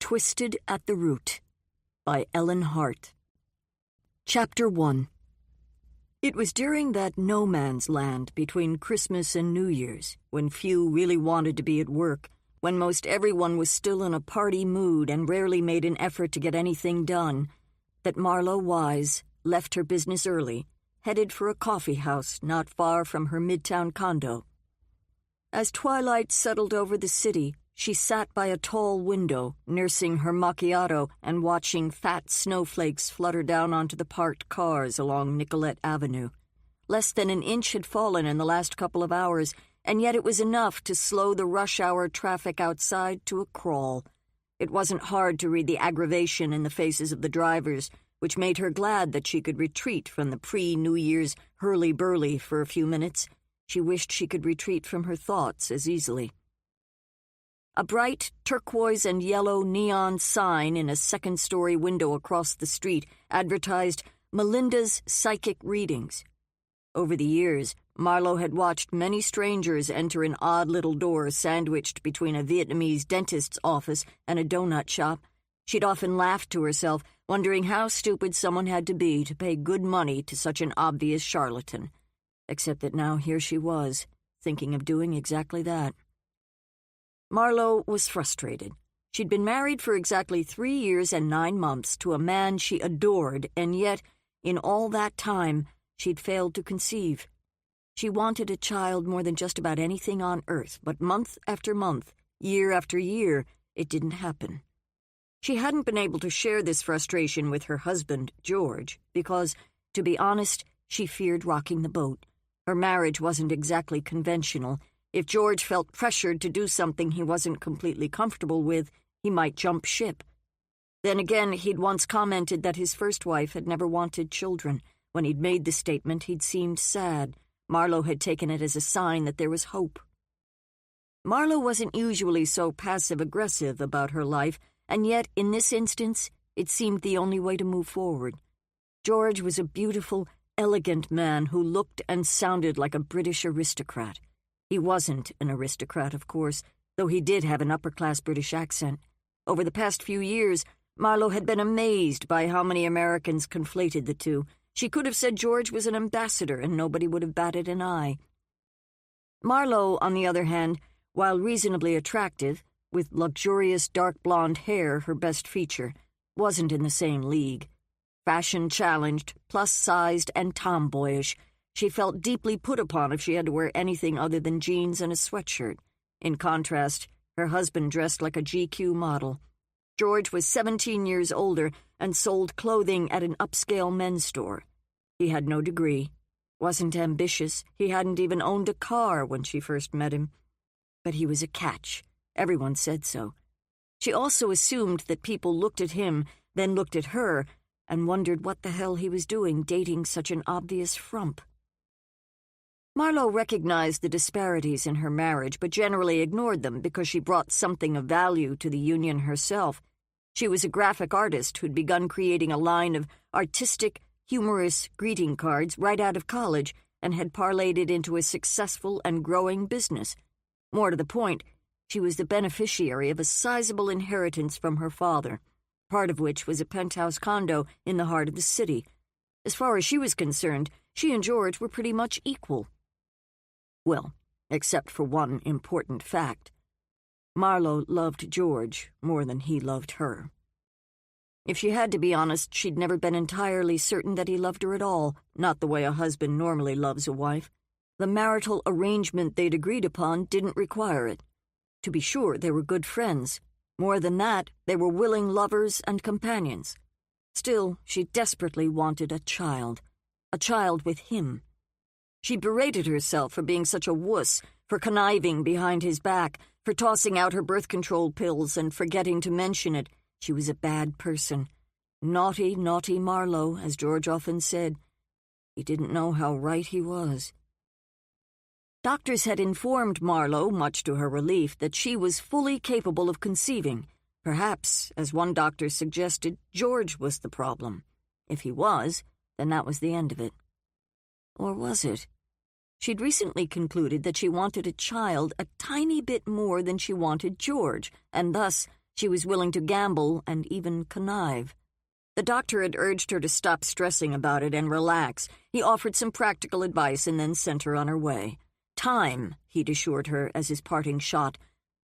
Twisted at the Root by Ellen Hart. Chapter 1. It was during that no-man's land between Christmas and New Year's, when few really wanted to be at work, when most everyone was still in a party mood and rarely made an effort to get anything done, that Marlowe Wise left her business early, headed for a coffee house not far from her midtown condo. As twilight settled over the city, she sat by a tall window, nursing her macchiato and watching fat snowflakes flutter down onto the parked cars along Nicollet Avenue. Less than an inch had fallen in the last couple of hours, and yet it was enough to slow the rush-hour traffic outside to a crawl. It wasn't hard to read the aggravation in the faces of the drivers, which made her glad that she could retreat from the pre-New Year's hurly-burly for a few minutes. She wished she could retreat from her thoughts as easily. A bright turquoise and yellow neon sign in a second-story window across the street advertised Melinda's Psychic Readings. Over the years, Marlowe had watched many strangers enter an odd little door sandwiched between a Vietnamese dentist's office and a donut shop. She'd often laughed to herself, wondering how stupid someone had to be to pay good money to such an obvious charlatan. Except that now here she was, thinking of doing exactly that. Marlowe was frustrated. She'd been married for exactly 3 years and 9 months to a man she adored, and yet, in all that time, she'd failed to conceive. She wanted a child more than just about anything on earth, but month after month, year after year, it didn't happen. She hadn't been able to share this frustration with her husband, George, because, to be honest, she feared rocking the boat. Her marriage wasn't exactly conventional. If George felt pressured to do something he wasn't completely comfortable with, he might jump ship. Then again, he'd once commented that his first wife had never wanted children. When he'd made the statement, he'd seemed sad. Marlowe had taken it as a sign that there was hope. Marlowe wasn't usually so passive-aggressive about her life, and yet, in this instance, it seemed the only way to move forward. George was a beautiful, elegant man who looked and sounded like a British aristocrat. He wasn't an aristocrat, of course, though he did have an upper-class British accent. Over the past few years, Marlowe had been amazed by how many Americans conflated the two. She could have said George was an ambassador, and nobody would have batted an eye. Marlowe, on the other hand, while reasonably attractive, with luxurious dark blonde hair her best feature, wasn't in the same league. Fashion-challenged, plus-sized, and tomboyish, she felt deeply put upon if she had to wear anything other than jeans and a sweatshirt. In contrast, her husband dressed like a GQ model. George was 17 years older and sold clothing at an upscale men's store. He had no degree, wasn't ambitious, he hadn't even owned a car when she first met him. But he was a catch. Everyone said so. She also assumed that people looked at him, then looked at her, and wondered what the hell he was doing dating such an obvious frump. Marlowe recognized the disparities in her marriage, but generally ignored them because she brought something of value to the union herself. She was a graphic artist who'd begun creating a line of artistic, humorous greeting cards right out of college and had parlayed it into a successful and growing business. More to the point, she was the beneficiary of a sizable inheritance from her father, part of which was a penthouse condo in the heart of the city. As far as she was concerned, she and George were pretty much equal. Well, except for one important fact. Marlowe loved George more than he loved her. If she had to be honest, she'd never been entirely certain that he loved her at all, not the way a husband normally loves a wife. The marital arrangement they'd agreed upon didn't require it. To be sure, they were good friends. More than that, they were willing lovers and companions. Still, she desperately wanted a child with him. She berated herself for being such a wuss, for conniving behind his back, for tossing out her birth control pills and forgetting to mention it. She was a bad person. Naughty, naughty Marlowe, as George often said. He didn't know how right he was. Doctors had informed Marlowe, much to her relief, that she was fully capable of conceiving. Perhaps, as one doctor suggested, George was the problem. If he was, then that was the end of it. Or was it? She'd recently concluded that she wanted a child a tiny bit more than she wanted George, and thus She was willing to gamble and even connive. The doctor had urged her to stop stressing about it and relax. He offered some practical advice and then sent her on her way. Time, he'd assured her as his parting shot,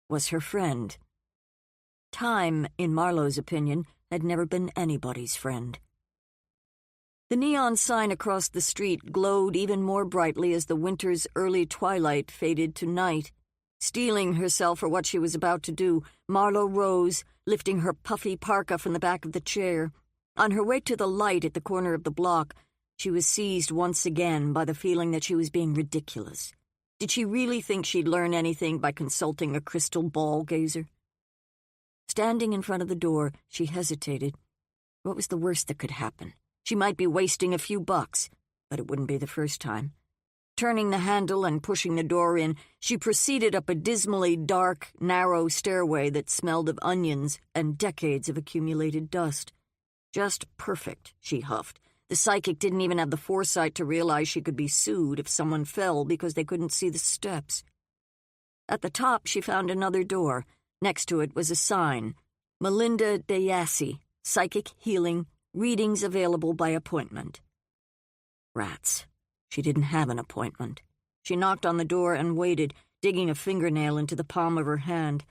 was her friend. Time, in Marlowe's opinion, had never been anybody's friend. The neon sign across the street glowed even more brightly as the winter's early twilight faded to night. Steeling herself for what she was about to do, Marlowe rose, lifting her puffy parka from the back of the chair. On her way to the light at the corner of the block, she was seized once again by the feeling that she was being ridiculous. Did she really think she'd learn anything by consulting a crystal ball gazer? Standing in front of the door, she hesitated. What was the worst that could happen? She might be wasting a few bucks, but it wouldn't be the first time. Turning the handle and pushing the door in, she proceeded up a dismally dark, narrow stairway that smelled of onions and decades of accumulated dust. Just perfect, she huffed. The psychic didn't even have the foresight to realize she could be sued if someone fell because they couldn't see the steps. At the top, she found another door. Next to it was a sign, Melinda Dayassi, Psychic Healing, Readings Available by Appointment. Rats. She didn't have an appointment. She knocked on the door and waited, digging a fingernail into the palm of her hand.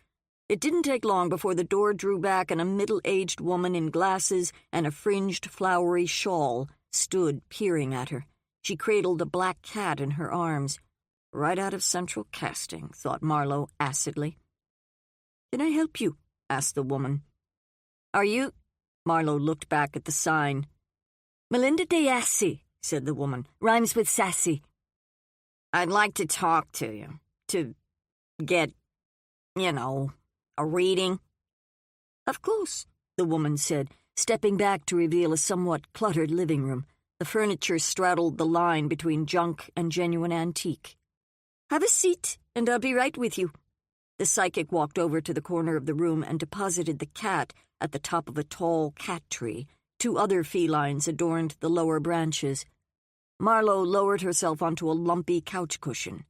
It didn't take long before the door drew back and a middle-aged woman in glasses and a fringed, flowery shawl stood peering at her. She cradled a black cat in her arms. Right out of central casting, thought Marlowe acidly. "Can I help you?" asked the woman. "Are you—" Marlowe looked back at the sign. "Melinda Dayassi," said the woman. "Rhymes with sassy." "I'd like to talk to you. To get, a reading." "Of course," the woman said, stepping back to reveal a somewhat cluttered living room. The furniture straddled the line between junk and genuine antique. "Have a seat, and I'll be right with you." The psychic walked over to the corner of the room and deposited the cat at the top of a tall cat tree. 2 other felines adorned the lower branches. Marlowe lowered herself onto a lumpy couch cushion.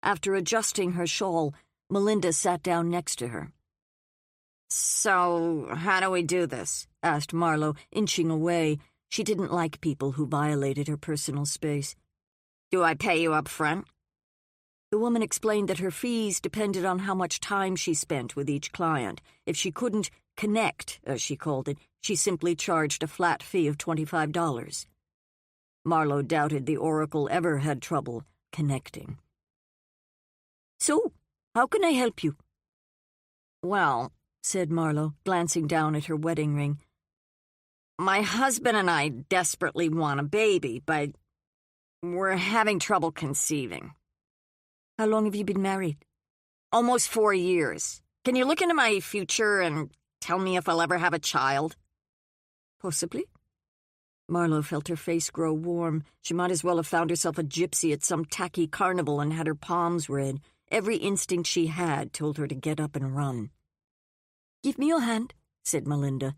After adjusting her shawl, Melinda sat down next to her. "So, how do we do this?" asked Marlowe, inching away. She didn't like people who violated her personal space. "Do I pay you up front?" The woman explained that her fees depended on how much time she spent with each client. If she couldn't connect, as she called it, she simply charged a flat fee of $25. Marlowe doubted the Oracle ever had trouble connecting. "So, how can I help you?" "Well," said Marlowe, glancing down at her wedding ring, "my husband and I desperately want a baby, but we're having trouble conceiving." "How long have you been married?" "Almost 4 years. Can you look into my future and tell me if I'll ever have a child?" "Possibly." Marlowe felt her face grow warm. She might as well have found herself a gypsy at some tacky carnival and had her palms red. Every instinct she had told her to get up and run. "Give me your hand," said Melinda.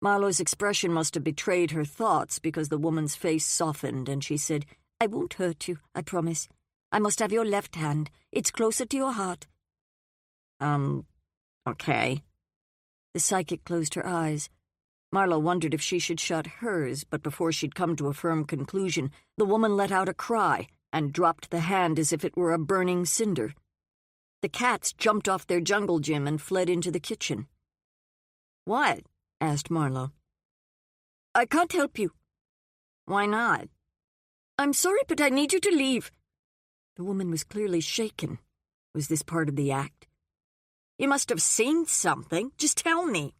Marlowe's expression must have betrayed her thoughts because the woman's face softened and she said, "I won't hurt you, I promise. I must have your left hand. It's closer to your heart." Okay." The psychic closed her eyes. Marlowe wondered if she should shut hers, but before she'd come to a firm conclusion, the woman let out a cry and dropped the hand as if it were a burning cinder. The cats jumped off their jungle gym and fled into the kitchen. "What?" asked Marlowe. "I can't help you." "Why not?" "I'm sorry, but I need you to leave." The woman was clearly shaken. Was this part of the act? "You must have seen something. Just tell me.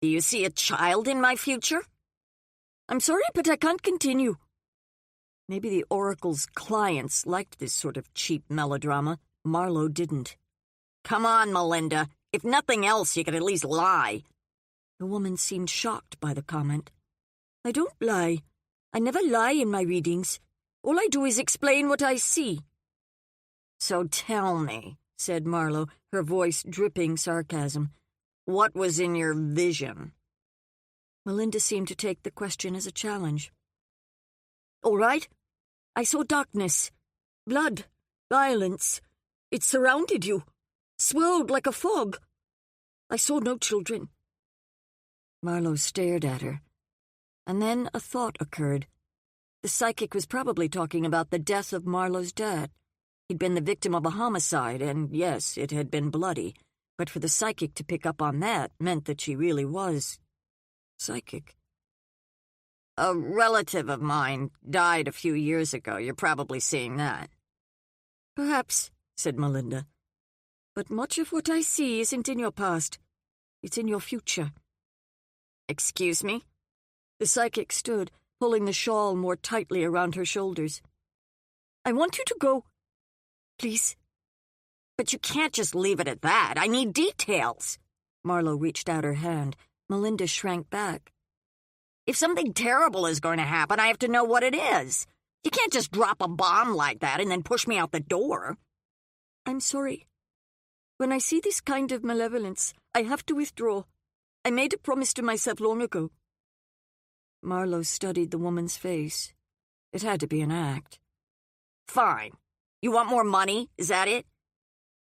Do you see a child in my future?" "I'm sorry, but I can't continue." Maybe the Oracle's clients liked this sort of cheap melodrama. Marlowe didn't. "Come on, Melinda. If nothing else, you could at least lie." The woman seemed shocked by the comment. "I don't lie. I never lie in my readings. All I do is explain what I see." "So tell me," said Marlowe, her voice dripping sarcasm, "what was in your vision?" Melinda seemed to take the question as a challenge. "All right. I saw darkness, blood, violence. It surrounded you, swirled like a fog." I saw no children." Marlowe stared at her, and then a thought occurred. The psychic was probably talking about the death of Marlowe's dad. He'd been the victim of a homicide, and yes, it had been bloody, but for the psychic to pick up on that meant that she really was psychic. "A relative of mine died a few years ago. You're probably seeing that." "Perhaps," said Melinda. "But much of what I see isn't in your past. It's in your future." "Excuse me?" The psychic stood, pulling the shawl more tightly around her shoulders. "I want you to go. Please." "But you can't just leave it at that. I need details." Marlowe reached out her hand. Melinda shrank back. "If something terrible is going to happen, I have to know what it is. You can't just drop a bomb like that and then push me out the door." "I'm sorry. When I see this kind of malevolence, I have to withdraw. I made a promise to myself long ago." Marlowe studied the woman's face. It had to be an act. "Fine. You want more money? Is that it?"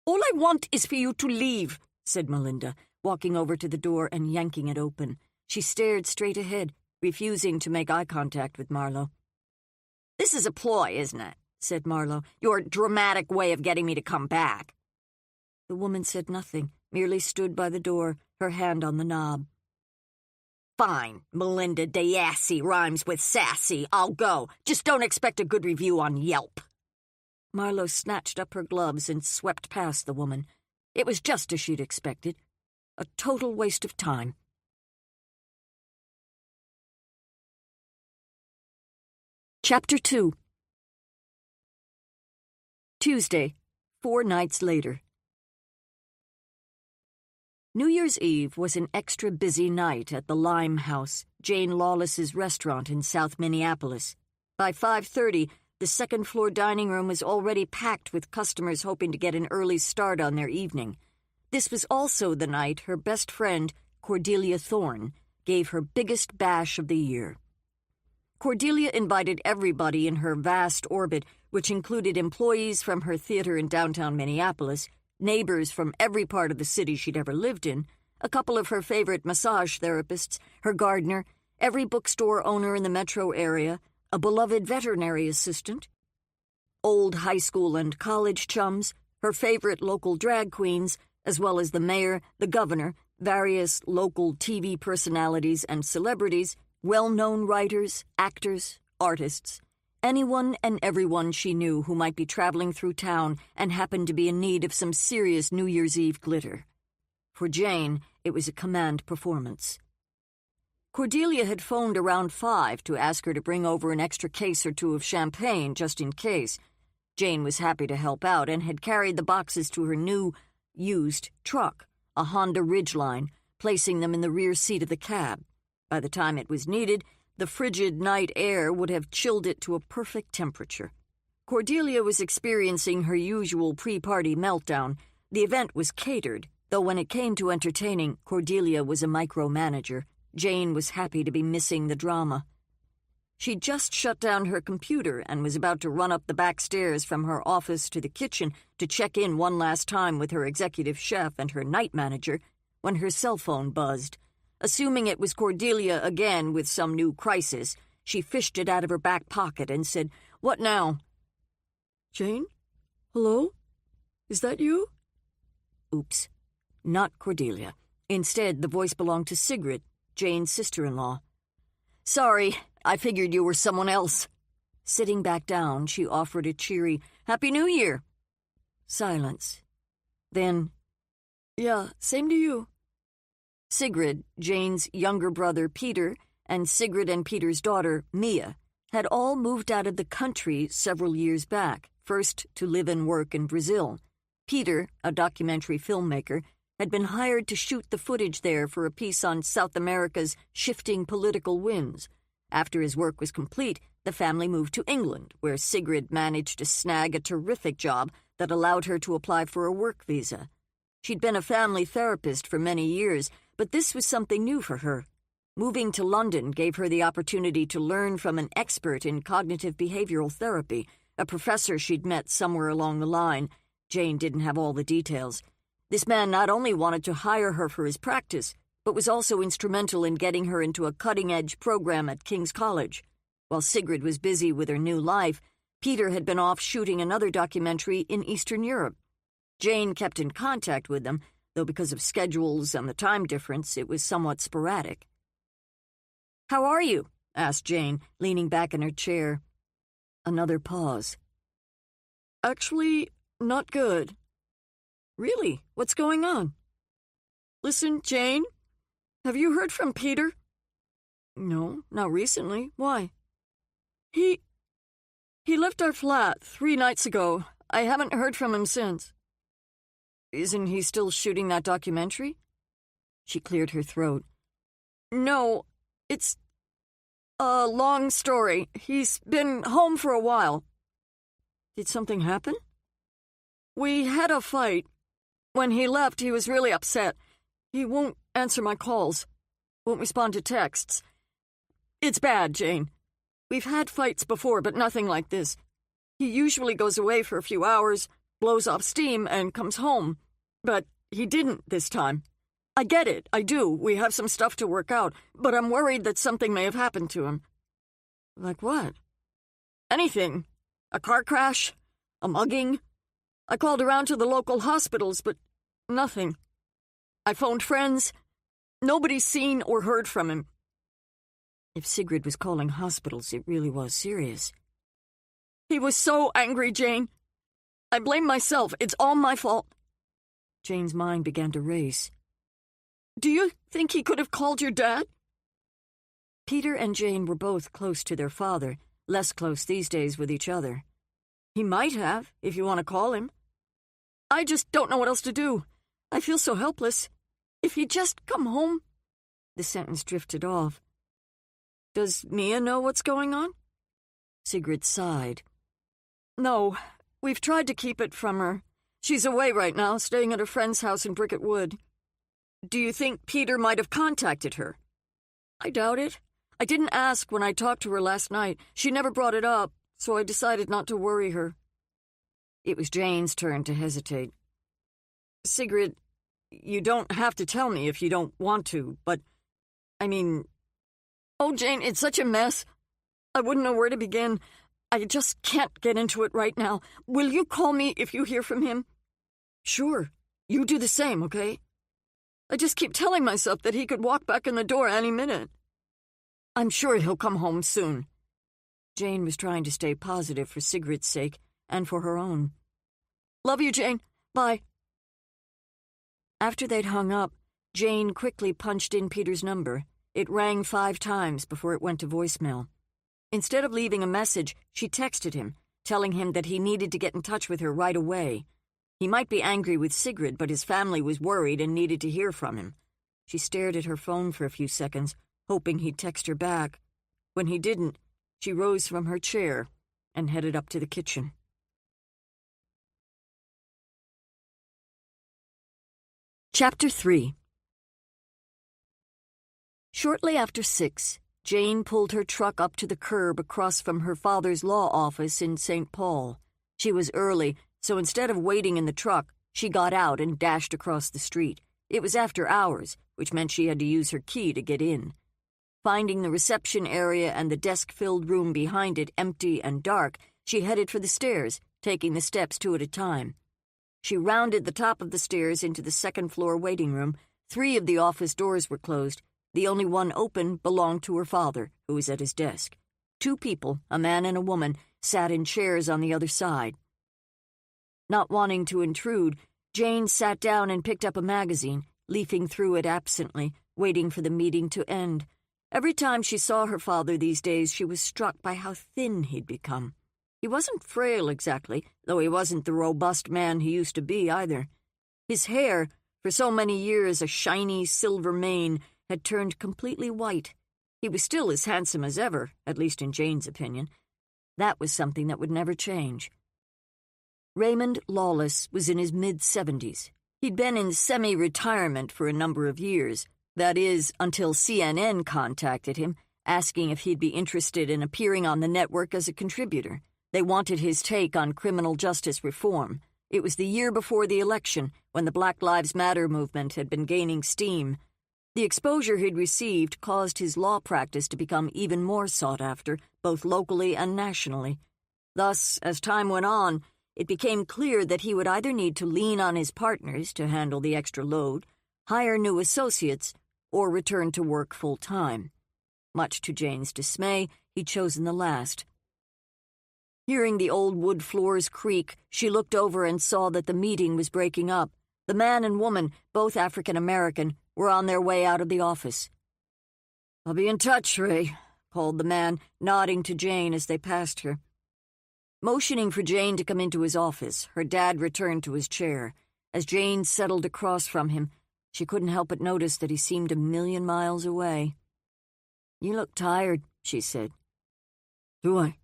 "All I want is for you to leave," said Melinda, walking over to the door and yanking it open. She stared straight ahead, refusing to make eye contact with Marlowe. "This is a ploy, isn't it?" said Marlowe. "Your dramatic way of getting me to come back." The woman said nothing, merely stood by the door, her hand on the knob. "Fine, Melinda Deassi rhymes with sassy. I'll go. Just don't expect a good review on Yelp." Marlowe snatched up her gloves and swept past the woman. It was just as she'd expected. A total waste of time. Chapter 2. Tuesday, 4 nights later. New Year's Eve was an extra busy night at the Lime House, Jane Lawless's restaurant in South Minneapolis. By 5:30, the second-floor dining room was already packed with customers hoping to get an early start on their evening. This was also the night her best friend, Cordelia Thorne, gave her biggest bash of the year. Cordelia invited everybody in her vast orbit, which included employees from her theater in downtown Minneapolis, neighbors from every part of the city she'd ever lived in, a couple of her favorite massage therapists, her gardener, every bookstore owner in the metro area, a beloved veterinary assistant, old high school and college chums, her favorite local drag queens, as well as the mayor, the governor, various local TV personalities and celebrities, well-known writers, actors, artists, anyone and everyone she knew who might be traveling through town and happened to be in need of some serious New Year's Eve glitter. For Jane, it was a command performance. Cordelia had phoned around 5 to ask her to bring over an extra case or two of champagne just in case. Jane was happy to help out and had carried the boxes to her new, used truck, a Honda Ridgeline, placing them in the rear seat of the cab. By the time it was needed, the frigid night air would have chilled it to a perfect temperature. Cordelia was experiencing her usual pre-party meltdown. The event was catered, though when it came to entertaining, Cordelia was a micromanager. Jane was happy to be missing the drama. She'd just shut down her computer and was about to run up the back stairs from her office to the kitchen to check in one last time with her executive chef and her night manager when her cell phone buzzed. Assuming it was Cordelia again with some new crisis, she fished it out of her back pocket and said, "What now?" "Jane? Hello? Is that you?" Oops. Not Cordelia. Instead, the voice belonged to Sigrid, Jane's sister-in-law. "Sorry, I figured you were someone else." Sitting back down, she offered a cheery, "Happy New Year." Silence. Then, "Yeah, same to you." Sigrid, Jane's younger brother Peter, and Sigrid and Peter's daughter, Mia, had all moved out of the country several years back, first to live and work in Brazil. Peter, a documentary filmmaker, had been hired to shoot the footage there for a piece on South America's shifting political winds. After his work was complete, the family moved to England, where Sigrid managed to snag a terrific job that allowed her to apply for a work visa. She'd been a family therapist for many years, but this was something new for her. Moving to London gave her the opportunity to learn from an expert in cognitive behavioral therapy, a professor she'd met somewhere along the line. Jane didn't have all the details. This man not only wanted to hire her for his practice, but was also instrumental in getting her into a cutting-edge program at King's College. While Sigrid was busy with her new life, Peter had been off shooting another documentary in Eastern Europe. Jane kept in contact with them, though because of schedules and the time difference, it was somewhat sporadic. "How are you?" asked Jane, leaning back in her chair. Another pause. "Actually, not good." "Really? What's going on?" "Listen, Jane, have you heard from Peter?" "No, not recently. Why?" He left our flat 3 nights ago. I haven't heard from him since." "Isn't he still shooting that documentary?" She cleared her throat. "No, it's a long story. He's been home for a while." "Did something happen?" "We had a fight. When he left, he was really upset. He won't answer my calls, won't respond to texts. It's bad, Jane. We've had fights before, but nothing like this. He usually goes away for a few hours, blows off steam, and comes home. But he didn't this time. I get it, I do. We have some stuff to work out, but I'm worried that something may have happened to him." "Like what?" "Anything. A car crash? A mugging? I called around to the local hospitals, but nothing. I phoned friends. Nobody's seen or heard from him." If Sigrid was calling hospitals, it really was serious. "He was so angry, Jane. I blame myself. It's all my fault." Jane's mind began to race. "Do you think he could have called your dad?" Peter and Jane were both close to their father, less close these days with each other. "He might have, if you want to call him." "I just don't know what else to do. I feel so helpless. If he'd just come home—" The sentence drifted off. "Does Mia know what's going on?" Sigrid sighed. "No, we've tried to keep it from her. She's away right now, staying at a friend's house in Bricket Wood." "Do you think Peter might have contacted her?" "I doubt it. I didn't ask when I talked to her last night. She never brought it up, so I decided not to worry her." It was Jane's turn to hesitate. "Sigrid, you don't have to tell me if you don't want to, but, Oh, Jane, it's such a mess. I wouldn't know where to begin. I just can't get into it right now. Will you call me if you hear from him?" "Sure. You do the same, okay?" "I just keep telling myself that he could walk back in the door any minute." "I'm sure he'll come home soon." Jane was trying to stay positive for Sigrid's sake and for her own. "Love you, Jane. Bye." After they'd hung up, Jane quickly punched in Peter's number. It rang 5 times before it went to voicemail. Instead of leaving a message, she texted him, telling him that he needed to get in touch with her right away. He might be angry with Sigrid, but his family was worried and needed to hear from him. She stared at her phone for a few seconds, hoping he'd text her back. When he didn't, she rose from her chair and headed up to the kitchen. Chapter 3. Shortly after 6, Jane pulled her truck up to the curb across from her father's law office in St. Paul. She was early, so instead of waiting in the truck, she got out and dashed across the street. It was after hours, which meant she had to use her key to get in. Finding the reception area and the desk-filled room behind it empty and dark, she headed for the stairs, taking the steps 2 at a time. She rounded the top of the stairs into the second-floor waiting room. 3 of the office doors were closed. The only one open belonged to her father, who was at his desk. 2 people, a man and a woman, sat in chairs on the other side. Not wanting to intrude, Jane sat down and picked up a magazine, leafing through it absently, waiting for the meeting to end. Every time she saw her father these days, she was struck by how thin he'd become. He wasn't frail exactly, though he wasn't the robust man he used to be either. His hair, for so many years a shiny silver mane, had turned completely white. He was still as handsome as ever, at least in Jane's opinion. That was something that would never change. Raymond Lawless was in his mid-70s. He'd been in semi-retirement for a number of years. That is, until CNN contacted him, asking if he'd be interested in appearing on the network as a contributor. They wanted his take on criminal justice reform. It was the year before the election, when the Black Lives Matter movement had been gaining steam. The exposure he'd received caused his law practice to become even more sought after, both locally and nationally. Thus, as time went on, it became clear that he would either need to lean on his partners to handle the extra load, hire new associates, or return to work full-time. Much to Jane's dismay, he'd chosen the last. Hearing the old wood floors creak, she looked over and saw that the meeting was breaking up. The man and woman, both African-American, were on their way out of the office. "I'll be in touch, Ray," called the man, nodding to Jane as they passed her. Motioning for Jane to come into his office, her dad returned to his chair. As Jane settled across from him, she couldn't help but notice that he seemed a million miles away. "You look tired," she said. "Do I?"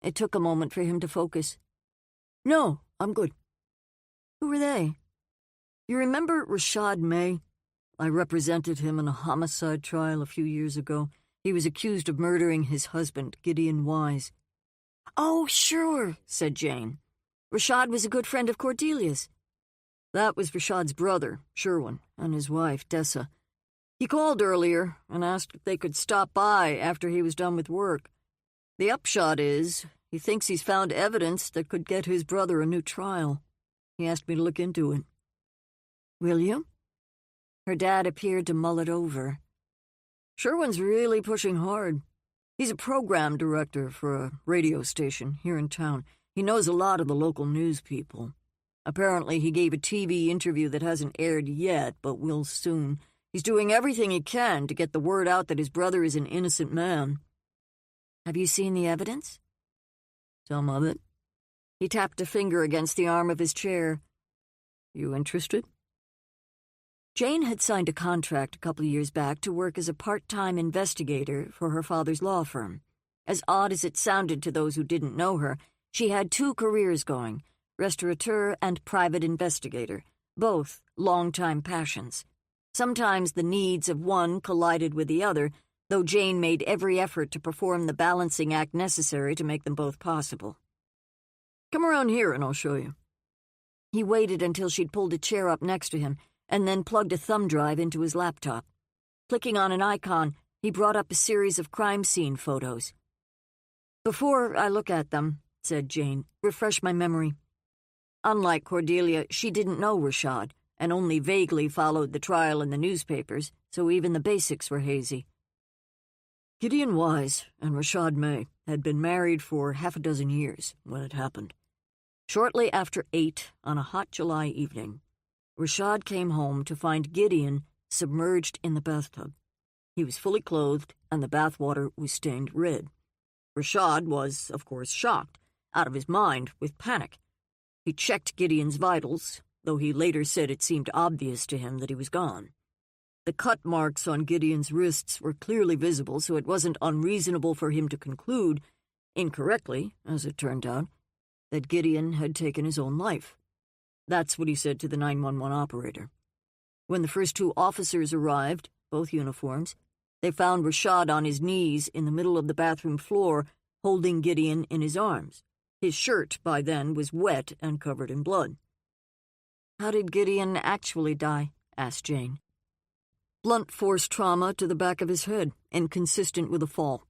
It took a moment for him to focus. "No, I'm good." "Who were they?" "You remember Rashad May? I represented him in a homicide trial a few years ago. He was accused of murdering his husband, Gideon Wise." "Oh, sure," said Jane. "Rashad was a good friend of Cordelia's." "That was Rashad's brother, Sherwin, and his wife, Dessa. He called earlier and asked if they could stop by after he was done with work. The upshot is, he thinks he's found evidence that could get his brother a new trial. He asked me to look into it." "Will you?" Her dad appeared to mull it over. "Sherwin's really pushing hard. He's a program director for a radio station here in town. He knows a lot of the local news people. Apparently he gave a TV interview that hasn't aired yet, but will soon. He's doing everything he can to get the word out that his brother is an innocent man." "Have you seen the evidence?" "Some of it." He tapped a finger against the arm of his chair. "You interested?" Jane had signed a contract a couple of years back to work as a part-time investigator for her father's law firm. As odd as it sounded to those who didn't know her, she had two careers going, restaurateur and private investigator, both long-time passions. Sometimes the needs of one collided with the other, though Jane made every effort to perform the balancing act necessary to make them both possible. "Come around here and I'll show you." He waited until she'd pulled a chair up next to him, and then plugged a thumb drive into his laptop. Clicking on an icon, he brought up a series of crime scene photos. "Before I look at them," said Jane, "refresh my memory." Unlike Cordelia, she didn't know Rashad, and only vaguely followed the trial in the newspapers, so even the basics were hazy. Gideon Wise and Rashad May had been married for half a dozen years when it happened. Shortly after 8 on a hot July evening, Rashad came home to find Gideon submerged in the bathtub. He was fully clothed, and the bathwater was stained red. Rashad was, of course, shocked, out of his mind with panic. He checked Gideon's vitals, though he later said it seemed obvious to him that he was gone. The cut marks on Gideon's wrists were clearly visible, so it wasn't unreasonable for him to conclude, incorrectly, as it turned out, that Gideon had taken his own life. That's what he said to the 911 operator. When the first two officers arrived, both uniforms, they found Rashad on his knees in the middle of the bathroom floor, holding Gideon in his arms. His shirt, by then, was wet and covered in blood. "How did Gideon actually die?" asked Jane. "Blunt force trauma to the back of his head, inconsistent with a fall.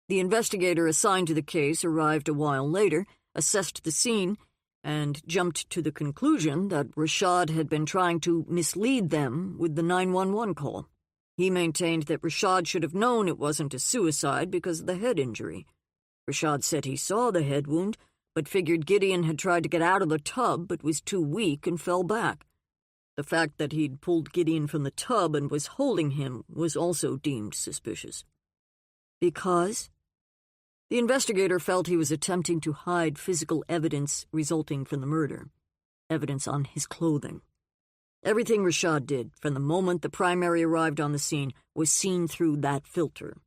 The investigator assigned to the case arrived a while later, assessed the scene, and jumped to the conclusion that Rashad had been trying to mislead them with the 911 call. He maintained that Rashad should have known it wasn't a suicide because of the head injury. Rashad said he saw the head wound, but figured Gideon had tried to get out of the tub but was too weak and fell back. The fact that he'd pulled Gideon from the tub and was holding him was also deemed suspicious. Because? The investigator felt he was attempting to hide physical evidence resulting from the murder. Evidence on his clothing. Everything Rashad did, from the moment the primary arrived on the scene, was seen through that filter.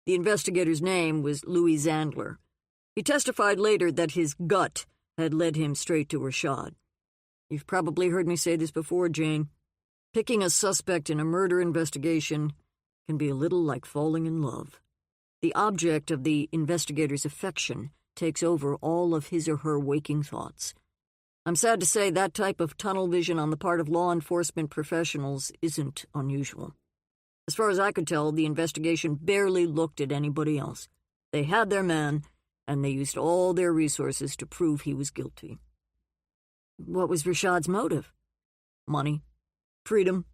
The investigator's name was Louis Zandler. He testified later that his gut had led him straight to Rashad. You've probably heard me say this before, Jane. Picking a suspect in a murder investigation can be a little like falling in love. The object of the investigator's affection takes over all of his or her waking thoughts. I'm sad to say that type of tunnel vision on the part of law enforcement professionals isn't unusual. As far as I could tell, the investigation barely looked at anybody else. They had their man, and they used all their resources to prove he was guilty. What was Rashad's motive? Money. Freedom.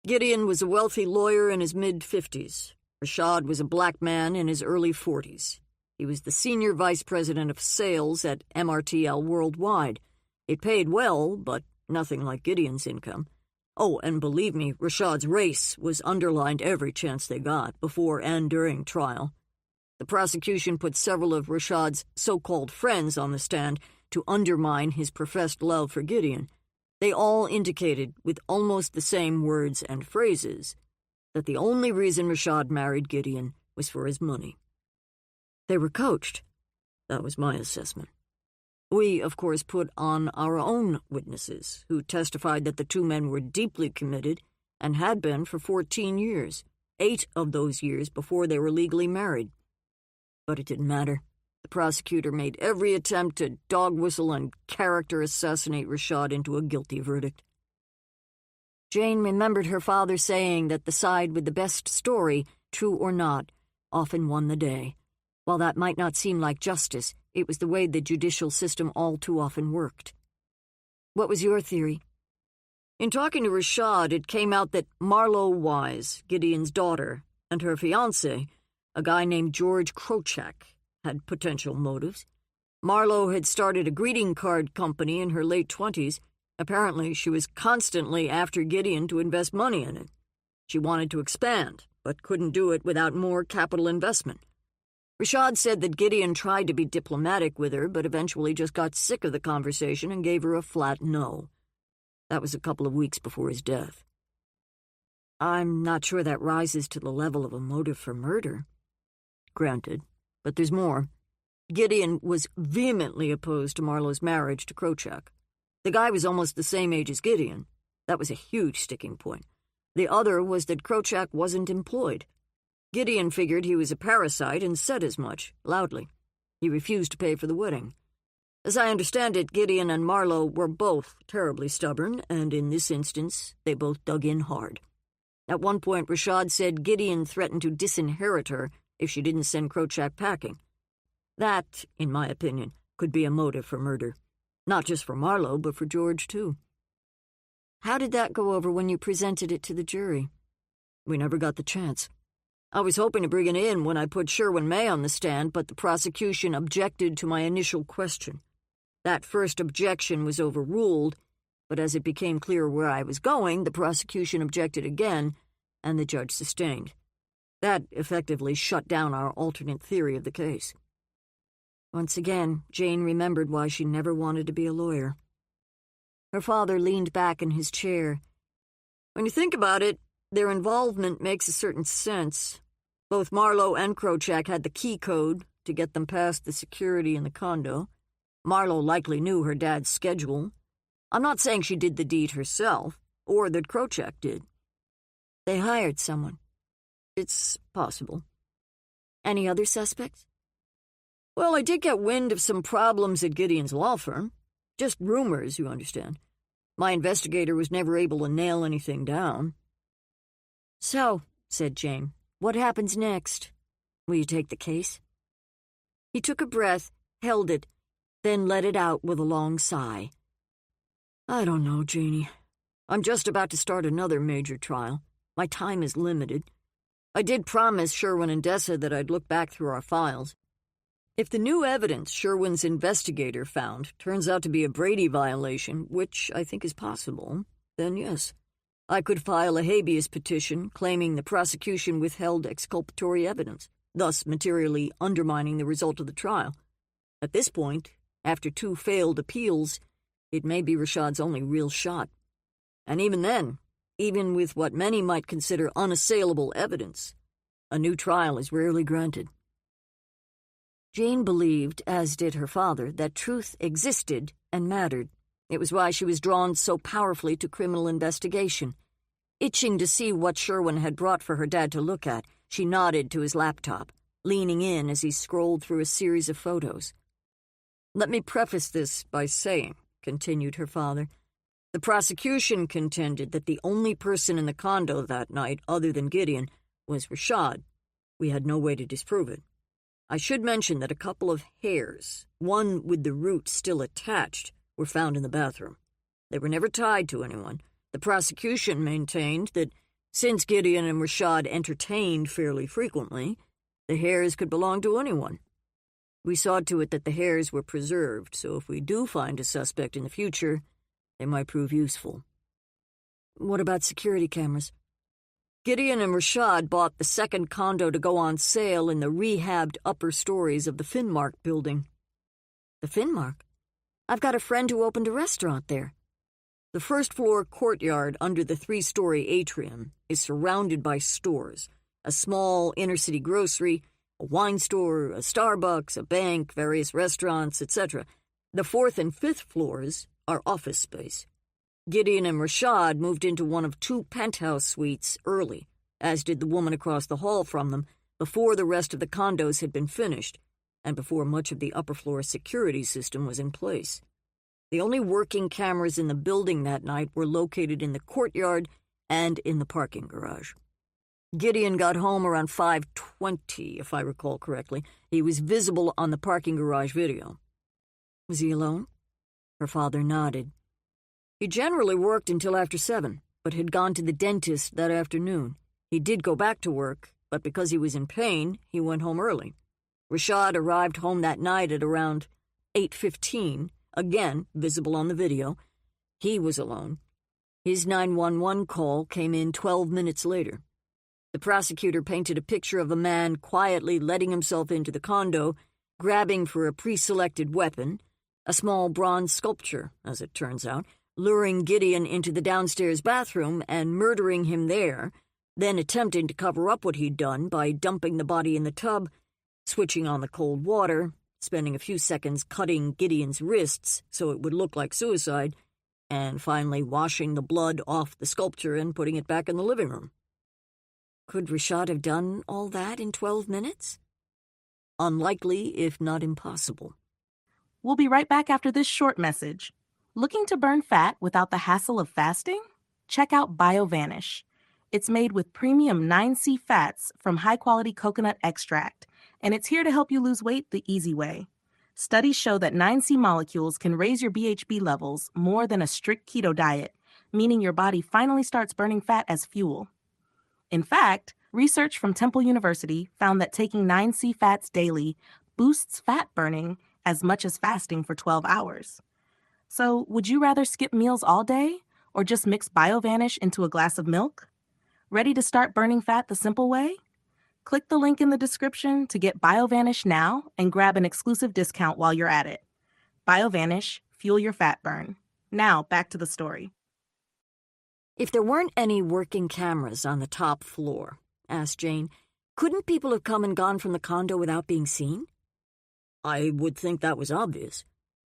Gideon was a wealthy lawyer in his mid-50s. Rashad was a black man in his early 40s. He was the senior vice president of sales at MRTL Worldwide. It paid well, but nothing like Gideon's income. Oh, and believe me, Rashad's race was underlined every chance they got, before and during trial. The prosecution put several of Rashad's so-called friends on the stand to undermine his professed love for Gideon. They all indicated, with almost the same words and phrases, that the only reason Rashad married Gideon was for his money. They were coached. That was my assessment. We, of course, put on our own witnesses, who testified that the two men were deeply committed and had been for 14 years, 8 of those years before they were legally married. But it didn't matter. The prosecutor made every attempt to dog-whistle and character assassinate Rashad into a guilty verdict. Jane remembered her father saying that the side with the best story, true or not, often won the day. While that might not seem like justice, it was the way the judicial system all too often worked. What was your theory? In talking to Rashad, it came out that Marlo Wise, Gideon's daughter, and her fiancé, a guy named George Krochak, had potential motives. Marlo had started a greeting card company in her late 20s. Apparently, she was constantly after Gideon to invest money in it. She wanted to expand, but couldn't do it without more capital investment. Rashad said that Gideon tried to be diplomatic with her, but eventually just got sick of the conversation and gave her a flat no. That was a couple of weeks before his death. I'm not sure that rises to the level of a motive for murder. Granted, but there's more. Gideon was vehemently opposed to Marlo's marriage to Krochak. The guy was almost the same age as Gideon. That was a huge sticking point. The other was that Krochak wasn't employed. Gideon figured he was a parasite and said as much, loudly. He refused to pay for the wedding. As I understand it, Gideon and Marlo were both terribly stubborn, and in this instance, they both dug in hard. At one point, Rashad said Gideon threatened to disinherit her if she didn't send Krochak packing. That, in my opinion, could be a motive for murder. Not just for Marlo, but for George, too. How did that go over when you presented it to the jury? We never got the chance. I was hoping to bring it in when I put Sherwin May on the stand, but the prosecution objected to my initial question. That first objection was overruled, but as it became clear where I was going, the prosecution objected again, and the judge sustained. That effectively shut down our alternate theory of the case. Once again, Jane remembered why she never wanted to be a lawyer. Her father leaned back in his chair. When you think about it, their involvement makes a certain sense. Both Marlo and Krochak had the key code to get them past the security in the condo. Marlo likely knew her dad's schedule. I'm not saying she did the deed herself, or that Krochak did. They hired someone. It's possible. Any other suspects? Well, I did get wind of some problems at Gideon's law firm. Just rumors, you understand. My investigator was never able to nail anything down. So, said Jane, what happens next? Will you take the case? He took a breath, held it, then let it out with a long sigh. I don't know, Janie. I'm just about to start another major trial. My time is limited. I did promise Sherwin and Dessa that I'd look back through our files. If the new evidence Sherwin's investigator found turns out to be a Brady violation, which I think is possible, then yes, I could file a habeas petition claiming the prosecution withheld exculpatory evidence, thus materially undermining the result of the trial. At this point, after 2 failed appeals, it may be Rashad's only real shot. And even then, even with what many might consider unassailable evidence, a new trial is rarely granted. Jane believed, as did her father, that truth existed and mattered. It was why she was drawn so powerfully to criminal investigation. Itching to see what Sherwin had brought for her dad to look at, she nodded to his laptop, leaning in as he scrolled through a series of photos. Let me preface this by saying continued her father. The prosecution contended that the only person in the condo that night, other than Gideon, was Rashad. We had no way to disprove it. I should mention that a couple of hairs, one with the root still attached, were found in the bathroom. They were never tied to anyone. The prosecution maintained that since Gideon and Rashad entertained fairly frequently, the hairs could belong to anyone. We saw to it that the hairs were preserved, so if we do find a suspect in the future, they might prove useful. What about security cameras? Gideon and Rashad bought the second condo to go on sale in the rehabbed upper stories of the Finmark building. The Finmark? I've got a friend who opened a restaurant there. The first-floor courtyard under the 3-story atrium is surrounded by stores, a small inner-city grocery, a wine store, a Starbucks, a bank, various restaurants, etc. The 4th and 5th floors are office space. Gideon and Rashad moved into one of 2 penthouse suites early, as did the woman across the hall from them, before the rest of the condos had been finished, and before much of the upper-floor security system was in place. The only working cameras in the building that night were located in the courtyard and in the parking garage. Gideon got home around 5:20, if I recall correctly. He was visible on the parking garage video. Was he alone? Her father nodded. He generally worked until after 7, but had gone to the dentist that afternoon. He did go back to work, but because he was in pain, he went home early. Rashad arrived home that night at around 8:15, again visible on the video. He was alone. His 911 call came in 12 minutes later. The prosecutor painted a picture of a man quietly letting himself into the condo, grabbing for a pre-selected weapon, a small bronze sculpture, as it turns out, luring Gideon into the downstairs bathroom and murdering him there, then attempting to cover up what he'd done by dumping the body in the tub, switching on the cold water, spending a few seconds cutting Gideon's wrists so it would look like suicide, and finally washing the blood off the sculpture and putting it back in the living room. Could Rashad have done all that in 12 minutes? Unlikely, if not impossible. We'll be right back after this short message. Looking to burn fat without the hassle of fasting? Check out BioVanish. It's made with premium 9C fats from high-quality coconut extract, and it's here to help you lose weight the easy way. Studies show that 9C molecules can raise your BHB levels more than a strict keto diet, meaning your body finally starts burning fat as fuel. In fact, research from Temple University found that taking 9C fats daily boosts fat burning as much as fasting for 12 hours. So, would you rather skip meals all day or just mix BioVanish into a glass of milk? Ready to start burning fat the simple way? Click the link in the description to get BioVanish now and grab an exclusive discount while you're at it. BioVanish, fuel your fat burn. Now, back to the story. If there weren't any working cameras on the top floor, asked Jane, couldn't people have come and gone from the condo without being seen? I would think that was obvious,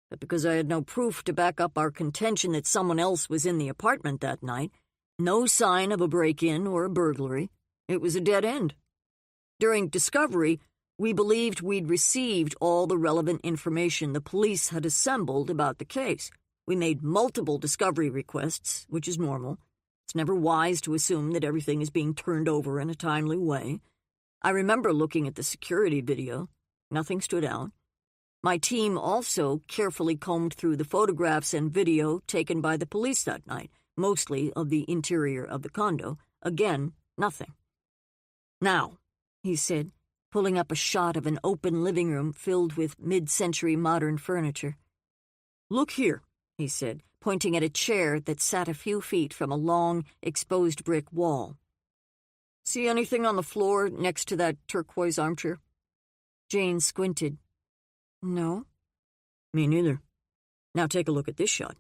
but because I had no proof to back up our contention that someone else was in the apartment that night, no sign of a break-in or a burglary, it was a dead end. During discovery, we believed we'd received all the relevant information the police had assembled about the case. We made multiple discovery requests, which is normal. It's never wise to assume that everything is being turned over in a timely way. I remember looking at the security video. Nothing stood out. My team also carefully combed through the photographs and video taken by the police that night, mostly of the interior of the condo. Again, nothing. Now, he said, pulling up a shot of an open living room filled with mid-century modern furniture. Look here, he said, pointing at a chair that sat a few feet from a long, exposed brick wall. See anything on the floor next to that turquoise armchair? Jane squinted. No. Me neither. Now take a look at this shot.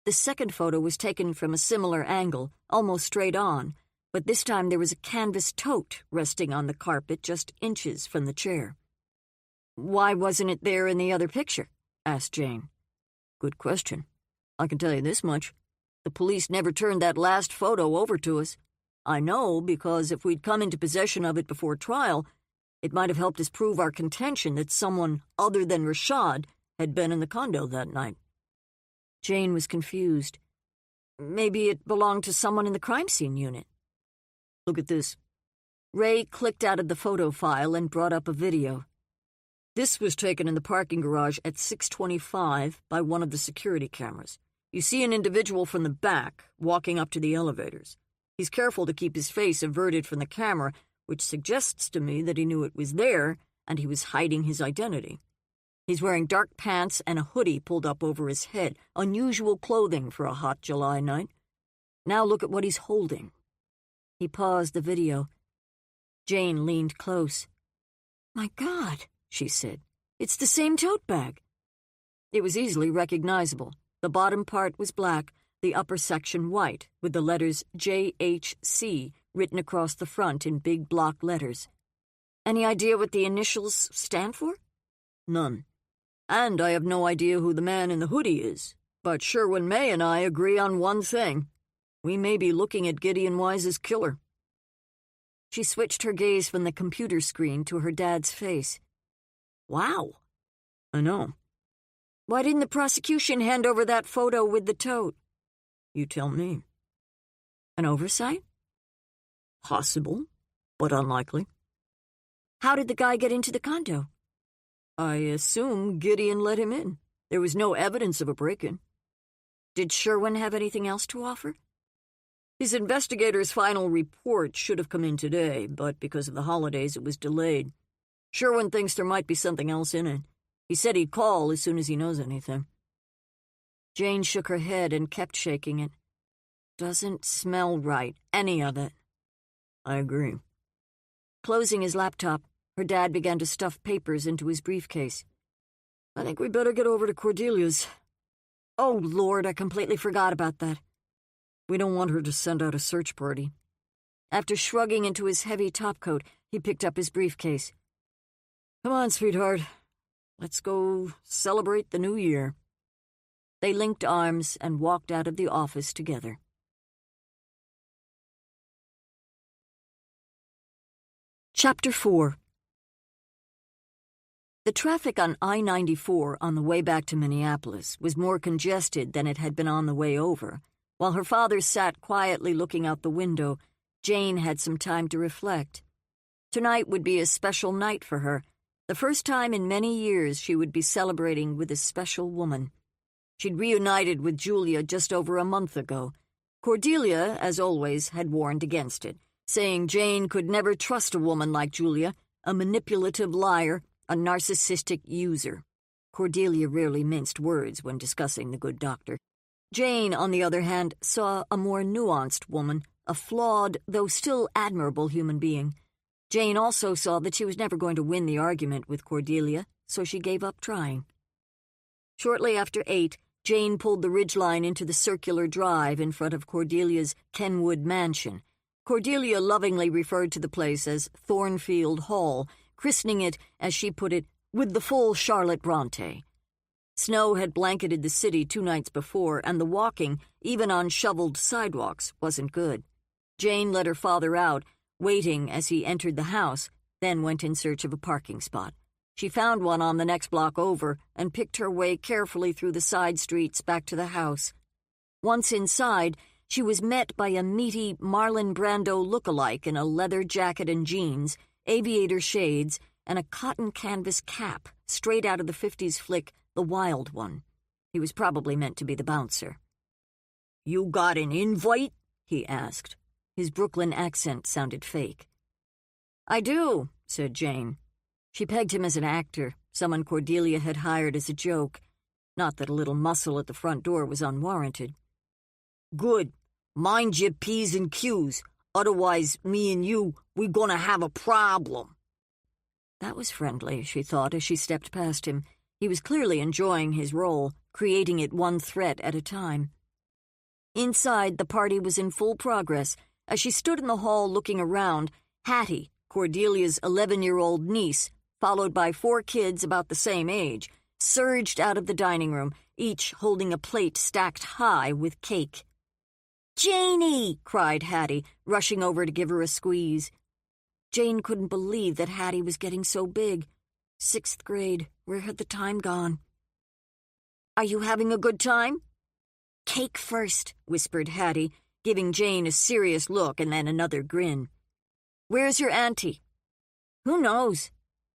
The second photo was taken from a similar angle, almost straight on, but this time there was a canvas tote resting on the carpet just inches from the chair. Why wasn't it there in the other picture? Asked Jane. Good question. I can tell you this much. The police never turned that last photo over to us. I know because if we'd come into possession of it before trial, it might have helped us prove our contention that someone other than Rashad had been in the condo that night. Jane was confused. Maybe it belonged to someone in the crime scene unit. Look at this. Ray clicked out of the photo file and brought up a video. This was taken in the parking garage at 6:25 by one of the security cameras. You see an individual from the back walking up to the elevators. He's careful to keep his face averted from the camera, which suggests to me that he knew it was there and he was hiding his identity. He's wearing dark pants and a hoodie pulled up over his head, unusual clothing for a hot July night. Now look at what he's holding. He paused the video. Jane leaned close. "My God," she said, "it's the same tote bag." It was easily recognizable. The bottom part was black, the upper section white, with the letters JHC written across the front in big block letters. Any idea what the initials stand for? None. And I have no idea who the man in the hoodie is. But Sherwin May and I agree on one thing. We may be looking at Gideon Wise's killer. She switched her gaze from the computer screen to her dad's face. Wow. I know. Why didn't the prosecution hand over that photo with the tote? You tell me. An oversight? Possible, but unlikely. How did the guy get into the condo? I assume Gideon let him in. There was no evidence of a break-in. Did Sherwin have anything else to offer? His investigator's final report should have come in today, but because of the holidays it was delayed. Sherwin thinks there might be something else in it. He said he'd call as soon as he knows anything. Jane shook her head and kept shaking it. Doesn't smell right, any of it. I agree. Closing his laptop, her dad began to stuff papers into his briefcase. I think we better get over to Cordelia's. Oh, Lord, I completely forgot about that. We don't want her to send out a search party. After shrugging into his heavy topcoat, he picked up his briefcase. Come on, sweetheart. Let's go celebrate the new year. They linked arms and walked out of the office together. Chapter 4. The traffic on I-94 on the way back to Minneapolis was more congested than it had been on the way over. While her father sat quietly looking out the window, Jane had some time to reflect. Tonight would be a special night for her. The first time in many years she would be celebrating with a special woman. She'd reunited with Julia just over a month ago. Cordelia, as always, had warned against it, saying Jane could never trust a woman like Julia, a manipulative liar, a narcissistic user. Cordelia rarely minced words when discussing the good doctor. Jane, on the other hand, saw a more nuanced woman, a flawed, though still admirable human being. Jane also saw that she was never going to win the argument with Cordelia, so she gave up trying. Shortly after 8, Jane pulled the ridgeline into the circular drive in front of Cordelia's Kenwood mansion. Cordelia lovingly referred to the place as Thornfield Hall, christening it, as she put it, with the full Charlotte Bronte. Snow had blanketed the city 2 nights before, and the walking, even on shoveled sidewalks, wasn't good. Jane let her father out, waiting as he entered the house, then went in search of a parking spot. She found one on the next block over and picked her way carefully through the side streets back to the house. Once inside, she was met by a meaty Marlon Brando look-alike in a leather jacket and jeans, aviator shades, and a cotton canvas cap, straight out of the 50s flick The Wild One. He was probably meant to be the bouncer. "You got an invite?" he asked. His Brooklyn accent sounded fake. "I do," said Jane. She pegged him as an actor, someone Cordelia had hired as a joke. Not that a little muscle at the front door was unwarranted. "Good. Mind your P's and Q's. Otherwise, me and you, we gonna have a problem." That was friendly, she thought as she stepped past him. He was clearly enjoying his role, creating it one threat at a time. Inside, the party was in full progress. As she stood in the hall looking around, Hattie, Cordelia's 11-year-old niece, followed by 4 kids about the same age, surged out of the dining room, each holding a plate stacked high with cake. "Janie!" cried Hattie, rushing over to give her a squeeze. Jane couldn't believe that Hattie was getting so big. 6th grade, where had the time gone? "Are you having a good time?" cake first," whispered Hattie, giving Jane a serious look and then another grin. "Where's your auntie?" "Who knows?"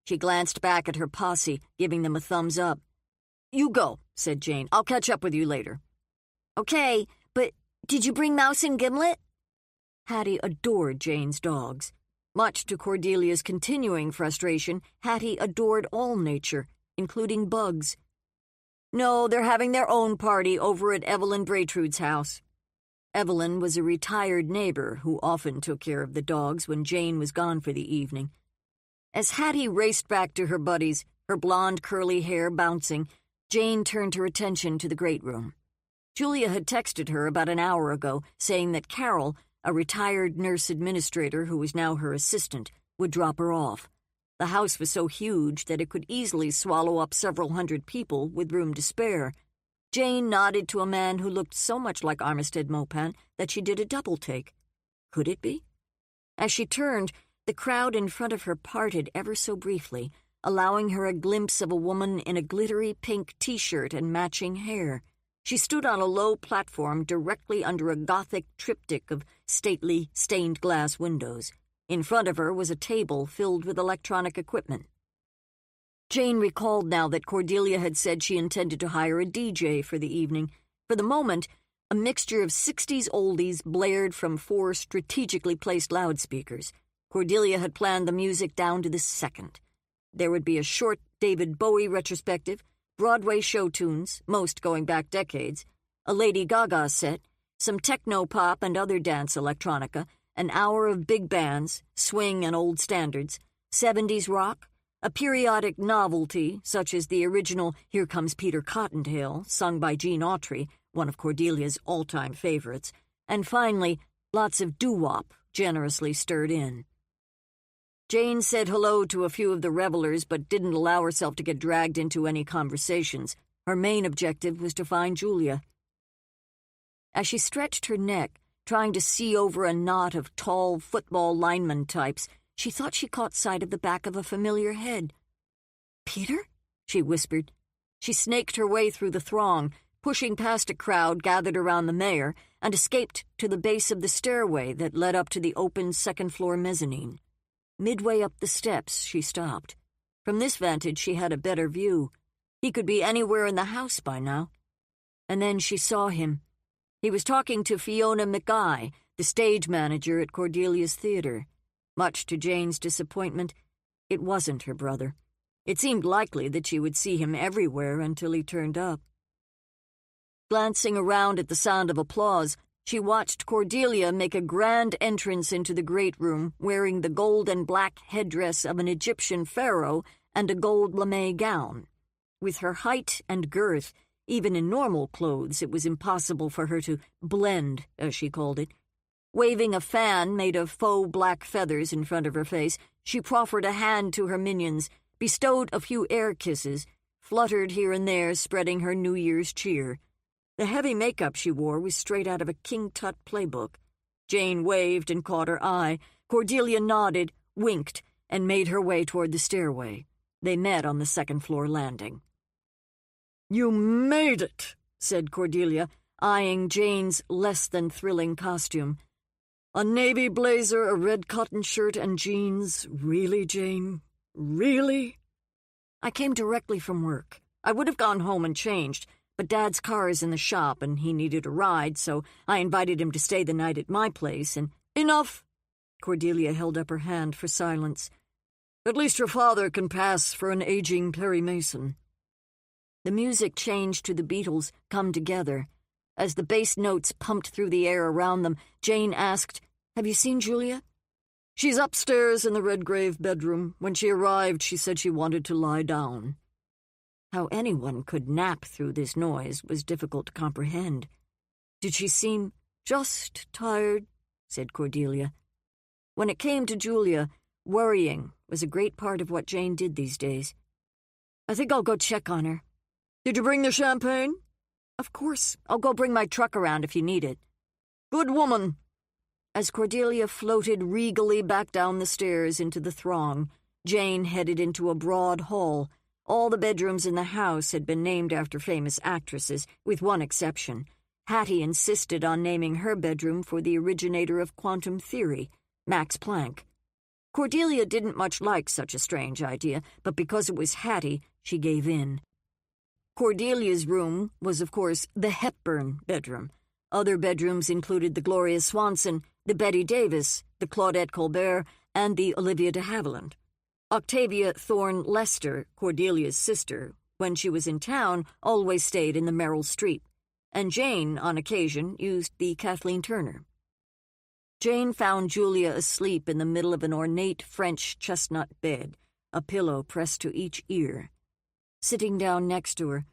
She glanced back at her posse, giving them a thumbs up. "You go," said Jane. "I'll catch up with you later." "Okay, but did you bring Mouse and Gimlet?" Hattie adored Jane's dogs. Much to Cordelia's continuing frustration, Hattie adored all nature, including bugs. "No, they're having their own party over at Evelyn Braytrude's house." Evelyn was a retired neighbor who often took care of the dogs when Jane was gone for the evening. As Hattie raced back to her buddies, her blonde curly hair bouncing, Jane turned her attention to the great room. Julia had texted her about an hour ago, saying that Carol, a retired nurse administrator who was now her assistant, would drop her off. The house was so huge that it could easily swallow up several hundred people with room to spare. Jane nodded to a man who looked so much like Armistead Maupin that she did a double take. Could it be? As she turned, the crowd in front of her parted ever so briefly, allowing her a glimpse of a woman in a glittery pink t-shirt and matching hair. She stood on a low platform directly under a Gothic triptych of stately, stained-glass windows. In front of her was a table filled with electronic equipment. Jane recalled now that Cordelia had said she intended to hire a DJ for the evening. For the moment, a mixture of 60s oldies blared from 4 strategically placed loudspeakers. Cordelia had planned the music down to the second. There would be a short David Bowie retrospective, Broadway show tunes, most going back decades, a Lady Gaga set, some techno-pop and other dance electronica, an hour of big bands, swing and old standards, 70s rock, a periodic novelty such as the original Here Comes Peter Cottontail, sung by Gene Autry, one of Cordelia's all-time favorites, and finally, lots of doo-wop generously stirred in. Jane said hello to a few of the revelers but didn't allow herself to get dragged into any conversations. Her main objective was to find Julia. As she stretched her neck, trying to see over a knot of tall football lineman types, she thought she caught sight of the back of a familiar head. "Peter?" she whispered. She snaked her way through the throng, pushing past a crowd gathered around the mayor, and escaped to the base of the stairway that led up to the open second-floor mezzanine. Midway up the steps, she stopped. From this vantage, she had a better view. He could be anywhere in the house by now. And then she saw him. He was talking to Fiona McGuy, the stage manager at Cordelia's theater. Much to Jane's disappointment, it wasn't her brother. It seemed likely that she would see him everywhere until he turned up. Glancing around at the sound of applause, she watched Cordelia make a grand entrance into the great room, wearing the gold and black headdress of an Egyptian pharaoh and a gold lame gown. With her height and girth, even in normal clothes, it was impossible for her to blend, as she called it. Waving a fan made of faux black feathers in front of her face, she proffered a hand to her minions, bestowed a few air kisses, fluttered here and there, spreading her New Year's cheer. The heavy makeup she wore was straight out of a King Tut playbook. Jane waved and caught her eye. Cordelia nodded, winked, and made her way toward the stairway. They met on the second-floor landing. "You made it," said Cordelia, eyeing Jane's less-than-thrilling costume. "A navy blazer, a red cotton shirt, and jeans. Really, Jane? Really?" "I came directly from work. I would have gone home and changed, but Dad's car is in the shop and he needed a ride, so I invited him to stay the night at my place and—" "Enough!" Cordelia held up her hand for silence. "At least your father can pass for an aging Perry Mason." The music changed to the Beatles' Come Together. As the bass notes pumped through the air around them, Jane asked, "Have you seen Julia?" "She's upstairs in the Redgrave bedroom. When she arrived, she said she wanted to lie down." How anyone could nap through this noise was difficult to comprehend. "Did she seem just tired?" said Cordelia. When it came to Julia, worrying was a great part of what Jane did these days. "I think I'll go check on her." "Did you bring the champagne?" "Of course. I'll go bring my truck around if you need it." "Good woman." As Cordelia floated regally back down the stairs into the throng, Jane headed into a broad hall. All the bedrooms in the house had been named after famous actresses, with one exception. Hattie insisted on naming her bedroom for the originator of quantum theory, Max Planck. Cordelia didn't much like such a strange idea, but because it was Hattie, she gave in. Cordelia's room was, of course, the Hepburn bedroom. Other bedrooms included the Gloria Swanson, the Betty Davis, the Claudette Colbert, and the Olivia de Havilland. Octavia Thorne Lester, Cordelia's sister, when she was in town, always stayed in the Merrill Street, and Jane, on occasion, used the Kathleen Turner. Jane found Julia asleep in the middle of an ornate French chestnut bed, a pillow pressed to each ear. Sitting down next to her,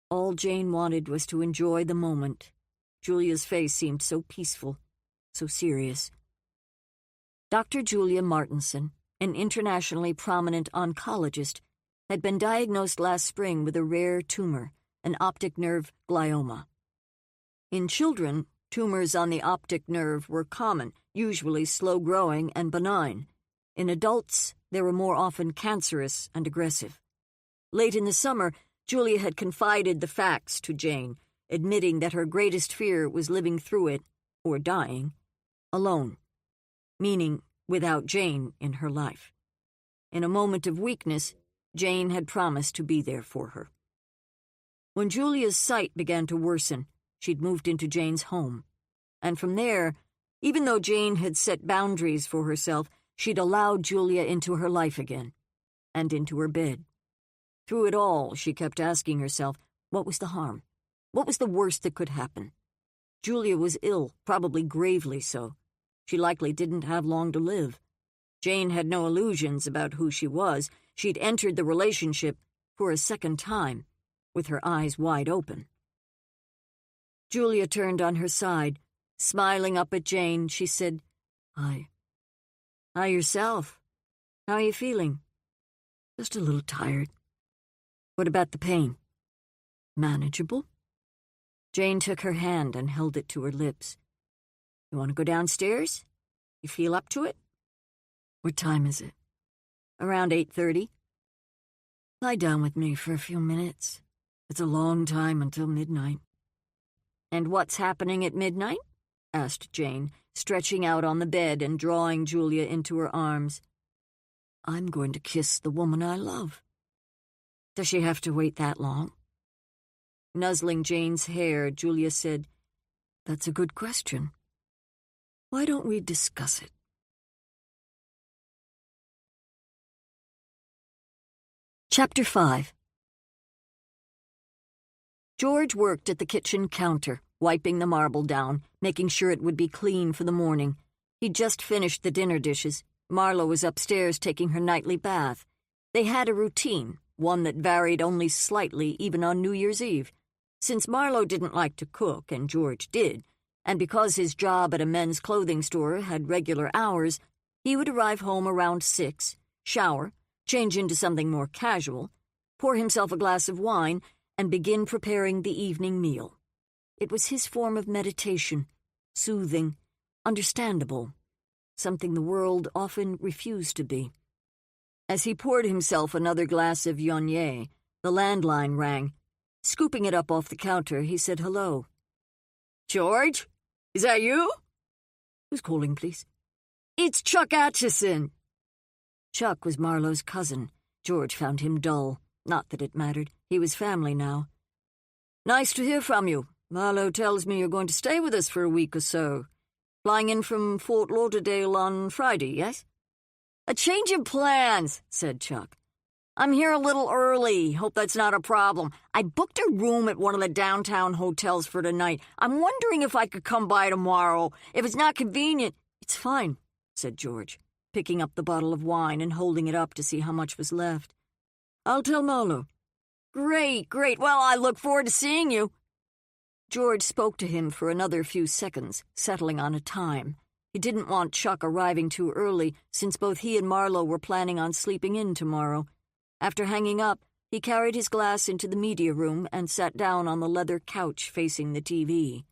all Jane wanted was to enjoy the moment. Julia's face seemed so peaceful, so serious. Dr. Julia Martinson, an internationally prominent oncologist, had been diagnosed last spring with a rare tumor, an optic nerve glioma. In children, tumors on the optic nerve were common, usually slow-growing and benign. In adults, they were more often cancerous and aggressive. Late in the summer, Julia had confided the facts to Jane, admitting that her greatest fear was living through it, or dying, alone, meaning without Jane in her life. In a moment of weakness, Jane had promised to be there for her. When Julia's sight began to worsen, she'd moved into Jane's home. And from there, even though Jane had set boundaries for herself, she'd allowed Julia into her life again, and into her bed. Through it all, she kept asking herself, what was the harm? What was the worst that could happen? Julia was ill, probably gravely so. She likely didn't have long to live. Jane had no illusions about who she was. She'd entered the relationship for a second time, with her eyes wide open. Julia turned on her side. Smiling up at Jane, she said, Hi. Hi yourself. How are you feeling? Just a little tired. What about the pain? Manageable? Jane took her hand and held it to her lips. You want to go downstairs? You feel up to it? What time is it? Around 8:30. Lie down with me for a few minutes. It's a long time until midnight. And what's happening at midnight? Asked Jane, stretching out on the bed and drawing Julia into her arms. I'm going to kiss the woman I love. Does she have to wait that long? Nuzzling Jane's hair, Julia said, That's a good question. Why don't we discuss it? Chapter 5. George worked at the kitchen counter, wiping the marble down, making sure it would be clean for the morning. He'd just finished the dinner dishes. Marlo was upstairs taking her nightly bath. They had a routine, one that varied only slightly even on New Year's Eve. Since Marlo didn't like to cook, and George did, and because his job at a men's clothing store had regular hours, he would arrive home around 6, shower, change into something more casual, pour himself a glass of wine, and begin preparing the evening meal. It was his form of meditation, soothing, understandable, something the world often refused to be. As he poured himself another glass of Yognier, the landline rang. Scooping it up off the counter, he said hello. George? Is that you? Who's calling, please? It's Chuck Atchison. Chuck was Marlo's cousin. George found him dull. Not that it mattered. He was family now. Nice to hear from you. Marlo tells me you're going to stay with us for a week or so. Flying in from Fort Lauderdale on Friday, yes? A change of plans, said Chuck. I'm here a little early. Hope that's not a problem. I booked a room at one of the downtown hotels for tonight. I'm wondering if I could come by tomorrow. If it's not convenient, it's fine, said George, picking up the bottle of wine and holding it up to see how much was left. I'll tell Marlo. Great. Well, I look forward to seeing you. George spoke to him for another few seconds, settling on a time. He didn't want Chuck arriving too early, since both he and Marlo were planning on sleeping in tomorrow. After hanging up, he carried his glass into the media room and sat down on the leather couch facing the TV.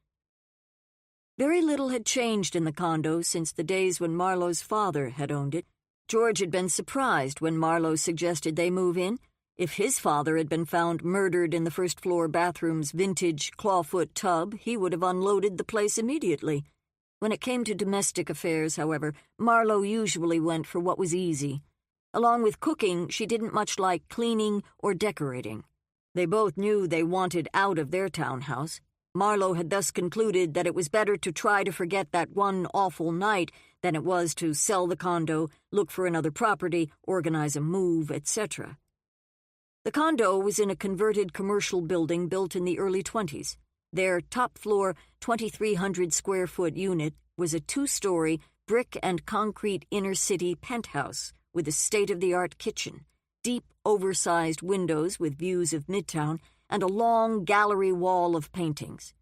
Very little had changed in the condo since the days when Marlo's father had owned it. George had been surprised when Marlo suggested they move in. If his father had been found murdered in the first-floor bathroom's vintage clawfoot tub, he would have unloaded the place immediately. When it came to domestic affairs, however, Marlowe usually went for what was easy. Along with cooking, she didn't much like cleaning or decorating. They both knew they wanted out of their townhouse. Marlowe had thus concluded that it was better to try to forget that one awful night than it was to sell the condo, look for another property, organize a move, etc. The condo was in a converted commercial building built in the early 20s. Their top-floor, 2,300-square-foot unit was a 2-story, brick and concrete inner-city penthouse with a state-of-the-art kitchen, deep, oversized windows with views of Midtown, and a long gallery wall of paintings.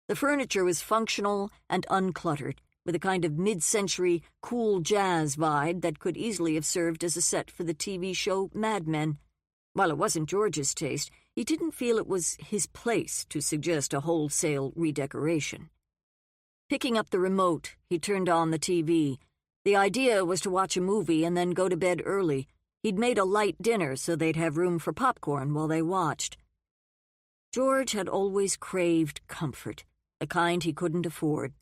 The furniture was functional and uncluttered, with a kind of mid-century cool jazz vibe that could easily have served as a set for the TV show Mad Men. While it wasn't George's taste, he didn't feel it was his place to suggest a wholesale redecoration. Picking up the remote, he turned on the TV. The idea was to watch a movie and then go to bed early. He'd made a light dinner so they'd have room for popcorn while they watched. George had always craved comfort, the kind he couldn't afford.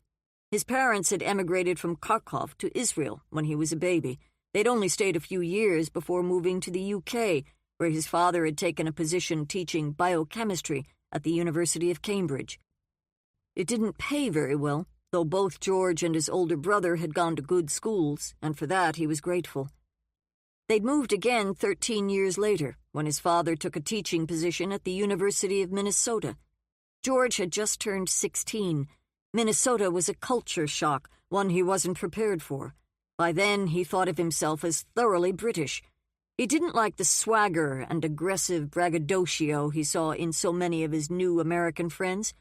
His parents had emigrated from Kharkov to Israel when he was a baby. They'd only stayed a few years before moving to the UK, where his father had taken a position teaching biochemistry at the University of Cambridge. It didn't pay very well, though both George and his older brother had gone to good schools, and for that he was grateful. They'd moved again 13 years later, when his father took a teaching position at the University of Minnesota. George had just turned 16. Minnesota was a culture shock, one he wasn't prepared for. By then, he thought of himself as thoroughly British. He didn't like the swagger and aggressive braggadocio he saw in so many of his new American friends.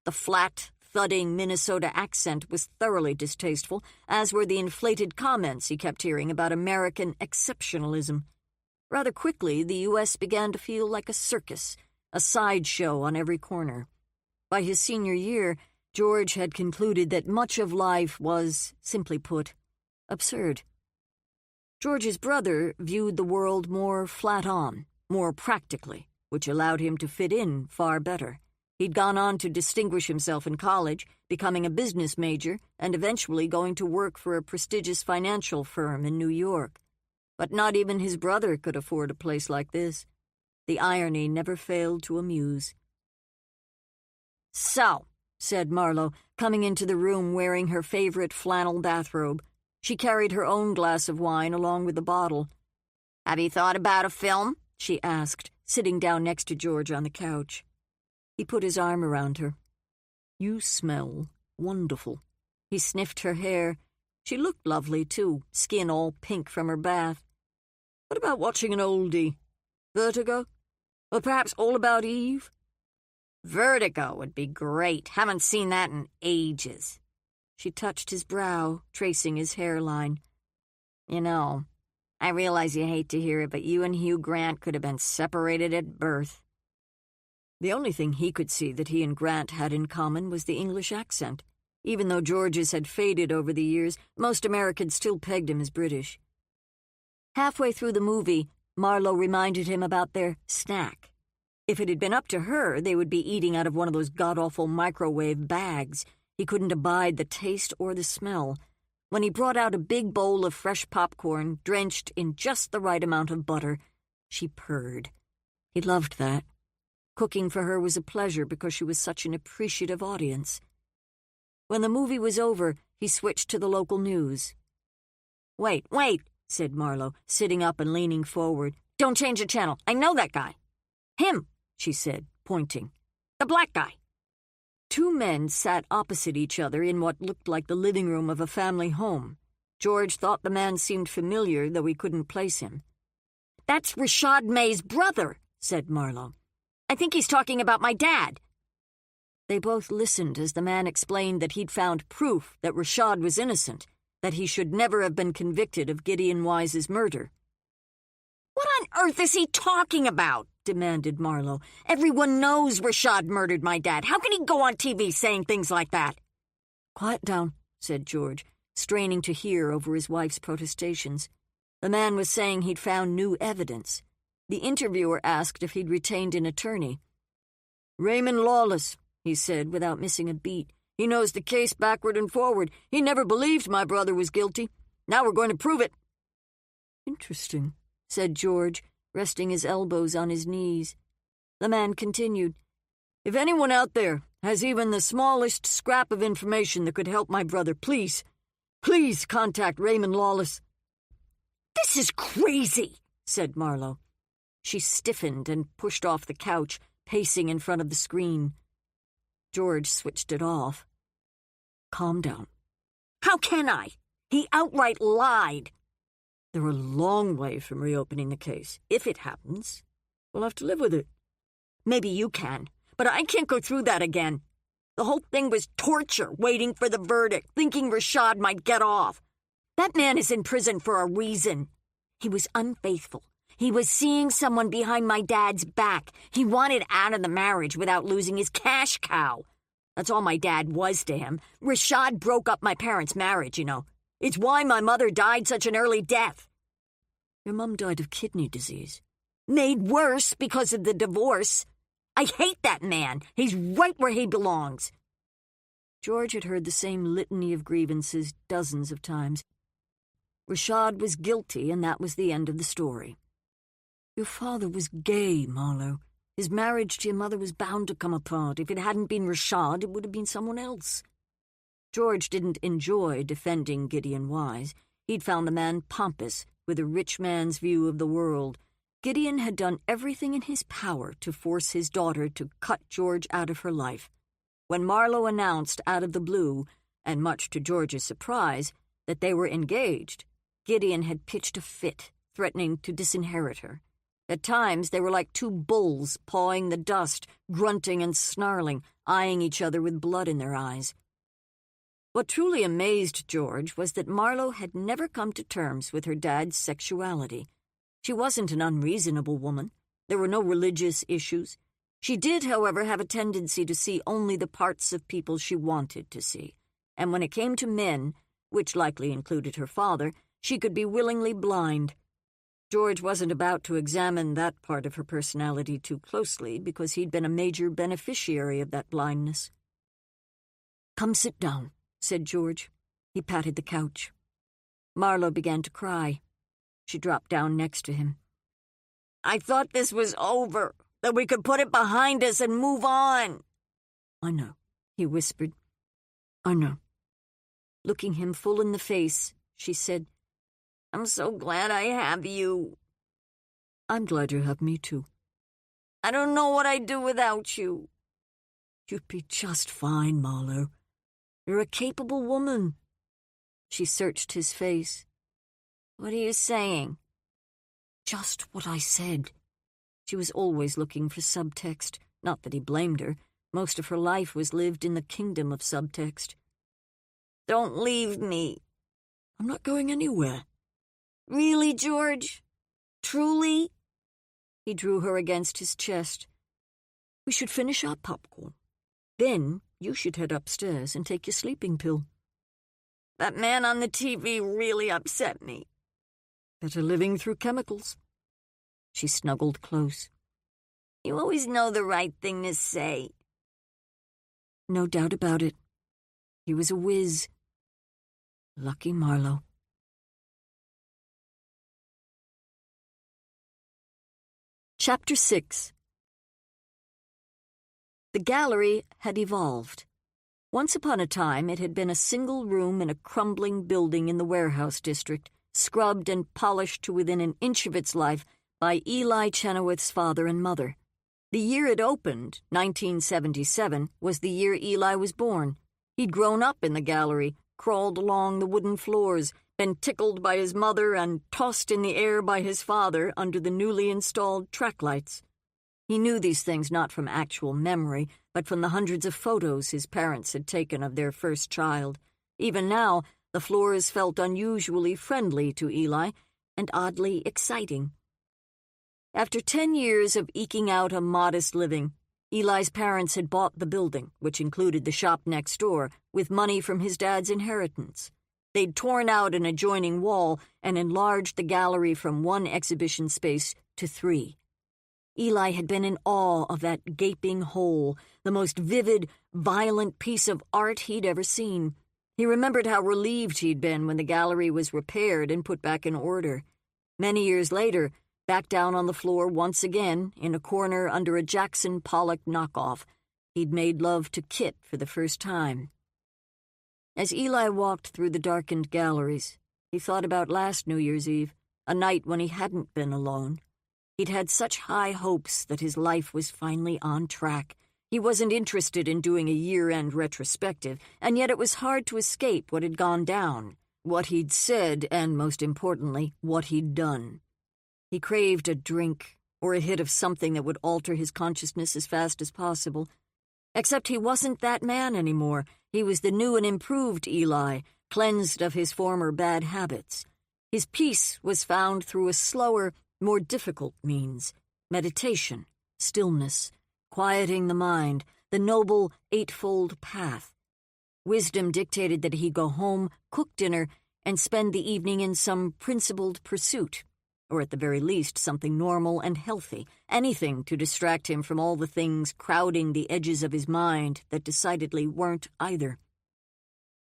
The flat, thudding Minnesota accent was thoroughly distasteful, as were the inflated comments he kept hearing about American exceptionalism. Rather quickly, the U.S. began to feel like a circus, a sideshow on every corner. By his senior year, George had concluded that much of life was, simply put, absurd. George's brother viewed the world more flat-on, more practically, which allowed him to fit in far better. He'd gone on to distinguish himself in college, becoming a business major, and eventually going to work for a prestigious financial firm in New York. But not even his brother could afford a place like this. The irony never failed to amuse. "So," said Marlowe, coming into the room wearing her favorite flannel bathrobe. She carried her own glass of wine along with the bottle. "Have you thought about a film?" she asked, sitting down next to George on the couch. He put his arm around her. "You smell wonderful." He sniffed her hair. She looked lovely, too, skin all pink from her bath. "What about watching an oldie? Vertigo? Or perhaps All About Eve?" "Vertigo would be great. Haven't seen that in ages." She touched his brow, tracing his hairline. "You know, I realize you hate to hear it, but you and Hugh Grant could have been separated at birth." The only thing he could see that he and Grant had in common was the English accent. Even though George's had faded over the years, most Americans still pegged him as British. Halfway through the movie, Marlowe reminded him about their snack. If it had been up to her, they would be eating out of one of those god-awful microwave bags. He couldn't abide the taste or the smell. When he brought out a big bowl of fresh popcorn, drenched in just the right amount of butter, she purred. He loved that. Cooking for her was a pleasure because she was such an appreciative audience. When the movie was over, he switched to the local news. Wait, said Marlowe, sitting up and leaning forward. "Don't change the channel. I know that guy." "Him," she said, pointing. "The black guy." Two men sat opposite each other in what looked like the living room of a family home. George thought the man seemed familiar, though he couldn't place him. "That's Rashad May's brother," said Marlowe. "I think he's talking about my dad." They both listened as the man explained that he'd found proof that Rashad was innocent, that he should never have been convicted of Gideon Wise's murder. "What on earth is he talking about?" demanded Marlowe. "Everyone knows Rashad murdered my dad. How can he go on TV saying things like that?" "Quiet down," said George, straining to hear over his wife's protestations. The man was saying he'd found new evidence. The interviewer asked if he'd retained an attorney. "Raymond Lawless," he said without missing a beat. "He knows the case backward and forward. He never believed my brother was guilty. Now we're going to prove it." "Interesting," said George, resting his elbows on his knees. The man continued, "If anyone out there has even the smallest scrap of information that could help my brother, please contact Raymond Lawless." "This is crazy," said Marlowe. She stiffened and pushed off the couch, pacing in front of the screen. George switched it off. "Calm down." "How can I? He outright lied." "They're a long way from reopening the case. If it happens, we'll have to live with it." "Maybe you can, but I can't go through that again. The whole thing was torture, waiting for the verdict, thinking Rashad might get off. That man is in prison for a reason. He was unfaithful. He was seeing someone behind my dad's back. He wanted out of the marriage without losing his cash cow. That's all my dad was to him. Rashad broke up my parents' marriage, you know. It's why my mother died such an early death." "Your mum died of kidney disease." "Made worse because of the divorce. I hate that man. He's right where he belongs." George had heard the same litany of grievances dozens of times. Rashad was guilty, and that was the end of the story. "Your father was gay, Marlowe. His marriage to your mother was bound to come apart. If it hadn't been Rashad, it would have been someone else." George didn't enjoy defending Gideon Wise. He'd found the man pompous, with a rich man's view of the world. Gideon had done everything in his power to force his daughter to cut George out of her life. When Marlowe announced out of the blue, and much to George's surprise, that they were engaged, Gideon had pitched a fit, threatening to disinherit her. At times, they were like two bulls pawing the dust, grunting and snarling, eyeing each other with blood in their eyes. What truly amazed George was that Marlowe had never come to terms with her dad's sexuality. She wasn't an unreasonable woman. There were no religious issues. She did, however, have a tendency to see only the parts of people she wanted to see. And when it came to men, which likely included her father, she could be willingly blind. George wasn't about to examine that part of her personality too closely because he'd been a major beneficiary of that blindness. "Come sit down," said George. He patted the couch. Marlowe began to cry. She dropped down next to him. "I thought this was over, that we could put it behind us and move on." "I know," he whispered. "I know." Looking him full in the face, she said, "I'm so glad I have you." "I'm glad you have me too." "I don't know what I'd do without you." "You'd be just fine, Marlowe. You're a capable woman." She searched his face. "What are you saying?" "Just what I said." She was always looking for subtext. Not that he blamed her. Most of her life was lived in the kingdom of subtext. "Don't leave me." "I'm not going anywhere." "Really, George? Truly?" He drew her against his chest. "We should finish our popcorn. Then you should head upstairs and take your sleeping pill." "That man on the TV really upset me." "Better living through chemicals." She snuggled close. "You always know the right thing to say." No doubt about it. He was a whiz. Lucky Marlowe. Chapter 6. The gallery had evolved. Once upon a time, it had been a single room in a crumbling building in the warehouse district, scrubbed and polished to within an inch of its life by Eli Chenoweth's father and mother. The year it opened, 1977, was the year Eli was born. He'd grown up in the gallery, crawled along the wooden floors, been tickled by his mother and tossed in the air by his father under the newly installed track lights. He knew these things not from actual memory, but from the hundreds of photos his parents had taken of their first child. Even now, the floors felt unusually friendly to Eli and oddly exciting. After 10 years of eking out a modest living, Eli's parents had bought the building, which included the shop next door, with money from his dad's inheritance. They'd torn out an adjoining wall and enlarged the gallery from one exhibition space to 3. Eli had been in awe of that gaping hole, the most vivid, violent piece of art he'd ever seen. He remembered how relieved he'd been when the gallery was repaired and put back in order. Many years later, back down on the floor once again, in a corner under a Jackson Pollock knockoff, he'd made love to Kit for the first time. As Eli walked through the darkened galleries, he thought about last New Year's Eve, a night when he hadn't been alone. He'd had such high hopes that his life was finally on track. He wasn't interested in doing a year-end retrospective, and yet it was hard to escape what had gone down, what he'd said, and, most importantly, what he'd done. He craved a drink, or a hit of something that would alter his consciousness as fast as possible. Except he wasn't that man anymore. He was the new and improved Eli, cleansed of his former bad habits. His peace was found through a slower, more difficult means: meditation, stillness, quieting the mind, the noble eightfold path. Wisdom dictated that he go home, cook dinner, and spend the evening in some principled pursuit, or at the very least something normal and healthy, anything to distract him from all the things crowding the edges of his mind that decidedly weren't either.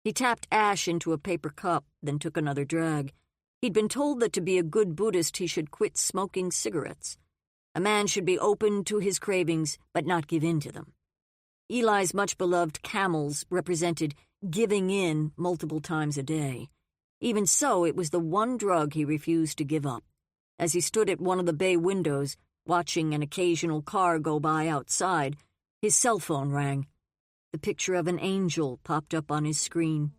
He tapped ash into a paper cup, then took another drag. He'd been told that to be a good Buddhist he should quit smoking cigarettes. A man should be open to his cravings, but not give in to them. Eli's much-beloved Camels represented giving in multiple times a day. Even so, it was the one drug he refused to give up. As he stood at one of the bay windows, watching an occasional car go by outside, his cell phone rang. The picture of an angel popped up on his screen.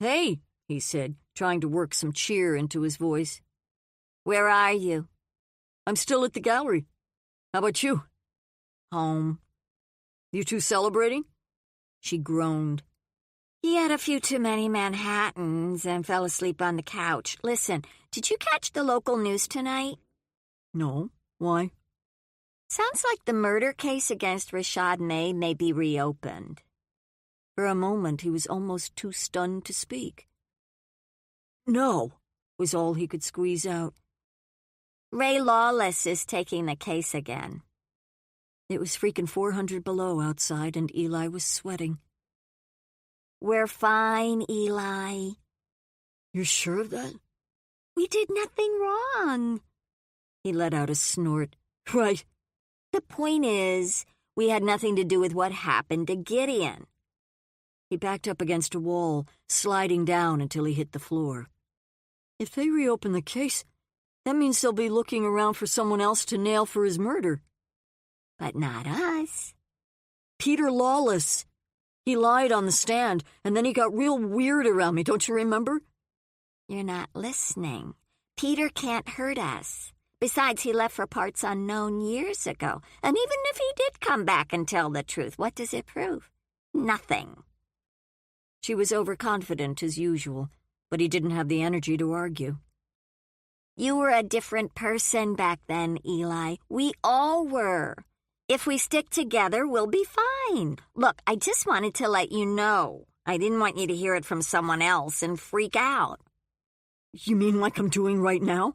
"Hey," he said, trying to work some cheer into his voice. "Where are you?" "I'm still at the gallery. How about you?" "Home." "You two celebrating?" She groaned. "He had a few too many Manhattans and fell asleep on the couch. Listen, did you catch the local news tonight?" "No. Why?" "Sounds like the murder case against Rashad may be reopened." For a moment, he was almost too stunned to speak. "No," was all he could squeeze out. "Ray Lawless is taking the case again." It was freaking 400 below outside, and Eli was sweating. "We're fine, Eli." "You're sure of that?" "We did nothing wrong." He let out a snort. "Right. The point is, we had nothing to do with what happened to Gideon." He backed up against a wall, sliding down until he hit the floor. "If they reopen the case, that means they'll be looking around for someone else to nail for his murder." "But not us." "Peter Lawless. He lied on the stand, and then he got real weird around me, don't you remember?" "You're not listening. Peter can't hurt us. Besides, he left for parts unknown years ago. And even if he did come back and tell the truth, what does it prove? Nothing." She was overconfident as usual, but he didn't have the energy to argue. "You were a different person back then, Eli. We all were. If we stick together, we'll be fine. Look, I just wanted to let you know. I didn't want you to hear it from someone else and freak out." "You mean like I'm doing right now?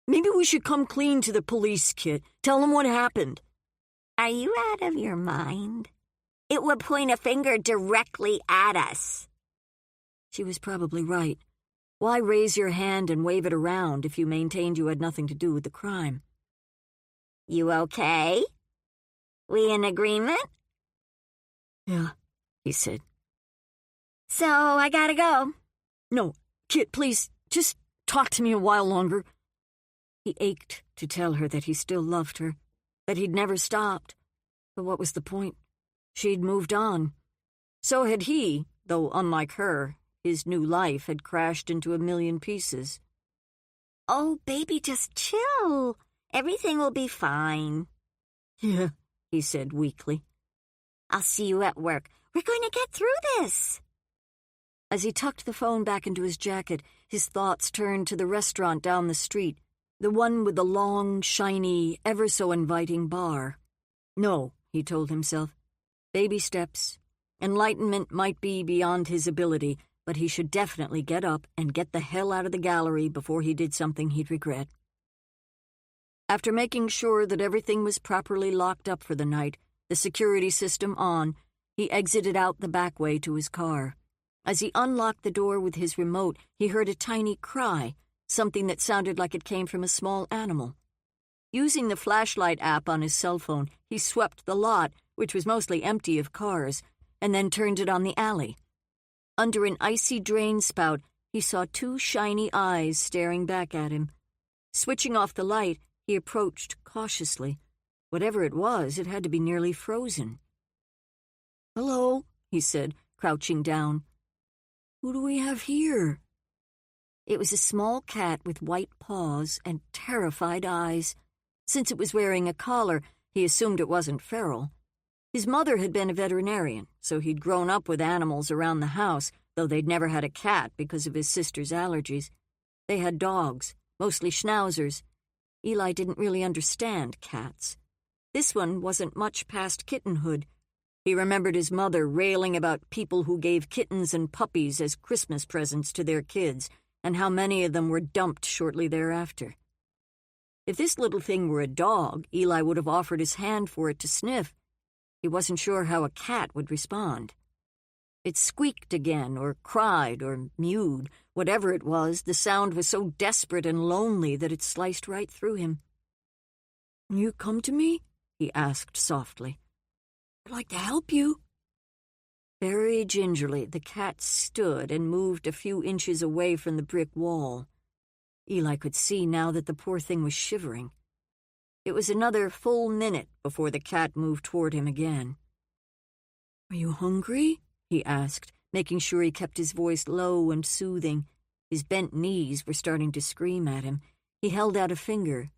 Maybe we should come clean to the police, Kit. Tell them what happened." "Are you out of your mind? It would point a finger directly at us." She was probably right. Why raise your hand and wave it around if you maintained you had nothing to do with the crime? "You okay? We in agreement?" "Yeah," he said. "So I gotta go." "No, Kit, please, just talk to me a while longer." He ached to tell her that he still loved her, that he'd never stopped. But what was the point? She'd moved on. So had he, though unlike her, his new life had crashed into a million pieces. "Oh, baby, just chill. Everything will be fine." "Yeah," he said weakly. "I'll see you at work. We're going to get through this." As he tucked the phone back into his jacket, his thoughts turned to the restaurant down the street, the one with the long, shiny, ever-so-inviting bar. No, he told himself. Baby steps. Enlightenment might be beyond his ability, but he should definitely get up and get the hell out of the gallery before he did something he'd regret. After making sure that everything was properly locked up for the night, the security system on, he exited out the back way to his car. As he unlocked the door with his remote, he heard a tiny cry, something that sounded like it came from a small animal. Using the flashlight app on his cell phone, he swept the lot, which was mostly empty of cars, and then turned it on the alley. Under an icy drain spout, he saw two shiny eyes staring back at him. Switching off the light, he approached cautiously. Whatever it was, it had to be nearly frozen. "Hello," he said, crouching down. "Who do we have here?" It was a small cat with white paws and terrified eyes. Since it was wearing a collar, he assumed it wasn't feral. His mother had been a veterinarian, so he'd grown up with animals around the house, though they'd never had a cat because of his sister's allergies. They had dogs, mostly schnauzers. Eli didn't really understand cats. This one wasn't much past kittenhood. He remembered his mother railing about people who gave kittens and puppies as Christmas presents to their kids, and how many of them were dumped shortly thereafter. If this little thing were a dog, Eli would have offered his hand for it to sniff. He wasn't sure how a cat would respond. It squeaked again, or cried, or mewed. Whatever it was, the sound was so desperate and lonely that it sliced right through him. "Will you come to me?" he asked softly. "I'd like to help you." Very gingerly, the cat stood and moved a few inches away from the brick wall. Eli could see now that the poor thing was shivering. It was another full minute before the cat moved toward him again. "Are you hungry?" he asked, making sure he kept his voice low and soothing. His bent knees were starting to scream at him. He held out a finger.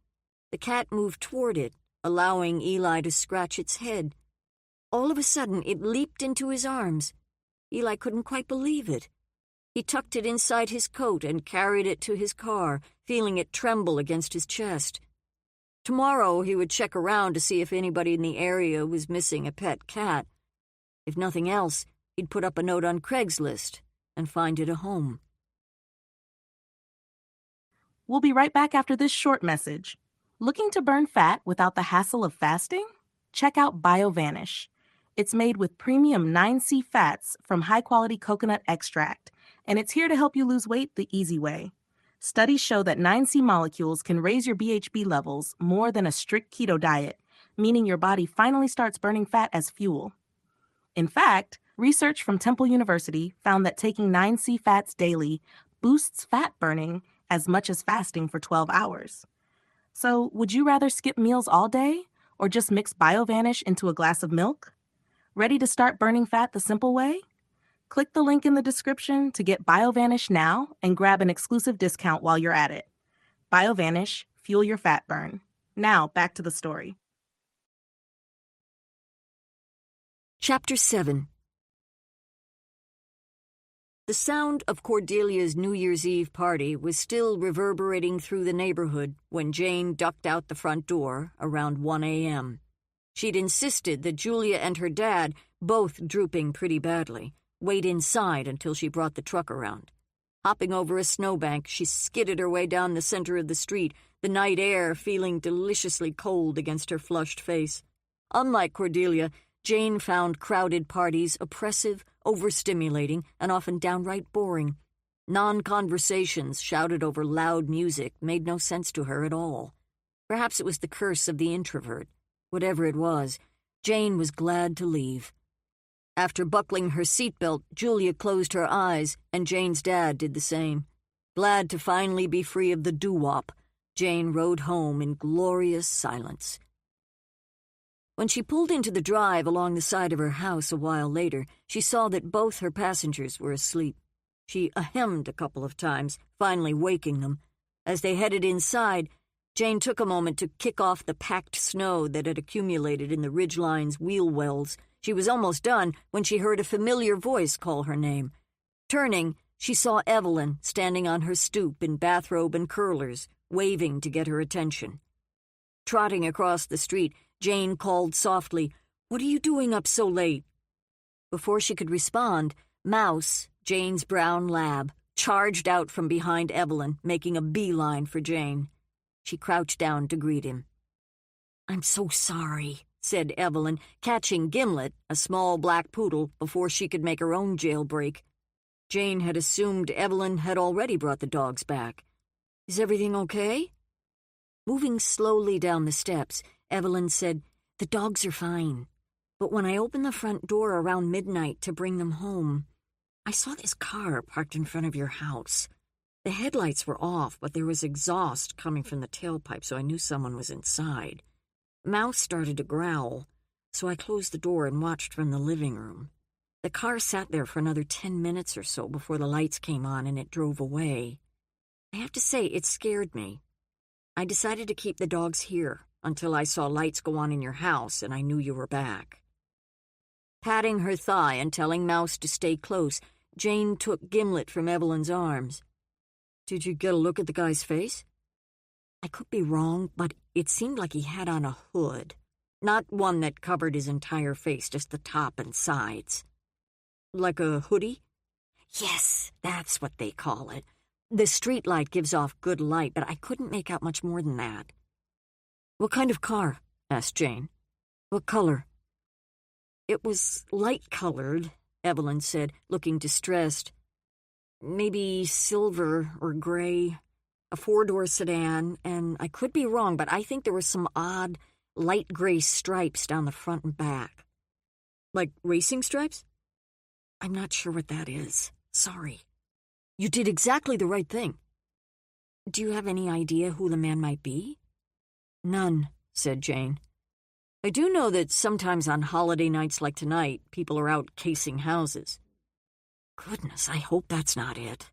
The cat moved toward it, allowing Eli to scratch its head. All of a sudden, it leaped into his arms. Eli couldn't quite believe it. He tucked it inside his coat and carried it to his car, feeling it tremble against his chest. Tomorrow he would check around to see if anybody in the area was missing a pet cat. If nothing else, he'd put up a note on Craigslist and find it a home. We'll be right back after this short message. Looking to burn fat without the hassle of fasting? Check out BioVanish. It's made with premium 9C fats from high-quality coconut extract, and it's here to help you lose weight the easy way. Studies show that 9C molecules can raise your BHB levels more than a strict keto diet, meaning your body finally starts burning fat as fuel. In fact, research from Temple University found that taking 9C fats daily boosts fat burning as much as fasting for 12 hours. So, would you rather skip meals all day or just mix BioVanish into a glass of milk? Ready to start burning fat the simple way? Click the link in the description to get BioVanish now and grab an exclusive discount while you're at it. BioVanish, fuel your fat burn. Now, back to the story. Chapter 7. The sound of Cordelia's New Year's Eve party was still reverberating through the neighborhood when Jane ducked out the front door around 1 a.m. She'd insisted that Julia and her dad, both drooping pretty badly, wait inside until she brought the truck around. Hopping over a snowbank, she skidded her way down the center of the street, the night air feeling deliciously cold against her flushed face. Unlike Cordelia, Jane found crowded parties oppressive, overstimulating, and often downright boring. Non-conversations shouted over loud music made no sense to her at all. Perhaps it was the curse of the introvert. Whatever it was, Jane was glad to leave. After buckling her seatbelt, Julia closed her eyes, and Jane's dad did the same. Glad to finally be free of the doo-wop, Jane rode home in glorious silence. When she pulled into the drive along the side of her house a while later, she saw that both her passengers were asleep. She ahemed a couple of times, finally waking them. As they headed inside, Jane took a moment to kick off the packed snow that had accumulated in the ridgeline's wheel wells. She was almost done when she heard a familiar voice call her name. Turning, she saw Evelyn standing on her stoop in bathrobe and curlers, waving to get her attention. Trotting across the street, Jane called softly, "What are you doing up so late?" Before she could respond, Mouse, Jane's brown lab, charged out from behind Evelyn, making a beeline for Jane. She crouched down to greet him. "I'm so sorry," said Evelyn, catching Gimlet, a small black poodle, before she could make her own jailbreak. Jane had assumed Evelyn had already brought the dogs back. "Is everything okay?" Moving slowly down the steps, Evelyn said, "The dogs are fine. But when I opened the front door around midnight to bring them home, I saw this car parked in front of your house. The headlights were off, but there was exhaust coming from the tailpipe, so I knew someone was inside. Mouse started to growl, so I closed the door and watched from the living room. The car sat there for another 10 minutes or so before the lights came on and it drove away. I have to say, it scared me. I decided to keep the dogs here until I saw lights go on in your house and I knew you were back." Patting her thigh and telling Mouse to stay close, Jane took Gimlet from Evelyn's arms. "Did you get a look at the guy's face?" "I could be wrong, but it seemed like he had on a hood. Not one that covered his entire face, just the top and sides." "Like a hoodie?" "Yes, that's what they call it. The street light gives off good light, but I couldn't make out much more than that." "What kind of car?" asked Jane. "What color?" "It was light-colored," Evelyn said, looking distressed. "Maybe silver or gray. A 4-door sedan, and I could be wrong, but I think there were some odd light gray stripes down the front and back." "Like racing stripes?" "I'm not sure what that is. Sorry." "You did exactly the right thing." "Do you have any idea who the man might be?" "None," said Jane. "I do know that sometimes on holiday nights like tonight, people are out casing houses." "Goodness, I hope that's not it."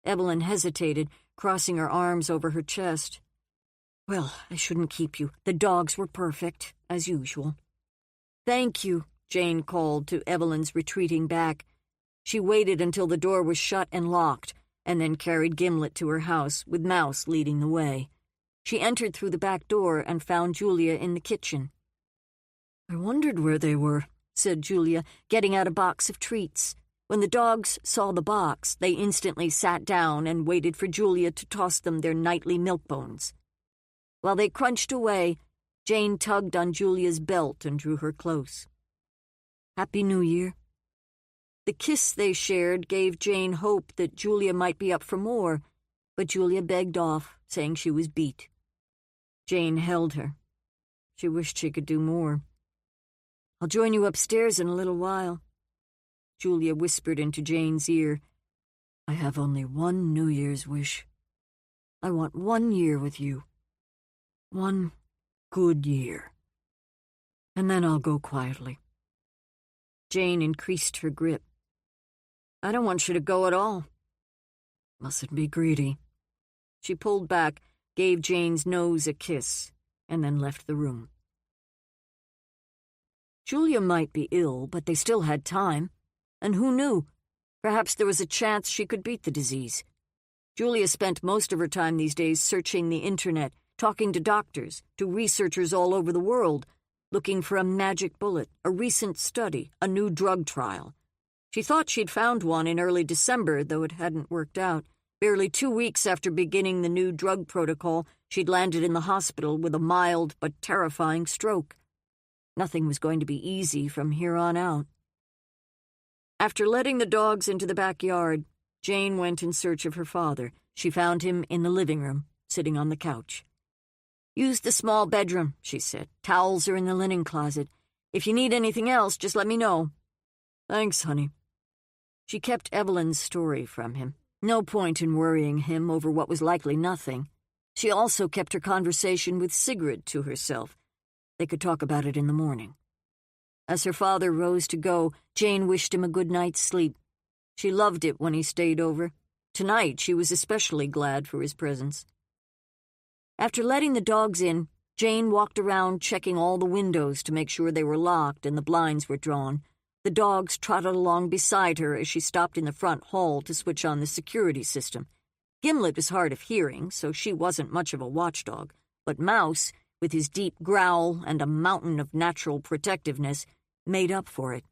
Evelyn hesitated, crossing her arms over her chest. "Well, I shouldn't keep you. The dogs were perfect, as usual." "Thank you," Jane called to Evelyn's retreating back. She waited until the door was shut and locked, and then carried Gimlet to her house, with Mouse leading the way. She entered through the back door and found Julia in the kitchen. "I wondered where they were," said Julia, getting out a box of treats. When the dogs saw the box, they instantly sat down and waited for Julia to toss them their nightly milk bones. While they crunched away, Jane tugged on Julia's belt and drew her close. "Happy New Year." The kiss they shared gave Jane hope that Julia might be up for more, but Julia begged off, saying she was beat. Jane held her. She wished she could do more. "I'll join you upstairs in a little while." Julia whispered into Jane's ear, "I have only one New Year's wish. I want 1 year with you. 1 good year. And then I'll go quietly." Jane increased her grip. "I don't want you to go at all." "Mustn't be greedy." She pulled back, gave Jane's nose a kiss, and then left the room. Julia might be ill, but they still had time. And who knew? Perhaps there was a chance she could beat the disease. Julia spent most of her time these days searching the internet, talking to doctors, to researchers all over the world, looking for a magic bullet, a recent study, a new drug trial. She thought she'd found one in early December, though it hadn't worked out. Barely 2 weeks after beginning the new drug protocol, she'd landed in the hospital with a mild but terrifying stroke. Nothing was going to be easy from here on out. After letting the dogs into the backyard, Jane went in search of her father. She found him in the living room, sitting on the couch. "Use the small bedroom," she said. "Towels are in the linen closet. If you need anything else, just let me know." "Thanks, honey." She kept Evelyn's story from him. No point in worrying him over what was likely nothing. She also kept her conversation with Sigrid to herself. They could talk about it in the morning. As her father rose to go, Jane wished him a good night's sleep. She loved it when he stayed over. Tonight, she was especially glad for his presence. After letting the dogs in, Jane walked around checking all the windows to make sure they were locked and the blinds were drawn. The dogs trotted along beside her as she stopped in the front hall to switch on the security system. Gimlet was hard of hearing, so she wasn't much of a watchdog, but Mouse, with his deep growl and a mountain of natural protectiveness, made up for it.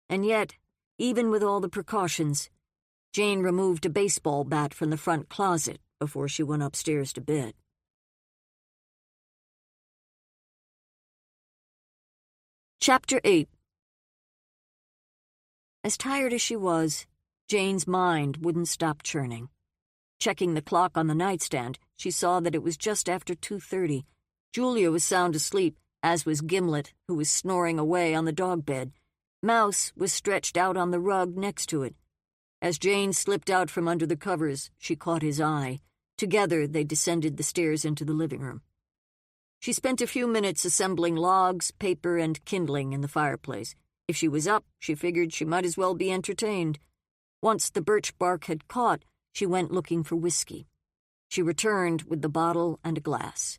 And yet, even with all the precautions, Jane removed a baseball bat from the front closet before she went upstairs to bed. Chapter 8. As tired as she was, Jane's mind wouldn't stop churning. Checking the clock on the nightstand, she saw that it was just after 2:30. Julia was sound asleep, as was Gimlet, who was snoring away on the dog bed. Mouse was stretched out on the rug next to it. As Jane slipped out from under the covers, she caught his eye. Together, they descended the stairs into the living room. She spent a few minutes assembling logs, paper, and kindling in the fireplace. If she was up, she figured she might as well be entertained. Once the birch bark had caught, she went looking for whiskey. She returned with the bottle and a glass.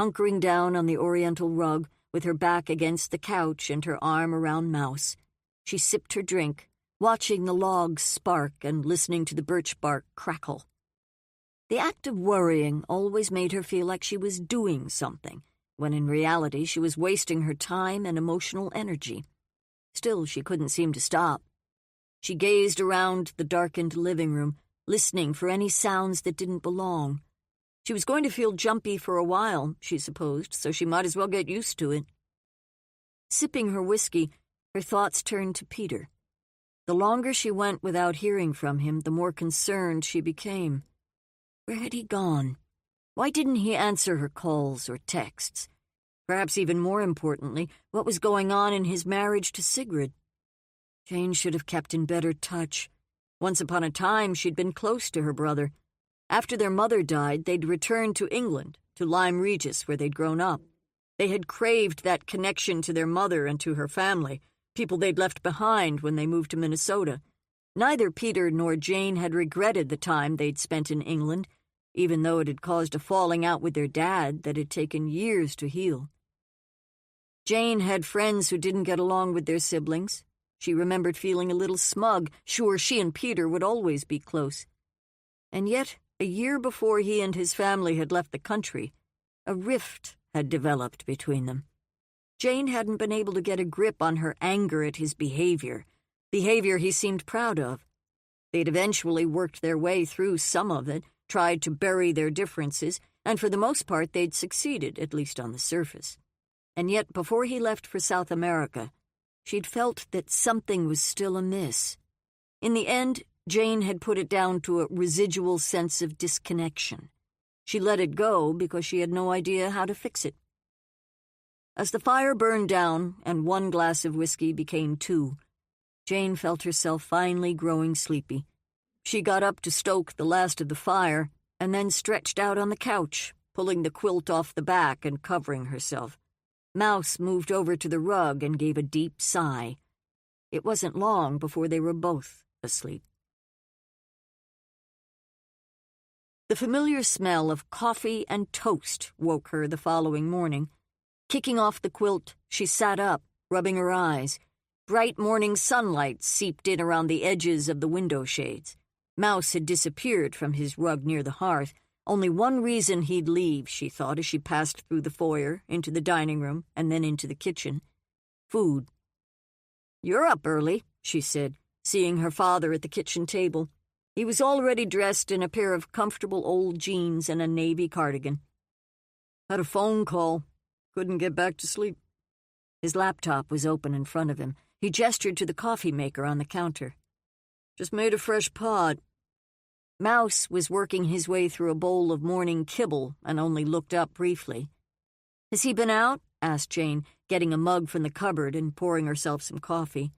Hunkering down on the oriental rug, with her back against the couch and her arm around Mouse, she sipped her drink, watching the logs spark and listening to the birch bark crackle. The act of worrying always made her feel like she was doing something, when in reality she was wasting her time and emotional energy. Still, she couldn't seem to stop. She gazed around the darkened living room, listening for any sounds that didn't belong. She was going to feel jumpy for a while, she supposed, so she might as well get used to it. Sipping her whiskey, her thoughts turned to Peter. The longer she went without hearing from him, the more concerned she became. Where had he gone? Why didn't he answer her calls or texts? Perhaps even more importantly, what was going on in his marriage to Sigrid? Jane should have kept in better touch. Once upon a time, she'd been close to her brother. After their mother died, they'd returned to England, to Lyme Regis, where they'd grown up. They had craved that connection to their mother and to her family, people they'd left behind when they moved to Minnesota. Neither Peter nor Jane had regretted the time they'd spent in England, even though it had caused a falling out with their dad that had taken years to heal. Jane had friends who didn't get along with their siblings. She remembered feeling a little smug, sure she and Peter would always be close. And yet, a year before he and his family had left the country, a rift had developed between them. Jane hadn't been able to get a grip on her anger at his behavior he seemed proud of. They'd eventually worked their way through some of it, tried to bury their differences, and for the most part they'd succeeded, at least on the surface. And yet, before he left for South America, she'd felt that something was still amiss. In the end, Jane had put it down to a residual sense of disconnection. She let it go because she had no idea how to fix it. As the fire burned down and one glass of whiskey became two, Jane felt herself finally growing sleepy. She got up to stoke the last of the fire and then stretched out on the couch, pulling the quilt off the back and covering herself. Mouse moved over to the rug and gave a deep sigh. It wasn't long before they were both asleep. The familiar smell of coffee and toast woke her the following morning. Kicking off the quilt, she sat up, rubbing her eyes. Bright morning sunlight seeped in around the edges of the window shades. Mouse had disappeared from his rug near the hearth. Only one reason he'd leave, she thought, as she passed through the foyer, into the dining room, and then into the kitchen. Food. "You're up early," she said, seeing her father at the kitchen table. He was already dressed in a pair of comfortable old jeans and a navy cardigan. "Had a phone call. Couldn't get back to sleep." His laptop was open in front of him. He gestured to the coffee maker on the counter. "Just made a fresh pod." Mouse was working his way through a bowl of morning kibble and only looked up briefly. "Has he been out?" asked Jane, getting a mug from the cupboard and pouring herself some coffee.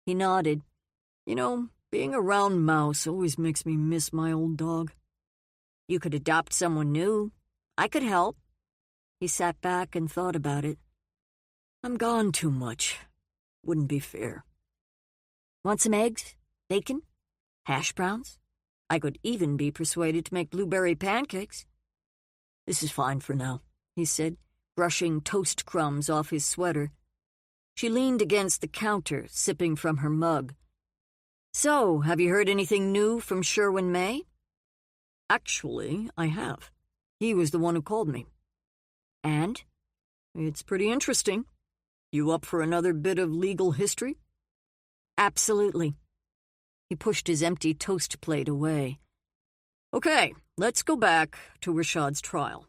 He nodded. "You know, being around Mouse always makes me miss my old dog." "You could adopt someone new. I could help." He sat back and thought about it. "I'm gone too much. Wouldn't be fair." "Want some eggs? Bacon? Hash browns? I could even be persuaded to make blueberry pancakes." "This is fine for now," he said, brushing toast crumbs off his sweater. She leaned against the counter, sipping from her mug. "So, have you heard anything new from Sherwin May?" "Actually, I have. He was the one who called me." "And?" "It's pretty interesting. You up for another bit of legal history?" "Absolutely." He pushed his empty toast plate away. "Okay, let's go back to Rashad's trial.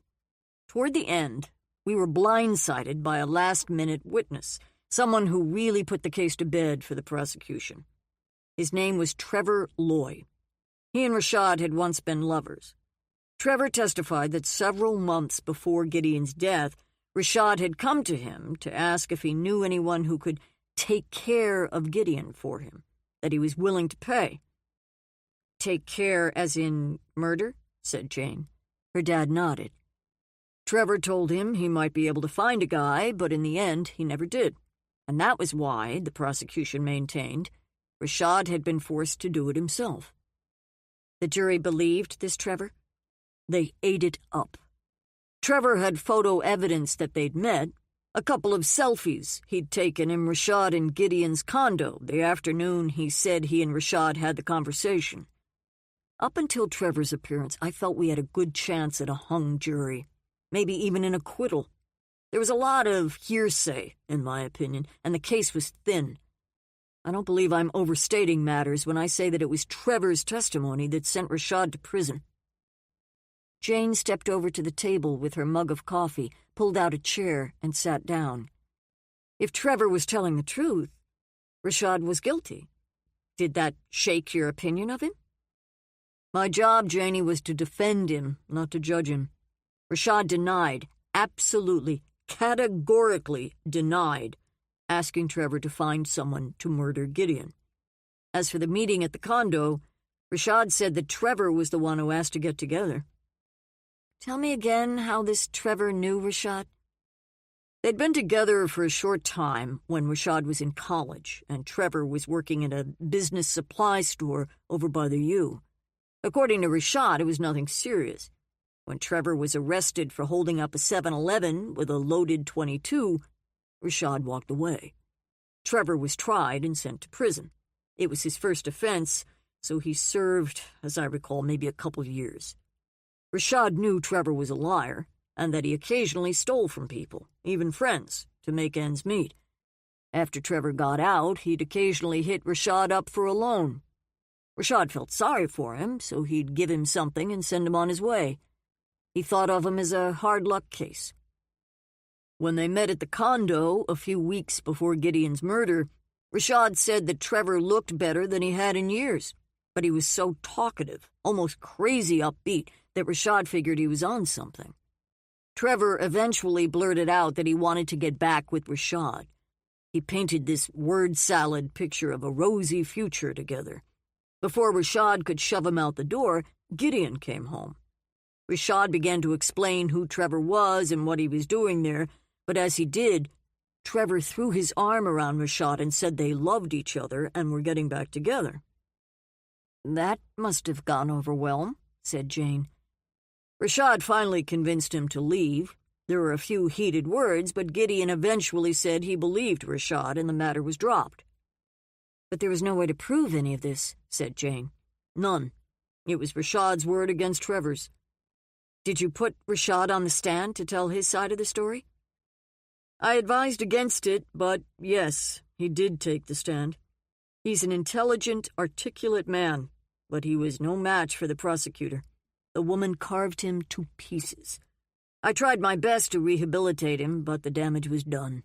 Toward the end, we were blindsided by a last-minute witness, Someone who really put the case to bed for the prosecution. His name was Trevor Loy. He and Rashad had once been lovers. Trevor testified that several months before Gideon's death, Rashad had come to him to ask if he knew anyone who could take care of Gideon for him, that he was willing to pay. "Take care as in murder?" said Jane. Her dad nodded. Trevor told him he might be able to find a guy, but in the end he never did. And that was why, the prosecution maintained, Rashad had been forced to do it himself. The jury believed this Trevor. They ate it up. Trevor had photo evidence that they'd met, a couple of selfies he'd taken in Rashad and Gideon's condo the afternoon he said he and Rashad had the conversation. Up until Trevor's appearance, I felt we had a good chance at a hung jury, maybe even an acquittal. There was a lot of hearsay, in my opinion, and the case was thin. I don't believe I'm overstating matters when I say that it was Trevor's testimony that sent Rashad to prison. Jane stepped over to the table with her mug of coffee, pulled out a chair, and sat down. If Trevor was telling the truth, Rashad was guilty. Did that shake your opinion of him? My job, Janie, was to defend him, not to judge him. Rashad denied, absolutely, categorically denied, asking Trevor to find someone to murder Gideon. As for the meeting at the condo, Rashad said that Trevor was the one who asked to get together. Tell me again how this Trevor knew Rashad? They'd been together for a short time when Rashad was in college, and Trevor was working in a business supply store over by the U. According to Rashad, it was nothing serious. When Trevor was arrested for holding up a 7-Eleven with a loaded .22, Rashad walked away. Trevor was tried and sent to prison. It was his first offense, so he served, as I recall, maybe a couple of years. Rashad knew Trevor was a liar, and that he occasionally stole from people, even friends, to make ends meet. After Trevor got out, he'd occasionally hit Rashad up for a loan. Rashad felt sorry for him, so he'd give him something and send him on his way. He thought of him as a hard luck case. When they met at the condo a few weeks before Gideon's murder, Rashad said that Trevor looked better than he had in years, but he was so talkative, almost crazy upbeat, that Rashad figured he was on something. Trevor eventually blurted out that he wanted to get back with Rashad. He painted this word salad picture of a rosy future together. Before Rashad could shove him out the door, Gideon came home. Rashad began to explain who Trevor was and what he was doing there, but as he did, Trevor threw his arm around Rashad and said they loved each other and were getting back together. That must have gone over well, said Jane. Rashad finally convinced him to leave. There were a few heated words, but Gideon eventually said he believed Rashad and the matter was dropped. But there was no way to prove any of this, said Jane. None. It was Rashad's word against Trevor's. Did you put Rashad on the stand to tell his side of the story? I advised against it, but yes, he did take the stand. He's an intelligent, articulate man, but he was no match for the prosecutor. The woman carved him to pieces. I tried my best to rehabilitate him, but the damage was done.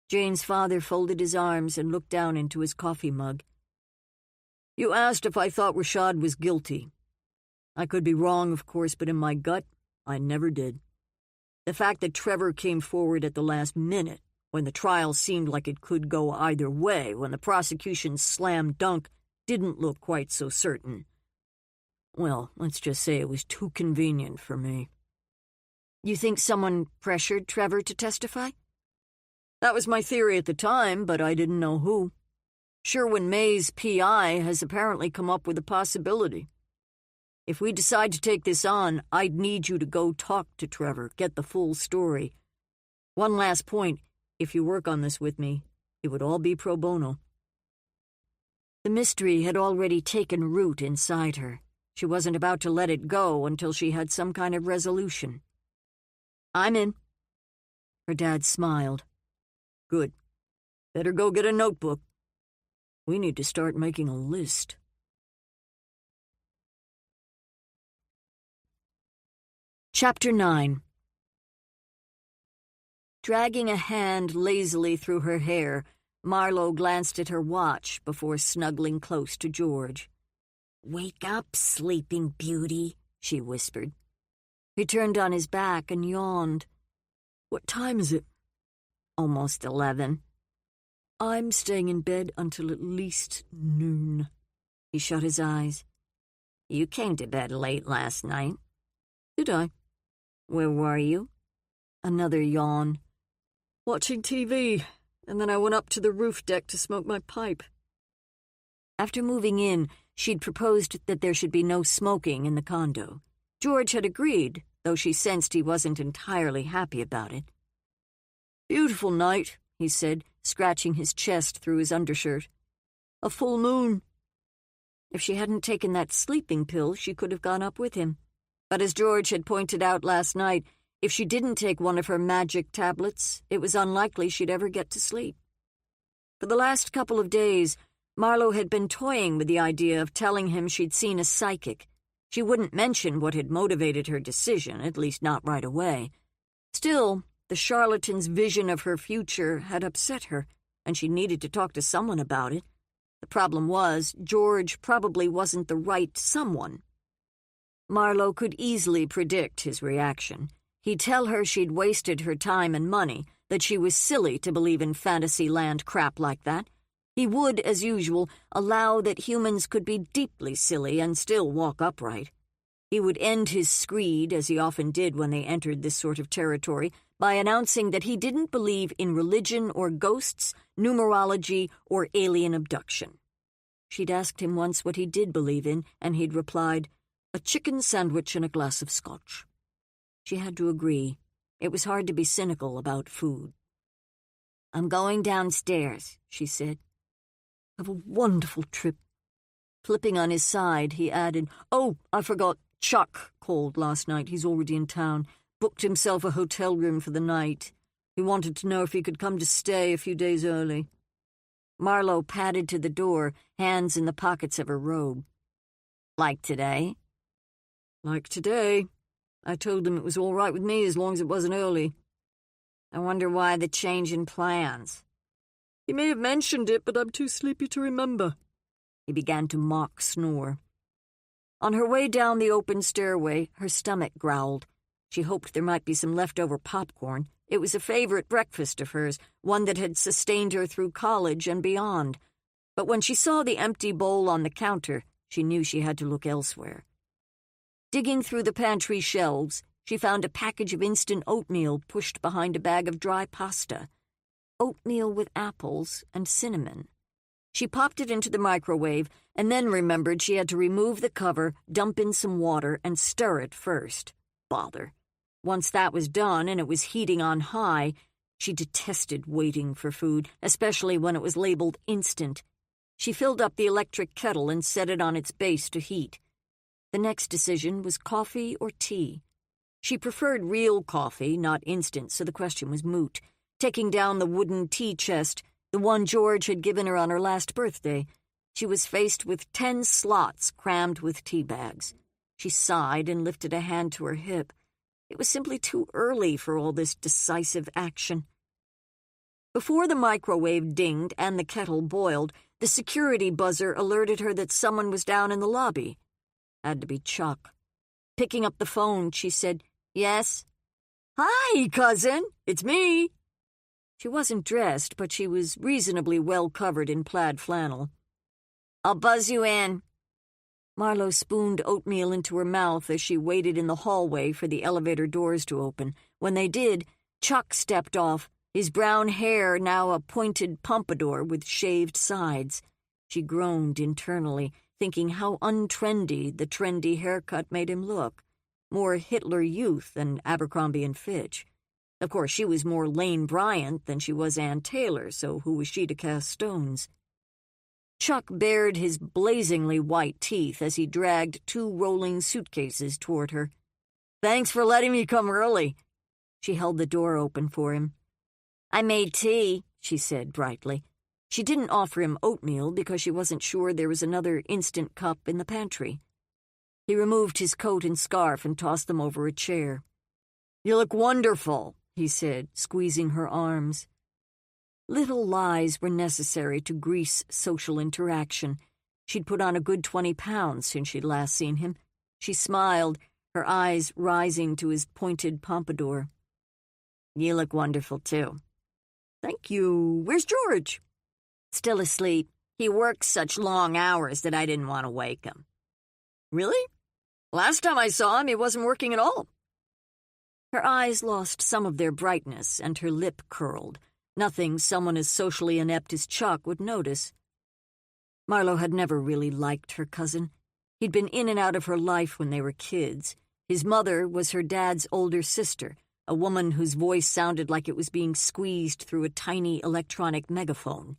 Jane's father folded his arms and looked down into his coffee mug. You asked if I thought Rashad was guilty. I could be wrong, of course, but in my gut, I never did. The fact that Trevor came forward at the last minute, when the trial seemed like it could go either way, when the prosecution's slam dunk didn't look quite so certain. Well, let's just say it was too convenient for me. You think someone pressured Trevor to testify? That was my theory at the time, but I didn't know who. Sherwin May's PI has apparently come up with a possibility. If we decide to take this on, I'd need you to go talk to Trevor, get the full story. One last point, if you work on this with me, it would all be pro bono. The mystery had already taken root inside her. She wasn't about to let it go until she had some kind of resolution. I'm in. Her dad smiled. Good. Better go get a notebook. We need to start making a list. Chapter 9. Dragging a hand lazily through her hair, Marlowe glanced at her watch before snuggling close to George. "Wake up, sleeping beauty," she whispered. He turned on his back and yawned. "What time is it?" "Almost 11. "I'm staying in bed until at least noon." He shut his eyes. "You came to bed late last night." "Did I?" "Where were you?" Another yawn. "Watching TV, and then I went up to the roof deck to smoke my pipe." After moving in, she'd proposed that there should be no smoking in the condo. George had agreed, though she sensed he wasn't entirely happy about it. "Beautiful night," he said, scratching his chest through his undershirt. "A full moon." If she hadn't taken that sleeping pill, she could have gone up with him. But as George had pointed out last night, if she didn't take one of her magic tablets, it was unlikely she'd ever get to sleep. For the last couple of days, Marlowe had been toying with the idea of telling him she'd seen a psychic. She wouldn't mention what had motivated her decision, at least not right away. Still, the charlatan's vision of her future had upset her, and she needed to talk to someone about it. The problem was, George probably wasn't the right someone. Marlowe could easily predict his reaction. He'd tell her she'd wasted her time and money, that she was silly to believe in fantasyland crap like that. He would, as usual, allow that humans could be deeply silly and still walk upright. He would end his screed, as he often did when they entered this sort of territory, by announcing that he didn't believe in religion or ghosts, numerology, or alien abduction. She'd asked him once what he did believe in, and he'd replied, "A chicken sandwich and a glass of scotch." She had to agree. It was hard to be cynical about food. "I'm going downstairs," she said. "Have a wonderful trip." Flipping on his side, he added, "Oh, I forgot. Chuck called last night. He's already in town. Booked himself a hotel room for the night. He wanted to know if he could come to stay a few days early." Marlowe padded to the door, hands in the pockets of her robe. "Like today?" "Like today. I told him it was all right with me as long as it wasn't early." "I wonder why the change in plans." "He may have mentioned it, but I'm too sleepy to remember." He began to mock snore. On her way down the open stairway, her stomach growled. She hoped there might be some leftover popcorn. It was a favorite breakfast of hers, one that had sustained her through college and beyond. But when she saw the empty bowl on the counter, she knew she had to look elsewhere. Digging through the pantry shelves, she found a package of instant oatmeal pushed behind a bag of dry pasta. Oatmeal with apples and cinnamon. She popped it into the microwave and then remembered she had to remove the cover, dump in some water, and stir it first. Bother. Once that was done and it was heating on high, she detested waiting for food, especially when it was labeled instant. She filled up the electric kettle and set it on its base to heat. The next decision was coffee or tea. She preferred real coffee, not instant, so the question was moot. Taking down the wooden tea chest, the one George had given her on her last birthday, she was faced with 10 slots crammed with tea bags. She sighed and lifted a hand to her hip. It was simply too early for all this decisive action. Before the microwave dinged and the kettle boiled, the security buzzer alerted her that someone was down in the lobby. Had to be Chuck. Picking up the phone, she said, "Yes?" "Hi, cousin. It's me." She wasn't dressed, but she was reasonably well covered in plaid flannel. "I'll buzz you in." Marlowe spooned oatmeal into her mouth as she waited in the hallway for the elevator doors to open. When they did, Chuck stepped off, his brown hair now a pointed pompadour with shaved sides. She groaned internally, thinking how untrendy the trendy haircut made him look. More Hitler Youth than Abercrombie and Fitch. Of course, she was more Lane Bryant than she was Ann Taylor, so who was she to cast stones? Chuck bared his blazingly white teeth as he dragged 2 rolling suitcases toward her. "Thanks for letting me come early." She held the door open for him. "I made tea," she said brightly. She didn't offer him oatmeal because she wasn't sure there was another instant cup in the pantry. He removed his coat and scarf and tossed them over a chair. "You look wonderful," he said, squeezing her arms. Little lies were necessary to grease social interaction. She'd put on a good 20 pounds since she'd last seen him. She smiled, her eyes rising to his pointed pompadour. You look wonderful, too. Thank you. Where's George? Still asleep. He works such long hours that I didn't want to wake him. Really? Last time I saw him, he wasn't working at all. Her eyes lost some of their brightness, and her lip curled. Nothing someone as socially inept as Chuck would notice. Marlowe had never really liked her cousin. He'd been in and out of her life when they were kids. His mother was her dad's older sister, a woman whose voice sounded like it was being squeezed through a tiny electronic megaphone.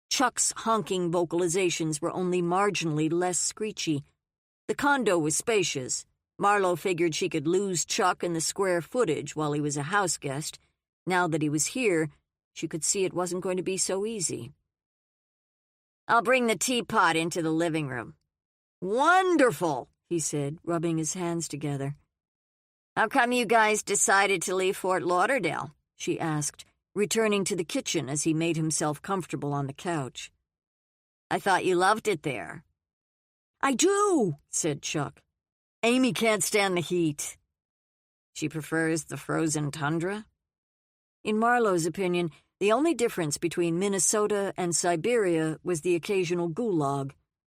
Chuck's honking vocalizations were only marginally less screechy. The condo was spacious. Marlowe figured she could lose Chuck in the square footage while he was a house guest. Now that he was here, she could see it wasn't going to be so easy. I'll bring the teapot into the living room. Wonderful, he said, rubbing his hands together. How come you guys decided to leave Fort Lauderdale? She asked, returning to the kitchen as he made himself comfortable on the couch. I thought you loved it there. I do, said Chuck. Amy can't stand the heat. She prefers the frozen tundra? In Marlowe's opinion, the only difference between Minnesota and Siberia was the occasional gulag.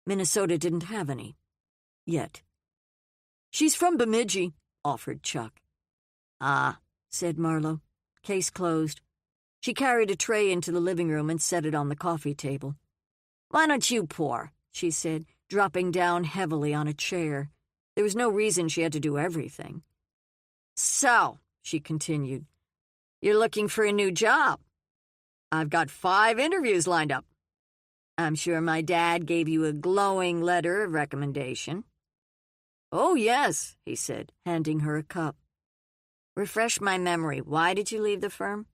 Minnesota didn't have any. Yet. She's from Bemidji, offered Chuck. Ah, said Marlowe. Case closed. She carried a tray into the living room and set it on the coffee table. Why don't you pour? She said, dropping down heavily on a chair. There was no reason she had to do everything. So, she continued, you're looking for a new job. I've got 5 interviews lined up. I'm sure my dad gave you a glowing letter of recommendation. Oh, yes, he said, handing her a cup. Refresh my memory. Why did you leave the firm?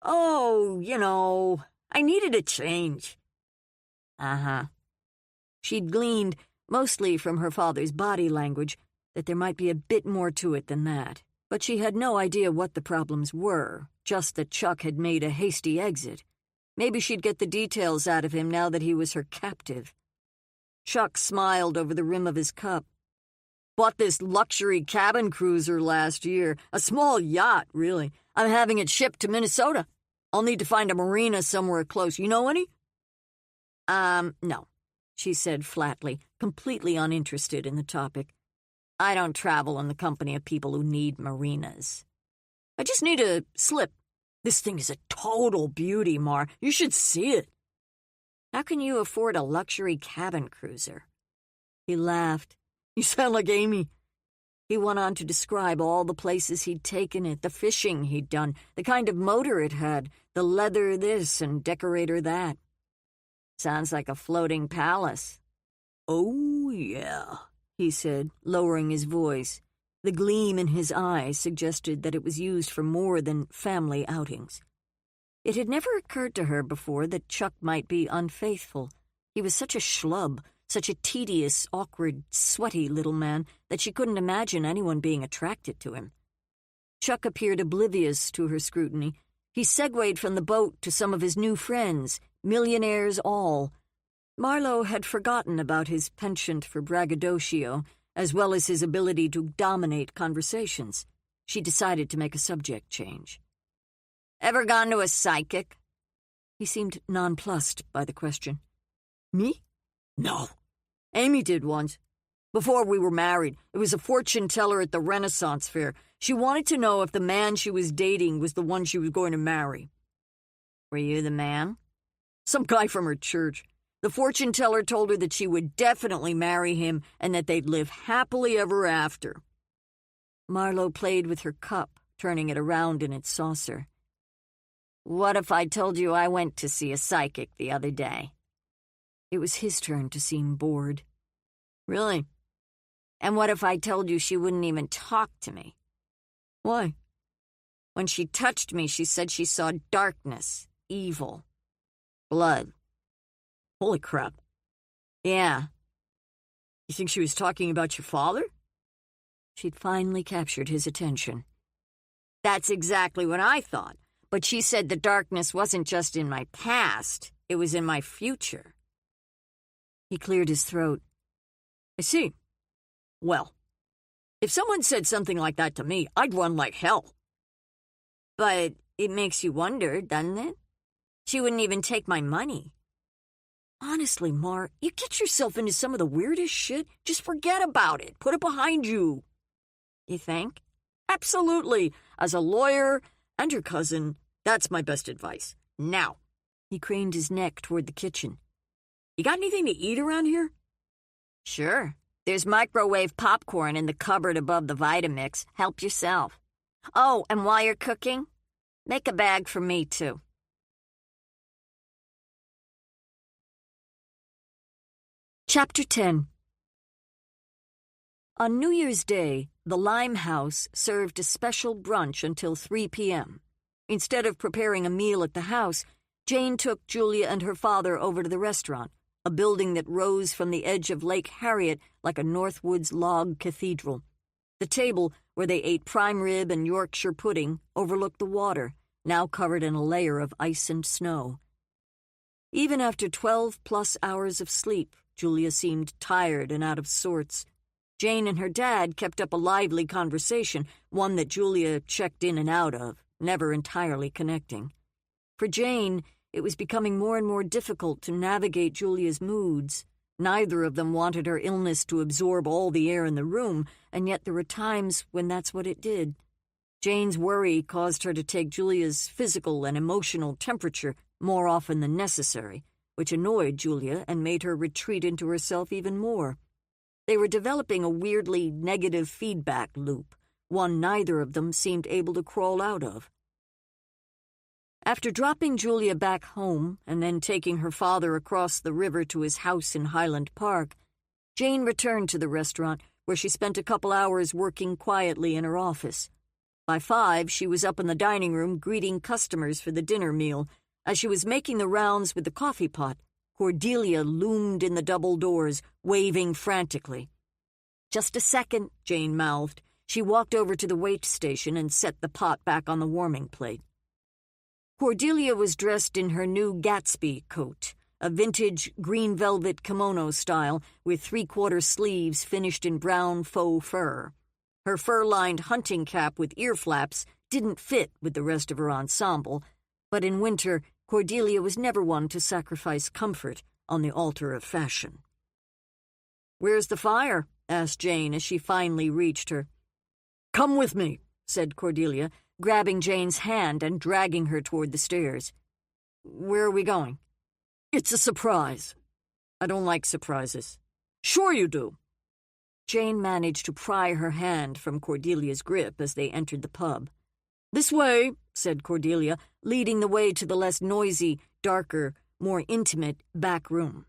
Oh, I needed a change. Uh-huh. She'd gleaned, mostly from her father's body language, that there might be a bit more to it than that. But she had no idea what the problems were, just that Chuck had made a hasty exit. Maybe she'd get the details out of him now that he was her captive. Chuck smiled over the rim of his cup. Bought this luxury cabin cruiser last year. A small yacht, really. I'm having it shipped to Minnesota. I'll need to find a marina somewhere close. You know any? No, she said flatly, completely uninterested in the topic. I don't travel in the company of people who need marinas. I just need a slip. This thing is a total beauty, Mar. You should see it. How can you afford a luxury cabin cruiser? He laughed. You sound like Amy. He went on to describe all the places he'd taken it, the fishing he'd done, the kind of motor it had, the leather this and decorator that. Sounds like a floating palace. Oh, yeah, he said, lowering his voice. The gleam in his eye suggested that it was used for more than family outings. It had never occurred to her before that Chuck might be unfaithful. He was such a schlub, such a tedious, awkward, sweaty little man that she couldn't imagine anyone being attracted to him. Chuck appeared oblivious to her scrutiny. He segued from the boat to some of his new friends, millionaires all. Marlowe had forgotten about his penchant for braggadocio, as well as his ability to dominate conversations. She decided to make a subject change. Ever gone to a psychic? He seemed nonplussed by the question. Me? No. Amy did once. Before we were married, it was a fortune teller at the Renaissance Fair. She wanted to know if the man she was dating was the one she was going to marry. Were you the man? Some guy from her church. The fortune teller told her that she would definitely marry him and that they'd live happily ever after. Marlowe played with her cup, turning it around in its saucer. What if I told you I went to see a psychic the other day? It was his turn to seem bored. Really? And what if I told you she wouldn't even talk to me? Why? When she touched me, she said she saw darkness, evil, blood. Holy crap. Yeah. You think she was talking about your father? She'd finally captured his attention. That's exactly what I thought. But she said the darkness wasn't just in my past, it was in my future. He cleared his throat. I see. Well, if someone said something like that to me, I'd run like hell. But it makes you wonder, doesn't it? She wouldn't even take my money. Honestly, Mar, you get yourself into some of the weirdest shit. Just forget about it. Put it behind you. You think? Absolutely. As a lawyer and your cousin, that's my best advice. Now. He craned his neck toward the kitchen. You got anything to eat around here? Sure. There's microwave popcorn in the cupboard above the Vitamix. Help yourself. Oh, and while you're cooking, make a bag for me, too. Chapter 10. On New Year's Day, the Limehouse served a special brunch until 3 p.m. Instead of preparing a meal at the house, Jane took Julia and her father over to the restaurant, a building that rose from the edge of Lake Harriet like a Northwoods log cathedral. The table, where they ate prime rib and Yorkshire pudding, overlooked the water, now covered in a layer of ice and snow. Even after 12-plus hours of sleep, Julia seemed tired and out of sorts. Jane and her dad kept up a lively conversation, one that Julia checked in and out of, never entirely connecting. For Jane, it was becoming more and more difficult to navigate Julia's moods. Neither of them wanted her illness to absorb all the air in the room, and yet there were times when that's what it did. Jane's worry caused her to take Julia's physical and emotional temperature more often than necessary, which annoyed Julia and made her retreat into herself even more. They were developing a weirdly negative feedback loop, one neither of them seemed able to crawl out of. After dropping Julia back home and then taking her father across the river to his house in Highland Park, Jane returned to the restaurant, where she spent a couple hours working quietly in her office. By 5, she was up in the dining room greeting customers for the dinner meal. As she was making the rounds with the coffee pot, Cordelia loomed in the double doors, waving frantically. "Just a second," Jane mouthed. She walked over to the wait station and set the pot back on the warming plate. Cordelia was dressed in her new Gatsby coat, a vintage green velvet kimono style with 3/4 sleeves finished in brown faux fur. Her fur-lined hunting cap with ear flaps didn't fit with the rest of her ensemble, but in winter, Cordelia was never one to sacrifice comfort on the altar of fashion. "Where's the fire?" asked Jane as she finally reached her. "Come with me," said Cordelia, grabbing Jane's hand and dragging her toward the stairs. "Where are we going?" "It's a surprise." "I don't like surprises." "Sure you do." Jane managed to pry her hand from Cordelia's grip as they entered the pub. "This way," said Cordelia, leading the way to the less noisy, darker, more intimate back room.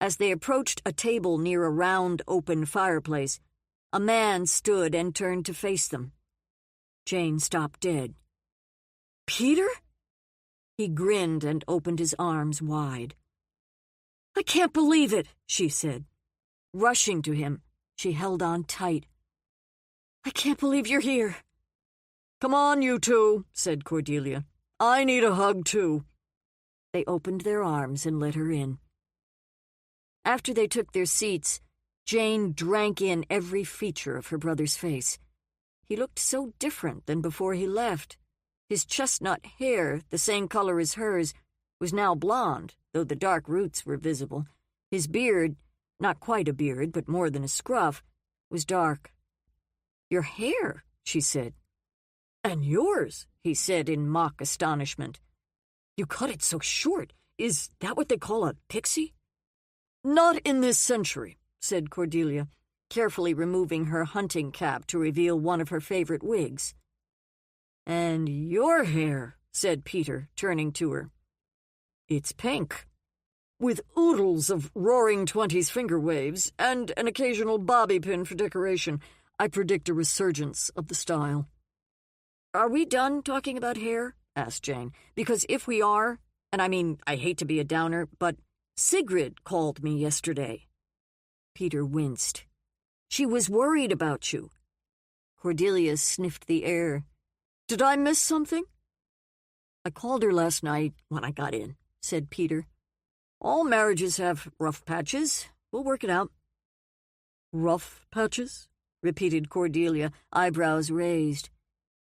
As they approached a table near a round, open fireplace, a man stood and turned to face them. Jane stopped dead. "Peter?" He grinned and opened his arms wide. "I can't believe it," she said. Rushing to him, she held on tight. "I can't believe you're here." "Come on, you two," said Cordelia. "I need a hug, too." They opened their arms and let her in. After they took their seats, Jane drank in every feature of her brother's face. He looked so different than before he left. His chestnut hair, the same color as hers, was now blonde, though the dark roots were visible. His beard, not quite a beard, but more than a scruff, was dark. "Your hair," she said. "And yours," he said in mock astonishment. "You cut it so short. Is that what they call a pixie?" "Not in this century," said Cordelia, carefully removing her hunting cap to reveal one of her favorite wigs. "And your hair," said Peter, turning to her. "It's pink, with oodles of roaring 20s finger waves and an occasional bobby pin for decoration. I predict a resurgence of the style." "Are we done talking about hair?" asked Jane. "Because if we are, and I hate to be a downer, but Sigrid called me yesterday." Peter winced. "She was worried about you." Cordelia sniffed the air. Did I miss something?" "I called her last night when I got in," said Peter. "All marriages have rough patches. We'll work it out." "Rough patches?" repeated Cordelia, eyebrows raised.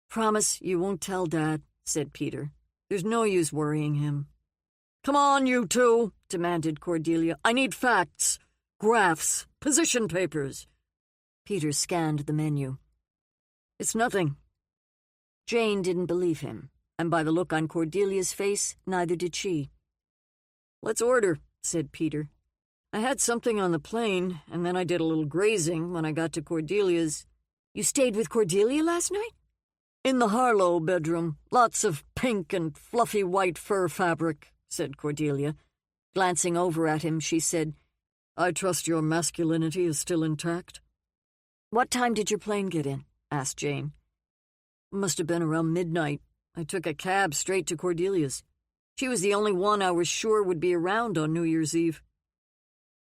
"Promise you won't tell Dad," said Peter. "There's no use worrying him." "Come on, you two," demanded Cordelia. "I need facts, graphs, position papers." Peter scanned the menu. "It's nothing." Jane didn't believe him, and by the look on Cordelia's face, neither did she. "Let's order," said Peter. "I had something on the plane, and then I did a little grazing when I got to Cordelia's." "You stayed with Cordelia last night?" "In the Harlow bedroom. Lots of pink and fluffy white fur fabric," said Cordelia. Glancing over at him, she said, "I trust your masculinity is still intact." "What time did your plane get in?" asked Jane. "Must have been around midnight. I took a cab straight to Cordelia's. She was the only one I was sure would be around on New Year's Eve."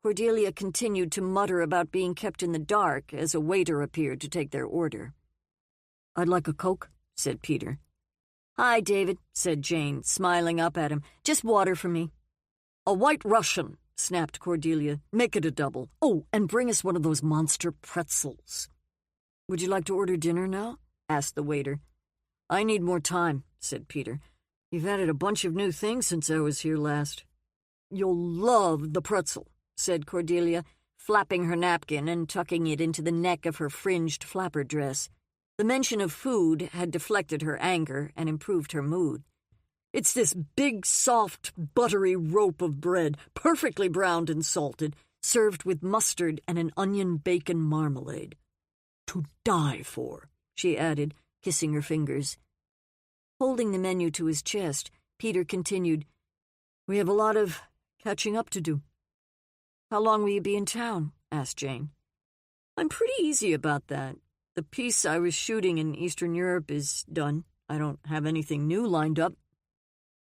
Cordelia continued to mutter about being kept in the dark as a waiter appeared to take their order. "I'd like a Coke," said Peter. "Hi, David," said Jane, smiling up at him. "Just water for me." "A White Russian," snapped Cordelia. "Make it a double. Oh, and bring us one of those monster pretzels." "Would you like to order dinner now?" asked the waiter. "I need more time," said Peter. "You've added a bunch of new things since I was here last." "You'll love the pretzel," said Cordelia, flapping her napkin and tucking it into the neck of her fringed flapper dress. The mention of food had deflected her anger and improved her mood. "It's this big, soft, buttery rope of bread, perfectly browned and salted, served with mustard and an onion bacon marmalade. To die for," she added, kissing her fingers. Holding the menu to his chest, Peter continued, "We have a lot of catching up to do." "How long will you be in town?" asked Jane. "I'm pretty easy about that. The piece I was shooting in Eastern Europe is done. I don't have anything new lined up."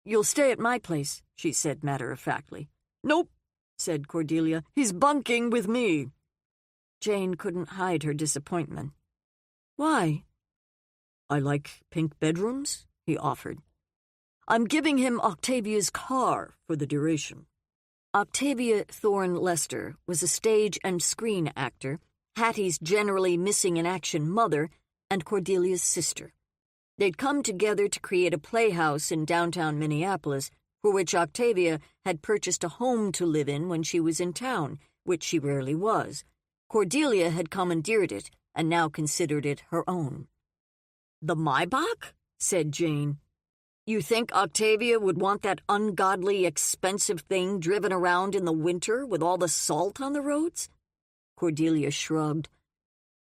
"You'll stay at my place," she said matter-of-factly. "Nope," said Cordelia. "He's bunking with me." Jane couldn't hide her disappointment. "Why?" "I like pink bedrooms," he offered. "I'm giving him Octavia's car for the duration." Octavia Thorne Lester was a stage and screen actor, Hattie's generally missing-in-action mother, and Cordelia's sister. They'd come together to create a playhouse in downtown Minneapolis, for which Octavia had purchased a home to live in when she was in town, which she rarely was. Cordelia had commandeered it and now considered it her own. "The Maybach?" said Jane. "You think Octavia would want that ungodly, expensive thing driven around in the winter with all the salt on the roads?" Cordelia shrugged.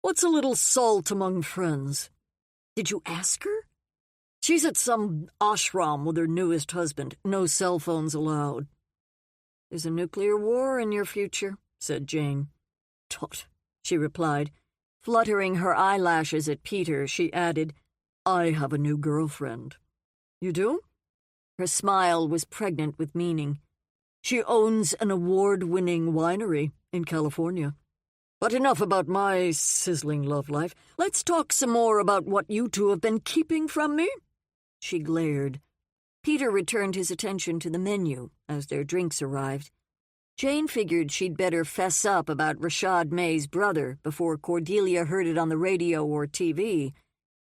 "What's a little salt among friends?" "Did you ask her?" "She's at some ashram with her newest husband. No cell phones allowed." "There's a nuclear war in your future," said Jane. "Tut," she replied. Fluttering her eyelashes at Peter, she added, "I have a new girlfriend." "You do?" Her smile was pregnant with meaning. "She owns an award-winning winery in California. But enough about my sizzling love life. Let's talk some more about what you two have been keeping from me." She glared. Peter returned his attention to the menu as their drinks arrived. Jane figured she'd better fess up about Rashad May's brother before Cordelia heard it on the radio or TV.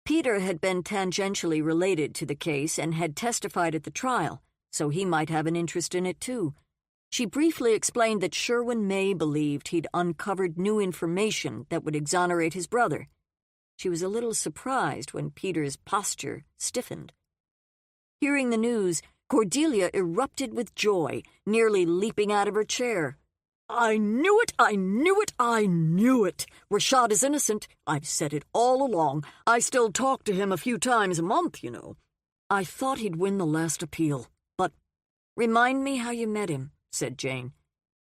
Peter had been tangentially related to the case and had testified at the trial, so he might have an interest in it too. She briefly explained that Sherwin May believed he'd uncovered new information that would exonerate his brother. She was a little surprised when Peter's posture stiffened. Hearing the news, Cordelia erupted with joy, nearly leaping out of her chair. "I knew it! I knew it! I knew it! Rashad is innocent. I've said it all along. I still talk to him a few times a month, you know. I thought he'd win the last appeal, but—" "Remind me how you met him," said Jane.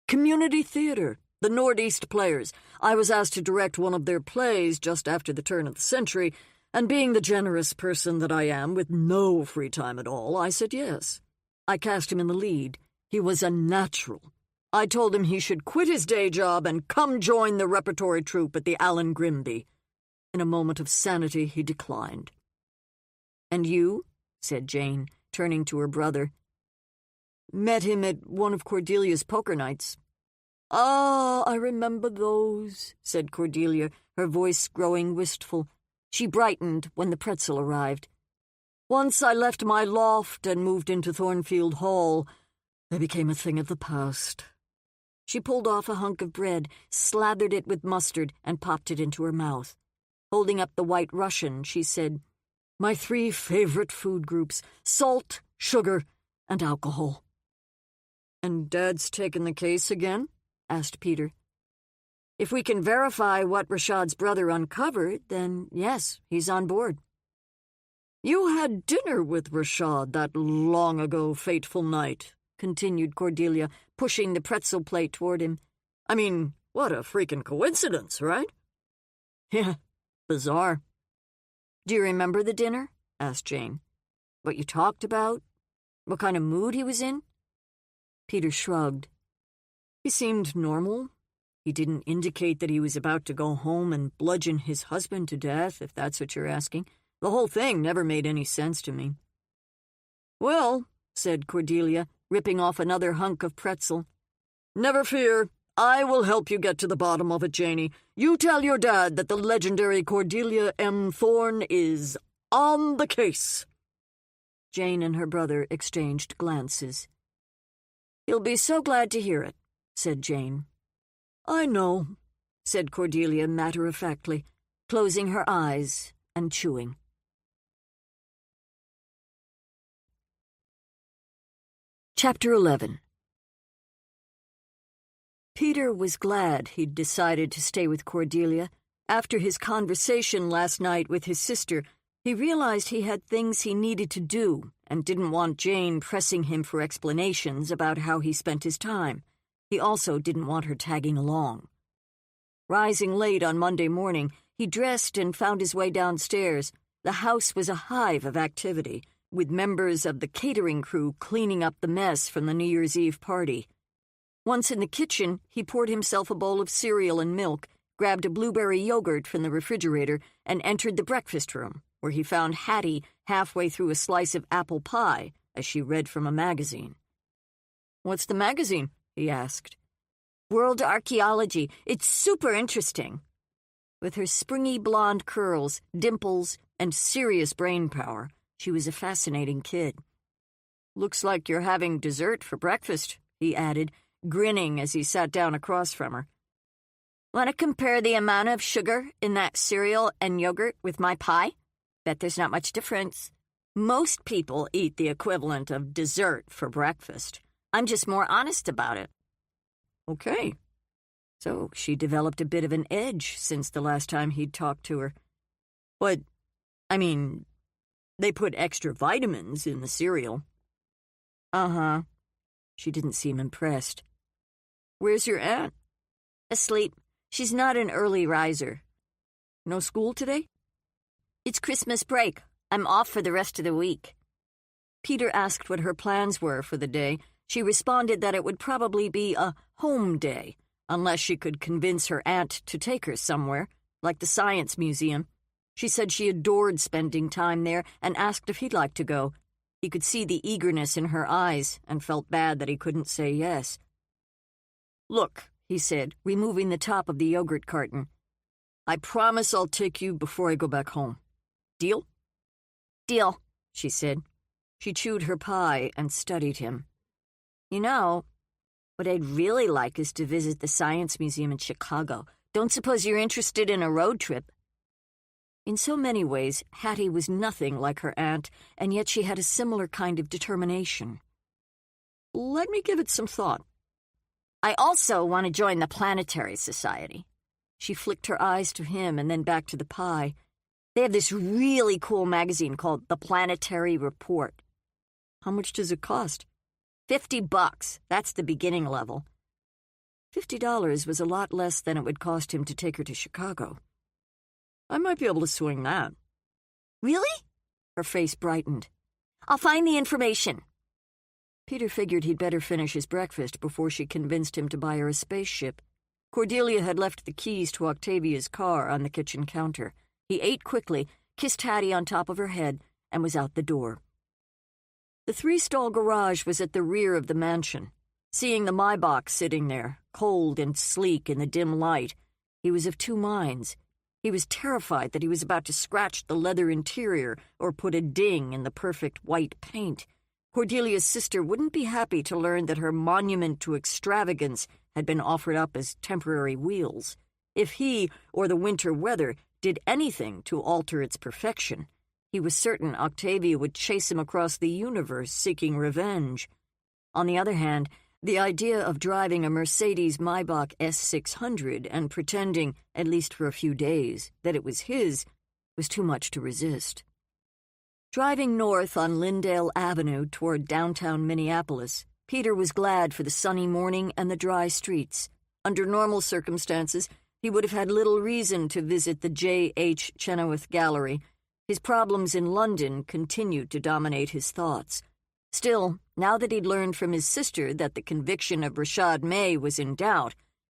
"Community theater, the Northeast Players. I was asked to direct one of their plays just after the turn of the century, and being the generous person that I am with no free time at all, I said yes. I cast him in the lead. He was a natural. I told him he should quit his day job and come join the repertory troupe at the Alan Grimby. In a moment of sanity, he declined." "And you?" said Jane, turning to her brother. "Met him at one of Cordelia's poker nights." "Ah, I remember those," said Cordelia, her voice growing wistful. She brightened when the pretzel arrived. "Once I left my loft and moved into Thornfield Hall, they became a thing of the past." She pulled off a hunk of bread, slathered it with mustard, and popped it into her mouth. Holding up the White Russian, she said, "My 3 favorite food groups: salt, sugar, and alcohol." "And Dad's taken the case again?" asked Peter. "If we can verify what Rashad's brother uncovered, then yes, he's on board." "You had dinner with Rashad that long-ago fateful night," continued Cordelia, pushing the pretzel plate toward him. "I mean, what a freaking coincidence, right?" "Yeah, bizarre." "Do you remember the dinner?" asked Jane. "What you talked about? What kind of mood he was in?" Peter shrugged. He seemed normal. He didn't indicate that he was about to go home and bludgeon his husband to death, if that's what you're asking. The whole thing never made any sense to me. "Well," said Cordelia, ripping off another hunk of pretzel, "never fear. I will help you get to the bottom of it, Janie. You tell your dad that the legendary Cordelia M. Thorne is on the case." Jane and her brother exchanged glances. "He'll be so glad to hear it," said Jane. "I know," said Cordelia matter-of-factly, closing her eyes and chewing. Chapter 11. Peter was glad he'd decided to stay with Cordelia. After his conversation last night with his sister, he realized he had things he needed to do and didn't want Jane pressing him for explanations about how he spent his time. He also didn't want her tagging along. Rising late on Monday morning, he dressed and found his way downstairs. The house was a hive of activity, with members of the catering crew cleaning up the mess from the New Year's Eve party. Once in the kitchen, he poured himself a bowl of cereal and milk, grabbed a blueberry yogurt from the refrigerator, and entered the breakfast room, where he found Hattie halfway through a slice of apple pie as she read from a magazine. "What's the magazine?" he asked. "World Archaeology. It's super interesting." With her springy blonde curls, dimples, and serious brain power, she was a fascinating kid. "Looks like you're having dessert for breakfast," he added, grinning as he sat down across from her. "Want to compare the amount of sugar in that cereal and yogurt with my pie? Bet there's not much difference. Most people eat the equivalent of dessert for breakfast. I'm just more honest about it." Okay. So she developed a bit of an edge since the last time he'd talked to her. But, I mean, they put extra vitamins in the cereal. Uh-huh. She didn't seem impressed. "Where's your aunt?" "Asleep. She's not an early riser." "No school today?" "It's Christmas break. I'm off for the rest of the week." Peter asked what her plans were for the day. She responded that it would probably be a home day, unless she could convince her aunt to take her somewhere, like the Science Museum. She said she adored spending time there and asked if he'd like to go. He could see the eagerness in her eyes and felt bad that he couldn't say yes. "Look," he said, removing the top of the yogurt carton. "I promise I'll take you before I go back home. Deal?" "Deal," she said. She chewed her pie and studied him. "You know, what I'd really like is to visit the Science Museum in Chicago. Don't suppose you're interested in a road trip?" In so many ways, Hattie was nothing like her aunt, and yet she had a similar kind of determination. "Let me give it some thought." "I also want to join the Planetary Society." She flicked her eyes to him and then back to the pie. "They have this really cool magazine called The Planetary Report." "How much does it cost?" $50. That's the beginning level." $50 was a lot less than it would cost him to take her to Chicago. "I might be able to swing that." "Really?" Her face brightened. "I'll find the information." Peter figured he'd better finish his breakfast before she convinced him to buy her a spaceship. Cordelia had left the keys to Octavia's car on the kitchen counter. He ate quickly, kissed Hattie on top of her head, and was out the door. The three-stall garage was at the rear of the mansion. Seeing the Maybach sitting there, cold and sleek in the dim light, he was of two minds. He was terrified that he was about to scratch the leather interior or put a ding in the perfect white paint. Cordelia's sister wouldn't be happy to learn that her monument to extravagance had been offered up as temporary wheels. If he, or the winter weather, did anything to alter its perfection, he was certain Octavia would chase him across the universe seeking revenge. On the other hand, the idea of driving a Mercedes Maybach S600 and pretending, at least for a few days, that it was his was too much to resist. Driving north on Lyndale Avenue toward downtown Minneapolis, Peter was glad for the sunny morning and the dry streets. Under normal circumstances, he would have had little reason to visit the J.H. Chenoweth Gallery. His problems in London continued to dominate his thoughts. Still, now that he'd learned from his sister that the conviction of Rashad May was in doubt,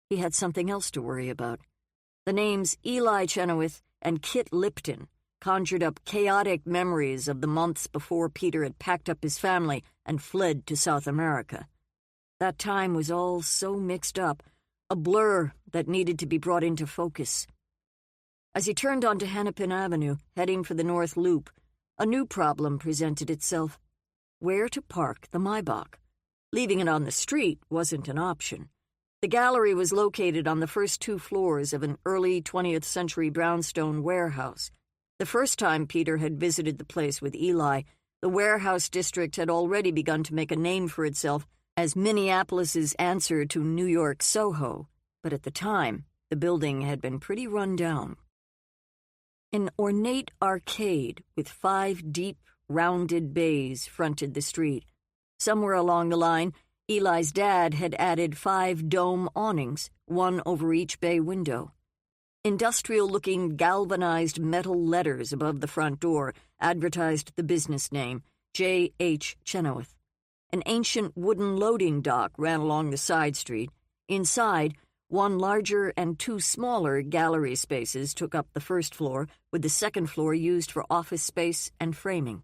he had something else to worry about. The names Eli Chenoweth and Kit Lipton conjured up chaotic memories of the months before Peter had packed up his family and fled to South America. That time was all so mixed up, a blur that needed to be brought into focus. As he turned onto Hennepin Avenue, heading for the North Loop, a new problem presented itself. Where to park the Maybach? Leaving it on the street wasn't an option. The gallery was located on the first two floors of an early 20th century brownstone warehouse. The first time Peter had visited the place with Eli, the warehouse district had already begun to make a name for itself as Minneapolis's answer to New York Soho, but at the time, the building had been pretty run down. An ornate arcade with 5 deep, rounded bays fronted the street. Somewhere along the line, Eli's dad had added 5 dome awnings, one over each bay window. Industrial-looking galvanized metal letters above the front door advertised the business name, J.H. Chenoweth. An ancient wooden loading dock ran along the side street. Inside, one larger and 2 smaller gallery spaces took up the first floor, with the second floor used for office space and framing.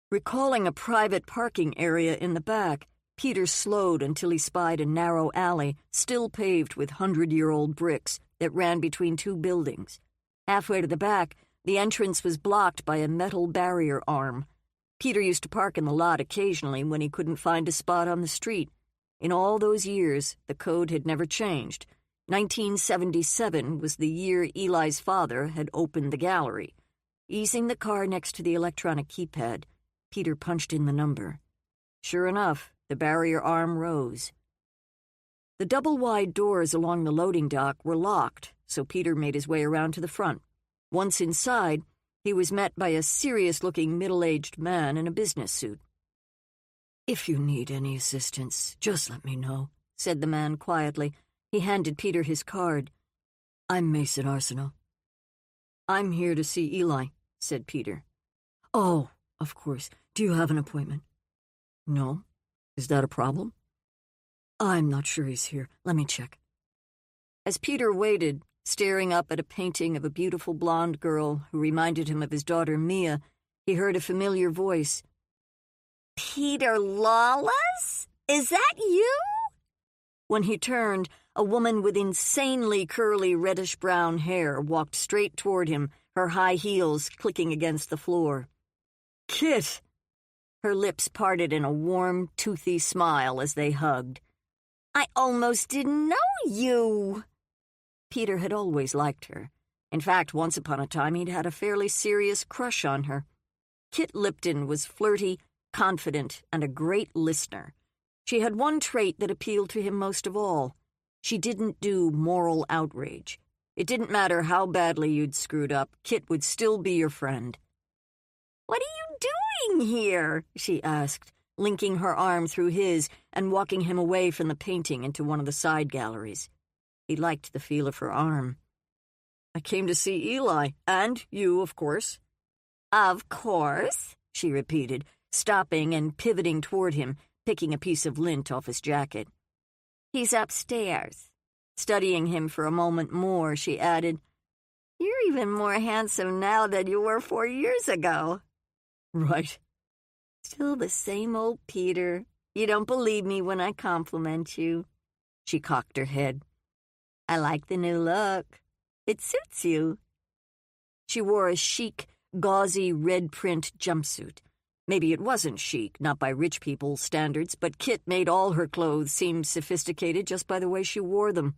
Recalling a private parking area in the back, Peter slowed until he spied a narrow alley, still paved with 100-year-old bricks, that ran between 2 buildings. Halfway to the back, the entrance was blocked by a metal barrier arm. Peter used to park in the lot occasionally when he couldn't find a spot on the street. In all those years, the code had never changed. 1977 was the year Eli's father had opened the gallery. Easing the car next to the electronic keypad, Peter punched in the number. Sure enough, the barrier arm rose. The double-wide doors along the loading dock were locked, so Peter made his way around to the front. Once inside, he was met by a serious-looking middle-aged man in a business suit. "If you need any assistance, just let me know," said the man quietly. He handed Peter his card. "I'm Mason Arsenault." "I'm here to see Eli," said Peter. "Oh, of course. Do you have an appointment?" "No. Is that a problem?" "I'm not sure he's here. Let me check." As Peter waited, staring up at a painting of a beautiful blonde girl who reminded him of his daughter Mia, he heard a familiar voice. "Peter Lawless? Is that you?" When he turned, a woman with insanely curly reddish-brown hair walked straight toward him, her high heels clicking against the floor. "Kit!" Her lips parted in a warm, toothy smile as they hugged. "I almost didn't know you." Peter had always liked her. In fact, once upon a time he'd had a fairly serious crush on her. Kit Lipton was flirty, confident, and a great listener. She had one trait that appealed to him most of all. She didn't do moral outrage. It didn't matter how badly you'd screwed up, Kit would still be your friend. "What are you doing here?" she asked, linking her arm through his and walking him away from the painting into one of the side galleries. He liked the feel of her arm. "I came to see Eli, and you, of course." "Of course," she repeated, stopping and pivoting toward him, picking a piece of lint off his jacket. "He's upstairs." Studying him for a moment more, she added, "You're even more handsome now than you were 4 years ago." Right. Still the same old Peter. You don't believe me when I compliment you. She cocked her head. I like the new look. It suits you. She wore a chic, gauzy red print jumpsuit. Maybe it wasn't chic, not by rich people's standards, but Kit made all her clothes seem sophisticated just by the way she wore them.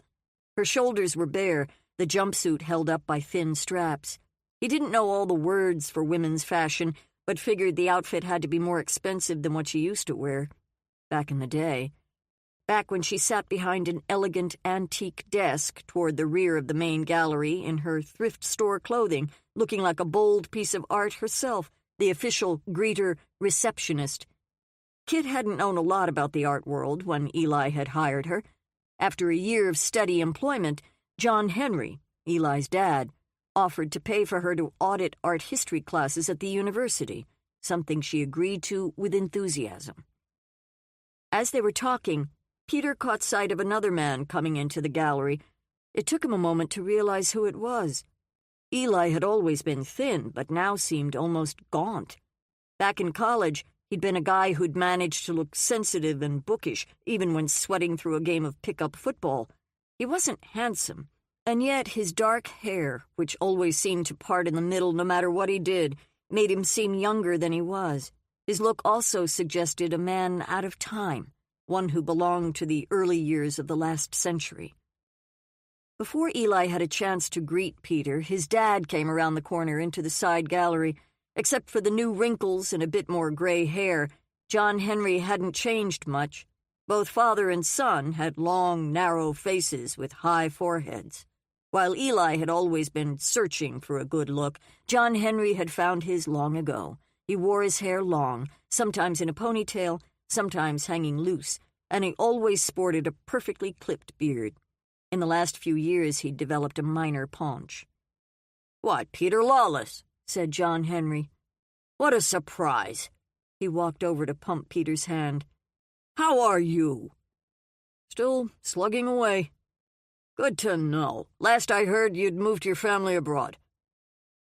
Her shoulders were bare, the jumpsuit held up by thin straps. He didn't know all the words for women's fashion, but figured the outfit had to be more expensive than what she used to wear. Back in the day. Back when she sat behind an elegant antique desk toward the rear of the main gallery in her thrift store clothing, looking like a bold piece of art herself, the official greeter receptionist. Kit hadn't known a lot about the art world when Eli had hired her. After a year of steady employment, John Henry, Eli's dad, offered to pay for her to audit art history classes at the university, something she agreed to with enthusiasm. As they were talking, Peter caught sight of another man coming into the gallery. It took him a moment to realize who it was. Eli had always been thin, but now seemed almost gaunt. Back in college, he'd been a guy who'd managed to look sensitive and bookish, even when sweating through a game of pickup football. He wasn't handsome, and yet his dark hair, which always seemed to part in the middle no matter what he did, made him seem younger than he was. His look also suggested a man out of time, one who belonged to the early years of the last century. Before Eli had a chance to greet Peter, his dad came around the corner into the side gallery. Except for the new wrinkles and a bit more gray hair, John Henry hadn't changed much. Both father and son had long, narrow faces with high foreheads. While Eli had always been searching for a good look, John Henry had found his long ago. He wore his hair long, sometimes in a ponytail, sometimes hanging loose, and he always sported a perfectly clipped beard. In the last few years, he'd developed a minor paunch. "What, Peter Lawless?" said John Henry. "What a surprise." He walked over to pump Peter's hand. "How are you?" "Still slugging away." "Good to know. Last I heard, you'd moved your family abroad."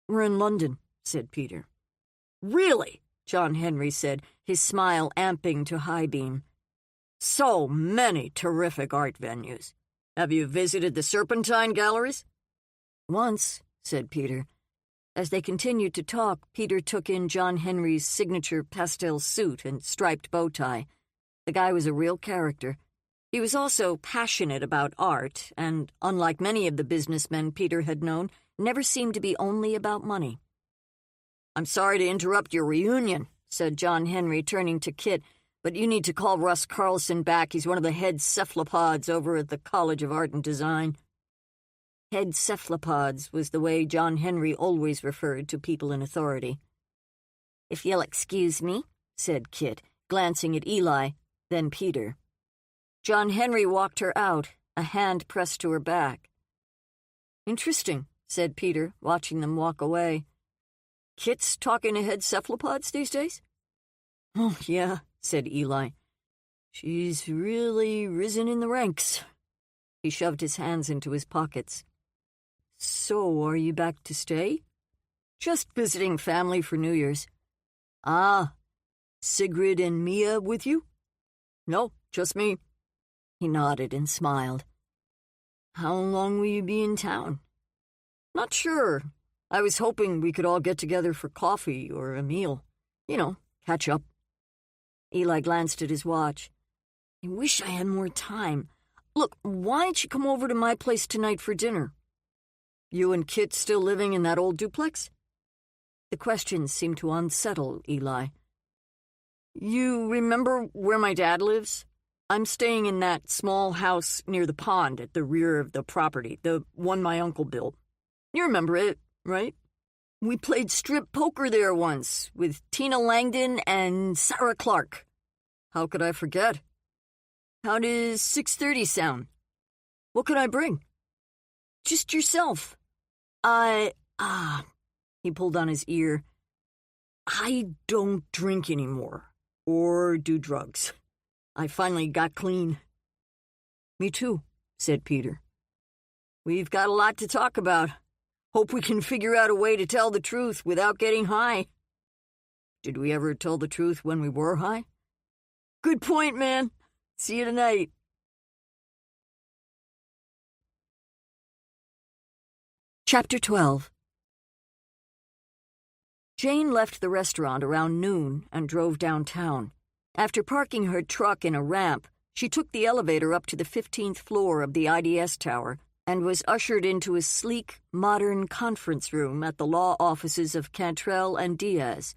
"We're in London," said Peter. "Really?" John Henry said, his smile amping to high beam. "So many terrific art venues. Have you visited the Serpentine galleries?" "Once," said Peter. As they continued to talk, Peter took in John Henry's signature pastel suit and striped bow tie. The guy was a real character. He was also passionate about art, and, unlike many of the businessmen Peter had known, never seemed to be only about money. "I'm sorry to interrupt your reunion," said John Henry, turning to Kit, "but you need to call Russ Carlson back. He's one of the head cephalopods over at the College of Art and Design." Head cephalopods was the way John Henry always referred to people in authority. "If you'll excuse me," said Kit, glancing at Eli, then Peter. John Henry walked her out, a hand pressed to her back. "Interesting," said Peter, watching them walk away. "Kit's talking to head cephalopods these days?" "Oh, yeah," said Eli. "She's really risen in the ranks." He shoved his hands into his pockets. "So, are you back to stay?" "Just visiting family for New Year's." "Ah, Sigrid and Mia with you?" "No, just me." He nodded and smiled. "How long will you be in town?" "Not sure. I was hoping we could all get together for coffee or a meal. You know, catch up." Eli glanced at his watch. "I wish I had more time. Look, why don't you come over to my place tonight for dinner?" "You and Kit still living in that old duplex?" The question seemed to unsettle Eli. "You remember where my dad lives? I'm staying in that small house near the pond at the rear of the property, the one my uncle built. You remember it, right? We played strip poker there once with Tina Langdon and Sarah Clark." "How could I forget?" "How does 6:30 sound?" "What could I bring?" "Just yourself." He pulled on his ear. "I don't drink anymore, or do drugs. I finally got clean." "Me too," said Peter. "We've got a lot to talk about. Hope we can figure out a way to tell the truth without getting high." Did we ever tell the truth when we were high? Good point, man. See you tonight. Chapter 12. Jane left the restaurant around noon and drove downtown. After parking her truck in a ramp, she took the elevator up to the 15th floor of the IDS tower and was ushered into a sleek, modern conference room at the law offices of Cantrell and Diaz.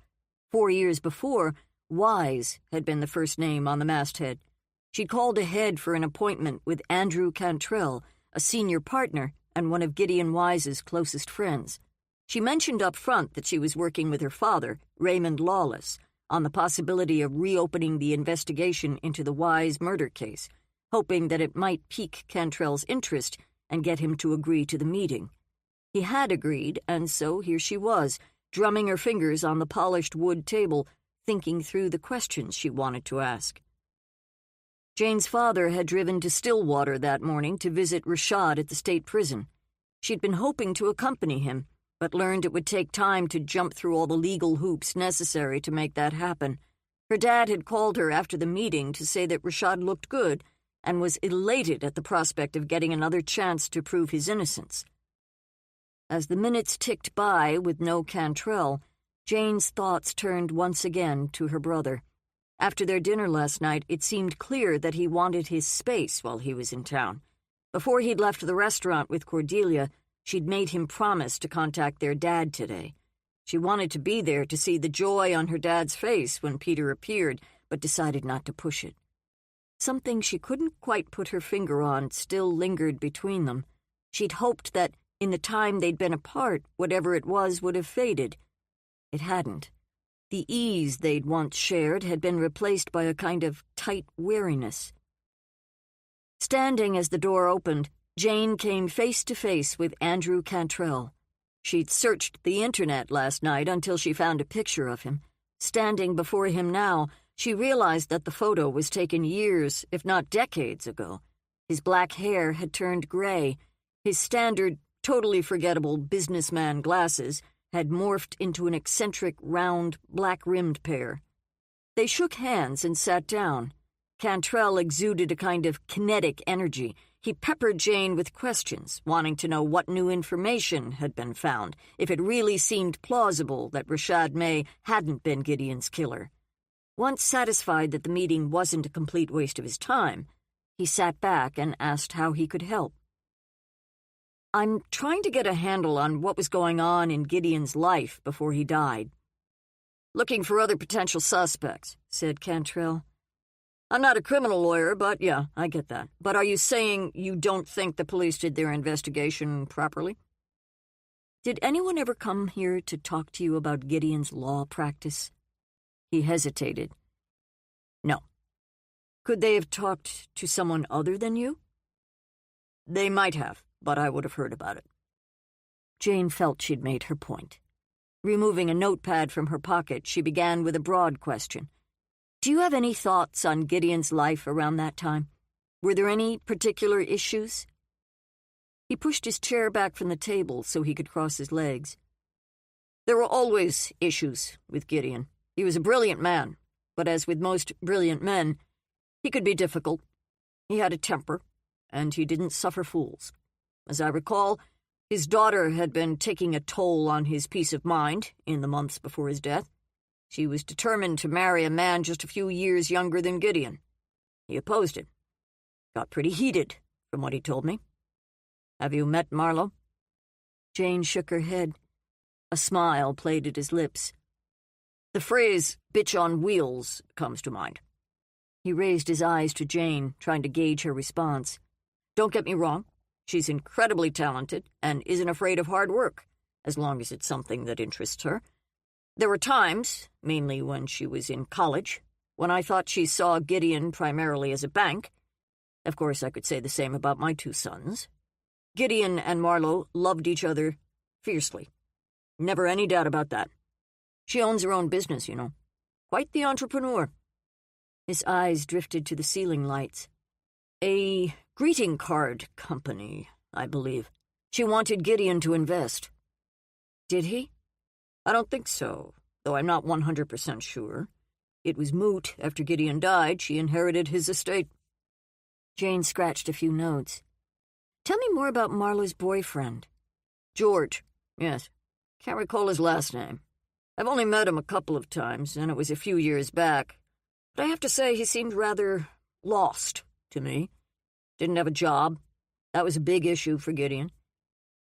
4 years before, Wise had been the first name on the masthead. She'd called ahead for an appointment with Andrew Cantrell, a senior partner and one of Gideon Wise's closest friends. She mentioned up front that she was working with her father, Raymond Lawless, on the possibility of reopening the investigation into the Wise murder case, hoping that it might pique Cantrell's interest and get him to agree to the meeting. He had agreed, and so here she was, drumming her fingers on the polished wood table, thinking through the questions she wanted to ask. Jane's father had driven to Stillwater that morning to visit Rashad at the state prison. She'd been hoping to accompany him, but learned it would take time to jump through all the legal hoops necessary to make that happen. Her dad had called her after the meeting to say that Rashad looked good and was elated at the prospect of getting another chance to prove his innocence. As the minutes ticked by with no Cantrell, Jane's thoughts turned once again to her brother. After their dinner last night, it seemed clear that he wanted his space while he was in town. Before he'd left the restaurant with Cordelia, she'd made him promise to contact their dad today. She wanted to be there to see the joy on her dad's face when Peter appeared, but decided not to push it. Something she couldn't quite put her finger on still lingered between them. She'd hoped that, in the time they'd been apart, whatever it was would have faded. It hadn't. The ease they'd once shared had been replaced by a kind of tight weariness. Standing as the door opened, Jane came face to face with Andrew Cantrell. She'd searched the internet last night until she found a picture of him. Standing before him now, she realized that the photo was taken years, if not decades ago. His black hair had turned gray. His standard, totally forgettable businessman glasses had morphed into an eccentric, round, black-rimmed pair. They shook hands and sat down. Cantrell exuded a kind of kinetic energy. He peppered Jane with questions, wanting to know what new information had been found, if it really seemed plausible that Rashad May hadn't been Gideon's killer. Once satisfied that the meeting wasn't a complete waste of his time, he sat back and asked how he could help. "I'm trying to get a handle on what was going on in Gideon's life before he died." "Looking for other potential suspects," said Cantrell. "I'm not a criminal lawyer, but yeah, I get that. But are you saying you don't think the police did their investigation properly?" "Did anyone ever come here to talk to you about Gideon's law practice?" He hesitated. "No." "Could they have talked to someone other than you?" "They might have, but I would have heard about it." Jane felt she'd made her point. Removing a notepad from her pocket, she began with a broad question. "Do you have any thoughts on Gideon's life around that time? Were there any particular issues?" He pushed his chair back from the table so he could cross his legs. "There were always issues with Gideon. He was a brilliant man, but as with most brilliant men, he could be difficult. He had a temper, and he didn't suffer fools. As I recall, his daughter had been taking a toll on his peace of mind in the months before his death. She was determined to marry a man just a few years younger than Gideon. He opposed it. Got pretty heated, from what he told me. Have you met Marlowe?" Jane shook her head. A smile played at his lips. "The phrase, 'bitch on wheels,' comes to mind." He raised his eyes to Jane, trying to gauge her response. "Don't get me wrong. She's incredibly talented and isn't afraid of hard work, as long as it's something that interests her. There were times, mainly when she was in college, when I thought she saw Gideon primarily as a bank. Of course, I could say the same about my two sons. Gideon and Marlowe loved each other fiercely. Never any doubt about that. She owns her own business, you know. Quite the entrepreneur." His eyes drifted to the ceiling lights. "A greeting card company, I believe. She wanted Gideon to invest." "Did he?" "I don't think so. though I'm not 100% sure. It was moot. After Gideon died, she inherited his estate. Jane scratched a few notes. Tell me more about Marla's boyfriend. George, yes. Can't recall his last name. I've only met him a couple of times, and it was a few years back. But I have to say he seemed rather lost to me. Didn't have a job. That was a big issue for Gideon.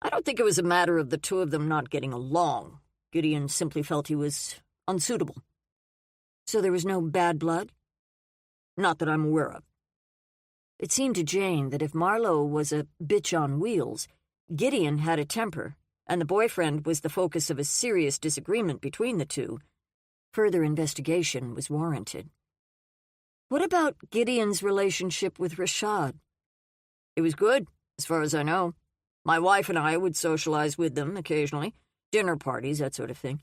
I don't think it was a matter of the two of them not getting along. Gideon simply felt he was unsuitable. So there was no bad blood? Not that I'm aware of. It seemed to Jane that if Marlo was a bitch on wheels, Gideon had a temper, and the boyfriend was the focus of a serious disagreement between the two. Further investigation was warranted. What about Gideon's relationship with Rashad? It was good, as far as I know. My wife and I would socialize with them occasionally, dinner parties, that sort of thing.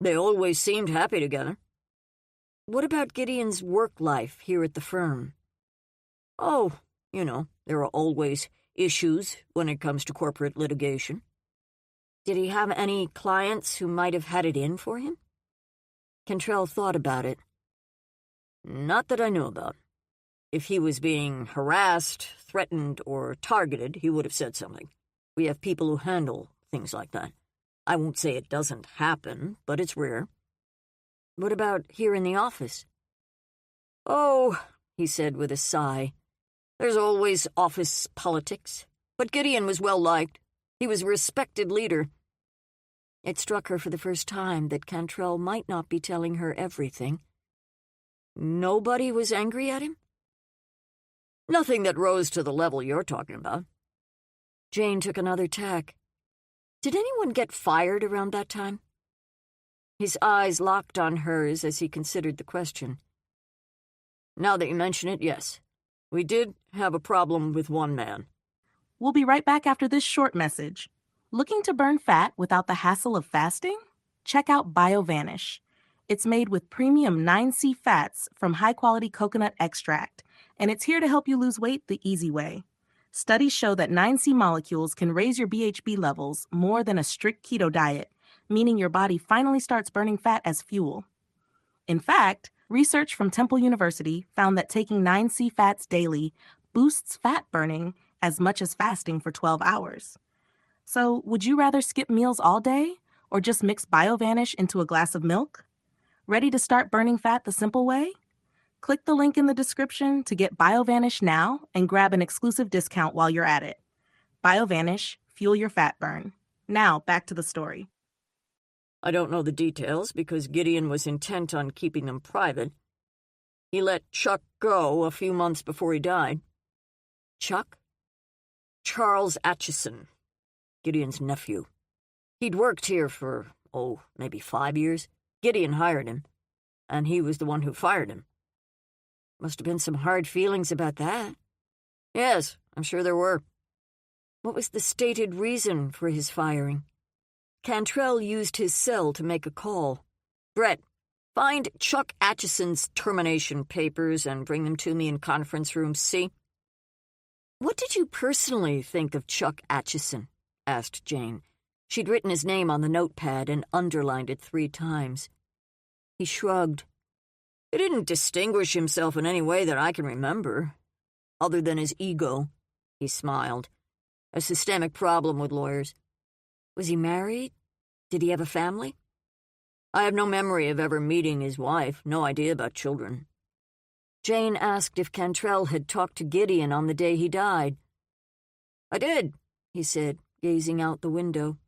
They always seemed happy together. What about Gideon's work life here at the firm? Oh, there are always issues when it comes to corporate litigation. Did he have any clients who might have had it in for him? Cantrell thought about it. Not that I knew about. If he was being harassed, threatened, or targeted, he would have said something. We have people who handle things like that. I won't say it doesn't happen, but it's rare. What about here in the office? Oh, he said with a sigh. There's always office politics. But Gideon was well-liked. He was a respected leader. It struck her for the first time that Cantrell might not be telling her everything. Nobody was angry at him? Nothing that rose to the level you're talking about. Jane took another tack. Did anyone get fired around that time? His eyes locked on hers as he considered the question. Now that you mention it, yes. We did have a problem with one man. We'll be right back after this short message. Looking to burn fat without the hassle of fasting? Check out BioVanish. It's made with premium 9C fats from high-quality coconut extract, and it's here to help you lose weight the easy way. Studies show that 9C molecules can raise your BHB levels more than a strict keto diet, meaning your body finally starts burning fat as fuel. In fact, research from Temple University found that taking 9C fats daily boosts fat burning as much as fasting for 12 hours. So, would you rather skip meals all day or just mix BioVanish into a glass of milk? Ready to start burning fat the simple way? Click the link in the description to get BioVanish now and grab an exclusive discount while you're at it. BioVanish, fuel your fat burn. Now, back to the story. I don't know the details because Gideon was intent on keeping them private. He let Chuck go a few months before he died. Chuck? Charles Atchison, Gideon's nephew. He'd worked here for, maybe 5 years. Gideon hired him, and he was the one who fired him. Must have been some hard feelings about that. Yes, I'm sure there were. What was the stated reason for his firing? Cantrell used his cell to make a call. Brett, find Chuck Atchison's termination papers and bring them to me in conference room C. What did you personally think of Chuck Atchison? Asked Jane. She'd written his name on the notepad and underlined it 3 times. He shrugged. He didn't distinguish himself in any way that I can remember, other than his ego. He smiled. A systemic problem with lawyers. Was he married? Did he have a family? I have no memory of ever meeting his wife, no idea about children. Jane asked if Cantrell had talked to Gideon on the day he died. I did, he said, gazing out the window.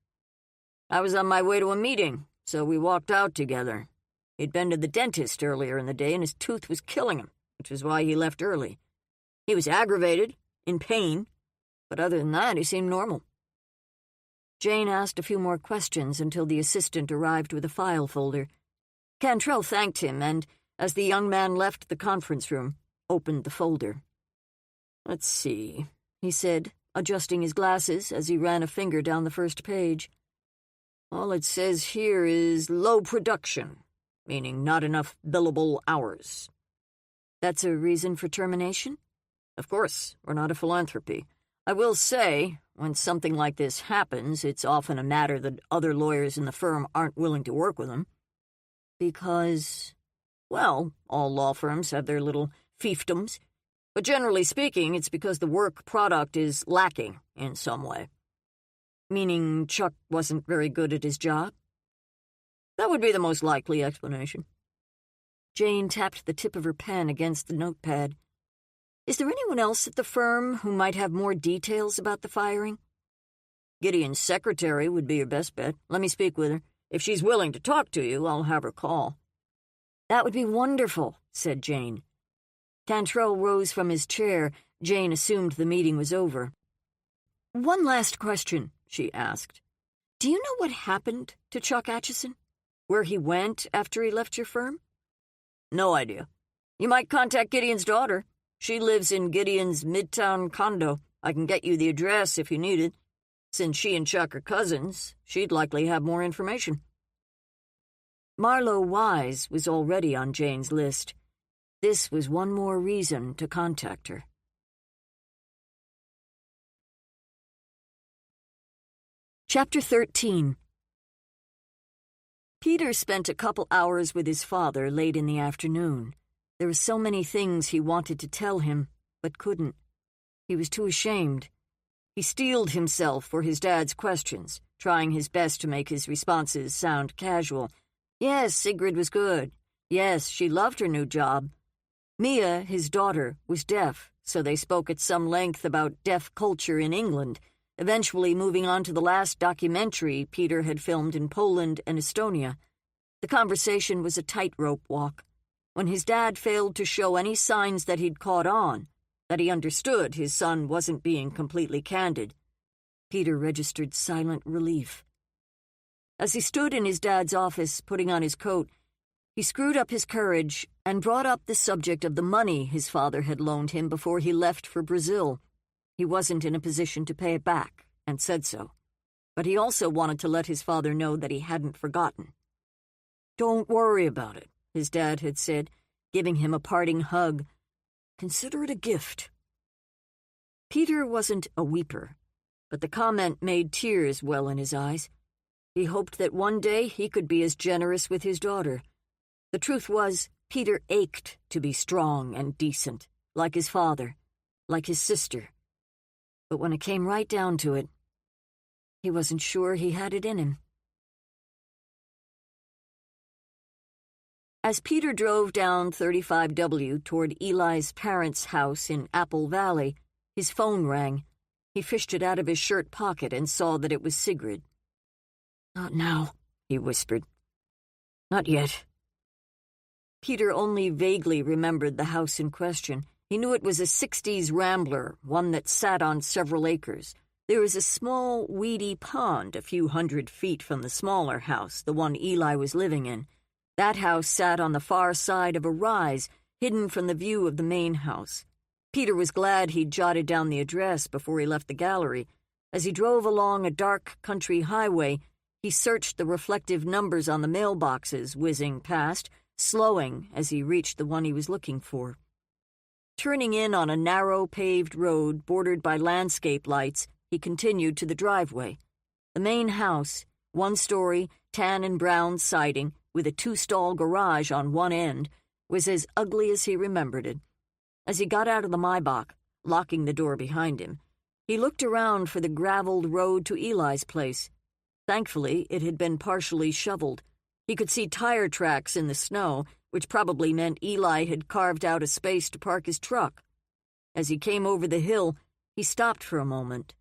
I was on my way to a meeting, so we walked out together. He'd been to the dentist earlier in the day, and his tooth was killing him, which was why he left early. He was aggravated, in pain, but other than that, he seemed normal. Jane asked a few more questions until the assistant arrived with a file folder. Cantrell thanked him and, as the young man left the conference room, opened the folder. Let's see, he said, adjusting his glasses as he ran a finger down the first page. All it says here is low production, meaning not enough billable hours. That's a reason for termination? Of course, we're not a philanthropy. I will say, when something like this happens, it's often a matter that other lawyers in the firm aren't willing to work with him. because, well, all law firms have their little fiefdoms, but generally speaking, it's because the work product is lacking in some way. Meaning Chuck wasn't very good at his job? That would be the most likely explanation. Jane tapped the tip of her pen against the notepad. Is there anyone else at the firm who might have more details about the firing? Gideon's secretary would be your best bet. Let me speak with her. If she's willing to talk to you, I'll have her call. That would be wonderful, said Jane. Cantrell rose from his chair. Jane assumed the meeting was over. One last question, she asked. Do you know what happened to Chuck Atchison? Where he went after he left your firm? No idea. You might contact Gideon's daughter. She lives in Gideon's Midtown condo. I can get you the address if you need it. Since she and Chuck are cousins, she'd likely have more information. Marlowe Wise was already on Jane's list. This was one more reason to contact her. Chapter 13. Peter spent a couple hours with his father late in the afternoon. There were so many things he wanted to tell him, but couldn't. He was too ashamed. He steeled himself for his dad's questions, trying his best to make his responses sound casual. Yes, Sigrid was good. Yes, she loved her new job. Mia, his daughter, was deaf, so they spoke at some length about deaf culture in England, eventually moving on to the last documentary Peter had filmed in Poland and Estonia. The conversation was a tightrope walk. When his dad failed to show any signs that he'd caught on, that he understood his son wasn't being completely candid, Peter registered silent relief. As he stood in his dad's office putting on his coat, he screwed up his courage and brought up the subject of the money his father had loaned him before he left for Brazil. He wasn't in a position to pay it back, and said so. But he also wanted to let his father know that he hadn't forgotten. Don't worry about it, his dad had said, giving him a parting hug. Consider it a gift. Peter wasn't a weeper, but the comment made tears well in his eyes. He hoped that one day he could be as generous with his daughter. The truth was, Peter ached to be strong and decent, like his father, like his sister. But when it came right down to it, he wasn't sure he had it in him. As Peter drove down 35W toward Eli's parents' house in Apple Valley, his phone rang. He fished it out of his shirt pocket and saw that it was Sigrid. Not now, he whispered. Not yet. Peter only vaguely remembered the house in question. He knew it was a 60s rambler, one that sat on several acres. There was a small, weedy pond a few hundred feet from the smaller house, the one Eli was living in. That house sat on the far side of a rise, hidden from the view of the main house. Peter was glad he'd jotted down the address before he left the gallery. As he drove along a dark country highway, he searched the reflective numbers on the mailboxes whizzing past, slowing as he reached the one he was looking for. Turning in on a narrow paved road bordered by landscape lights, he continued to the driveway. The main house, one-story, tan and brown siding, with a two-stall garage on one end, was as ugly as he remembered it. As he got out of the Maybach, locking the door behind him, he looked around for the graveled road to Eli's place. Thankfully, it had been partially shoveled. He could see tire tracks in the snow, which probably meant Eli had carved out a space to park his truck. As he came over the hill, he stopped for a moment.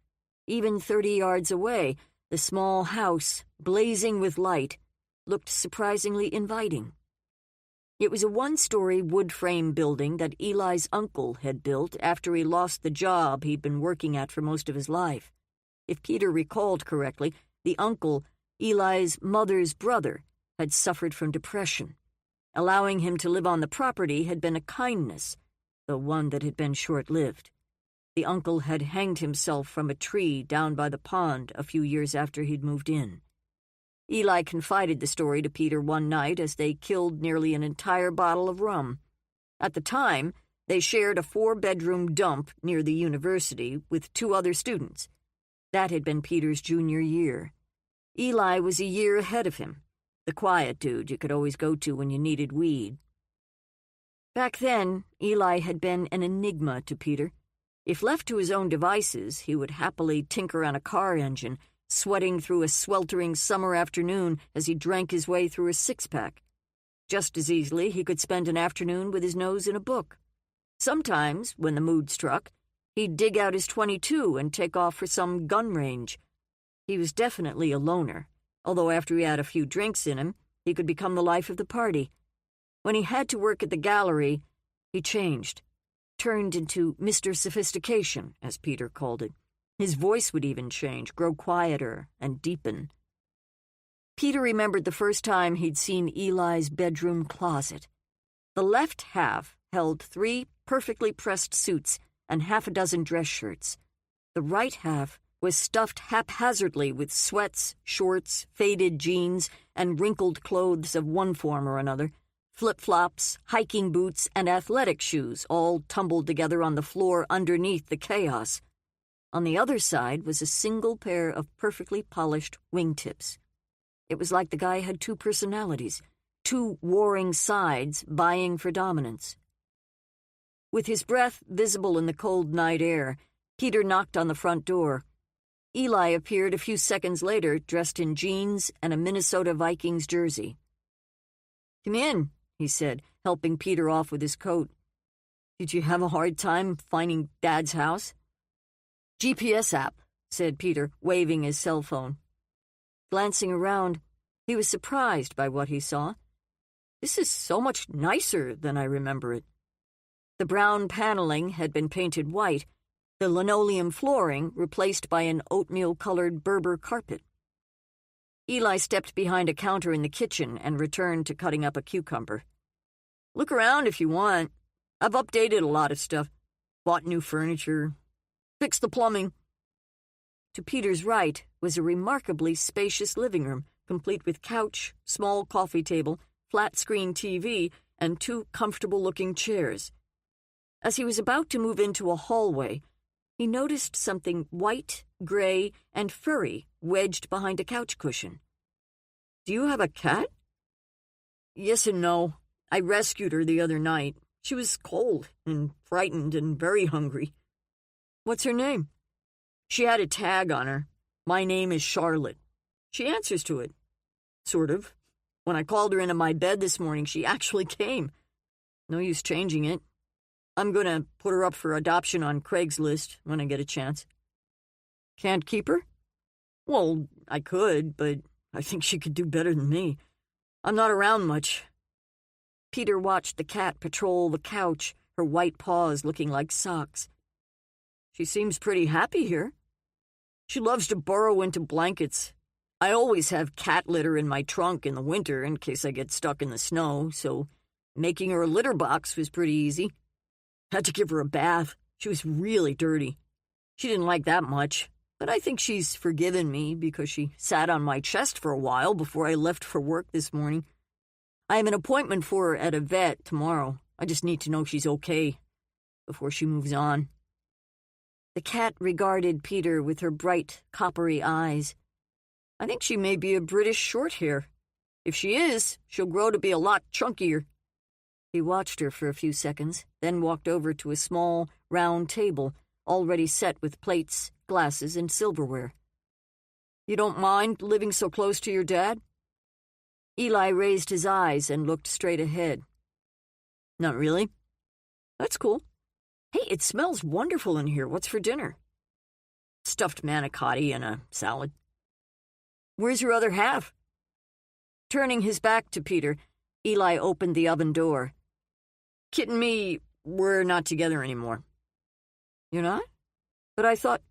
Even 30 yards away, the small house, blazing with light, looked surprisingly inviting. It was a one-story wood-frame building that Eli's uncle had built after he lost the job he'd been working at for most of his life. If Peter recalled correctly, the uncle, Eli's mother's brother, had suffered from depression. Allowing him to live on the property had been a kindness, though one that had been short-lived. The uncle had hanged himself from a tree down by the pond a few years after he'd moved in. Eli confided the story to Peter one night as they killed nearly an entire bottle of rum. At the time, they shared a 4-bedroom dump near the university with 2 other students. That had been Peter's junior year. Eli was a year ahead of him. The quiet dude you could always go to when you needed weed. Back then, Eli had been an enigma to Peter. If left to his own devices, he would happily tinker on a car engine, sweating through a sweltering summer afternoon as he drank his way through a six-pack. Just as easily, he could spend an afternoon with his nose in a book. Sometimes, when the mood struck, he'd dig out his .22 and take off for some gun range. He was definitely a loner, although after he had a few drinks in him, he could become the life of the party. When he had to work at the gallery, he changed, turned into Mr. Sophistication, as Peter called it. His voice would even change, grow quieter, and deepen. Peter remembered the first time he'd seen Eli's bedroom closet. The left half held 3 perfectly pressed suits and half a dozen dress shirts. The right half was stuffed haphazardly with sweats, shorts, faded jeans, and wrinkled clothes of one form or another, flip-flops, hiking boots, and athletic shoes all tumbled together on the floor underneath the chaos. On the other side was a single pair of perfectly polished wingtips. It was like the guy had 2 personalities, 2 warring sides vying for dominance. With his breath visible in the cold night air, Peter knocked on the front door. Eli appeared a few seconds later, dressed in jeans and a Minnesota Vikings jersey. "Come in," he said, helping Peter off with his coat. "Did you have a hard time finding Dad's house?" "GPS app," said Peter, waving his cell phone. Glancing around, he was surprised by what he saw. "This is so much nicer than I remember it." The brown paneling had been painted white, the linoleum flooring replaced by an oatmeal-colored Berber carpet. Eli stepped behind a counter in the kitchen and returned to cutting up a cucumber. "Look around if you want. I've updated a lot of stuff. Bought new furniture. Fixed the plumbing." To Peter's right was a remarkably spacious living room, complete with couch, small coffee table, flat-screen TV, and 2 comfortable-looking chairs. As he was about to move into a hallway, he noticed something white, gray, and furry wedged behind a couch cushion. "Do you have a cat?" "Yes and no. I rescued her the other night. She was cold and frightened and very hungry." "What's her name?" "She had a tag on her. My name is Charlotte. She answers to it. Sort of. When I called her into my bed this morning, she actually came. No use changing it. I'm going to put her up for adoption on Craigslist when I get a chance." "Can't keep her?" "Well, I could, but I think she could do better than me. I'm not around much." Peter watched the cat patrol the couch, her white paws looking like socks. "She seems pretty happy here. She loves to burrow into blankets. I always have cat litter in my trunk in the winter in case I get stuck in the snow, so making her a litter box was pretty easy. Had to give her a bath. She was really dirty. She didn't like that much, but I think she's forgiven me because she sat on my chest for a while before I left for work this morning. I have an appointment for her at a vet tomorrow. I just need to know she's okay before she moves on." The cat regarded Peter with her bright, coppery eyes. "I think she may be a British Shorthair. If she is, she'll grow to be a lot chunkier." He watched her for a few seconds, then walked over to a small, round table, already set with plates, glasses, and silverware. "You don't mind living so close to your dad?" Eli raised his eyes and looked straight ahead. "Not really." "That's cool. Hey, it smells wonderful in here. What's for dinner?" "Stuffed manicotti and a salad." "Where's your other half?" Turning his back to Peter, Eli opened the oven door. "Kit and me, we're not together anymore." "You're not? But I thought—"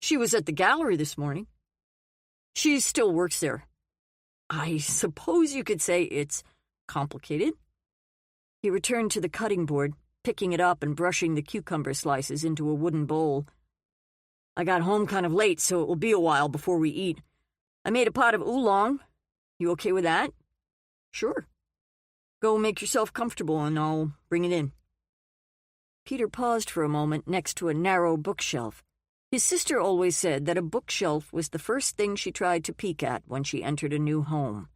"She was at the gallery this morning." "She still works there. I suppose you could say it's complicated." He returned to the cutting board, picking it up and brushing the cucumber slices into a wooden bowl. "I got home kind of late, so it will be a while before we eat. I made a pot of oolong. You okay with that?" "Sure. Go make yourself comfortable and I'll bring it in." Peter paused for a moment next to a narrow bookshelf. His sister always said that a bookshelf was the first thing she tried to peek at when she entered a new home.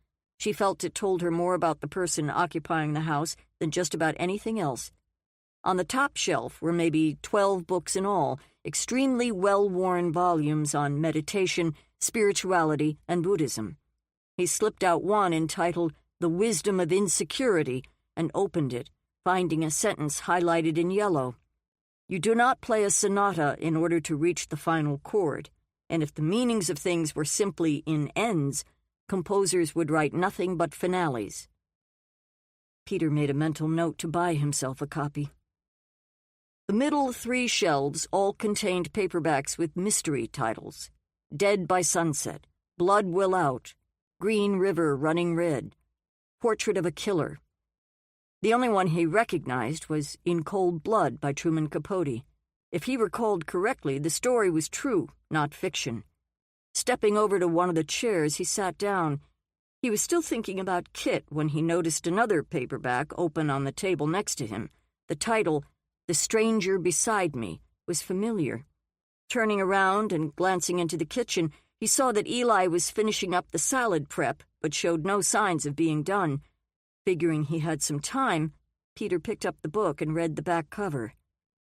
She felt it told her more about the person occupying the house than just about anything else. On the top shelf were maybe 12 books in all, extremely well-worn volumes on meditation, spirituality, and Buddhism. He slipped out one entitled The Wisdom of Insecurity and opened it, finding a sentence highlighted in yellow. You do not play a sonata in order to reach the final chord, and if the meanings of things were simply in ends, composers would write nothing but finales. Peter made a mental note to buy himself a copy. The middle 3 shelves all contained paperbacks with mystery titles: Dead by Sunset, Blood Will Out, Green River Running Red, Portrait of a Killer. The only one he recognized was In Cold Blood by Truman Capote. If he recalled correctly, the story was true, not fiction. Stepping over to one of the chairs, he sat down. He was still thinking about Kit when he noticed another paperback open on the table next to him. The title, The Stranger Beside Me, was familiar. Turning around and glancing into the kitchen, he saw that Eli was finishing up the salad prep, but showed no signs of being done. Figuring he had some time, Peter picked up the book and read the back cover.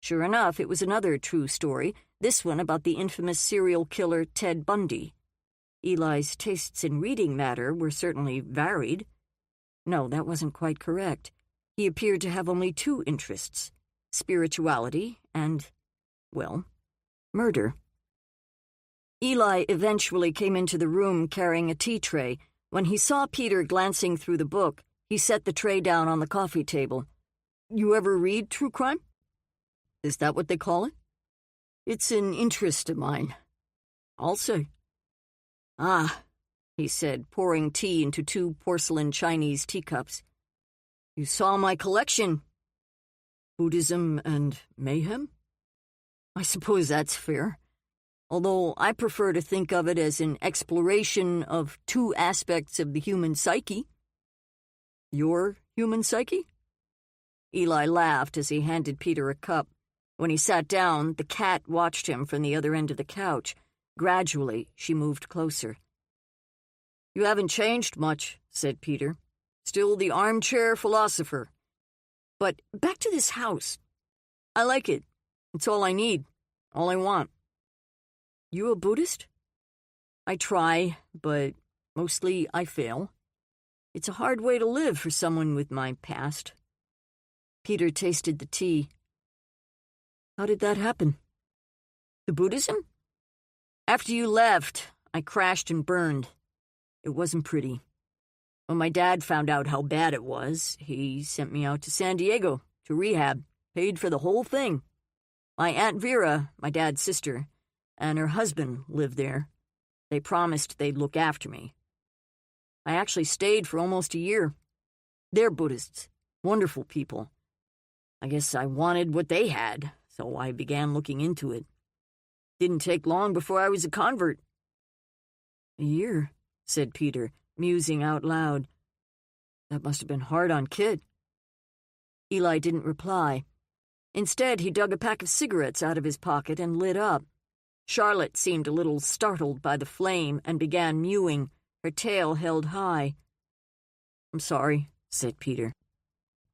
Sure enough, it was another true story, this one about the infamous serial killer Ted Bundy. Eli's tastes in reading matter were certainly varied. No, that wasn't quite correct. He appeared to have only 2 interests: spirituality and, well, murder. Eli eventually came into the room carrying a tea tray. When he saw Peter glancing through the book, he set the tray down on the coffee table. You ever read true crime? Is that what they call it? It's an interest of mine. I'll say. Ah, he said, pouring tea into 2 porcelain Chinese teacups. You saw my collection. Buddhism and mayhem? I suppose that's fair. Although I prefer to think of it as an exploration of 2 aspects of the human psyche. Your human psyche? Eli laughed as he handed Peter a cup. When he sat down, the cat watched him from the other end of the couch. Gradually, she moved closer. You haven't changed much, said Peter. Still the armchair philosopher. But back to this house. I like it. It's all I need. All I want. You a Buddhist? I try, but mostly I fail. It's a hard way to live for someone with my past. Peter tasted the tea. How did that happen? The Buddhism? After you left, I crashed and burned. It wasn't pretty. When my dad found out how bad it was, he sent me out to San Diego to rehab, paid for the whole thing. My Aunt Vera, my dad's sister, and her husband lived there. They promised they'd look after me. I actually stayed for almost a year. They're Buddhists, wonderful people. I guess I wanted what they had, so I began looking into it. Didn't take long before I was a convert. A year, said Peter, musing out loud. That must have been hard on Kit. Eli didn't reply. Instead, he dug a pack of cigarettes out of his pocket and lit up. Charlotte seemed a little startled by the flame and began mewing, her tail held high. I'm sorry, said Peter.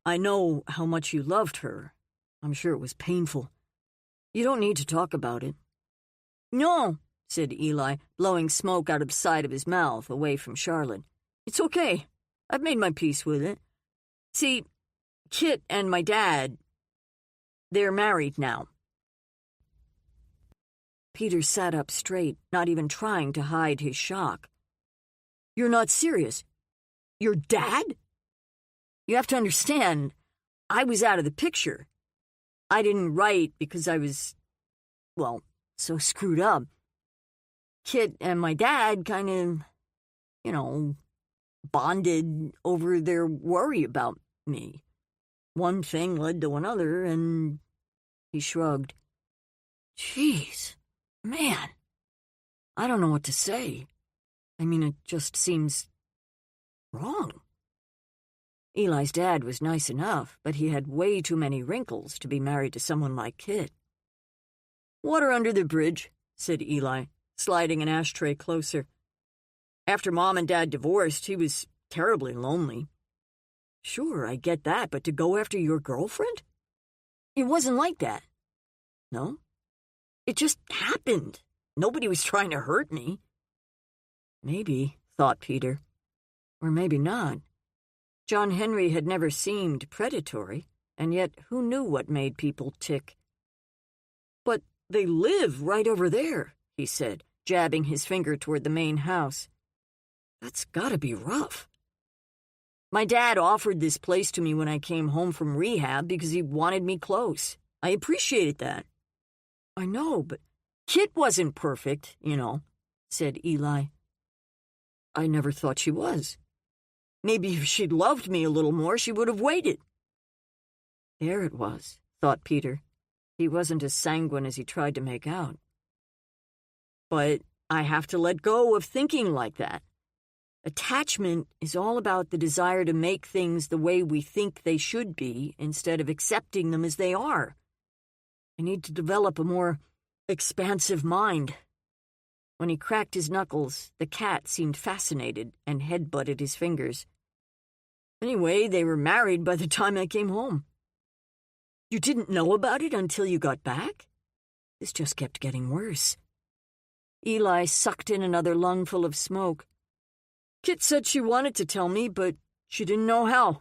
I know how much you loved her. I'm sure it was painful. You don't need to talk about it. No, said Eli, blowing smoke out of the side of his mouth away from Charlotte. It's okay. I've made my peace with it. See, Kit and my dad, they're married now. Peter sat up straight, not even trying to hide his shock. You're not serious? Your dad? You have to understand, I was out of the picture. I didn't write because I was, well, so screwed up. Kit and my dad kind of, bonded over their worry about me. One thing led to another, and he shrugged. Jeez, man, I don't know what to say. I mean, it just seems wrong. Eli's dad was nice enough, but he had way too many wrinkles to be married to someone like Kit. Water under the bridge, said Eli, sliding an ashtray closer. After Mom and Dad divorced, he was terribly lonely. Sure, I get that, but to go after your girlfriend? It wasn't like that. No? It just happened. Nobody was trying to hurt me. Maybe, thought Peter. Or maybe not. John Henry had never seemed predatory, and yet who knew what made people tick? But they live right over there, he said, jabbing his finger toward the main house. That's gotta be rough. My dad offered this place to me when I came home from rehab because he wanted me close. I appreciated that. I know, but Kit wasn't perfect, said Eli. I never thought she was. Maybe if she'd loved me a little more, she would have waited. There it was, thought Peter. He wasn't as sanguine as he tried to make out. But I have to let go of thinking like that. Attachment is all about the desire to make things the way we think they should be instead of accepting them as they are. I need to develop a more expansive mind. When he cracked his knuckles, the cat seemed fascinated and head-butted his fingers. Anyway, they were married by the time I came home. You didn't know about it until you got back? This just kept getting worse. Eli sucked in another lungful of smoke. Kit said she wanted to tell me, but she didn't know how.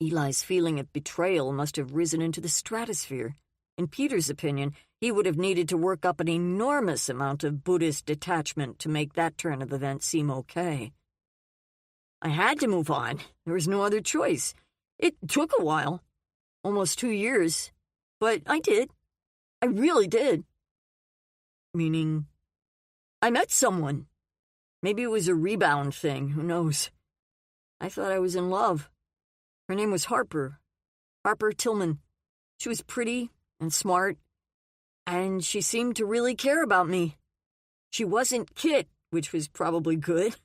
Eli's feeling of betrayal must have risen into the stratosphere. In Peter's opinion, he would have needed to work up an enormous amount of Buddhist detachment to make that turn of events seem okay. I had to move on. There was no other choice. It took a while. Almost 2 years. But I did. I really did. Meaning, I met someone. Maybe it was a rebound thing, who knows. I thought I was in love. Her name was Harper Tillman. She was pretty and smart, and she seemed to really care about me. She wasn't Kit, which was probably good.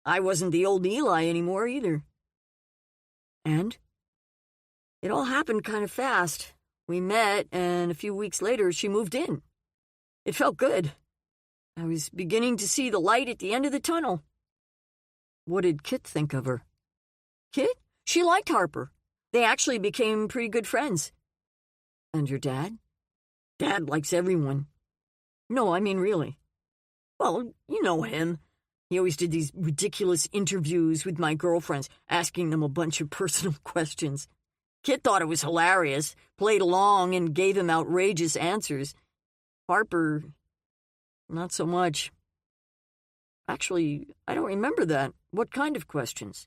I wasn't the old Eli anymore either. And? It all happened kind of fast. We met, and a few weeks later, she moved in. It felt good. I was beginning to see the light at the end of the tunnel. What did Kit think of her? Kit? She liked Harper. They actually became pretty good friends. And your dad? Dad likes everyone. No, I mean really. Well, you know him. He always did these ridiculous interviews with my girlfriends, asking them a bunch of personal questions. Kit thought it was hilarious, played along, and gave him outrageous answers. Harper, not so much. Actually, I don't remember that. What kind of questions?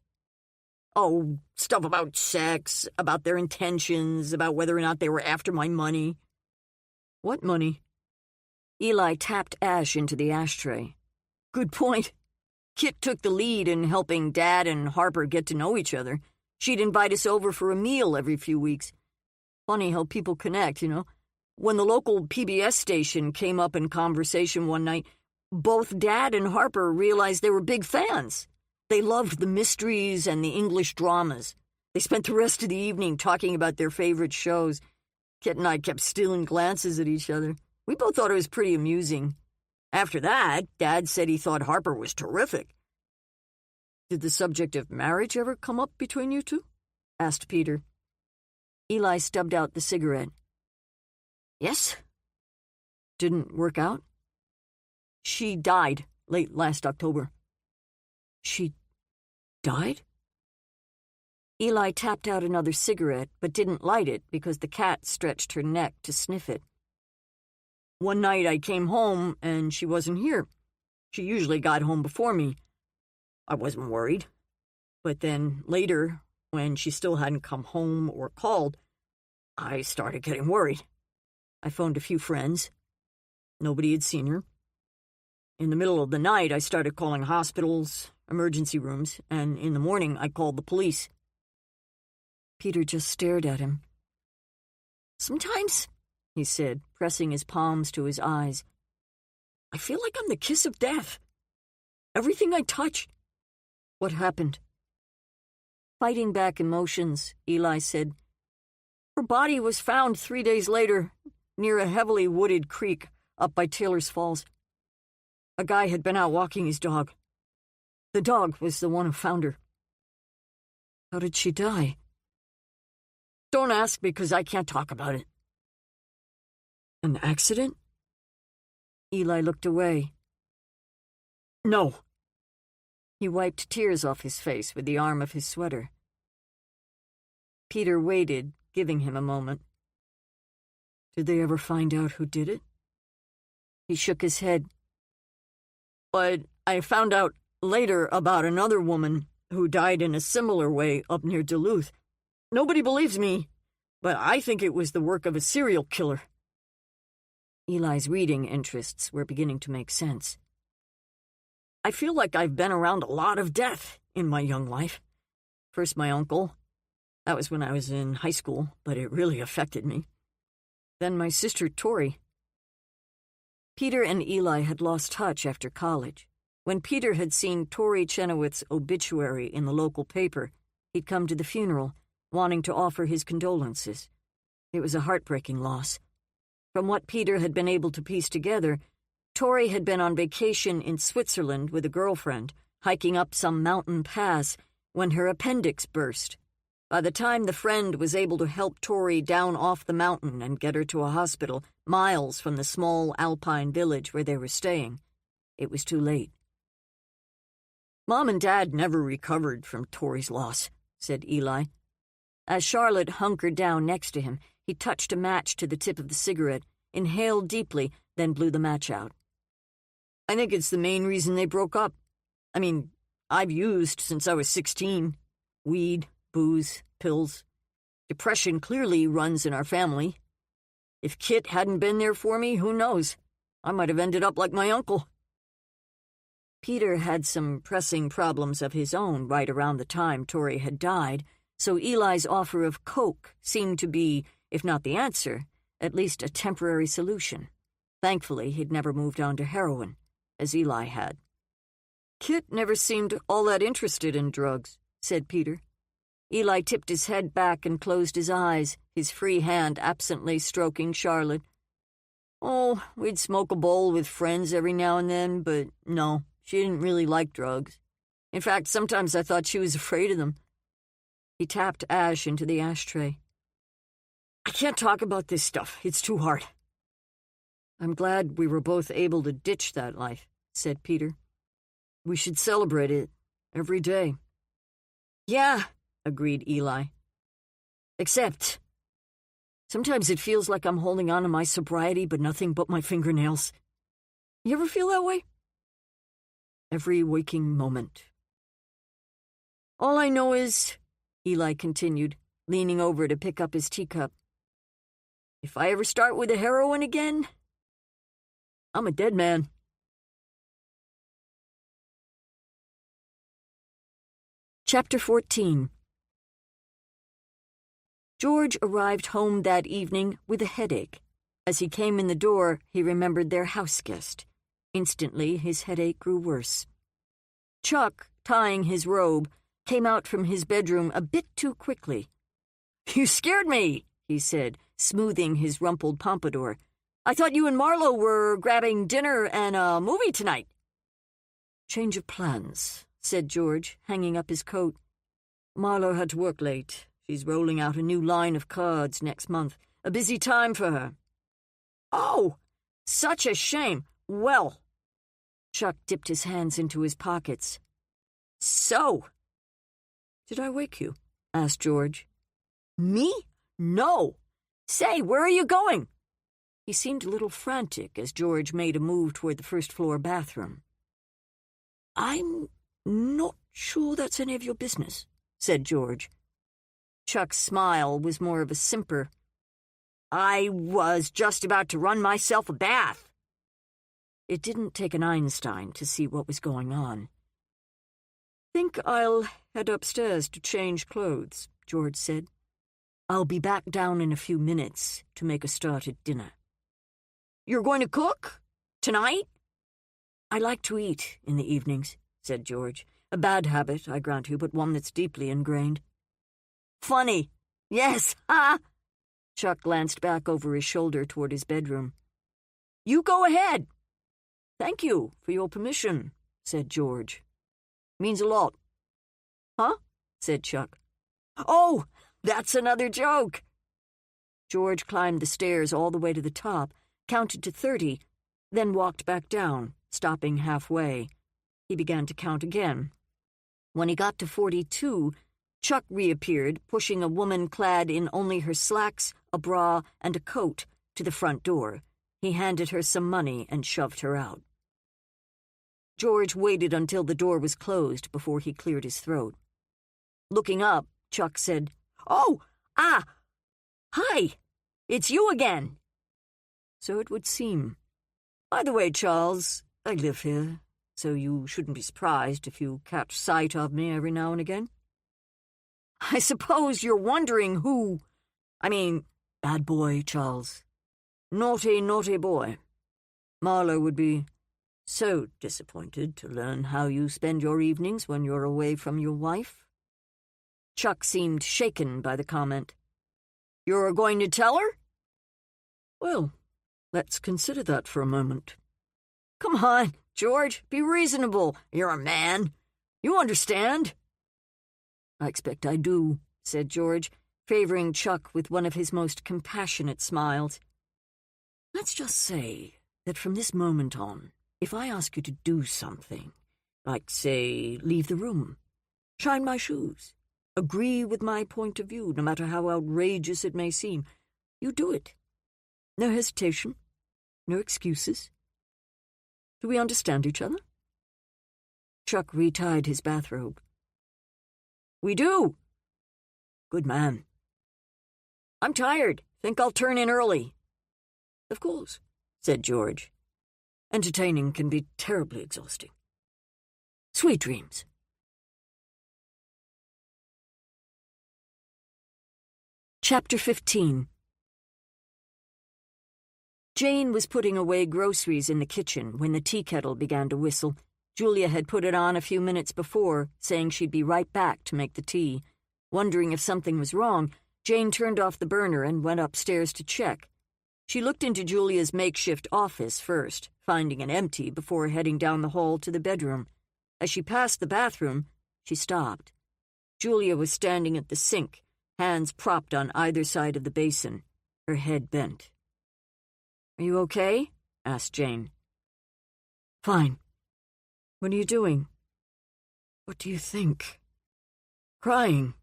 Oh, stuff about sex, about their intentions, about whether or not they were after my money. What money? Eli tapped ash into the ashtray. Good point. Kit took the lead in helping Dad and Harper get to know each other. She'd invite us over for a meal every few weeks. Funny how people connect, When the local PBS station came up in conversation one night, both Dad and Harper realized they were big fans. They loved the mysteries and the English dramas. They spent the rest of the evening talking about their favorite shows. Kit and I kept stealing glances at each other. We both thought it was pretty amusing. After that, Dad said he thought Harper was terrific. Did the subject of marriage ever come up between you two? Asked Peter. Eli stubbed out the cigarette. Yes. Didn't work out? She died late last October. She died? Eli tapped out another cigarette, but didn't light it because the cat stretched her neck to sniff it. One night I came home and she wasn't here. She usually got home before me. I wasn't worried. But then later, when she still hadn't come home or called, I started getting worried. I phoned a few friends. Nobody had seen her. In the middle of the night, I started calling hospitals, emergency rooms, and in the morning, I called the police. Peter just stared at him. Sometimes, he said, pressing his palms to his eyes, I feel like I'm the kiss of death. Everything I touch. What happened? Fighting back emotions, Eli said. Her body was found 3 days later, near a heavily wooded creek up by Taylor's Falls. A guy had been out walking his dog. The dog was the one who found her. How did she die? Don't ask because I can't talk about it. An accident? Eli looked away. No. He wiped tears off his face with the arm of his sweater. Peter waited, giving him a moment. Did they ever find out who did it? He shook his head. But I found out later about another woman who died in a similar way up near Duluth. Nobody believes me, but I think it was the work of a serial killer. Eli's reading interests were beginning to make sense. I feel like I've been around a lot of death in my young life. First my uncle. That was when I was in high school, but it really affected me. Then my sister Tori. Peter and Eli had lost touch after college. When Peter had seen Tori Chenoweth's obituary in the local paper, he'd come to the funeral, wanting to offer his condolences. It was a heartbreaking loss. From what Peter had been able to piece together, Tori had been on vacation in Switzerland with a girlfriend, hiking up some mountain pass, when her appendix burst. By the time the friend was able to help Tori down off the mountain and get her to a hospital miles from the small alpine village where they were staying, it was too late. Mom and Dad never recovered from Tori's loss, said Eli. As Charlotte hunkered down next to him, he touched a match to the tip of the cigarette, inhaled deeply, then blew the match out. I think it's the main reason they broke up. I mean, I've used since I was 16. Weed, booze, pills. Depression clearly runs in our family. If Kit hadn't been there for me, who knows? I might have ended up like my uncle. Peter had some pressing problems of his own right around the time Tori had died, so Eli's offer of coke seemed to be, if not the answer, at least a temporary solution. Thankfully, he'd never moved on to heroin, as Eli had. Kit never seemed all that interested in drugs, said Peter. Eli tipped his head back and closed his eyes, his free hand absently stroking Charlotte. Oh, we'd smoke a bowl with friends every now and then, but no, she didn't really like drugs. In fact, sometimes I thought she was afraid of them. He tapped ash into the ashtray. I can't talk about this stuff. It's too hard. I'm glad we were both able to ditch that life, said Peter. We should celebrate it every day. Yeah, agreed Eli. Except, sometimes it feels like I'm holding on to my sobriety but nothing but my fingernails. You ever feel that way? Every waking moment. All I know is, Eli continued, leaning over to pick up his teacup, if I ever start with the heroin again, I'm a dead man. Chapter 14. George arrived home that evening with a headache. As he came in the door, he remembered their house guest. Instantly, his headache grew worse. Chuck, tying his robe, came out from his bedroom a bit too quickly. You scared me, he said, smoothing his rumpled pompadour. I thought you and Marlowe were grabbing dinner and a movie tonight. Change of plans, said George, hanging up his coat. Marlowe had to work late. She's rolling out a new line of cards next month. A busy time for her. Oh, such a shame. Well. Chuck dipped his hands into his pockets. So. Did I wake you? Asked George. Me? No. Say, where are you going? He seemed a little frantic as George made a move toward the first-floor bathroom. I'm not sure that's any of your business, said George. Chuck's smile was more of a simper. I was just about to run myself a bath. It didn't take an Einstein to see what was going on. Think I'll head upstairs to change clothes, George said. I'll be back down in a few minutes to make a start at dinner. You're going to cook? Tonight? I like to eat in the evenings, said George. A bad habit, I grant you, but one that's deeply ingrained. Funny. Yes, ha! Chuck glanced back over his shoulder toward his bedroom. You go ahead. Thank you for your permission, said George. Means a lot. Huh? Said Chuck. Oh, that's another joke. George climbed the stairs all the way to the top, counted to 30, then walked back down, stopping halfway. He began to count again. When he got to 42, Chuck reappeared, pushing a woman clad in only her slacks, a bra, and a coat to the front door. He handed her some money and shoved her out. George waited until the door was closed before he cleared his throat. Looking up, Chuck said, "Oh, hi, it's you again." So it would seem. By the way, Charles, I live here, so you shouldn't be surprised if you catch sight of me every now and again. I suppose you're wondering who... bad boy, Charles. Naughty, naughty boy. Marlowe would be so disappointed to learn how you spend your evenings when you're away from your wife. Chuck seemed shaken by the comment. You're going to tell her? Well, let's consider that for a moment. Come on, George, be reasonable. You're a man. You understand? I expect I do, said George, favoring Chuck with one of his most compassionate smiles. Let's just say that from this moment on, if I ask you to do something, like, say, leave the room, shine my shoes, agree with my point of view, no matter how outrageous it may seem, you do it. No hesitation, no excuses. Do we understand each other? Chuck retied his bathrobe. We do. Good man. I'm tired. Think I'll turn in early. Of course, said George. Entertaining can be terribly exhausting. Sweet dreams. Chapter 15. Jane was putting away groceries in the kitchen when the tea kettle began to whistle. Julia had put it on a few minutes before, saying she'd be right back to make the tea. Wondering if something was wrong, Jane turned off the burner and went upstairs to check. She looked into Julia's makeshift office first, finding it empty before heading down the hall to the bedroom. As she passed the bathroom, she stopped. Julia was standing at the sink, hands propped on either side of the basin, her head bent. Are you okay? Asked Jane. Fine. What are you doing? What do you think? Crying.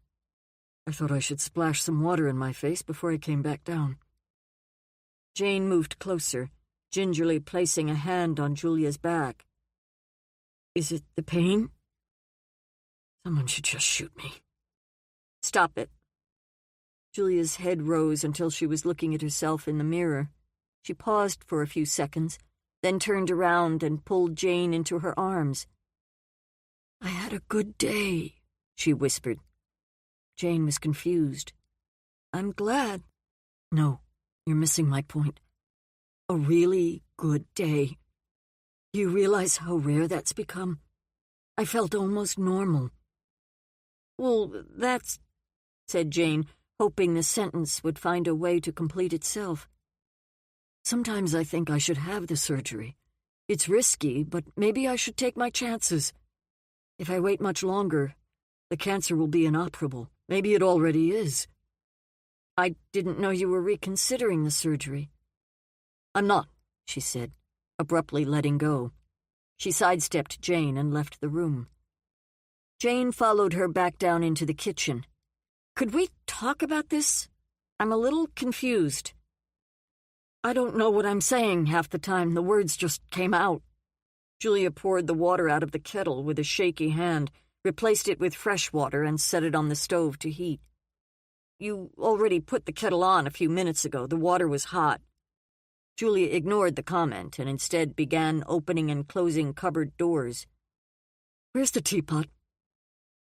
I thought I should splash some water in my face before I came back down. Jane moved closer, gingerly placing a hand on Julia's back. Is it the pain? Someone should just shoot me. Stop it. Julia's head rose until she was looking at herself in the mirror. She paused for a few seconds, then turned around and pulled Jane into her arms. I had a good day, she whispered. Jane was confused. I'm glad. No, you're missing my point. A really good day. Do you realize how rare that's become? I felt almost normal. Well, that's... said Jane, hoping the sentence would find a way to complete itself. Sometimes I think I should have the surgery. It's risky, but maybe I should take my chances. If I wait much longer, the cancer will be inoperable. Maybe it already is. I didn't know you were reconsidering the surgery. I'm not, she said, abruptly letting go. She sidestepped Jane and left the room. Jane followed her back down into the kitchen. Could we talk about this? I'm a little confused. I don't know what I'm saying half the time. The words just came out. Julia poured the water out of the kettle with a shaky hand, replaced it with fresh water, and set it on the stove to heat. You already put the kettle on a few minutes ago. The water was hot. Julia ignored the comment and instead began opening and closing cupboard doors. Where's the teapot?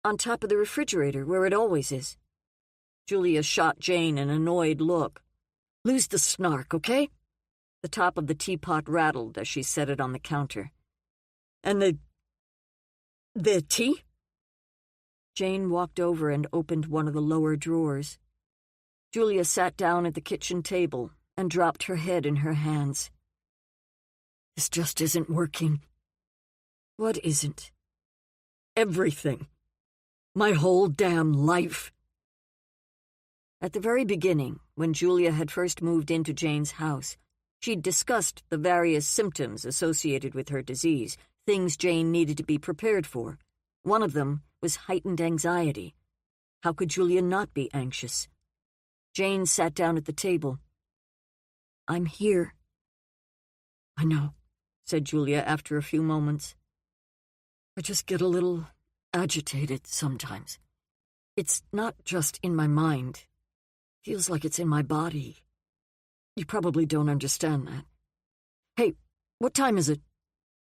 On top of the refrigerator, where it always is. Julia shot Jane an annoyed look. Lose the snark, okay? The top of the teapot rattled as she set it on the counter. And the tea? Jane walked over and opened one of the lower drawers. Julia sat down at the kitchen table and dropped her head in her hands. This just isn't working. What isn't? everything. My whole damn life. At the very beginning, when Julia had first moved into Jane's house, she'd discussed the various symptoms associated with her disease, things Jane needed to be prepared for. One of them was heightened anxiety. How could Julia not be anxious? Jane sat down at the table. "I'm here." "I know," said Julia after a few moments. "I just get a little agitated sometimes. It's not just in my mind. Feels like it's in my body. You probably don't understand that. Hey, what time is it?"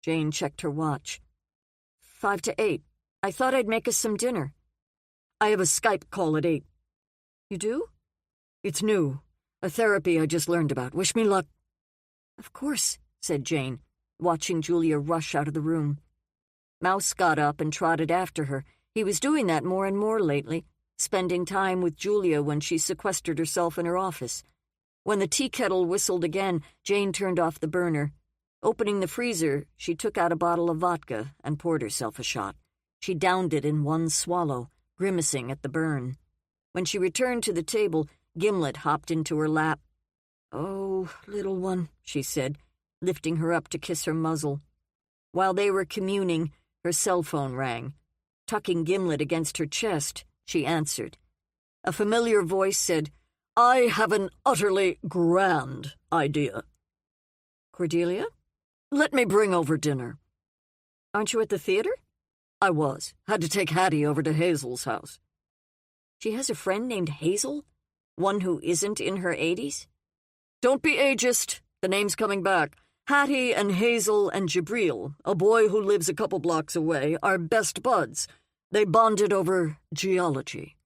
Jane checked her watch. 5 to 8. I thought I'd make us some dinner. I have a Skype call at 8. You do? It's new. A therapy I just learned about. Wish me luck. Of course, said Jane, watching Julia rush out of the room. Mouse got up and trotted after her. He was doing that more and more lately, spending time with Julia when she sequestered herself in her office. When the tea kettle whistled again, Jane turned off the burner. Opening the freezer, she took out a bottle of vodka and poured herself a shot. She downed it in one swallow, grimacing at the burn. When she returned to the table, Gimlet hopped into her lap. "Oh, little one," she said, lifting her up to kiss her muzzle. While they were communing, her cell phone rang. Tucking Gimlet against her chest, she answered. A familiar voice said, "I have an utterly grand idea." "Cordelia? Let me bring over dinner." "Aren't you at the theater?" "I was. Had to take Hattie over to Hazel's house." "She has a friend named Hazel? One who isn't in her 80s? "Don't be ageist. The name's coming back. Hattie and Hazel and Jabril, a boy who lives a couple blocks away, are best buds. They bonded over geology.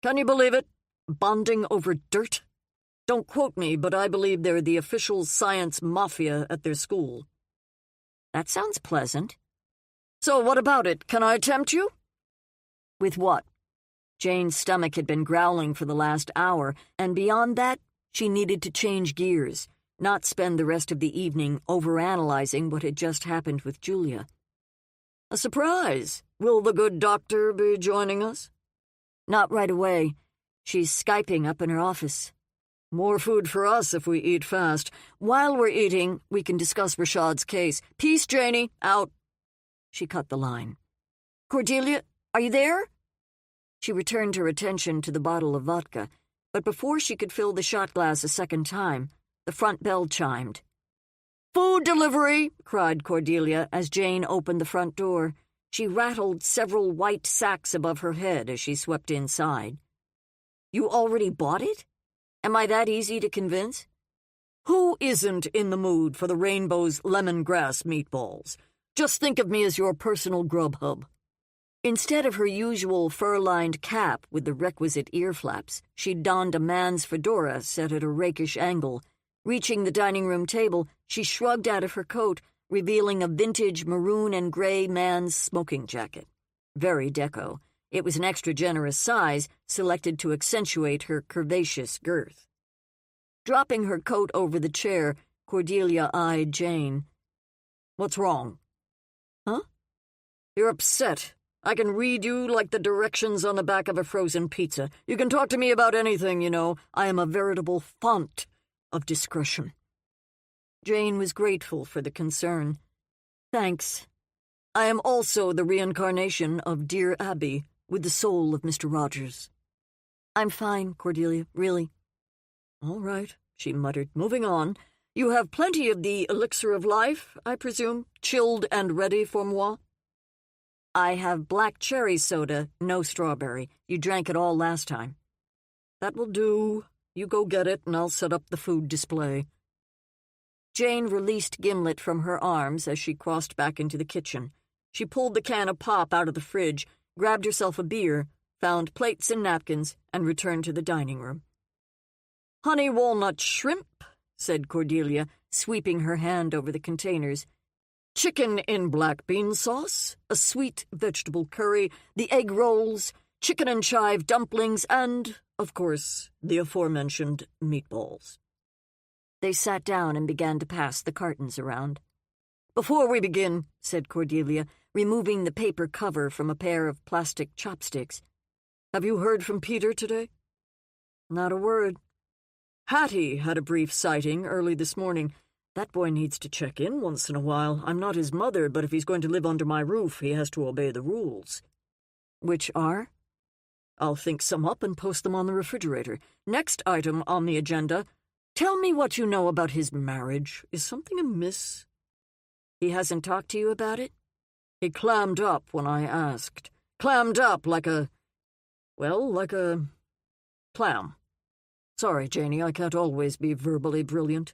Can you believe it? Bonding over dirt? Don't quote me, but I believe they're the official science mafia at their school." "That sounds pleasant." "So what about it? Can I tempt you?" "With what?" Jane's stomach had been growling for the last hour, and beyond that, she needed to change gears, not spend the rest of the evening overanalyzing what had just happened with Julia. "A surprise. Will the good doctor be joining us?" "Not right away. She's Skyping up in her office." "More food for us if we eat fast. While we're eating, we can discuss Rashad's case. Peace, Janie. Out." She cut the line. "Cordelia, are you there?" She returned her attention to the bottle of vodka, but before she could fill the shot glass a second time, the front bell chimed. "Food delivery!" cried Cordelia as Jane opened the front door. She rattled several white sacks above her head as she swept inside. "You already bought it? Am I that easy to convince?" "Who isn't in the mood for the Rainbow's lemongrass meatballs? Just think of me as your personal Grubhub." Instead of her usual fur-lined cap with the requisite ear flaps, she'd donned a man's fedora set at a rakish angle. Reaching the dining room table, she shrugged out of her coat, revealing a vintage maroon and gray man's smoking jacket. Very deco. It was an extra generous size, selected to accentuate her curvaceous girth. Dropping her coat over the chair, Cordelia eyed Jane. "What's wrong?" "Huh?" "You're upset. I can read you like the directions on the back of a frozen pizza. You can talk to me about anything, you know. I am a veritable font of discretion." Jane was grateful for the concern. "Thanks. I am also the reincarnation of dear Abby, with the soul of Mr. Rogers." "I'm fine, Cordelia, really." "All right," she muttered. "Moving on. You have plenty of the elixir of life, I presume, chilled and ready for moi?" "I have black cherry soda, no strawberry. You drank it all last time." "That will do. You go get it, and I'll set up the food display." Jane released Gimlet from her arms as she crossed back into the kitchen. She pulled the can of pop out of the fridge, grabbed herself a beer, found plates and napkins, and returned to the dining room. "Honey walnut shrimp," said Cordelia, sweeping her hand over the containers. "Chicken in black bean sauce, a sweet vegetable curry, the egg rolls, chicken and chive dumplings, and, of course, the aforementioned meatballs." They sat down and began to pass the cartons around. "Before we begin," said Cordelia, removing the paper cover from a pair of plastic chopsticks. "Have you heard from Peter today?" "Not a word." "Hattie had a brief sighting early this morning. That boy needs to check in once in a while. I'm not his mother, but if he's going to live under my roof, he has to obey the rules." "Which are?" "I'll think some up and post them on the refrigerator. Next item on the agenda. Tell me what you know about his marriage. Is something amiss?" "He hasn't talked to you about it?" "He clammed up when I asked. Clammed up like a clam. Sorry, Janie, I can't always be verbally brilliant."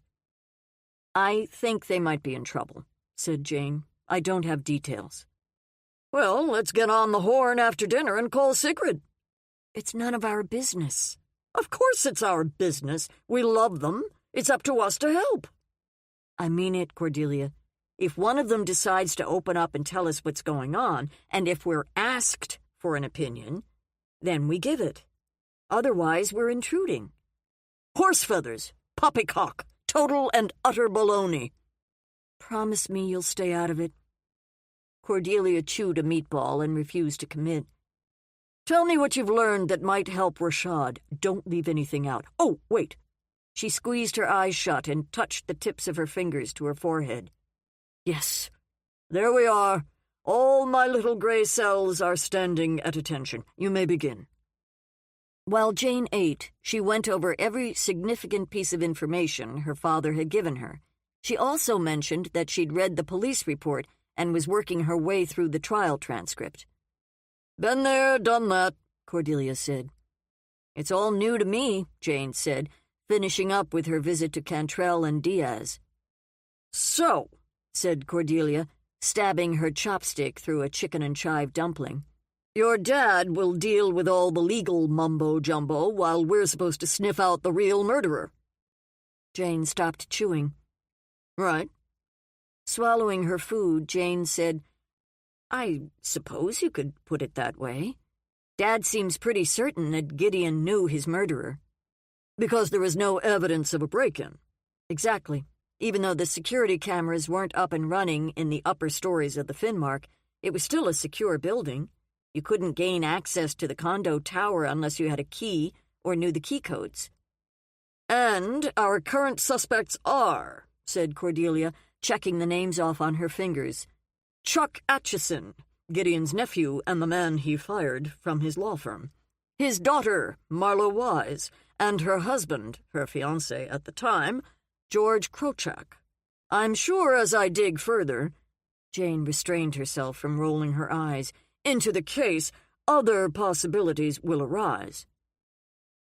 "I think they might be in trouble," said Jane. "I don't have details." "Well, let's get on the horn after dinner and call Sigrid." "It's none of our business." "Of course it's our business. We love them. It's up to us to help." "I mean it, Cordelia. If one of them decides to open up and tell us what's going on, and if we're asked for an opinion, then we give it. Otherwise, we're intruding." "Horse feathers, poppycock, total and utter baloney." "Promise me you'll stay out of it." Cordelia chewed a meatball and refused to commit. "Tell me what you've learned that might help Rashad. Don't leave anything out. Oh, wait." She squeezed her eyes shut and touched the tips of her fingers to her forehead. "Yes, there we are. All my little gray cells are standing at attention. You may begin." While Jane ate, she went over every significant piece of information her father had given her. She also mentioned that she'd read the police report and was working her way through the trial transcript. "Been there, done that," Cordelia said. "It's all new to me," Jane said, finishing up with her visit to Cantrell and Diaz. "So," said Cordelia, stabbing her chopstick through a chicken and chive dumpling, "your dad will deal with all the legal mumbo-jumbo while we're supposed to sniff out the real murderer." Jane stopped chewing. "Right." Swallowing her food, Jane said, "I suppose you could put it that way. Dad seems pretty certain that Gideon knew his murderer." "Because there is no evidence of a break-in." "Exactly. Even though the security cameras weren't up and running in the upper stories of the Finmark, it was still a secure building. You couldn't gain access to the condo tower unless you had a key or knew the key codes." "And our current suspects are," said Cordelia, checking the names off on her fingers, "Chuck Atchison, Gideon's nephew and the man he fired from his law firm. His daughter, Marlo Wise, and her husband, her fiancé at the time, George Krochak. I'm sure as I dig further," Jane restrained herself from rolling her eyes, "into the case, other possibilities will arise."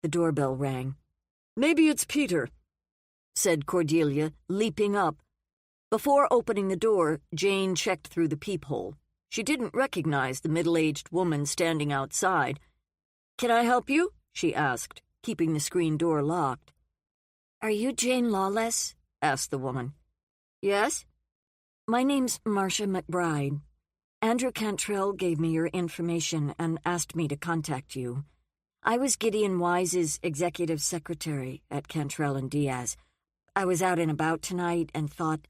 The doorbell rang. "Maybe it's Peter," said Cordelia, leaping up. Before opening the door, Jane checked through the peephole. She didn't recognize the middle-aged woman standing outside. "Can I help you?" she asked, keeping the screen door locked. "Are you Jane Lawless?" asked the woman. "Yes?" "My name's Marcia McBride. Andrew Cantrell gave me your information and asked me to contact you. I was Gideon Wise's executive secretary at Cantrell and Diaz. I was out and about tonight and thought,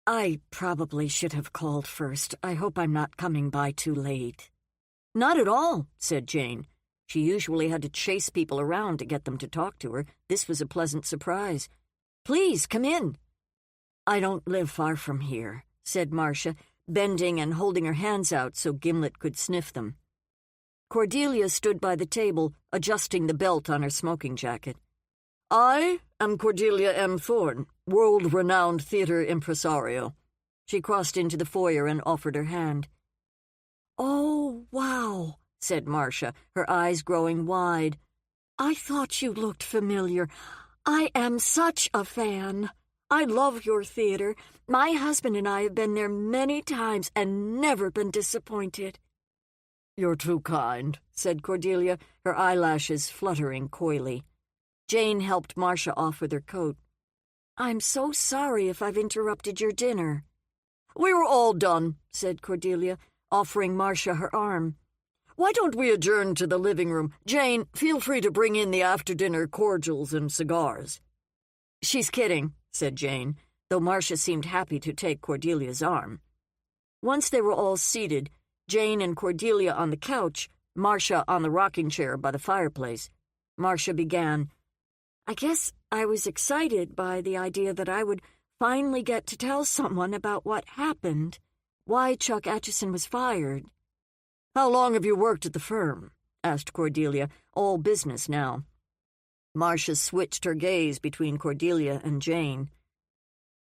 I probably should have called first. I hope I'm not coming by too late." "Not at all," said Jane. She usually had to chase people around to get them to talk to her. This was a pleasant surprise. "Please, come in." "I don't live far from here," said Marcia, bending and holding her hands out so Gimlet could sniff them. Cordelia stood by the table, adjusting the belt on her smoking jacket. "I am Cordelia M. Thorne, world-renowned theater impresario." She crossed into the foyer and offered her hand. "Oh, wow," said Marcia, her eyes growing wide. "I thought you looked familiar. I am such a fan. I love your theater. My husband and I have been there many times and never been disappointed." "You're too kind," said Cordelia, her eyelashes fluttering coyly. Jane helped Marcia off with her coat. "I'm so sorry if I've interrupted your dinner." "We were all done," said Cordelia, offering Marcia her arm. "Why don't we adjourn to the living room? Jane, feel free to bring in the after-dinner cordials and cigars." "She's kidding," said Jane, though Marcia seemed happy to take Cordelia's arm. Once they were all seated, Jane and Cordelia on the couch, Marcia on the rocking chair by the fireplace, Marcia began, "I guess I was excited by the idea that I would finally get to tell someone about what happened, why Chuck Atchison was fired." "How long have you worked at the firm?" asked Cordelia, all business now. Marcia switched her gaze between Cordelia and Jane.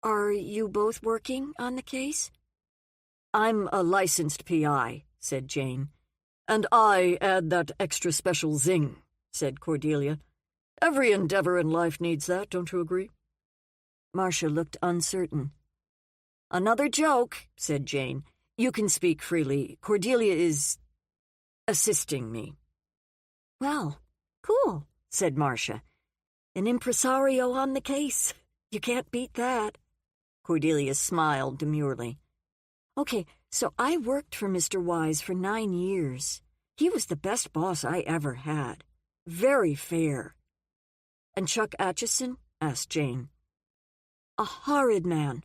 "Are you both working on the case?" "I'm a licensed PI," said Jane. "And I add that extra special zing," said Cordelia. "Every endeavor in life needs that, don't you agree?" Marcia looked uncertain. "Another joke," said Jane. "You can speak freely. Cordelia is assisting me." "Well, cool," said Marcia. "An impresario on the case. You can't beat that." Cordelia smiled demurely. "Okay, so I worked for Mr. Wise for 9 years. He was the best boss I ever had. Very fair." "And Chuck Atchison?" asked Jane. "A horrid man.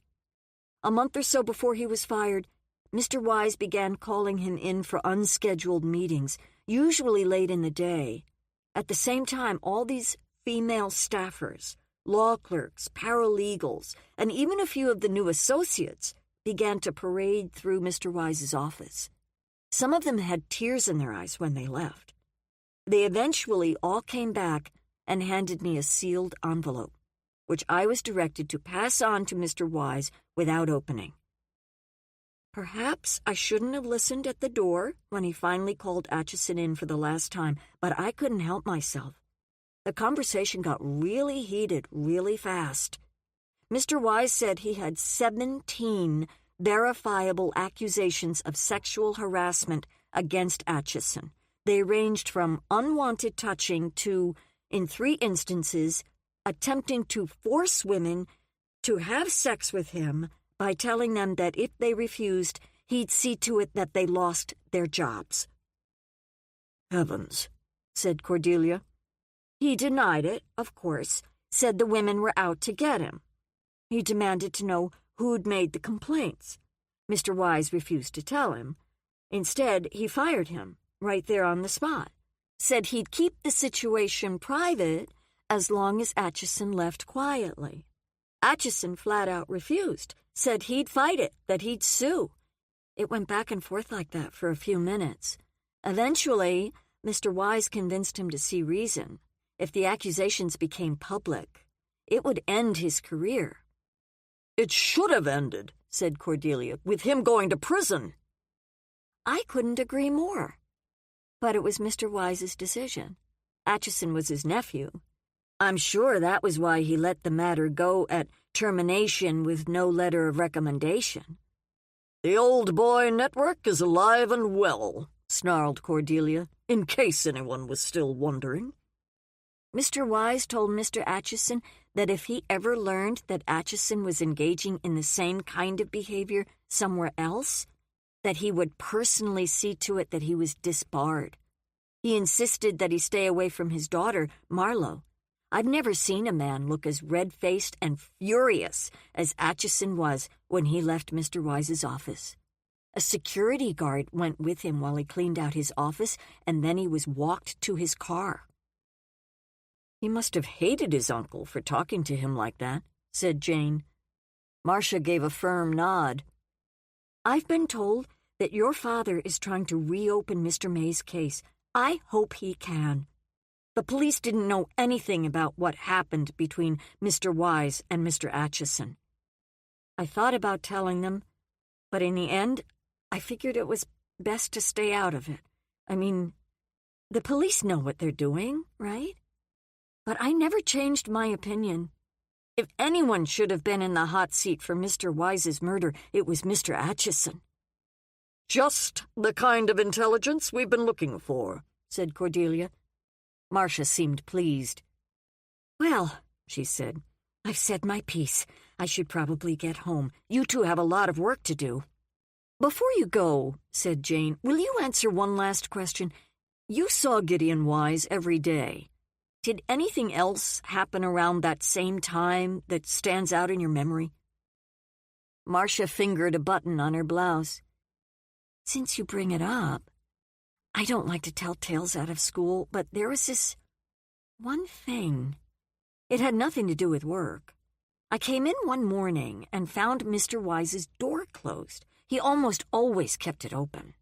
A month or so before he was fired, Mr. Wise began calling him in for unscheduled meetings, usually late in the day. At the same time, all these female staffers, law clerks, paralegals, and even a few of the new associates began to parade through Mr. Wise's office. Some of them had tears in their eyes when they left. They eventually all came back and handed me a sealed envelope, which I was directed to pass on to Mr. Wise without opening. Perhaps I shouldn't have listened at the door when he finally called Atchison in for the last time, but I couldn't help myself. The conversation got really heated really fast. Mr. Wise said he had 17 verifiable accusations of sexual harassment against Atchison. They ranged from unwanted touching to, in 3 instances, attempting to force women to have sex with him by telling them that if they refused, he'd see to it that they lost their jobs. "Heavens," said Cordelia. "He denied it, of course, said the women were out to get him. He demanded to know who'd made the complaints. Mr. Wise refused to tell him. Instead, he fired him, right there on the spot. Said he'd keep the situation private as long as Atchison left quietly. Atchison flat out refused, said he'd fight it, that he'd sue. It went back and forth like that for a few minutes. Eventually, Mr. Wise convinced him to see reason. If the accusations became public, it would end his career." "It should have ended," said Cordelia, "with him going to prison." I couldn't agree more. But it was Mr. Wise's decision. Atchison was his nephew. I'm sure that was why he let the matter go at termination with no letter of recommendation. "The old boy network is alive and well," snarled Cordelia, in case anyone was still wondering. Mr. Wise told Mr. Atchison that if he ever learned that Atchison was engaging in the same kind of behavior somewhere else, that he would personally see to it that he was disbarred. He insisted that he stay away from his daughter, Marlo. I've never seen a man look as red-faced and furious as Atchison was when he left Mr. Wise's office. A security guard went with him while he cleaned out his office, and then he was walked to his car. "He must have hated his uncle for talking to him like that," said Jane. Marcia gave a firm nod. "I've been told that your father is trying to reopen Mr. May's case. I hope he can. The police didn't know anything about what happened between Mr. Wise and Mr. Atchison. I thought about telling them, but in the end, I figured it was best to stay out of it. I mean, the police know what they're doing, right? But I never changed my opinion. If anyone should have been in the hot seat for Mr. Wise's murder, it was Mr. Atchison." "Just the kind of intelligence we've been looking for," said Cordelia. Marcia seemed pleased. "Well," she said, "I've said my piece. I should probably get home. You two have a lot of work to do." "Before you go," said Jane, "will you answer one last question? You saw Gideon Wise every day. Did anything else happen around that same time that stands out in your memory?" Marcia fingered a button on her blouse. Since you bring it up, I don't like to tell tales out of school, but there was this one thing. It had nothing to do with work. I came in one morning and found Mr. Wise's door closed. He almost always kept it open.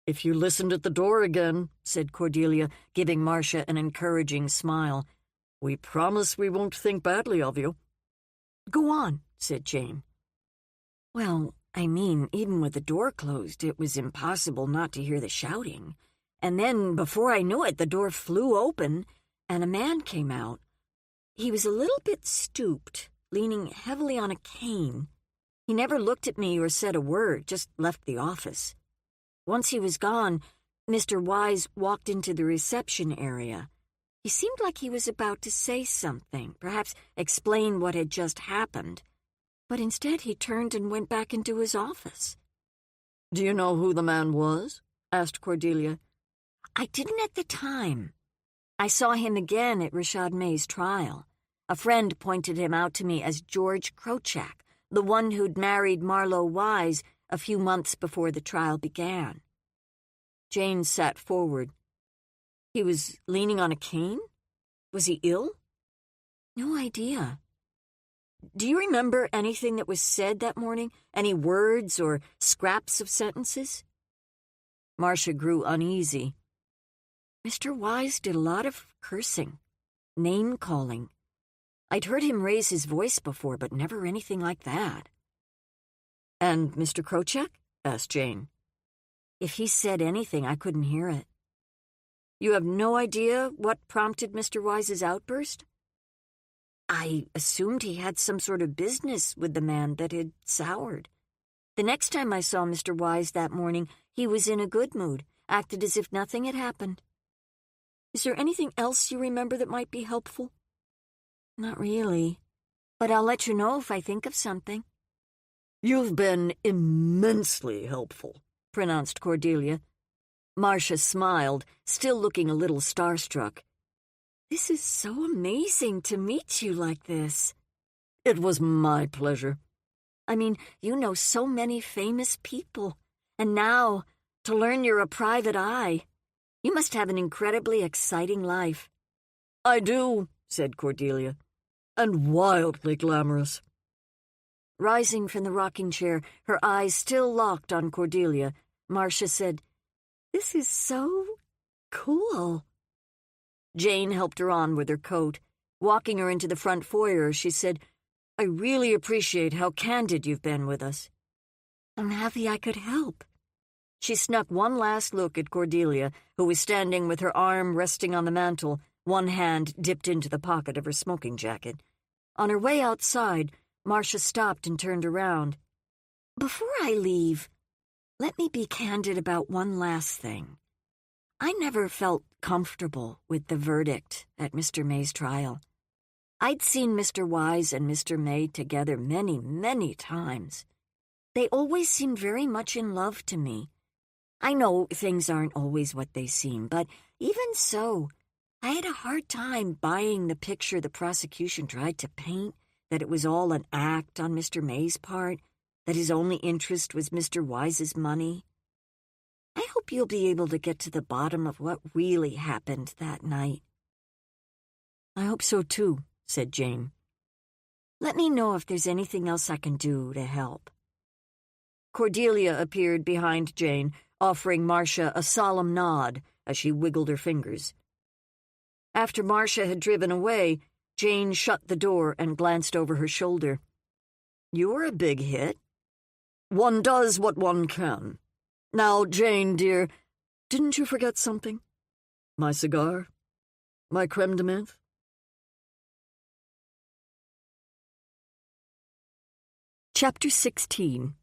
"If you listened at the door again," said Cordelia, giving Marcia an encouraging smile, "we promise we won't think badly of you." "Go on," said Jane. "Well, I mean, even with the door closed, it was impossible not to hear the shouting. And then, before I knew it, the door flew open, and a man came out. He was a little bit stooped, leaning heavily on a cane. He never looked at me or said a word, just left the office. Once he was gone, Mr. Wise walked into the reception area. He seemed like he was about to say something, perhaps explain what had just happened. But instead he turned and went back into his office." "Do you know who the man was?" asked Cordelia. "I didn't at the time. I saw him again at Rashad May's trial. A friend pointed him out to me as George Krochak, the one who'd married Marlo Wise a few months before the trial began." Jane sat forward. "He was leaning on a cane? Was he ill?" "No idea." "Do you remember anything that was said that morning? Any words or scraps of sentences?" Marcia grew uneasy. "Mr. Wise did a lot of cursing, name-calling. I'd heard him raise his voice before, but never anything like that." "And Mr. Krochak?" asked Jane. "If he said anything, I couldn't hear it." "You have no idea what prompted Mr. Wise's outburst?" "I assumed he had some sort of business with the man that had soured. The next time I saw Mr. Wise that morning, he was in a good mood, acted as if nothing had happened." "Is there anything else you remember that might be helpful?" "Not really, but I'll let you know if I think of something." "You've been immensely helpful," pronounced Cordelia. Marcia smiled, still looking a little starstruck. "This is so amazing to meet you like this." "It was my pleasure." "I mean, you know so many famous people, and now, to learn you're a private eye. You must have an incredibly exciting life." "I do," said Cordelia, "and wildly glamorous." Rising from the rocking chair, her eyes still locked on Cordelia, Marcia said, "This is so cool." Jane helped her on with her coat. Walking her into the front foyer, she said, "I really appreciate how candid you've been with us." "I'm happy I could help." She snuck one last look at Cordelia, who was standing with her arm resting on the mantel, one hand dipped into the pocket of her smoking jacket. On her way outside, Marcia stopped and turned around. "Before I leave, let me be candid about one last thing. I never felt comfortable with the verdict at Mr. May's trial. I'd seen Mr. Wise and Mr. May together many, many times. They always seemed very much in love to me. I know things aren't always what they seem, but even so, I had a hard time buying the picture the prosecution tried to paint, that it was all an act on Mr. May's part, that his only interest was Mr. Wise's money. I hope you'll be able to get to the bottom of what really happened that night." "I hope so too," said Jane. "Let me know if there's anything else I can do to help." Cordelia appeared behind Jane, offering Marcia a solemn nod as she wiggled her fingers. After Marcia had driven away, Jane shut the door and glanced over her shoulder. "You were a big hit." "One does what one can. Now, Jane, dear, didn't you forget something? My cigar? My creme de menthe?" Chapter 16.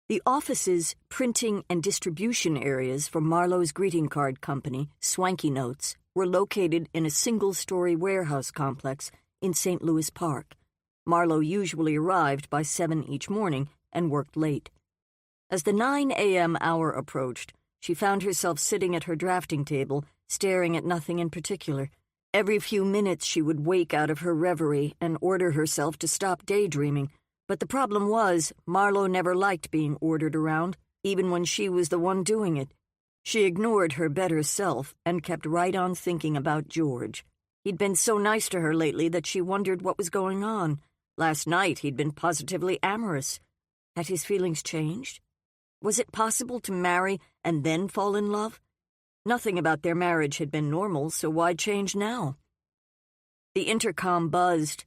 The offices, printing, and distribution areas for Marlowe's greeting card company, Swanky Notes, were located in a single-story warehouse complex in St. Louis Park. Marlowe usually arrived by 7 each morning and worked late. As the 9 a.m. hour approached, she found herself sitting at her drafting table, staring at nothing in particular. Every few minutes she would wake out of her reverie and order herself to stop daydreaming, But the problem was, Marlowe never liked being ordered around, even when she was the one doing it. She ignored her better self and kept right on thinking about George. He'd been so nice to her lately that she wondered what was going on. Last night he'd been positively amorous. Had his feelings changed? Was it possible to marry and then fall in love? Nothing about their marriage had been normal, so why change now? The intercom buzzed.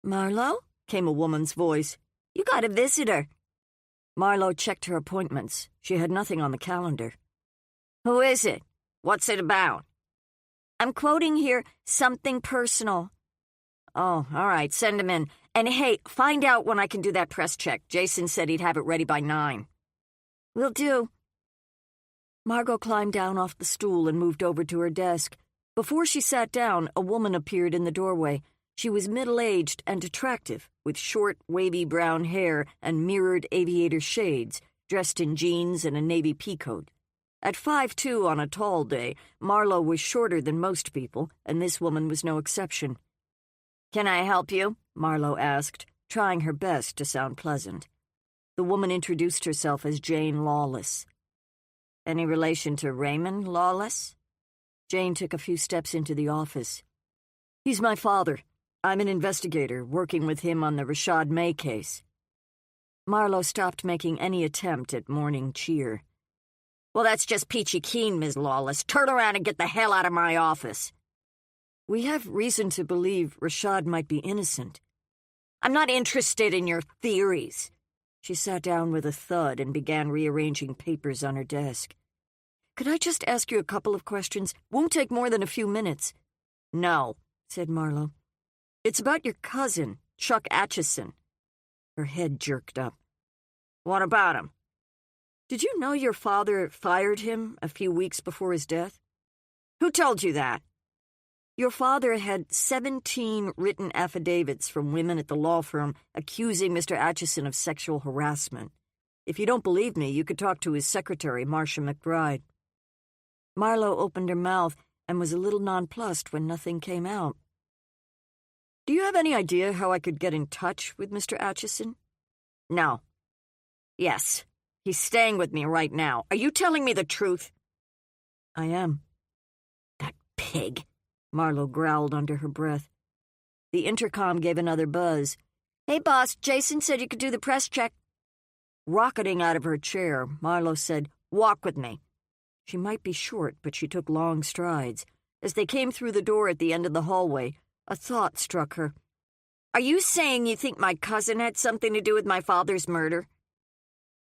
"Marlowe?" came a woman's voice. "You got a visitor." Marlowe checked her appointments. She had nothing on the calendar. "Who is it? What's it about?" "I'm quoting here, something personal." "Oh, all right, send him in. And hey, find out when I can do that press check. Jason said he'd have it ready by 9. "Will do." Margot climbed down off the stool and moved over to her desk. Before she sat down, a woman appeared in the doorway. She was middle-aged and attractive, with short, wavy brown hair and mirrored aviator shades, dressed in jeans and a navy peacoat. At 5'2" on a tall day, Marlowe was shorter than most people, and this woman was no exception. "Can I help you?" Marlowe asked, trying her best to sound pleasant. The woman introduced herself as Jane Lawless. "Any relation to Raymond Lawless?" Jane took a few steps into the office. "He's my father. I'm an investigator, working with him on the Rashad May case." Marlowe stopped making any attempt at morning cheer. "Well, that's just peachy keen, Ms. Lawless. Turn around and get the hell out of my office." "We have reason to believe Rashad might be innocent." "I'm not interested in your theories." She sat down with a thud and began rearranging papers on her desk. "Could I just ask you a couple of questions? Won't take more than a few minutes." "No," said Marlowe. "It's about your cousin, Chuck Atchison." Her head jerked up. "What about him?" "Did you know your father fired him a few weeks before his death?" "Who told you that?" "Your father had 17 written affidavits from women at the law firm accusing Mr. Atchison of sexual harassment. If you don't believe me, you could talk to his secretary, Marcia McBride." Marlowe opened her mouth and was a little nonplussed when nothing came out. "Do you have any idea how I could get in touch with Mr. Atchison?" "No." "Yes. He's staying with me right now. Are you telling me the truth?" "I am." "That pig," Marlowe growled under her breath. The intercom gave another buzz. "Hey, boss, Jason said you could do the press check." Rocketing out of her chair, Marlowe said, "Walk with me." She might be short, but she took long strides. As they came through the door at the end of the hallway, a thought struck her. "Are you saying you think my cousin had something to do with my father's murder?"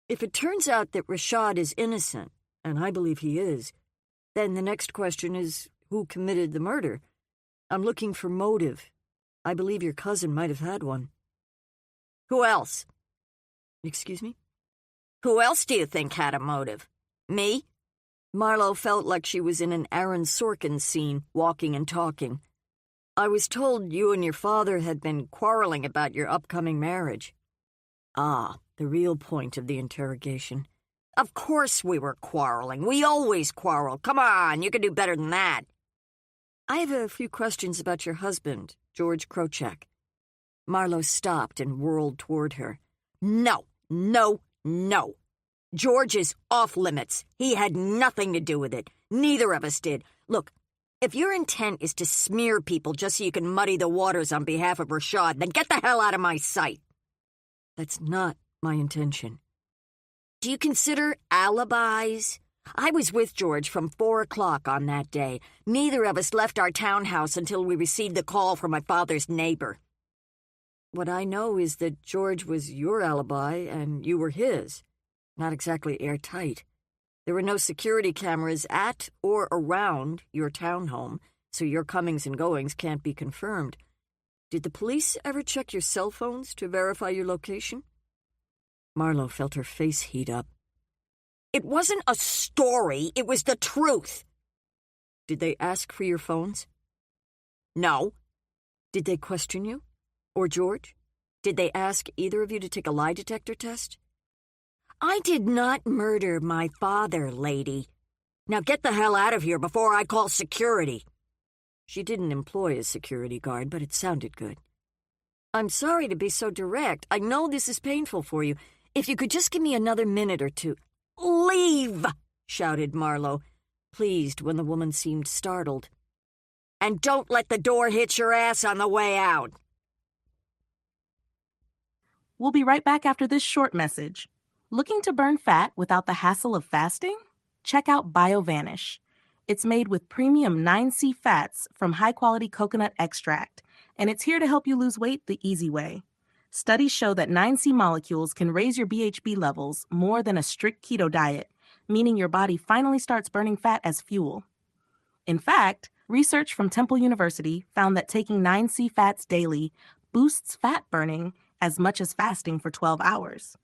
"If it turns out that Rashad is innocent, and I believe he is, then the next question is who committed the murder. I'm looking for motive. I believe your cousin might have had one." "Who else?" "Excuse me?" "Who else do you think had a motive? Me?" Marlowe felt like she was in an Aaron Sorkin scene, walking and talking. "I was told you and your father had been quarreling about your upcoming marriage." Ah, the real point of the interrogation. "Of course we were quarreling. We always quarrel. Come on, you can do better than that." "I have a few questions about your husband, George Krochak." Marlowe stopped and whirled toward her. No, no, no. George is off limits. He had nothing to do with it. Neither of us did. Look, if your intent is to smear people just so you can muddy the waters on behalf of Rashad, then get the hell out of my sight. That's not my intention. Do you consider alibis? I was with George from 4 o'clock on that day. Neither of us left our townhouse until we received the call from my father's neighbor. What I know is that George was your alibi and you were his. Not exactly airtight. There were no security cameras at or around your townhome, so your comings and goings can't be confirmed. Did the police ever check your cell phones to verify your location? Marlowe felt her face heat up. It wasn't a story, it was the truth. Did they ask for your phones? No. Did they question you? Or George? Did they ask either of you to take a lie detector test? I did not murder my father, lady. Now get the hell out of here before I call security. She didn't employ a security guard, but it sounded good. I'm sorry to be so direct. I know this is painful for you. If you could just give me another minute or two. Leave! Shouted Marlowe, pleased when the woman seemed startled. And don't let the door hit your ass on the way out. We'll be right back after this short message. Looking to burn fat without the hassle of fasting? Check out BioVanish. It's made with premium 9C fats from high-quality coconut extract, and it's here to help you lose weight the easy way. Studies show that 9C molecules can raise your BHB levels more than a strict keto diet, meaning your body finally starts burning fat as fuel. In fact, research from Temple University found that taking 9C fats daily boosts fat burning as much as fasting for 12 hours.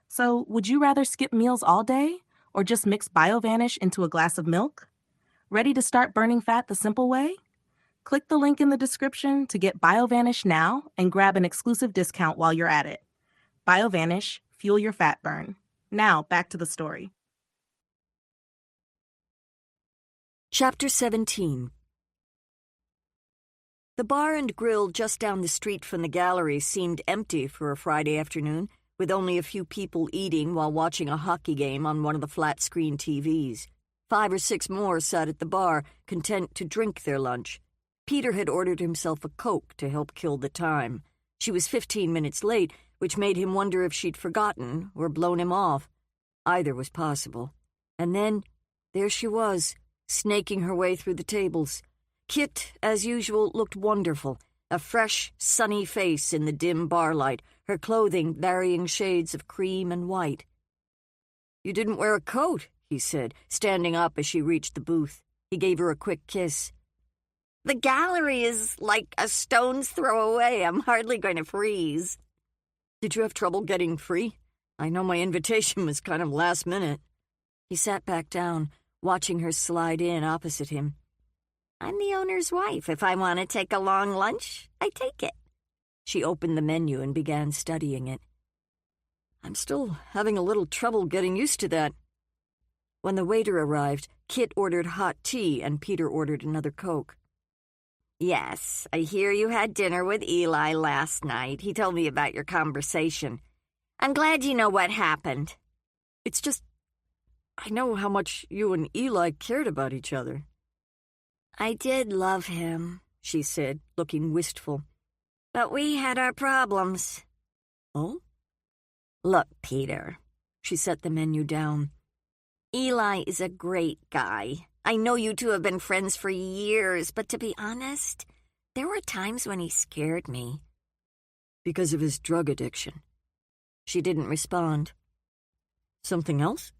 So, would you rather skip meals all day or just mix BioVanish into a glass of milk? Ready to start burning fat the simple way? Click the link in the description to get BioVanish now and grab an exclusive discount while you're at it. BioVanish, fuel your fat burn. Now, back to the story. Chapter 17. The bar and grill just down the street from the gallery seemed empty for a Friday afternoon, with only a few people eating while watching a hockey game on one of the flat-screen TVs. 5 or 6 more sat at the bar, content to drink their lunch. Peter had ordered himself a Coke to help kill the time. She was 15 minutes late, which made him wonder if she'd forgotten or blown him off. Either was possible. And then, there she was, snaking her way through the tables. Kit, as usual, looked wonderful, a fresh, sunny face in the dim bar light, her clothing varying shades of cream and white. "You didn't wear a coat," he said, standing up as she reached the booth. He gave her a quick kiss. "The gallery is like a stone's throw away. I'm hardly going to freeze." "Did you have trouble getting free? I know my invitation was kind of last minute." He sat back down, watching her slide in opposite him. "I'm the owner's wife. If I want to take a long lunch, I take it." She opened the menu and began studying it. "I'm still having a little trouble getting used to that." When the waiter arrived, Kit ordered hot tea and Peter ordered another Coke. "Yes, I hear you had dinner with Eli last night. He told me about your conversation. I'm glad you know what happened." "It's just, I know how much you and Eli cared about each other." "I did love him," she said, looking wistful. "But we had our problems." "Oh?" "Look, Peter." She set the menu down. "Eli is a great guy. I know you two have been friends for years, but to be honest, there were times when he scared me." "Because of his drug addiction?" She didn't respond. "Something else?"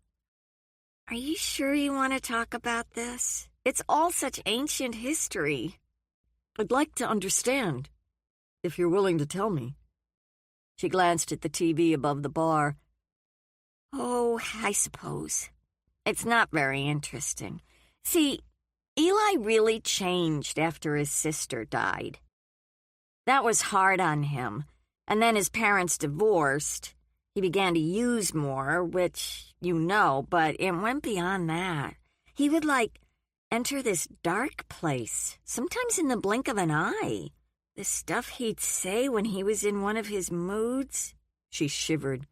"Are you sure you want to talk about this? It's all such ancient history." "I'd like to understand, if you're willing to tell me." She glanced at the TV above the bar. "Oh, I suppose. It's not very interesting. See, Eli really changed after his sister died. That was hard on him, and then his parents divorced. He began to use more, which you know, but it went beyond that. He would, enter this dark place, sometimes in the blink of an eye. The stuff he'd say when he was in one of his moods." She shivered.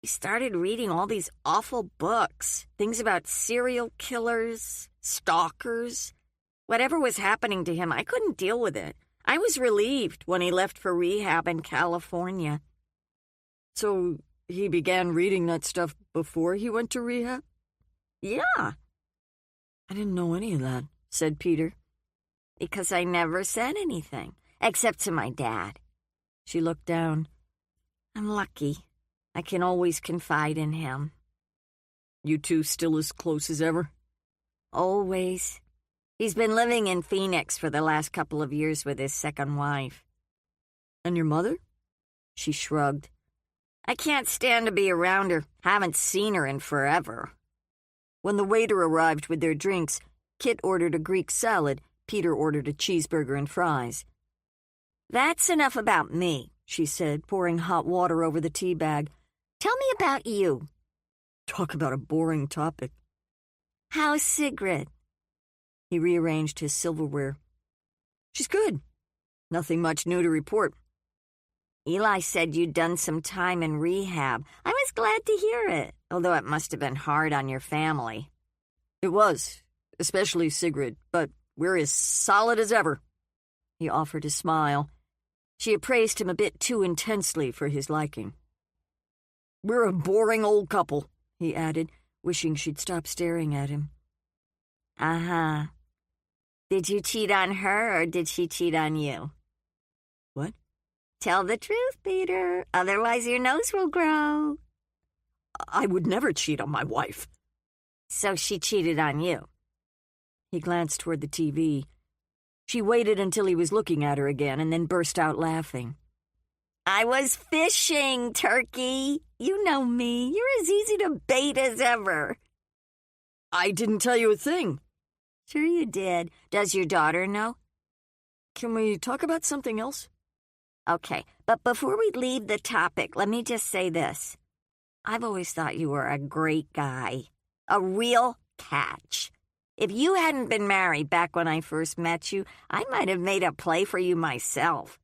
"He started reading all these awful books, things about serial killers, stalkers. Whatever was happening to him, I couldn't deal with it. I was relieved when he left for rehab in California." "So he began reading that stuff before he went to rehab?" "Yeah." "I didn't know any of that," said Peter. "Because I never said anything, except to my dad." She looked down. "I'm lucky. I can always confide in him." "You two still as close as ever?" "Always. He's been living in Phoenix for the last couple of years with his second wife." "And your mother?" She shrugged. "I can't stand to be around her. Haven't seen her in forever." When the waiter arrived with their drinks, Kit ordered a Greek salad, Peter ordered a cheeseburger and fries. "That's enough about me," she said, pouring hot water over the tea bag. "Tell me about you." "Talk about a boring topic." "How's Sigrid?" He rearranged his silverware. "She's good. Nothing much new to report." Eli said you'd done some time in rehab. I was glad to hear it, although it must have been hard on your family. It was, especially Sigrid, but we're as solid as ever. He offered a smile. She appraised him a bit too intensely for his liking. We're a boring old couple, he added, wishing she'd stop staring at him. Uh-huh. Did you cheat on her, or did she cheat on you? What? Tell the truth, Peter. Otherwise your nose will grow. I would never cheat on my wife. So she cheated on you. He glanced toward the TV. She waited until he was looking at her again and then burst out laughing. I was fishing, Turkey. You know me. You're as easy to bait as ever. I didn't tell you a thing. Sure you did. Does your daughter know? Can we talk about something else? Okay, but before we leave the topic, let me just say this. I've always thought you were a great guy. A real catch. If you hadn't been married back when I first met you, I might have made a play for you myself.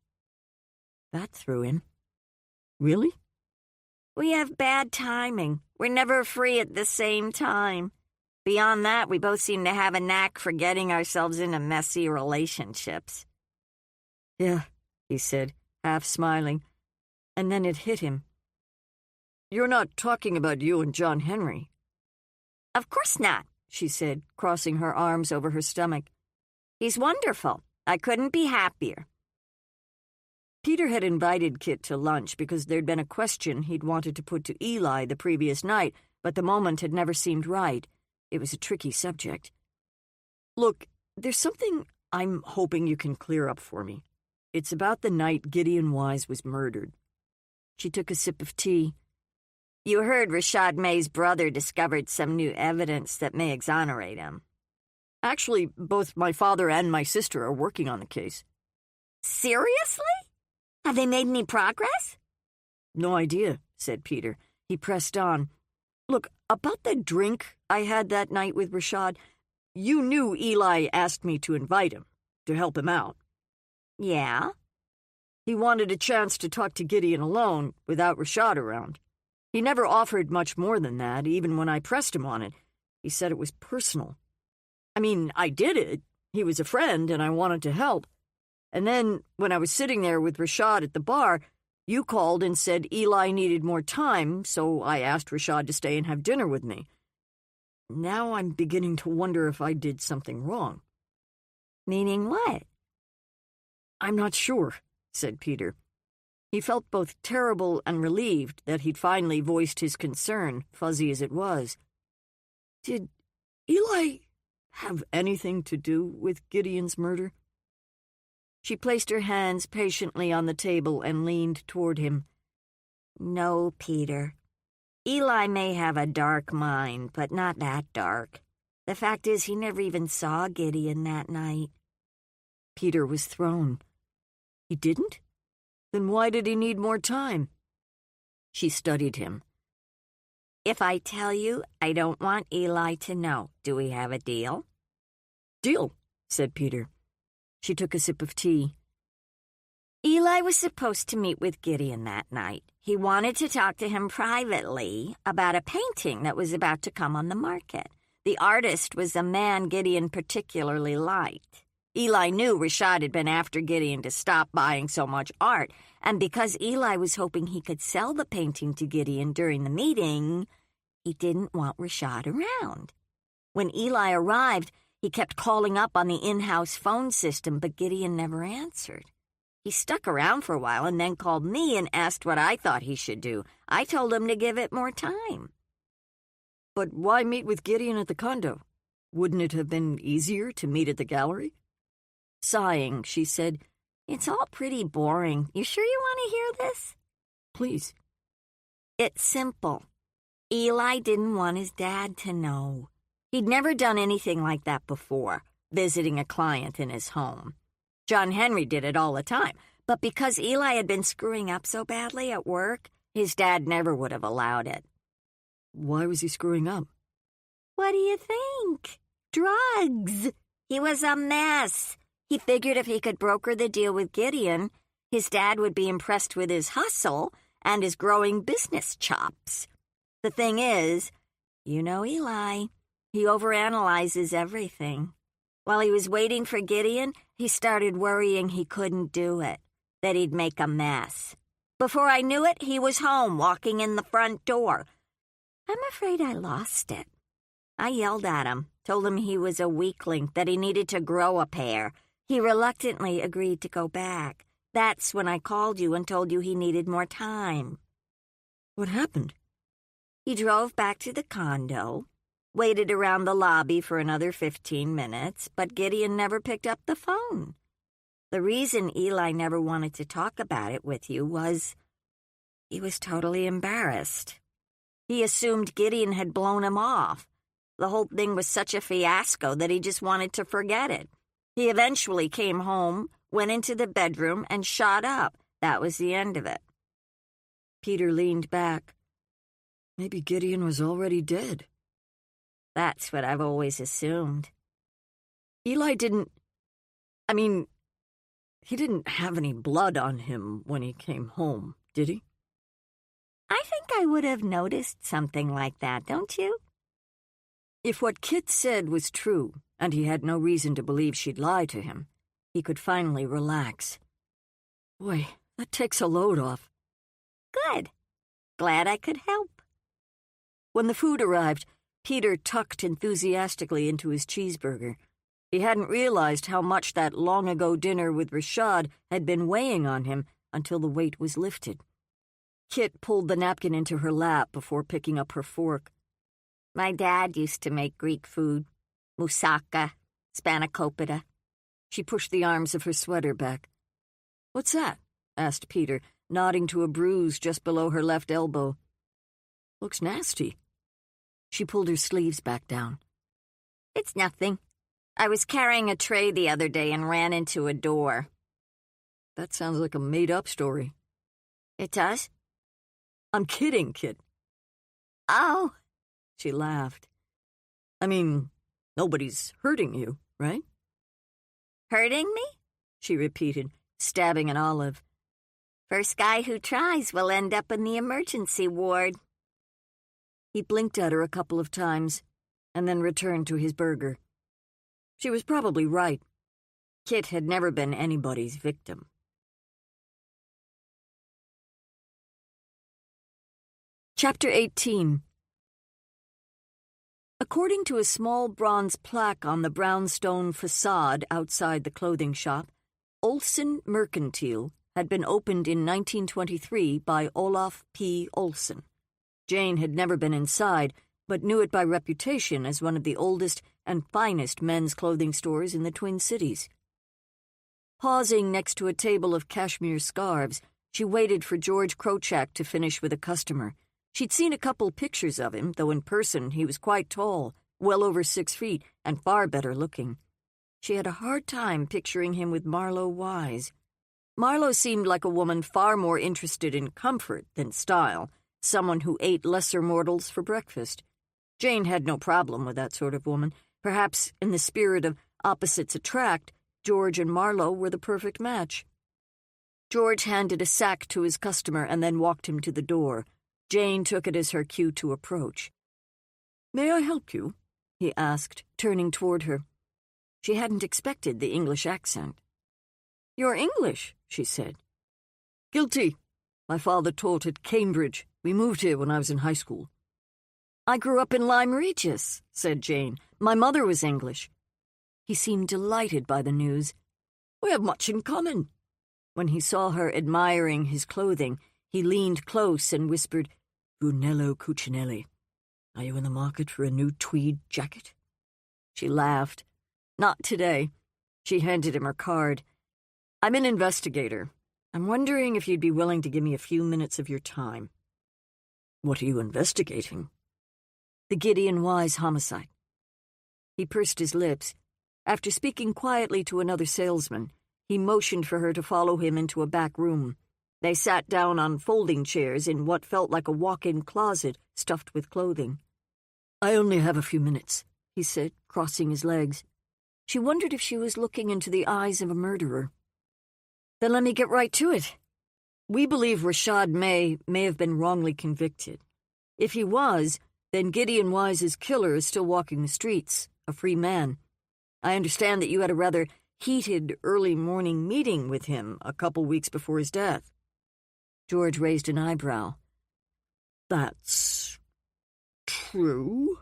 That threw him. Really? We have bad timing. We're never free at the same time. Beyond that, we both seem to have a knack for getting ourselves into messy relationships. Yeah, he said, half smiling, and then it hit him. You're not talking about you and John Henry. Of course not, she said, crossing her arms over her stomach. He's wonderful. I couldn't be happier. Peter had invited Kit to lunch because there'd been a question he'd wanted to put to Eli the previous night, but the moment had never seemed right. It was a tricky subject. Look, there's something I'm hoping you can clear up for me. It's about the night Gideon Wise was murdered. She took a sip of tea. You heard Rashad May's brother discovered some new evidence that may exonerate him. Actually, both my father and my sister are working on the case. Seriously? Have they made any progress? No idea, said Peter. He pressed on. Look, about the drink I had that night with Rashad, you knew Eli asked me to invite him, to help him out. Yeah? He wanted a chance to talk to Gideon alone, without Rashad around. He never offered much more than that, even when I pressed him on it. He said it was personal. I mean, I did it. He was a friend, and I wanted to help. And then, when I was sitting there with Rashad at the bar, you called and said Eli needed more time, so I asked Rashad to stay and have dinner with me. Now I'm beginning to wonder if I did something wrong. Meaning what? I'm not sure, said Peter. He felt both terrible and relieved that he'd finally voiced his concern, fuzzy as it was. Did Eli have anything to do with Gideon's murder? She placed her hands patiently on the table and leaned toward him. No, Peter. Eli may have a dark mind, but not that dark. The fact is, he never even saw Gideon that night. Peter was thrown. He didn't? Then why did he need more time? She studied him. If I tell you, I don't want Eli to know. Do we have a deal? Deal, said Peter. She took a sip of tea. Eli was supposed to meet with Gideon that night. He wanted to talk to him privately about a painting that was about to come on the market. The artist was a man Gideon particularly liked. Eli knew Rashad had been after Gideon to stop buying so much art, and because Eli was hoping he could sell the painting to Gideon during the meeting, he didn't want Rashad around. When Eli arrived, he kept calling up on the in-house phone system, but Gideon never answered. He stuck around for a while and then called me and asked what I thought he should do. I told him to give it more time. But why meet with Gideon at the condo? Wouldn't it have been easier to meet at the gallery? Sighing, she said, It's all pretty boring. You sure you want to hear this? Please. It's simple. Eli didn't want his dad to know. He'd never done anything like that before, visiting a client in his home. John Henry did it all the time, but because Eli had been screwing up so badly at work, his dad never would have allowed it. Why was he screwing up? What do you think? Drugs. He was a mess. He figured if he could broker the deal with Gideon, His dad would be impressed with his hustle and his growing business chops. The thing is, you know Eli. He overanalyzes everything. While he was waiting for Gideon, he started worrying he couldn't do it, that he'd make a mess. Before I knew it, he was home, walking in the front door. I'm afraid I lost it. I yelled at him, told him he was a weakling, that he needed to grow a pair. He reluctantly agreed to go back. That's when I called you and told you he needed more time. What happened? He drove back to the condo, waited around the lobby for another 15 minutes, but Gideon never picked up the phone. The reason Eli never wanted to talk about it with you was he was totally embarrassed. He assumed Gideon had blown him off. The whole thing was such a fiasco that he just wanted to forget it. He eventually came home, went into the bedroom, and shot up. That was the end of it. Peter leaned back. Maybe Gideon was already dead. That's what I've always assumed. Eli didn't... he didn't have any blood on him when he came home, did he? I think I would have noticed something like that, don't you? If what Kit said was true, and he had no reason to believe she'd lie to him, he could finally relax. Boy, that takes a load off. Good. Glad I could help. When the food arrived, Peter tucked enthusiastically into his cheeseburger. He hadn't realized how much that long-ago dinner with Rashad had been weighing on him until the weight was lifted. Kit pulled the napkin into her lap before picking up her fork. My dad used to make Greek food. Moussaka, spanakopita. She pushed the arms of her sweater back. What's that? Asked Peter, nodding to a bruise just below her left elbow. Looks nasty. She pulled her sleeves back down. It's nothing. I was carrying a tray the other day and ran into a door. That sounds like a made-up story. It does? I'm kidding, Kit. Oh. She laughed. Nobody's hurting you, right? Hurting me? She repeated, stabbing an olive. First guy who tries will end up in the emergency ward. He blinked at her a couple of times, and then returned to his burger. She was probably right. Kit had never been anybody's victim. Chapter 18. According to a small bronze plaque on the brownstone facade outside the clothing shop, Olson Mercantile had been opened in 1923 by Olaf P. Olson. Jane had never been inside, but knew it by reputation as one of the oldest and finest men's clothing stores in the Twin Cities. Pausing next to a table of cashmere scarves, she waited for George Krochak to finish with a customer. She'd seen a couple pictures of him, though in person he was quite tall, well over 6 feet, and far better looking. She had a hard time picturing him with Marlo Wise. Marlo seemed like a woman far more interested in comfort than style, someone who ate lesser mortals for breakfast. Jane had no problem with that sort of woman. Perhaps, in the spirit of opposites attract, George and Marlo were the perfect match. George handed a sack to his customer and then walked him to the door. Jane took it as her cue to approach. "May I help you?" he asked, turning toward her. She hadn't expected the English accent. "You're English," she said. "Guilty. My father taught at Cambridge. We moved here when I was in high school." "I grew up in Lyme Regis," said Jane. "My mother was English." He seemed delighted by the news. "We have much in common." When he saw her admiring his clothing, he leaned close and whispered, "Brunello Cucinelli. Are you in the market for a new tweed jacket?" She laughed. "Not today." She handed him her card. "I'm an investigator. I'm wondering if you'd be willing to give me a few minutes of your time." "What are you investigating?" "The Gideon Wise homicide." He pursed his lips. After speaking quietly to another salesman, he motioned for her to follow him into a back room. They sat down on folding chairs in what felt like a walk-in closet stuffed with clothing. "I only have a few minutes," he said, crossing his legs. She wondered if she was looking into the eyes of a murderer. Then let me get right to it. We believe Rashad may have been wrongly convicted. If he was, then Gideon Wise's killer is still walking the streets, a free man. I understand that you had a rather heated early morning meeting with him a couple weeks before his death. George raised an eyebrow. That's true?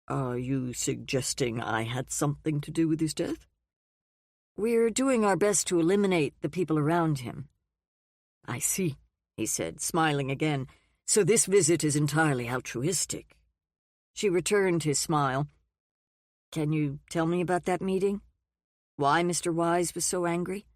Are you suggesting I had something to do with his death? We're doing our best to eliminate the people around him. I see, he said, smiling again. So this visit is entirely altruistic. She returned his smile. Can you tell me about that meeting? Why Mr. Wise was so angry?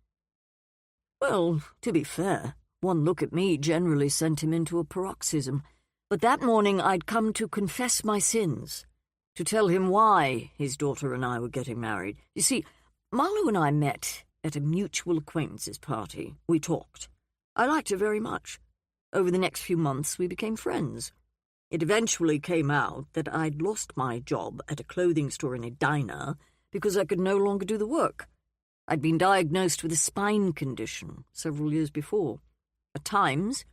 Well, to be fair, one look at me generally sent him into a paroxysm. But that morning I'd come to confess my sins, to tell him why his daughter and I were getting married. You see, Marlowe and I met at a mutual acquaintances party. We talked. I liked her very much. Over the next few months, we became friends. It eventually came out that I'd lost my job at a clothing store in a diner because I could no longer do the work. I'd been diagnosed with a spine condition several years before. At times,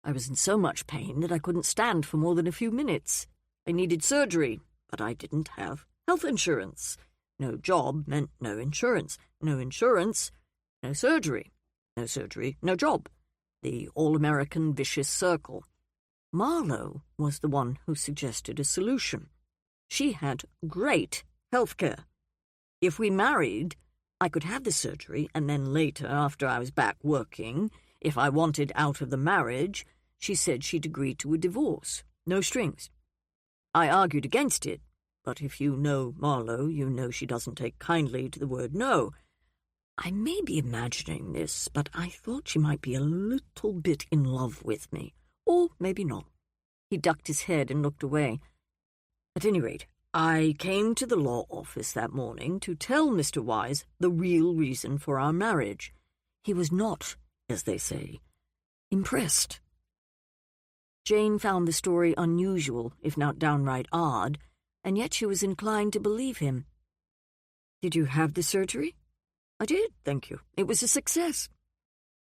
I was in so much pain that I couldn't stand for more than a few minutes. I needed surgery, but I didn't have health insurance. No job meant no insurance. No insurance, no surgery. No surgery, no job. The all-American vicious circle. Marlowe was the one who suggested a solution. She had great health care. If we married, I could have the surgery, and then later, after I was back working, if I wanted out of the marriage, she said she'd agree to a divorce. No strings. I argued against it, but if you know Marlowe, you know she doesn't take kindly to the word no. I may be imagining this, but I thought she might be a little bit in love with me. Or maybe not. He ducked his head and looked away. At any rate, I came to the law office that morning to tell Mr. Wise the real reason for our marriage. He was not, as they say, impressed. Jane found the story unusual, if not downright odd, and yet she was inclined to believe him. Did you have the surgery? I did, thank you. It was a success.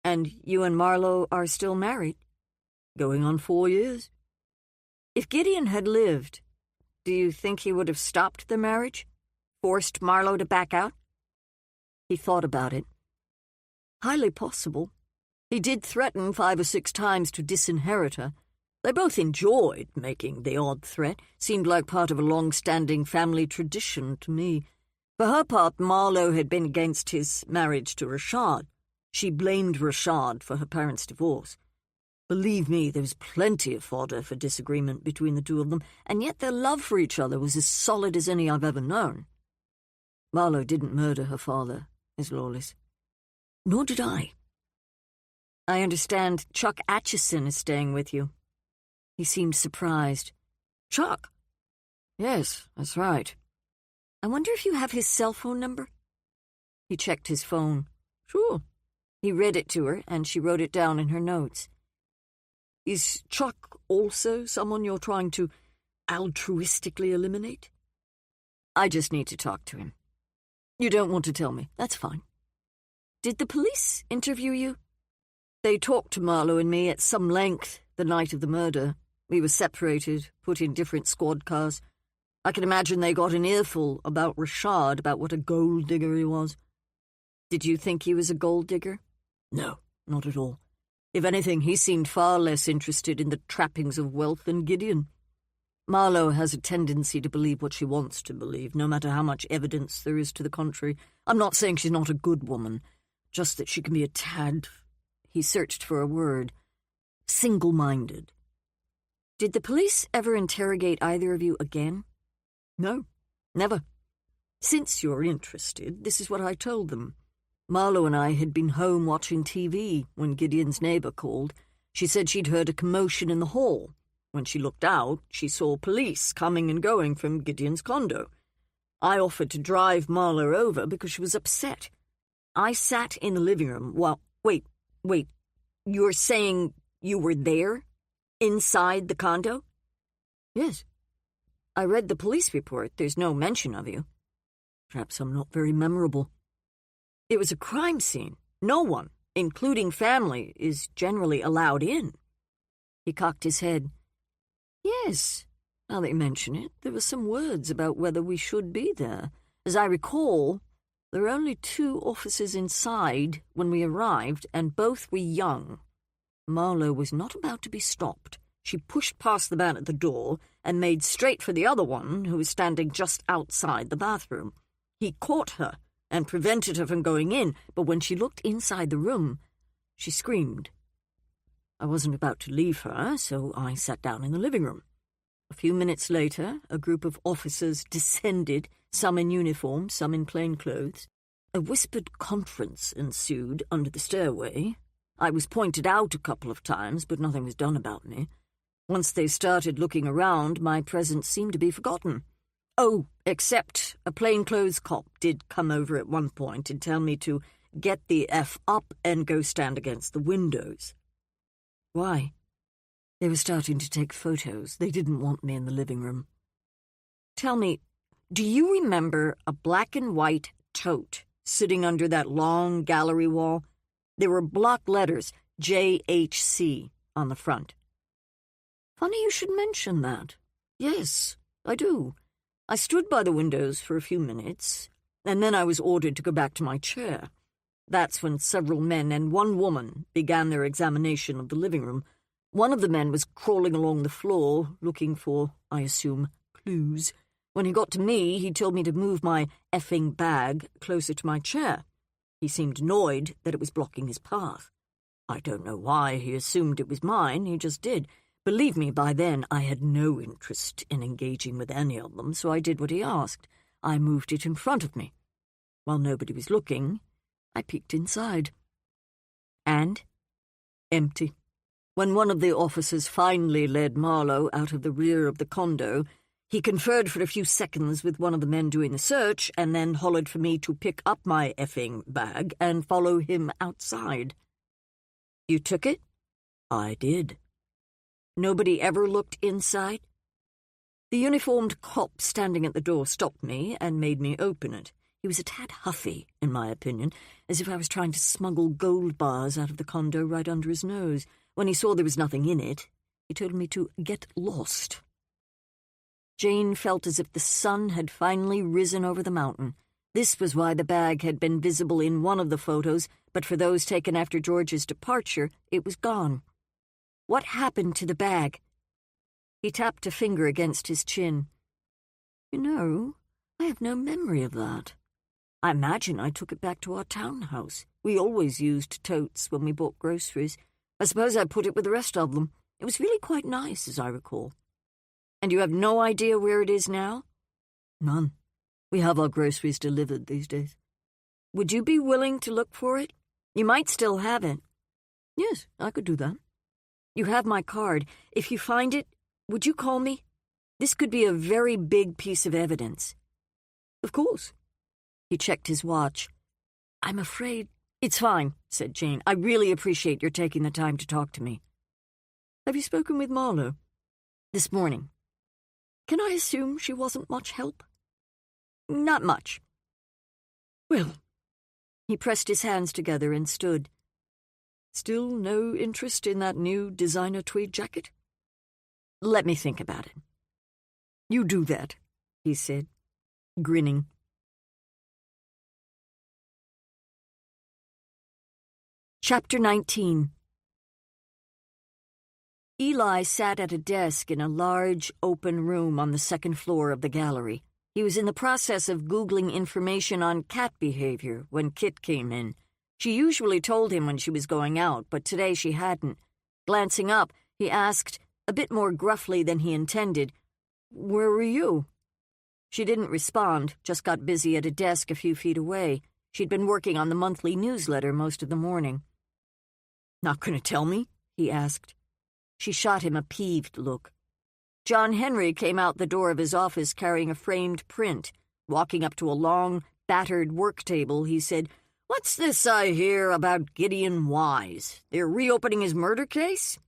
And you and Marlowe are still married? Going on 4 years. If Gideon had lived, do you think he would have stopped the marriage? Forced Marlowe to back out? He thought about it. Highly possible. He did threaten 5 or 6 times to disinherit her. They both enjoyed making the odd threat. Seemed like part of a long-standing family tradition to me. For her part, Marlowe had been against his marriage to Rashad. She blamed Rashad for her parents' divorce. Believe me, there was plenty of fodder for disagreement between the two of them, and yet their love for each other was as solid as any I've ever known. Marlowe didn't murder her father, Miss Lawless. Nor did I. I understand Chuck Atchison is staying with you. He seemed surprised. Chuck? Yes, that's right. I wonder if you have his cell phone number? He checked his phone. Sure. He read it to her, and she wrote it down in her notes. Is Chuck also someone you're trying to altruistically eliminate? I just need to talk to him. You don't want to tell me. That's fine. Did the police interview you? They talked to Marlowe and me at some length the night of the murder. We were separated, put in different squad cars. I can imagine they got an earful about Rashad, about what a gold digger he was. Did you think he was a gold digger? No, not at all. If anything, he seemed far less interested in the trappings of wealth than Gideon. Marlowe has a tendency to believe what she wants to believe, no matter how much evidence there is to the contrary. I'm not saying she's not a good woman, just that she can be a tad, he searched for a word, single-minded. Did the police ever interrogate either of you again? No, never. Since you're interested, this is what I told them. Marlowe and I had been home watching TV when Gideon's neighbour called. She said she'd heard a commotion in the hall. When she looked out, she saw police coming and going from Gideon's condo. I offered to drive Marlowe over because she was upset. I sat in the living room while... Wait, you're saying you were there? Inside the condo? Yes. I read the police report. There's no mention of you. Perhaps I'm not very memorable. It was a crime scene. No one, including family, is generally allowed in." He cocked his head. "Yes, now that you mention it, there were some words about whether we should be there. As I recall, there were only 2 officers inside when we arrived, and both were young." Marlowe was not about to be stopped. She pushed past the man at the door and made straight for the other one, who was standing just outside the bathroom. He caught her and prevented her from going in, but when she looked inside the room, she screamed. I wasn't about to leave her, so I sat down in the living room. A few minutes later, a group of officers descended, some in uniform, some in plain clothes. A whispered conference ensued under the stairway. I was pointed out a couple of times, but nothing was done about me. Once they started looking around, my presence seemed to be forgotten. Oh, except a plainclothes cop did come over at one point and tell me to get the F up and go stand against the windows. Why? They were starting to take photos. They didn't want me in the living room. Tell me, do you remember a black and white tote sitting under that long gallery wall? There were block letters, JHC, on the front. Funny you should mention that. Yes, I do. I stood by the windows for a few minutes, and then I was ordered to go back to my chair. That's when several men and one woman began their examination of the living room. One of the men was crawling along the floor, looking for, I assume, clues. When he got to me, he told me to move my effing bag closer to my chair. He seemed annoyed that it was blocking his path. I don't know why he assumed it was mine, he just did. Believe me, by then I had no interest in engaging with any of them, so I did what he asked. I moved it in front of me. While nobody was looking, I peeked inside. And? Empty. When one of the officers finally led Marlowe out of the rear of the condo, he conferred for a few seconds with one of the men doing the search and then hollered for me to pick up my effing bag and follow him outside. You took it? I did. Nobody ever looked inside? The uniformed cop standing at the door stopped me and made me open it. He was a tad huffy, in my opinion, as if I was trying to smuggle gold bars out of the condo right under his nose. When he saw there was nothing in it, he told me to get lost. Jane felt as if the sun had finally risen over the mountain. This was why the bag had been visible in one of the photos, but for those taken after George's departure, it was gone. What happened to the bag? He tapped a finger against his chin. You know, I have no memory of that. I imagine I took it back to our townhouse. We always used totes when we bought groceries. I suppose I put it with the rest of them. It was really quite nice, as I recall. And you have no idea where it is now? None. We have our groceries delivered these days. Would you be willing to look for it? You might still have it. Yes, I could do that. You have my card. If you find it, would you call me? This could be a very big piece of evidence. Of course. He checked his watch. I'm afraid... It's fine, said Jane. I really appreciate your taking the time to talk to me. Have you spoken with Marlowe? This morning. Can I assume she wasn't much help? Not much. Well, he pressed his hands together and stood. Still no interest in that new designer tweed jacket? Let me think about it. You do that, he said, grinning. Chapter 19. Eli sat at a desk in a large, open room on the second floor of the gallery. He was in the process of Googling information on cat behavior when Kit came in. She usually told him when she was going out, but today she hadn't. Glancing up, he asked, a bit more gruffly than he intended, Where were you? She didn't respond, just got busy at a desk a few feet away. She'd been working on the monthly newsletter most of the morning. Not going to tell me? He asked. She shot him a peeved look. John Henry came out the door of his office carrying a framed print. Walking up to a long, battered work table, he said, What's this I hear about Gideon Wise? They're reopening his murder case?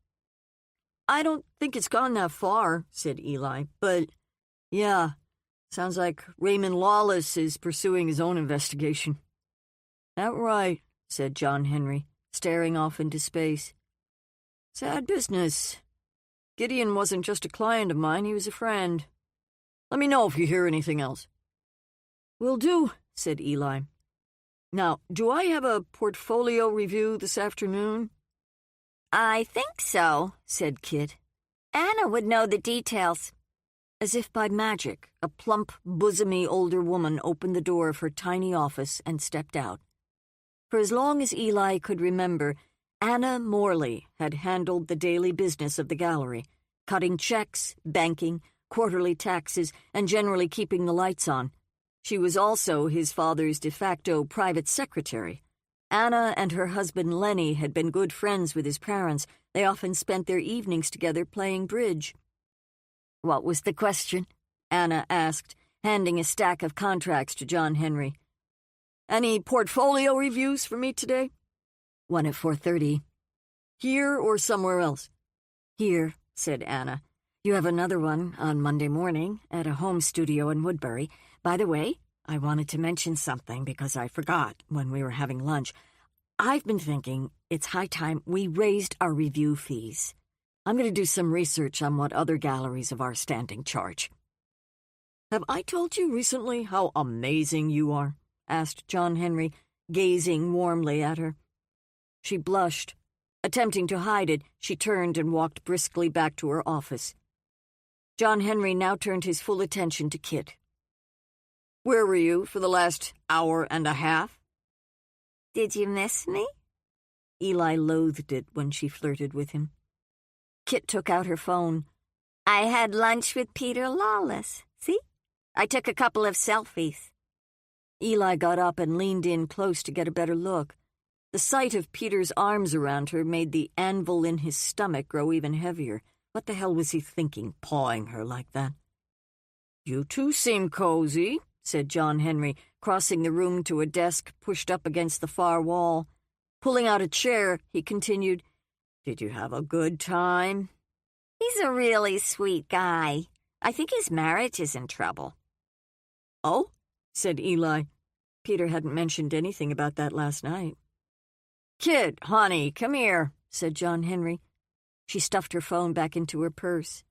I don't think it's gone that far, said Eli, but, yeah, sounds like Raymond Lawless is pursuing his own investigation. That right, said John Henry. staring off into space. Sad business. Gideon wasn't just a client of mine, he was a friend. Let me know if you hear anything else. Will do, said Eli. Now, do I have a portfolio review this afternoon? I think so, said Kit. Anna would know the details. As if by magic, a plump, bosomy older woman opened the door of her tiny office and stepped out. For as long as Eli could remember, Anna Morley had handled the daily business of the gallery, cutting checks, banking, quarterly taxes, and generally keeping the lights on. She was also his father's de facto private secretary. Anna and her husband Lenny had been good friends with his parents. They often spent their evenings together playing bridge. What was the question? Anna asked, handing a stack of contracts to John Henry. Any portfolio reviews for me today? One at 4:30. Here or somewhere else? Here, said Anna. You have another one on Monday morning at a home studio in Woodbury. By the way, I wanted to mention something because I forgot when we were having lunch. I've been thinking it's high time we raised our review fees. I'm going to do some research on what other galleries of our standing charge. Have I told you recently how amazing you are? Asked John Henry, gazing warmly at her. She blushed. Attempting to hide it, she turned and walked briskly back to her office. John Henry now turned his full attention to Kit. Where were you for the last hour and a half? Did you miss me? Eli loathed it when she flirted with him. Kit took out her phone. I had lunch with Peter Lawless. See? I took a couple of selfies. Eli got up and leaned in close to get a better look. The sight of Peter's arms around her made the anvil in his stomach grow even heavier. What the hell was he thinking, pawing her like that? You two seem cozy, said John Henry, crossing the room to a desk pushed up against the far wall. Pulling out a chair, he continued, Did you have a good time? He's a really sweet guy. I think his marriage is in trouble. Oh? Said Eli. Peter hadn't mentioned anything about that last night. Kid, honey, come here, said John Henry. She stuffed her phone back into her purse.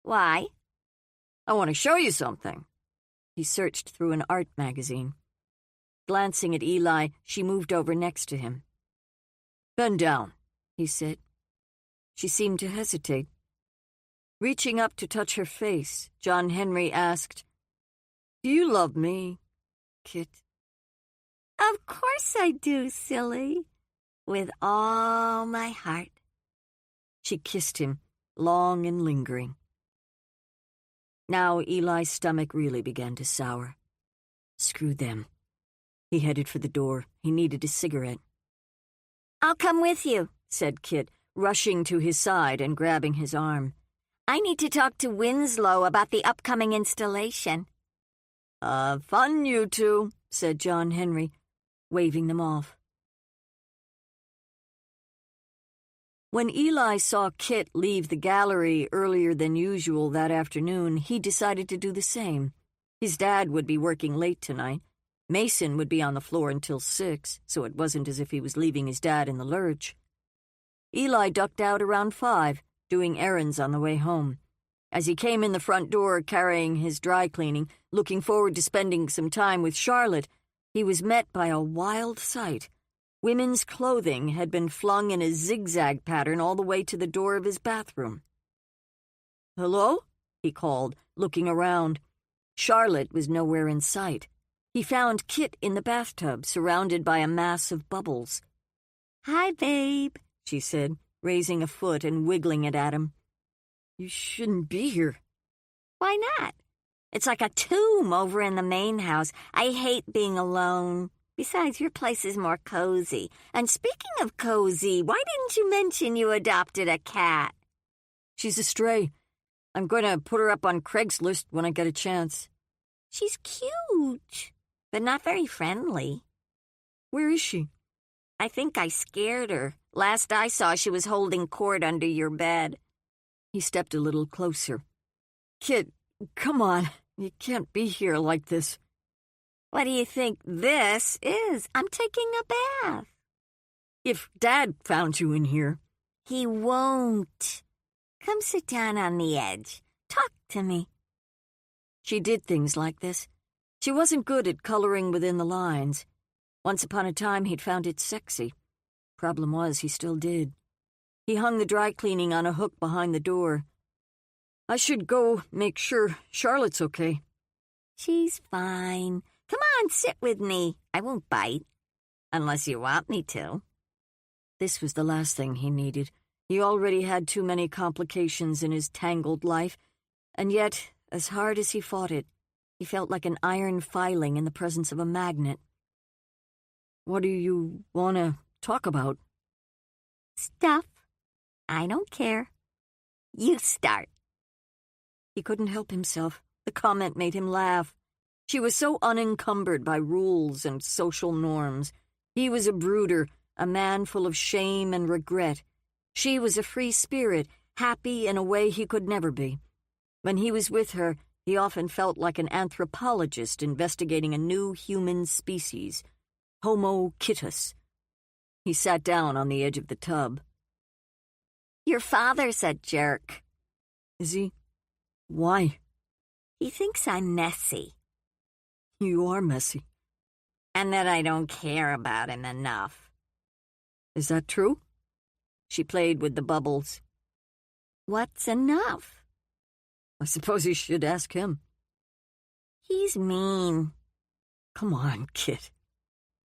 Why? I want to show you something. He searched through an art magazine. Glancing at Eli, she moved over next to him. Bend down, he said. She seemed to hesitate. Reaching up to touch her face, John Henry asked, Do you love me, Kit? Of course I do, silly. With all my heart. She kissed him, long and lingering. Now Eli's stomach really began to sour. Screw them. He headed for the door. He needed a cigarette. I'll come with you, said Kit, rushing to his side and grabbing his arm. I need to talk to Winslow about the upcoming installation. Fun, you two, said John Henry, waving them off. When Eli saw Kit leave the gallery earlier than usual that afternoon, he decided to do the same. His dad would be working late tonight. Mason would be on the floor until 6, so it wasn't as if he was leaving his dad in the lurch. Eli ducked out around 5, doing errands on the way home. As he came in the front door carrying his dry cleaning, looking forward to spending some time with Charlotte, he was met by a wild sight. Women's clothing had been flung in a zigzag pattern all the way to the door of his bathroom. Hello? He called, looking around. Charlotte was nowhere in sight. He found Kit in the bathtub, surrounded by a mass of bubbles. Hi, babe, she said, raising a foot and wiggling it at him. You shouldn't be here. Why not? It's like a tomb over in the main house. I hate being alone. Besides, your place is more cozy. And speaking of cozy, why didn't you mention you adopted a cat? She's a stray. I'm going to put her up on Craigslist when I get a chance. She's cute, but not very friendly. Where is she? I think I scared her. Last I saw, she was holding court under your bed. He stepped a little closer. Kid, come on. You can't be here like this. What do you think this is? I'm taking a bath. If Dad found you in here. He won't. Come sit down on the edge. Talk to me. She did things like this. She wasn't good at coloring within the lines. Once upon a time, he'd found it sexy. Problem was, he still did. He hung the dry cleaning on a hook behind the door. I should go make sure Charlotte's okay. She's fine. Come on, sit with me. I won't bite. Unless you want me to. This was the last thing he needed. He already had too many complications in his tangled life, and yet, as hard as he fought it, he felt like an iron filing in the presence of a magnet. What do you want to talk about? Stuff. I don't care. You start. He couldn't help himself. The comment made him laugh. She was so unencumbered by rules and social norms. He was a brooder, a man full of shame and regret. She was a free spirit, happy in a way he could never be. When he was with her, he often felt like an anthropologist investigating a new human species, Homo kittus. He sat down on the edge of the tub. Your father's a jerk. Is he? Why? He thinks I'm messy. You are messy. And that I don't care about him enough. Is that true? She played with the bubbles. What's enough? I suppose you should ask him. He's mean. Come on, kid.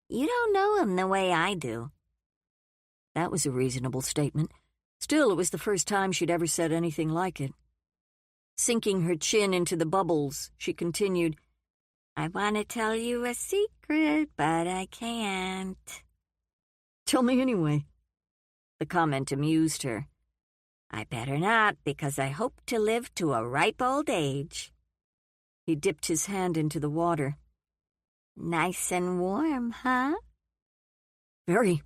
You don't know him the way I do. That was a reasonable statement. Still, it was the first time she'd ever said anything like it. Sinking her chin into the bubbles, she continued, I want to tell you a secret, but I can't. Tell me anyway. The comment amused her. I better not, because I hope to live to a ripe old age. He dipped his hand into the water. Nice and warm, huh? Very.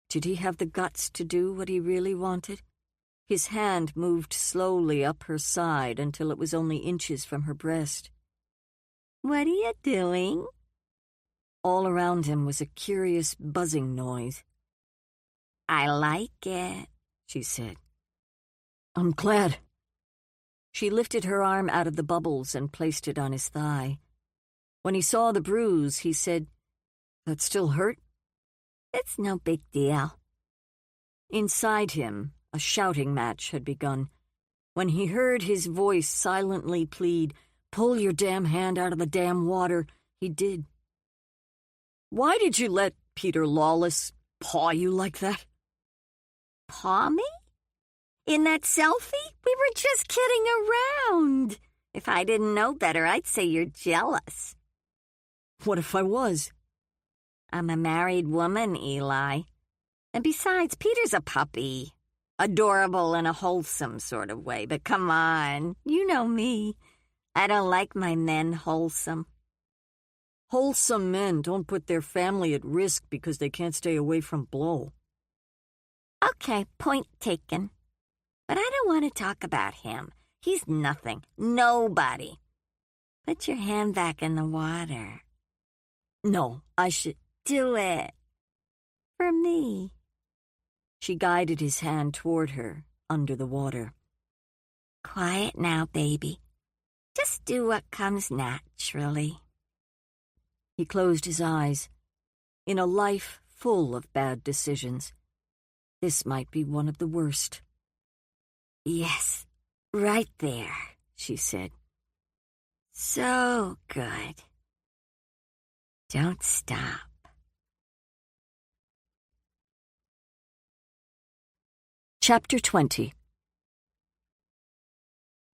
Did he have the guts to do what he really wanted? His hand moved slowly up her side until it was only inches from her breast. What are you doing? All around him was a curious buzzing noise. I like it, she said. I'm glad. She lifted her arm out of the bubbles and placed it on his thigh. When he saw the bruise, he said, That still hurt? It's no big deal. Inside him, a shouting match had begun. When he heard his voice silently plead, Pull your damn hand out of the damn water, he did. Why did you let Peter Lawless paw you like that? Paw me? In that selfie? We were just kidding around. If I didn't know better, I'd say you're jealous. What if I was? I'm a married woman, Eli. And besides, Peter's a puppy. Adorable in a wholesome sort of way, but come on, you know me. I don't like my men wholesome. Wholesome men don't put their family at risk because they can't stay away from blow. Okay, point taken. But I don't want to talk about him. He's nothing. Nobody. Put your hand back in the water. No, I should. Do it. For me. She guided his hand toward her, under the water. Quiet now, baby. Just do what comes naturally. He closed his eyes. In a life full of bad decisions, this might be one of the worst. Yes, right there, she said. So good. Don't stop. Chapter 20.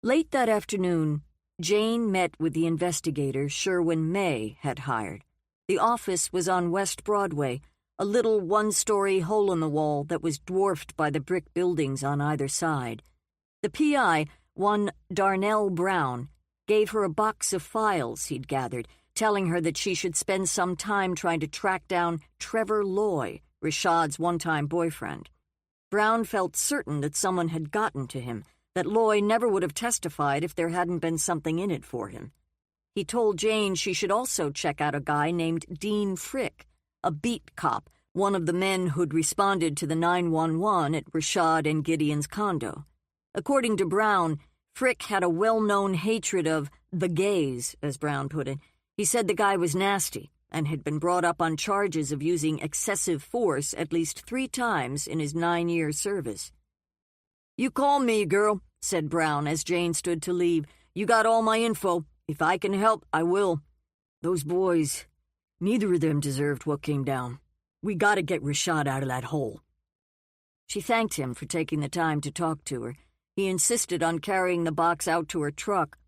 Late that afternoon, Jane met with the investigator Sherwin May had hired. The office was on West Broadway, a little one-story hole-in-the-wall that was dwarfed by the brick buildings on either side. The PI, one Darnell Brown, gave her a box of files he'd gathered, telling her that she should spend some time trying to track down Trevor Loy, Rashad's one-time boyfriend. Brown felt certain that someone had gotten to him, that Loy never would have testified if there hadn't been something in it for him. He told Jane she should also check out a guy named Dean Frick, a beat cop, one of the men who'd responded to the 911 at Rashad and Gideon's condo. According to Brown, Frick had a well-known hatred of the gays, as Brown put it. He said the guy was nasty and had been brought up on charges of using excessive force at least 3 times in his 9-year service. "You call me, girl," said Brown as Jane stood to leave. "You got all my info. If I can help, I will. Those boys, neither of them deserved what came down. We gotta get Rashad out of that hole." She thanked him for taking the time to talk to her. He insisted on carrying the box out to her truck.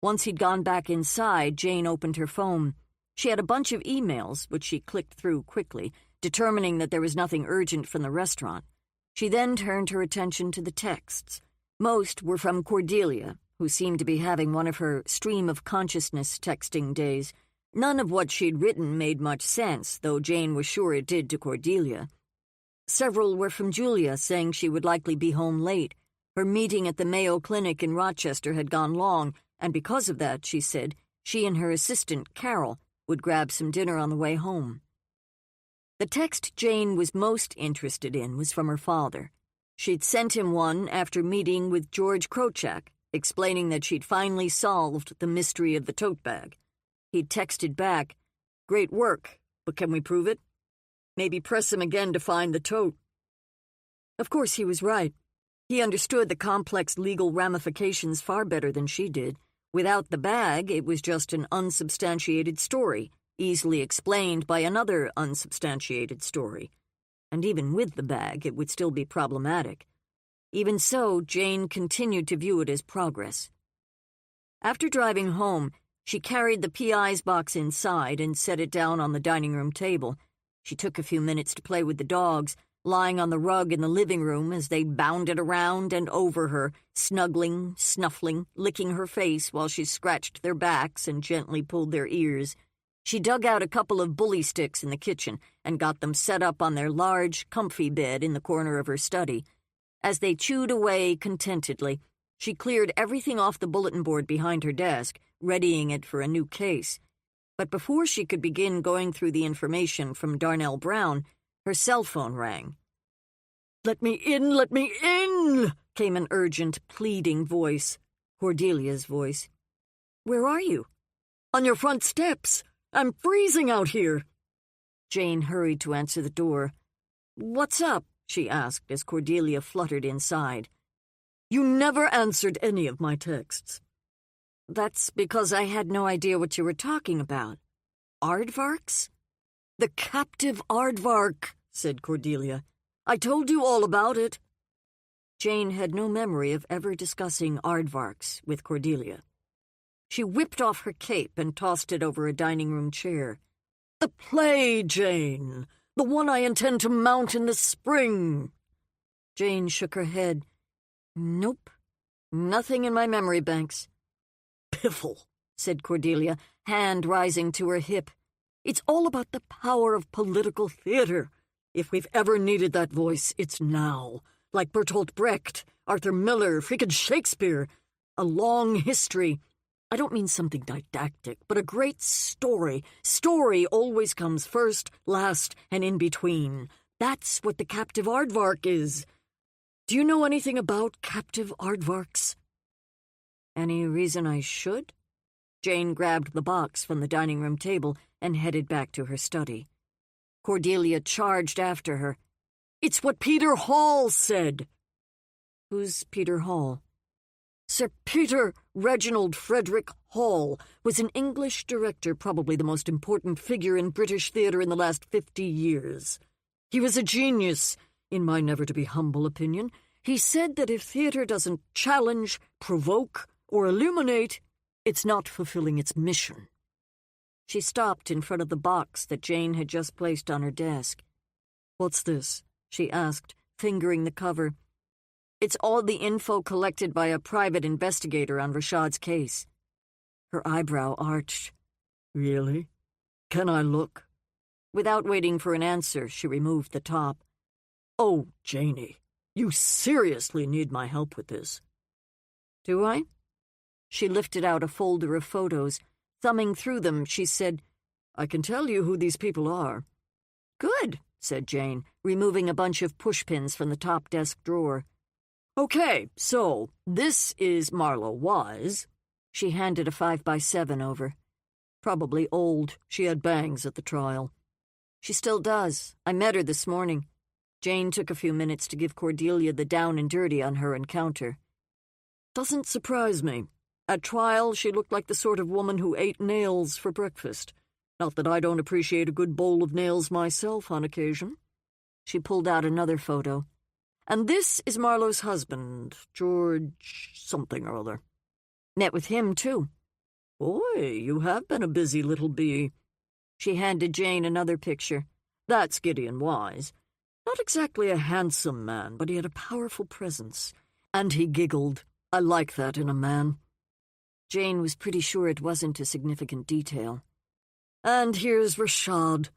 Once he'd gone back inside, Jane opened her phone. She had a bunch of emails, which she clicked through quickly, determining that there was nothing urgent from the restaurant. She then turned her attention to the texts. Most were from Cordelia, who seemed to be having one of her stream-of-consciousness texting days. None of what she'd written made much sense, though Jane was sure it did to Cordelia. Several were from Julia, saying she would likely be home late. Her meeting at the Mayo Clinic in Rochester had gone long, and because of that, she said, she and her assistant, Carol, would grab some dinner on the way home. The text Jane was most interested in was from her father. She'd sent him one after meeting with George Krochak, explaining that she'd finally solved the mystery of the tote bag. He'd texted back, "Great work, but can we prove it? Maybe press him again to find the tote." Of course, he was right. He understood the complex legal ramifications far better than she did. Without the bag, it was just an unsubstantiated story, easily explained by another unsubstantiated story. And even with the bag, it would still be problematic. Even so, Jane continued to view it as progress. After driving home, she carried the PI's box inside and set it down on the dining room table. She took a few minutes to play with the dogs, lying on the rug in the living room as they bounded around and over her, snuggling, snuffling, licking her face while she scratched their backs and gently pulled their ears. She dug out a couple of bully sticks in the kitchen and got them set up on their large, comfy bed in the corner of her study. As they chewed away contentedly, she cleared everything off the bulletin board behind her desk, readying it for a new case. But before she could begin going through the information from Darnell Brown, her cell phone rang. "Let me in," came an urgent, pleading voice. Cordelia's voice. "Where are you?" "On your front steps. I'm freezing out here." Jane hurried to answer the door. "What's up?" she asked as Cordelia fluttered inside. "You never answered any of my texts." "That's because I had no idea what you were talking about. Aardvarks?" "The captive aardvark," said Cordelia. "I told you all about it." Jane had no memory of ever discussing aardvarks with Cordelia. She whipped off her cape and tossed it over a dining room chair. "The play, Jane. The one I intend to mount in the spring." Jane shook her head. "Nope. Nothing in my memory banks." "Piffle," said Cordelia, hand rising to her hip. "It's all about the power of political theater. If we've ever needed that voice, it's now. Like Bertolt Brecht, Arthur Miller, freaking Shakespeare. A long history. I don't mean something didactic, but a great story. Story always comes first, last, and in between. That's what the captive aardvark is. Do you know anything about captive aardvarks?" "Any reason I should?" Jane grabbed the box from the dining room table and headed back to her study. Cordelia charged after her. "It's what Peter Hall said." "Who's Peter Hall?" "Sir Peter Reginald Frederick Hall was an English director, probably the most important figure in British theatre in the last 50 years. He was a genius, in my never-to-be-humble opinion. He said that if theatre doesn't challenge, provoke, or illuminate, it's not fulfilling its mission." She stopped in front of the box that Jane had just placed on her desk. "What's this?" she asked, fingering the cover. "It's all the info collected by a private investigator on Rashad's case." Her eyebrow arched. "Really? Can I look?" Without waiting for an answer, she removed the top. "Oh, Janie, you seriously need my help with this." "Do I?" She lifted out a folder of photos. Thumbing through them, she said, "I can tell you who these people are." "Good. said Jane, removing a bunch of pushpins from the top desk drawer. "Okay, so this is Marlowe Wise." She handed a 5x7 over. "Probably old. She had bangs at the trial." "She still does. I met her this morning." Jane took a few minutes to give Cordelia the down and dirty on her encounter. "Doesn't surprise me. At trial, she looked like the sort of woman who ate nails for breakfast. Not that I don't appreciate a good bowl of nails myself on occasion." She pulled out another photo. "And this is Marlowe's husband, George something or other. Met with him, too." "Boy, you have been a busy little bee." She handed Jane another picture. "That's Gideon Wise. Not exactly a handsome man, but he had a powerful presence. And he giggled. I like that in a man." Jane was pretty sure it wasn't a significant detail. "And here's Rashad.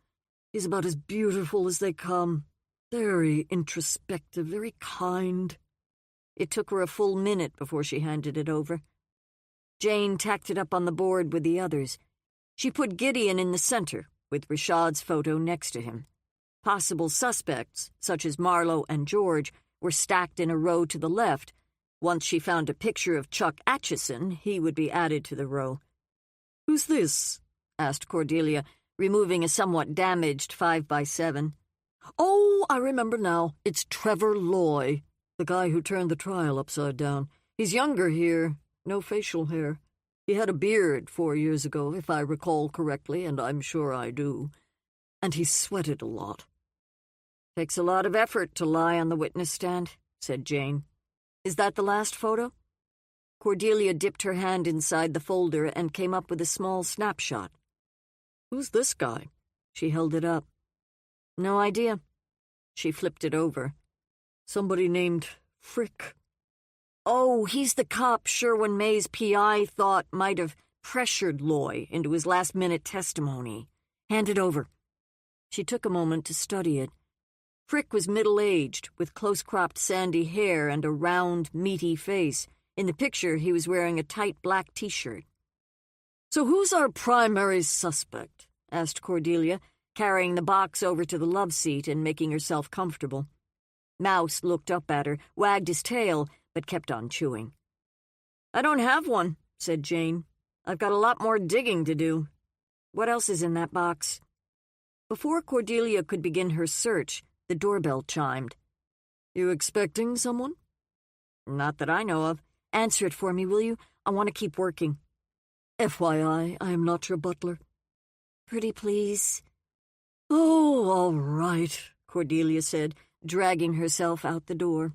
He's about as beautiful as they come. Very introspective, very kind." It took her a full minute before she handed it over. Jane tacked it up on the board with the others. She put Gideon in the center, with Rashad's photo next to him. Possible suspects, such as Marlowe and George, were stacked in a row to the left. Once she found a picture of Chuck Atchison, he would be added to the row. "Who's this?" asked Cordelia, removing a somewhat damaged 5x7. "Oh, I remember now. It's Trevor Loy, the guy who turned the trial upside down. He's younger here, no facial hair. He had a beard 4 years ago, if I recall correctly, and I'm sure I do. And he sweated a lot." "Takes a lot of effort to lie on the witness stand," said Jane. "Is that the last photo?" Cordelia dipped her hand inside the folder and came up with a small snapshot. "Who's this guy?" She held it up. "No idea." She flipped it over. "Somebody named Frick." "Oh, he's the cop Sherwin May's PI thought might have pressured Loy into his last-minute testimony. Hand it over." She took a moment to study it. Frick was middle-aged, with close-cropped sandy hair and a round, meaty face. In the picture, he was wearing a tight black T-shirt. "So who's our primary suspect?" asked Cordelia, carrying the box over to the love seat and making herself comfortable. Mouse looked up at her, wagged his tail, but kept on chewing. "I don't have one," said Jane. "I've got a lot more digging to do. What else is in that box?" Before Cordelia could begin her search, the doorbell chimed. "You expecting someone?" "Not that I know of. Answer it for me, will you? I want to keep working." "FYI, I am not your butler." "Pretty please." "Oh, all right," Cordelia said, dragging herself out the door.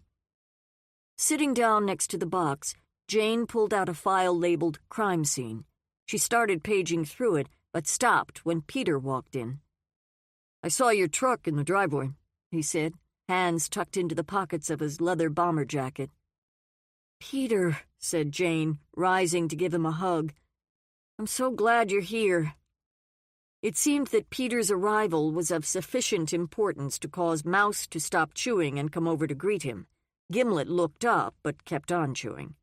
Sitting down next to the box, Jane pulled out a file labeled Crime Scene. She started paging through it, but stopped when Peter walked in. "I saw your truck in the driveway," he said, hands tucked into the pockets of his leather bomber jacket. "Peter," said Jane, rising to give him a hug. "I'm so glad you're here." It seemed that Peter's arrival was of sufficient importance to cause Mouse to stop chewing and come over to greet him. Gimlet looked up, but kept on chewing.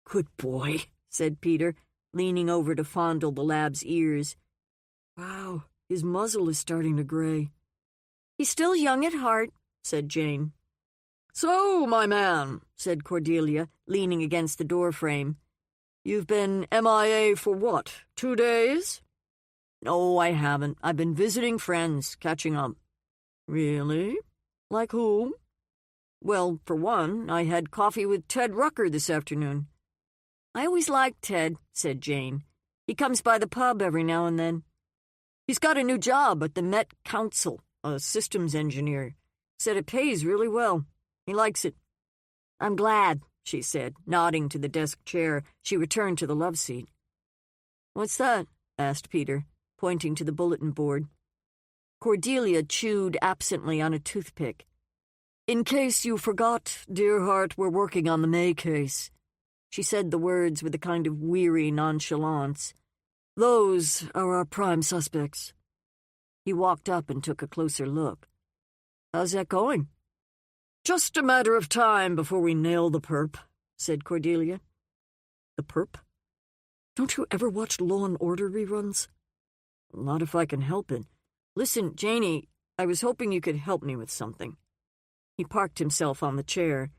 "Good boy," said Peter, leaning over to fondle the lab's ears. "Wow, his muzzle is starting to gray." "He's still young at heart," said Jane. "So, my man," said Cordelia, leaning against the doorframe. "You've been MIA for what, 2 days?" "No, I haven't. I've been visiting friends, catching up." "Really? Like who?" "Well, for one, I had coffee with Ted Rucker this afternoon." "I always liked Ted," said Jane. "He comes by the pub every now and then. He's got a new job at the Met Council, a systems engineer. Said it pays really well. He likes it." "I'm glad," she said, nodding to the desk chair. She returned to the love seat. "What's that?" asked Peter, pointing to the bulletin board. Cordelia chewed absently on a toothpick. "In case you forgot, dear heart, we're working on the May case." She said the words with a kind of weary nonchalance. "Those are our prime suspects." He walked up and took a closer look. "How's that going?" "Just a matter of time before we nail the perp," said Cordelia. "The perp? Don't you ever watch Law and Order reruns?" "Not if I can help it. Listen, Janie, I was hoping you could help me with something." He parked himself on the chair.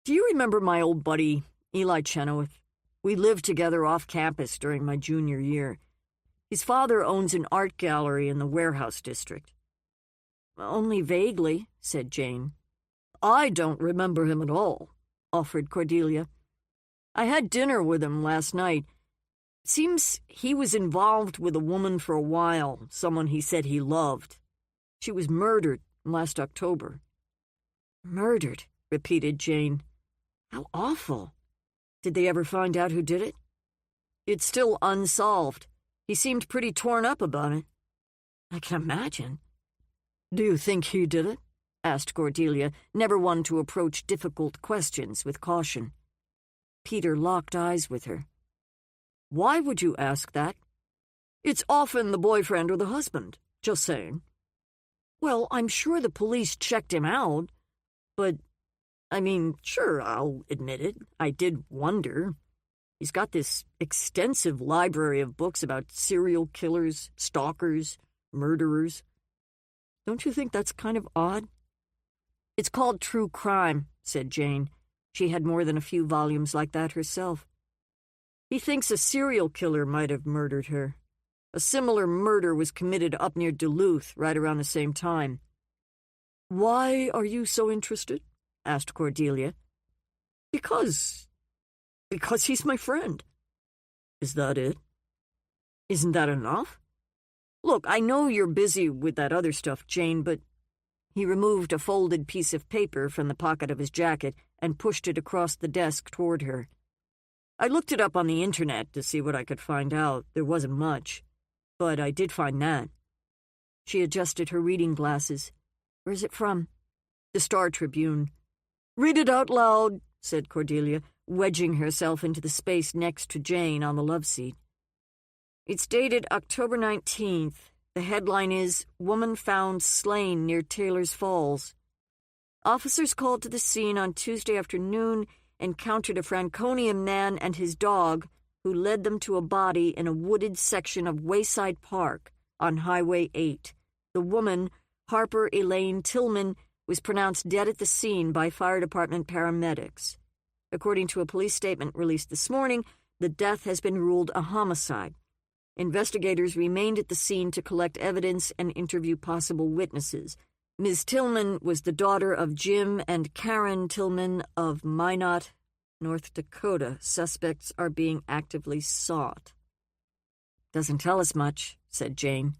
"Do you remember my old buddy, Eli Chenoweth? We lived together off campus during my junior year. His father owns an art gallery in the warehouse district." "Only vaguely," said Jane. "I don't remember him at all," offered Cordelia. "I had dinner with him last night. Seems he was involved with a woman for a while, someone he said he loved. She was murdered last October." "Murdered," repeated Jane. "How awful. Did they ever find out who did it?" "It's still unsolved. He seemed pretty torn up about it." "I can imagine." "Do you think he did it?" asked Cordelia, never one to approach difficult questions with caution. Peter locked eyes with her. "Why would you ask that?" "It's often the boyfriend or the husband. Just saying." "Well, I'm sure the police checked him out. But, I mean, sure, I'll admit it. I did wonder. He's got this extensive library of books about serial killers, stalkers, murderers. Don't you think that's kind of odd?" "It's called true crime," said Jane. She had more than a few volumes like that herself. "He thinks a serial killer might have murdered her. A similar murder was committed up near Duluth right around the same time." "Why are you so interested?" asked Cordelia. Because he's my friend." "Is that it?" "Isn't that enough? Look, I know you're busy with that other stuff, Jane, but—" He removed a folded piece of paper from the pocket of his jacket and pushed it across the desk toward her. "I looked it up on the internet to see what I could find out. There wasn't much. But I did find that." She adjusted her reading glasses. "Where's it from?" "The Star Tribune." "Read it out loud," said Cordelia, wedging herself into the space next to Jane on the love seat. "It's dated October 19th. The headline is, 'Woman Found Slain Near Taylor's Falls.' Officers called to the scene on Tuesday afternoon encountered a Franconian man and his dog who led them to a body in a wooded section of Wayside Park on Highway 8. The woman, Harper Elaine Tillman, was pronounced dead at the scene by fire department paramedics. According to a police statement released this morning, the death has been ruled a homicide. Investigators remained at the scene to collect evidence and interview possible witnesses. Ms. Tillman was the daughter of Jim and Karen Tillman of Minot, North Dakota. Suspects are being actively sought." "Doesn't tell us much," said Jane.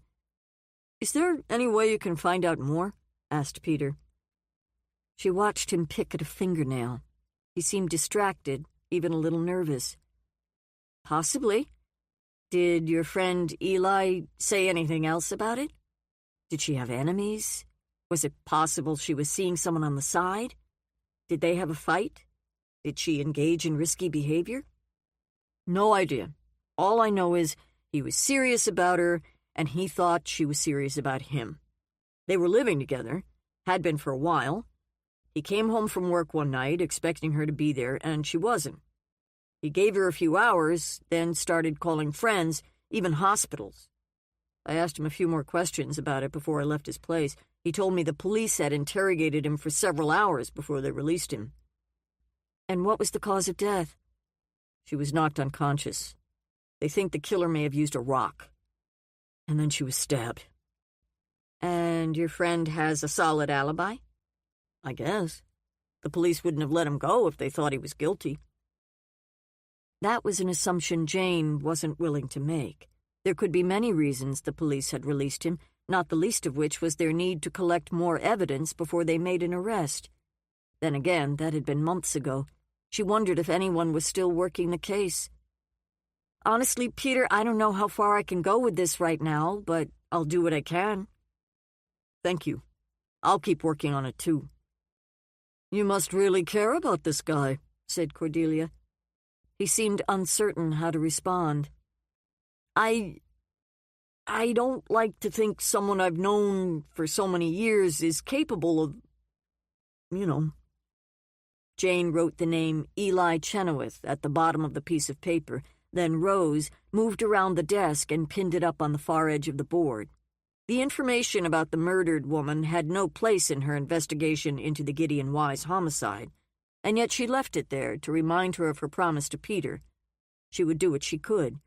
"Is there any way you can find out more?" asked Peter. She watched him pick at a fingernail. He seemed distracted, even a little nervous. "Possibly. Did your friend Eli say anything else about it? Did she have enemies? Was it possible she was seeing someone on the side? Did they have a fight? Did she engage in risky behavior?" "No idea. All I know is he was serious about her, and he thought she was serious about him. They were living together, had been for a while. He came home from work one night, expecting her to be there, and she wasn't. He gave her a few hours, then started calling friends, even hospitals. I asked him a few more questions about it before I left his place. He told me the police had interrogated him for several hours before they released him." "And what was the cause of death?" "She was knocked unconscious. They think the killer may have used a rock. And then she was stabbed." "And your friend has a solid alibi?" "I guess. The police wouldn't have let him go if they thought he was guilty." That was an assumption Jane wasn't willing to make. There could be many reasons the police had released him, not the least of which was their need to collect more evidence before they made an arrest. Then again, that had been months ago. She wondered if anyone was still working the case. "Honestly, Peter, I don't know how far I can go with this right now, but I'll do what I can." "Thank you. I'll keep working on it, too." "You must really care about this guy," said Cordelia. He seemed uncertain how to respond. I don't like to think someone I've known for so many years is capable of, Jane wrote the name Eli Chenoweth at the bottom of the piece of paper, then rose, moved around the desk, and pinned it up on the far edge of the board. The information about the murdered woman had no place in her investigation into the Gideon Wise homicide, and yet she left it there to remind her of her promise to Peter. She would do what she could.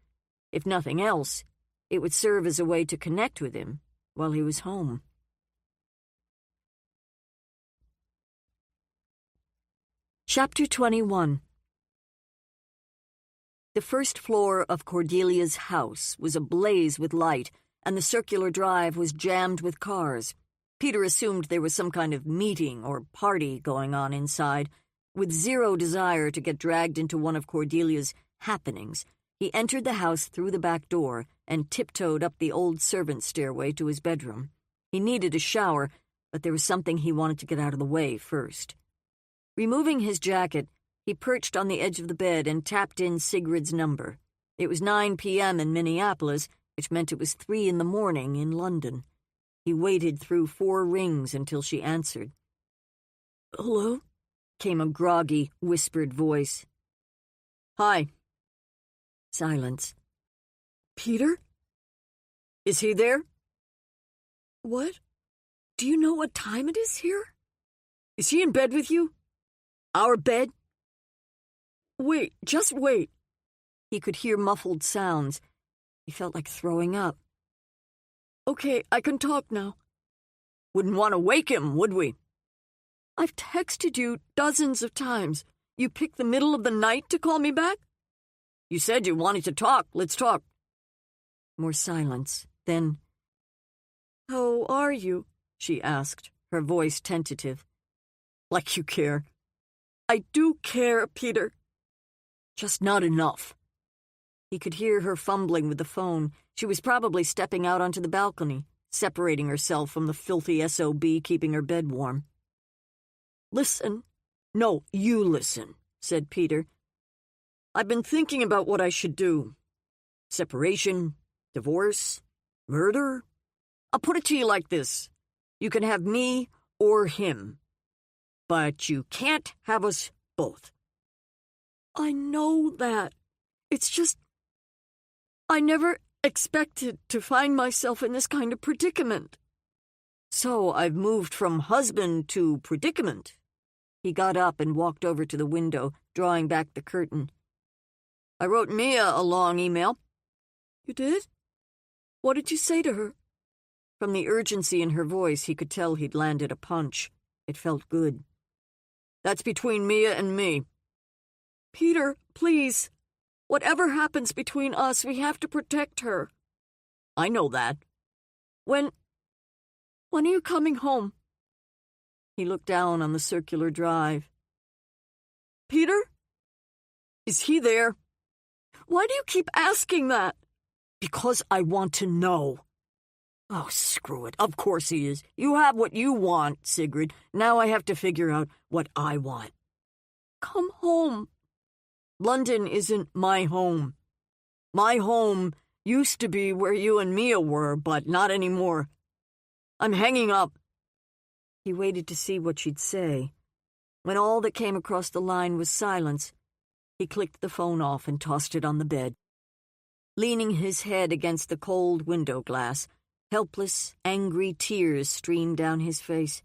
If nothing else, it would serve as a way to connect with him while he was home. Chapter 21. The first floor of Cordelia's house was ablaze with light, and the circular drive was jammed with cars. Peter assumed there was some kind of meeting or party going on inside. With zero desire to get dragged into one of Cordelia's happenings, he entered the house through the back door and tiptoed up the old servant stairway to his bedroom. He needed a shower, but there was something he wanted to get out of the way first. Removing his jacket, he perched on the edge of the bed and tapped in Sigrid's number. It was 9 p.m. in Minneapolis, which meant it was 3 in the morning in London. He waited through 4 rings until she answered. "Hello?" came a groggy, whispered voice. "Hi." Silence. "Peter? Is he there?" "What? Do you know what time it is here?" "Is he in bed with you? Our bed?" "Wait, just wait." He could hear muffled sounds. He felt like throwing up. "Okay, I can talk now." "Wouldn't want to wake him, would we?" "I've texted you dozens of times. You picked the middle of the night to call me back?" "You said you wanted to talk. Let's talk." More silence. Then, "How are you?" she asked, her voice tentative. "Like you care." "I do care, Peter." "Just not enough." He could hear her fumbling with the phone. She was probably stepping out onto the balcony, separating herself from the filthy SOB keeping her bed warm. "Listen." "No, you listen," said Peter. "I've been thinking about what I should do. Separation, divorce, murder. I'll put it to you like this. You can have me or him, but you can't have us both." "I know that. It's just, I never expected to find myself in this kind of predicament." "So I've moved from husband to predicament." He got up and walked over to the window, drawing back the curtain. "I wrote Mia a long email." "You did? What did you say to her?" From the urgency in her voice, he could tell he'd landed a punch. It felt good. "That's between Mia and me." "Peter, please. Whatever happens between us, we have to protect her." "I know that." When are you coming home?" He looked down on the circular drive. "Peter? Is he there?" "Why do you keep asking that?" "Because I want to know." "Oh, screw it. Of course he is. You have what you want, Sigrid. Now I have to figure out what I want." "Come home." "London isn't my home. My home used to be where you and Mia were, but not anymore. I'm hanging up." He waited to see what she'd say. When all that came across the line was silence, he clicked the phone off and tossed it on the bed. Leaning his head against the cold window glass, helpless, angry tears streamed down his face.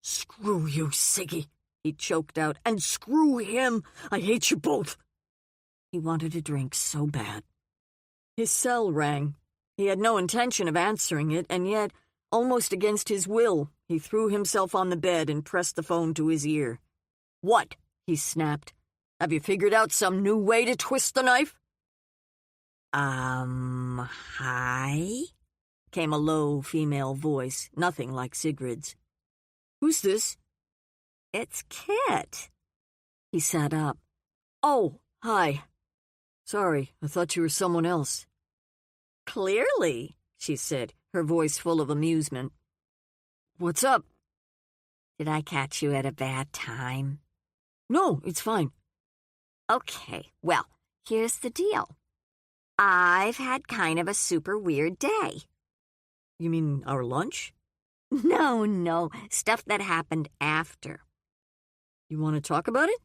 "Screw you, Siggy," he choked out, "and screw him. I hate you both." He wanted a drink so bad. His cell rang. He had no intention of answering it, and yet, almost against his will, he threw himself on the bed and pressed the phone to his ear. "What?" he snapped. "Have you figured out some new way to twist the knife?" Hi?" came a low female voice, nothing like Sigrid's. "Who's this?" "It's Kit." He sat up. "Oh, hi. Sorry, I thought you were someone else." "Clearly," she said, her voice full of amusement. "What's up?" "Did I catch you at a bad time?" "No, it's fine." "Okay, well, here's the deal. I've had kind of a super weird day." "You mean our lunch?" No, stuff that happened after." "You want to talk about it?"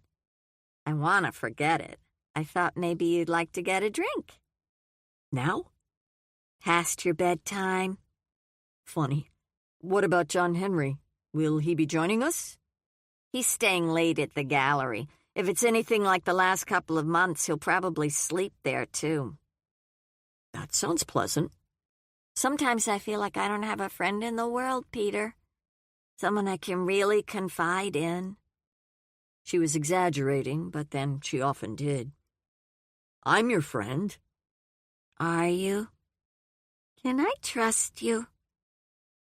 "I want to forget it. I thought maybe you'd like to get a drink." "Now?" "Past your bedtime?" Funny. What about John Henry? Will he be joining us? He's staying late at the gallery. If it's anything like the last couple of months, he'll probably sleep there, too. That sounds pleasant. Sometimes I feel like I don't have a friend in the world, Peter. Someone I can really confide in. She was exaggerating, but then she often did. I'm your friend. Are you? Can I trust you?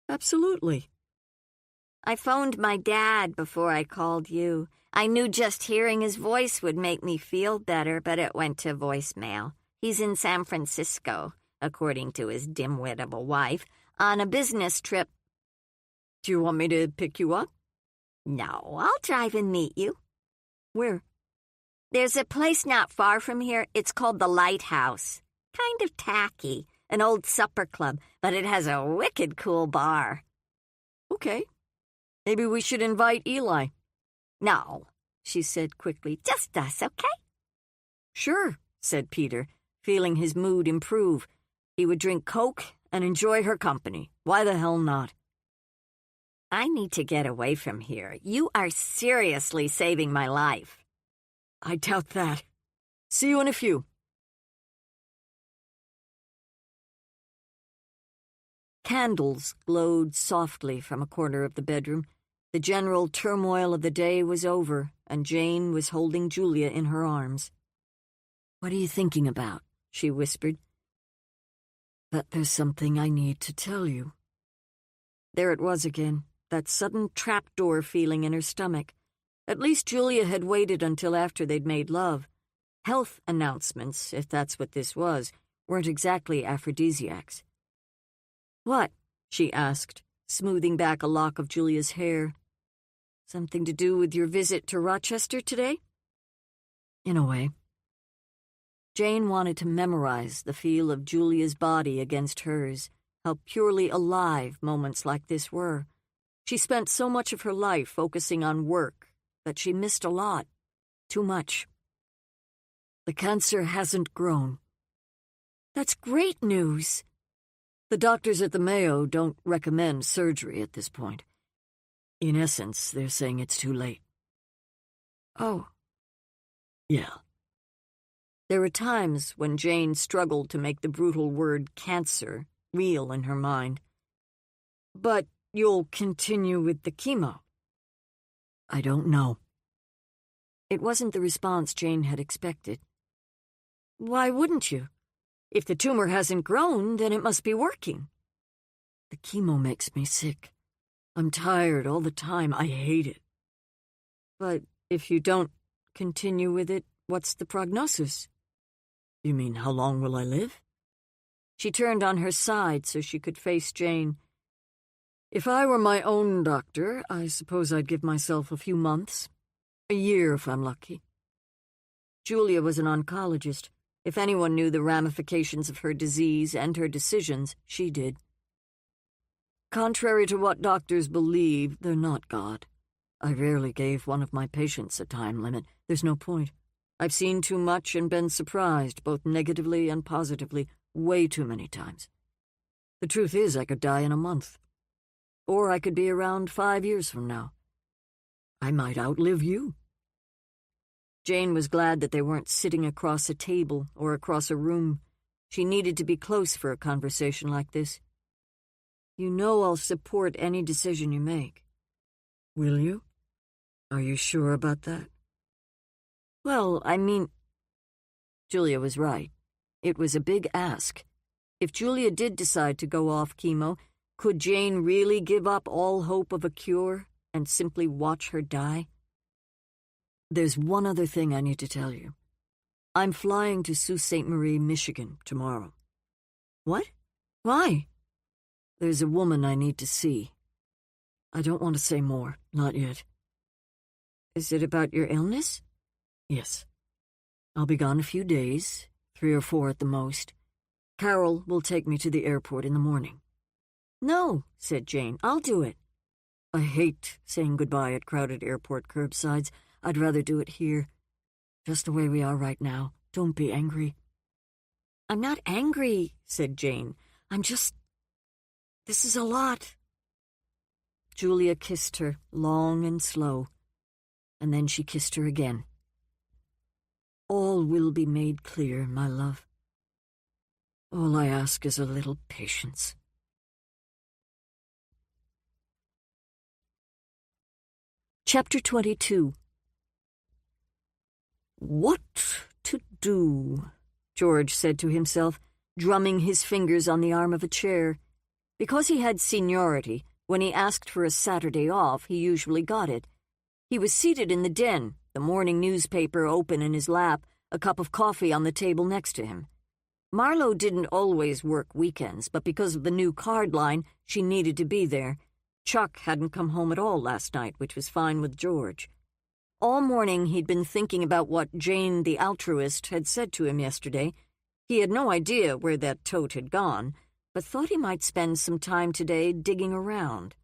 Absolutely. I phoned my dad before I called you. I knew just hearing his voice would make me feel better, but it went to voicemail. He's in San Francisco, according to his dim-wit of a wife, on a business trip. Do you want me to pick you up? No, I'll drive and meet you. Where? There's a place not far from here. It's called the Lighthouse. Kind of tacky, an old supper club, but it has a wicked cool bar. Okay. Maybe we should invite Eli. No, she said quickly. Just us, okay? Sure, said Peter, feeling his mood improve. He would drink Coke and enjoy her company. Why the hell not? I need to get away from here. You are seriously saving my life. I doubt that. See you in a few. Candles glowed softly from a corner of the bedroom. The general turmoil of the day was over, and Jane was holding Julia in her arms. "What are you thinking about?" she whispered. "That there's something I need to tell you." There it was again, that sudden trapdoor feeling in her stomach. At least Julia had waited until after they'd made love. Health announcements, if that's what this was, weren't exactly aphrodisiacs. "What?" she asked, smoothing back a lock of Julia's hair. "Something to do with your visit to Rochester today?" "In a way." Jane wanted to memorize the feel of Julia's body against hers, how purely alive moments like this were. She spent so much of her life focusing on work that she missed a lot. Too much. "The cancer hasn't grown." "That's great news." "The doctors at the Mayo don't recommend surgery at this point. In essence, they're saying it's too late." "Oh." "Yeah." There were times when Jane struggled to make the brutal word cancer real in her mind. "But you'll continue with the chemo?" "I don't know." It wasn't the response Jane had expected. "Why wouldn't you? If the tumor hasn't grown, then it must be working." "The chemo makes me sick. I'm tired all the time. I hate it." "But if you don't continue with it, what's the prognosis?" "You mean how long will I live?" She turned on her side so she could face Jane. "If I were my own doctor, I suppose I'd give myself a few months. A year if I'm lucky." Julia was an oncologist. If anyone knew the ramifications of her disease and her decisions, she did. "Contrary to what doctors believe, they're not God. I rarely gave one of my patients a time limit. There's no point. I've seen too much and been surprised, both negatively and positively, way too many times. The truth is, I could die in a month. Or I could be around 5 years from now. I might outlive you." Jane was glad that they weren't sitting across a table or across a room. She needed to be close for a conversation like this. "You know I'll support any decision you make." "Will you? Are you sure about that?" "Well, I mean..." Julia was right. It was a big ask. If Julia did decide to go off chemo, could Jane really give up all hope of a cure and simply watch her die? "There's one other thing I need to tell you. I'm flying to Sault Ste. Marie, Michigan, tomorrow." "What? Why?" "There's a woman I need to see. I don't want to say more, not yet." "Is it about your illness?" "Yes. I'll be gone a few days, 3 or 4 at the most. Carol will take me to the airport in the morning." "No," said Jane, "I'll do it." "I hate saying goodbye at crowded airport curbsides. I'd rather do it here. Just the way we are right now. Don't be angry." "I'm not angry," said Jane. "I'm just..." This is a lot." Julia kissed her, long and slow, and then she kissed her again. "All will be made clear, my love. All I ask is a little patience." Chapter 22. "What to do?" George said to himself, drumming his fingers on the arm of a chair. Because he had seniority, when he asked for a Saturday off, he usually got it. He was seated in the den, the morning newspaper open in his lap, a cup of coffee on the table next to him. Marlowe didn't always work weekends, but because of the new card line, she needed to be there. Chuck hadn't come home at all last night, which was fine with George. All morning he'd been thinking about what Jane the altruist had said to him yesterday. He had no idea where that tote had gone, but thought he might spend some time today digging around.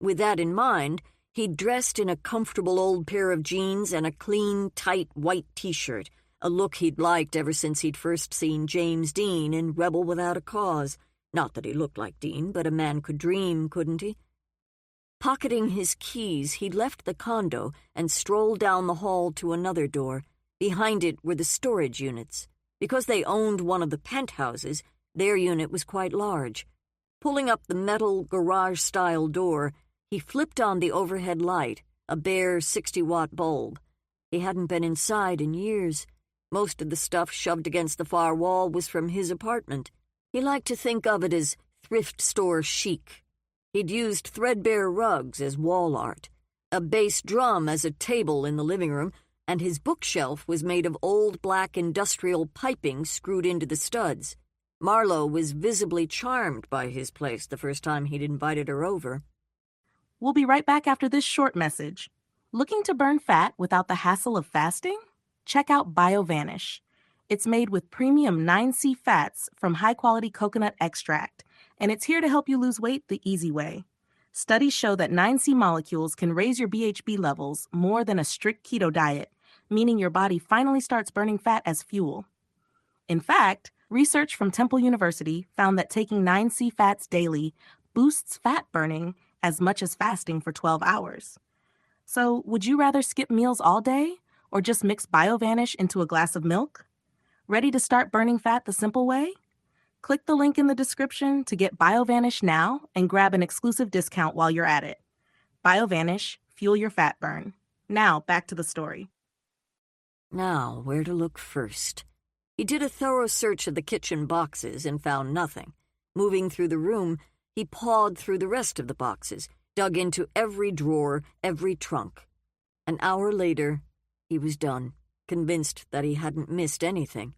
With that in mind, he'd dressed in a comfortable old pair of jeans and a clean, tight white T-shirt, a look he'd liked ever since he'd first seen James Dean in Rebel Without a Cause. Not that he looked like Dean, but a man could dream, couldn't he? Pocketing his keys, he'd left the condo and strolled down the hall to another door. Behind it were the storage units. Because they owned one of the penthouses, their unit was quite large. Pulling up the metal garage-style door, he flipped on the overhead light, a bare 60-watt bulb. He hadn't been inside in years. Most of the stuff shoved against the far wall was from his apartment. He liked to think of it as thrift store chic. He'd used threadbare rugs as wall art, a bass drum as a table in the living room, and his bookshelf was made of old black industrial piping screwed into the studs. Marlowe was visibly charmed by his place the first time he'd invited her over. We'll be right back after this short message. Looking to burn fat without the hassle of fasting? Check out BioVanish. It's made with premium 9C fats from high-quality coconut extract, and it's here to help you lose weight the easy way. Studies show that 9C molecules can raise your BHB levels more than a strict keto diet, meaning your body finally starts burning fat as fuel. In fact, research from Temple University found that taking 9C fats daily boosts fat burning as much as fasting for 12 hours. So, would you rather skip meals all day or just mix BioVanish into a glass of milk? Ready to start burning fat the simple way? Click the link in the description to get BioVanish now and grab an exclusive discount while you're at it. BioVanish, fuel your fat burn. Now, back to the story. Now, where to look first? He did a thorough search of the kitchen boxes and found nothing. Moving through the room, he pawed through the rest of the boxes, dug into every drawer, every trunk. An hour later, he was done, convinced that he hadn't missed anything.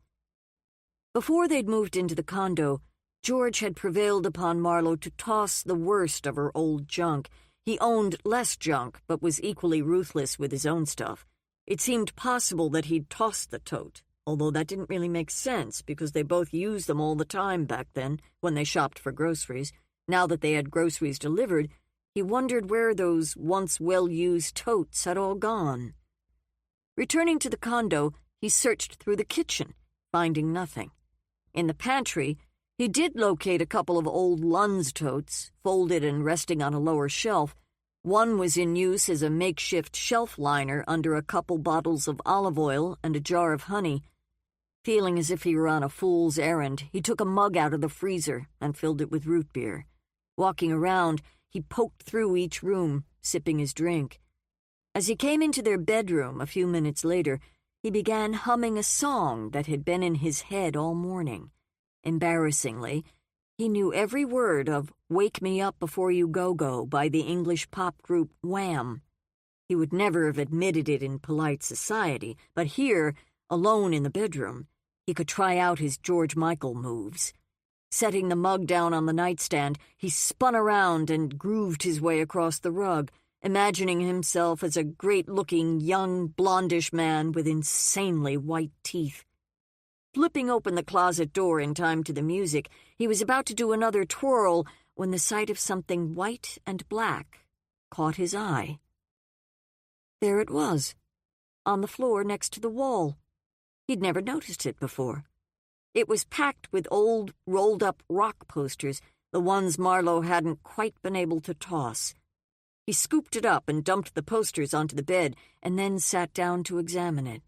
Before they'd moved into the condo, George had prevailed upon Marlowe to toss the worst of her old junk. He owned less junk, but was equally ruthless with his own stuff. It seemed possible that he'd toss the tote, although that didn't really make sense because they both used them all the time back then when they shopped for groceries. Now that they had groceries delivered, he wondered where those once well-used totes had all gone. Returning to the condo, he searched through the kitchen, finding nothing. In the pantry, he did locate a couple of old Lund's totes, folded and resting on a lower shelf. One was in use as a makeshift shelf liner under a couple bottles of olive oil and a jar of honey. Feeling as if he were on a fool's errand, he took a mug out of the freezer and filled it with root beer. Walking around, he poked through each room, sipping his drink. As he came into their bedroom a few minutes later, he began humming a song that had been in his head all morning. Embarrassingly, he knew every word of Wake Me Up Before You Go-Go by the English pop group Wham. He would never have admitted it in polite society, but here, alone in the bedroom, he could try out his George Michael moves. Setting the mug down on the nightstand, he spun around and grooved his way across the rug, imagining himself as a great-looking, young, blondish man with insanely white teeth. Flipping open the closet door in time to the music, he was about to do another twirl when the sight of something white and black caught his eye. There it was, on the floor next to the wall. He'd never noticed it before. It was packed with old, rolled-up rock posters, the ones Marlowe hadn't quite been able to toss. He scooped it up and dumped the posters onto the bed and then sat down to examine it.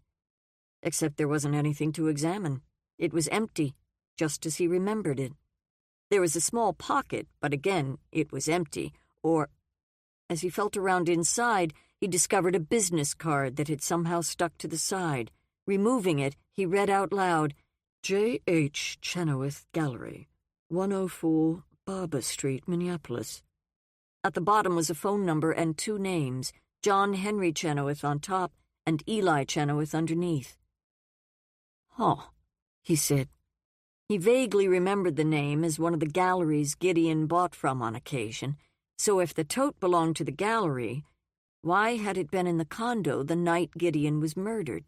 Except there wasn't anything to examine. It was empty, just as he remembered it. There was a small pocket, but again, it was empty, or... As he felt around inside, he discovered a business card that had somehow stuck to the side. Removing it, he read out loud, J.H. Chenoweth Gallery, 104 Barber Street, Minneapolis. At the bottom was a phone number and 2 names, John Henry Chenoweth on top and Eli Chenoweth underneath. Huh, he said. He vaguely remembered the name as one of the galleries Gideon bought from on occasion, so if the tote belonged to the gallery, why had it been in the condo the night Gideon was murdered?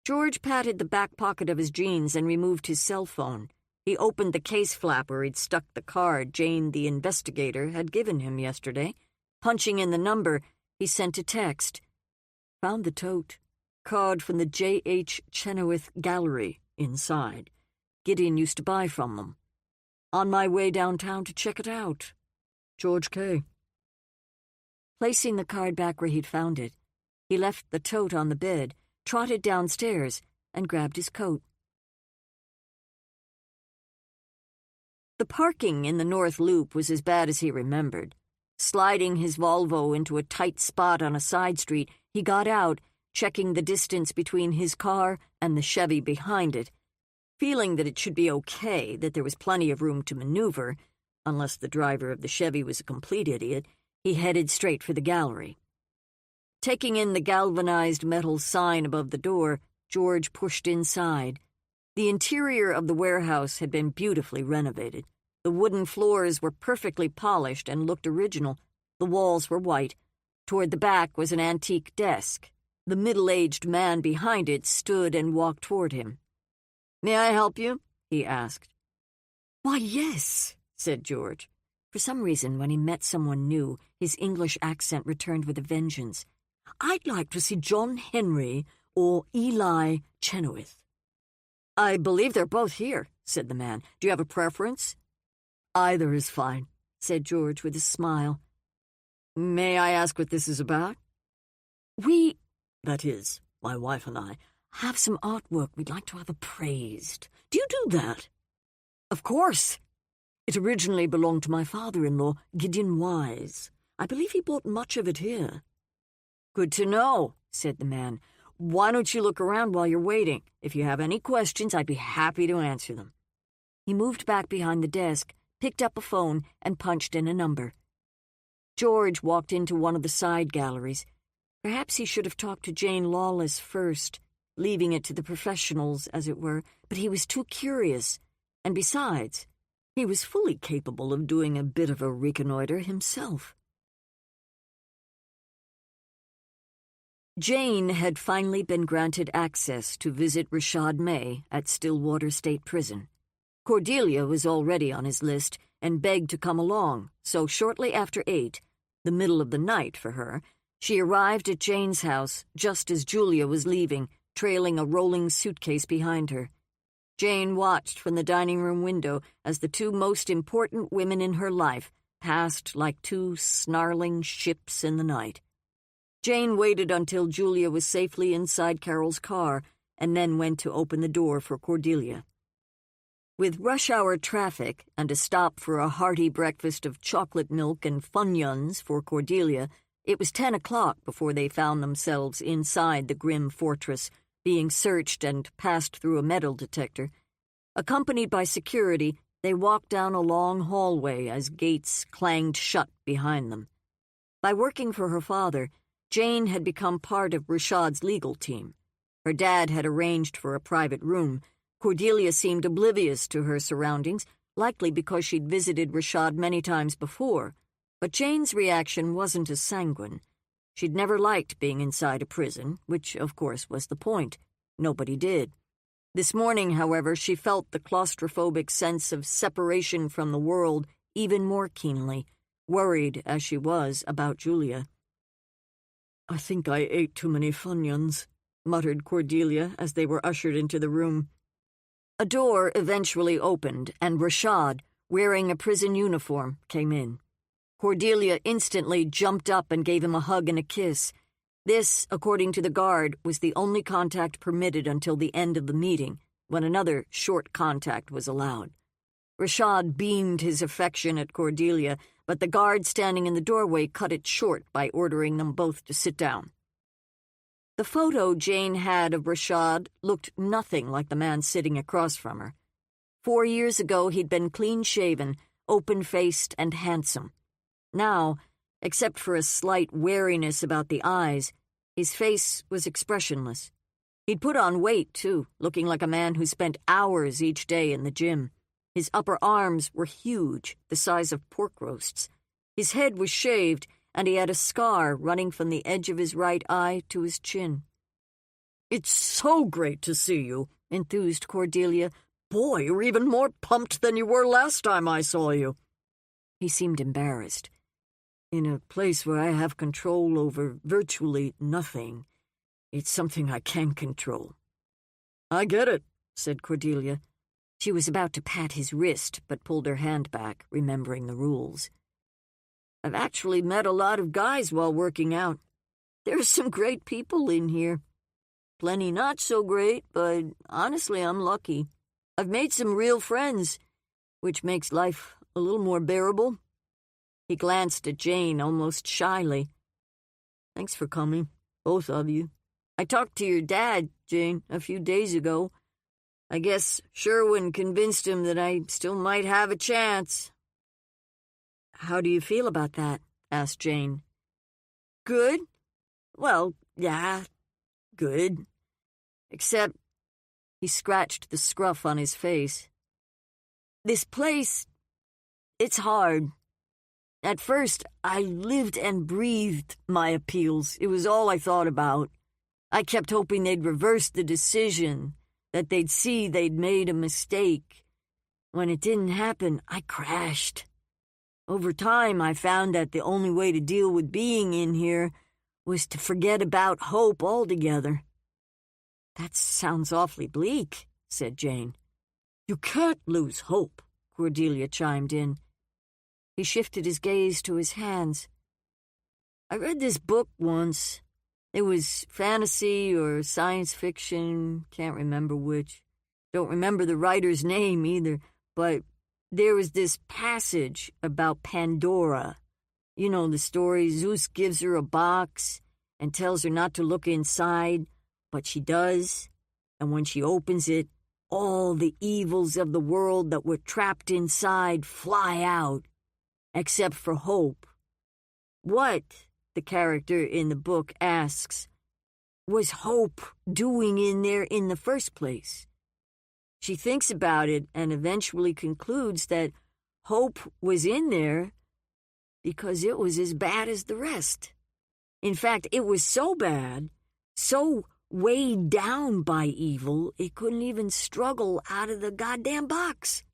George patted the back pocket of his jeans and removed his cell phone. He opened the case flap where he'd stuck the card Jane, the investigator, had given him yesterday. Punching in the number, he sent a text. Found the tote. Card from the J.H. Chenoweth Gallery inside. Gideon used to buy from them. On my way downtown to check it out. George K. Placing the card back where he'd found it, he left the tote on the bed, trotted downstairs, and grabbed his coat. The parking in the North Loop was as bad as he remembered. Sliding his Volvo into a tight spot on a side street, he got out, checking the distance between his car and the Chevy behind it. Feeling that it should be okay, that there was plenty of room to maneuver, unless the driver of the Chevy was a complete idiot, he headed straight for the gallery. Taking in the galvanized metal sign above the door, George pushed inside. The interior of the warehouse had been beautifully renovated. The wooden floors were perfectly polished and looked original. The walls were white. Toward the back was an antique desk. The middle-aged man behind it stood and walked toward him. "May I help you?" he asked. "Why, yes," said George. For some reason, when he met someone new, his English accent returned with a vengeance. "I'd like to see John Henry or Eli Chenoweth." "I believe they're both here," said the man. "Do you have a preference?" "Either is fine," said George with a smile. "May I ask what this is about?" That is, my wife and I, have some artwork we'd like to have appraised. Do you do that?" "Of course. It originally belonged to my father-in-law, Gideon Wise. I believe he bought much of it here." "Good to know," said the man. "Why don't you look around while you're waiting? If you have any questions, I'd be happy to answer them." He moved back behind the desk, picked up a phone, and punched in a number. George walked into one of the side galleries. Perhaps he should have talked to Jane Lawless first, leaving it to the professionals, as it were, but he was too curious, and besides, he was fully capable of doing a bit of a reconnoiter himself. Jane had finally been granted access to visit Rashad May at Stillwater State Prison. Cordelia was already on his list and begged to come along, so shortly after 8, the middle of the night for her, she arrived at Jane's house just as Julia was leaving, trailing a rolling suitcase behind her. Jane watched from the dining room window as the 2 most important women in her life passed like 2 snarling ships in the night. Jane waited until Julia was safely inside Carol's car and then went to open the door for Cordelia. With rush-hour traffic and a stop for a hearty breakfast of chocolate milk and Funyuns for Cordelia, it was 10 o'clock before they found themselves inside the grim fortress, being searched and passed through a metal detector. Accompanied by security, they walked down a long hallway as gates clanged shut behind them. By working for her father, Jane had become part of Rashad's legal team. Her dad had arranged for a private room. Cordelia seemed oblivious to her surroundings, likely because she'd visited Rashad many times before, but Jane's reaction wasn't as sanguine. She'd never liked being inside a prison, which, of course, was the point. Nobody did. This morning, however, she felt the claustrophobic sense of separation from the world even more keenly, worried as she was about Julia. "I think I ate too many Funyuns," muttered Cordelia as they were ushered into the room. A door eventually opened, and Rashad, wearing a prison uniform, came in. Cordelia instantly jumped up and gave him a hug and a kiss. This, according to the guard, was the only contact permitted until the end of the meeting, when another short contact was allowed. Rashad beamed his affection at Cordelia, but the guard standing in the doorway cut it short by ordering them both to sit down. The photo Jane had of Rashad looked nothing like the man sitting across from her. 4 years ago, he'd been clean-shaven, open-faced, and handsome. Now, except for a slight wariness about the eyes, his face was expressionless. He'd put on weight, too, looking like a man who spent hours each day in the gym. His upper arms were huge, the size of pork roasts. His head was shaved, and he had a scar running from the edge of his right eye to his chin. "It's so great to see you," enthused Cordelia. "Boy, you're even more pumped than you were last time I saw you." He seemed embarrassed. "In a place where I have control over virtually nothing, it's something I can control." "I get it," said Cordelia. She was about to pat his wrist, but pulled her hand back, remembering the rules. "I've actually met a lot of guys while working out. There's some great people in here. Plenty not so great, but honestly, I'm lucky. I've made some real friends, which makes life a little more bearable." He glanced at Jane almost shyly. "Thanks for coming, both of you. I talked to your dad, Jane, a few days ago. I guess Sherwin convinced him that I still might have a chance." "How do you feel about that?" asked Jane. "Good. Well, yeah, good. Except," he scratched the scruff on his face, "this place, it's hard. At first, I lived and breathed my appeals. It was all I thought about. I kept hoping they'd reverse the decision, that they'd see they'd made a mistake. When it didn't happen, I crashed. Over time, I found that the only way to deal with being in here was to forget about hope altogether." "That sounds awfully bleak," said Jane. "You can't lose hope," Cordelia chimed in. He shifted his gaze to his hands. "I read this book once. It was fantasy or science fiction, can't remember which. Don't remember the writer's name either, but there was this passage about Pandora. You know the story, Zeus gives her a box and tells her not to look inside, but she does, and when she opens it, all the evils of the world that were trapped inside fly out, except for hope. What," the character in the book asks, "was hope doing in there in the first place?" She thinks about it and eventually concludes that hope was in there because it was as bad as the rest. In fact, it was so bad, so weighed down by evil, it couldn't even struggle out of the goddamn box.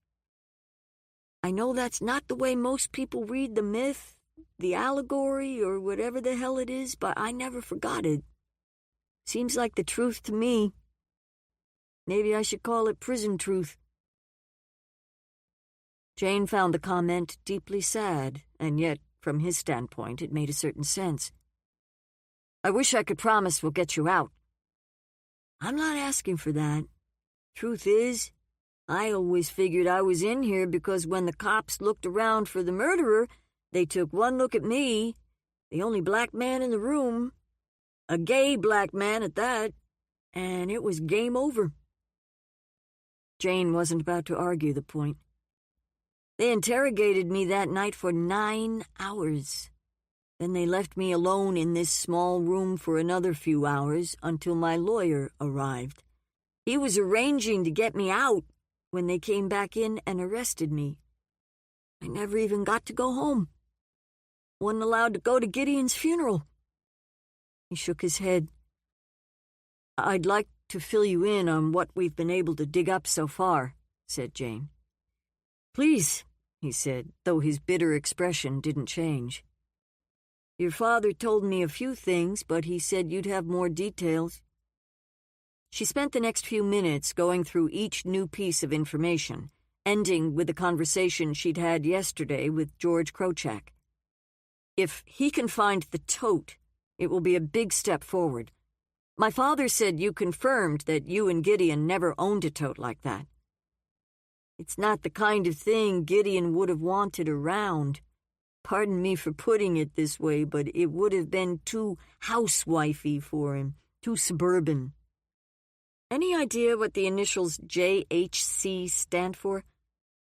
I know that's not the way most people read the myth, the allegory, or whatever the hell it is, but I never forgot it. Seems like the truth to me. Maybe I should call it prison truth." Jane found the comment deeply sad, and yet, from his standpoint, it made a certain sense. "I wish I could promise we'll get you out." "I'm not asking for that. Truth is, I always figured I was in here because when the cops looked around for the murderer, they took one look at me, the only black man in the room, a gay black man at that, and it was game over." Jane wasn't about to argue the point. "They interrogated me that night for 9 hours. Then they left me alone in this small room for another few hours until my lawyer arrived. He was arranging to get me out when they came back in and arrested me. I never even got to go home. Wasn't allowed to go to Gideon's funeral." He shook his head. "I'd like to fill you in on what we've been able to dig up so far," said Jane. "Please," he said, though his bitter expression didn't change. "Your father told me a few things, but he said you'd have more details." She spent the next few minutes going through each new piece of information, ending with the conversation she'd had yesterday with George Krochak. If he can find the tote, it will be a big step forward. My father said you confirmed that you and Gideon never owned a tote like that. It's not the kind of thing Gideon would have wanted around. Pardon me for putting it this way, but it would have been too housewifey for him, too suburban. Any idea what the initials JHC stand for?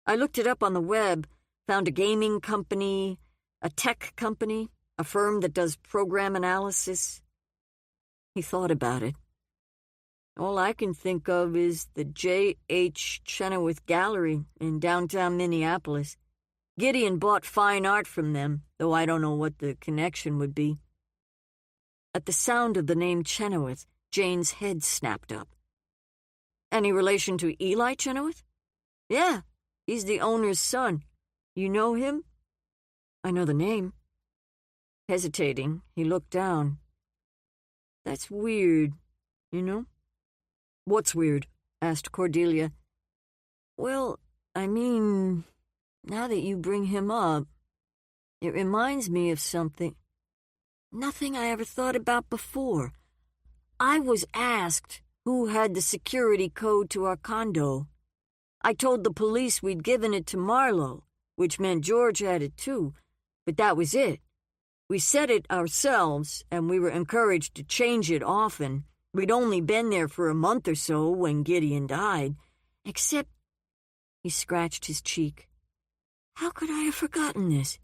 I looked it up on the web, found a gaming company, a tech company, a firm that does program analysis. He thought about it. All I can think of is the J.H. Chenoweth Gallery in downtown Minneapolis. Gideon bought fine art from them, though I don't know what the connection would be. At the sound of the name Chenoweth, Jane's head snapped up. Any relation to Eli Chenoweth? Yeah, he's the owner's son. You know him? I know the name. Hesitating, he looked down. That's weird, you know? What's weird? Asked Cordelia. Well, I mean, now that you bring him up, it reminds me of something. Nothing I ever thought about before. I was asked who had the security code to our condo. I told the police we'd given it to Marlowe, which meant George had it too, but that was it. We set it ourselves, and we were encouraged to change it often. We'd only been there for a month or so when Gideon died, except... He scratched his cheek. How could I have forgotten this?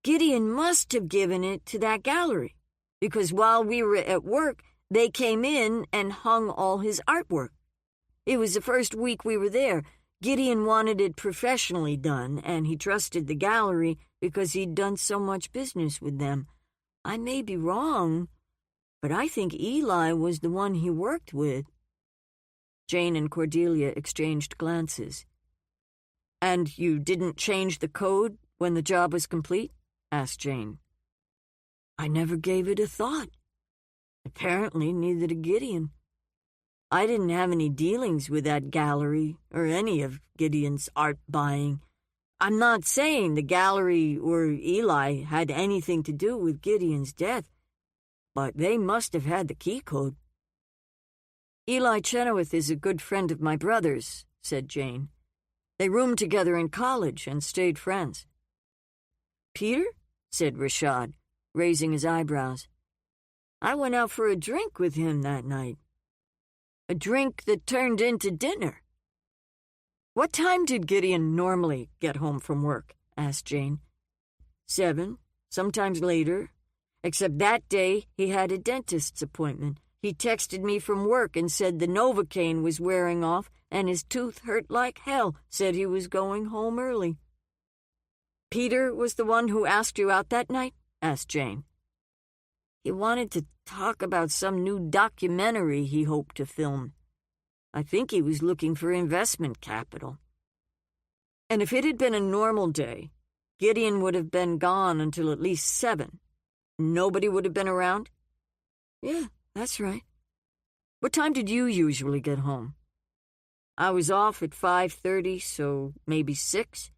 Gideon must have given it to that gallery, because while we were at work, they came in and hung all his artwork. It was the first week we were there. Gideon wanted it professionally done, and he trusted the gallery because he'd done so much business with them. I may be wrong, but I think Eli was the one he worked with. Jane and Cordelia exchanged glances. And you didn't change the code when the job was complete? Asked Jane. I never gave it a thought. Apparently, neither did Gideon. I didn't have any dealings with that gallery or any of Gideon's art buying. I'm not saying the gallery or Eli had anything to do with Gideon's death, but they must have had the key code. Eli Chenoweth is a good friend of my brother's, said Jane. They roomed together in college and stayed friends. Peter? Said Rashad, raising his eyebrows. I went out for a drink with him that night. A drink that turned into dinner. What time did Gideon normally get home from work? Asked Jane. 7, sometimes later. Except that day he had a dentist's appointment. He texted me from work and said the Novocaine was wearing off and his tooth hurt like hell, said he was going home early. Peter was the one who asked you out that night? Asked Jane. He wanted to talk about some new documentary he hoped to film. I think he was looking for investment capital. And if it had been a normal day, Gideon would have been gone until at least 7. Nobody would have been around? Yeah, that's right. What time did you usually get home? I was off at 5:30, so maybe 6.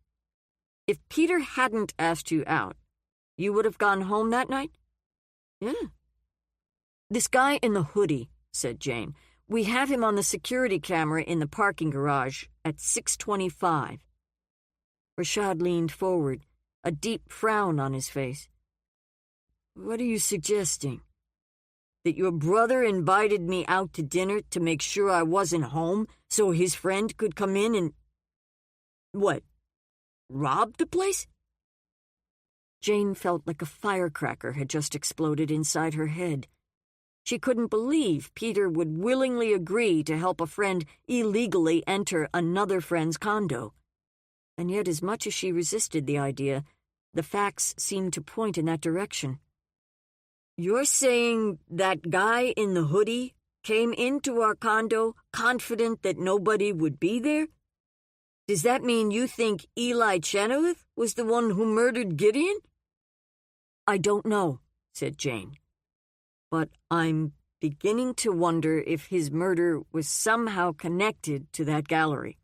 If Peter hadn't asked you out, you would have gone home that night? Yeah. This guy in the hoodie, said Jane. We have him on the security camera in the parking garage at 6:25. Rashad leaned forward, a deep frown on his face. What are you suggesting? That your brother invited me out to dinner to make sure I wasn't home so his friend could come in and... What? Rob the place? Jane felt like a firecracker had just exploded inside her head. She couldn't believe Peter would willingly agree to help a friend illegally enter another friend's condo. And yet, as much as she resisted the idea, the facts seemed to point in that direction. You're saying that guy in the hoodie came into our condo confident that nobody would be there? Does that mean you think Eli Chenoweth was the one who murdered Gideon? I don't know, said Jane. But I'm beginning to wonder if his murder was somehow connected to that gallery.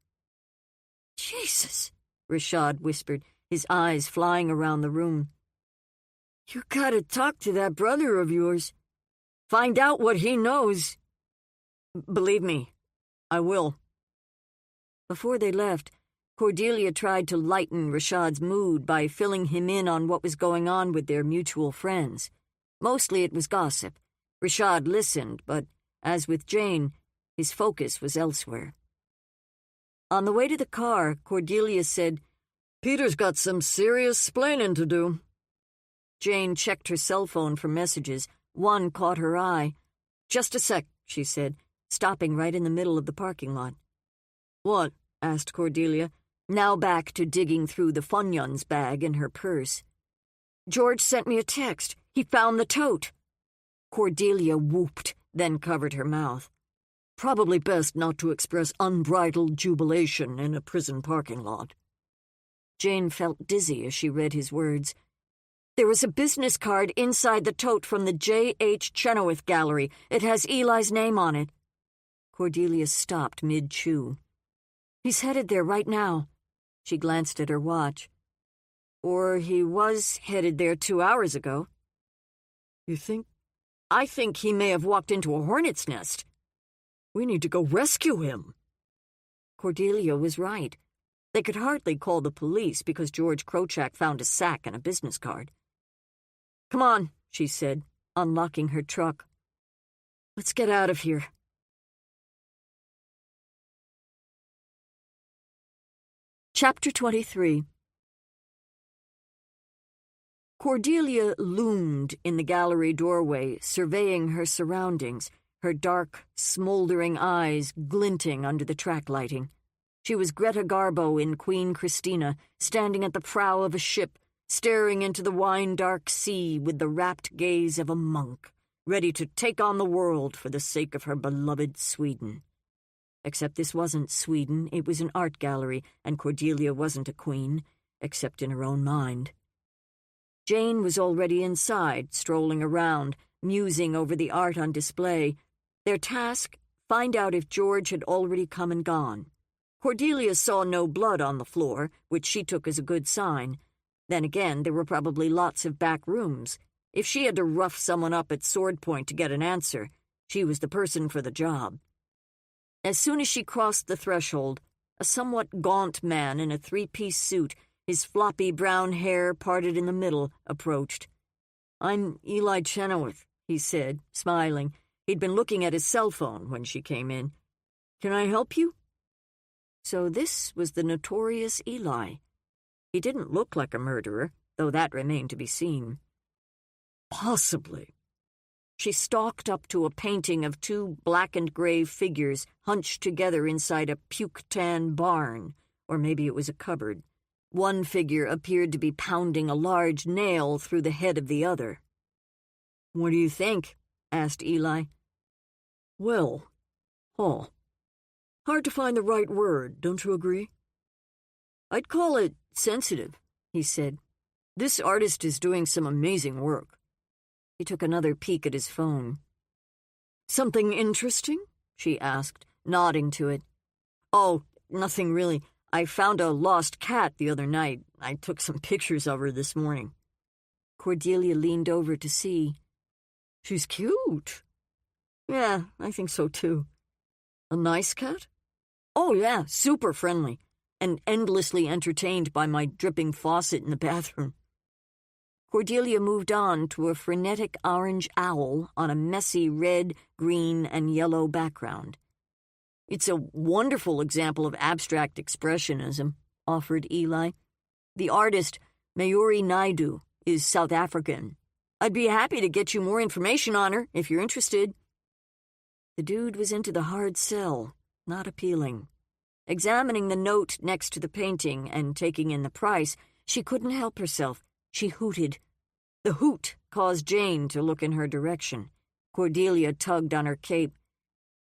Jesus, Rashad whispered, his eyes flying around the room. You gotta talk to that brother of yours. Find out what he knows. Believe me, I will. Before they left, Cordelia tried to lighten Rashad's mood by filling him in on what was going on with their mutual friends. Mostly it was gossip. Rashad listened, but, as with Jane, his focus was elsewhere. On the way to the car, Cordelia said, Peter's got some serious splaining to do. Jane checked her cell phone for messages. One caught her eye. Just a sec, she said, stopping right in the middle of the parking lot. What? Asked Cordelia, now back to digging through the Funyuns bag in her purse. George sent me a text. He found the tote. Cordelia whooped, then covered her mouth. Probably best not to express unbridled jubilation in a prison parking lot. Jane felt dizzy as she read his words. There was a business card inside the tote from the J.H. Chenoweth Gallery. It has Eli's name on it. Cordelia stopped mid-chew. He's headed there right now. She glanced at her watch. Or he was headed there 2 hours ago. You think? I think he may have walked into a hornet's nest. We need to go rescue him. Cordelia was right. They could hardly call the police because George Krochak found a sack and a business card. Come on, she said, unlocking her truck. Let's get out of here. Chapter 23. Cordelia loomed in the gallery doorway, surveying her surroundings, her dark, smoldering eyes glinting under the track lighting. She was Greta Garbo in Queen Christina, standing at the prow of a ship, staring into the wine-dark sea with the rapt gaze of a monk, ready to take on the world for the sake of her beloved Sweden. Except this wasn't Sweden, it was an art gallery, and Cordelia wasn't a queen, except in her own mind. Jane was already inside, strolling around, musing over the art on display. Their task, find out if George had already come and gone. Cordelia saw no blood on the floor, which she took as a good sign. Then again, there were probably lots of back rooms. If she had to rough someone up at sword point to get an answer, she was the person for the job. As soon as she crossed the threshold, a somewhat gaunt man in a three-piece suit, his floppy brown hair parted in the middle, approached. I'm Eli Chenoweth, he said, smiling. He'd been looking at his cell phone when she came in. Can I help you? So this was the notorious Eli. He didn't look like a murderer, though that remained to be seen. Possibly. She stalked up to a painting of two black-and-gray figures hunched together inside a puke-tan barn, or maybe it was a cupboard. One figure appeared to be pounding a large nail through the head of the other. What do you think? Asked Eli. Well, hard to find the right word, don't you agree? I'd call it sensitive, he said. This artist is doing some amazing work. He took another peek at his phone. Something interesting? She asked, nodding to it. Oh, nothing really. I found a lost cat the other night. I took some pictures of her this morning. Cordelia leaned over to see. She's cute. Yeah, I think so too. A nice cat? Oh yeah, super friendly, and endlessly entertained by my dripping faucet in the bathroom. Cordelia moved on to a frenetic orange owl on a messy red, green, and yellow background. It's a wonderful example of abstract expressionism, offered Eli. The artist, Mayuri Naidu, is South African. I'd be happy to get you more information on her, if you're interested. The dude was into the hard sell, not appealing. Examining the note next to the painting and taking in the price, she couldn't help herself. She hooted. The hoot caused Jane to look in her direction. Cordelia tugged on her cape.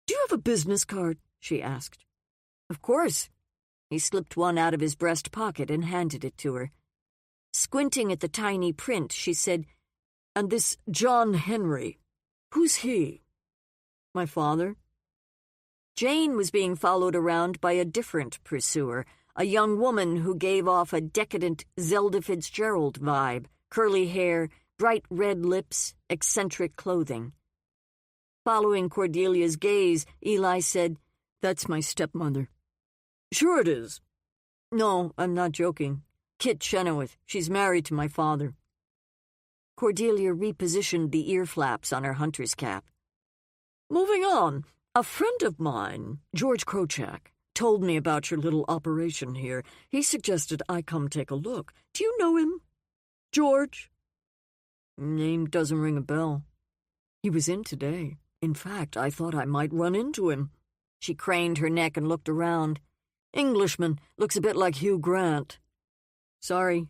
Do you have a business card? She asked. Of course. He slipped one out of his breast pocket and handed it to her. Squinting at the tiny print, she said, And this John Henry, who's he? My father. Jane was being followed around by a different pursuer, a young woman who gave off a decadent Zelda Fitzgerald vibe, curly hair, bright red lips, eccentric clothing. Following Cordelia's gaze, Eli said, "That's my stepmother." "Sure it is." "No, I'm not joking. Kit Chenoweth. She's married to my father." Cordelia repositioned the ear flaps on her hunter's cap. "Moving on, a friend of mine, George Krochak, told me about your little operation here. He suggested I come take a look. Do you know him? George?" "Name doesn't ring a bell." "He was in today. In fact, I thought I might run into him." She craned her neck and looked around. "Englishman, looks a bit like Hugh Grant." "Sorry.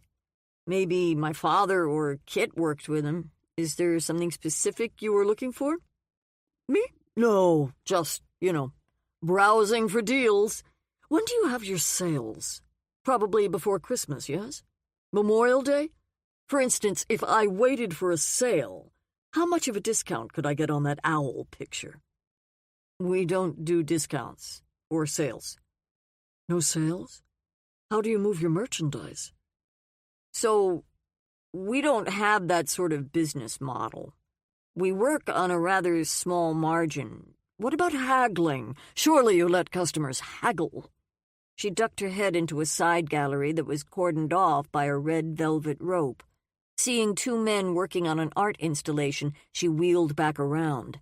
Maybe my father or Kit worked with him. Is there something specific you were looking for?" "Me? No, just, browsing for deals. When do you have your sales? Probably before Christmas, yes? Memorial Day? For instance, if I waited for a sale, how much of a discount could I get on that owl picture?" "We don't do discounts or sales." "No sales? How do you move your merchandise?" "So, we don't have that sort of business model. We work on a rather small margin. What about haggling? Surely you let customers haggle." She ducked her head into a side gallery that was cordoned off by a red velvet rope. Seeing two men working on an art installation, she wheeled back around.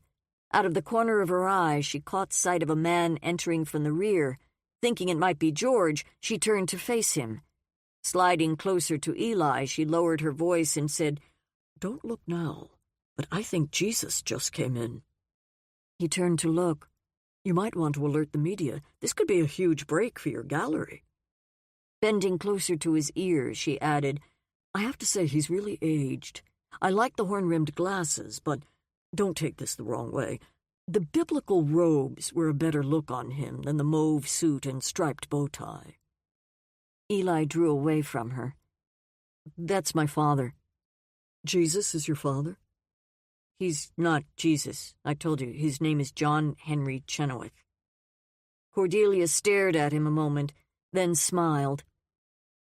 Out of the corner of her eye, she caught sight of a man entering from the rear. Thinking it might be George, she turned to face him. Sliding closer to Eli, she lowered her voice and said, "Don't look now, but I think Jesus just came in." He turned to look. "You might want to alert the media. This could be a huge break for your gallery." Bending closer to his ear, she added, "I have to say he's really aged. I like the horn-rimmed glasses, but don't take this the wrong way. The biblical robes were a better look on him than the mauve suit and striped bow tie." Eli drew away from her. "That's my father." "Jesus is your father?" "He's not Jesus. I told you, his name is John Henry Chenoweth." Cordelia stared at him a moment, then smiled.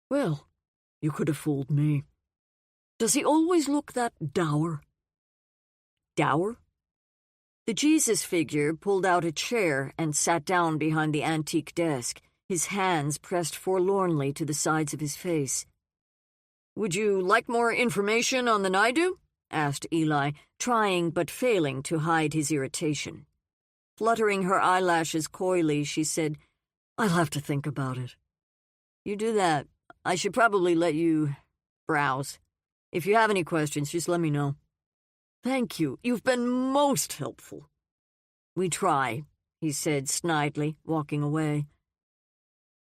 "Well, you could have fooled me. Does he always look that dour?" "Dour?" The Jesus figure pulled out a chair and sat down behind the antique desk, his hands pressed forlornly to the sides of his face. "Would you like more information on the Naidu?" asked Eli, trying but failing to hide his irritation. Fluttering her eyelashes coyly, she said, "I'll have to think about it." "You do that. I should probably let you browse. If you have any questions, just let me know." "Thank you. You've been most helpful." "We try," he said snidely, walking away.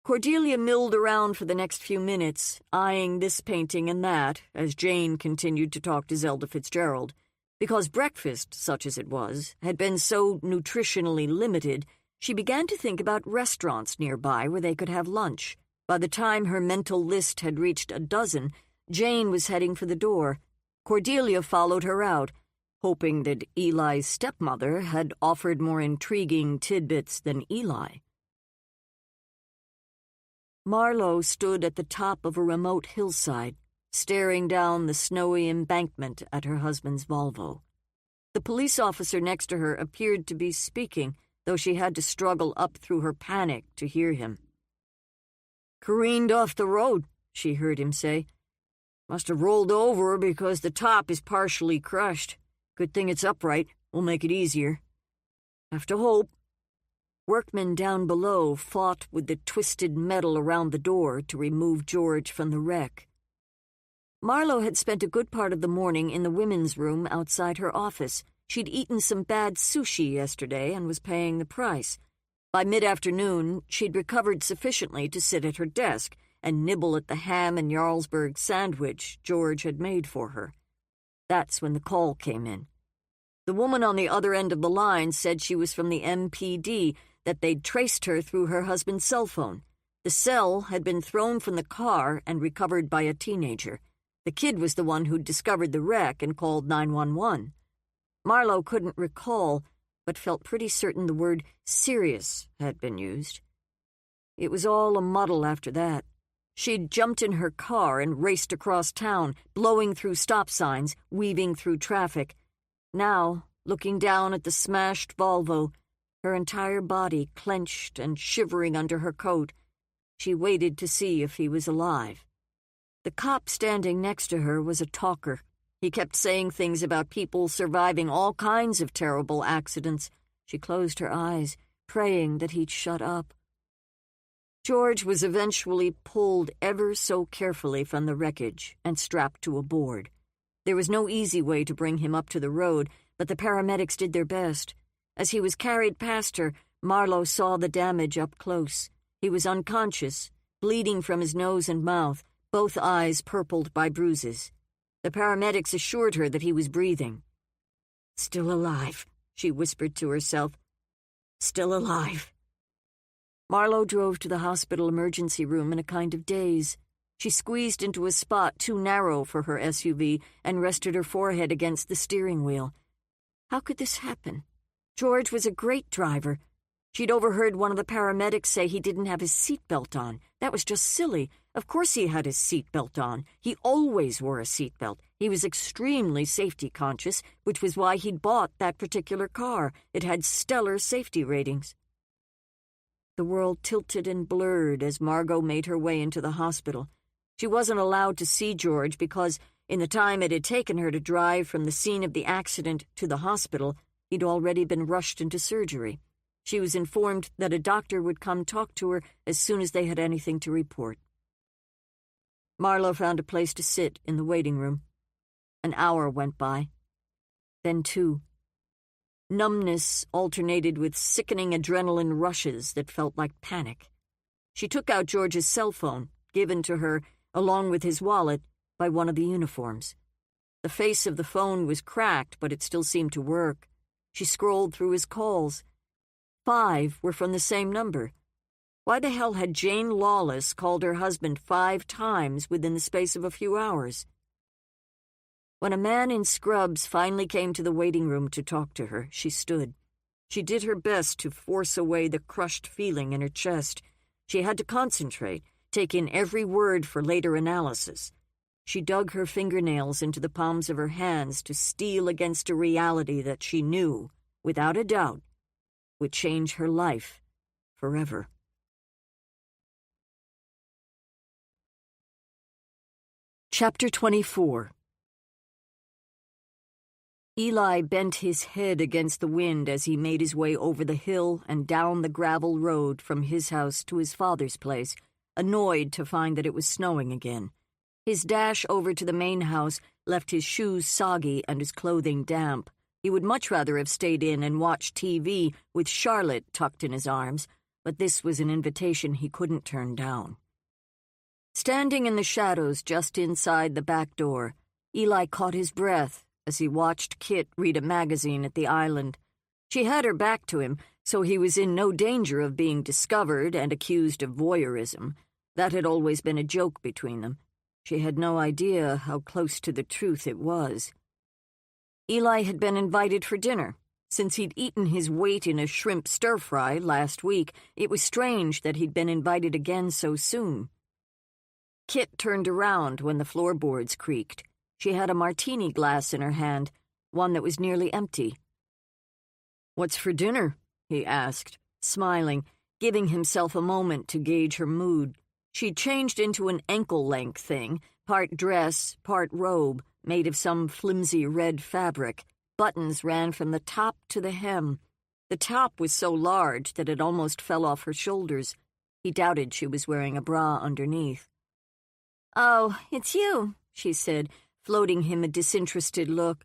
Cordelia milled around for the next few minutes, eyeing this painting and that, as Jane continued to talk to Zelda Fitzgerald. Because breakfast, such as it was, had been so nutritionally limited, she began to think about restaurants nearby where they could have lunch. By the time her mental list had reached a dozen, Jane was heading for the door. Cordelia followed her out, hoping that Eli's stepmother had offered more intriguing tidbits than Eli. Marlowe stood at the top of a remote hillside, staring down the snowy embankment at her husband's Volvo. The police officer next to her appeared to be speaking, though she had to struggle up through her panic to hear him. "Careened off the road," she heard him say. "Must have rolled over because the top is partially crushed. Good thing it's upright. Will make it easier. Have to hope." Workmen down below fought with the twisted metal around the door to remove George from the wreck. Marlowe had spent a good part of the morning in the women's room outside her office. She'd eaten some bad sushi yesterday and was paying the price. By mid-afternoon, she'd recovered sufficiently to sit at her desk and nibble at the ham and Jarlsberg sandwich George had made for her. That's when the call came in. The woman on the other end of the line said she was from the MPD, that they'd traced her through her husband's cell phone. The cell had been thrown from the car and recovered by a teenager. The kid was the one who'd discovered the wreck and called 911. Marlowe couldn't recall, but felt pretty certain the word serious had been used. It was all a muddle after that. She'd jumped in her car and raced across town, blowing through stop signs, weaving through traffic. Now, looking down at the smashed Volvo, her entire body clenched and shivering under her coat, she waited to see if he was alive. The cop standing next to her was a talker. He kept saying things about people surviving all kinds of terrible accidents. She closed her eyes, praying that he'd shut up. George was eventually pulled ever so carefully from the wreckage and strapped to a board. There was no easy way to bring him up to the road, but the paramedics did their best. As he was carried past her, Marlowe saw the damage up close. He was unconscious, bleeding from his nose and mouth, both eyes purpled by bruises. The paramedics assured her that he was breathing. "Still alive," she whispered to herself. "Still alive." Marlowe drove to the hospital emergency room in a kind of daze. She squeezed into a spot too narrow for her SUV and rested her forehead against the steering wheel. How could this happen? George was a great driver. She'd overheard one of the paramedics say he didn't have his seatbelt on. That was just silly. Of course he had his seatbelt on. He always wore a seatbelt. He was extremely safety conscious, which was why he'd bought that particular car. It had stellar safety ratings. The world tilted and blurred as Margot made her way into the hospital. She wasn't allowed to see George because, in the time it had taken her to drive from the scene of the accident to the hospital, he'd already been rushed into surgery. She was informed that a doctor would come talk to her as soon as they had anything to report. Marlowe found a place to sit in the waiting room. An hour went by. Then 2. Numbness alternated with sickening adrenaline rushes that felt like panic. She took out George's cell phone, given to her, along with his wallet, by one of the uniforms. The face of the phone was cracked, but it still seemed to work. She scrolled through his calls. 5 were from the same number. Why the hell had Jane Lawless called her husband 5 times within the space of a few hours? When a man in scrubs finally came to the waiting room to talk to her, she stood. She did her best to force away the crushed feeling in her chest. She had to concentrate, take in every word for later analysis. She dug her fingernails into the palms of her hands to steel against a reality that she knew, without a doubt, would change her life forever. Chapter 24. Eli bent his head against the wind as he made his way over the hill and down the gravel road from his house to his father's place, annoyed to find that it was snowing again. His dash over to the main house left his shoes soggy and his clothing damp. He would much rather have stayed in and watched TV with Charlotte tucked in his arms, but this was an invitation he couldn't turn down. Standing in the shadows just inside the back door, Eli caught his breath as he watched Kit read a magazine at the island. She had her back to him, so he was in no danger of being discovered and accused of voyeurism. That had always been a joke between them. She had no idea how close to the truth it was. Eli had been invited for dinner. Since he'd eaten his weight in a shrimp stir-fry last week, it was strange that he'd been invited again so soon. Kit turned around when the floorboards creaked. She had a martini glass in her hand, one that was nearly empty. "What's for dinner?" he asked, smiling, giving himself a moment to gauge her mood. She'd changed into an ankle-length thing, part dress, part robe, made of some flimsy red fabric. Buttons ran from the top to the hem. The top was so large that it almost fell off her shoulders. He doubted she was wearing a bra underneath. "Oh, it's you," she said, floating him a disinterested look.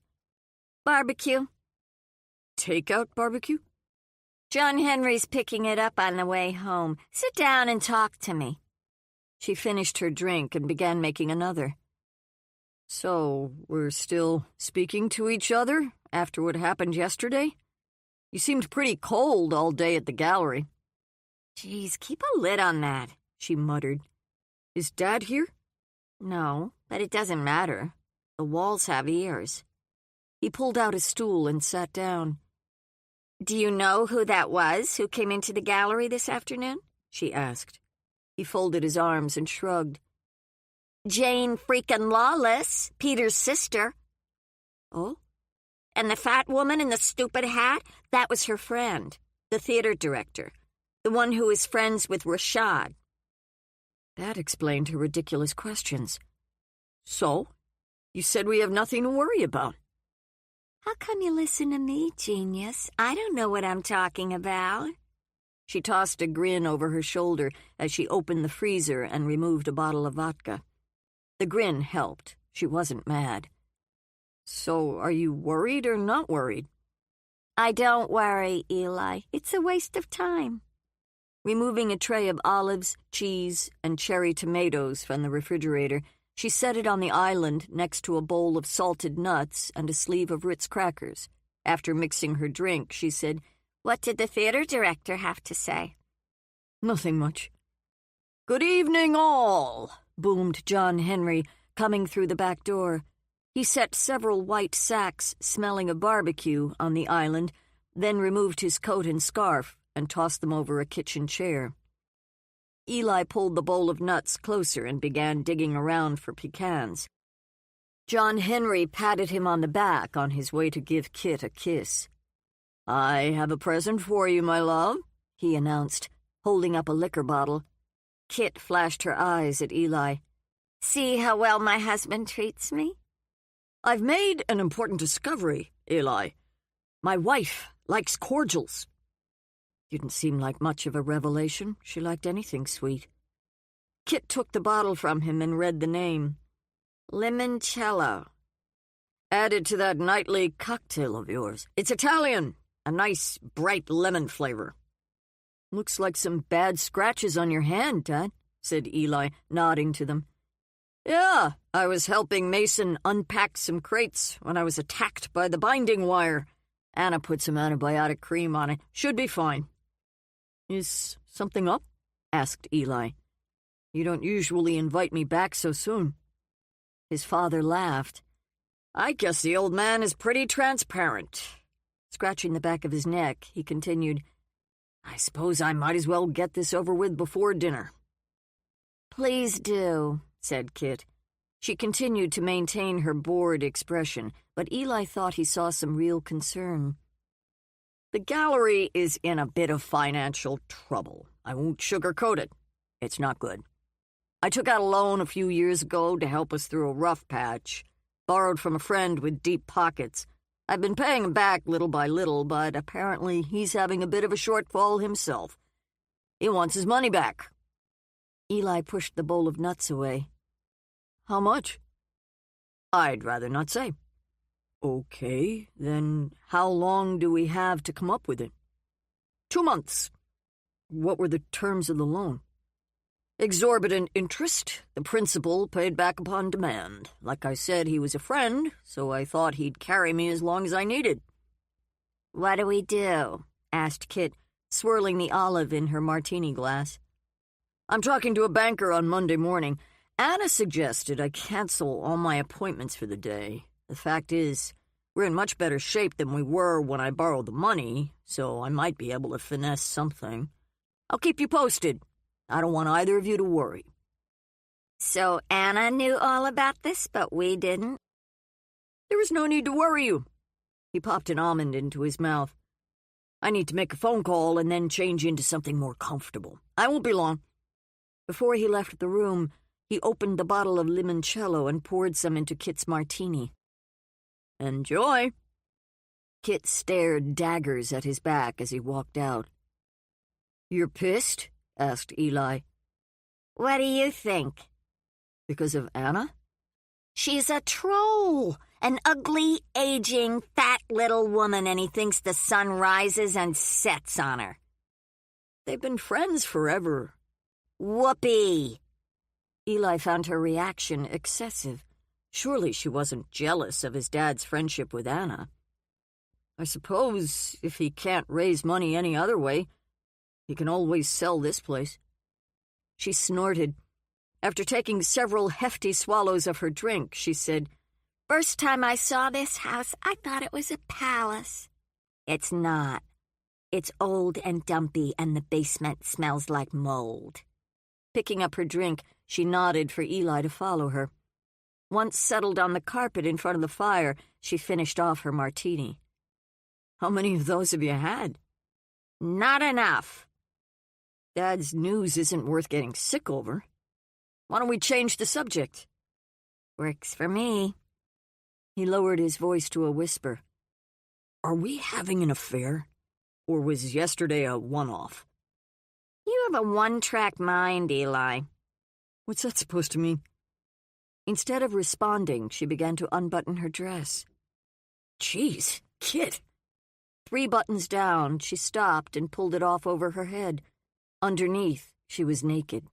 "Barbecue." "Takeout barbecue?" "John Henry's picking it up on the way home. Sit down and talk to me." She finished her drink and began making another. "So, we're still speaking to each other after what happened yesterday? You seemed pretty cold all day at the gallery." "Geez, keep a lid on that," she muttered. "Is Dad here?" "No, but it doesn't matter. The walls have ears." He pulled out a stool and sat down. "Do you know who that was who came into the gallery this afternoon?" she asked. He folded his arms and shrugged. Jane freaking Lawless, Peter's sister. Oh? And the fat woman in the stupid hat, that was her friend, the theater director, the one who is friends with Rashad. That explained her ridiculous questions. So, you said we have nothing to worry about. How come you listen to me, genius? I don't know what I'm talking about. She tossed a grin over her shoulder as she opened the freezer and removed a bottle of vodka. The grin helped. She wasn't mad. So, are you worried or not worried? I don't worry, Eli. It's a waste of time. Removing a tray of olives, cheese, and cherry tomatoes from the refrigerator, she set it on the island next to a bowl of salted nuts and a sleeve of Ritz crackers. After mixing her drink, she said, What did the theater director have to say? Nothing much. Good evening, all, boomed John Henry, coming through the back door. He set several white sacks smelling of barbecue on the island, then removed his coat and scarf and tossed them over a kitchen chair. Eli pulled the bowl of nuts closer and began digging around for pecans. John Henry patted him on the back on his way to give Kit a kiss. I have a present for you, my love, he announced, holding up a liquor bottle. Kit flashed her eyes at Eli. See how well my husband treats me? I've made an important discovery, Eli. My wife likes cordials. Didn't seem like much of a revelation. She liked anything sweet. Kit took the bottle from him and read the name. Limoncello. Added to that nightly cocktail of yours. It's Italian. A nice, bright lemon flavor. Looks like some bad scratches on your hand, Dad, said Eli, nodding to them. Yeah, I was helping Mason unpack some crates when I was attacked by the binding wire. Anna put some antibiotic cream on it. Should be fine. Is something up? Asked Eli. You don't usually invite me back so soon. His father laughed. I guess the old man is pretty transparent. Scratching the back of his neck, he continued, I suppose I might as well get this over with before dinner. Please do, said Kit. She continued to maintain her bored expression, but Eli thought he saw some real concern. The gallery is in a bit of financial trouble. I won't sugarcoat it. It's not good. I took out a loan a few years ago to help us through a rough patch. Borrowed from a friend with deep pockets. I've been paying him back little by little, but apparently he's having a bit of a shortfall himself. He wants his money back. Eli pushed the bowl of nuts away. How much? I'd rather not say. Okay, then how long do we have to come up with it? 2 months. What were the terms of the loan? Exorbitant interest, the principal paid back upon demand. Like I said, he was a friend, so I thought he'd carry me as long as I needed. What do we do? Asked Kit, swirling the olive in her martini glass. I'm talking to a banker on Monday morning. Anna suggested I cancel all my appointments for the day. The fact is, we're in much better shape than we were when I borrowed the money, so I might be able to finesse something. I'll keep you posted. I don't want either of you to worry. So Anna knew all about this, but we didn't? There was no need to worry you. He popped an almond into his mouth. I need to make a phone call and then change into something more comfortable. I won't be long. Before he left the room, he opened the bottle of limoncello and poured some into Kit's martini. Enjoy. Kit stared daggers at his back as he walked out. You're pissed? Asked Eli. What do you think? Because of Anna? She's a troll, an ugly, aging, fat little woman, and he thinks the sun rises and sets on her. They've been friends forever. Whoopee! Eli found her reaction excessive. Surely she wasn't jealous of his dad's friendship with Anna. I suppose if he can't raise money any other way, he can always sell this place. She snorted. After taking several hefty swallows of her drink, she said, First time I saw this house, I thought it was a palace. It's not. It's old and dumpy, and the basement smells like mold. Picking up her drink, she nodded for Eli to follow her. Once settled on the carpet in front of the fire, she finished off her martini. "How many of those have you had?" "Not enough." "Dad's news isn't worth getting sick over. Why don't we change the subject?" "Works for me." He lowered his voice to a whisper. "Are we having an affair? Or was yesterday a one-off?" "You have a one-track mind, Eli." "What's that supposed to mean?" Instead of responding, she began to unbutton her dress. "Jeez, kid." 3 buttons down, she stopped and pulled it off over her head. Underneath, she was naked.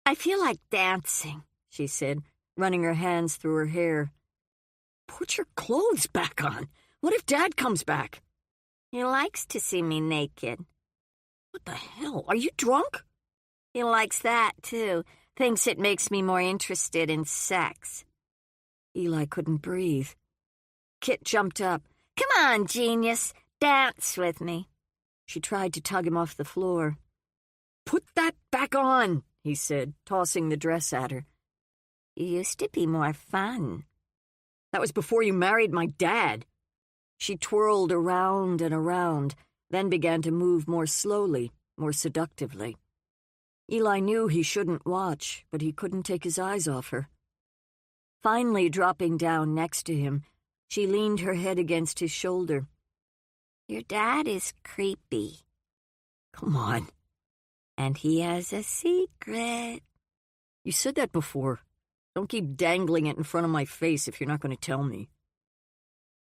"I feel like dancing," she said, running her hands through her hair. "Put your clothes back on. What if Dad comes back?" "He likes to see me naked." "What the hell? Are you drunk?" "He likes that, too. Thinks it makes me more interested in sex." Eli couldn't breathe. Kit jumped up. "Come on, genius. Dance with me." She tried to tug him off the floor. "Put that back on," he said, tossing the dress at her. "You used to be more fun." "That was before you married my dad." She twirled around and around, then began to move more slowly, more seductively. Eli knew he shouldn't watch, but he couldn't take his eyes off her. Finally dropping down next to him, she leaned her head against his shoulder. "Your dad is creepy." "Come on." "And he has a secret." "You said that before. Don't keep dangling it in front of my face if you're not going to tell me."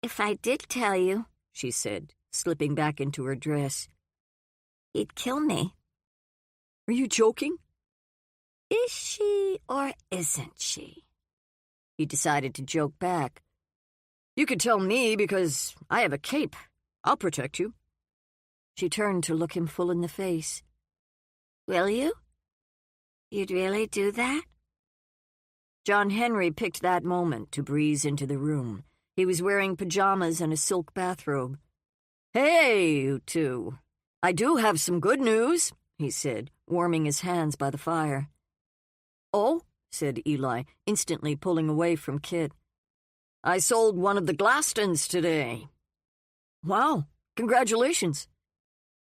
"If I did tell you," she said, slipping back into her dress, "he'd kill me." "Are you joking?" "Is she or isn't she?" He decided to joke back. "You could tell me because I have a cape. I'll protect you." She turned to look him full in the face. "Will you? You'd really do that?" John Henry picked that moment to breeze into the room. He was wearing pajamas and a silk bathrobe. "Hey, you two. I do have some good news," he said, warming his hands by the fire. "Oh," said Eli, instantly pulling away from Kit. "I sold one of the Glastons today." "Wow, congratulations."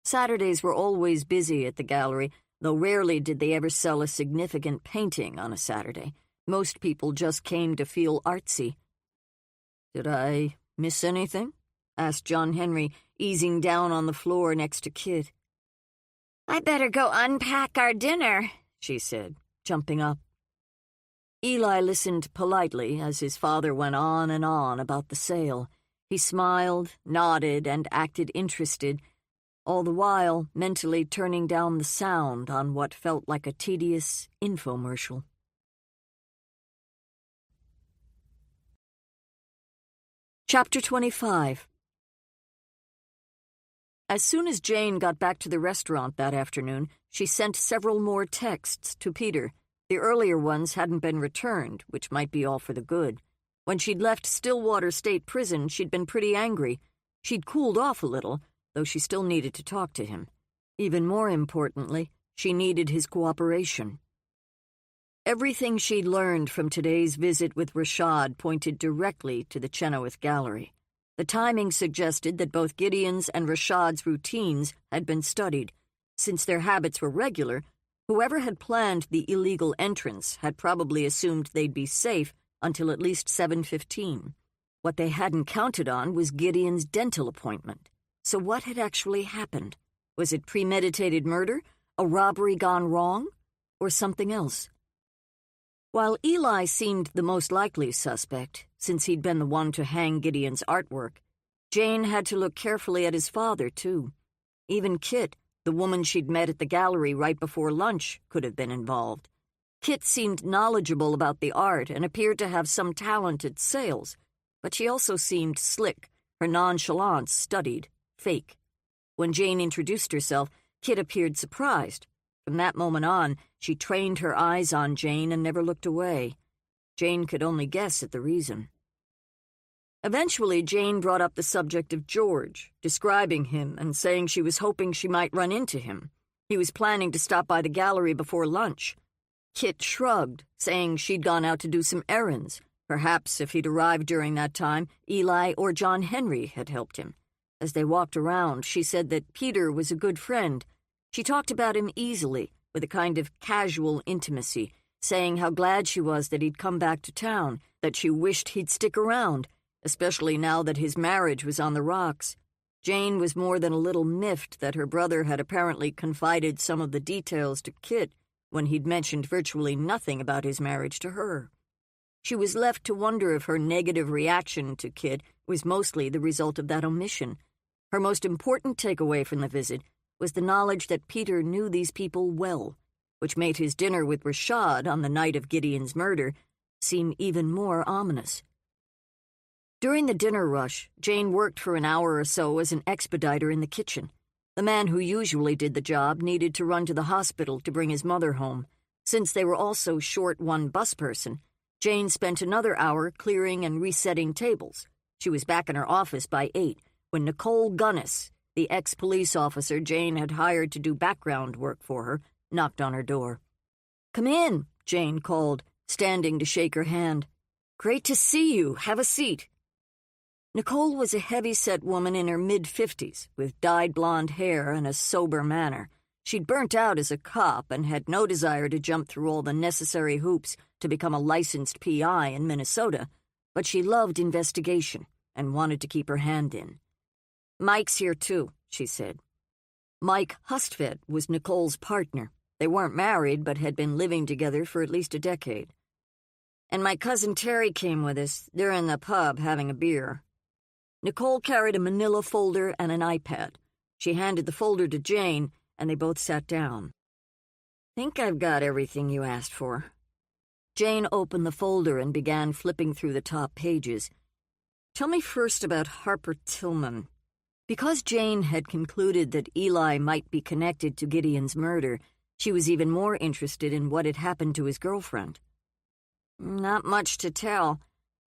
Saturdays were always busy at the gallery, though rarely did they ever sell a significant painting on a Saturday. Most people just came to feel artsy. "Did I miss anything?" asked John Henry, easing down on the floor next to Kit. "I better go unpack our dinner," she said, jumping up. Eli listened politely as his father went on and on about the sale. He smiled, nodded, and acted interested, all the while mentally turning down the sound on what felt like a tedious infomercial. Chapter 25. As soon as Jane got back to the restaurant that afternoon, she sent several more texts to Peter. The earlier ones hadn't been returned, which might be all for the good. When she'd left Stillwater State Prison, she'd been pretty angry. She'd cooled off a little, though she still needed to talk to him. Even more importantly, she needed his cooperation. Everything she'd learned from today's visit with Rashad pointed directly to the Chenoweth Gallery. The timing suggested that both Gideon's and Rashad's routines had been studied. Since their habits were regular, whoever had planned the illegal entrance had probably assumed they'd be safe until at least 7:15. What they hadn't counted on was Gideon's dental appointment. So what had actually happened? Was it premeditated murder, a robbery gone wrong, or something else? While Eli seemed the most likely suspect, since he'd been the one to hang Gideon's artwork, Jane had to look carefully at his father, too. Even Kit, the woman she'd met at the gallery right before lunch, could have been involved. Kit seemed knowledgeable about the art and appeared to have some talent at sales, but she also seemed slick, her nonchalance studied, fake. When Jane introduced herself, Kit appeared surprised. From that moment on, she trained her eyes on Jane and never looked away. Jane could only guess at the reason. Eventually, Jane brought up the subject of George, describing him and saying she was hoping she might run into him. He was planning to stop by the gallery before lunch. Kit shrugged, saying she'd gone out to do some errands. Perhaps if he'd arrived during that time, Eli or John Henry had helped him. As they walked around, she said that Peter was a good friend. She talked about him easily, with a kind of casual intimacy, saying how glad she was that he'd come back to town, that she wished he'd stick around, especially now that his marriage was on the rocks. Jane was more than a little miffed that her brother had apparently confided some of the details to Kit when he'd mentioned virtually nothing about his marriage to her. She was left to wonder if her negative reaction to Kit was mostly the result of that omission. Her most important takeaway from the visit was the knowledge that Peter knew these people well, which made his dinner with Rashad on the night of Gideon's murder seem even more ominous. During the dinner rush, Jane worked for an hour or so as an expediter in the kitchen. The man who usually did the job needed to run to the hospital to bring his mother home. Since they were also short one bus person, Jane spent another hour clearing and resetting tables. She was back in her office by 8 when Nicole Gunnis, the ex-police officer Jane had hired to do background work for her, knocked on her door. "Come in," Jane called, standing to shake her hand. "Great to see you. Have a seat." Nicole was a heavy-set woman in her mid-50s, with dyed blonde hair and a sober manner. She'd burnt out as a cop and had no desire to jump through all the necessary hoops to become a licensed PI in Minnesota, but she loved investigation and wanted to keep her hand in. "Mike's here, too," she said. Mike Hustvedt was Nicole's partner. They weren't married, but had been living together for at least a decade. "And my cousin Terry came with us. They're in the pub having a beer." Nicole carried a manila folder and an iPad. She handed the folder to Jane, and they both sat down. "Think I've got everything you asked for." Jane opened the folder and began flipping through the top pages. "Tell me first about Harper Tillman." Because Jane had concluded that Eli might be connected to Gideon's murder, she was even more interested in what had happened to his girlfriend. "Not much to tell.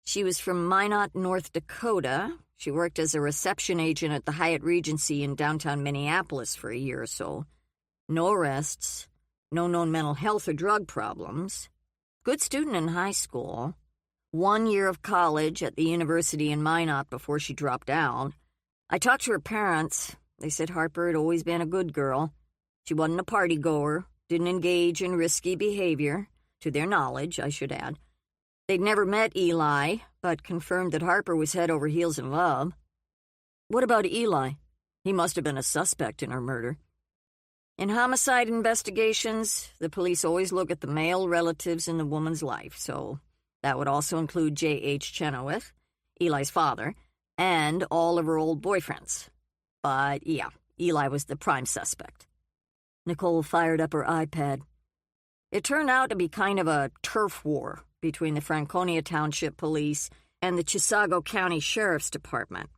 She was from Minot, North Dakota. She worked as a reception agent at the Hyatt Regency in downtown Minneapolis for a year or so. No arrests, no known mental health or drug problems. Good student in high school. 1 year of college at the university in Minot before she dropped out. I talked to her parents. They said Harper had always been a good girl. She wasn't a party goer, didn't engage in risky behavior, to their knowledge, I should add. They'd never met Eli, but confirmed that Harper was head over heels in love. What about Eli? He must have been a suspect in her murder. In homicide investigations, the police always look at the male relatives in the woman's life, so that would also include J.H. Chenoweth, Eli's father, and all of her old boyfriends. But yeah, Eli was the prime suspect. Nicole fired up her iPad. It turned out to be kind of a turf war between the Franconia Township Police and the Chisago County Sheriff's Department.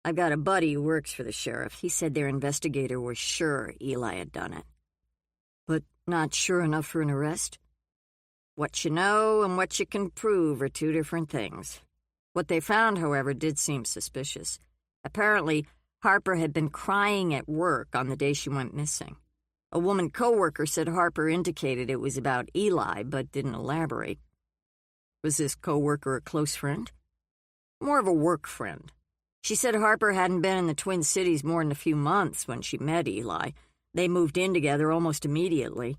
I've got a buddy who works for the sheriff. He said their investigator was sure Eli had done it. But not sure enough for an arrest? What you know and what you can prove are two different things. What they found, however, did seem suspicious. Apparently, Harper had been crying at work on the day she went missing. A woman coworker said Harper indicated it was about Eli, but didn't elaborate. Was this coworker a close friend? More of a work friend. She said Harper hadn't been in the Twin Cities more than a few months when she met Eli. They moved in together almost immediately.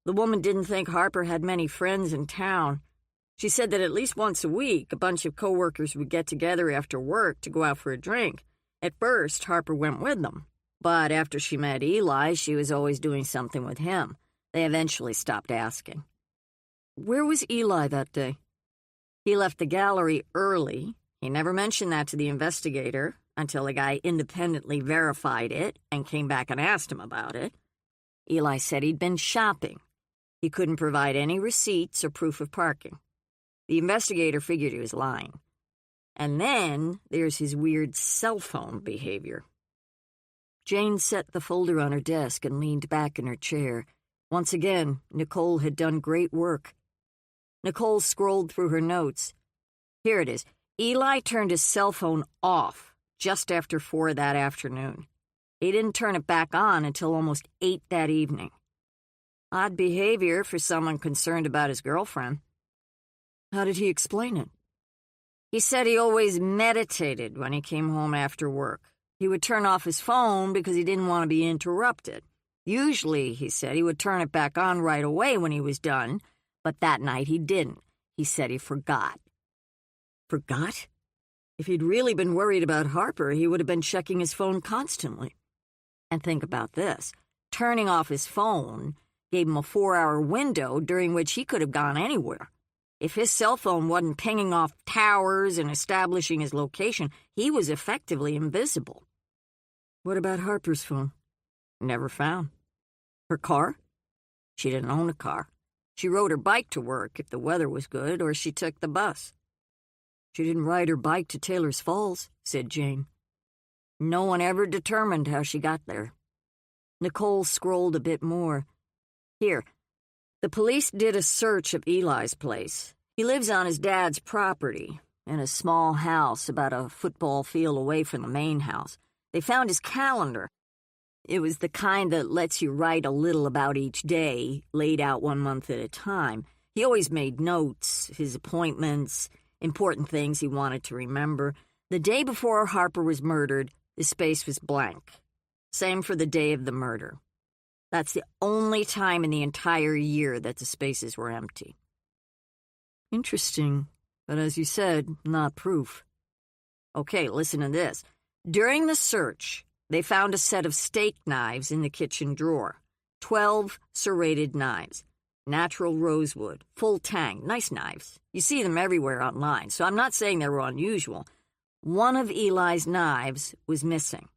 The woman didn't think Harper had many friends in town. She said that at least once a week, a bunch of coworkers would get together after work to go out for a drink. At first, Harper went with them. But after she met Eli, she was always doing something with him. They eventually stopped asking. Where was Eli that day? He left the gallery early. He never mentioned that to the investigator until the guy independently verified it and came back and asked him about it. Eli said he'd been shopping. He couldn't provide any receipts or proof of parking. The investigator figured he was lying. And then there's his weird cell phone behavior. Jane set the folder on her desk and leaned back in her chair. Once again, Nicole had done great work. Nicole scrolled through her notes. Here it is. Eli turned his cell phone off just after 4 that afternoon. He didn't turn it back on until almost 8 that evening. Odd behavior for someone concerned about his girlfriend. How did he explain it? He said he always meditated when he came home after work. He would turn off his phone because he didn't want to be interrupted. Usually, he said, he would turn it back on right away when he was done, but that night he didn't. He said he forgot. Forgot? If he'd really been worried about Harper, he would have been checking his phone constantly. And think about this. Turning off his phone gave him a 4-hour window during which he could have gone anywhere. If his cell phone wasn't pinging off towers and establishing his location, he was effectively invisible. What about Harper's phone? Never found. Her car? She didn't own a car. She rode her bike to work if the weather was good, or she took the bus. She didn't ride her bike to Taylor's Falls, said Jane. No one ever determined how she got there. Nicole scrolled a bit more. Here. The police did a search of Eli's place. He lives on his dad's property, in a small house about a football field away from the main house. They found his calendar. It was the kind that lets you write a little about each day, laid out 1 month at a time. He always made notes, his appointments, important things he wanted to remember. The day before Harper was murdered, the space was blank. Same for the day of the murder. That's the only time in the entire year that the spaces were empty. Interesting, but as you said, not proof. Okay, listen to this. During the search, they found a set of steak knives in the kitchen drawer. 12 serrated knives. Natural rosewood, full tang, nice knives. You see them everywhere online, so I'm not saying they were unusual. One of Eli's knives was missing.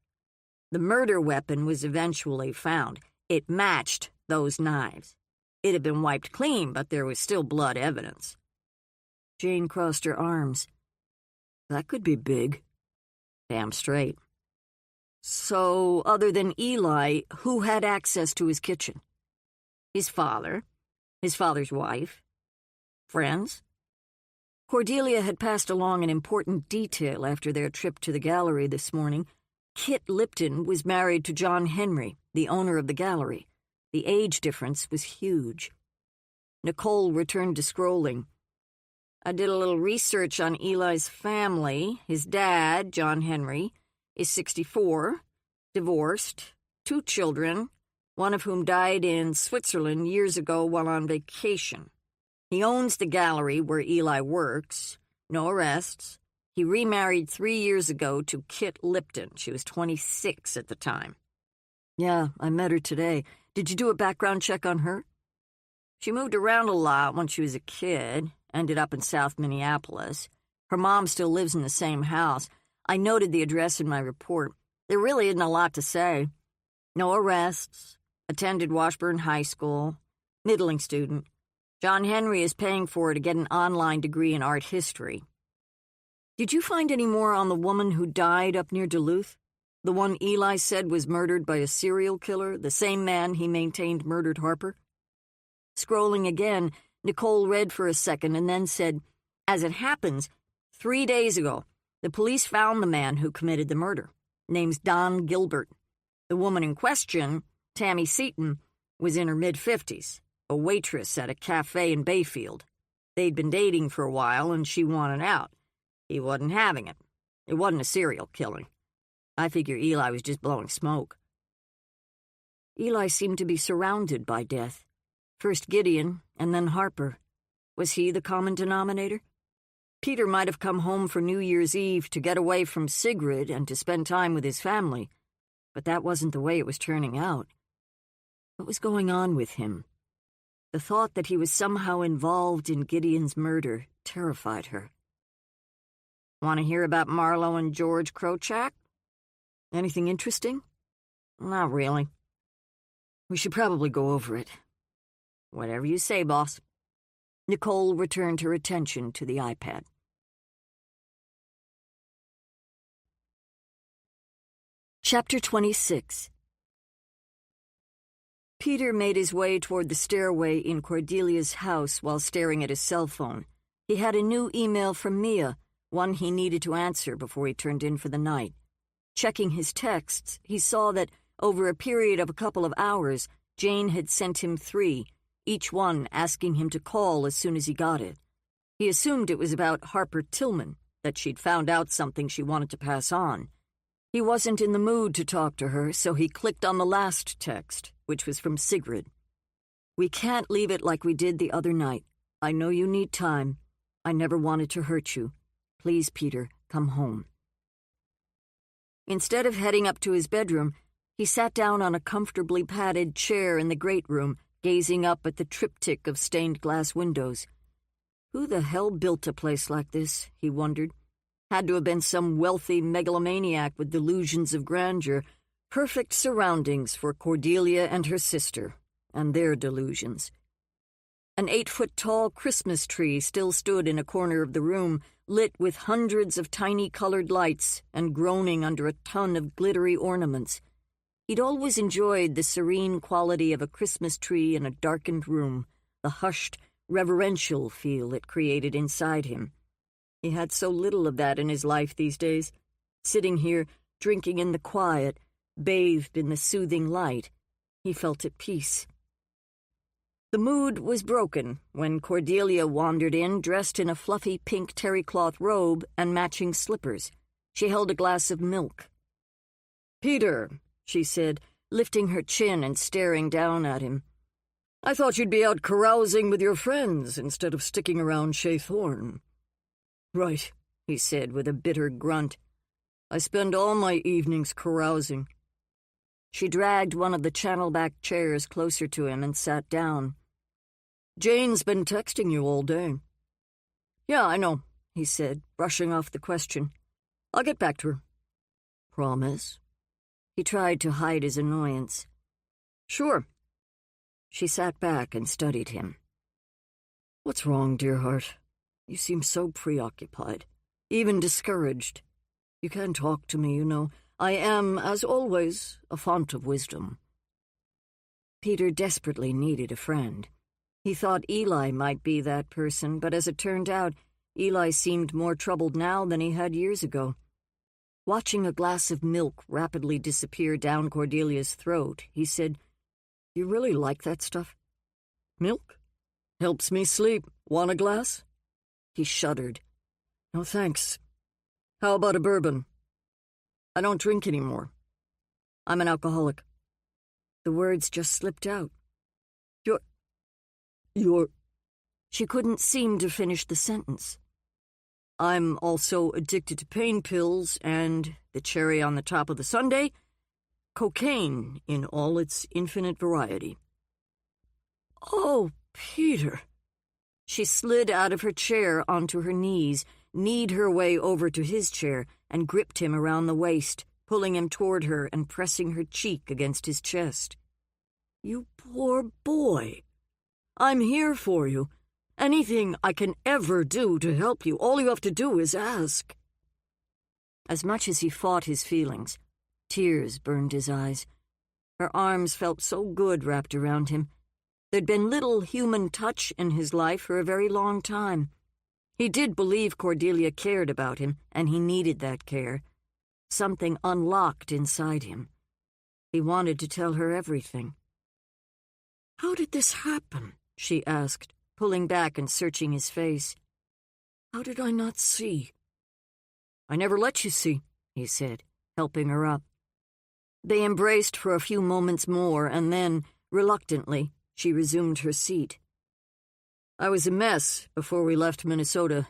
The murder weapon was eventually found. It matched those knives. It had been wiped clean, but there was still blood evidence. Jane crossed her arms. That could be big. Damn straight. So, other than Eli, who had access to his kitchen? His father, his father's wife, friends. Cordelia had passed along an important detail after their trip to the gallery this morning. Kit Lipton was married to John Henry, the owner of the gallery. The age difference was huge. Nicole returned to scrolling. I did a little research on Eli's family. His dad, John Henry, is 64, divorced, 2 children, one of whom died in Switzerland years ago while on vacation. He owns the gallery where Eli works. No arrests. He remarried 3 years ago to Kit Lipton. She was 26 at the time. Yeah, I met her today. Did you do a background check on her? She moved around a lot when she was a kid, ended up in South Minneapolis. Her mom still lives in the same house. I noted the address in my report. There really isn't a lot to say. No arrests. Attended Washburn High School. Middling student. John Henry is paying for her to get an online degree in art history. Did you find any more on the woman who died up near Duluth? The one Eli said was murdered by a serial killer, the same man he maintained murdered Harper? Scrolling again, Nicole read for a second and then said, As it happens, 3 days ago, the police found the man who committed the murder. Name's Don Gilbert. The woman in question, Tammy Seaton, was in her mid-50s, a waitress at a cafe in Bayfield. They'd been dating for a while and she wanted out. He wasn't having it. It wasn't a serial killing. I figure Eli was just blowing smoke. Eli seemed to be surrounded by death. First Gideon, and then Harper. Was he the common denominator? Peter might have come home for New Year's Eve to get away from Sigrid and to spend time with his family, but that wasn't the way it was turning out. What was going on with him? The thought that he was somehow involved in Gideon's murder terrified her. Want to hear about Marlowe and George Krochak? Anything interesting? Not really. We should probably go over it. Whatever you say, boss. Nicole returned her attention to the iPad. Chapter 26. Peter made his way toward the stairway in Cordelia's house while staring at his cell phone. He had a new email from Mia, one he needed to answer before he turned in for the night. Checking his texts, he saw that over a period of a couple of hours, Jane had sent him 3, each one asking him to call as soon as he got it. He assumed it was about Harper Tillman, that she'd found out something she wanted to pass on. He wasn't in the mood to talk to her, so he clicked on the last text, which was from Sigrid. "We can't leave it like we did the other night. I know you need time. I never wanted to hurt you. Please, Peter, come home." Instead of heading up to his bedroom, he sat down on a comfortably padded chair in the great room, gazing up at the triptych of stained glass windows. Who the hell built a place like this, he wondered. Had to have been some wealthy megalomaniac with delusions of grandeur, perfect surroundings for Cordelia and her sister, and their delusions. An 8-foot-tall Christmas tree still stood in a corner of the room, lit with hundreds of tiny colored lights and groaning under a ton of glittery ornaments. He'd always enjoyed the serene quality of a Christmas tree in a darkened room, the hushed, reverential feel it created inside him. He had so little of that in his life these days. Sitting here, drinking in the quiet, bathed in the soothing light, he felt at peace. The mood was broken when Cordelia wandered in, dressed in a fluffy pink terry-cloth robe and matching slippers. She held a glass of milk. "Peter," she said, lifting her chin and staring down at him. "I thought you'd be out carousing with your friends instead of sticking around Shaythorne." "Right," he said with a bitter grunt. "I spend all my evenings carousing." She dragged one of the channel-back chairs closer to him and sat down. "Jane's been texting you all day." "Yeah, I know," he said, brushing off the question. "I'll get back to her." "Promise?" He tried to hide his annoyance. "Sure." She sat back and studied him. "What's wrong, dear heart? You seem so preoccupied, even discouraged. You can't talk to me, you know. I am, as always, a font of wisdom." Peter desperately needed a friend. He thought Eli might be that person, but as it turned out, Eli seemed more troubled now than he had years ago. Watching a glass of milk rapidly disappear down Cordelia's throat, he said, "You really like that stuff?" "Milk? Helps me sleep. Want a glass?" He shuddered. "No, thanks. How about a bourbon?" "I don't drink anymore. I'm an alcoholic." The words just slipped out. You're... She couldn't seem to finish the sentence. "I'm also addicted to pain pills and, the cherry on the top of the sundae, cocaine in all its infinite variety." "Oh, Peter." She slid out of her chair onto her knees, kneed her way over to his chair, and gripped him around the waist, pulling him toward her and pressing her cheek against his chest. "You poor boy. I'm here for you. Anything I can ever do to help you, all you have to do is ask." As much as he fought his feelings, tears burned his eyes. Her arms felt so good wrapped around him. There'd been little human touch in his life for a very long time. He did believe Cordelia cared about him, and he needed that care. Something unlocked inside him. He wanted to tell her everything. "How did this happen?" she asked, pulling back and searching his face. "How did I not see?" "I never let you see," he said, helping her up. They embraced for a few moments more, and then, reluctantly, she resumed her seat. "I was a mess before we left Minnesota.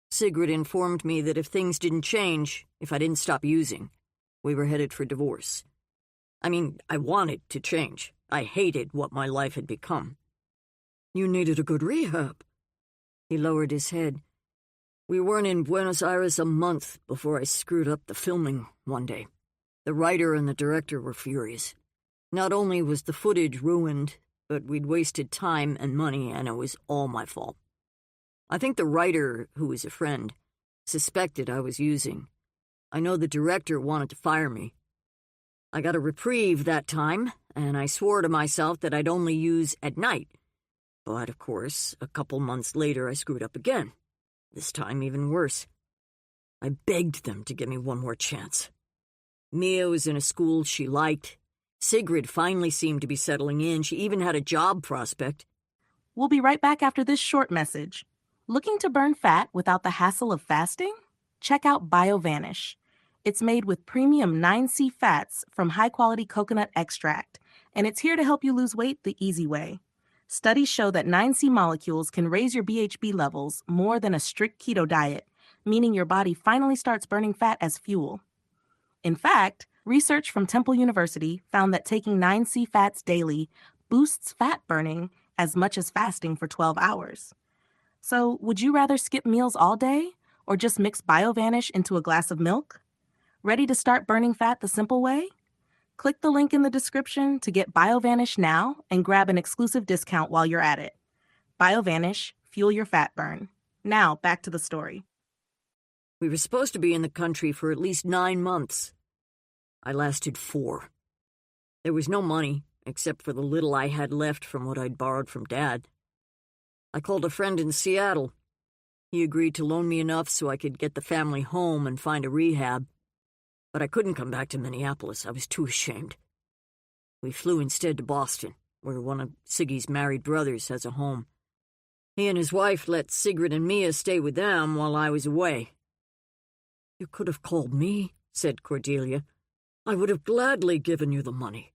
Sigrid informed me that if things didn't change, if I didn't stop using, we were headed for divorce. I mean, I wanted to change. I hated what my life had become." "You needed a good rehab." He lowered his head. "We weren't in Buenos Aires a month before I screwed up the filming one day. The writer and the director were furious. Not only was the footage ruined, but we'd wasted time and money, and it was all my fault. I think the writer, who was a friend, suspected I was using. I know the director wanted to fire me. I got a reprieve that time, and I swore to myself that I'd only use at night. But, of course, a couple months later I screwed up again. This time even worse. I begged them to give me one more chance. Mia was in a school she liked. Sigrid finally seemed to be settling in. She even had a job prospect. We'll be right back after this short message. Looking to burn fat without the hassle of fasting? Check out BioVanish. It's made with premium 9C fats from high-quality coconut extract, and it's here to help you lose weight the easy way. Studies show that 9C molecules can raise your BHB levels more than a strict keto diet, meaning your body finally starts burning fat as fuel. In fact, research from Temple University found that taking 9C fats daily boosts fat burning as much as fasting for 12 hours. So, would you rather skip meals all day or just mix BioVanish into a glass of milk? Ready to start burning fat the simple way? Click the link in the description to get BioVanish now and grab an exclusive discount while you're at it. BioVanish, fuel your fat burn. Now, back to the story. We were supposed to be in the country for at least 9 months. I lasted 4. There was no money, except for the little I had left from what I'd borrowed from Dad. I called a friend in Seattle. He agreed to loan me enough so I could get the family home and find a rehab. But I couldn't come back to Minneapolis. I was too ashamed. We flew instead to Boston, where one of Siggy's married brothers has a home. He and his wife let Sigrid and Mia stay with them while I was away. "You could have called me," said Cordelia. "I would have gladly given you the money."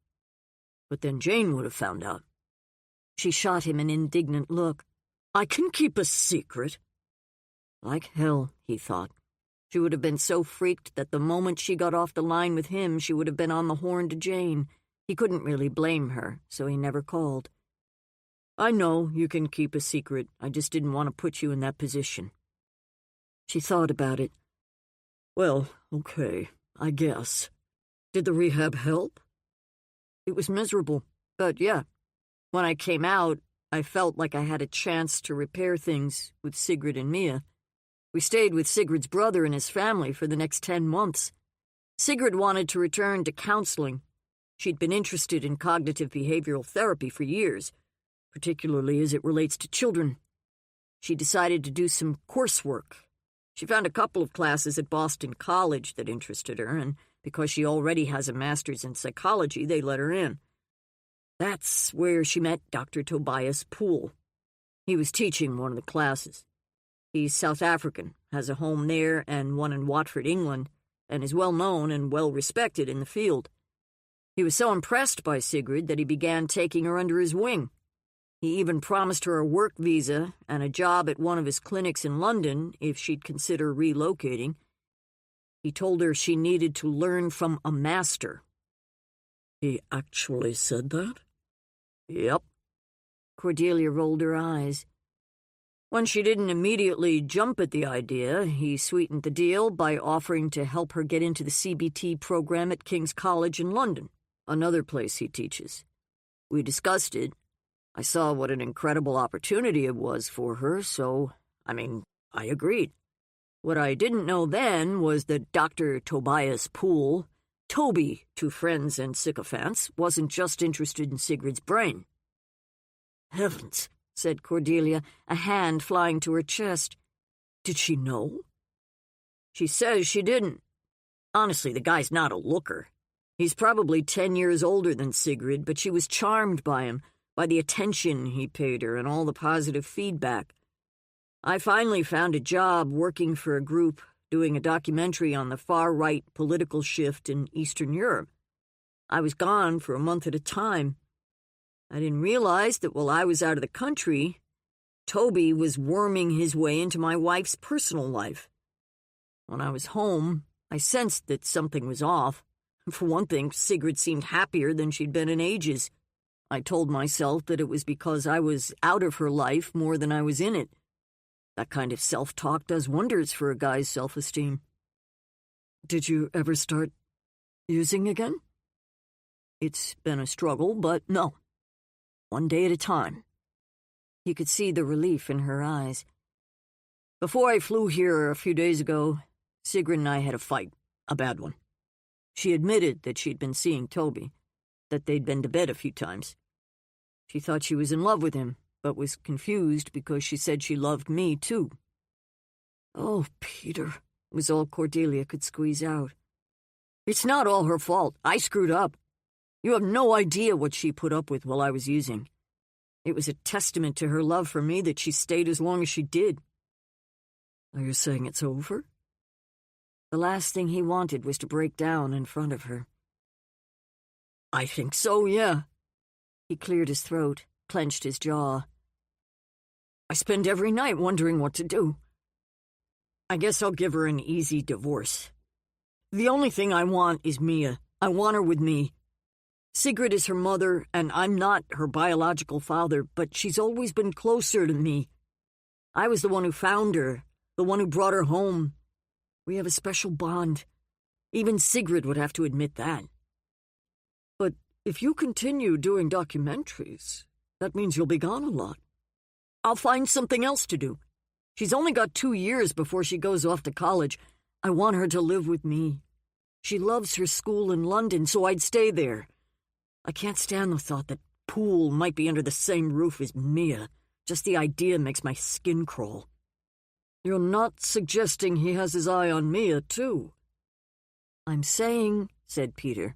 But then Jane would have found out. She shot him an indignant look. "I can keep a secret." Like hell, he thought. She would have been so freaked that the moment she got off the line with him, she would have been on the horn to Jane. He couldn't really blame her, so he never called. "I know you can keep a secret. I just didn't want to put you in that position." She thought about it. "Well, okay, I guess. Did the rehab help?" "It was miserable, but yeah. When I came out, I felt like I had a chance to repair things with Sigrid and Mia. We stayed with Sigrid's brother and his family for the next 10 months. Sigrid wanted to return to counseling. She'd been interested in cognitive behavioral therapy for years, particularly as it relates to children. She decided to do some coursework. She found a couple of classes at Boston College that interested her, and because she already has a master's in psychology, they let her in. That's where she met Dr. Tobias Poole. He was teaching one of the classes. He's South African, has a home there and one in Watford, England, and is well known and well respected in the field. He was so impressed by Sigrid that he began taking her under his wing. He even promised her a work visa and a job at one of his clinics in London if she'd consider relocating. He told her she needed to learn from a master. "He actually said that?" "Yep." Cordelia rolled her eyes. When she didn't immediately jump at the idea, he sweetened the deal by offering to help her get into the CBT program at King's College in London, another place he teaches. We discussed it. I saw what an incredible opportunity it was for her, so, I agreed. What I didn't know then was that Dr. Tobias Poole, Toby to friends and sycophants, wasn't just interested in Sigrid's brain. "Heavens," said Cordelia, a hand flying to her chest. "Did she know?" "She says she didn't. Honestly, the guy's not a looker. He's probably 10 years older than Sigrid, but she was charmed by him, by the attention he paid her and all the positive feedback. I finally found a job working for a group doing a documentary on the far-right political shift in Eastern Europe. I was gone for a month at a time. I didn't realize that while I was out of the country, Toby was worming his way into my wife's personal life. When I was home, I sensed that something was off. For one thing, Sigrid seemed happier than she'd been in ages. I told myself that it was because I was out of her life more than I was in it. That kind of self-talk does wonders for a guy's self-esteem." "Did you ever start using again?" "It's been a struggle, but no. One day at a time." He could see the relief in her eyes. "Before I flew here a few days ago, Sigrid and I had a fight, a bad one. She admitted that she'd been seeing Toby, that they'd been to bed a few times. She thought she was in love with him, but was confused because she said she loved me, too." "Oh, Peter," was all Cordelia could squeeze out. It's not all her fault. I screwed up. You have no idea what she put up with while I was using. It was a testament to her love for me that she stayed as long as she did. Are you saying it's over? The last thing he wanted was to break down in front of her. I think so, yeah. He cleared his throat, clenched his jaw. I spend every night wondering what to do. I guess I'll give her an easy divorce. The only thing I want is Mia. I want her with me. Sigrid is her mother, and I'm not her biological father, but she's always been closer to me. I was the one who found her, the one who brought her home. We have a special bond. Even Sigrid would have to admit that. But if you continue doing documentaries, that means you'll be gone a lot. I'll find something else to do. She's only got 2 years before she goes off to college. I want her to live with me. She loves her school in London, so I'd stay there. I can't stand the thought that Poole might be under the same roof as Mia. Just the idea makes my skin crawl. You're not suggesting he has his eye on Mia, too? I'm saying, said Peter,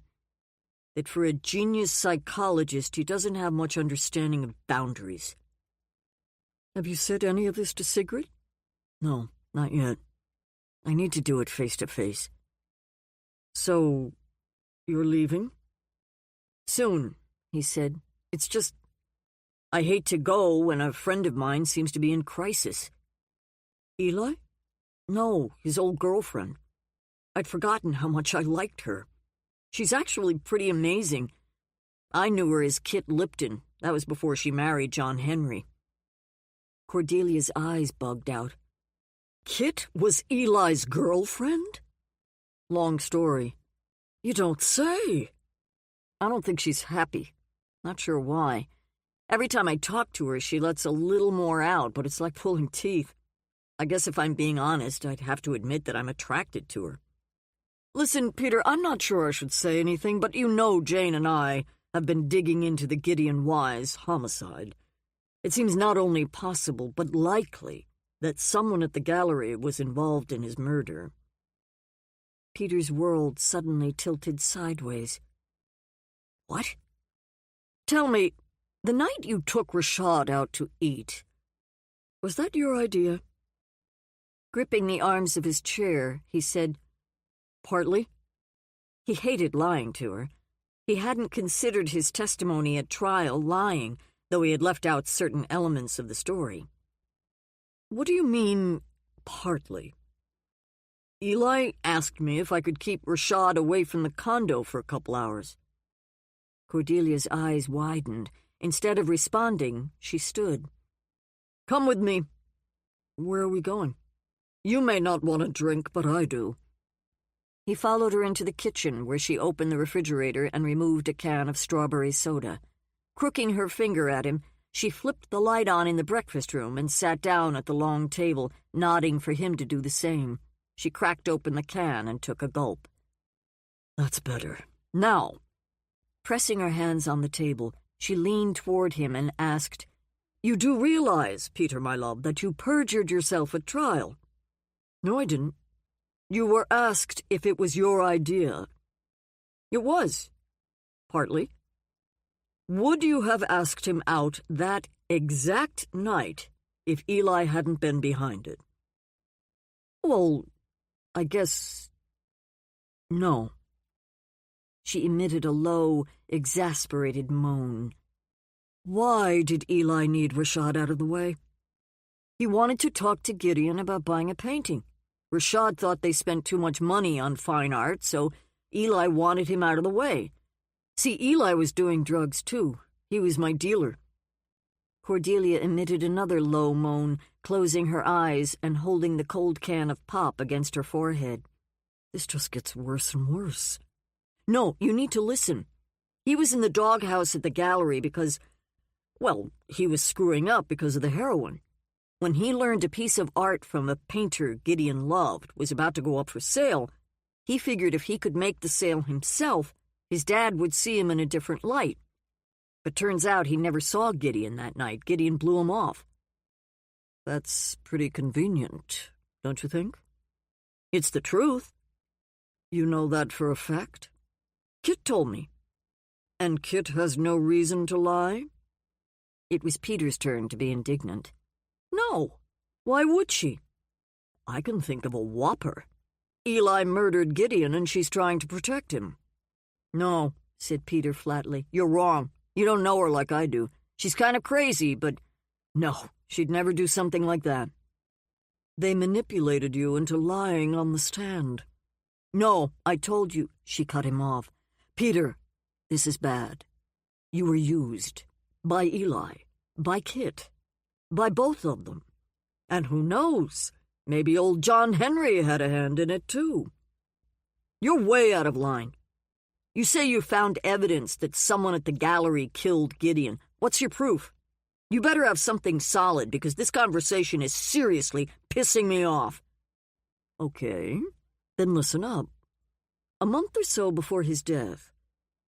that for a genius psychologist, he doesn't have much understanding of boundaries. Have you said any of this to Sigrid? No, not yet. I need to do it face to face. So, you're leaving? Soon, he said. It's just, I hate to go when a friend of mine seems to be in crisis. Eli? No, his old girlfriend. I'd forgotten how much I liked her. She's actually pretty amazing. I knew her as Kit Lipton. That was before she married John Henry. Cordelia's eyes bugged out. Kit was Eli's girlfriend? Long story. You don't say. I don't think she's happy. Not sure why. Every time I talk to her, she lets a little more out, but it's like pulling teeth. I guess if I'm being honest, I'd have to admit that I'm attracted to her. Listen, Peter, I'm not sure I should say anything, but you know Jane and I have been digging into the Gideon Wise homicide. It seems not only possible, but likely, that someone at the gallery was involved in his murder. Peter's world suddenly tilted sideways. What? Tell me, the night you took Rashad out to eat, was that your idea? Gripping the arms of his chair, he said, Partly. He hated lying to her. He hadn't considered his testimony at trial lying, though he had left out certain elements of the story. What do you mean, partly? Eli asked me if I could keep Rashad away from the condo for a couple hours. Cordelia's eyes widened. Instead of responding, she stood. Come with me. Where are we going? You may not want a drink, but I do. He followed her into the kitchen, where she opened the refrigerator and removed a can of strawberry soda. Crooking her finger at him, she flipped the light on in the breakfast room and sat down at the long table, nodding for him to do the same. She cracked open the can and took a gulp. That's better. Now. Pressing her hands on the table, she leaned toward him and asked, You do realize, Peter, my love, that you perjured yourself at trial? No, I didn't. You were asked if it was your idea. It was. Partly. Would you have asked him out that exact night if Eli hadn't been behind it? Well, I guess... No. She emitted a low, exasperated moan. Why did Eli need Rashad out of the way? He wanted to talk to Gideon about buying a painting. Rashad thought they spent too much money on fine art, so Eli wanted him out of the way. See, Eli was doing drugs, too. He was my dealer. Cordelia emitted another low moan, closing her eyes and holding the cold can of pop against her forehead. This just gets worse and worse. No, you need to listen. He was in the doghouse at the gallery because, well, he was screwing up because of the heroin. When he learned a piece of art from a painter Gideon loved was about to go up for sale, he figured if he could make the sale himself, his dad would see him in a different light. But turns out he never saw Gideon that night. Gideon blew him off. That's pretty convenient, don't you think? It's the truth. You know that for a fact? Kit told me. And Kit has no reason to lie? It was Peter's turn to be indignant. No. Why would she? I can think of a whopper. Eli murdered Gideon and she's trying to protect him. No, said Peter flatly. You're wrong. You don't know her like I do. She's kind of crazy, but no, she'd never do something like that. They manipulated you into lying on the stand. No, I told you, she cut him off. Peter, this is bad. You were used. By Eli. By Kit. By both of them. And who knows? Maybe old John Henry had a hand in it, too. You're way out of line. You say you found evidence that someone at the gallery killed Gideon. What's your proof? You better have something solid, because this conversation is seriously pissing me off. Okay, then listen up. A month or so before his death,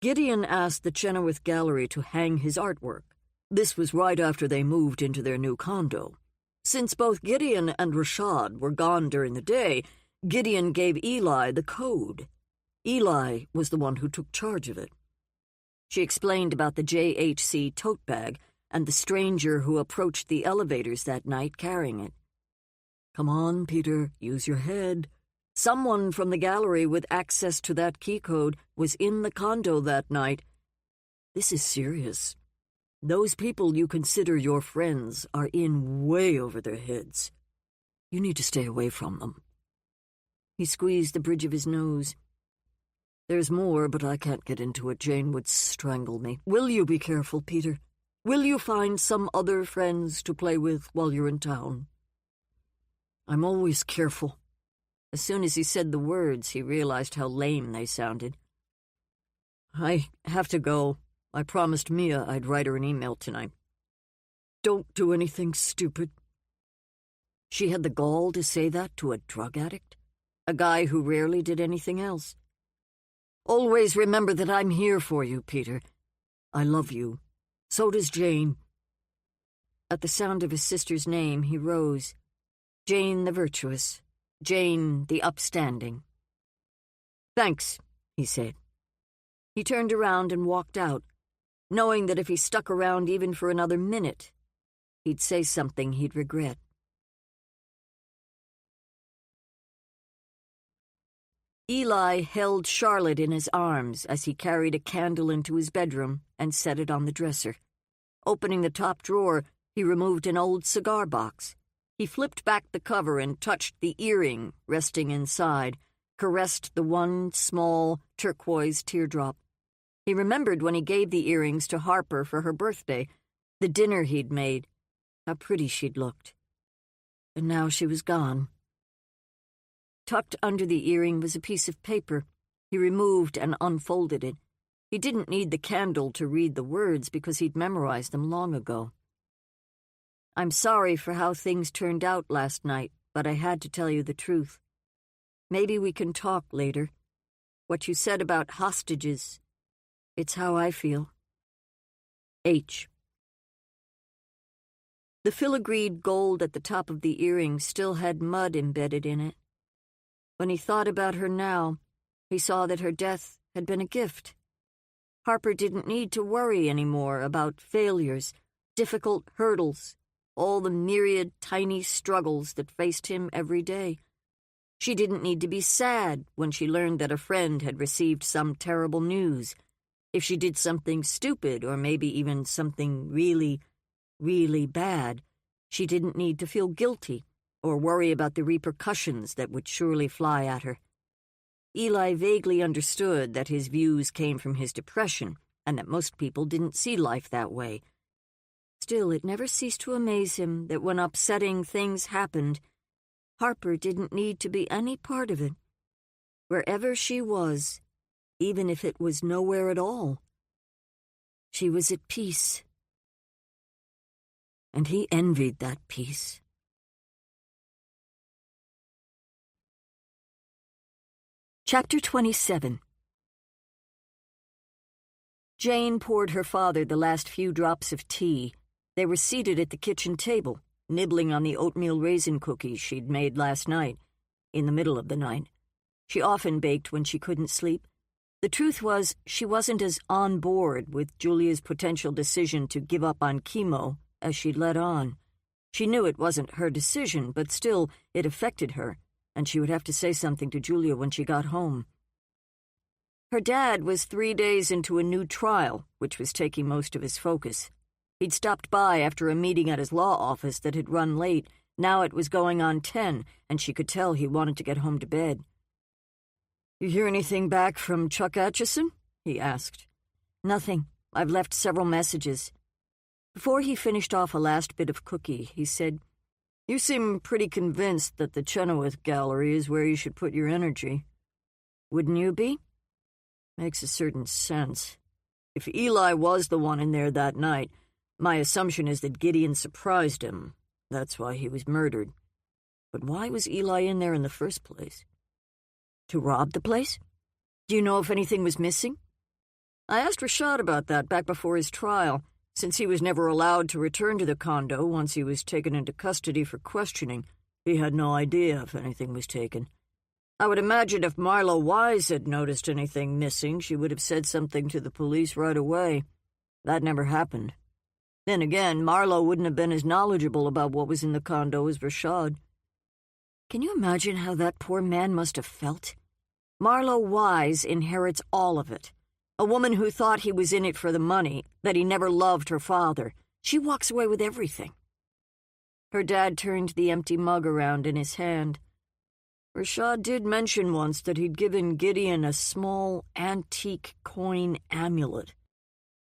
Gideon asked the Chenoweth Gallery to hang his artwork. This was right after they moved into their new condo. Since both Gideon and Rashad were gone during the day, Gideon gave Eli the code. Eli was the one who took charge of it. She explained about the JHC tote bag and the stranger who approached the elevators that night carrying it. Come on, Peter, use your head. Someone from the gallery with access to that key code was in the condo that night. This is serious. Those people you consider your friends are in way over their heads. You need to stay away from them. He squeezed the bridge of his nose. There's more, but I can't get into it. Jane would strangle me. Will you be careful, Peter? Will you find some other friends to play with while you're in town? I'm always careful. As soon as he said the words, he realized how lame they sounded. I have to go. I promised Mia I'd write her an email tonight. Don't do anything stupid. She had the gall to say that to a drug addict, a guy who rarely did anything else. Always remember that I'm here for you, Peter. I love you. So does Jane. At the sound of his sister's name, he rose. Jane the virtuous. Jane the upstanding. Thanks, he said. He turned around and walked out, knowing that if he stuck around even for another minute, he'd say something he'd regret. Eli held Charlotte in his arms as he carried a candle into his bedroom and set it on the dresser. Opening the top drawer, he removed an old cigar box. He flipped back the cover and touched the earring resting inside, caressed the one small turquoise teardrop. He remembered when he gave the earrings to Harper for her birthday, the dinner he'd made, how pretty she'd looked. And now she was gone. Tucked under the earring was a piece of paper. He removed and unfolded it. He didn't need the candle to read the words because he'd memorized them long ago. I'm sorry for how things turned out last night, but I had to tell you the truth. Maybe we can talk later. What you said about hostages, it's how I feel. H. The filigreed gold at the top of the earring still had mud embedded in it. When he thought about her now, he saw that her death had been a gift. Harper didn't need to worry anymore about failures, difficult hurdles, all the myriad tiny struggles that faced him every day. She didn't need to be sad when she learned that a friend had received some terrible news. If she did something stupid or maybe even something really, really bad, she didn't need to feel guilty or worry about the repercussions that would surely fly at her. Eli vaguely understood that his views came from his depression and that most people didn't see life that way. Still, it never ceased to amaze him that when upsetting things happened, Harper didn't need to be any part of it. Wherever she was, even if it was nowhere at all, she was at peace. And he envied that peace. Chapter 27. Jane poured her father the last few drops of tea. They were seated at the kitchen table, nibbling on the oatmeal raisin cookies she'd made last night, in the middle of the night. She often baked when she couldn't sleep. The truth was, she wasn't as on board with Julia's potential decision to give up on chemo as she'd let on. She knew it wasn't her decision, but still, it affected her, and she would have to say something to Julia when she got home. Her dad was 3 days into a new trial, which was taking most of his focus. He'd stopped by after a meeting at his law office that had run late. Now it was going on 10, and she could tell he wanted to get home to bed. "You hear anything back from Chuck Atchison?" he asked. "Nothing. I've left several messages." Before he finished off a last bit of cookie, he said, "You seem pretty convinced that the Chenoweth Gallery is where you should put your energy. Wouldn't you be? Makes a certain sense. If Eli was the one in there that night, my assumption is that Gideon surprised him. That's why he was murdered. But why was Eli in there in the first place? To rob the place? Do you know if anything was missing?" I asked Rashad about that back before his trial, since he was never allowed to return to the condo once he was taken into custody for questioning. He had no idea if anything was taken. I would imagine if Marlo Wise had noticed anything missing, she would have said something to the police right away. That never happened. Then again, Marlo wouldn't have been as knowledgeable about what was in the condo as Rashad. Can you imagine how that poor man must have felt? Marlo Wise inherits all of it. A woman who thought he was in it for the money, that he never loved her father. She walks away with everything. Her dad turned the empty mug around in his hand. Rashad did mention once that he'd given Gideon a small, antique coin amulet.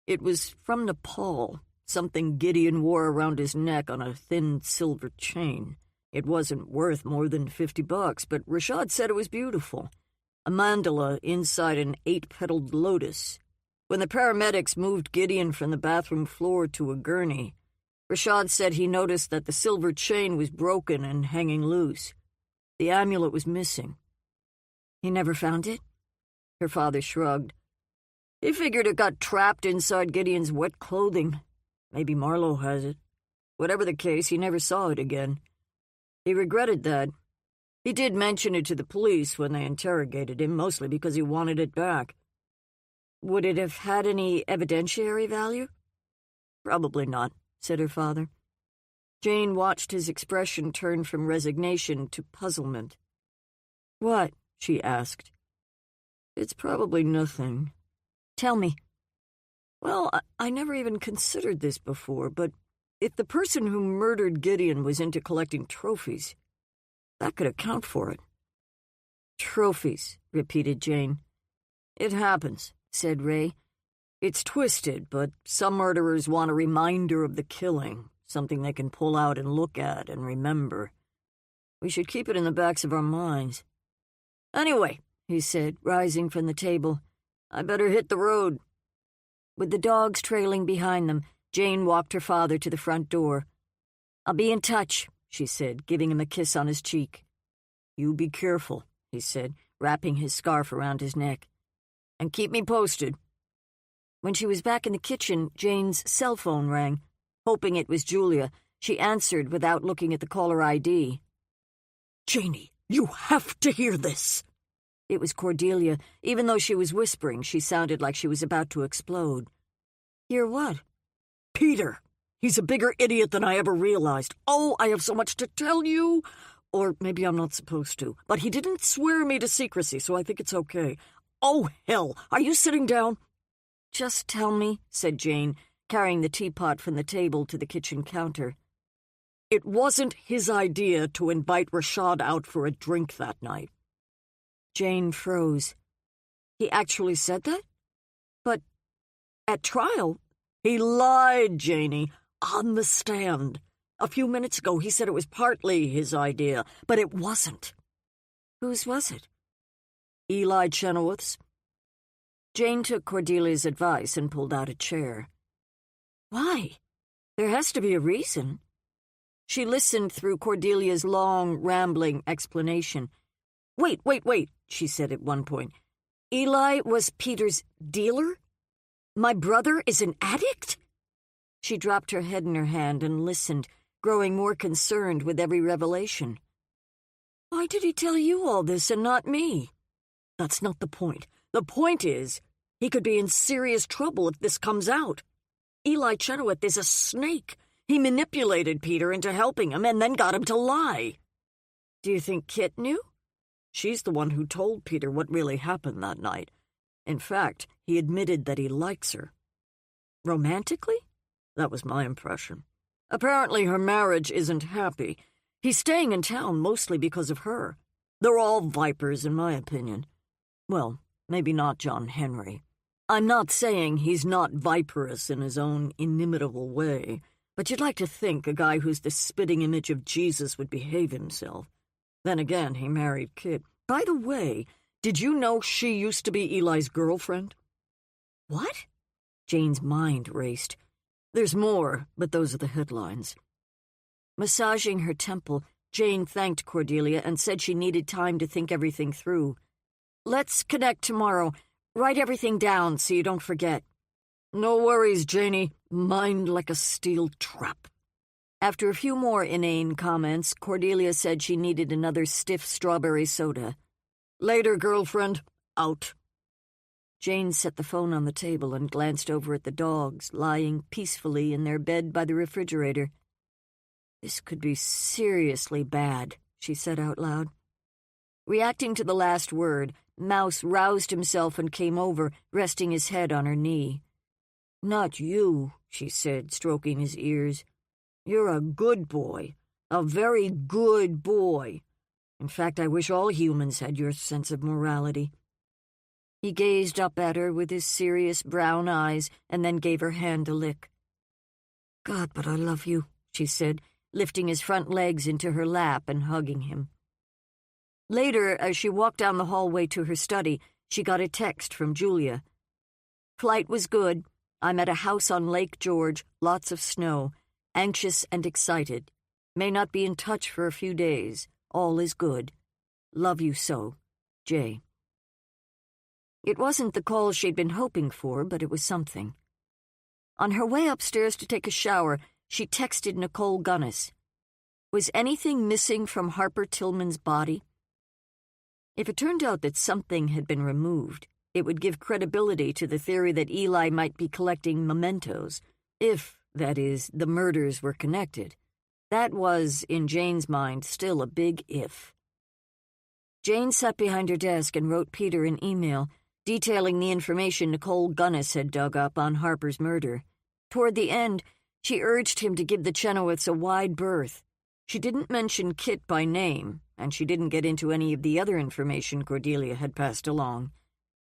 It was from Nepal, something Gideon wore around his neck on a thin silver chain. It wasn't worth more than $50, but Rashad said it was beautiful. A mandala inside an 8-petaled lotus. When the paramedics moved Gideon from the bathroom floor to a gurney, Rashad said he noticed that the silver chain was broken and hanging loose. The amulet was missing. He never found it? Her father shrugged. He figured it got trapped inside Gideon's wet clothing. Maybe Marlo has it. Whatever the case, he never saw it again. He regretted that. He did mention it to the police when they interrogated him, mostly because he wanted it back. Would it have had any evidentiary value? Probably not, said her father. Jane watched his expression turn from resignation to puzzlement. What? She asked. It's probably nothing. Tell me. Well, I never even considered this before, but if the person who murdered Gideon was into collecting trophies, that could account for it. Trophies, repeated Jane. It happens, said Ray. It's twisted, but some murderers want a reminder of the killing, something they can pull out and look at and remember. We should keep it in the backs of our minds. Anyway, he said, rising from the table, I better hit the road. With the dogs trailing behind them, Jane walked her father to the front door. I'll be in touch, she said, giving him a kiss on his cheek. You be careful, he said, wrapping his scarf around his neck. And keep me posted. When she was back in the kitchen, Jane's cell phone rang. Hoping it was Julia, she answered without looking at the caller ID. Janie, you have to hear this. It was Cordelia. Even though she was whispering, she sounded like she was about to explode. Hear what? Peter. He's a bigger idiot than I ever realized. Oh, I have so much to tell you. Or maybe I'm not supposed to. But he didn't swear me to secrecy, so I think it's okay. Oh, hell. Are you sitting down? Just tell me, said Jane, carrying the teapot from the table to the kitchen counter. It wasn't his idea to invite Rashad out for a drink that night. Jane froze. He actually said that? But at trial, he lied, Janie, on the stand. A few minutes ago, he said it was partly his idea, but it wasn't. Whose was it? Eli Chenoweth's. Jane took Cordelia's advice and pulled out a chair. Why? There has to be a reason. She listened through Cordelia's long, rambling explanation. Wait, she said at one point. Eli was Peter's dealer? My brother is an addict? She dropped her head in her hand and listened, growing more concerned with every revelation. Why did he tell you all this and not me? That's not the point. The point is, he could be in serious trouble if this comes out. Eli Chenoweth is a snake. He manipulated Peter into helping him and then got him to lie. Do you think Kit knew? She's the one who told Peter what really happened that night. In fact, he admitted that he likes her. Romantically? That was my impression. Apparently her marriage isn't happy. He's staying in town mostly because of her. They're all vipers, in my opinion. Well, maybe not John Henry. I'm not saying he's not viperous in his own inimitable way, but you'd like to think a guy who's the spitting image of Jesus would behave himself. Then again, he married Kit. By the way, did you know she used to be Eli's girlfriend? What? Jane's mind raced. There's more, but those are the headlines. Massaging her temple, Jane thanked Cordelia and said she needed time to think everything through. Let's connect tomorrow. Write everything down so you don't forget. No worries, Janie. Mind like a steel trap. After a few more inane comments, Cordelia said she needed another stiff strawberry soda. Later, girlfriend. Out. Jane set the phone on the table and glanced over at the dogs, lying peacefully in their bed by the refrigerator. This could be seriously bad, she said out loud. Reacting to the last word, Mouse roused himself and came over, resting his head on her knee. Not you, she said, stroking his ears. You're a good boy, a very good boy. In fact, I wish all humans had your sense of morality. He gazed up at her with his serious brown eyes and then gave her hand a lick. God, but I love you, she said, lifting his front legs into her lap and hugging him. Later, as she walked down the hallway to her study, she got a text from Julia. Flight was good. I'm at a house on Lake George, lots of snow. Anxious and excited. May not be in touch for a few days. All is good. Love you so. Jay. It wasn't the call she'd been hoping for, but it was something. On her way upstairs to take a shower, she texted Nicole Gunnis. Was anything missing from Harper Tillman's body? If it turned out that something had been removed, it would give credibility to the theory that Eli might be collecting mementos, if, that is, the murders were connected. That was, in Jane's mind, still a big if. Jane sat behind her desk and wrote Peter an email detailing the information Nicole Gunnis had dug up on Harper's murder. Toward the end, she urged him to give the Chenoweths a wide berth. She didn't mention Kit by name, and she didn't get into any of the other information Cordelia had passed along.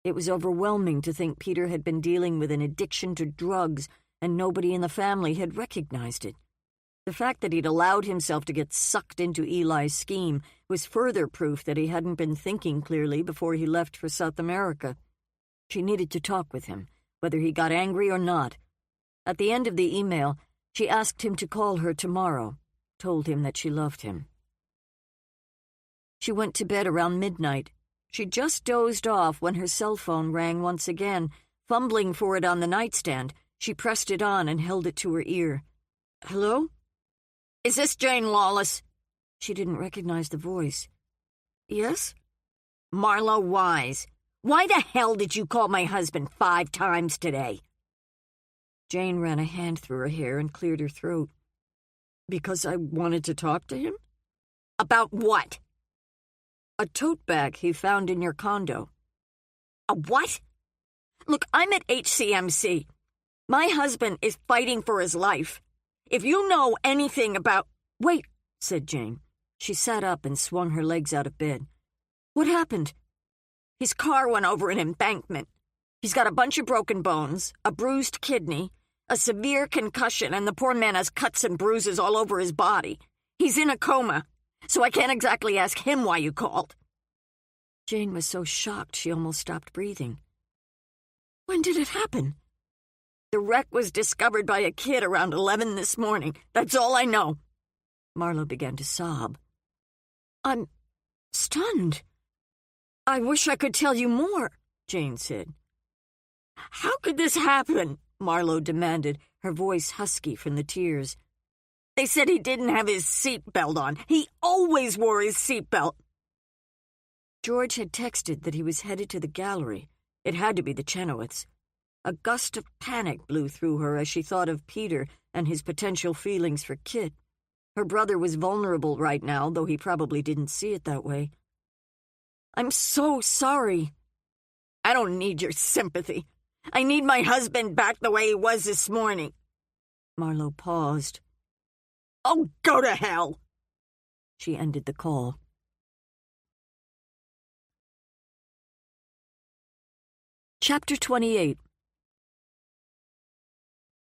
It was overwhelming to think Peter had been dealing with an addiction to drugs, and nobody in the family had recognized it. The fact that he'd allowed himself to get sucked into Eli's scheme was further proof that he hadn't been thinking clearly before he left for South America. She needed to talk with him, whether he got angry or not. At the end of the email, she asked him to call her tomorrow, told him that she loved him. She went to bed around midnight. She just dozed off when her cell phone rang once again. Fumbling for it on the nightstand, she pressed it on and held it to her ear. Hello? Is this Jane Lawless? She didn't recognize the voice. Yes? Marlo Wise. Why the hell did you call my husband 5 times today? Jane ran a hand through her hair and cleared her throat. Because I wanted to talk to him? About what? A tote bag he found in your condo. A what? Look, I'm at HCMC. My husband is fighting for his life. If you know anything about... Wait, said Jane. She sat up and swung her legs out of bed. What happened? His car went over an embankment. He's got a bunch of broken bones, a bruised kidney, a severe concussion, and the poor man has cuts and bruises all over his body. He's in a coma, so I can't exactly ask him why you called. Jane was so shocked she almost stopped breathing. When did it happen? The wreck was discovered by a kid around 11 this morning. That's all I know. Marlo began to sob. I'm stunned. I wish I could tell you more, Jane said. How could this happen? Marlo demanded, her voice husky from the tears. They said he didn't have his seatbelt on. He always wore his seatbelt. George had texted that he was headed to the gallery. It had to be the Chenoweths. A gust of panic blew through her as she thought of Peter and his potential feelings for Kit. Her brother was vulnerable right now, though he probably didn't see it that way. "I'm so sorry." "I don't need your sympathy. I need my husband back the way he was this morning." Marlowe paused. "Oh, go to hell!" She ended the call. Chapter 28.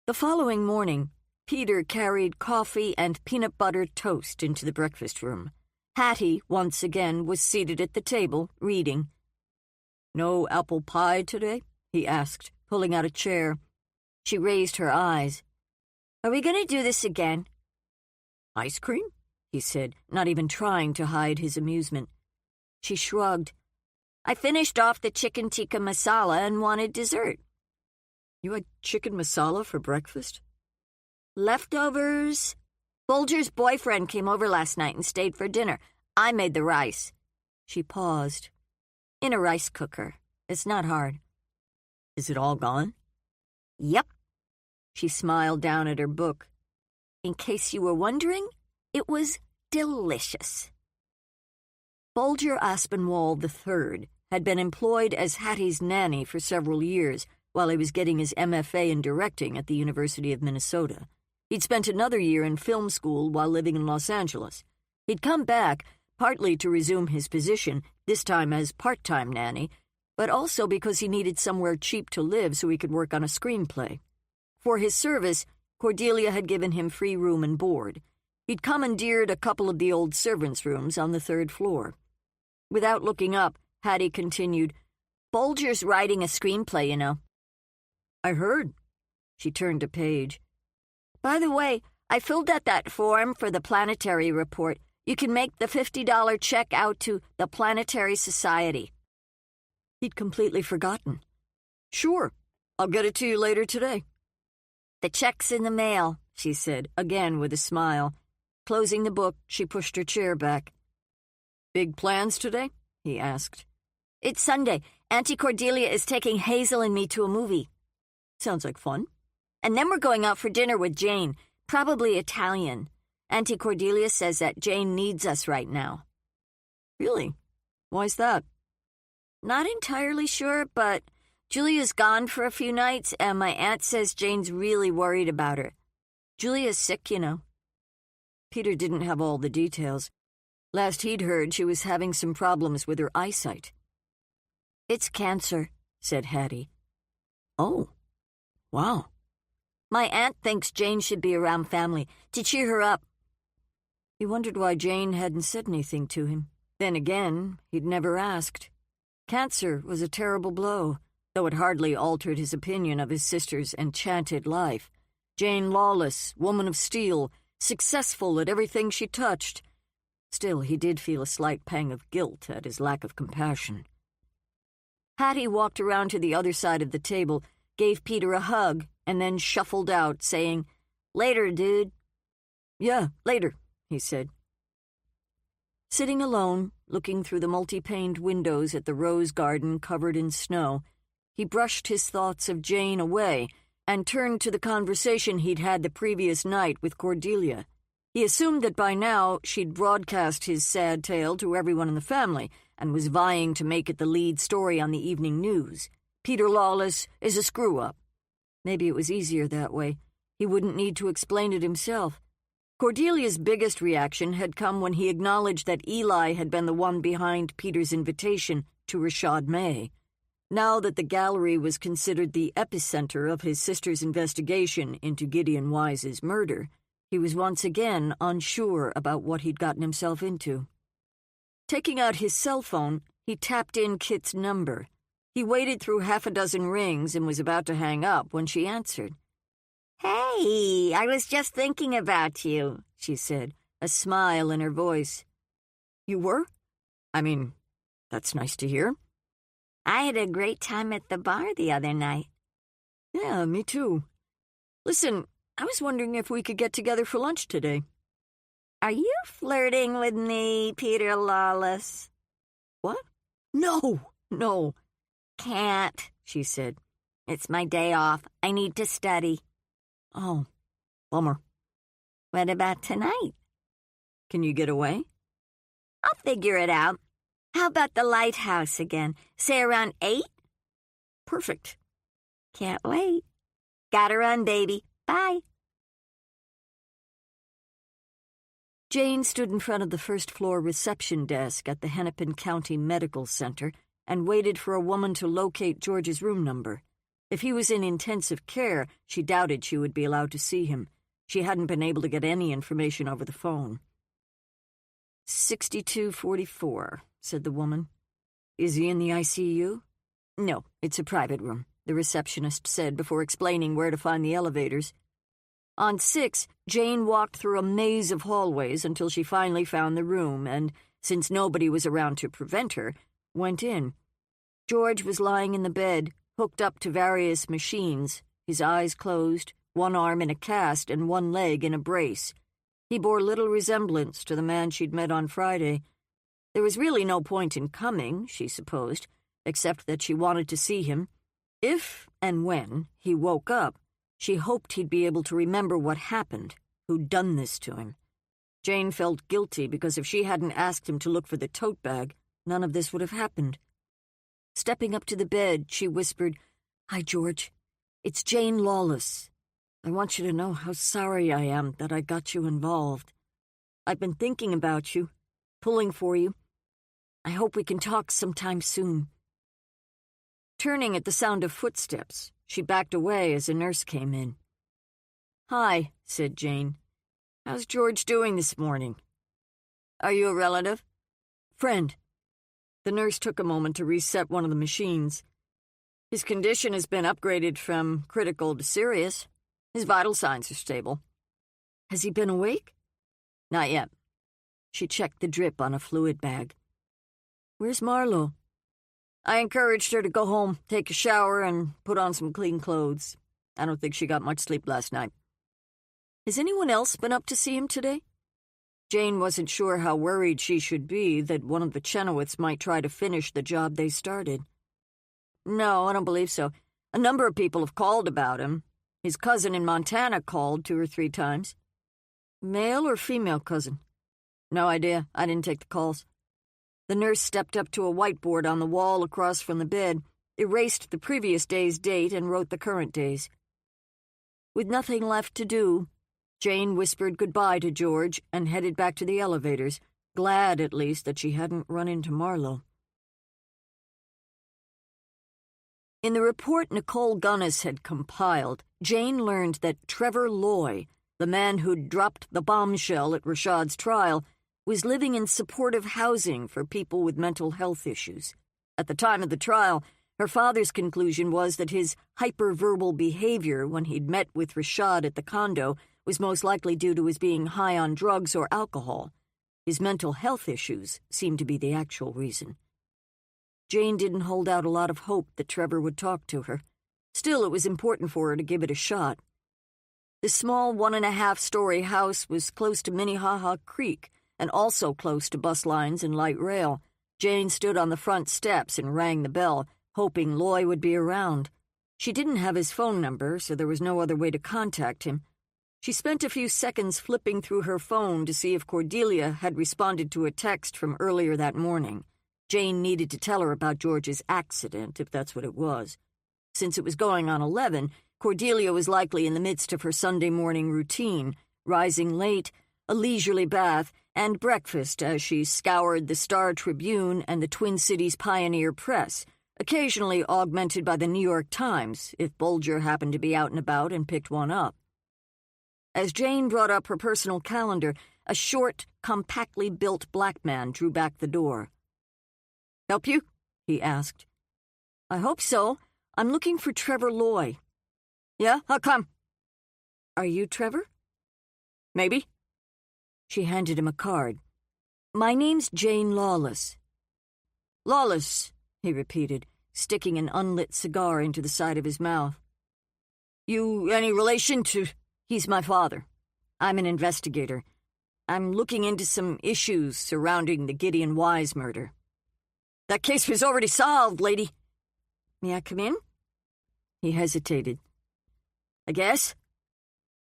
The following morning, Peter carried coffee and peanut butter toast into the breakfast room. Hattie, once again, was seated at the table, reading. "No apple pie today?" he asked, pulling out a chair. She raised her eyes. "Are we going to do this again?" "Ice cream?" he said, not even trying to hide his amusement. She shrugged. "I finished off the chicken tikka masala and wanted dessert." "You had chicken masala for breakfast?" "Leftovers. Folger's boyfriend came over last night and stayed for dinner. I made the rice." She paused. "In a rice cooker. It's not hard." "Is it all gone?" "Yep." She smiled down at her book. "In case you were wondering, it was delicious." Folger Aspinwall III had been employed as Hattie's nanny for several years while he was getting his MFA in directing at the University of Minnesota. He'd spent another year in film school while living in Los Angeles. He'd come back, partly to resume his position, this time as part-time nanny, but also because he needed somewhere cheap to live so he could work on a screenplay. For his service, Cordelia had given him free room and board. He'd commandeered a couple of the old servants' rooms on the 3rd floor. Without looking up, Hattie continued, "Folger's writing a screenplay, you know." "I heard." She turned a page. "By the way, I filled out that form for the planetary report. You can make the $50 check out to the Planetary Society." He'd completely forgotten. "Sure, I'll get it to you later today." "The check's in the mail," she said, again with a smile. Closing the book, she pushed her chair back. "Big plans today?" he asked. "It's Sunday. Auntie Cordelia is taking Hazel and me to a movie." "Sounds like fun." "And then we're going out for dinner with Jane, probably Italian. Auntie Cordelia says that Jane needs us right now." "Really? Why's that?" "Not entirely sure, but Julia's gone for a few nights, and my aunt says Jane's really worried about her. Julia's sick, you know." Peter didn't have all the details. Last he'd heard, she was having some problems with her eyesight. "It's cancer," said Hattie. "Oh, wow." "My aunt thinks Jane should be around family to cheer her up." He wondered why Jane hadn't said anything to him. Then again, he'd never asked. Cancer was a terrible blow, though it hardly altered his opinion of his sister's enchanted life. Jane lawless, woman of steel, successful at everything she touched. Still, he did feel a slight pang of guilt at his lack of compassion. Hattie walked around to the other side of the table, gave Peter a hug, and then shuffled out, saying, "Later, dude." "Yeah, later," he said. Sitting alone, looking through the multi-paned windows at the rose garden covered in snow, he brushed his thoughts of Jane away and turned to the conversation he'd had the previous night with Cordelia. He assumed that by now she'd broadcast his sad tale to everyone in the family and was vying to make it the lead story on the evening news. Peter Lawless is a screw-up. Maybe it was easier that way. He wouldn't need to explain it himself. Cordelia's biggest reaction had come when he acknowledged that Eli had been the one behind Peter's invitation to Rashad May. Now that the gallery was considered the epicenter of his sister's investigation into Gideon Wise's murder, he was once again unsure about what he'd gotten himself into. Taking out his cell phone, he tapped in Kit's number. He waited through half a dozen rings and was about to hang up when she answered. "Hey, I was just thinking about you," she said, a smile in her voice. "You were? I mean, that's nice to hear." "I had a great time at the bar the other night." "Yeah, me too. Listen, I was wondering if we could get together for lunch today." "Are you flirting with me, Peter Lawless?" "What? No. Can't, she said. It's my day off. I need to study. Oh, bummer. What about tonight? Can you get away? I'll figure it out. How about the lighthouse again? Say around 8? Perfect. Can't wait. Gotta run, baby. Bye. Jane stood in front of the first-floor reception desk at the Hennepin County Medical Center and waited for a woman to locate George's room number. If he was in intensive care, she doubted she would be allowed to see him. She hadn't been able to get any information over the phone. 6244, said the woman. Is he in the ICU? No, it's a private room, the receptionist said before explaining where to find the elevators. On 6, Jane walked through a maze of hallways until she finally found the room and, since nobody was around to prevent her, went in. George was lying in the bed, hooked up to various machines, his eyes closed, one arm in a cast and one leg in a brace. He bore little resemblance to the man she'd met on Friday. There was really no point in coming, she supposed, except that she wanted to see him. If and when he woke up, she hoped he'd be able to remember what happened, who'd done this to him. Jane felt guilty because if she hadn't asked him to look for the tote bag, none of this would have happened. Stepping up to the bed, she whispered, "Hi, George. It's Jane Lawless. I want you to know how sorry I am that I got you involved. I've been thinking about you, pulling for you. I hope we can talk sometime soon." Turning at the sound of footsteps, she backed away as a nurse came in. "Hi," said Jane. "How's George doing this morning?" "Are you a relative?" "Friend." The nurse took a moment to reset one of the machines. "His condition has been upgraded from critical to serious. His vital signs are stable." "Has he been awake?" "Not yet." She checked the drip on a fluid bag. "Where's Marlo?" "I encouraged her to go home, take a shower, and put on some clean clothes. I don't think she got much sleep last night." "Has anyone else been up to see him today?" Jane wasn't sure how worried she should be that one of the Chenoweths might try to finish the job they started. "No, I don't believe so. A number of people have called about him. His cousin in Montana called 2 or 3 times." "Male or female cousin?" "No idea. I didn't take the calls." The nurse stepped up to a whiteboard on the wall across from the bed, erased the previous day's date, and wrote the current day's. With nothing left to do, Jane whispered goodbye to George and headed back to the elevators, glad at least that she hadn't run into Marlo. In the report Nicole Gunnis had compiled, Jane learned that Trevor Loy, the man who'd dropped the bombshell at Rashad's trial, was living in supportive housing for people with mental health issues. At the time of the trial, her father's conclusion was that his hyperverbal behavior when he'd met with Rashad at the condo was most likely due to his being high on drugs or alcohol. His mental health issues seemed to be the actual reason. Jane didn't hold out a lot of hope that Trevor would talk to her. Still, it was important for her to give it a shot. The small 1.5-story house was close to Minnehaha Creek and also close to bus lines and light rail. Jane stood on the front steps and rang the bell, hoping Loy would be around. She didn't have his phone number, so there was no other way to contact him. She spent a few seconds flipping through her phone to see if Cordelia had responded to a text from earlier that morning. Jane needed to tell her about George's accident, if that's what it was. Since it was going on 11, Cordelia was likely in the midst of her Sunday morning routine, rising late, a leisurely bath, and breakfast as she scoured the Star-Tribune and the Twin Cities Pioneer Press, occasionally augmented by the New York Times, if Bulger happened to be out and about and picked one up. As Jane brought up her personal calendar, a short, compactly built black man drew back the door. "Help you?" he asked. "I hope so. I'm looking for Trevor Loy." "Yeah, how come?" "Are you Trevor?" "Maybe." She handed him a card. "My name's Jane Lawless." "Lawless," he repeated, sticking an unlit cigar into the side of his mouth. "You any relation to—" "He's my father. I'm an investigator. I'm looking into some issues surrounding the Gideon Wise murder." That case was already solved, lady. May I come in? He hesitated. I guess.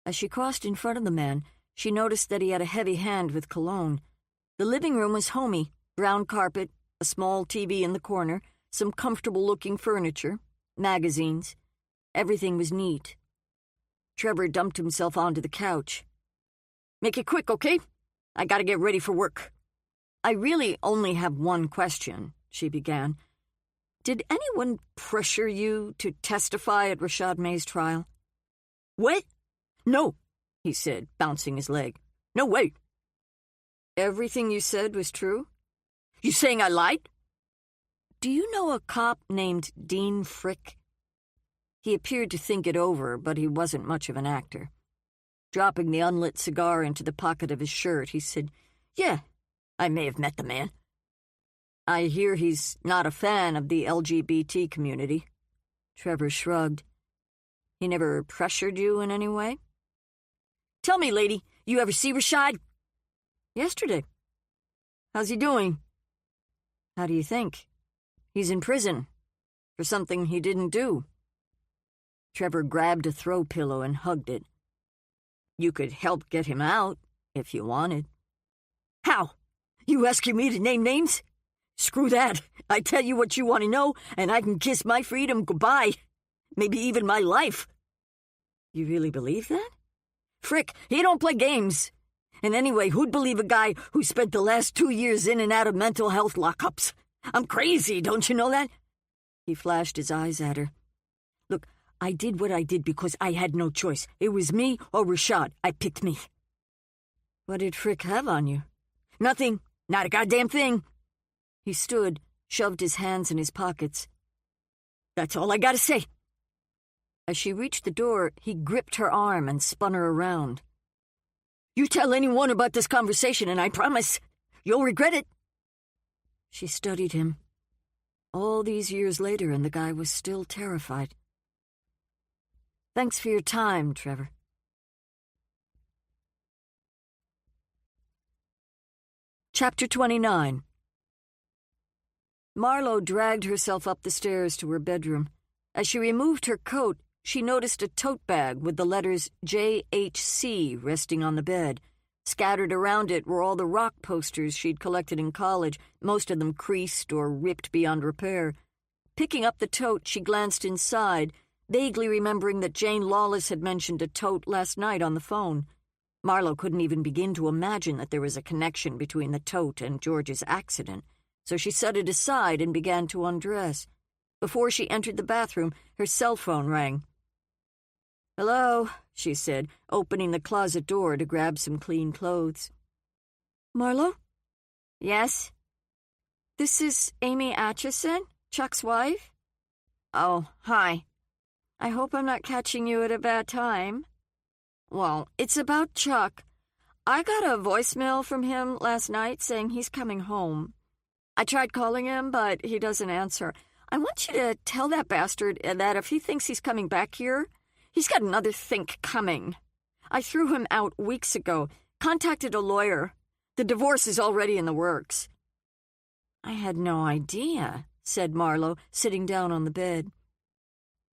As she crossed in front of the man, she noticed that he had a heavy hand with cologne. The living room was homey, brown carpet, a small TV in the corner, some comfortable-looking furniture, magazines. Everything was neat. Trevor dumped himself onto the couch. Make it quick, okay? I gotta get ready for work. I really only have one question, she began. Did anyone pressure you to testify at Rashad May's trial? What? No, he said, bouncing his leg. No way. Everything you said was true? You saying I lied? Do you know a cop named Dean Frick? He appeared to think it over, but he wasn't much of an actor. Dropping the unlit cigar into the pocket of his shirt, he said, Yeah, I may have met the man. I hear he's not a fan of the LGBT community. Trevor shrugged. He never pressured you in any way? Tell me, lady, you ever see Rashad? Yesterday. How's he doing? How do you think? He's in prison for something he didn't do. Trevor grabbed a throw pillow and hugged it. You could help get him out, if you wanted. How? You asking me to name names? Screw that. I tell you what you want to know, and I can kiss my freedom goodbye. Maybe even my life. You really believe that? Frick, he don't play games. And anyway, who'd believe a guy who spent the last 2 years in and out of mental health lockups? I'm crazy, don't you know that? He flashed his eyes at her. Look, I did what I did because I had no choice. It was me or Rashad. I picked me. What did Frick have on you? Nothing. Not a goddamn thing. He stood, shoved his hands in his pockets. That's all I gotta say. As she reached the door, he gripped her arm and spun her around. You tell anyone about this conversation, and I promise you'll regret it. She studied him. All these years later, and the guy was still terrified. Thanks for your time, Trevor. Chapter 29. Marlowe dragged herself up the stairs to her bedroom. As she removed her coat, she noticed a tote bag with the letters JHC resting on the bed. Scattered around it were all the rock posters she'd collected in college, most of them creased or ripped beyond repair. Picking up the tote, she glanced inside, vaguely remembering that Jane Lawless had mentioned a tote last night on the phone. Marlowe couldn't even begin to imagine that there was a connection between the tote and George's accident, so she set it aside and began to undress. Before she entered the bathroom, her cell phone rang. Hello, she said, opening the closet door to grab some clean clothes. Marlowe? Yes? This is Amy Atchison, Chuck's wife? Oh, hi. I hope I'm not catching you at a bad time. Well, it's about Chuck. I got a voicemail from him last night saying he's coming home. I tried calling him, but he doesn't answer. I want you to tell that bastard that if he thinks he's coming back here, he's got another think coming. I threw him out weeks ago, contacted a lawyer. The divorce is already in the works. I had no idea, said Marlowe, sitting down on the bed.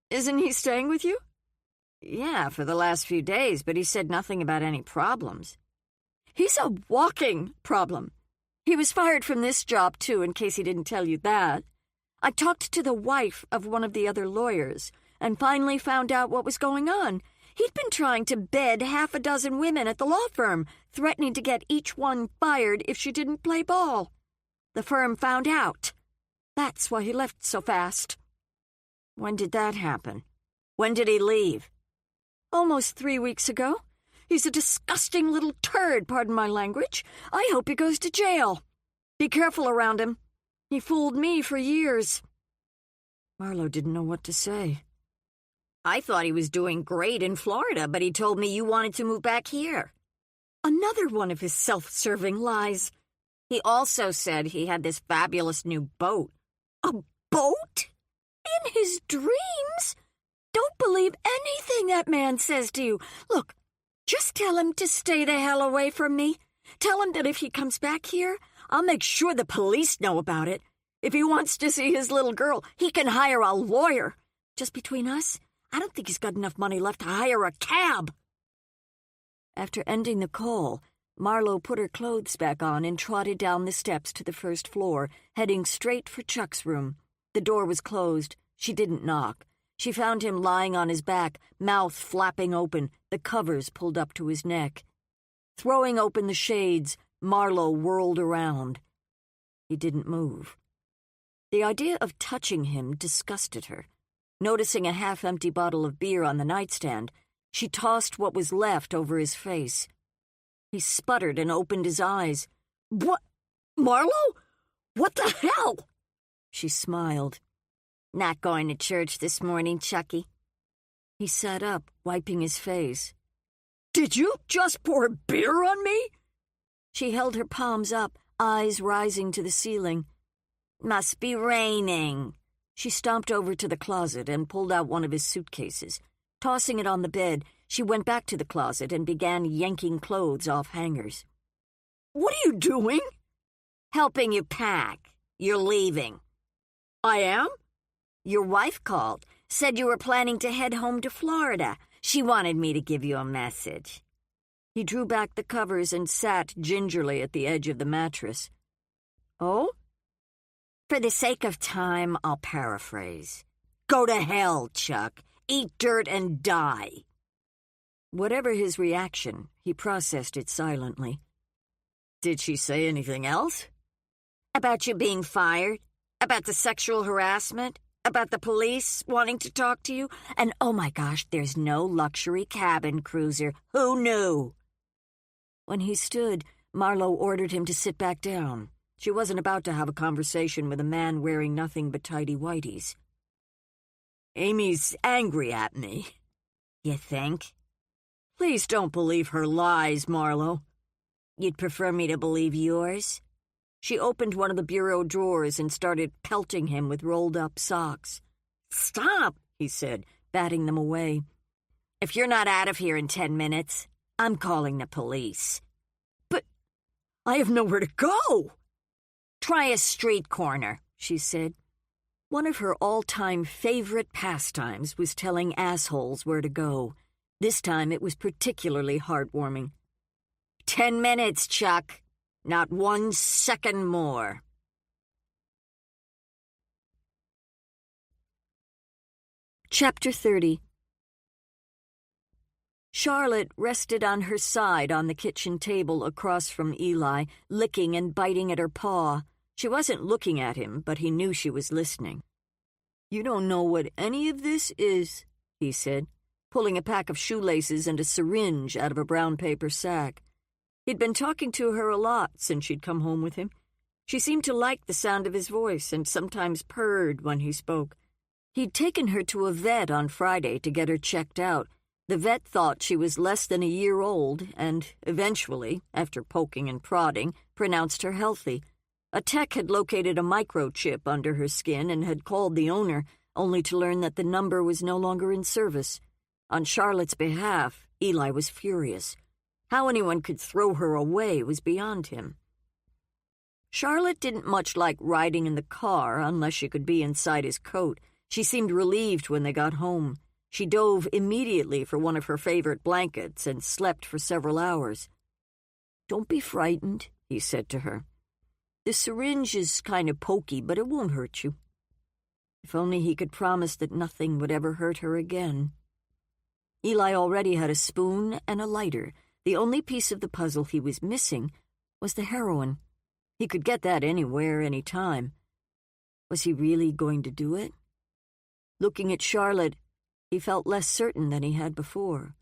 Isn't he staying with you? Yeah, for the last few days, but he said nothing about any problems. He's a walking problem. He was fired from this job, too, in case he didn't tell you that. I talked to the wife of one of the other lawyers and finally found out what was going on. He'd been trying to bed 6 women at the law firm, threatening to get each one fired if she didn't play ball. The firm found out. That's why he left so fast. When did that happen? When did he leave? Almost 3 weeks ago. He's a disgusting little turd, pardon my language. I hope he goes to jail. Be careful around him. He fooled me for years. Marlowe didn't know what to say. I thought he was doing great in Florida, but he told me you wanted to move back here. Another one of his self-serving lies. He also said he had this fabulous new boat. A boat? In his dreams? Don't believe anything that man says to you. Look, just tell him to stay the hell away from me. Tell him that if he comes back here, I'll make sure the police know about it. If he wants to see his little girl, he can hire a lawyer. Just between us, I don't think he's got enough money left to hire a cab. After ending the call, Marlowe put her clothes back on and trotted down the steps to the first floor, heading straight for Chuck's room. The door was closed. She didn't knock. She found him lying on his back, mouth flapping open, the covers pulled up to his neck. Throwing open the shades, Marlowe whirled around. He didn't move. The idea of touching him disgusted her. Noticing a half-empty bottle of beer on the nightstand, she tossed what was left over his face. He sputtered and opened his eyes. "What? Marlowe? What the hell?" She smiled. "Not going to church this morning, Chucky?" He sat up, wiping his face. "Did you just pour beer on me?" She held her palms up, eyes rising to the ceiling. "Must be raining." She stomped over to the closet and pulled out one of his suitcases. Tossing it on the bed, she went back to the closet and began yanking clothes off hangers. "What are you doing?" "Helping you pack. You're leaving." "I am?" "Your wife called. Said you were planning to head home to Florida. She wanted me to give you a message." He drew back the covers and sat gingerly at the edge of the mattress. "Oh?" "For the sake of time, I'll paraphrase. Go to hell, Chuck. Eat dirt and die." Whatever his reaction, he processed it silently. "Did she say anything else?" "About you being fired? About the sexual harassment? About the police wanting to talk to you? And oh my gosh, there's no luxury cabin cruiser. Who knew?" When he stood, Marlowe ordered him to sit back down. She wasn't about to have a conversation with a man wearing nothing but tighty-whities. "Amy's angry at me." "You think?" "Please don't believe her lies, Marlowe." "You'd prefer me to believe yours?" She opened one of the bureau drawers and started pelting him with rolled-up socks. "Stop," he said, batting them away. "If you're not out of here in 10 minutes, I'm calling the police." "But I have nowhere to go." "Try a street corner," she said. One of her all-time favorite pastimes was telling assholes where to go. This time it was particularly heartwarming. 10 minutes, Chuck. Not 1 second more." Chapter 30. Charlotte rested on her side on the kitchen table across from Eli, licking and biting at her paw. She wasn't looking at him, but he knew she was listening. "You don't know what any of this is," he said, pulling a pack of shoelaces and a syringe out of a brown paper sack. He'd been talking to her a lot since she'd come home with him. She seemed to like the sound of his voice and sometimes purred when he spoke. He'd taken her to a vet on Friday to get her checked out. The vet thought she was less than a year old and eventually, after poking and prodding, pronounced her healthy. A tech had located a microchip under her skin and had called the owner, only to learn that the number was no longer in service. On Charlotte's behalf, Eli was furious. How anyone could throw her away was beyond him. Charlotte didn't much like riding in the car unless she could be inside his coat. She seemed relieved when they got home. She dove immediately for one of her favorite blankets and slept for several hours. "Don't be frightened," he said to her. "The syringe is kind of pokey, but it won't hurt you." If only he could promise that nothing would ever hurt her again. Eli already had a spoon and a lighter. The only piece of the puzzle he was missing was the heroin. He could get that anywhere, any time. Was he really going to do it? Looking at Charlotte, he felt less certain than he had before.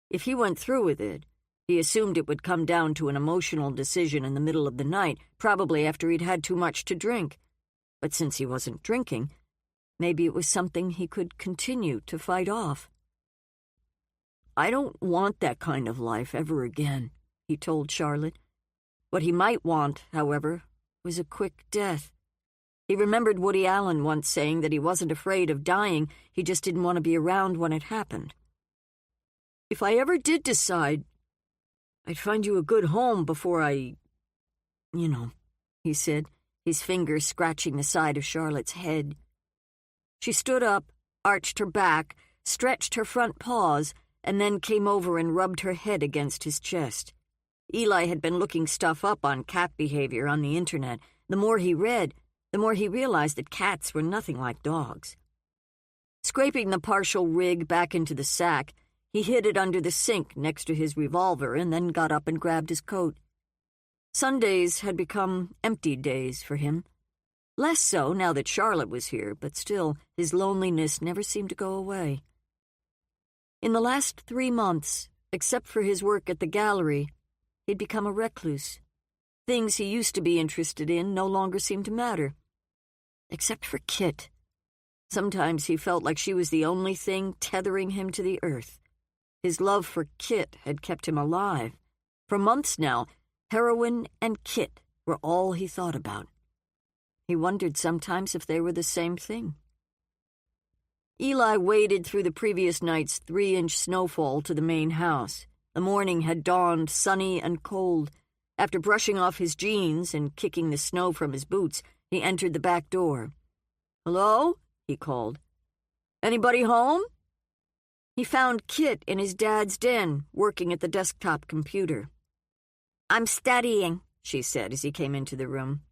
If he went through with it, he assumed it would come down to an emotional decision in the middle of the night, probably after he'd had too much to drink. But since he wasn't drinking, maybe it was something he could continue to fight off. "I don't want that kind of life ever again," he told Charlotte. What he might want, however, was a quick death. He remembered Woody Allen once saying that he wasn't afraid of dying, he just didn't want to be around when it happened. "If I ever did decide, I'd find you a good home before I... he said. his fingers scratching the side of Charlotte's head. She stood up, arched her back, stretched her front paws, and then came over and rubbed her head against his chest. Eli had been looking stuff up on cat behavior on the internet. The more he read, the more he realized that cats were nothing like dogs. Scraping the partial rig back into the sack, he hid it under the sink next to his revolver and then got up and grabbed his coat. Sundays had become empty days for him. Less so now that Charlotte was here, but still, his loneliness never seemed to go away. In the last 3 months, except for his work at the gallery, he'd become a recluse. Things he used to be interested in no longer seemed to matter. Except for Kit. Sometimes he felt like she was the only thing tethering him to the earth. His love for Kit had kept him alive. For months now, heroin and Kit were all he thought about. He wondered sometimes if they were the same thing. Eli waded through the previous night's 3-inch snowfall to the main house. The morning had dawned sunny and cold. After brushing off his jeans and kicking the snow from his boots, he entered the back door. "Hello?" he called. "Anybody home?" He found Kit in his dad's den, working at the desktop computer. "I'm studying," she said as he came into the room.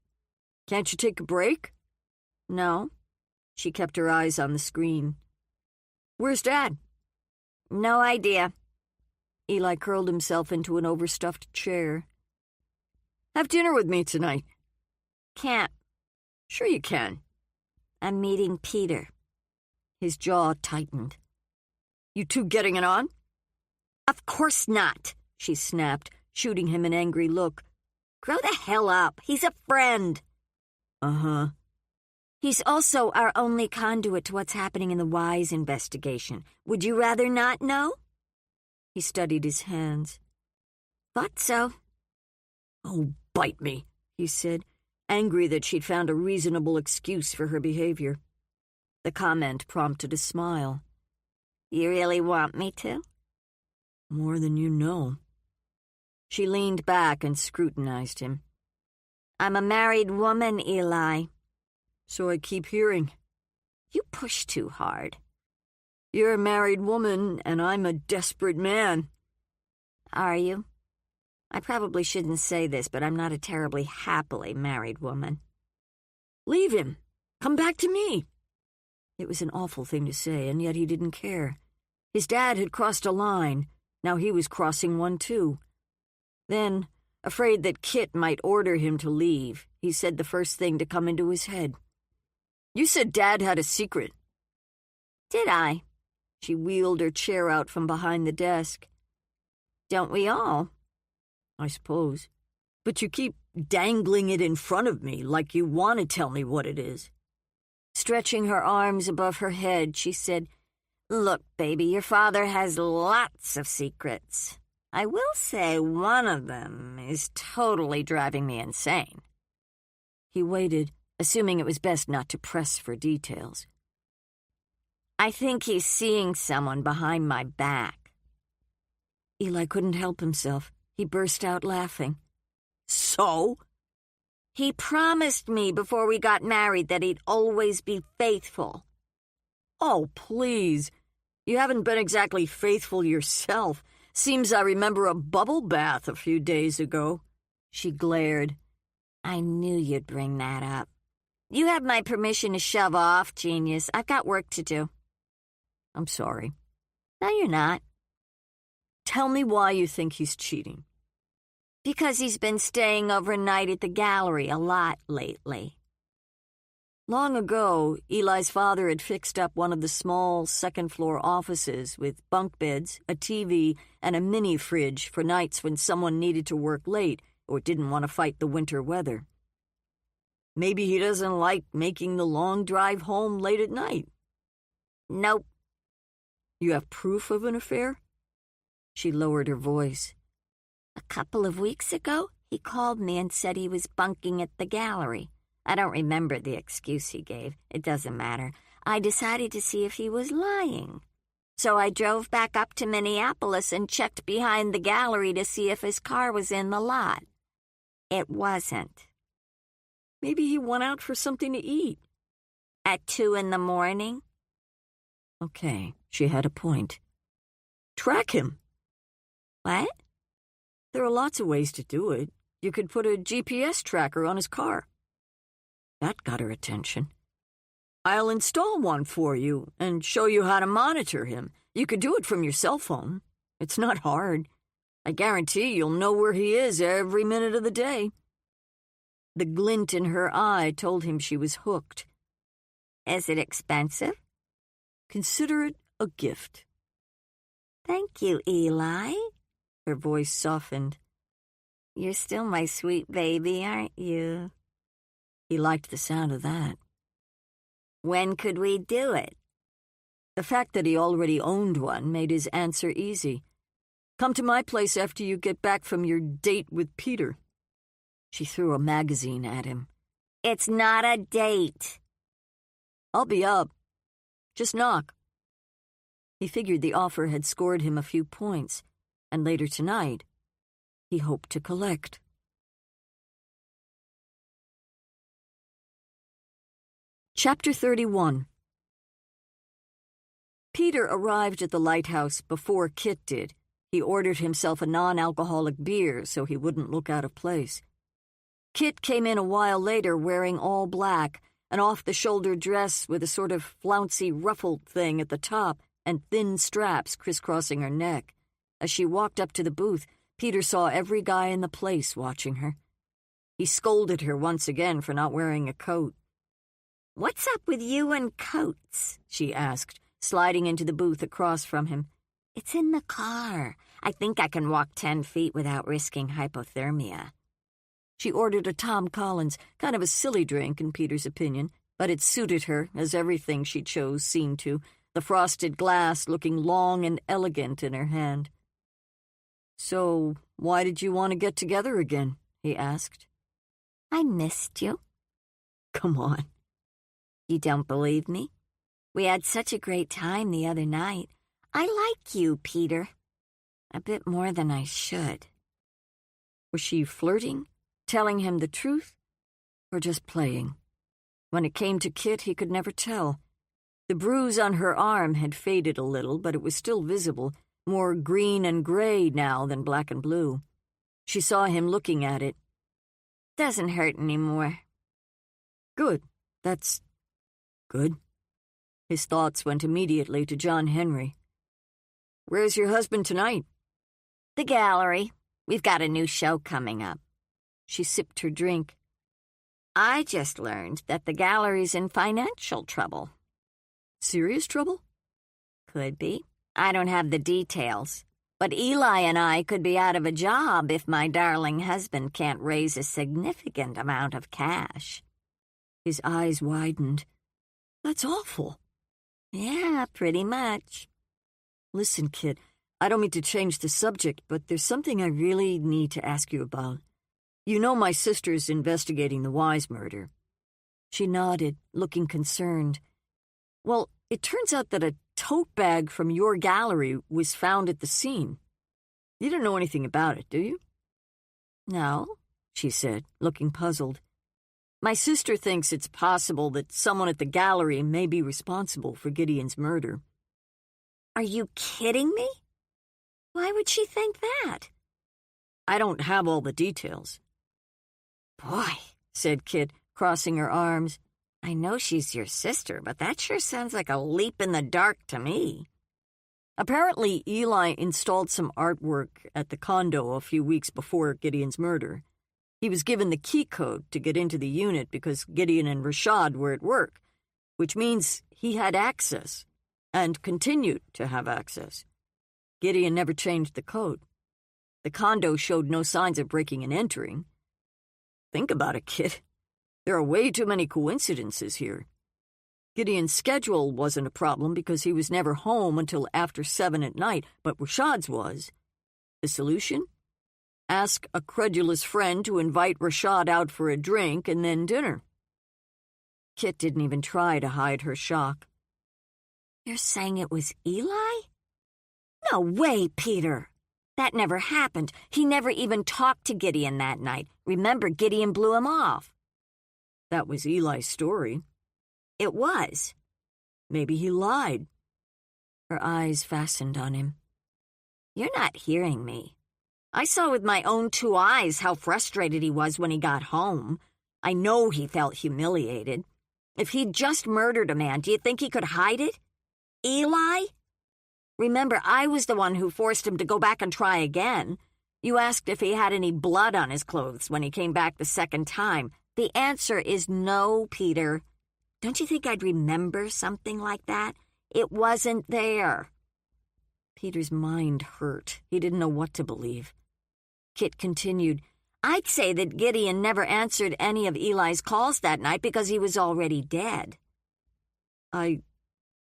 "Can't you take a break?" "No." She kept her eyes on the screen. "Where's Dad?" "No idea." Eli curled himself into an overstuffed chair. "Have dinner with me tonight." "Can't." "Sure you can." "I'm meeting Peter." His jaw tightened. "You two getting it on?" "Of course not," she snapped, shooting him an angry look. "Grow the hell up. He's a friend." "Uh-huh." "He's also our only conduit to what's happening in the Wise investigation. Would you rather not know?" He studied his hands. "Thought so." "Oh, bite me," he said, angry that she'd found a reasonable excuse for her behavior. The comment prompted a smile. "You really want me to?" "More than you know." She leaned back and scrutinized him. "I'm a married woman, Eli." "So I keep hearing." "You push too hard." "You're a married woman, and I'm a desperate man." "Are you? I probably shouldn't say this, but I'm not a terribly happily married woman." "Leave him. Come back to me." It was an awful thing to say, and yet he didn't care. His dad had crossed a line. Now he was crossing one, too. Then, afraid that Kit might order him to leave, he said the first thing to come into his head. "You said Dad had a secret." "Did I?" She wheeled her chair out from behind the desk. "Don't we all?" "I suppose. But you keep dangling it in front of me like you want to tell me what it is." Stretching her arms above her head, she said, "Look, baby, your father has lots of secrets. I will say one of them is totally driving me insane." He waited, assuming it was best not to press for details. "I think he's seeing someone behind my back." Eli couldn't help himself. He burst out laughing. "So?" "He promised me before we got married that he'd always be faithful." "Oh, please. You haven't been exactly faithful yourself. Seems I remember a bubble bath a few days ago." She glared. "I knew you'd bring that up. You have my permission to shove off, genius. I've got work to do." "I'm sorry." "No, you're not." "Tell me why you think he's cheating." "Because he's been staying overnight at the gallery a lot lately." Long ago, Eli's father had fixed up one of the small second-floor offices with bunk beds, a TV, and a mini-fridge for nights when someone needed to work late or didn't want to fight the winter weather. Maybe he doesn't like making the long drive home late at night. "Nope." "You have proof of an affair?" She lowered her voice. "A couple of weeks ago, he called me and said he was bunking at the gallery. I don't remember the excuse he gave. It doesn't matter. I decided to see if he was lying. So I drove back up to Minneapolis and checked behind the gallery to see if his car was in the lot. It wasn't." Maybe he went out for something to eat. At 2 a.m? Okay, she had a point. Track him. What? There are lots of ways to do it. You could put a GPS tracker on his car. That got her attention. I'll install one for you and show you how to monitor him. You could do it from your cell phone. It's not hard. I guarantee you'll know where he is every minute of the day. The glint in her eye told him she was hooked. Is it expensive? Consider it a gift. Thank you, Eli. Her voice softened. You're still my sweet baby, aren't you? He liked the sound of that. When could we do it? The fact that he already owned one made his answer easy. Come to my place after you get back from your date with Peter. She threw a magazine at him. It's not a date. I'll be up. Just knock. He figured the offer had scored him a few points, and later tonight, he hoped to collect. Chapter 31. Peter arrived at the lighthouse before Kit did. He ordered himself a non-alcoholic beer so he wouldn't look out of place. Kit came in a while later wearing all black, an off-the-shoulder dress with a sort of flouncy ruffled thing at the top and thin straps crisscrossing her neck. As she walked up to the booth, Peter saw every guy in the place watching her. He scolded her once again for not wearing a coat. What's up with you and coats? She asked, sliding into the booth across from him. It's in the car. I think I can walk 10 feet without risking hypothermia. She ordered a Tom Collins, kind of a silly drink in Peter's opinion, but it suited her, as everything she chose seemed to, the frosted glass looking long and elegant in her hand. So, why did you want to get together again? He asked. I missed you. Come on. You don't believe me? We had such a great time the other night. I like you, Peter. A bit more than I should. Was she flirting, telling him the truth, or just playing? When it came to Kit, he could never tell. The bruise on her arm had faded a little, but it was still visible, more green and gray now than black and blue. She saw him looking at it. Doesn't hurt anymore. Good. That's good. His thoughts went immediately to John Henry. Where's your husband tonight? The gallery. We've got a new show coming up. She sipped her drink. I just learned that the gallery's in financial trouble. Serious trouble? Could be. I don't have the details. But Eli and I could be out of a job if my darling husband can't raise a significant amount of cash. His eyes widened. That's awful. Yeah, pretty much. Listen, Kit, I don't mean to change the subject, but there's something I really need to ask you about. You know my sister's investigating the Wise murder. She nodded, looking concerned. Well, it turns out that a tote bag from your gallery was found at the scene. You don't know anything about it, do you? No, she said, looking puzzled. My sister thinks it's possible that someone at the gallery may be responsible for Gideon's murder. Are you kidding me? Why would she think that? I don't have all the details. Boy, said Kit, crossing her arms. I know she's your sister, but that sure sounds like a leap in the dark to me. Apparently, Eli installed some artwork at the condo a few weeks before Gideon's murder. He was given the key code to get into the unit because Gideon and Rashad were at work, which means he had access, and continued to have access. Gideon never changed the code. The condo showed no signs of breaking and entering. Think about it, kid. There are way too many coincidences here. Gideon's schedule wasn't a problem because he was never home until after 7 at night, but Rashad's was. The solution? Ask a credulous friend to invite Rashad out for a drink and then dinner. Kit didn't even try to hide her shock. You're saying it was Eli? No way, Peter. That never happened. He never even talked to Gideon that night. Remember, Gideon blew him off. That was Eli's story. It was. Maybe he lied. Her eyes fastened on him. You're not hearing me. I saw with my own 2 eyes how frustrated he was when he got home. I know he felt humiliated. If he'd just murdered a man, do you think he could hide it? Eli? Remember, I was the one who forced him to go back and try again. You asked if he had any blood on his clothes when he came back the second time. The answer is no, Peter. Don't you think I'd remember something like that? It wasn't there. Peter's mind hurt. He didn't know what to believe. Kit continued, I'd say that Gideon never answered any of Eli's calls that night because he was already dead. I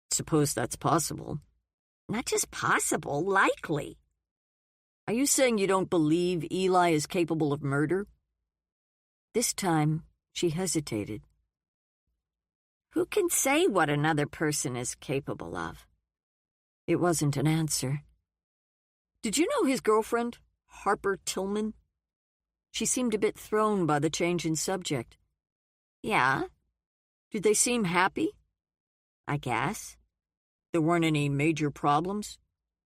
suppose that's possible. Not just possible, likely. Are you saying you don't believe Eli is capable of murder? This time, she hesitated. Who can say what another person is capable of? It wasn't an answer. Did you know his girlfriend, Harper Tillman? She seemed a bit thrown by the change in subject. Yeah. Did they seem happy? I guess. There weren't any major problems?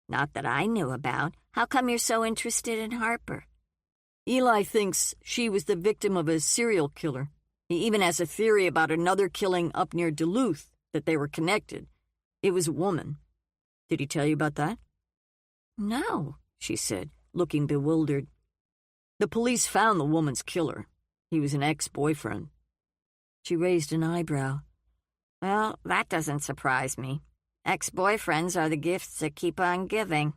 Not that I knew about. How come you're so interested in Harper? Eli thinks she was the victim of a serial killer. He even has a theory about another killing up near Duluth, that they were connected. It was a woman. Did he tell you about that? No, she said, looking bewildered. The police found the woman's killer. He was an ex-boyfriend. She raised an eyebrow. Well, that doesn't surprise me. Ex-boyfriends are the gifts that keep on giving.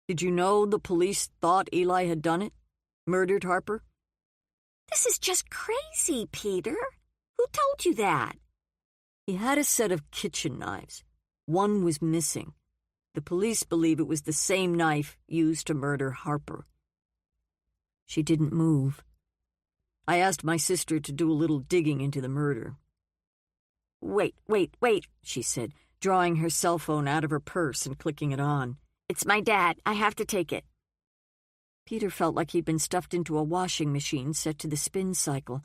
Did you know the police thought Eli had done it? Murdered Harper? This is just crazy, Peter. Who told you that? He had a set of kitchen knives. One was missing. The police believe it was the same knife used to murder Harper. She didn't move. I asked my sister to do a little digging into the murder. Wait, she said, drawing her cell phone out of her purse and clicking it on. It's my dad. I have to take it. Peter felt like he'd been stuffed into a washing machine set to the spin cycle.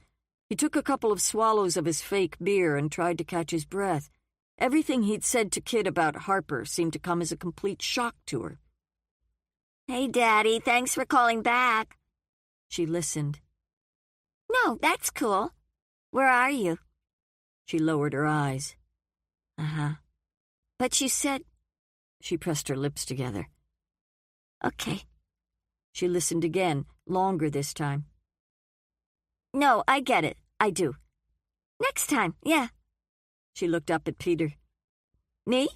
He took a couple of swallows of his fake beer and tried to catch his breath. Everything he'd said to Kit about Harper seemed to come as a complete shock to her. Hey, Daddy, thanks for calling back. She listened. No, that's cool. Where are you? She lowered her eyes. Uh-huh. But you said... She pressed her lips together. Okay. She listened again, longer this time. No, I get it. I do. Next time, yeah. She looked up at Peter. Me?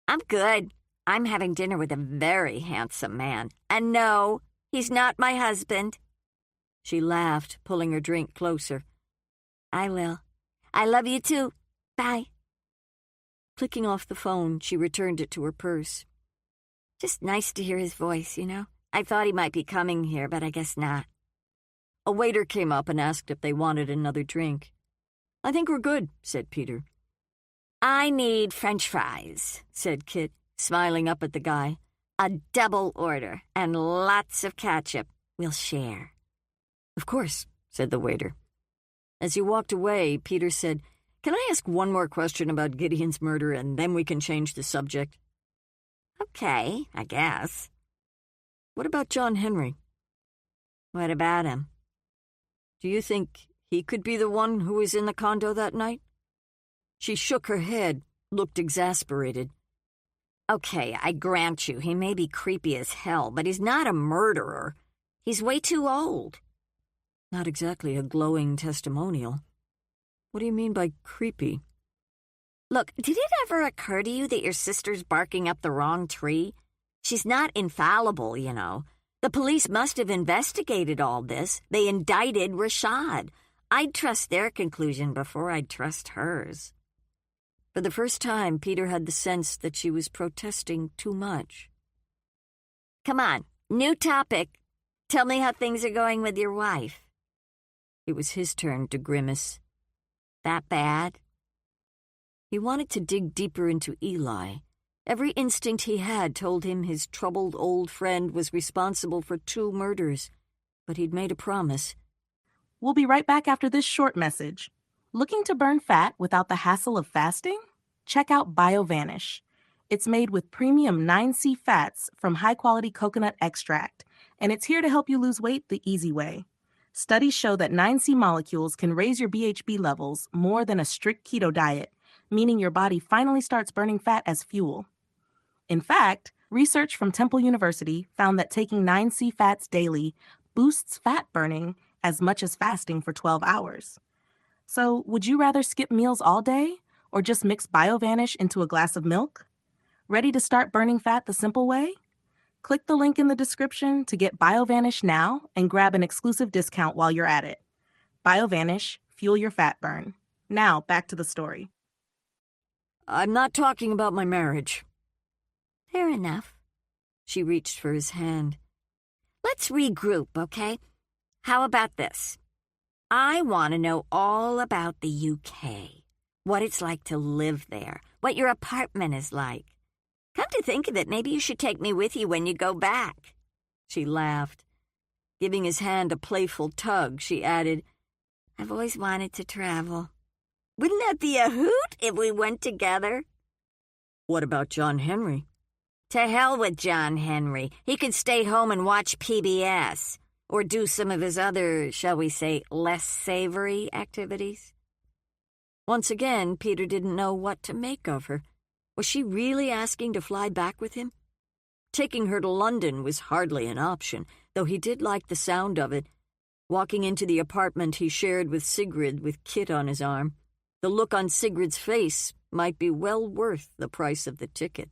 I'm good. I'm having dinner with a very handsome man. And no, he's not my husband. She laughed, pulling her drink closer. I will. I love you too. Bye. Clicking off the phone, she returned it to her purse. Just nice to hear his voice, you know? I thought he might be coming here, but I guess not. A waiter came up and asked if they wanted another drink. I think we're good, said Peter. I need French fries, said Kit, smiling up at the guy. A double order and lots of ketchup. We'll share. Of course, said the waiter. As he walked away, Peter said, Can I ask one more question about Gideon's murder and then we can change the subject? Okay, I guess. What about John Henry? What about him? Do you think he could be the one who was in the condo that night? She shook her head, looked exasperated. Okay, I grant you, he may be creepy as hell, but he's not a murderer. He's way too old. Not exactly a glowing testimonial. What do you mean by creepy? Look, did it ever occur to you that your sister's barking up the wrong tree? She's not infallible, you know. The police must have investigated all this. They indicted Rashad. I'd trust their conclusion before I'd trust hers. For the first time, Peter had the sense that she was protesting too much. Come on, new topic. Tell me how things are going with your wife. It was his turn to grimace. That bad? He wanted to dig deeper into Eli. Every instinct he had told him his troubled old friend was responsible for 2 murders, but he'd made a promise. We'll be right back after this short message. Looking to burn fat without the hassle of fasting? Check out BioVanish. It's made with premium 9C fats from high-quality coconut extract, and it's here to help you lose weight the easy way. Studies show that 9C molecules can raise your BHB levels more than a strict keto diet, meaning your body finally starts burning fat as fuel. In fact, research from Temple University found that taking 9C fats daily boosts fat burning as much as fasting for 12 hours. So, would you rather skip meals all day or just mix BioVanish into a glass of milk? Ready to start burning fat the simple way? Click the link in the description to get BioVanish now and grab an exclusive discount while you're at it. BioVanish, fuel your fat burn. Now, back to the story. I'm not talking about my marriage. Fair enough. She reached for his hand. Let's regroup, okay? How about this? I want to know all about the UK. What it's like to live there. What your apartment is like. Come to think of it, maybe you should take me with you when you go back. She laughed. Giving his hand a playful tug, she added, I've always wanted to travel. Wouldn't that be a hoot if we went together? What about John Henry? To hell with John Henry. He could stay home and watch PBS. Or do some of his other, shall we say, less savory activities. Once again, Peter didn't know what to make of her. Was she really asking to fly back with him? Taking her to London was hardly an option, though he did like the sound of it. Walking into the apartment he shared with Sigrid with Kit on his arm, the look on Sigrid's face might be well worth the price of the ticket.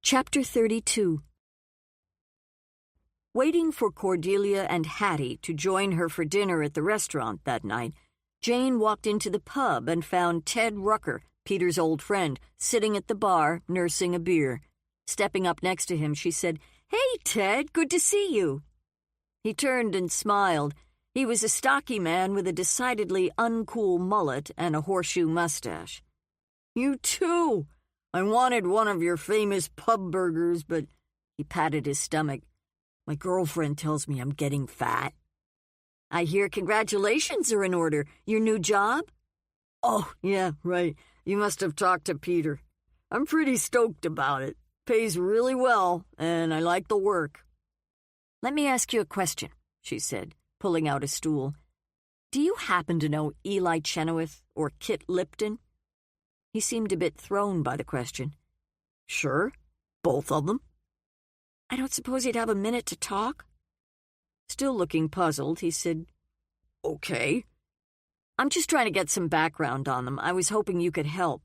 Chapter 32. Waiting for Cordelia and Hattie to join her for dinner at the restaurant that night, Jane walked into the pub and found Ted Rucker, Peter's old friend, sitting at the bar, nursing a beer. Stepping up next to him, she said, "Hey, Ted, good to see you." He turned and smiled. He was a stocky man with a decidedly uncool mullet and a horseshoe mustache. "You too. I wanted one of your famous pub burgers, but..." He patted his stomach. "My girlfriend tells me I'm getting fat." "I hear congratulations are in order. Your new job?" "Oh, yeah, right. You must have talked to Peter. I'm pretty stoked about it. Pays really well, and I like the work." "Let me ask you a question," she said, pulling out a stool. "Do you happen to know Eli Chenoweth or Kit Lipton?" He seemed a bit thrown by the question. "Sure, both of them." "I don't suppose you'd have a minute to talk?" Still looking puzzled, he said, "Okay. I'm just trying to get some background on them. I was hoping you could help."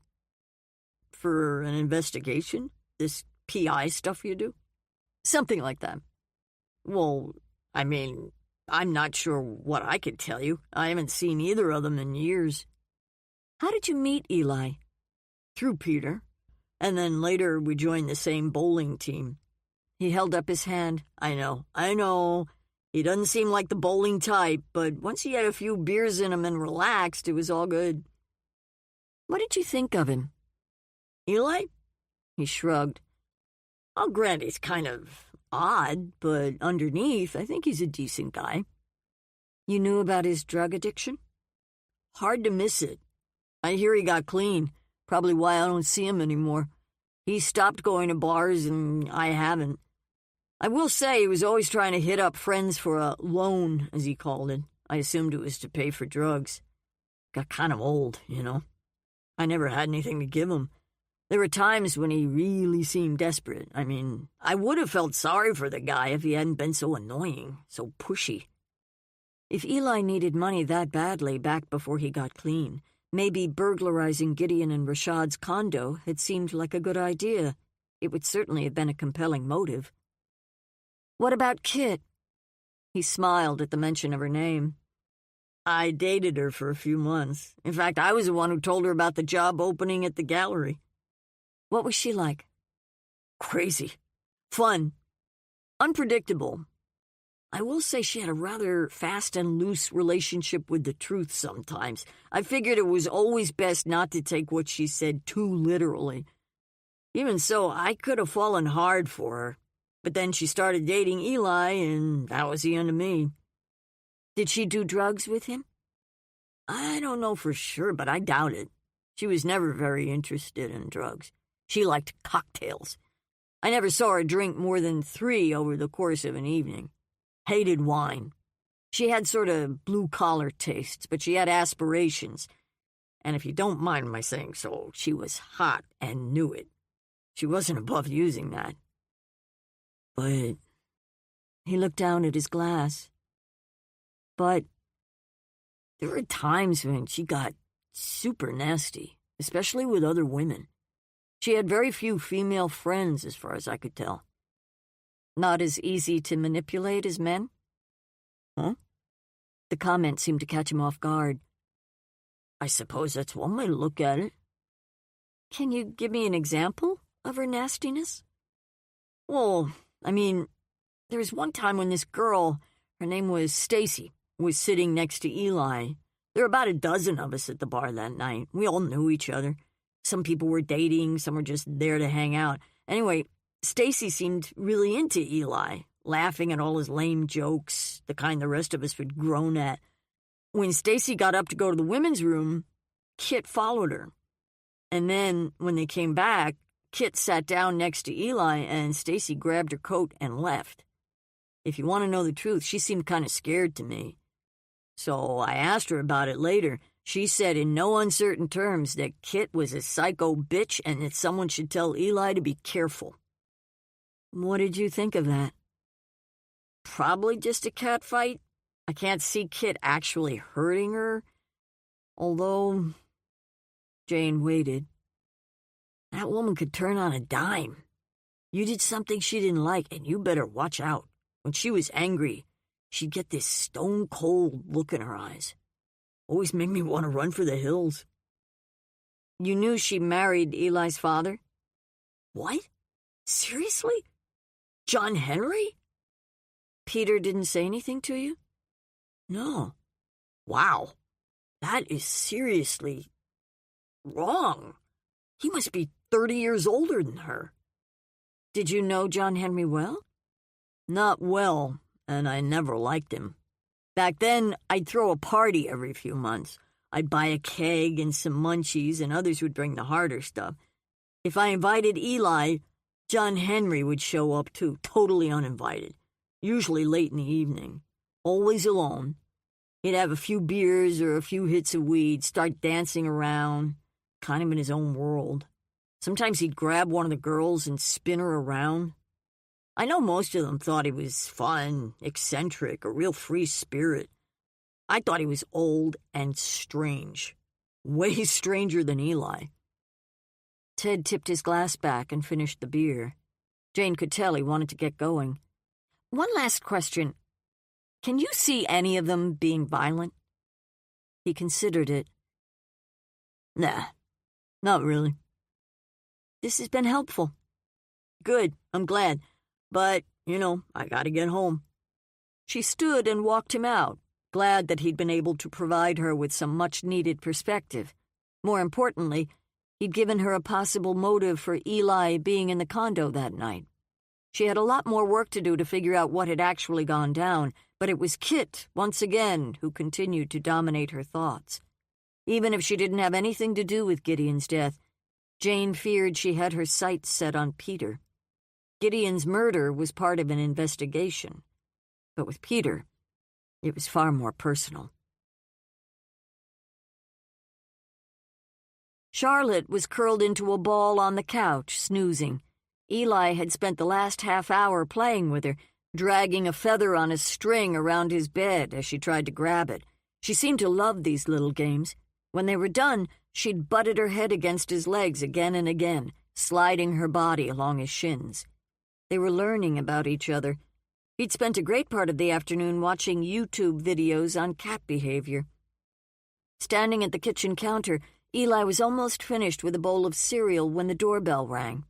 "For an investigation? This PI stuff you do?" "Something like that." "Well, I mean, I'm not sure what I could tell you. I haven't seen either of them in years." "How did you meet Eli?" "Through Peter. And then later we joined the same bowling team." He held up his hand. I know. He doesn't seem like the bowling type, but once he had a few beers in him and relaxed, it was all good." "What did you think of him?" "Eli?" He shrugged. "I'll grant he's kind of odd, but underneath, I think he's a decent guy." "You knew about his drug addiction?" "Hard to miss it. I hear he got clean, probably why I don't see him anymore. He stopped going to bars, and I haven't. I will say he was always trying to hit up friends for a loan, as he called it. I assumed it was to pay for drugs. Got kind of old, you know. I never had anything to give him. There were times when he really seemed desperate. I mean, I would have felt sorry for the guy if he hadn't been so annoying, so pushy. If Eli needed money that badly back before he got clean, maybe burglarizing Gideon and Rashad's condo had seemed like a good idea. It would certainly have been a compelling motive. "What about Kit?" He smiled at the mention of her name. "I dated her for a few months. In fact, I was the one who told her about the job opening at the gallery." "What was she like?" "Crazy. Fun. Unpredictable. I will say she had a rather fast and loose relationship with the truth sometimes. I figured it was always best not to take what she said too literally. Even so, I could have fallen hard for her. But then she started dating Eli, and that was the end of me. Did she do drugs with him? I don't know for sure, but I doubt it. She was never very interested in drugs. She liked cocktails. I never saw her drink more than 3 over the course of an evening. Hated wine. She had sort of blue-collar tastes, but she had aspirations. And if you don't mind my saying so, she was hot and knew it. She wasn't above using that. But he looked down at his glass. But there were times when she got super nasty, especially with other women. She had very few female friends, as far as I could tell. Not as easy to manipulate as men? Huh? The comment seemed to catch him off guard. I suppose that's one way to look at it. Can you give me an example of her nastiness? Well, I mean, there was one time when this girl, her name was Stacy, was sitting next to Eli. There were about a dozen of us at the bar that night. We all knew each other. Some people were dating, some were just there to hang out. Anyway, Stacy seemed really into Eli, laughing at all his lame jokes, the kind the rest of us would groan at. When Stacy got up to go to the women's room, Kit followed her. And then, when they came back, Kit sat down next to Eli and Stacy grabbed her coat and left. If you want to know the truth, she seemed kind of scared to me. So I asked her about it later. She said in no uncertain terms that Kit was a psycho bitch and that someone should tell Eli to be careful. What did you think of that? Probably just a catfight. I can't see Kit actually hurting her. Although, Jane waited. That woman could turn on a dime. You did something she didn't like, and you better watch out. When she was angry, she'd get this stone-cold look in her eyes. Always made me want to run for the hills. You knew she married Eli's father? What? Seriously? John Henry? Peter didn't say anything to you? No. Wow. That is seriously wrong. He must be 30 years older than her. Did you know John Henry well? Not well, and I never liked him. Back then, I'd throw a party every few months. I'd buy a keg and some munchies, and others would bring the harder stuff. If I invited Eli, John Henry would show up too, totally uninvited, usually late in the evening, always alone. He'd have a few beers or a few hits of weed, start dancing around, kind of in his own world. Sometimes he'd grab one of the girls and spin her around. I know most of them thought he was fun, eccentric, a real free spirit. I thought he was old and strange. Way stranger than Eli. Ted tipped his glass back and finished the beer. Jane could tell he wanted to get going. One last question. Can you see any of them being violent? He considered it. Nah, not really. This has been helpful. Good, I'm glad. But, I gotta get home. She stood and walked him out, glad that he'd been able to provide her with some much-needed perspective. More importantly, he'd given her a possible motive for Eli being in the condo that night. She had a lot more work to do to figure out what had actually gone down, but it was Kit, once again, who continued to dominate her thoughts. Even if she didn't have anything to do with Gideon's death, Jane feared she had her sights set on Peter. Gideon's murder was part of an investigation, but with Peter, it was far more personal. Charlotte was curled into a ball on the couch, snoozing. Eli had spent the last half hour playing with her, dragging a feather on a string around his bed as she tried to grab it. She seemed to love these little games. When they were done, she'd butted her head against his legs again and again, sliding her body along his shins. They were learning about each other. He'd spent a great part of the afternoon watching YouTube videos on cat behavior. Standing at the kitchen counter, Eli was almost finished with a bowl of cereal when the doorbell rang.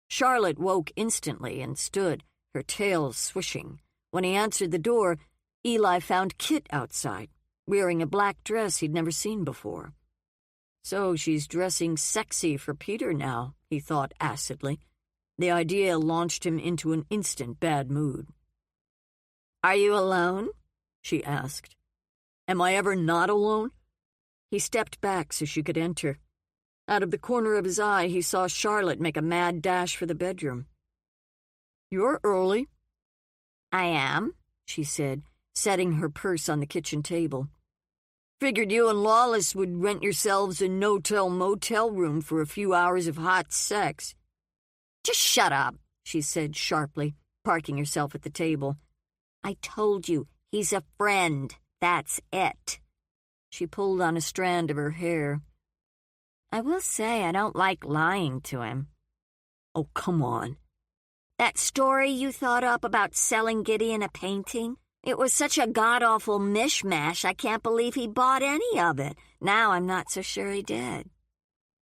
Charlotte woke instantly and stood, her tail swishing. When he answered the door, Eli found Kit outside, wearing a black dress he'd never seen before. So she's dressing sexy for Peter now, he thought acidly. The idea launched him into an instant bad mood. "Are you alone?" she asked. Am I ever not alone? He stepped back so she could enter. Out of the corner of his eye, he saw Charlotte make a mad dash for the bedroom. "You're early." "I am," she said, setting her purse on the kitchen table. "Figured you and Lawless would rent yourselves a no-tell motel room for a few hours of hot sex." "Just shut up," she said sharply, parking herself at the table. "I told you, he's a friend. That's it." She pulled on a strand of her hair. "I will say I don't like lying to him." "Oh, come on." "That story you thought up about selling Gideon a painting? It was such a god-awful mishmash, I can't believe he bought any of it. Now I'm not so sure he did."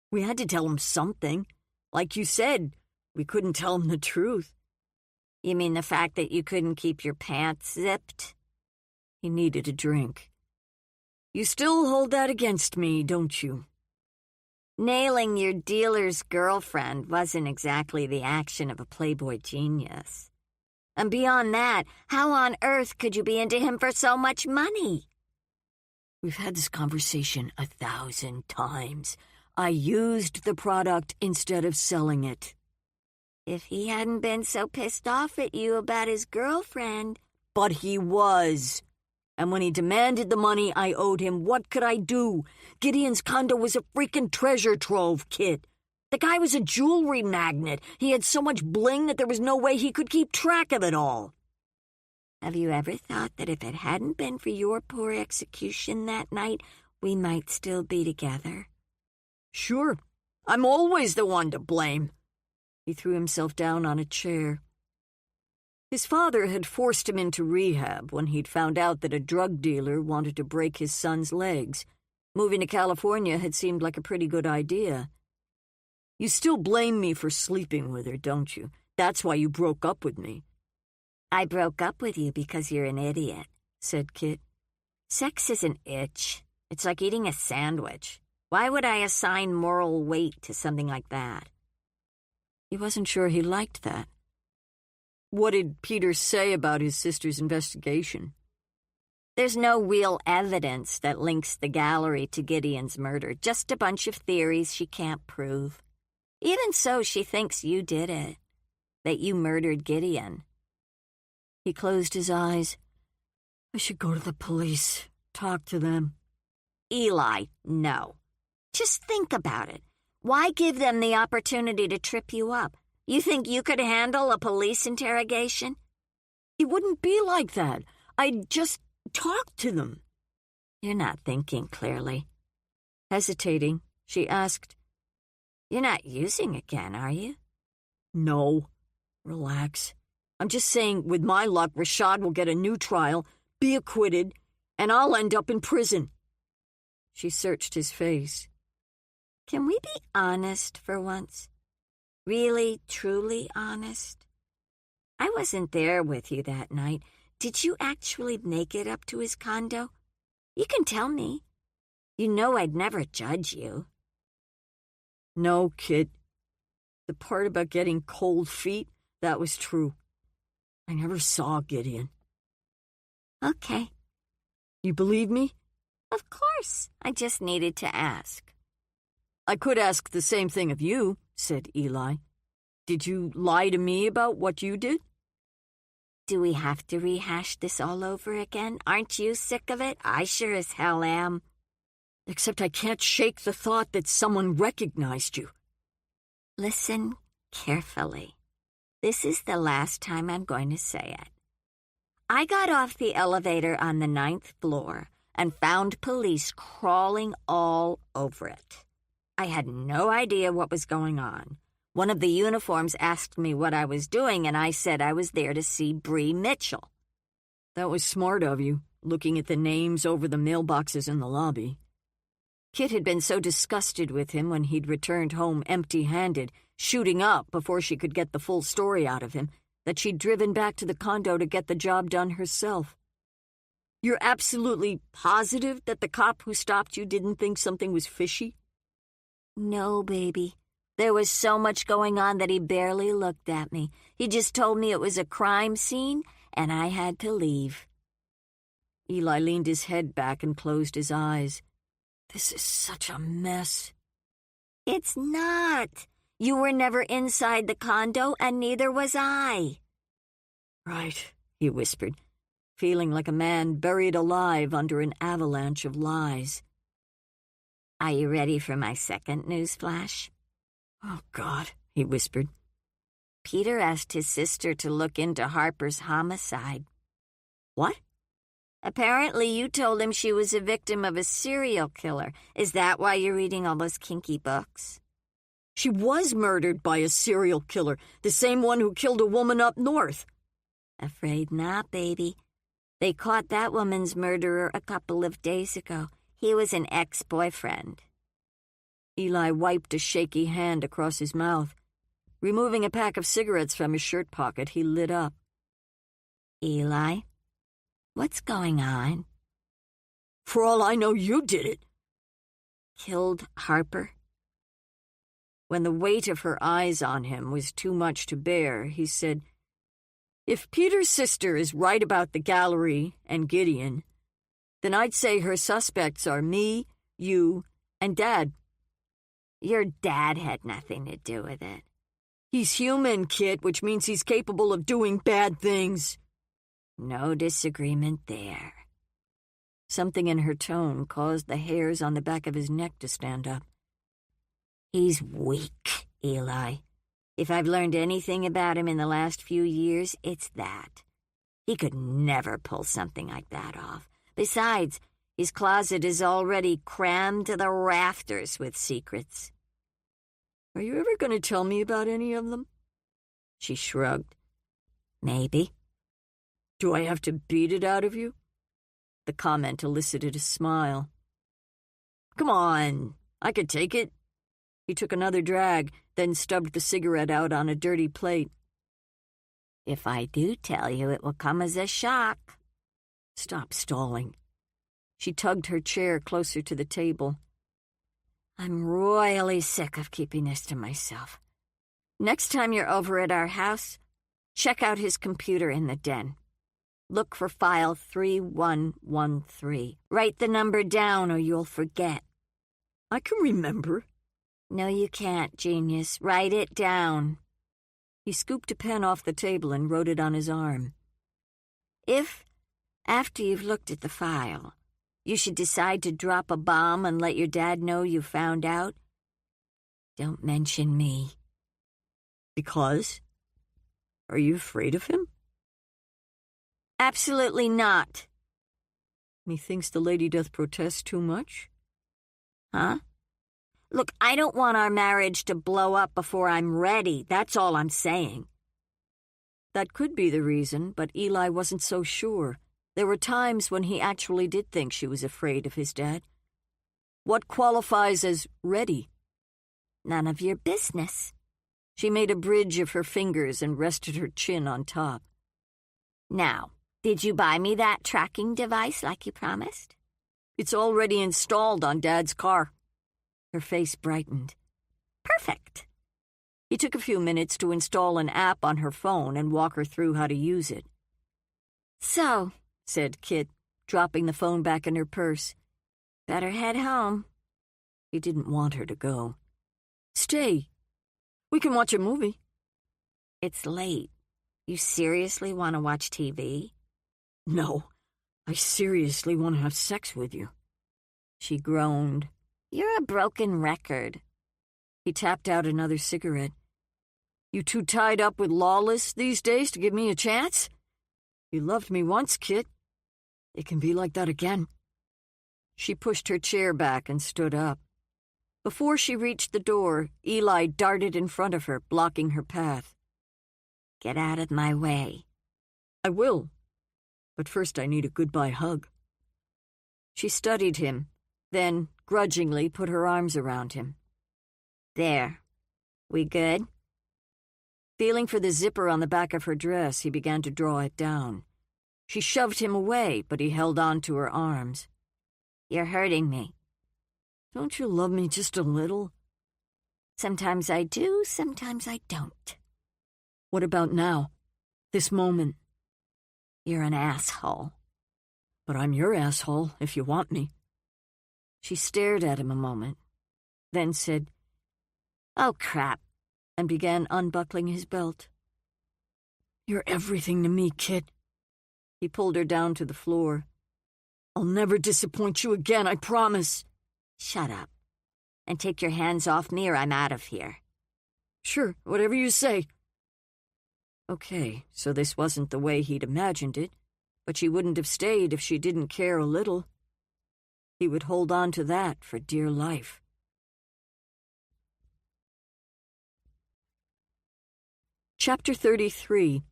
"We had to tell him something. Like you said, we couldn't tell him the truth." "You mean the fact that you couldn't keep your pants zipped?" He needed a drink. "You still hold that against me, don't you?" "Nailing your dealer's girlfriend wasn't exactly the action of a playboy genius. And beyond that, how on earth could you be into him for so much money?" "We've had this conversation 1,000 times. I used the product instead of selling it." "If he hadn't been so pissed off at you about his girlfriend..." "But he was. And when he demanded the money I owed him, what could I do? Gideon's condo was a freaking treasure trove, Kit. The guy was a jewelry magnate. He had so much bling that there was no way he could keep track of it all." "Have you ever thought that if it hadn't been for your poor execution that night, we might still be together?" "Sure. I'm always the one to blame." He threw himself down on a chair. His father had forced him into rehab when he'd found out that a drug dealer wanted to break his son's legs. Moving to California had seemed like a pretty good idea. "You still blame me for sleeping with her, don't you? That's why you broke up with me." "I broke up with you because you're an idiot," said Kit. "Sex is an itch. It's like eating a sandwich. Why would I assign moral weight to something like that?" He wasn't sure he liked that. "What did Peter say about his sister's investigation?" "There's no real evidence that links the gallery to Gideon's murder, just a bunch of theories she can't prove. Even so, she thinks you did it, that you murdered Gideon." He closed his eyes. "I should go to the police, talk to them." "Eli, no. Just think about it. Why give them the opportunity to trip you up? You think you could handle a police interrogation?" "It wouldn't be like that. I'd just talk to them." "You're not thinking clearly." Hesitating, she asked, "You're not using again, are you?" "No." "Relax. I'm just saying, with my luck, Rashad will get a new trial, be acquitted, and I'll end up in prison." She searched his face. "Can we be honest for once? Really, truly honest? I wasn't there with you that night. Did you actually make it up to his condo? You can tell me. You know I'd never judge you." "No, kid. The part about getting cold feet, that was true. I never saw Gideon." "Okay." "You believe me?" "Of course. I just needed to ask." "I could ask the same thing of you," said Eli. "Did you lie to me about what you did?" "Do we have to rehash this all over again? Aren't you sick of it? I sure as hell am." "Except I can't shake the thought that someone recognized you." Listen carefully. This is the last time I'm going to say it. I got off the elevator on the 9th floor and found police crawling all over it. I had no idea what was going on. One of the uniforms asked me what I was doing, and I said I was there to see Bree Mitchell. "That was smart of you, looking at the names over the mailboxes in the lobby." Kit had been so disgusted with him when he'd returned home empty-handed, shooting up before she could get the full story out of him, that she'd driven back to the condo to get the job done herself. "You're absolutely positive that the cop who stopped you didn't think something was fishy?" "No, baby. There was so much going on that he barely looked at me. He just told me it was a crime scene, and I had to leave. Eli leaned his head back and closed his eyes. This is such a mess. It's not. You were never inside the condo, and neither was I. Right, he whispered, feeling like a man buried alive under an avalanche of lies. Are you ready for my second news flash? Oh, God, he whispered. Peter asked his sister to look into Harper's homicide. What? Apparently you told him she was a victim of a serial killer. Is that why you're reading all those kinky books? She was murdered by a serial killer, the same one who killed a woman up north. Afraid not, baby. They caught that woman's murderer a couple of days ago. He was an ex-boyfriend. Eli wiped a shaky hand across his mouth. Removing a pack of cigarettes from his shirt pocket, he lit up. Eli, what's going on? For all I know, you did it. Killed Harper? When the weight of her eyes on him was too much to bear, he said, If Peter's sister is right about the gallery and Gideon, then I'd say her suspects are me, you, and Dad. Your dad had nothing to do with it. He's human, Kit, which means he's capable of doing bad things. No disagreement there. Something in her tone caused the hairs on the back of his neck to stand up. He's weak, Eli. If I've learned anything about him in the last few years, it's that. He could never pull something like that off. Besides, his closet is already crammed to the rafters with secrets. Are you ever going to tell me about any of them? She shrugged. Maybe. Do I have to beat it out of you? The comment elicited a smile. Come on, I could take it. He took another drag, then stubbed the cigarette out on a dirty plate. If I do tell you, it will come as a shock. Stop stalling. She tugged her chair closer to the table. I'm royally sick of keeping this to myself. Next time you're over at our house, check out his computer in the den. Look for file 3113. Write the number down or you'll forget. I can remember. No, you can't, genius. Write it down. He scooped a pen off the table and wrote it on his arm. If, after you've looked at the file, you should decide to drop a bomb and let your dad know you found out, don't mention me. Because? Are you afraid of him? Absolutely not. Methinks the lady doth protest too much? Huh? Look, I don't want our marriage to blow up before I'm ready. That's all I'm saying. That could be the reason, but Eli wasn't so sure. There were times when he actually did think she was afraid of his dad. What qualifies as ready? None of your business. She made a bridge of her fingers and rested her chin on top. Now, did you buy me that tracking device like you promised? It's already installed on Dad's car. Her face brightened. Perfect. He took a few minutes to install an app on her phone and walk her through how to use it. So, said Kit, dropping the phone back in her purse. Better head home. He didn't want her to go. Stay. We can watch a movie. It's late. You seriously want to watch TV? No, I seriously want to have sex with you. She groaned. You're a broken record. He tapped out another cigarette. You too tied up with Lawless these days to give me a chance? You loved me once, Kit. It can be like that again. She pushed her chair back and stood up. Before she reached the door, Eli darted in front of her, blocking her path. Get out of my way. I will. But first I need a goodbye hug. She studied him, then grudgingly put her arms around him. There. We good? Feeling for the zipper on the back of her dress, he began to draw it down. She shoved him away, but he held on to her arms. You're hurting me. Don't you love me just a little? Sometimes I do, sometimes I don't. What about now? This moment? You're an asshole. But I'm your asshole, if you want me. She stared at him a moment, then said, "Oh, crap," and began unbuckling his belt. You're everything to me, kid. He pulled her down to the floor. I'll never disappoint you again, I promise. Shut up. And take your hands off me or I'm out of here. Sure, whatever you say. Okay, so this wasn't the way he'd imagined it, but she wouldn't have stayed if she didn't care a little. He would hold on to that for dear life. Chapter 33.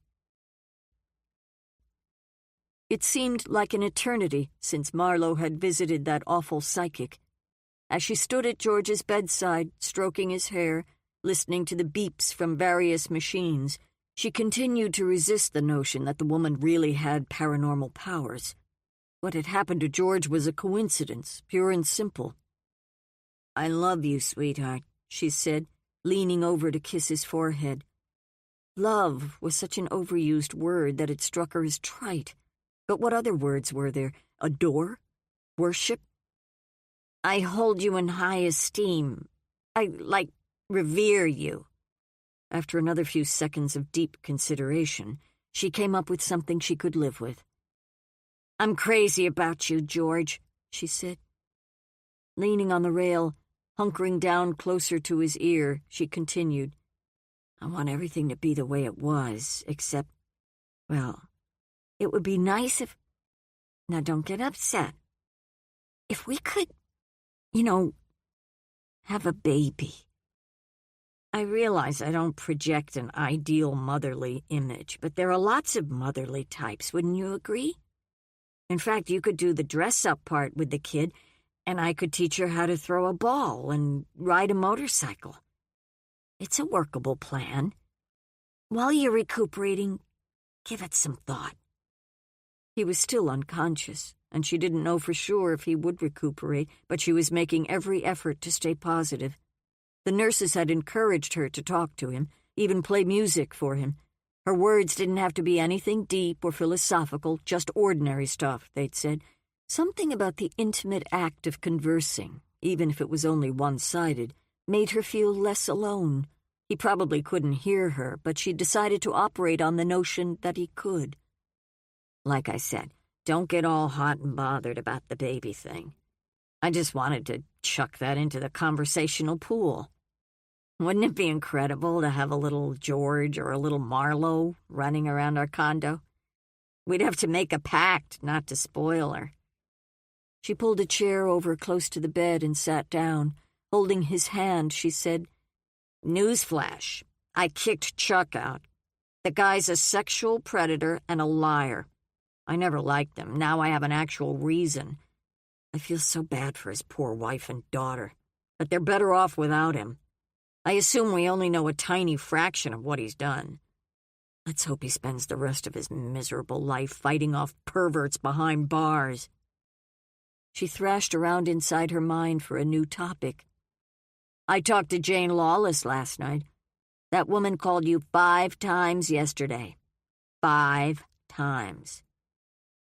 It seemed like an eternity since Marlowe had visited that awful psychic. As she stood at George's bedside, stroking his hair, listening to the beeps from various machines, she continued to resist the notion that the woman really had paranormal powers. What had happened to George was a coincidence, pure and simple. "I love you, sweetheart," she said, leaning over to kiss his forehead. Love was such an overused word that it struck her as trite. But what other words were there? Adore? Worship? "I hold you in high esteem. I, revere you." After another few seconds of deep consideration, she came up with something she could live with. "I'm crazy about you, George," she said. Leaning on the rail, hunkering down closer to his ear, she continued, "I want everything to be the way it was, except, well, it would be nice if... Now don't get upset. If we could, have a baby." I realize I don't project an ideal motherly image, but there are lots of motherly types, wouldn't you agree? In fact, you could do the dress-up part with the kid, and I could teach her how to throw a ball and ride a motorcycle. It's a workable plan. While you're recuperating, give it some thought. He was still unconscious, and she didn't know for sure if he would recuperate, but she was making every effort to stay positive. The nurses had encouraged her to talk to him, even play music for him. Her words didn't have to be anything deep or philosophical, just ordinary stuff, they'd said. Something about the intimate act of conversing, even if it was only one-sided, made her feel less alone. He probably couldn't hear her, but she decided to operate on the notion that he could. Like I said, don't get all hot and bothered about the baby thing. I just wanted to chuck that into the conversational pool. Wouldn't it be incredible to have a little George or a little Marlowe running around our condo? We'd have to make a pact not to spoil her. She pulled a chair over close to the bed and sat down. Holding his hand, she said, "Newsflash, I kicked Chuck out. The guy's a sexual predator and a liar. I never liked him. Now I have an actual reason. I feel so bad for his poor wife and daughter, but they're better off without him. I assume we only know a tiny fraction of what he's done. Let's hope he spends the rest of his miserable life fighting off perverts behind bars." She thrashed around inside her mind for a new topic. "I talked to Jane Lawless last night. That woman called you 5 times yesterday. 5 times.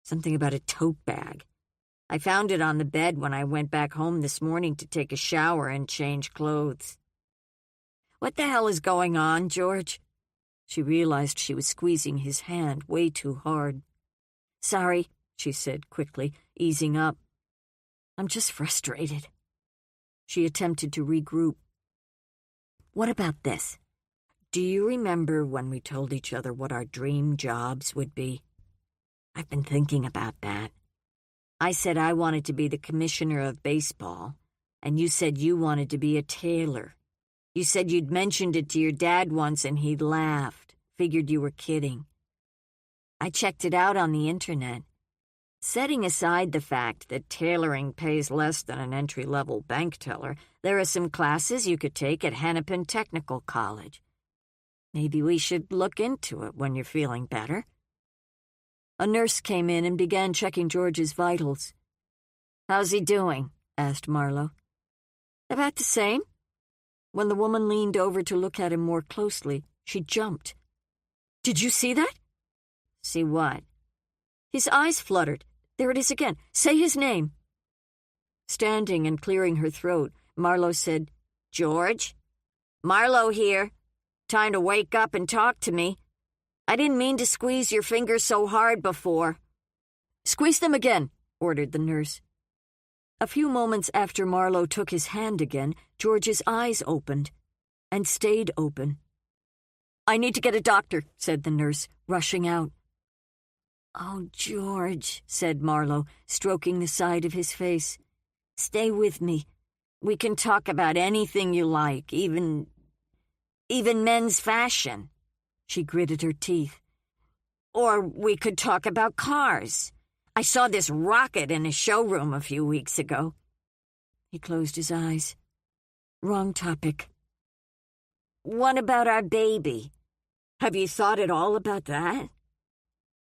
Something about a tote bag. I found it on the bed when I went back home this morning to take a shower and change clothes. What the hell is going on, George?" She realized she was squeezing his hand way too hard. "Sorry," she said quickly, easing up. "I'm just frustrated." She attempted to regroup. "What about this? Do you remember when we told each other what our dream jobs would be? I've been thinking about that. I said I wanted to be the commissioner of baseball, and you said you wanted to be a tailor. You said you'd mentioned it to your dad once and he'd laughed, figured you were kidding. I checked it out on the internet. Setting aside the fact that tailoring pays less than an entry-level bank teller, there are some classes you could take at Hennepin Technical College. Maybe we should look into it when you're feeling better." A nurse came in and began checking George's vitals. "How's he doing?" asked Marlowe. "About the same. When the woman leaned over to look at him more closely, she jumped. "Did you see that?" "See what?" His eyes fluttered. "There it is again. Say his name." Standing and clearing her throat, Marlowe said, "George? Marlowe here. Time to wake up and talk to me. I didn't mean to squeeze your fingers so hard before." "Squeeze them again," ordered the nurse. A few moments after Marlowe took his hand again, George's eyes opened and stayed open. "I need to get a doctor," said the nurse, rushing out. "Oh, George," said Marlowe, stroking the side of his face. "Stay with me. We can talk about anything you like, even men's fashion." She gritted her teeth. "Or we could talk about cars. I saw this rocket in a showroom a few weeks ago." He closed his eyes. "Wrong topic." "What about our baby? Have you thought at all about that?"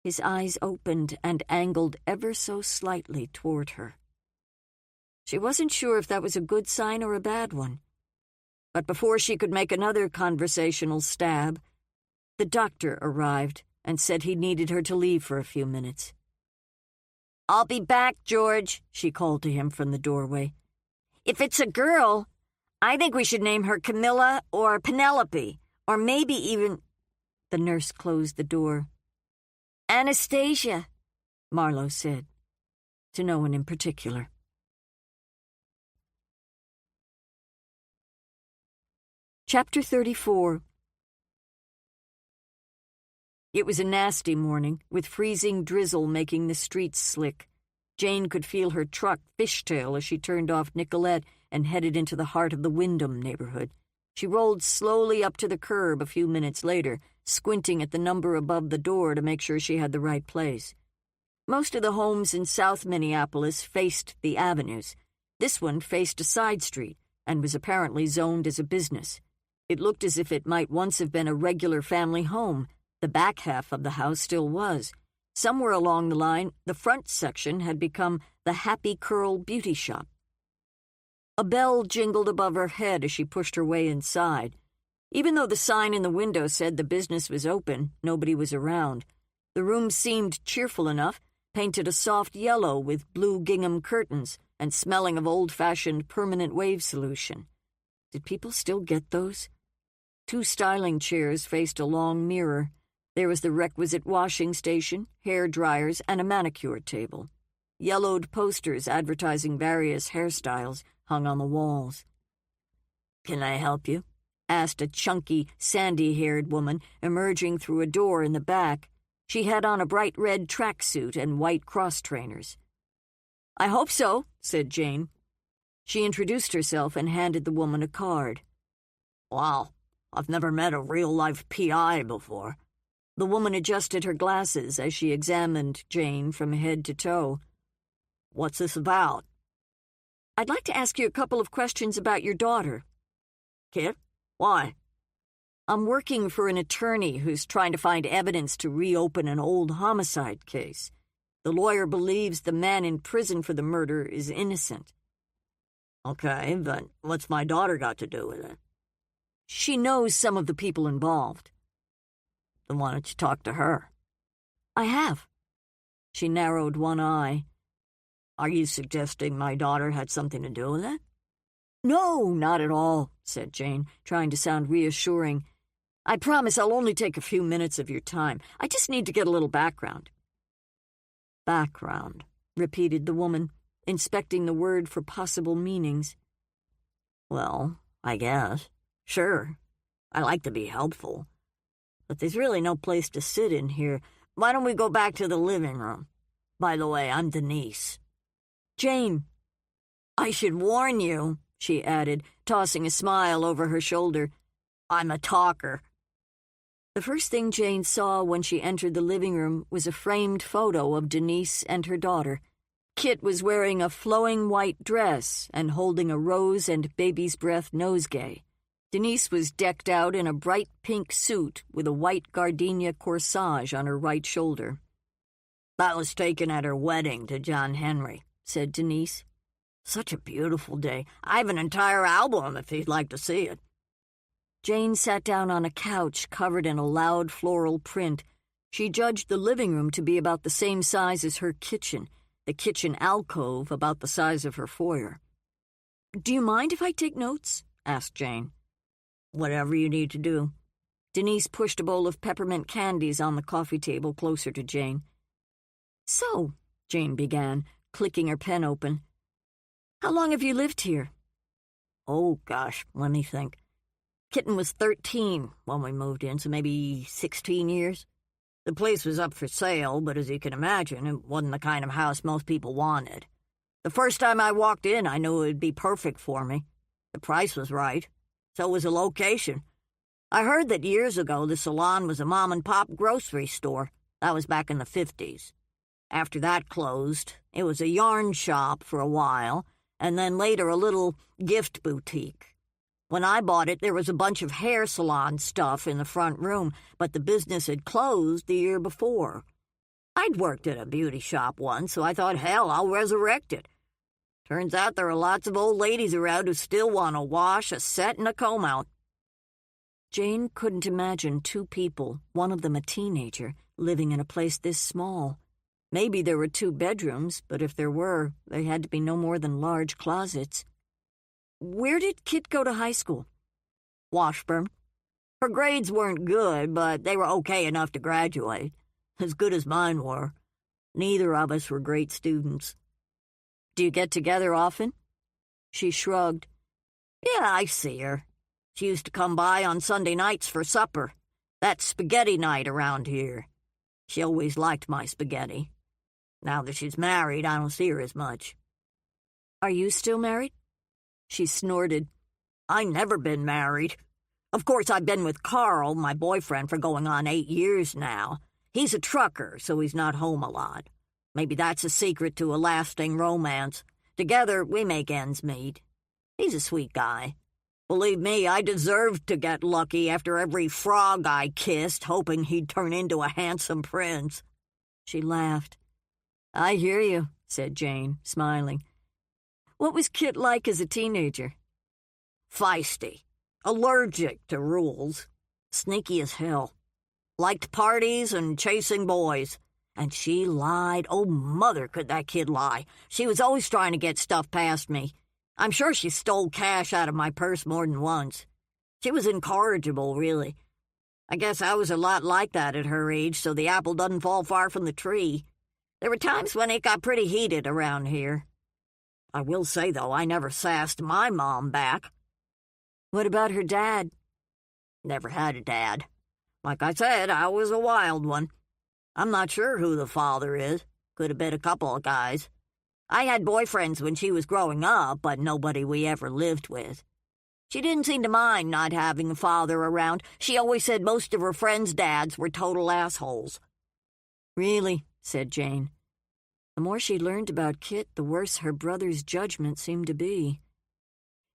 His eyes opened and angled ever so slightly toward her. She wasn't sure if that was a good sign or a bad one. But before she could make another conversational stab, the doctor arrived and said he needed her to leave for a few minutes. "I'll be back, George," she called to him from the doorway. "If it's a girl, I think we should name her Camilla or Penelope, or maybe even—" The nurse closed the door. "Anastasia," Marlowe said, to no one in particular. Chapter 34. It was a nasty morning, with freezing drizzle making the streets slick. Jane could feel her truck fishtail as she turned off Nicolette and headed into the heart of the Wyndham neighborhood. She rolled slowly up to the curb a few minutes later, squinting at the number above the door to make sure she had the right place. Most of the homes in South Minneapolis faced the avenues. This one faced a side street and was apparently zoned as a business. It looked as if it might once have been a regular family home. The back half of the house still was. Somewhere along the line, the front section had become the Happy Curl beauty shop. A bell jingled above her head as she pushed her way inside. Even though the sign in the window said the business was open, nobody was around. The room seemed cheerful enough, painted a soft yellow with blue gingham curtains and smelling of old-fashioned permanent wave solution. Did people still get those? 2 styling chairs faced a long mirror. There was the requisite washing station, hair dryers, and a manicure table. Yellowed posters advertising various hairstyles hung on the walls. "Can I help you?" asked a chunky, sandy-haired woman emerging through a door in the back. She had on a bright red tracksuit and white cross-trainers. "I hope so," said Jane. She introduced herself and handed the woman a card. "Wow, I've never met a real-life PI before." The woman adjusted her glasses as she examined Jane from head to toe. "What's this about?" "I'd like to ask you a couple of questions about your daughter." "Kid? Why?" "I'm working for an attorney who's trying to find evidence to reopen an old homicide case. The lawyer believes the man in prison for the murder is innocent." "Okay, but what's my daughter got to do with it?" "She knows some of the people involved." "Then why don't you talk to her?" "I have." She narrowed one eye. "Are you suggesting my daughter had something to do with it?" "No, not at all," said Jane, trying to sound reassuring. "I promise I'll only take a few minutes of your time. I just need to get a little background." "Background," repeated the woman, inspecting the word for possible meanings. "Well, I guess. Sure. I like to be helpful. But there's really no place to sit in here. Why don't we go back to the living room? By the way, I'm Denise." "Jane." "I should warn you," she added, tossing a smile over her shoulder. "I'm a talker." The first thing Jane saw when she entered the living room was a framed photo of Denise and her daughter. Kit was wearing a flowing white dress and holding a rose and baby's breath nosegay. Denise was decked out in a bright pink suit with a white gardenia corsage on her right shoulder. "That was taken at her wedding to John Henry," said Denise. "Such a beautiful day. I have an entire album if you'd like to see it. Jane sat down on a couch covered in a loud floral print. She judged the living room to be about the same size as her kitchen, the kitchen alcove about the size of her foyer. "Do you mind if I take notes?" asked Jane. "Whatever you need to do." Denise pushed a bowl of peppermint candies on the coffee table closer to Jane. "So," Jane began, clicking her pen open, "how long have you lived here?" "Oh, gosh, let me think. Kitten was 13 when we moved in, so maybe 16 years. The place was up for sale, but as you can imagine, it wasn't the kind of house most people wanted. The first time I walked in, I knew it would be perfect for me. The price was right. So was the location. I heard that years ago the salon was a mom-and-pop grocery store. That was back in the 50s. After that closed, it was a yarn shop for a while, and then later a little gift boutique. When I bought it, there was a bunch of hair salon stuff in the front room, but the business had closed the year before. I'd worked at a beauty shop once, so I thought, hell, I'll resurrect it. Turns out there are lots of old ladies around who still want to wash, a set, and a comb out. Jane couldn't imagine two people, one of them a teenager, living in a place this small. Maybe there were 2 bedrooms, but if there were, they had to be no more than large closets. Where did Kit go to high school? Washburn. Her grades weren't good, but they were okay enough to graduate. As good as mine were. Neither of us were great students. Do you get together often? She shrugged. Yeah, I see her. She used to come by on Sunday nights for supper. That's spaghetti night around here. She always liked my spaghetti. Now that she's married, I don't see her as much. Are you still married? She snorted. I never been married. Of course, I've been with Carl, my boyfriend, for going on 8 years now. He's a trucker, so he's not home a lot. Maybe that's a secret to a lasting romance. Together, we make ends meet. He's a sweet guy. Believe me, I deserved to get lucky after every frog I kissed, hoping he'd turn into a handsome prince. She laughed. I hear you, said Jane, smiling. What was Kit like as a teenager? Feisty. Allergic to rules. Sneaky as hell. Liked parties and chasing boys. And she lied. Oh, mother, could that kid lie. She was always trying to get stuff past me. I'm sure she stole cash out of my purse more than once. She was incorrigible, really. I guess I was a lot like that at her age, so the apple doesn't fall far from the tree. There were times when it got pretty heated around here. I will say, though, I never sassed my mom back. What about her dad? Never had a dad. Like I said, I was a wild one. I'm not sure who the father is. Could have been a couple of guys. I had boyfriends when she was growing up, but nobody we ever lived with. She didn't seem to mind not having a father around. She always said most of her friends' dads were total assholes. Really, said Jane. The more she learned about Kit, the worse her brother's judgment seemed to be.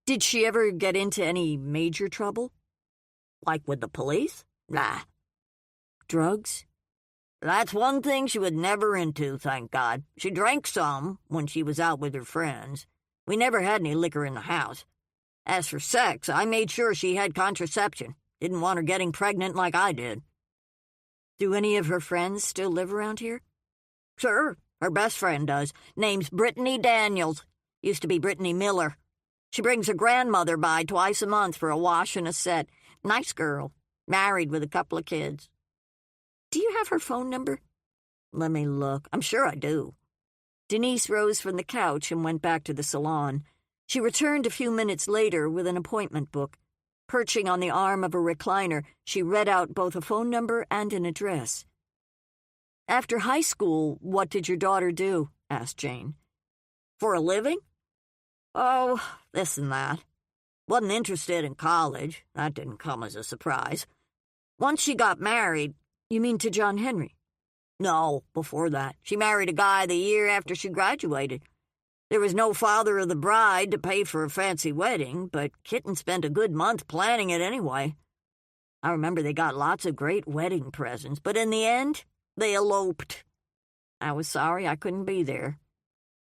Did she ever get into any major trouble? Like with the police? Nah. Drugs? That's one thing she was never into, thank God. She drank some when she was out with her friends. We never had any liquor in the house. As for sex, I made sure she had contraception. Didn't want her getting pregnant like I did. Do any of her friends still live around here? Sure, her best friend does. Name's Brittany Daniels. Used to be Brittany Miller. She brings her grandmother by twice a month for a wash and a set. Nice girl. Married with a couple of kids. Do you have her phone number? Let me look. I'm sure I do. Denise rose from the couch and went back to the salon. She returned a few minutes later with an appointment book. Perching on the arm of a recliner, she read out both a phone number and an address. After high school, what did your daughter do? Asked Jane. For a living? Oh, this and that. Wasn't interested in college. That didn't come as a surprise. Once she got married... You mean to John Henry? No, before that. She married a guy the year after she graduated. There was no father of the bride to pay for a fancy wedding, but Kitten spent a good month planning it anyway. I remember they got lots of great wedding presents, but in the end, they eloped. I was sorry I couldn't be there.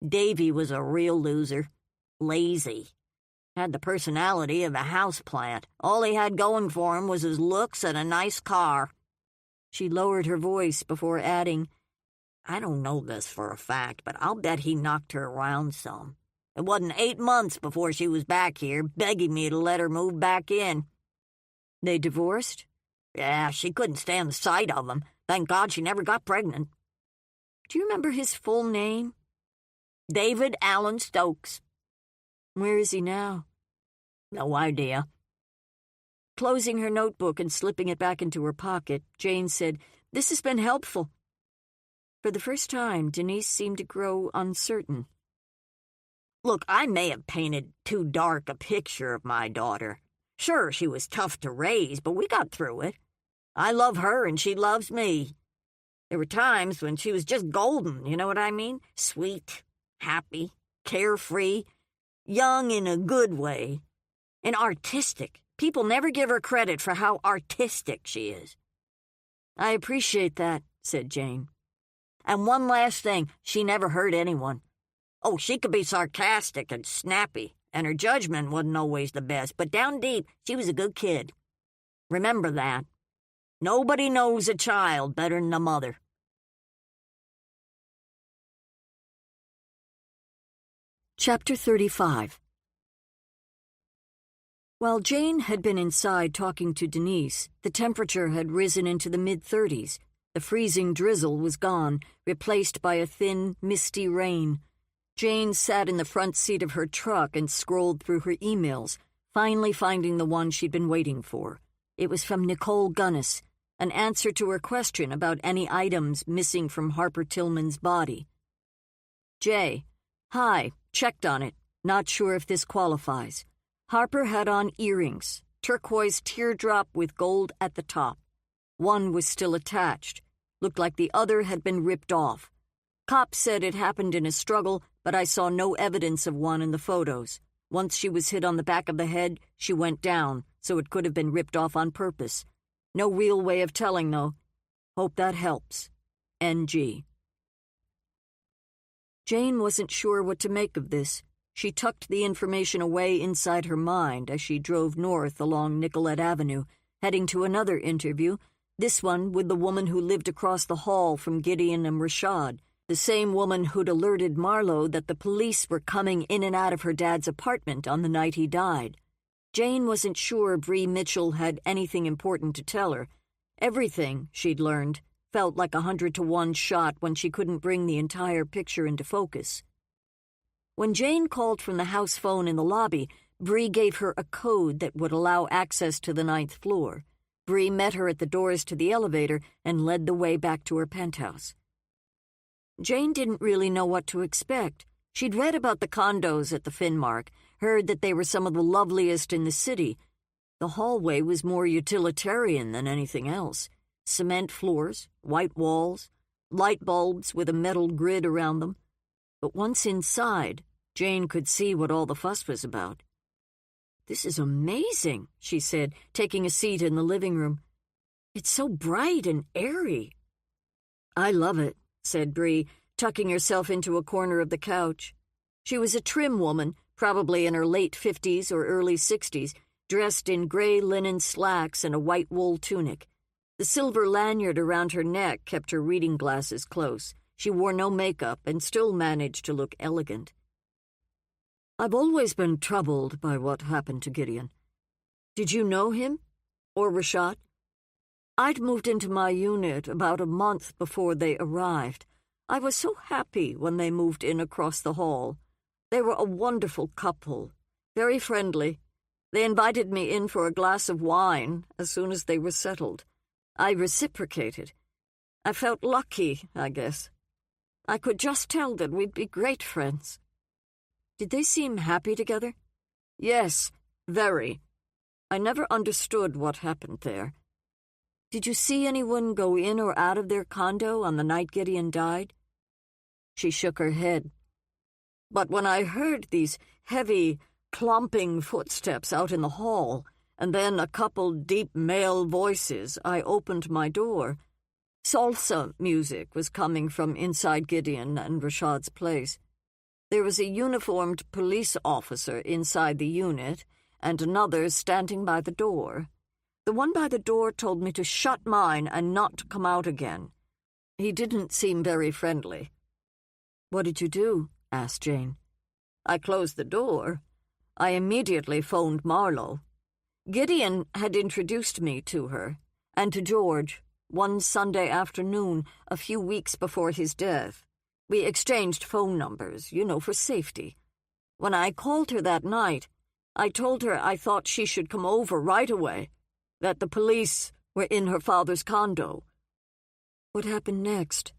Davy was a real loser. Lazy. Had the personality of a houseplant. All he had going for him was his looks and a nice car. She lowered her voice before adding, I don't know this for a fact, but I'll bet he knocked her around some. It wasn't 8 months before she was back here, begging me to let her move back in. They divorced? Yeah, she couldn't stand the sight of him. Thank God she never got pregnant. Do you remember his full name? David Allen Stokes. Where is he now? No idea. Closing her notebook and slipping it back into her pocket, Jane said, This has been helpful. For the first time, Denise seemed to grow uncertain. Look, I may have painted too dark a picture of my daughter. Sure, she was tough to raise, but we got through it. I love her and she loves me. There were times when she was just golden, you know what I mean? Sweet, happy, carefree, young in a good way, and artistic. People never give her credit for how artistic she is. I appreciate that, said Jane. And one last thing, she never hurt anyone. Oh, she could be sarcastic and snappy, and her judgment wasn't always the best, but down deep, she was a good kid. Remember that. Nobody knows a child better than a mother. Chapter 35. While Jane had been inside talking to Denise, the temperature had risen into the mid-30s. The freezing drizzle was gone, replaced by a thin, misty rain. Jane sat in the front seat of her truck and scrolled through her emails, finally finding the one she'd been waiting for. It was from Nicole Gunnis, an answer to her question about any items missing from Harper Tillman's body. J. Hi, checked on it. Not sure if this qualifies. Harper had on earrings, turquoise teardrop with gold at the top. One was still attached. Looked like the other had been ripped off. Cops said it happened in a struggle, but I saw no evidence of one in the photos. Once she was hit on the back of the head, she went down, so it could have been ripped off on purpose. No real way of telling, though. Hope that helps. N.G. Jane wasn't sure what to make of this. She tucked the information away inside her mind as she drove north along Nicollet Avenue, heading to another interview, this one with the woman who lived across the hall from Gideon and Rashad, the same woman who'd alerted Marlowe that the police were coming in and out of her dad's apartment on the night he died. Jane wasn't sure Bree Mitchell had anything important to tell her. Everything, she'd learned, felt like 100-to-1 shot when she couldn't bring the entire picture into focus. When Jane called from the house phone in the lobby, Bree gave her a code that would allow access to the 9th floor. Bree met her at the doors to the elevator and led the way back to her penthouse. Jane didn't really know what to expect. She'd read about the condos at the Finmark, heard that they were some of the loveliest in the city. The hallway was more utilitarian than anything else. Cement floors, white walls, light bulbs with a metal grid around them. But once inside, Jane could see what all the fuss was about. "This is amazing," she said, taking a seat in the living room. "It's so bright and airy." "I love it," said Bree, tucking herself into a corner of the couch. She was a trim woman, probably in her late 50s or early 60s, dressed in gray linen slacks and a white wool tunic. The silver lanyard around her neck kept her reading glasses close. She wore no makeup and still managed to look elegant. "I've always been troubled by what happened to Gideon. Did you know him? Or Rashad? I'd moved into my unit about a month before they arrived. I was so happy when they moved in across the hall. They were a wonderful couple, very friendly. They invited me in for a glass of wine as soon as they were settled. I reciprocated. I felt lucky, I guess. I could just tell that we'd be great friends." "Did they seem happy together?" "Yes, very. I never understood what happened there." "Did you see anyone go in or out of their condo on the night Gideon died?" She shook her head. "But when I heard these heavy, clomping footsteps out in the hall, and then a couple deep male voices, I opened my door. Salsa music was coming from inside Gideon and Rashad's place. There was a uniformed police officer inside the unit and another standing by the door. The one by the door told me to shut mine and not to come out again. He didn't seem very friendly. "What did you do?" asked Jane. "I closed the door. I immediately phoned Marlowe. Gideon had introduced me to her, and to George, one Sunday afternoon, a few weeks before his death. We exchanged phone numbers, for safety. When I called her that night, I told her I thought she should come over right away, that the police were in her father's condo." "What happened next?"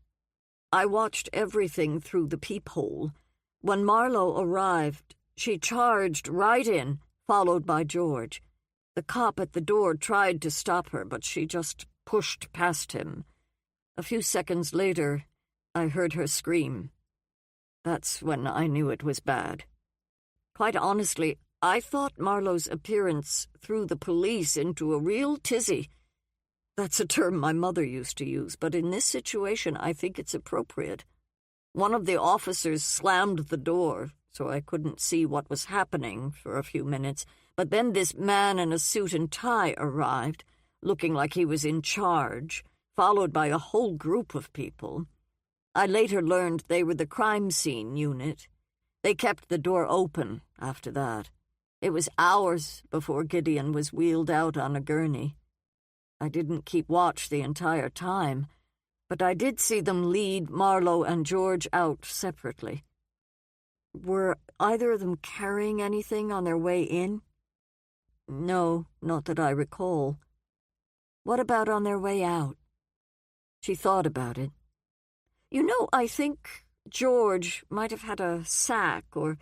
"I watched everything through the peephole. When Marlowe arrived, she charged right in, followed by George. The cop at the door tried to stop her, but she just pushed past him. A few seconds later, I heard her scream. That's when I knew it was bad. Quite honestly, I thought Marlowe's appearance threw the police into a real tizzy. That's a term my mother used to use, but in this situation I think it's appropriate. One of the officers slammed the door, so I couldn't see what was happening for a few minutes, but then this man in a suit and tie arrived, looking like he was in charge, followed by a whole group of people. I later learned they were the crime scene unit. They kept the door open after that. It was hours before Gideon was wheeled out on a gurney. I didn't keep watch the entire time, but I did see them lead Marlowe and George out separately. Were either of them carrying anything on their way in? No, not that I recall. What about on their way out? She thought about it. I think George might have had a sack or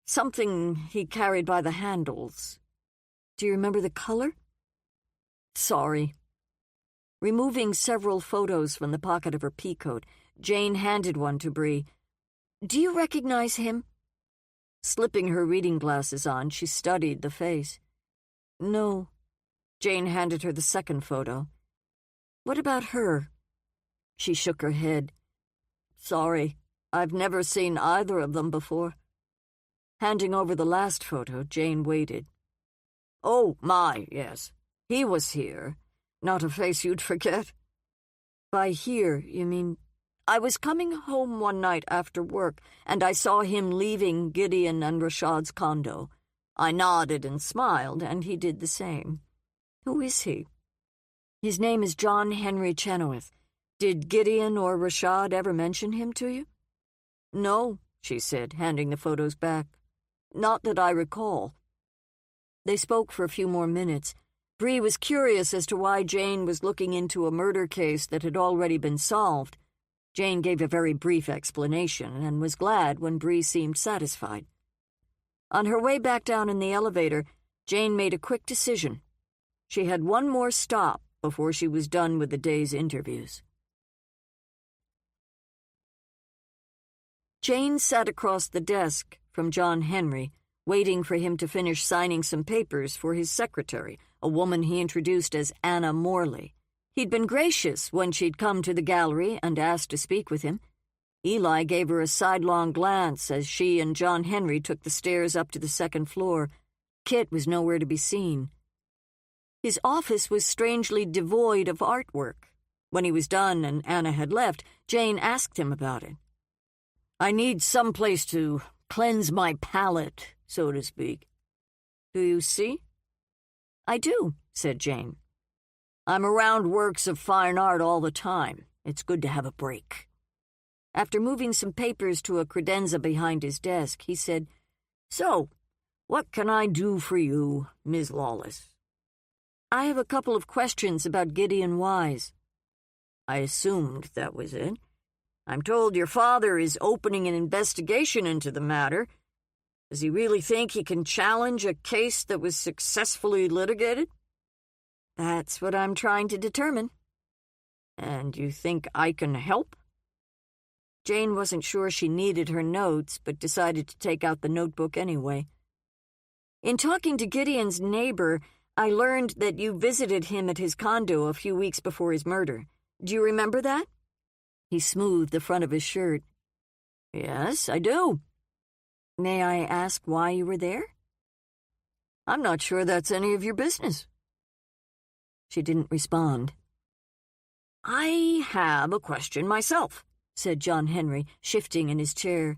something he carried by the handles. Do you remember the color? Sorry. Removing several photos from the pocket of her peacoat, Jane handed one to Bree. Do you recognize him? Slipping her reading glasses on, she studied the face. No. Jane handed her the second photo. What about her? She shook her head. Sorry, I've never seen either of them before. Handing over the last photo, Jane waited. Oh, my, yes. He was here. Not a face you'd forget. By here, you mean? I was coming home one night after work, and I saw him leaving Gideon and Rashad's condo. I nodded and smiled, and he did the same. Who is he? His name is John Henry Chenoweth. Did Gideon or Rashad ever mention him to you? No, she said, handing the photos back. Not that I recall. They spoke for a few more minutes. Bree was curious as to why Jane was looking into a murder case that had already been solved. Jane gave a very brief explanation and was glad when Bree seemed satisfied. On her way back down in the elevator, Jane made a quick decision. She had one more stop before she was done with the day's interviews. Jane sat across the desk from John Henry, waiting for him to finish signing some papers for his secretary, a woman he introduced as Anna Morley. He'd been gracious when she'd come to the gallery and asked to speak with him. Eli gave her a sidelong glance as she and John Henry took the stairs up to the second floor. Kit was nowhere to be seen. His office was strangely devoid of artwork. When he was done and Anna had left, Jane asked him about it. I need some place to cleanse my palate, so to speak. Do you see? I do, said Jane. I'm around works of fine art all the time. It's good to have a break. After moving some papers to a credenza behind his desk, he said, So, what can I do for you, Miss Lawless? I have a couple of questions about Gideon Wise. I assumed that was it. I'm told your father is opening an investigation into the matter. Does he really think he can challenge a case that was successfully litigated? That's what I'm trying to determine. And you think I can help? Jane wasn't sure she needed her notes, but decided to take out the notebook anyway. In talking to Gideon's neighbor, I learned that you visited him at his condo a few weeks before his murder. Do you remember that? He smoothed the front of his shirt. Yes, I do. May I ask why you were there? I'm not sure that's any of your business. She didn't respond. I have a question myself, said John Henry, shifting in his chair.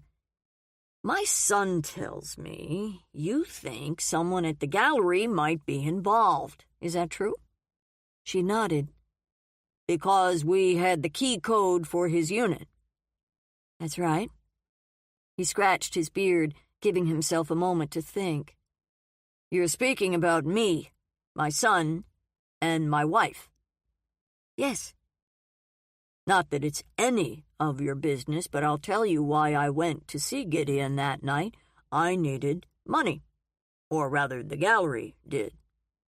My son tells me you think someone at the gallery might be involved. Is that true? She nodded. Because we had the key code for his unit. That's right. He scratched his beard, giving himself a moment to think. You're speaking about me, my son, and my wife. Yes. Not that it's any of your business, but I'll tell you why I went to see Gideon that night. I needed money. Or rather, the gallery did.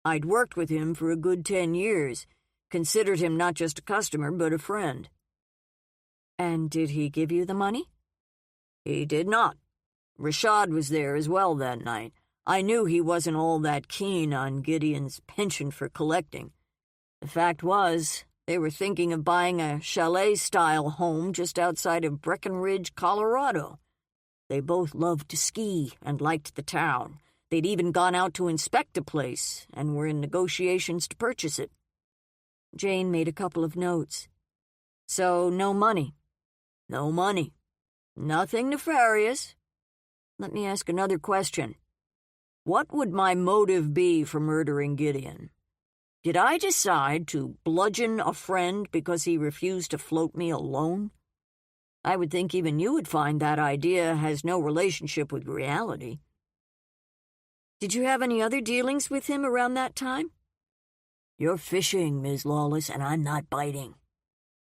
I'd worked with him for a good 10 years, considered him not just a customer, but a friend. And did he give you the money? He did not. Rashad was there as well that night. I knew he wasn't all that keen on Gideon's penchant for collecting. The fact was, they were thinking of buying a chalet-style home just outside of Breckenridge, Colorado. They both loved to ski and liked the town. They'd even gone out to inspect a place and were in negotiations to purchase it. Jane made a couple of notes. So, no money? No money. Nothing nefarious. Let me ask another question. What would my motive be for murdering Gideon? Did I decide to bludgeon a friend because he refused to float me alone? I would think even you would find that idea has no relationship with reality. Did you have any other dealings with him around that time? You're fishing, Ms. Lawless, and I'm not biting.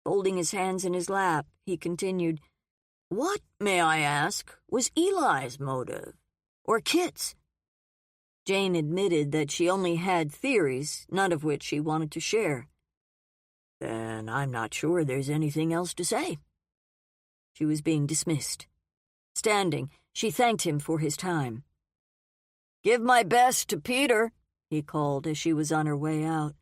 Folding his hands in his lap, he continued, What, may I ask, was Eli's motive? Or Kit's? Jane admitted that she only had theories, none of which she wanted to share. Then I'm not sure there's anything else to say. She was being dismissed. Standing, she thanked him for his time. Give my best to Peter, he called as she was on her way out.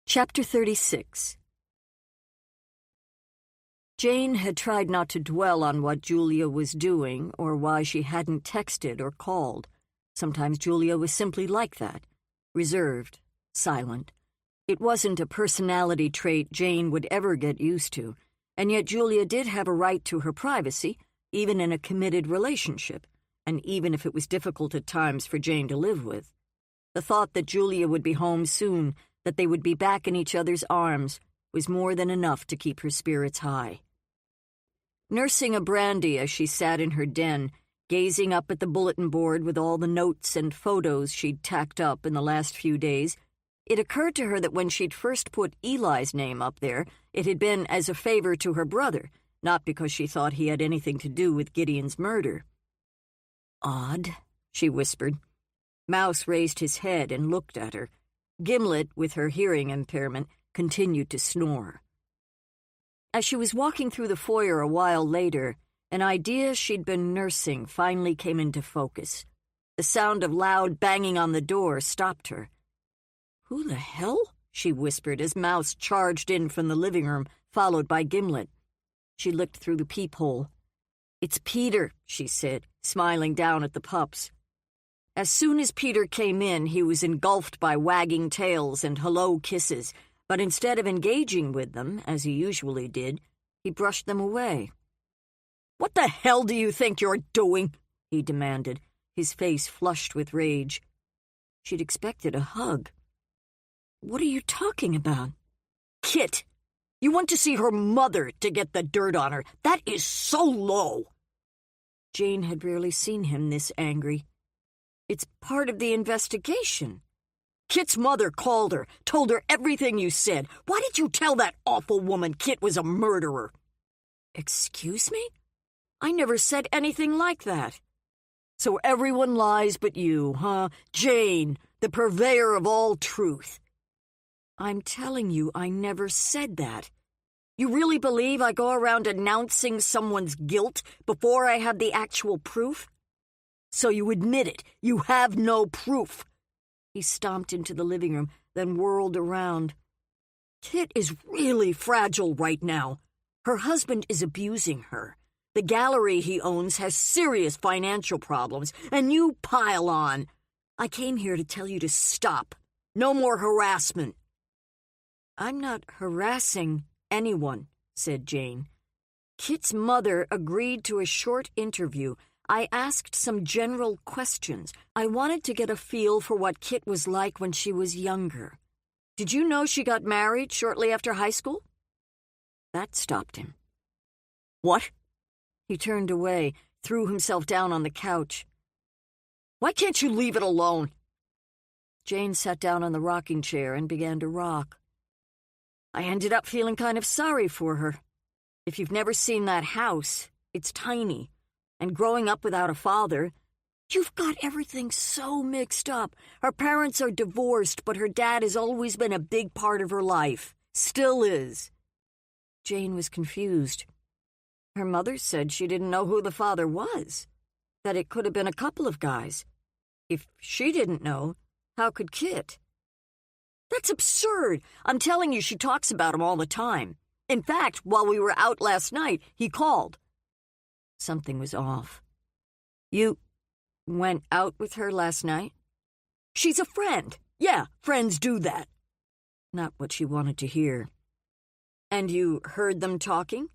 Chapter 36. Jane had tried not to dwell on what Julia was doing or why she hadn't texted or called. Sometimes Julia was simply like that, reserved, silent. It wasn't a personality trait Jane would ever get used to, and yet Julia did have a right to her privacy, even in a committed relationship, and even if it was difficult at times for Jane to live with. The thought that Julia would be home soon, that they would be back in each other's arms, was more than enough to keep her spirits high. Nursing a brandy as she sat in her den, gazing up at the bulletin board with all the notes and photos she'd tacked up in the last few days, it occurred to her that when she'd first put Eli's name up there, it had been as a favor to her brother, not because she thought he had anything to do with Gideon's murder. Odd, she whispered. Mouse raised his head and looked at her. Gimlet, with her hearing impairment, continued to snore. As she was walking through the foyer a while later, an idea she'd been nursing finally came into focus. The sound of loud banging on the door stopped her. Who the hell? She whispered as Mouse charged in from the living room, followed by Gimlet. She looked through the peephole. It's Peter, she said, smiling down at the pups. As soon as Peter came in, he was engulfed by wagging tails and hello kisses, but instead of engaging with them, as he usually did, he brushed them away. What the hell do you think you're doing? He demanded, his face flushed with rage. She'd expected a hug. What are you talking about? Kit, you went to see her mother to get the dirt on her. That is so low. Jane had rarely seen him this angry. It's part of the investigation. Kit's mother called her, told her everything you said. Why did you tell that awful woman Kit was a murderer? Excuse me? I never said anything like that. So everyone lies but you, huh? Jane, the purveyor of all truth. I'm telling you, I never said that. You really believe I go around announcing someone's guilt before I have the actual proof? So you admit it. You have no proof. He stomped into the living room, then whirled around. Kit is really fragile right now. Her husband is abusing her. The gallery he owns has serious financial problems, and you pile on. I came here to tell you to stop. No more harassment." "I'm not harassing anyone," said Jane. "Kit's mother agreed to a short interview. I asked some general questions. I wanted to get a feel for what Kit was like when she was younger. Did you know she got married shortly after high school?" That stopped him. "What?" He turned away, threw himself down on the couch. "Why can't you leave it alone?" Jane sat down on the rocking chair and began to rock. "I ended up feeling kind of sorry for her. If you've never seen that house, it's tiny. And growing up without a father, you've got everything so mixed up. Her parents are divorced, but her dad has always been a big part of her life. Still is." Jane was confused. Her mother said she didn't know who the father was, that it could have been a couple of guys. If she didn't know, how could Kit? "That's absurd. I'm telling you, she talks about him all the time. In fact, while we were out last night, he called." Something was off. "You went out with her last night?" "She's a friend. Yeah, friends do that." Not what she wanted to hear. "And you heard them talking?"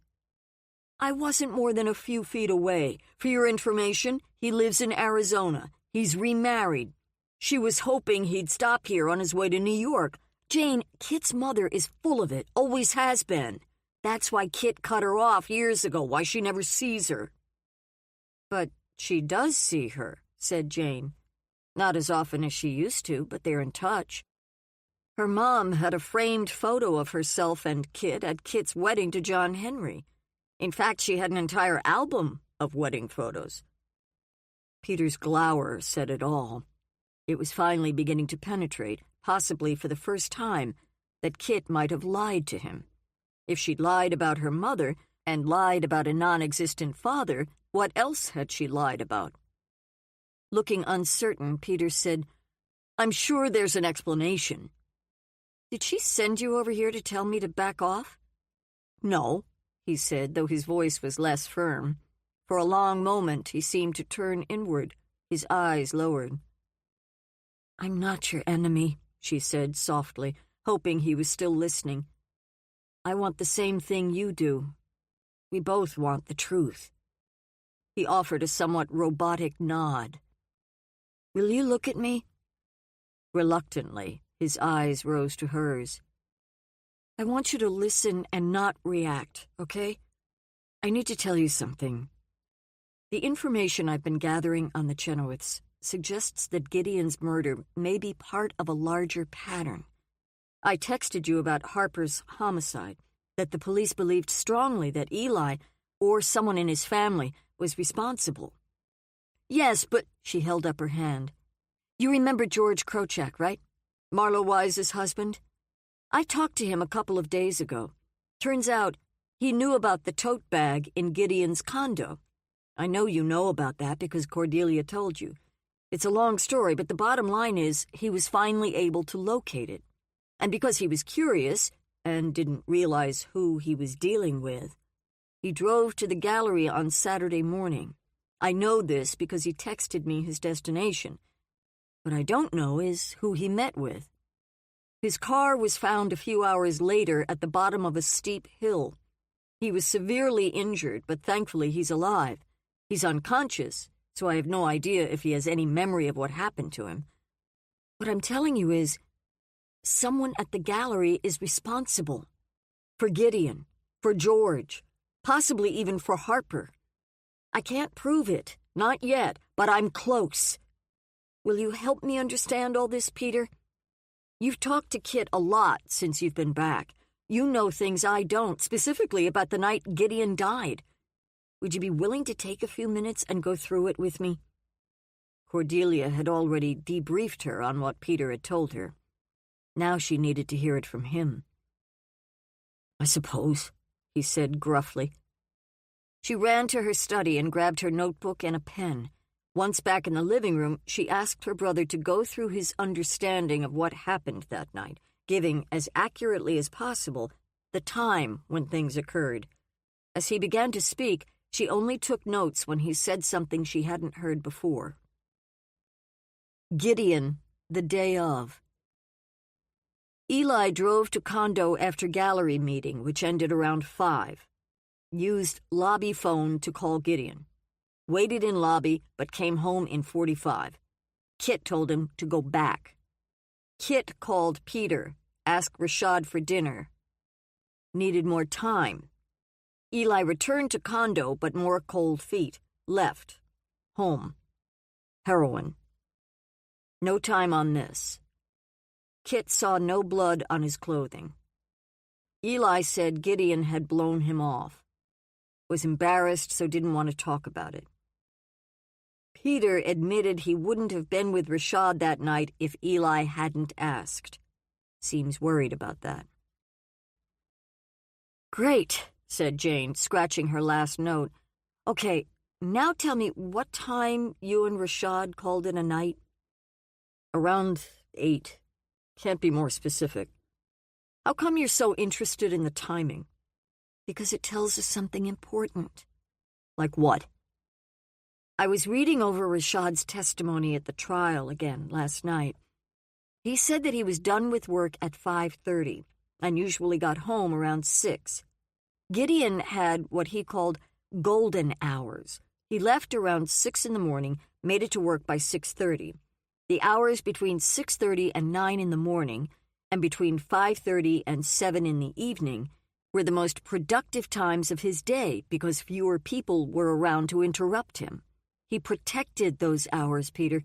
"I wasn't more than a few feet away. For your information, he lives in Arizona. He's remarried. She was hoping he'd stop here on his way to New York. Jane, Kit's mother is full of it, always has been. That's why Kit cut her off years ago, why she never sees her." "But she does see her," said Jane. "Not as often as she used to, but they're in touch. Her mom had a framed photo of herself and Kit at Kit's wedding to John Henry. In fact, she had an entire album of wedding photos." Peter's glower said it all. It was finally beginning to penetrate, possibly for the first time, that Kit might have lied to him. If she'd lied about her mother and lied about a non-existent father, what else had she lied about? Looking uncertain, Peter said, "I'm sure there's an explanation." "Did she send you over here to tell me to back off?" "No," he said, though his voice was less firm. For a long moment, he seemed to turn inward, his eyes lowered. "I'm not your enemy," she said softly, hoping he was still listening. "I want the same thing you do. We both want the truth." He offered a somewhat robotic nod. "Will you look at me?" Reluctantly, his eyes rose to hers. "I want you to listen and not react, okay? I need to tell you something. The information I've been gathering on the Chenoweths suggests that Gideon's murder may be part of a larger pattern. I texted you about Harper's homicide, that the police believed strongly that Eli, or someone in his family, was responsible. Yes, but she held up her hand. You remember George Krochak, right? Marlo Wise's husband? I talked to him a couple of days ago. Turns out he knew about the tote bag in Gideon's condo. I know you know about that because Cordelia told you. It's a long story, but the bottom line is he was finally able to locate it. And because he was curious and didn't realize who he was dealing with, he drove to the gallery on Saturday morning. I know this because he texted me his destination. What I don't know is who he met with. His car was found a few hours later at the bottom of a steep hill. He was severely injured, but thankfully he's alive. He's unconscious, so I have no idea if he has any memory of what happened to him. What I'm telling you is, someone at the gallery is responsible. For Gideon, for George, possibly even for Harper. I can't prove it, not yet, but I'm close. Will you help me understand all this, Peter? You've talked to Kit a lot since you've been back. You know things I don't, specifically about the night Gideon died. Would you be willing to take a few minutes and go through it with me? Cordelia had already debriefed her on what Peter had told her. Now she needed to hear it from him. I suppose, he said gruffly. She ran to her study and grabbed her notebook and a pen. Once back in the living room, she asked her brother to go through his understanding of what happened that night, giving, as accurately as possible, the time when things occurred. As he began to speak, she only took notes when he said something she hadn't heard before. Gideon, the day of. Eli drove to condo after gallery meeting, which ended around 5. Used lobby phone to call Gideon. Waited in lobby, but came home in 45. Kit told him to go back. Kit called Peter, asked Rashad for dinner. Needed more time. Eli returned to condo, but more cold feet. Left. Home. Heroin. No time on this. Kit saw no blood on his clothing. Eli said Gideon had blown him off. Was embarrassed, so didn't want to talk about it. Peter admitted he wouldn't have been with Rashad that night if Eli hadn't asked. Seems worried about that. Great, said Jane, scratching her last note. Okay, now tell me what time you and Rashad called it a night? Around 8. Can't be more specific. How come you're so interested in the timing? Because it tells us something important. Like what? I was reading over Rashad's testimony at the trial again last night. He said that he was done with work at 5:30 and usually got home around 6. Gideon had what he called golden hours. He left around 6 in the morning, made it to work by 6:30. The hours between 6:30 and 9 in the morning and between 5:30 and 7 in the evening were the most productive times of his day because fewer people were around to interrupt him. He protected those hours, Peter.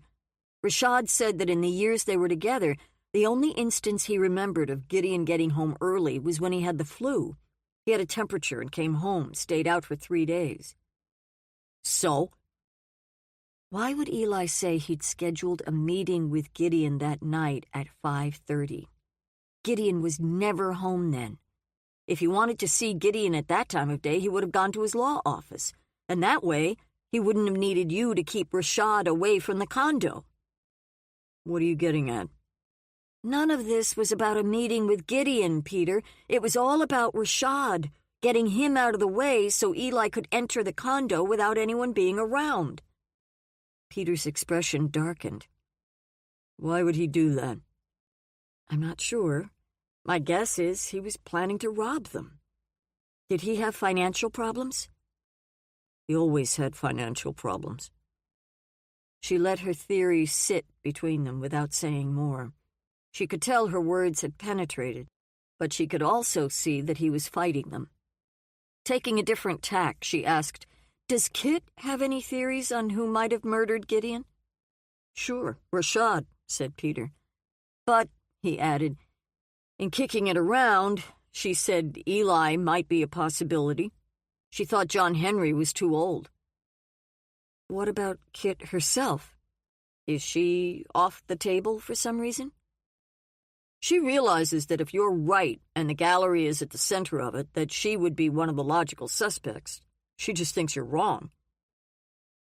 Rashad said that in the years they were together, the only instance he remembered of Gideon getting home early was when he had the flu. He had a temperature and came home, stayed out for 3 days. So? Why would Eli say he'd scheduled a meeting with Gideon that night at 5:30? Gideon was never home then. If he wanted to see Gideon at that time of day, he would have gone to his law office, and that way he wouldn't have needed you to keep Rashad away from the condo. What are you getting at? None of this was about a meeting with Gideon, Peter. It was all about Rashad, getting him out of the way so Eli could enter the condo without anyone being around. Peter's expression darkened. Why would he do that? I'm not sure. My guess is he was planning to rob them. Did he have financial problems? He always had financial problems. She let her theory sit between them without saying more. She could tell her words had penetrated, but she could also see that he was fighting them. Taking a different tack, she asked, Does Kit have any theories on who might have murdered Gideon? Sure, Rashad, said Peter. But, he added, in kicking it around, she said Eli might be a possibility. She thought John Henry was too old. What about Kit herself? Is she off the table for some reason? She realizes that if you're right and the gallery is at the center of it, that she would be one of the logical suspects. She just thinks you're wrong.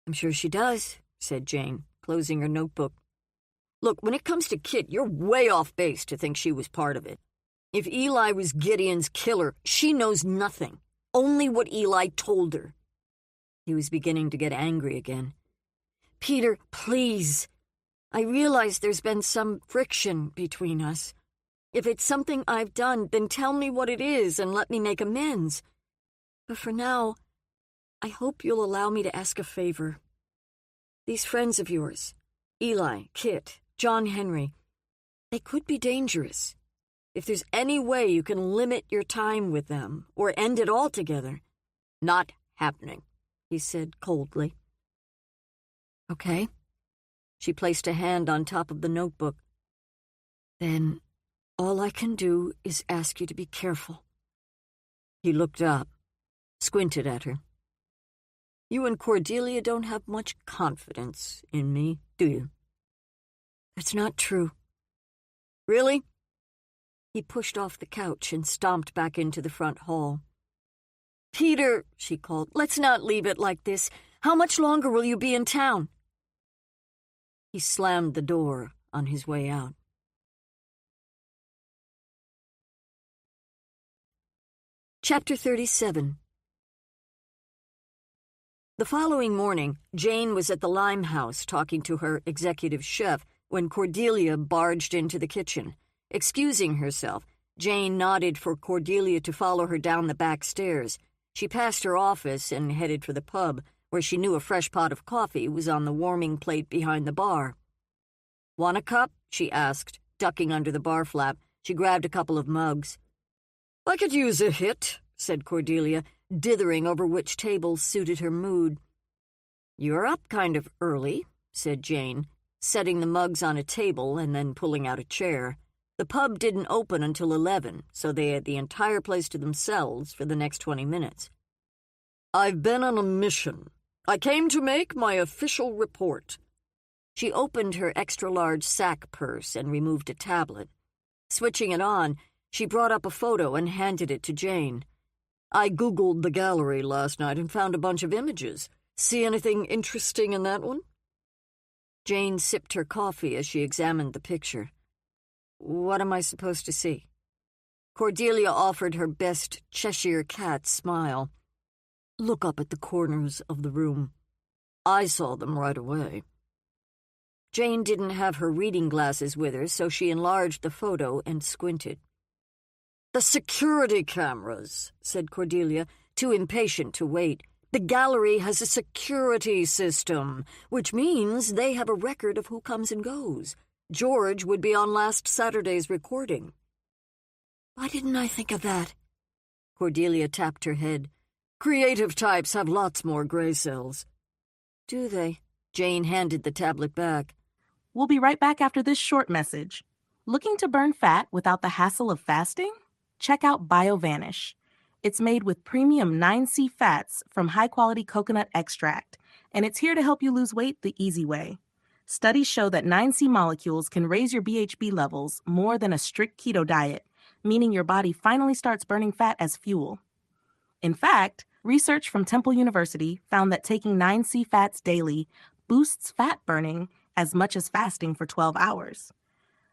I'm sure she does, said Jane, closing her notebook. Look, when it comes to Kit, you're way off base to think she was part of it. If Eli was Gideon's killer, she knows nothing. Only what Eli told her. He was beginning to get angry again. Peter, please. I realize there's been some friction between us. If it's something I've done, then tell me what it is and let me make amends. But for now, I hope you'll allow me to ask a favor. These friends of yours, Eli, Kit, John Henry, they could be dangerous. If there's any way you can limit your time with them or end it altogether, not happening, he said coldly. Okay. She placed a hand on top of the notebook. Then all I can do is ask you to be careful. He looked up, squinted at her. You and Cordelia don't have much confidence in me, do you? That's not true. Really? He pushed off the couch and stomped back into the front hall. Peter, she called, let's not leave it like this. How much longer will you be in town? He slammed the door on his way out. Chapter 37. The following morning, Jane was at the Limehouse talking to her executive chef when Cordelia barged into the kitchen. Excusing herself, Jane nodded for Cordelia to follow her down the back stairs. She passed her office and headed for the pub, where she knew a fresh pot of coffee was on the warming plate behind the bar. "Want a cup?" she asked, ducking under the bar flap. She grabbed a couple of mugs. "I could use a hit," said Cordelia, dithering over which table suited her mood. "You're up kind of early," said Jane, setting the mugs on a table and then pulling out a chair. The pub didn't open until 11, so they had the entire place to themselves for the next 20 minutes. "I've been on a mission. I came to make my official report." She opened her extra-large sack purse and removed a tablet. Switching it on, she brought up a photo and handed it to Jane. "I Googled the gallery last night and found a bunch of images. See anything interesting in that one?" Jane sipped her coffee as she examined the picture. "What am I supposed to see?" Cordelia offered her best Cheshire cat smile. "Look up at the corners of the room. I saw them right away." Jane didn't have her reading glasses with her, so she enlarged the photo and squinted. "The security cameras," said Cordelia, too impatient to wait. "The gallery has a security system, which means they have a record of who comes and goes. George would be on last Saturday's recording." "Why didn't I think of that?" Cordelia tapped her head. "Creative types have lots more gray cells." "Do they?" Jane handed the tablet back. We'll be right back after this short message. Looking to burn fat without the hassle of fasting? Check out BioVanish. It's made with premium 9C fats from high-quality coconut extract, and it's here to help you lose weight the easy way. Studies show that 9C molecules can raise your BHB levels more than a strict keto diet, meaning your body finally starts burning fat as fuel. In fact, research from Temple University found that taking 9C fats daily boosts fat burning as much as fasting for 12 hours.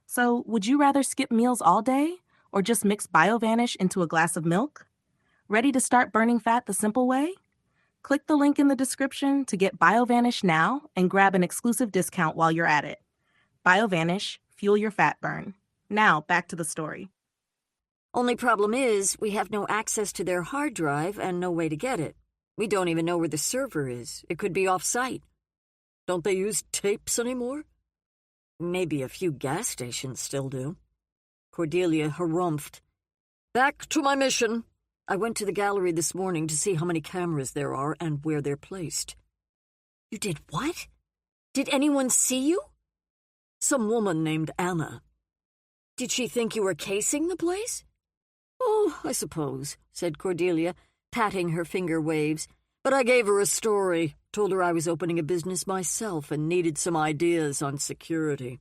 So, would you rather skip meals all day or just mix BioVanish into a glass of milk? Ready to start burning fat the simple way? Click the link in the description to get BioVanish now and grab an exclusive discount while you're at it. BioVanish, fuel your fat burn. Now, back to the story. "Only problem is, we have no access to their hard drive and no way to get it. We don't even know where the server is. It could be off-site." "Don't they use tapes anymore?" "Maybe a few gas stations still do." Cordelia harumphed. "Back to my mission. I went to the gallery this morning to see how many cameras there are and where they're placed." "You did what? Did anyone see you?" "Some woman named Anna." "Did she think you were casing the place?" "Oh, I suppose," said Cordelia, patting her finger waves. "But I gave her a story, told her I was opening a business myself and needed some ideas on security."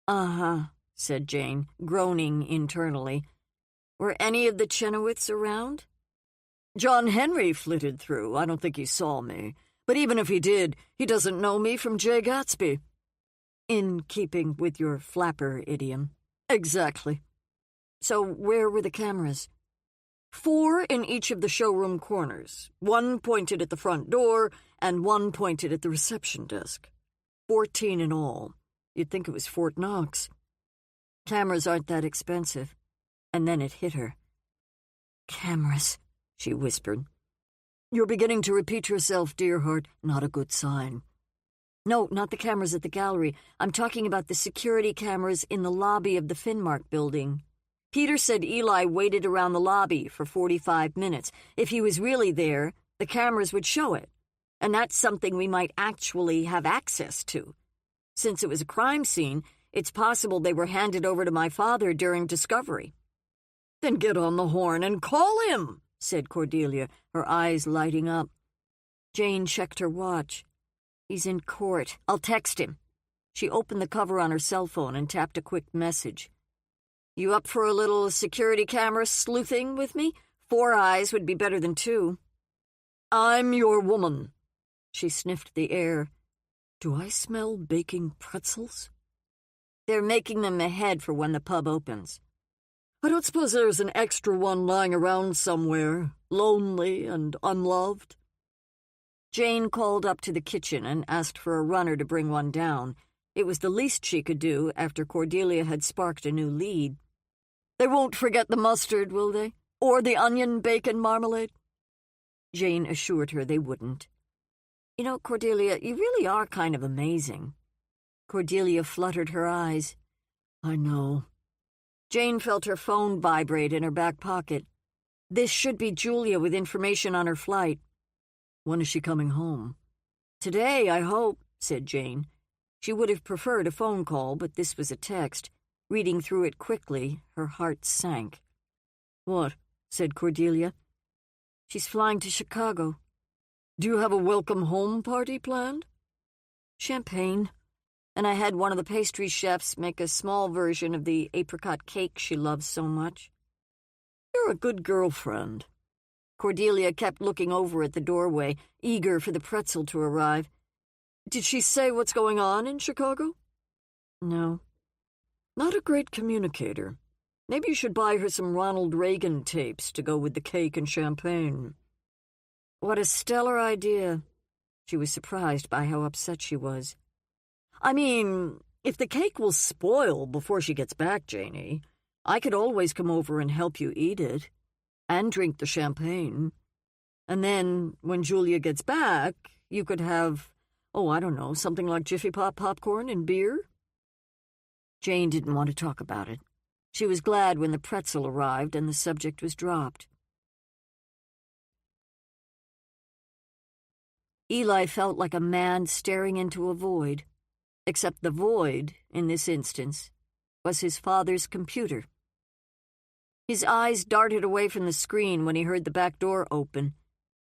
"Uh-huh," said Jane, groaning internally. "Were any of the Chenoweths around?" "John Henry flitted through. I don't think he saw me. But even if he did, he doesn't know me from Jay Gatsby." "In keeping with your flapper idiom." "Exactly." "So where were the cameras?" 4 in each of the showroom corners. 1 pointed at the front door, and 1 pointed at the reception desk. 14 in all. You'd think it was Fort Knox. Cameras aren't that expensive. And then it hit her. "Cameras," she whispered. "You're beginning to repeat yourself, dear heart. Not a good sign." "No, not the cameras at the gallery. I'm talking about the security cameras in the lobby of the Finmark building. Peter said Eli waited around the lobby for 45 minutes. If he was really there, the cameras would show it. And that's something we might actually have access to. Since it was a crime scene, it's possible they were handed over to my father during discovery." "Then get on the horn and call him," said Cordelia, her eyes lighting up. Jane checked her watch. "He's in court. I'll text him." She opened the cover on her cell phone and tapped a quick message. "You up for a little security camera sleuthing with me? 4 eyes would be better than 2. "I'm your woman." She sniffed the air. "Do I smell baking pretzels?" "They're making them ahead for when the pub opens." "I don't suppose there's an extra one lying around somewhere, lonely and unloved?" Jane called up to the kitchen and asked for a runner to bring one down. It was the least she could do after Cordelia had sparked a new lead. "They won't forget the mustard, will they? Or the onion bacon marmalade?" Jane assured her they wouldn't. "You know, Cordelia, you really are kind of amazing." Cordelia fluttered her eyes. "I know." Jane felt her phone vibrate in her back pocket. This should be Julia with information on her flight. "When is she coming home?" "Today, I hope," said Jane. She would have preferred a phone call, but this was a text. Reading through it quickly, her heart sank. "What?" said Cordelia. "She's flying to Chicago." "Do you have a welcome home party planned?" "Champagne. And I had one of the pastry chefs make a small version of the apricot cake she loves so much." "You're a good girlfriend." Cordelia kept looking over at the doorway, eager for the pretzel to arrive. "Did she say what's going on in Chicago?" "No." "Not a great communicator. Maybe you should buy her some Ronald Reagan tapes to go with the cake and champagne." "What a stellar idea." She was surprised by how upset she was. "I mean, if the cake will spoil before she gets back, Janie, I could always come over and help you eat it. And drink the champagne. And then, when Julia gets back, you could have, I don't know, something like Jiffy Pop popcorn and beer?" Jane didn't want to talk about it. She was glad when the pretzel arrived and the subject was dropped. Eli felt like a man staring into a void, except the void, in this instance, was his father's computer. His eyes darted away from the screen when he heard the back door open.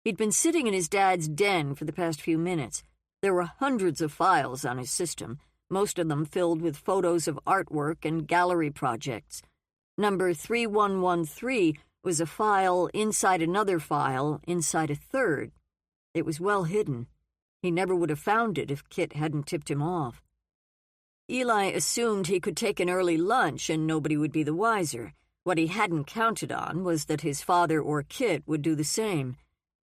He'd been sitting in his dad's den for the past few minutes. There were hundreds of files on his system, most of them filled with photos of artwork and gallery projects. Number 3113 was a file inside another file inside a third. It was well hidden. He never would have found it if Kit hadn't tipped him off. Eli assumed he could take an early lunch and nobody would be the wiser. What he hadn't counted on was that his father or Kit would do the same.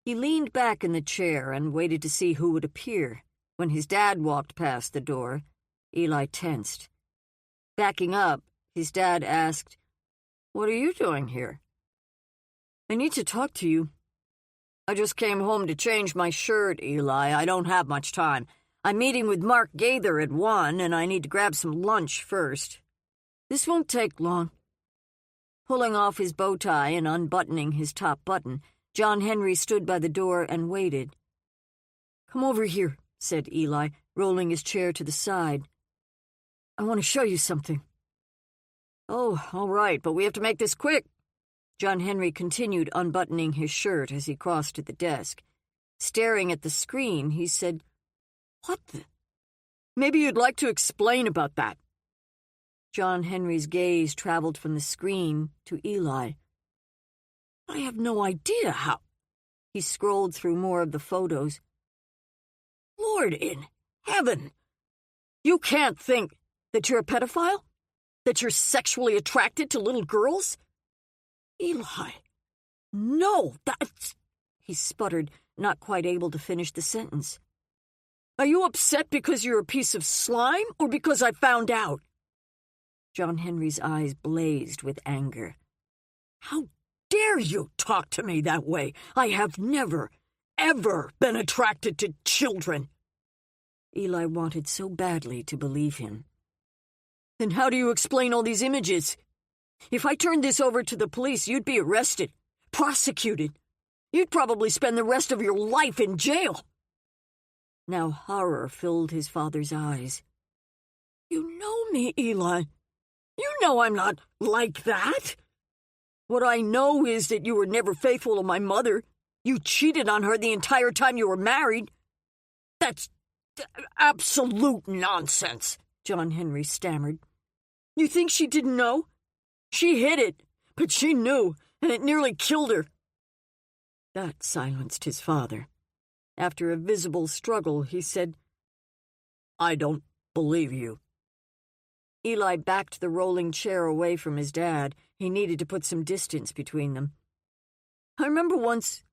He leaned back in the chair and waited to see who would appear. When his dad walked past the door, Eli tensed. Backing up, his dad asked, "What are you doing here?" "I need to talk to you." "I just came home to change my shirt, Eli. I don't have much time. I'm meeting with Mark Gaither at 1, and I need to grab some lunch first." "This won't take long." Pulling off his bow tie and unbuttoning his top button, John Henry stood by the door and waited. "Come over here," said Eli, rolling his chair to the side. "I want to show you something." "Oh, all right, but we have to make this quick." John Henry continued unbuttoning his shirt as he crossed to the desk. Staring at the screen, he said, "What the? Maybe you'd like to explain about that." John Henry's gaze traveled from the screen to Eli. "I have no idea how." He scrolled through more of the photos. "Lord in heaven! You can't think that you're a pedophile? That you're sexually attracted to little girls?" "Eli, no, that's..." He sputtered, not quite able to finish the sentence. "Are you upset because you're a piece of slime, or because I found out?" John Henry's eyes blazed with anger. "How dare you talk to me that way? I have never, ever been attracted to children." Eli wanted so badly to believe him. "Then how do you explain all these images? If I turned this over to the police, you'd be arrested, prosecuted. You'd probably spend the rest of your life in jail." Now horror filled his father's eyes. "You know me, Eli. You know I'm not like that. What I know is that you were never faithful to my mother. You cheated on her the entire time you were married." "That's absolute nonsense," John Henry stammered. "You think she didn't know? She hid it, but she knew, and it nearly killed her." That silenced his father. After a visible struggle, he said, "I don't believe you." Eli backed the rolling chair away from his dad. He needed to put some distance between them. "I remember once,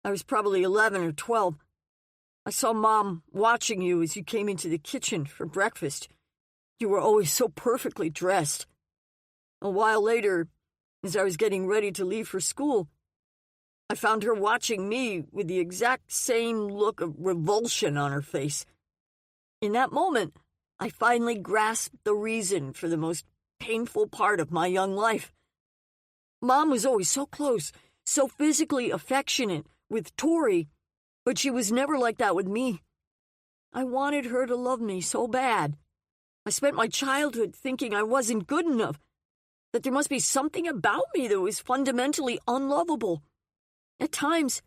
I was probably 11 or 12, I saw Mom watching you as you came into the kitchen for breakfast. You were always so perfectly dressed. A while later, as I was getting ready to leave for school, I found her watching me with the exact same look of revulsion on her face. In that moment, I finally grasped the reason for the most painful part of my young life. Mom was always so close, so physically affectionate with Tori, but she was never like that with me. I wanted her to love me so bad. I spent my childhood thinking I wasn't good enough, that there must be something about me that was fundamentally unlovable. At times,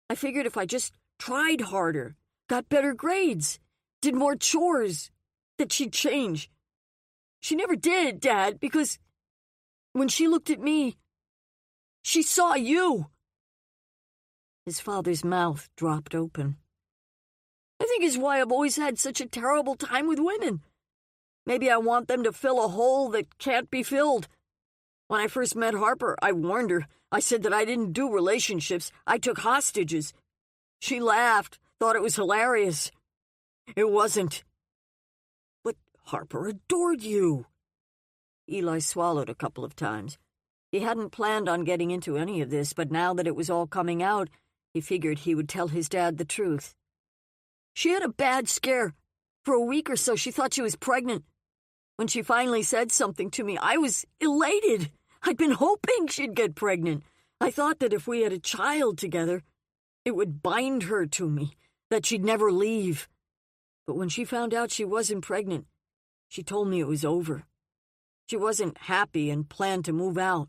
I figured if I just tried harder, got better grades, did more chores, that she'd change. She never did, Dad, because when she looked at me, she saw you. His father's mouth dropped open. I think it's why I've always had such a terrible time with women. Maybe I want them to fill a hole that can't be filled. When I first met Harper, I warned her. I said that I didn't do relationships. I took hostages. She laughed, thought it was hilarious. It wasn't. But Harper adored you. Eli swallowed a couple of times. He hadn't planned on getting into any of this, but now that it was all coming out, he figured he would tell his dad the truth. She had a bad scare. For a week or so, she thought she was pregnant. When she finally said something to me, I was elated. I'd been hoping she'd get pregnant. I thought that if we had a child together, it would bind her to me, that she'd never leave. But when she found out she wasn't pregnant, she told me it was over. She wasn't happy and planned to move out.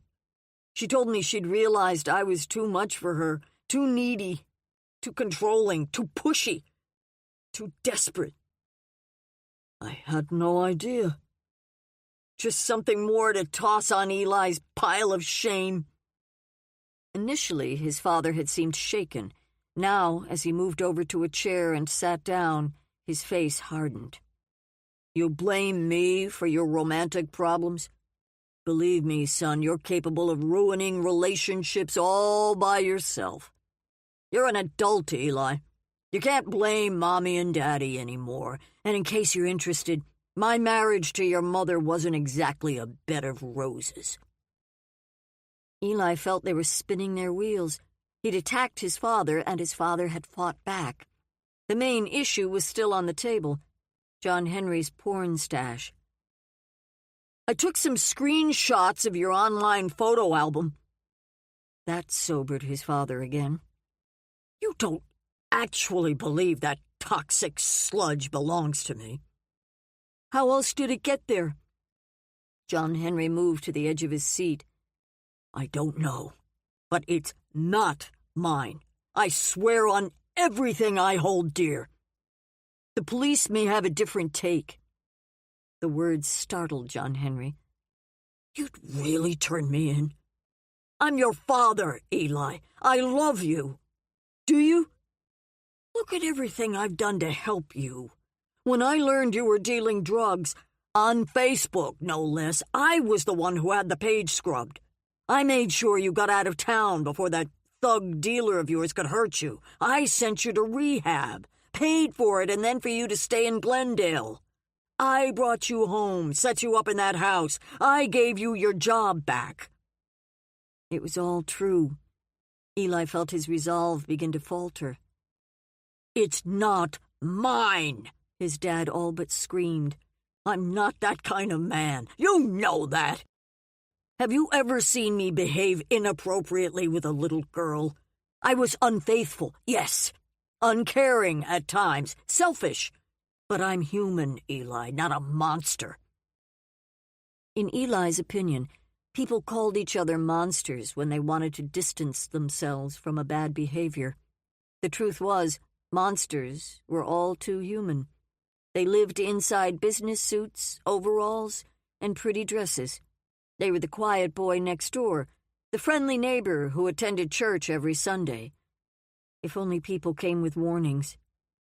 She told me she'd realized I was too much for her, too needy, too controlling, too pushy, too desperate. I had no idea. Just something more to toss on Eli's pile of shame. Initially, his father had seemed shaken. Now, as he moved over to a chair and sat down, his face hardened. You blame me for your romantic problems? Believe me, son, you're capable of ruining relationships all by yourself. You're an adult, Eli. You can't blame Mommy and Daddy anymore. And in case you're interested, my marriage to your mother wasn't exactly a bed of roses. Eli felt they were spinning their wheels. He'd attacked his father, and his father had fought back. The main issue was still on the table, John Henry's porn stash. I took some screenshots of your online photo album. That sobered his father again. You don't actually believe that toxic sludge belongs to me. How else did it get there? John Henry moved to the edge of his seat. I don't know, but it's not mine. I swear on everything I hold dear. The police may have a different take. The words startled John Henry. You'd really turn me in? I'm your father, Eli. I love you. Do you? Look at everything I've done to help you. When I learned you were dealing drugs, on Facebook, no less, I was the one who had the page scrubbed. I made sure you got out of town before that thug dealer of yours could hurt you. I sent you to rehab, paid for it, and then for you to stay in Glendale. I brought you home, set you up in that house. I gave you your job back. It was all true. Eli felt his resolve begin to falter. It's not mine, his dad all but screamed. I'm not that kind of man. You know that. Have you ever seen me behave inappropriately with a little girl? I was unfaithful, yes. Uncaring at times, selfish. But I'm human, Eli, not a monster. In Eli's opinion, people called each other monsters when they wanted to distance themselves from a bad behavior. The truth was, monsters were all too human. They lived inside business suits, overalls, and pretty dresses. They were the quiet boy next door, the friendly neighbor who attended church every Sunday. If only people came with warnings.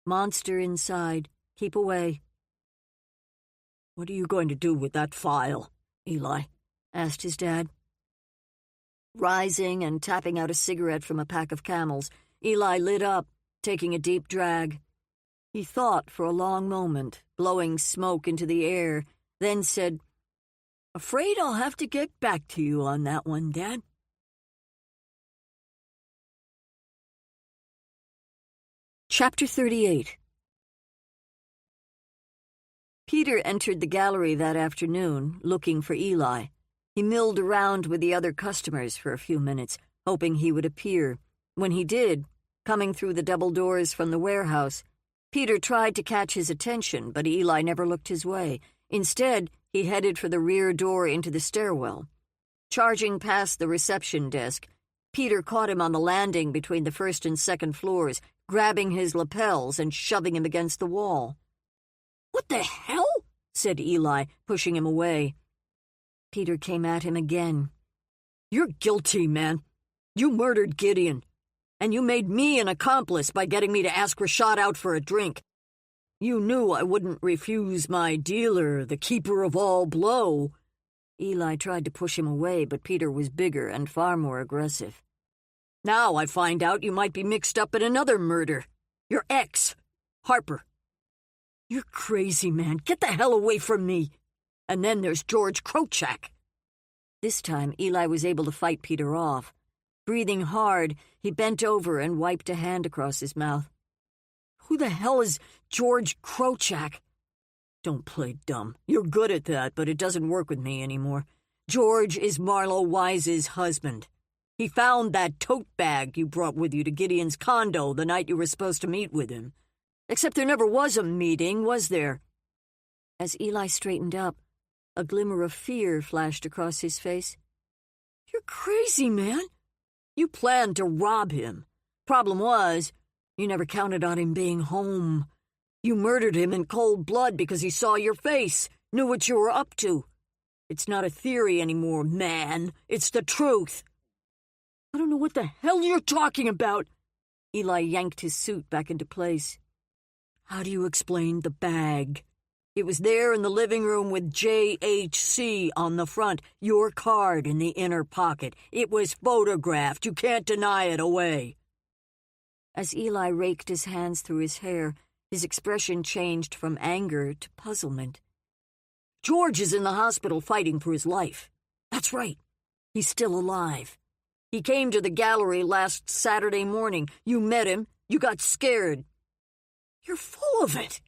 Monster inside, keep away. What are you going to do with that file, Eli? Asked his dad. Rising and tapping out a cigarette from a pack of Camels, Eli lit up, taking a deep drag. He thought for a long moment, blowing smoke into the air, then said, "Afraid I'll have to get back to you on that one, Dad." Chapter 38. Peter entered the gallery that afternoon, looking for Eli. He milled around with the other customers for a few minutes, hoping he would appear. When he did, coming through the double doors from the warehouse, Peter tried to catch his attention, but Eli never looked his way. Instead, he headed for the rear door into the stairwell. Charging past the reception desk, Peter caught him on the landing between the first and second floors, grabbing his lapels and shoving him against the wall. "What the hell?" said Eli, pushing him away. Peter came at him again. "You're guilty, man. You murdered Gideon, and you made me an accomplice by getting me to ask Rashad out for a drink. You knew I wouldn't refuse my dealer, the keeper of all blow." Eli tried to push him away, but Peter was bigger and far more aggressive. "Now I find out you might be mixed up in another murder. Your ex, Harper." "You're crazy, man. Get the hell away from me. And then there's George Krochak." This time, Eli was able to fight Peter off. Breathing hard, he bent over and wiped a hand across his mouth. "Who the hell is George Krochak?" "Don't play dumb. You're good at that, but it doesn't work with me anymore. George is Marlo Wise's husband. He found that tote bag you brought with you to Gideon's condo the night you were supposed to meet with him. Except there never was a meeting, was there?" As Eli straightened up, a glimmer of fear flashed across his face. "You're crazy, man. You planned to rob him. Problem was, you never counted on him being home. You murdered him in cold blood because he saw your face, knew what you were up to. It's not a theory anymore, man. It's the truth." "I don't know what the hell you're talking about." Eli yanked his suit back into place. "How do you explain the bag? It was there in the living room with JHC on the front, your card in the inner pocket. It was photographed. You can't deny it away." As Eli raked his hands through his hair, his expression changed from anger to puzzlement. "George is in the hospital fighting for his life. That's right. He's still alive. He came to the gallery last Saturday morning. You met him. You got scared." "You're full of it."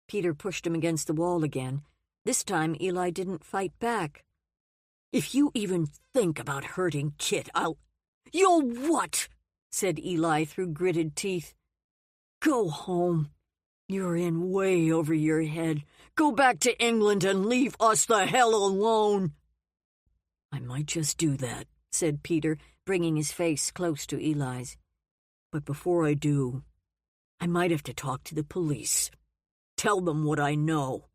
Peter pushed him against the wall again. This time, Eli didn't fight back. "If you even think about hurting Kit, You'll what?" said Eli through gritted teeth. "Go home. You're in way over your head. Go back to England and leave us the hell alone." "I might just do that," said Peter, bringing his face close to Eli's. "But before I do, I might have to talk to the police. Tell them what I know."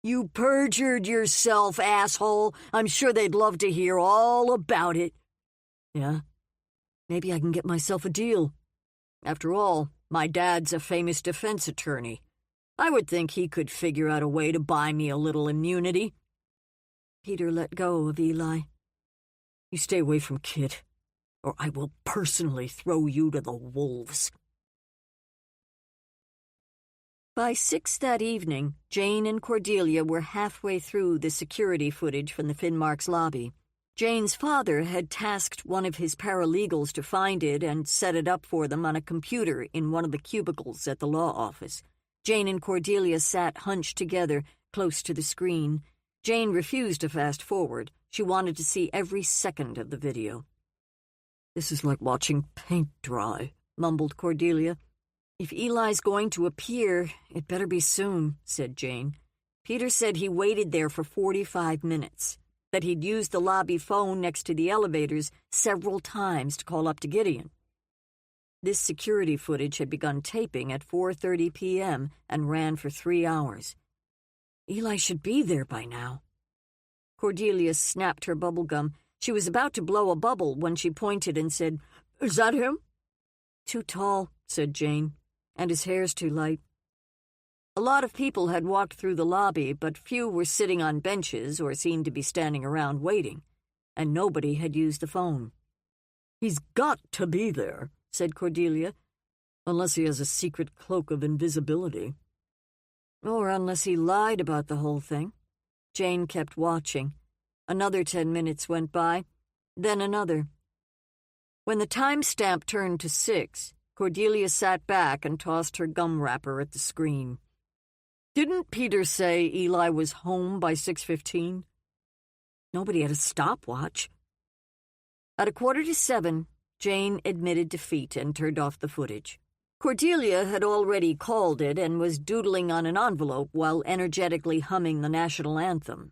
"You perjured yourself, asshole. I'm sure they'd love to hear all about it." "Yeah? Maybe I can get myself a deal. After all, my dad's a famous defense attorney. I would think he could figure out a way to buy me a little immunity." Peter let go of Eli. "You stay away from Kit, or I will personally throw you to the wolves." By 6 that evening, Jane and Cordelia were halfway through the security footage from the Finmark's lobby. Jane's father had tasked one of his paralegals to find it and set it up for them on a computer in one of the cubicles at the law office. Jane and Cordelia sat hunched together, close to the screen. Jane refused to fast forward. She wanted to see every second of the video. "This is like watching paint dry," mumbled Cordelia. "If Eli's going to appear, it better be soon," said Jane. Peter said he waited there for 45 minutes, that he'd used the lobby phone next to the elevators several times to call up to Gideon. This security footage had begun taping at 4:30 p.m. and ran for 3 hours. Eli should be there by now. Cordelia snapped her bubble gum. She was about to blow a bubble when she pointed and said, "Is that him?" "Too tall," said Jane, "and his hair's too light." A lot of people had walked through the lobby, but few were sitting on benches or seemed to be standing around waiting, and nobody had used the phone. "He's got to be there," said Cordelia. Unless he has a secret cloak of invisibility. Or unless he lied about the whole thing. Jane kept watching. Another 10 minutes went by, then another. When the time stamp turned to 6, Cordelia sat back and tossed her gum wrapper at the screen. Didn't Peter say Eli was home by 6:15? Nobody had a stopwatch. At 6:45, Jane admitted defeat and turned off the footage. Cordelia had already called it and was doodling on an envelope while energetically humming the national anthem.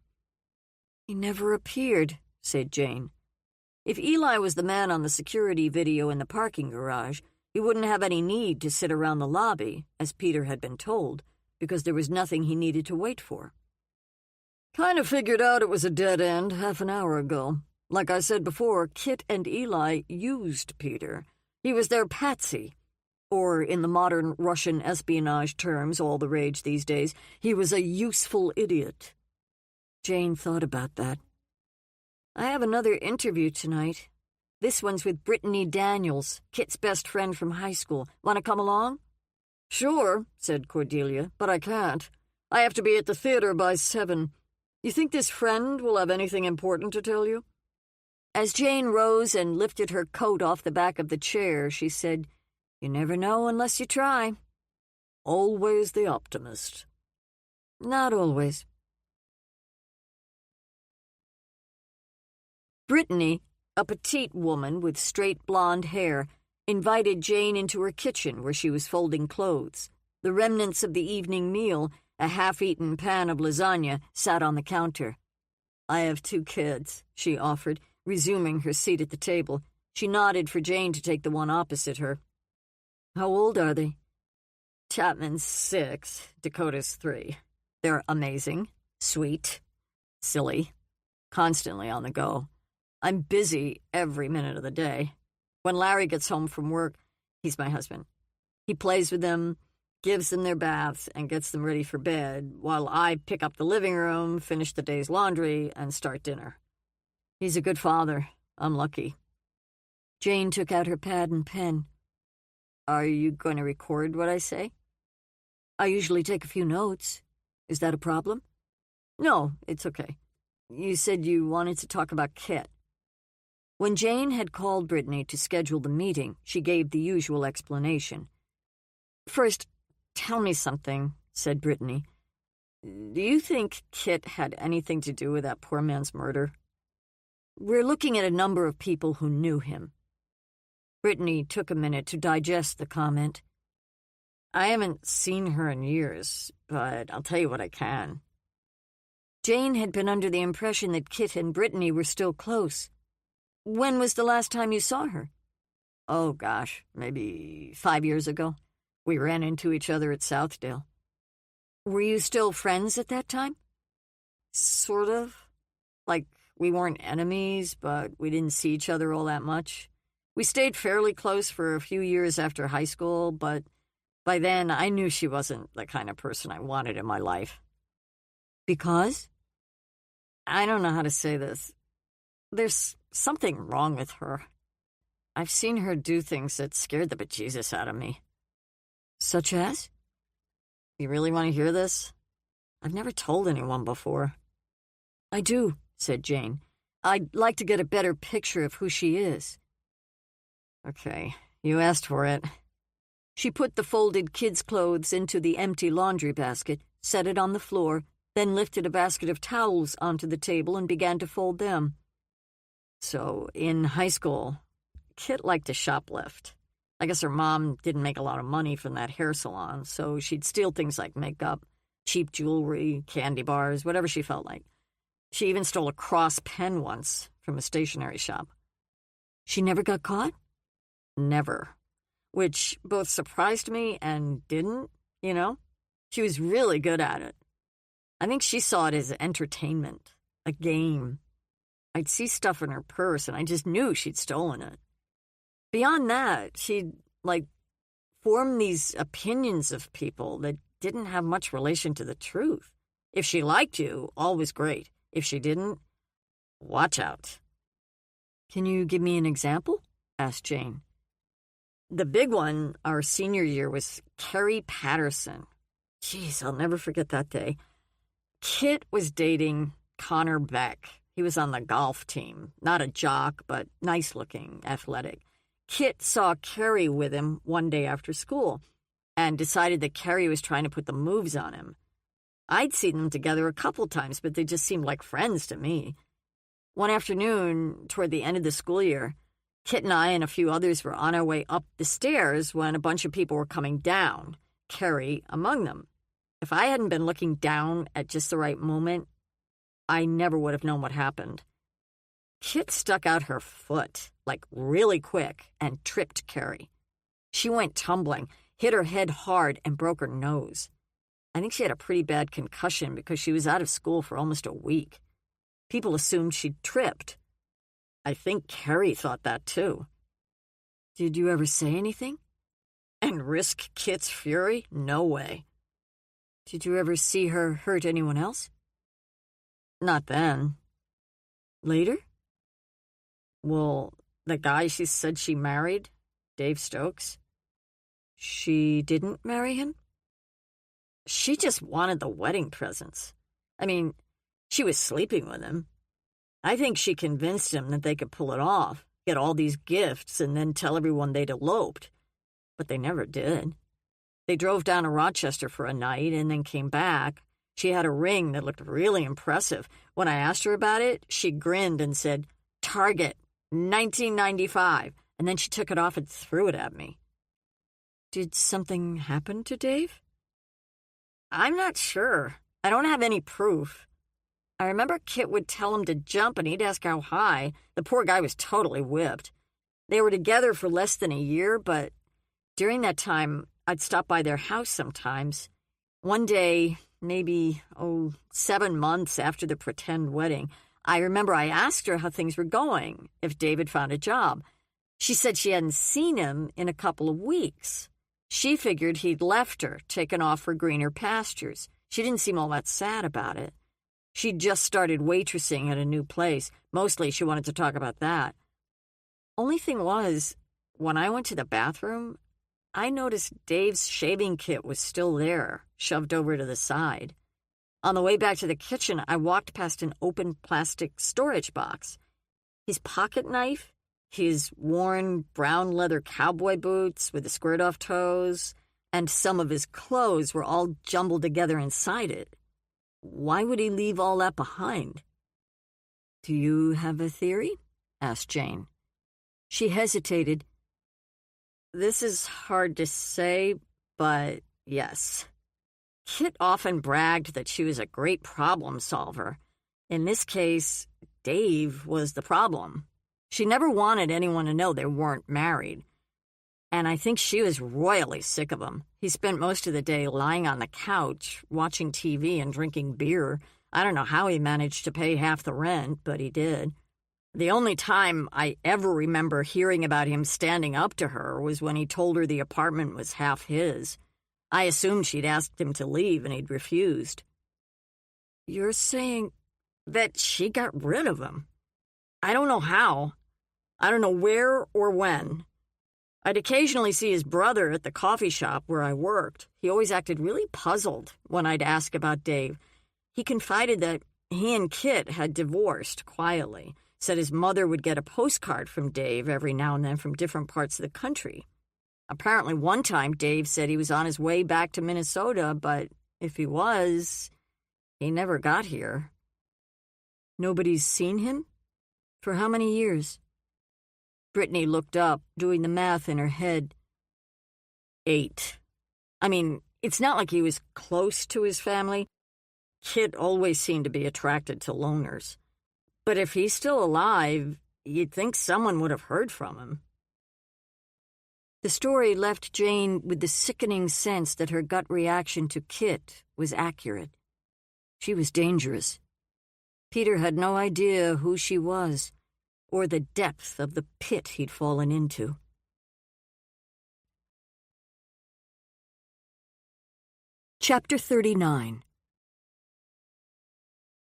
He never appeared, said Jane. If Eli was the man on the security video in the parking garage, he wouldn't have any need to sit around the lobby, as Peter had been told, because there was nothing he needed to wait for. Kind of figured out it was a dead end half an hour ago. Like I said before, Kit and Eli used Peter. He was their patsy. Or, in the modern Russian espionage terms, all the rage these days, he was a useful idiot. Jane thought about that. I have another interview tonight. This one's with Brittany Daniels, Kit's best friend from high school. Want to come along? Sure, said Cordelia, but I can't. I have to be at the theater by 7. You think this friend will have anything important to tell you? As Jane rose and lifted her coat off the back of the chair, she said, You never know unless you try. Always the optimist. Not always. Brittany, a petite woman with straight blonde hair, invited Jane into her kitchen where she was folding clothes. The remnants of the evening meal, a half-eaten pan of lasagna, sat on the counter. I have 2 kids, she offered, resuming her seat at the table. She nodded for Jane to take the one opposite her. How old are they? Chapman's 6, Dakota's 3. They're amazing, sweet, silly, constantly on the go. I'm busy every minute of the day. When Larry gets home from work, he's my husband. He plays with them, gives them their baths, and gets them ready for bed, while I pick up the living room, finish the day's laundry, and start dinner. He's a good father. I'm lucky. Jane took out her pad and pen. Are you going to record what I say? I usually take a few notes. Is that a problem? No, it's okay. You said you wanted to talk about Kit. When Jane had called Brittany to schedule the meeting, she gave the usual explanation. First, tell me something, said Brittany. Do you think Kit had anything to do with that poor man's murder? We're looking at a number of people who knew him. Brittany took a minute to digest the comment. I haven't seen her in years, but I'll tell you what I can. Jane had been under the impression that Kit and Brittany were still close. When was the last time you saw her? Oh, gosh, maybe 5 years ago. We ran into each other at Southdale. Were you still friends at that time? Sort of. Like, we weren't enemies, but we didn't see each other all that much. We stayed fairly close for a few years after high school, but by then I knew she wasn't the kind of person I wanted in my life. Because? I don't know how to say this. There's something wrong with her. I've seen her do things that scared the bejesus out of me. Such as? You really want to hear this? I've never told anyone before. I do, said Jane. I'd like to get a better picture of who she is. Okay, you asked for it. She put the folded kids' clothes into the empty laundry basket, set it on the floor, then lifted a basket of towels onto the table and began to fold them. So, in high school, Kit liked to shoplift. I guess her mom didn't make a lot of money from that hair salon, so she'd steal things like makeup, cheap jewelry, candy bars, whatever she felt like. She even stole a cross pen once from a stationery shop. She never got caught? Never. Which both surprised me and didn't, you know? She was really good at it. I think she saw it as entertainment, a game. I'd see stuff in her purse, and I just knew she'd stolen it. Beyond that, she'd, form these opinions of people that didn't have much relation to the truth. If she liked you, all was great. If she didn't, watch out. Can you give me an example? Asked Jane. The big one our senior year was Carrie Patterson. Jeez, I'll never forget that day. Kit was dating Connor Beck. He was on the golf team. Not a jock, but nice-looking, athletic. Kit saw Carrie with him one day after school and decided that Carrie was trying to put the moves on him. I'd seen them together a couple times, but they just seemed like friends to me. One afternoon, toward the end of the school year, Kit and I and a few others were on our way up the stairs when a bunch of people were coming down, Carrie among them. If I hadn't been looking down at just the right moment, I never would have known what happened. Kit stuck out her foot, like really quick, and tripped Carrie. She went tumbling, hit her head hard, and broke her nose. I think she had a pretty bad concussion because she was out of school for almost a week. People assumed she'd tripped. I think Carrie thought that too. Did you ever say anything? And risk Kit's fury? No way. Did you ever see her hurt anyone else? Not then. Later? Well, the guy she said she married, Dave Stokes, she didn't marry him? She just wanted the wedding presents. I mean, she was sleeping with him. I think she convinced him that they could pull it off, get all these gifts, and then tell everyone they'd eloped. But they never did. They drove down to Rochester for a night and then came back. She had a ring that looked really impressive. When I asked her about it, she grinned and said, "Target, 1995, and then she took it off and threw it at me. Did something happen to Dave? I'm not sure. I don't have any proof. I remember Kit would tell him to jump and he'd ask how high. The poor guy was totally whipped. They were together for less than a year, but during that time, I'd stop by their house sometimes. One day, maybe, 7 months after the pretend wedding, I remember I asked her how things were going, if David found a job. She said she hadn't seen him in a couple of weeks. She figured he'd left her, taken off for greener pastures. She didn't seem all that sad about it. She'd just started waitressing at a new place. Mostly she wanted to talk about that. Only thing was, when I went to the bathroom, I noticed Dave's shaving kit was still there, shoved over to the side. On the way back to the kitchen, I walked past an open plastic storage box. His pocket knife, his worn brown leather cowboy boots with the squared-off toes, and some of his clothes were all jumbled together inside it. Why would he leave all that behind? Do you have a theory? Asked Jane. She hesitated. This is hard to say, but yes. Kit often bragged that she was a great problem solver. In this case, Dave was the problem. She never wanted anyone to know they weren't married. And I think she was royally sick of him. He spent most of the day lying on the couch, watching TV and drinking beer. I don't know how he managed to pay half the rent, but he did. The only time I ever remember hearing about him standing up to her was when he told her the apartment was half his. I assumed she'd asked him to leave and he'd refused. You're saying that she got rid of him? I don't know how. I don't know where or when. I'd occasionally see his brother at the coffee shop where I worked. He always acted really puzzled when I'd ask about Dave. He confided that he and Kit had divorced quietly, said his mother would get a postcard from Dave every now and then from different parts of the country. Apparently one time Dave said he was on his way back to Minnesota, but if he was, he never got here. Nobody's seen him? For how many years? Brittany looked up, doing the math in her head. 8. I mean, it's not like he was close to his family. Kit always seemed to be attracted to loners. But if he's still alive, you'd think someone would have heard from him. The story left Jane with the sickening sense that her gut reaction to Kit was accurate. She was dangerous. Peter had no idea who she was, or the depth of the pit he'd fallen into. Chapter 39.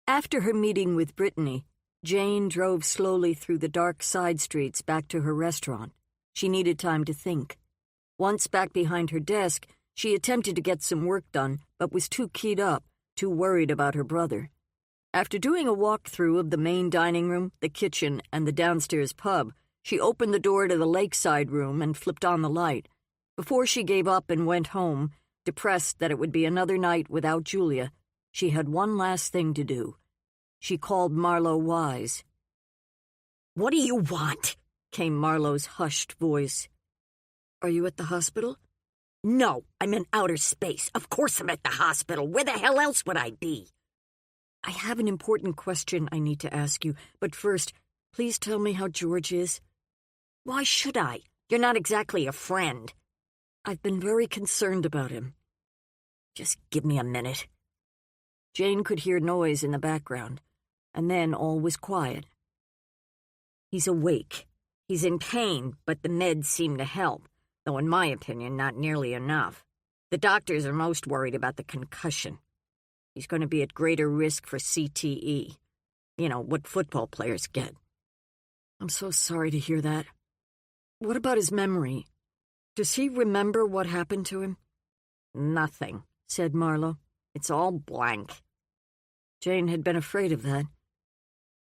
After her meeting with Brittany, Jane drove slowly through the dark side streets back to her restaurant. She needed time to think. Once back behind her desk, she attempted to get some work done, but was too keyed up, too worried about her brother. After doing a walkthrough of the main dining room, the kitchen, and the downstairs pub, she opened the door to the lakeside room and flipped on the light. Before she gave up and went home, depressed that it would be another night without Julia, she had one last thing to do. She called Marlowe Wise. "What do you want?" came Marlowe's hushed voice. "Are you at the hospital?" "No, I'm in outer space. Of course I'm at the hospital. Where the hell else would I be?" "I have an important question I need to ask you, but first, please tell me how George is." "Why should I? You're not exactly a friend." "I've been very concerned about him." "Just give me a minute." Jane could hear noise in the background, and then all was quiet. "He's awake. He's in pain, but the meds seem to help, though in my opinion, not nearly enough. The doctors are most worried about the concussion. He's going to be at greater risk for CTE. You know, what football players get." "I'm so sorry to hear that. What about his memory? Does he remember what happened to him?" "Nothing," said Marlowe. "It's all blank." Jane had been afraid of that.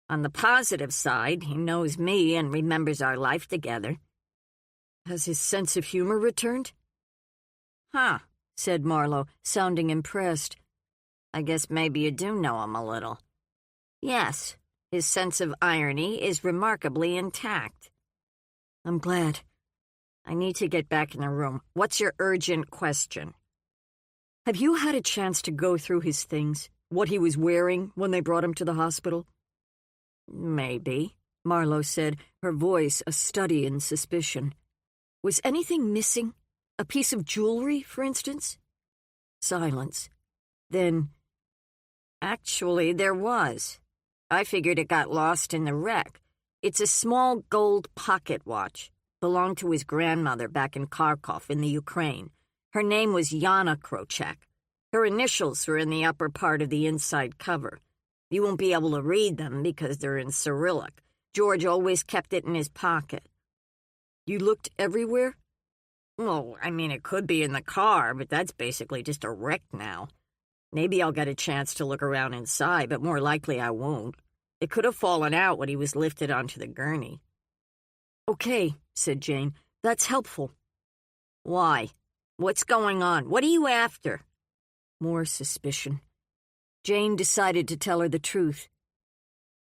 "On the positive side, he knows me and remembers our life together." "Has his sense of humor returned?" "Huh," said Marlowe, sounding impressed. "I guess maybe you do know him a little." "Yes, his sense of irony is remarkably intact." "I'm glad." "I need to get back in the room. What's your urgent question?" "Have you had a chance to go through his things, what he was wearing when they brought him to the hospital?" "Maybe," Marlowe said, her voice a study in suspicion. "Was anything missing? A piece of jewelry, for instance?" Silence. Then, "Actually, there was. I figured it got lost in the wreck. It's a small gold pocket watch. Belonged to his grandmother back in Kharkov in the Ukraine. Her name was Yana Krochak. Her initials were in the upper part of the inside cover. You won't be able to read them because they're in Cyrillic. George always kept it in his pocket." "You looked everywhere?" "Well, I mean, it could be in the car, but that's basically just a wreck now. Maybe I'll get a chance to look around inside, but more likely I won't. It could have fallen out when he was lifted onto the gurney." "Okay," said Jane. "That's helpful." "Why? What's going on? What are you after?" More suspicion. Jane decided to tell her the truth.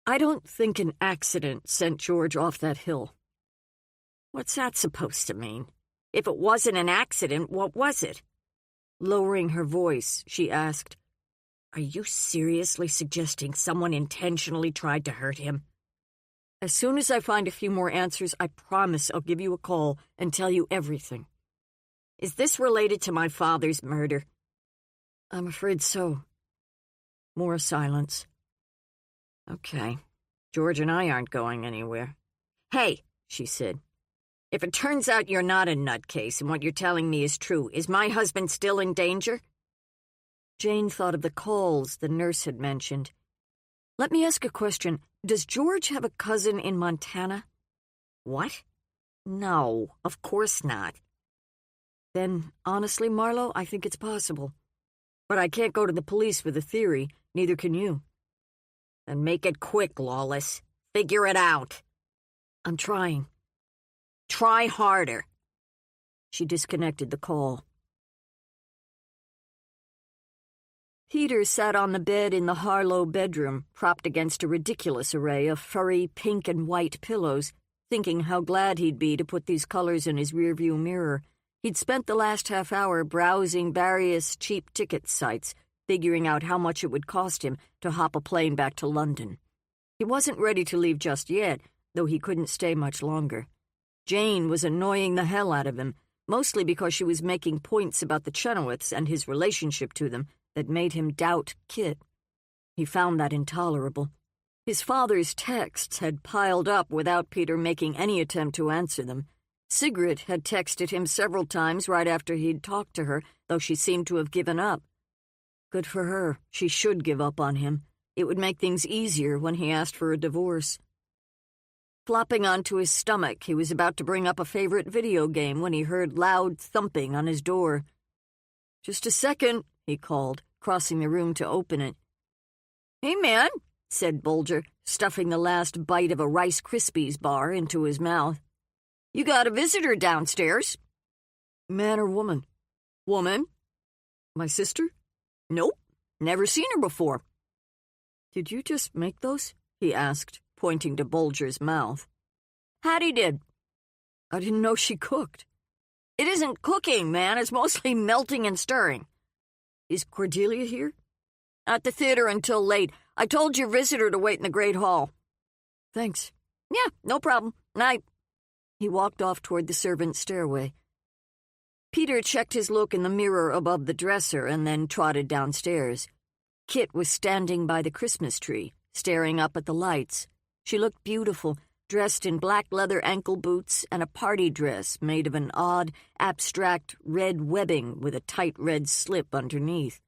"I don't think an accident sent George off that hill." "What's that supposed to mean? If it wasn't an accident, what was it?" Lowering her voice, she asked, "Are you seriously suggesting someone intentionally tried to hurt him?" "As soon as I find a few more answers, I promise I'll give you a call and tell you everything." "Is this related to my father's murder?" "I'm afraid so." More silence. "Okay. George and I aren't going anywhere." "Hey," she said. "If it turns out you're not a nutcase and what you're telling me is true, is my husband still in danger?" Jane thought of the calls the nurse had mentioned. "Let me ask a question. Does George have a cousin in Montana?" "What? No, of course not." "Then, honestly, Marlowe, I think it's possible. But I can't go to the police with a theory, neither can you." "Then make it quick, Lawless. Figure it out." "I'm trying." "Try harder." She disconnected the call. Peter sat on the bed in the Harlow bedroom, propped against a ridiculous array of furry pink and white pillows, thinking how glad he'd be to put these colors in his rearview mirror. He'd spent the last half hour browsing various cheap ticket sites, figuring out how much it would cost him to hop a plane back to London. He wasn't ready to leave just yet, though he couldn't stay much longer. Jane was annoying the hell out of him, mostly because she was making points about the Chenoweths and his relationship to them that made him doubt Kit. He found that intolerable. His father's texts had piled up without Peter making any attempt to answer them. Sigrid had texted him several times right after he'd talked to her, though she seemed to have given up. Good for her. She should give up on him. It would make things easier when he asked for a divorce. Flopping onto his stomach, he was about to bring up a favorite video game when he heard loud thumping on his door. "Just a second," he called, crossing the room to open it. "Hey, man," said Bulger, stuffing the last bite of a Rice Krispies bar into his mouth. "You got a visitor downstairs." "Man or woman?" "Woman." "My sister?" "Nope, never seen her before." "Did you just make those?" he asked, pointing to Bulger's mouth. "Hattie did." "I didn't know she cooked." "It isn't cooking, man. It's mostly melting and stirring." "Is Cordelia here?" "At the theater until late. I told your visitor to wait in the Great Hall." "Thanks." "Yeah, no problem. Night." He walked off toward the servants' stairway. Peter checked his look in the mirror above the dresser and then trotted downstairs. Kit was standing by the Christmas tree, staring up at the lights. She looked beautiful, dressed in black leather ankle boots and a party dress made of an odd, abstract red webbing with a tight red slip underneath.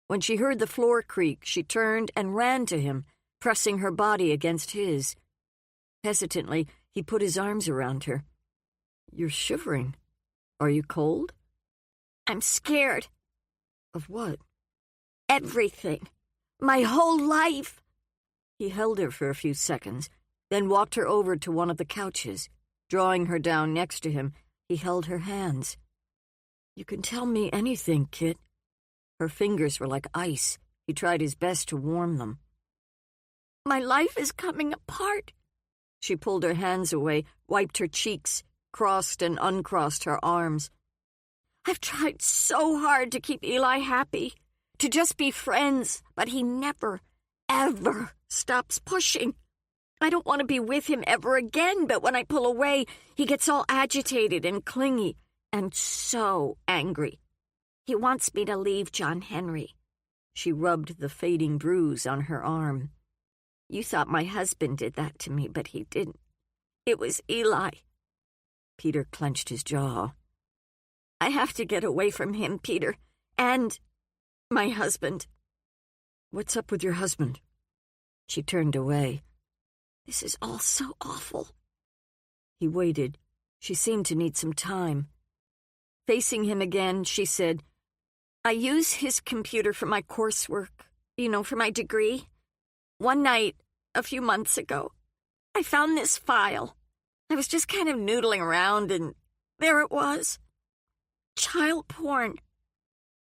When she heard the floor creak, she turned and ran to him, pressing her body against his. Hesitantly, he put his arms around her. "You're shivering. Are you cold?" "I'm scared." "Of what?" "Everything. My whole life." He held her for a few seconds, then walked her over to one of the couches. Drawing her down next to him, he held her hands. "You can tell me anything, Kit." Her fingers were like ice. He tried his best to warm them. "My life is coming apart." She pulled her hands away, wiped her cheeks, crossed and uncrossed her arms. "I've tried so hard to keep Eli happy, to just be friends, but he never, ever stops pushing. I don't want to be with him ever again, but when I pull away, he gets all agitated and clingy and so angry. He wants me to leave John Henry." She rubbed the fading bruise on her arm. "You thought my husband did that to me, but he didn't. It was Eli." Peter clenched his jaw. "I have to get away from him, Peter, and my husband." "What's up with your husband?" She turned away. "This is all so awful." He waited. She seemed to need some time. Facing him again, she said, "I use his computer for my coursework, for my degree. One night, a few months ago, I found this file. I was just kind of noodling around, and there it was. Child porn.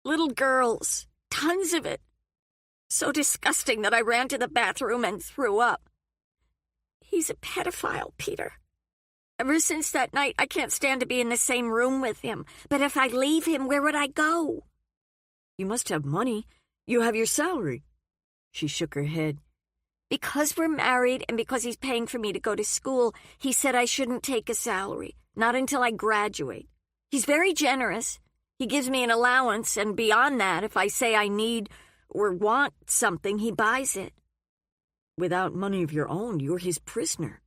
Little girls. Tons of it. So disgusting that I ran to the bathroom and threw up. He's a pedophile, Peter. Ever since that night, I can't stand to be in the same room with him. But if I leave him, where would I go?" "You must have money. You have your salary." She shook her head. "Because we're married and because he's paying for me to go to school, he said I shouldn't take a salary, not until I graduate. He's very generous. He gives me an allowance, and beyond that, if I say I need or want something, he buys it." "Without money of your own, you're his prisoner."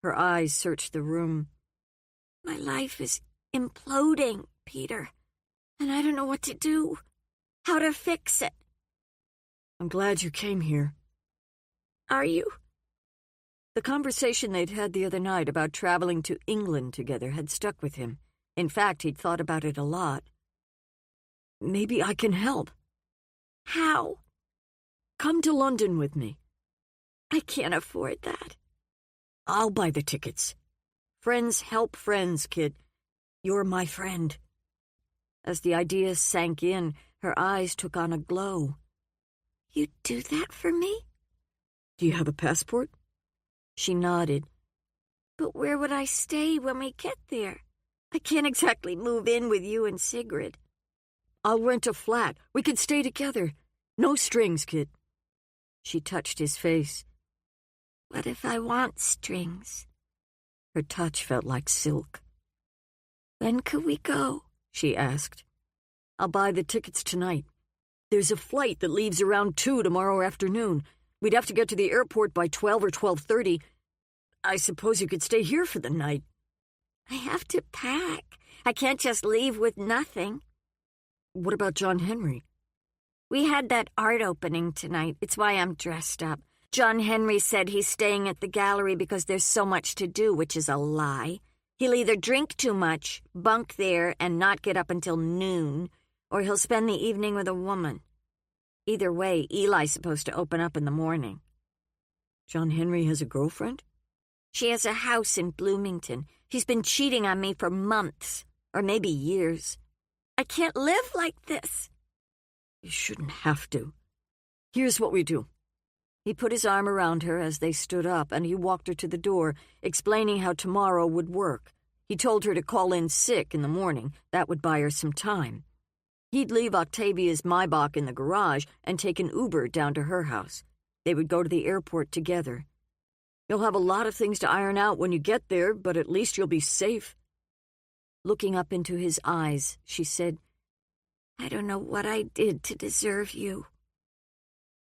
Her eyes searched the room. "My life is imploding, Peter, and I don't know what to do, how to fix it." "I'm glad you came here." "Are you?" The conversation they'd had the other night about traveling to England together had stuck with him. In fact, he'd thought about it a lot. "Maybe I can help." "How?" "Come to London with me." "I can't afford that." "I'll buy the tickets. Friends help friends, kid. You're my friend." As the idea sank in, her eyes took on a glow. "You'd do that for me?" "Do you have a passport?" She nodded. "But where would I stay when we get there? I can't exactly move in with you and Sigrid." "I'll rent a flat. We could stay together. No strings, kid." She touched his face. "What if I want strings?" Her touch felt like silk. "When could we go?" she asked. "I'll buy the tickets tonight. There's a flight that leaves around 2 tomorrow afternoon. We'd have to get to the airport by 12 or 12:30. I suppose you could stay here for the night." "I have to pack. I can't just leave with nothing." "What about John Henry?" "We had that art opening tonight. It's why I'm dressed up. John Henry said he's staying at the gallery because there's so much to do, which is a lie. He'll either drink too much, bunk there, and not get up until noon, or he'll spend the evening with a woman. Either way, Eli's supposed to open up in the morning. John Henry has a girlfriend? She has a house in Bloomington. He's been cheating on me for months, or maybe years. I can't live like this. You shouldn't have to. Here's what we do. He put his arm around her as they stood up, and he walked her to the door, explaining how tomorrow would work. He told her to call in sick in the morning. That would buy her some time. He'd leave Octavia's Maybach in the garage and take an Uber down to her house. They would go to the airport together. You'll have a lot of things to iron out when you get there, but at least you'll be safe. Looking up into his eyes, she said, I don't know what I did to deserve you.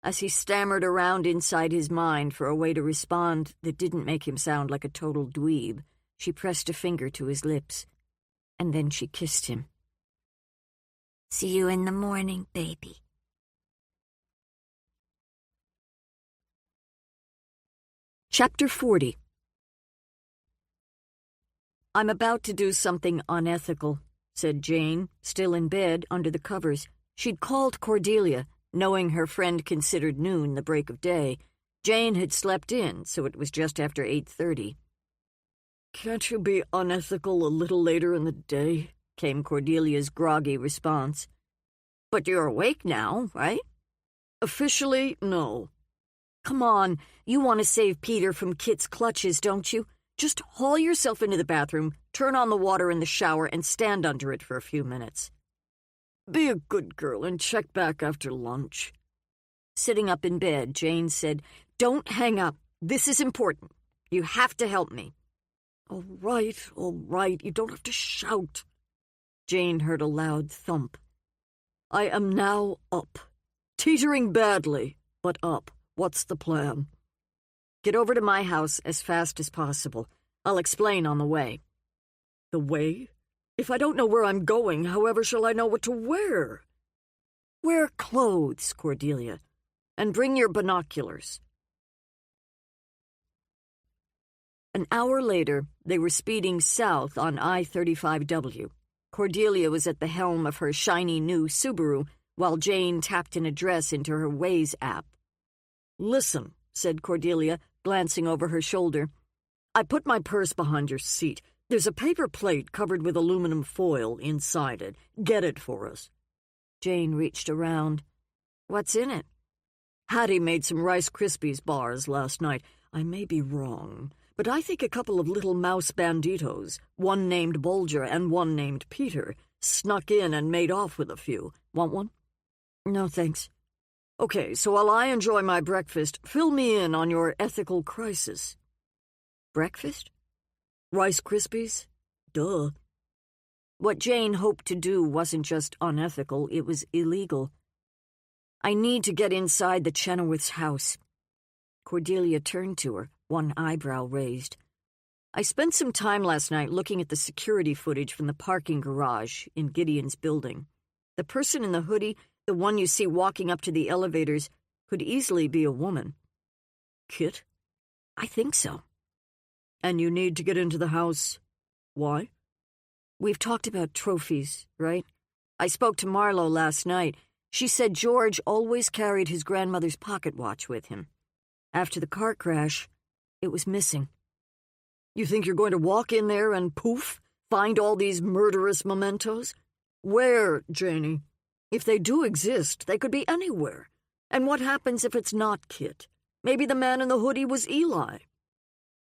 As he stammered around inside his mind for a way to respond that didn't make him sound like a total dweeb, she pressed a finger to his lips, and then she kissed him. See you in the morning, baby. Chapter 40. I'm about to do something unethical, said Jane, still in bed under the covers. She'd called Cordelia, knowing her friend considered noon the break of day. Jane had slept in, so it was just after 8:30. Can't you be unethical a little later in the day? Came Cordelia's groggy response. But you're awake now, right? Officially, no. Come on, you want to save Peter from Kit's clutches, don't you? Just haul yourself into the bathroom, turn on the water in the shower, and stand under it for a few minutes. Be a good girl and check back after lunch. Sitting up in bed, Jane said, Don't hang up. This is important. You have to help me. All right. You don't have to shout. Jane heard a loud thump. I am now up. Teetering badly, but up. What's the plan? Get over to my house as fast as possible. I'll explain on the way. The way? If I don't know where I'm going, however shall I know what to wear? Wear clothes, Cordelia, and bring your binoculars. An hour later, they were speeding south on I-35W. Cordelia was at the helm of her shiny new Subaru, while Jane tapped an address into her Waze app. Listen, said Cordelia, glancing over her shoulder. I put my purse behind your seat. There's a paper plate covered with aluminum foil inside it. Get it for us. Jane reached around. What's in it? Hattie made some Rice Krispies bars last night. I may be wrong, but I think a couple of little mouse banditos, one named Bulger and one named Peter, snuck in and made off with a few. Want one? No, thanks. Okay, so while I enjoy my breakfast, fill me in on your ethical crisis. Breakfast? Rice Krispies? Duh. What Jane hoped to do wasn't just unethical, it was illegal. I need to get inside the Chenoweth's house. Cordelia turned to her, one eyebrow raised. I spent some time last night looking at the security footage from the parking garage in Gideon's building. The person in the hoodie, the one you see walking up to the elevators, could easily be a woman. Kit? I think so. And you need to get into the house. Why? We've talked about trophies, right? I spoke to Marlowe last night. She said George always carried his grandmother's pocket watch with him. After the car crash, it was missing. You think you're going to walk in there and poof, find all these murderous mementos? Where, Janie? If they do exist, they could be anywhere. And what happens if it's not Kit? Maybe the man in the hoodie was Eli.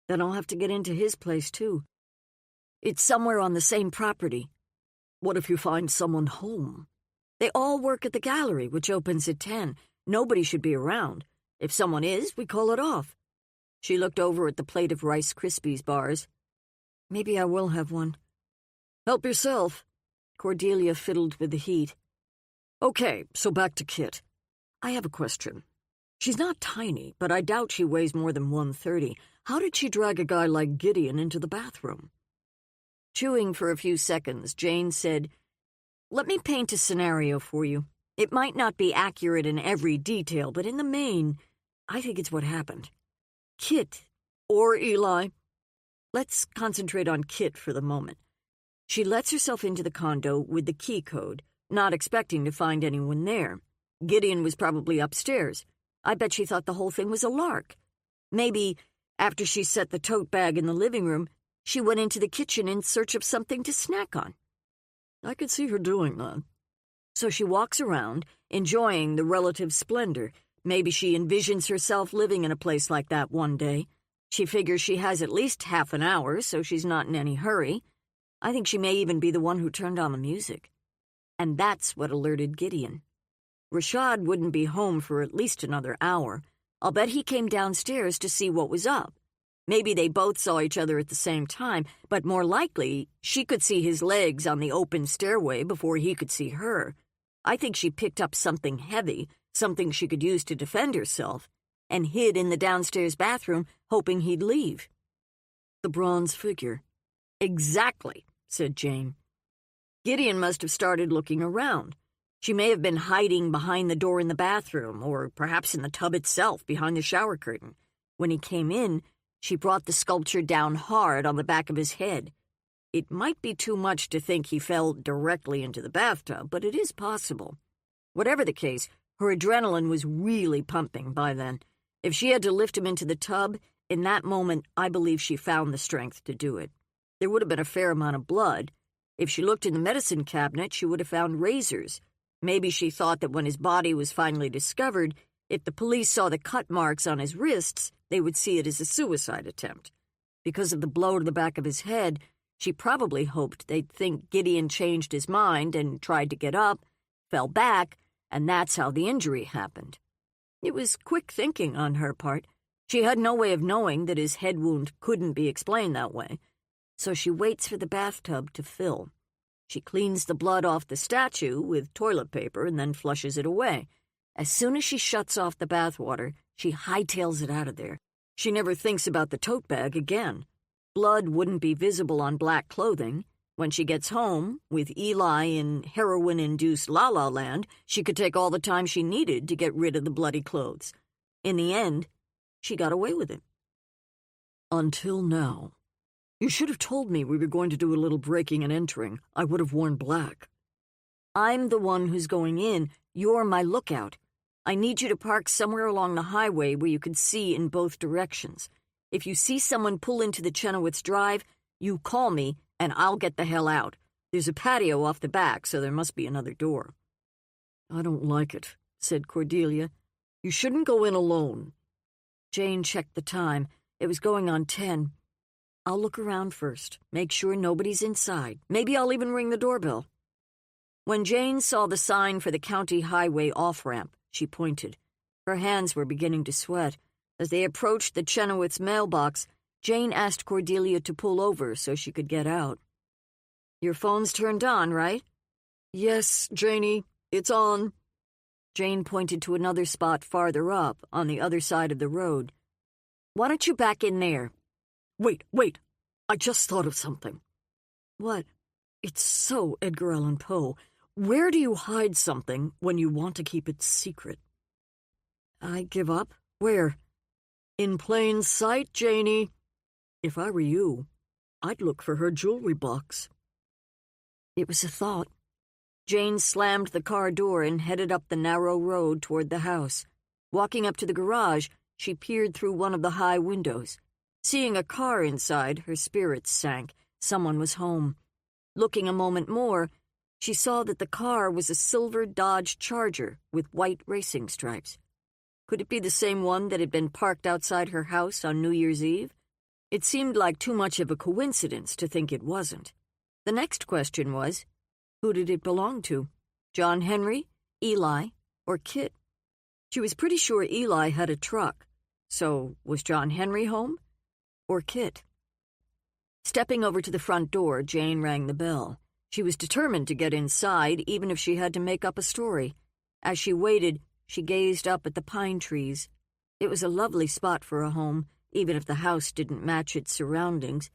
Then I'll have to get into his place, too. It's somewhere on the same property. What if you find someone home? They all work at the gallery, which opens at 10. Nobody should be around. If someone is, we call it off. She looked over at the plate of Rice Krispies bars. Maybe I will have one. Help yourself. Cordelia fiddled with the heat. Okay, so back to Kit. I have a question. She's not tiny, but I doubt she weighs more than 130. How did she drag a guy like Gideon into the bathroom? Chewing for a few seconds, Jane said, Let me paint a scenario for you. It might not be accurate in every detail, but in the main, I think it's what happened. Kit, or Eli. Let's concentrate on Kit for the moment. She lets herself into the condo with the key code, not expecting to find anyone there. Gideon was probably upstairs. I bet she thought the whole thing was a lark. Maybe, after she set the tote bag in the living room, she went into the kitchen in search of something to snack on. I could see her doing that. So she walks around, enjoying the relative splendor. Maybe she envisions herself living in a place like that one day. She figures she has at least half an hour, so she's not in any hurry. I think she may even be the one who turned on the music. And that's what alerted Gideon. Rashad wouldn't be home for at least another hour. I'll bet he came downstairs to see what was up. Maybe they both saw each other at the same time, but more likely, she could see his legs on the open stairway before he could see her. I think she picked up something heavy, something she could use to defend herself, and hid in the downstairs bathroom, hoping he'd leave. The bronze figure. Exactly, said Jane. Gideon must have started looking around. She may have been hiding behind the door in the bathroom, or perhaps in the tub itself behind the shower curtain. When he came in, she brought the sculpture down hard on the back of his head. It might be too much to think he fell directly into the bathtub, but it is possible. Whatever the case, her adrenaline was really pumping by then. If she had to lift him into the tub, in that moment, I believe she found the strength to do it. There would have been a fair amount of blood. If she looked in the medicine cabinet, she would have found razors. Maybe she thought that when his body was finally discovered, if the police saw the cut marks on his wrists, they would see it as a suicide attempt. Because of the blow to the back of his head, she probably hoped they'd think Gideon changed his mind and tried to get up, fell back, and that's how the injury happened. It was quick thinking on her part. She had no way of knowing that his head wound couldn't be explained that way. So she waits for the bathtub to fill. She cleans the blood off the statue with toilet paper and then flushes it away. As soon as she shuts off the bathwater, she hightails it out of there. She never thinks about the tote bag again. Blood wouldn't be visible on black clothing. When she gets home, with Eli in heroin-induced la-la land, she could take all the time she needed to get rid of the bloody clothes. In the end, she got away with it. Until now. You should have told me we were going to do a little breaking and entering. I would have worn black. I'm the one who's going in. You're my lookout. I need you to park somewhere along the highway where you can see in both directions. If you see someone pull into the Chenoweth's Drive, you call me, and I'll get the hell out. There's a patio off the back, so there must be another door. I don't like it, said Cordelia. You shouldn't go in alone. Jane checked the time. It was going on 10. I'll look around first, make sure nobody's inside. Maybe I'll even ring the doorbell. When Jane saw the sign for the county highway off-ramp, she pointed. Her hands were beginning to sweat. As they approached the Chenoweth's mailbox, Jane asked Cordelia to pull over so she could get out. Your phone's turned on, right? Yes, Janie, it's on. Jane pointed to another spot farther up, on the other side of the road. Why don't you back in there? Wait, I just thought of something. What? It's so Edgar Allan Poe. Where do you hide something when you want to keep it secret? I give up. Where? In plain sight, Janie. If I were you, I'd look for her jewelry box. It was a thought. Jane slammed the car door and headed up the narrow road toward the house. Walking up to the garage, she peered through one of the high windows. Seeing a car inside, her spirits sank. Someone was home. Looking a moment more, she saw that the car was a silver Dodge Charger with white racing stripes. Could it be the same one that had been parked outside her house on New Year's Eve? It seemed like too much of a coincidence to think it wasn't. The next question was, who did it belong to? John Henry, Eli, or Kit? She was pretty sure Eli had a truck. So was John Henry home? Or Kit? Stepping over to the front door, Jane rang the bell. She was determined to get inside, even if she had to make up a story. As she waited, she gazed up at the pine trees. It was a lovely spot for a home, even if the house didn't match its surroundings.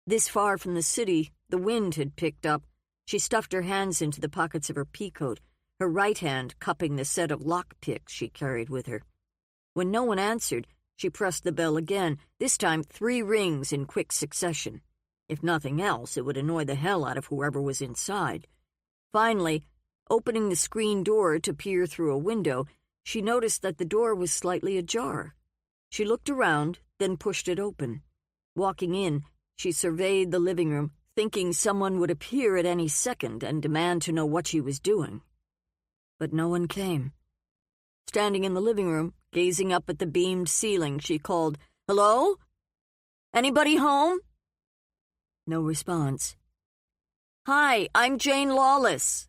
This far from the city, the wind had picked up. She stuffed her hands into the pockets of her peacoat, her right hand cupping the set of lock picks she carried with her. When no one answered, she pressed the bell again, this time 3 rings in quick succession. If nothing else, it would annoy the hell out of whoever was inside. Finally, opening the screen door to peer through a window, she noticed that the door was slightly ajar. She looked around, then pushed it open. Walking in, she surveyed the living room, thinking someone would appear at any second and demand to know what she was doing. But no one came. Standing in the living room, gazing up at the beamed ceiling, she called, "Hello? Anybody home?" No response. "Hi, I'm Jane Lawless."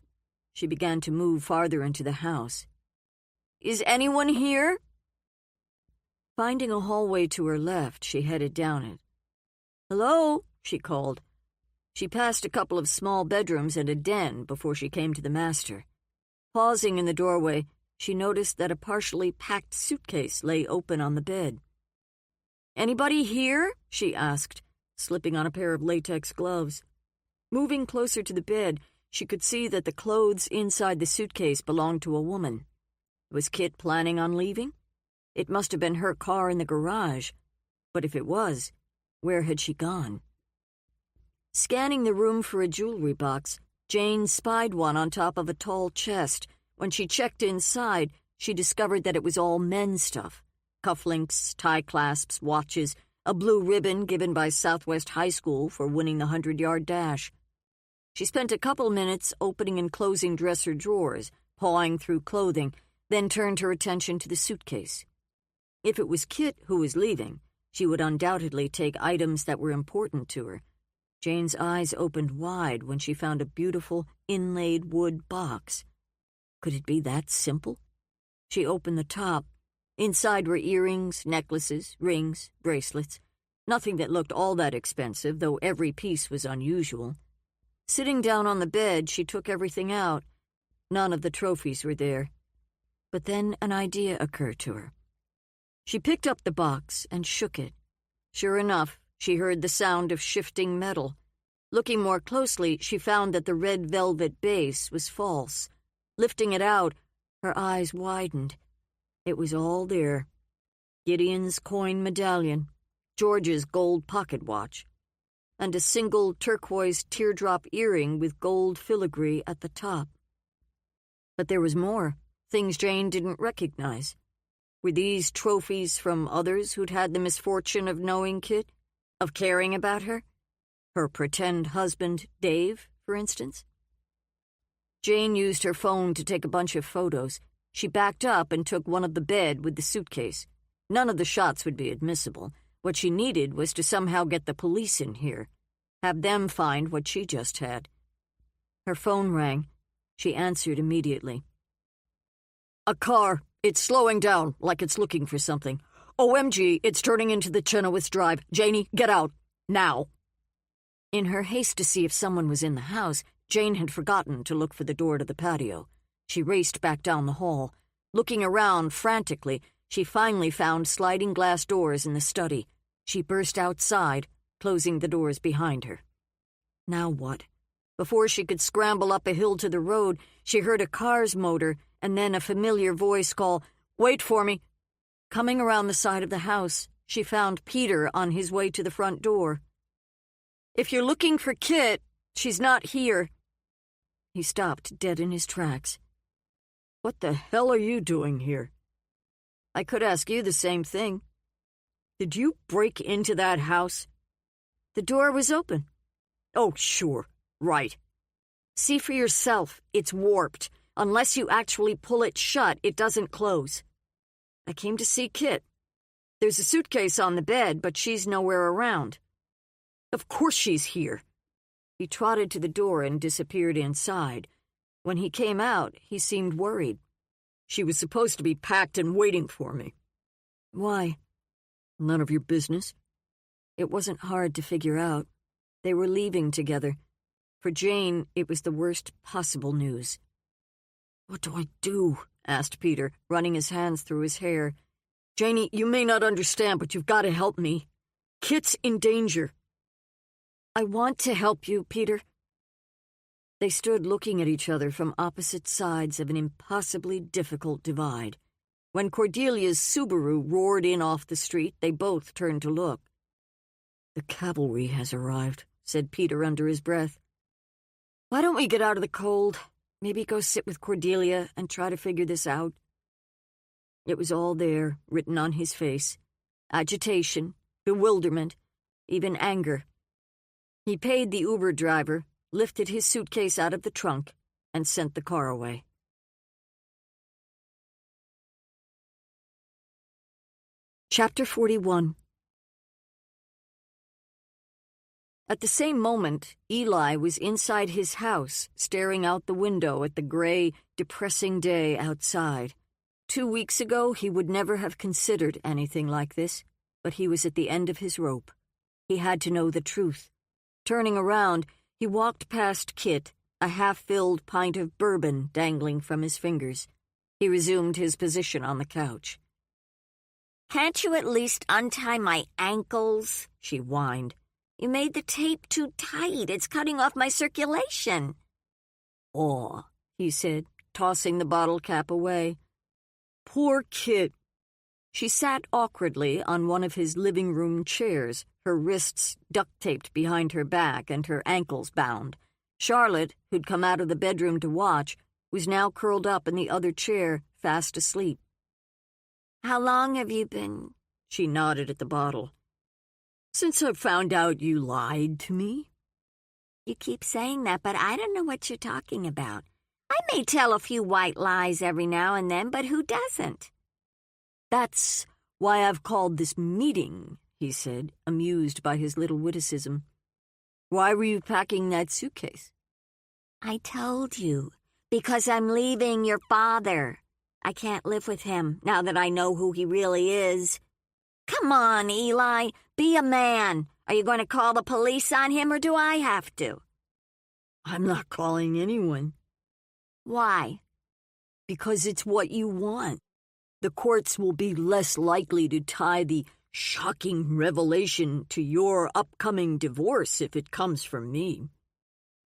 She began to move farther into the house. "Is anyone here?" Finding a hallway to her left, she headed down it. "Hello?" she called. She passed a couple of small bedrooms and a den before she came to the master. Pausing in the doorway, she noticed that a partially packed suitcase lay open on the bed. "Anybody here?" she asked, slipping on a pair of latex gloves. Moving closer to the bed, she could see that the clothes inside the suitcase belonged to a woman. Was Kit planning on leaving? It must have been her car in the garage. But if it was, where had she gone? Scanning the room for a jewelry box, Jane spied one on top of a tall chest. When she checked inside, she discovered that it was all men's stuff. Cufflinks, tie clasps, watches, a blue ribbon given by Southwest High School for winning the 100-yard dash. She spent a couple minutes opening and closing dresser drawers, pawing through clothing, then turned her attention to the suitcase. If it was Kit who was leaving, she would undoubtedly take items that were important to her. Jane's eyes opened wide when she found a beautiful, inlaid wood box. Could it be that simple? She opened the top. Inside were earrings, necklaces, rings, bracelets. Nothing that looked all that expensive, though every piece was unusual. Sitting down on the bed, she took everything out. None of the trophies were there. But then an idea occurred to her. She picked up the box and shook it. Sure enough, she heard the sound of shifting metal. Looking more closely, she found that the red velvet base was false. Lifting it out, her eyes widened. It was all there. Gideon's coin medallion, George's gold pocket watch, and a single turquoise teardrop earring with gold filigree at the top. But there was more, things Jane didn't recognize. Were these trophies from others who'd had the misfortune of knowing Kit, of caring about her? Her pretend husband, Dave, for instance? Jane used her phone to take a bunch of photos. She backed up and took one of the bed with the suitcase. None of the shots would be admissible. What she needed was to somehow get the police in here, have them find what she just had. Her phone rang. She answered immediately. "A car. It's slowing down, like it's looking for something. OMG, it's turning into the Chenoweth Drive. Janie, get out. Now." In her haste to see if someone was in the house, Jane had forgotten to look for the door to the patio. She raced back down the hall. Looking around frantically, she finally found sliding glass doors in the study. She burst outside, closing the doors behind her. Now what? Before she could scramble up a hill to the road, she heard a car's motor and then a familiar voice call, "Wait for me." Coming around the side of the house, she found Peter on his way to the front door. "If you're looking for Kit, she's not here." He stopped dead in his tracks. "What the hell are you doing here?" "I could ask you the same thing." "Did you break into that house?" "The door was open." "Oh, sure. Right. See for yourself. It's warped. Unless you actually pull it shut, it doesn't close." "I came to see Kit. There's a suitcase on the bed, but she's nowhere around." "Of course she's here." He trotted to the door and disappeared inside. When he came out, he seemed worried. "She was supposed to be packed and waiting for me." "Why?" "None of your business." It wasn't hard to figure out. They were leaving together. For Jane, it was the worst possible news. "What do I do?" asked Peter, running his hands through his hair. "Janie, you may not understand, but you've got to help me. Kit's in danger." "I want to help you, Peter." They stood looking at each other from opposite sides of an impossibly difficult divide. When Cordelia's Subaru roared in off the street, they both turned to look. "The cavalry has arrived," said Peter under his breath. "Why don't we get out of the cold? Maybe go sit with Cordelia and try to figure this out?" It was all there, written on his face. Agitation, bewilderment, even anger. He paid the Uber driver, lifted his suitcase out of the trunk, and sent the car away. Chapter 41. At the same moment, Eli was inside his house, staring out the window at the gray, depressing day outside. 2 weeks ago, he would never have considered anything like this, but he was at the end of his rope. He had to know the truth. Turning around, he walked past Kit, a half-filled pint of bourbon dangling from his fingers. He resumed his position on the couch. "Can't you at least untie my ankles?" she whined. "You made the tape too tight. It's cutting off my circulation." "Aw," he said, tossing the bottle cap away. "Poor Kit." She sat awkwardly on one of his living room chairs, her wrists duct-taped behind her back and her ankles bound. Charlotte, who'd come out of the bedroom to watch, was now curled up in the other chair, fast asleep. "How long have you been—" She nodded at the bottle. "Since I found out you lied to me." "You keep saying that, but I don't know what you're talking about. I may tell a few white lies every now and then, but who doesn't?" "That's why I've called this meeting," he said, amused by his little witticism. "Why were you packing that suitcase?" "I told you, because I'm leaving your father. I can't live with him now that I know who he really is." "Come on, Eli, be a man. Are you going to call the police on him, or do I have to?" "I'm not calling anyone." "Why?" "Because it's what you want. The courts will be less likely to tie the shocking revelation to your upcoming divorce if it comes from me."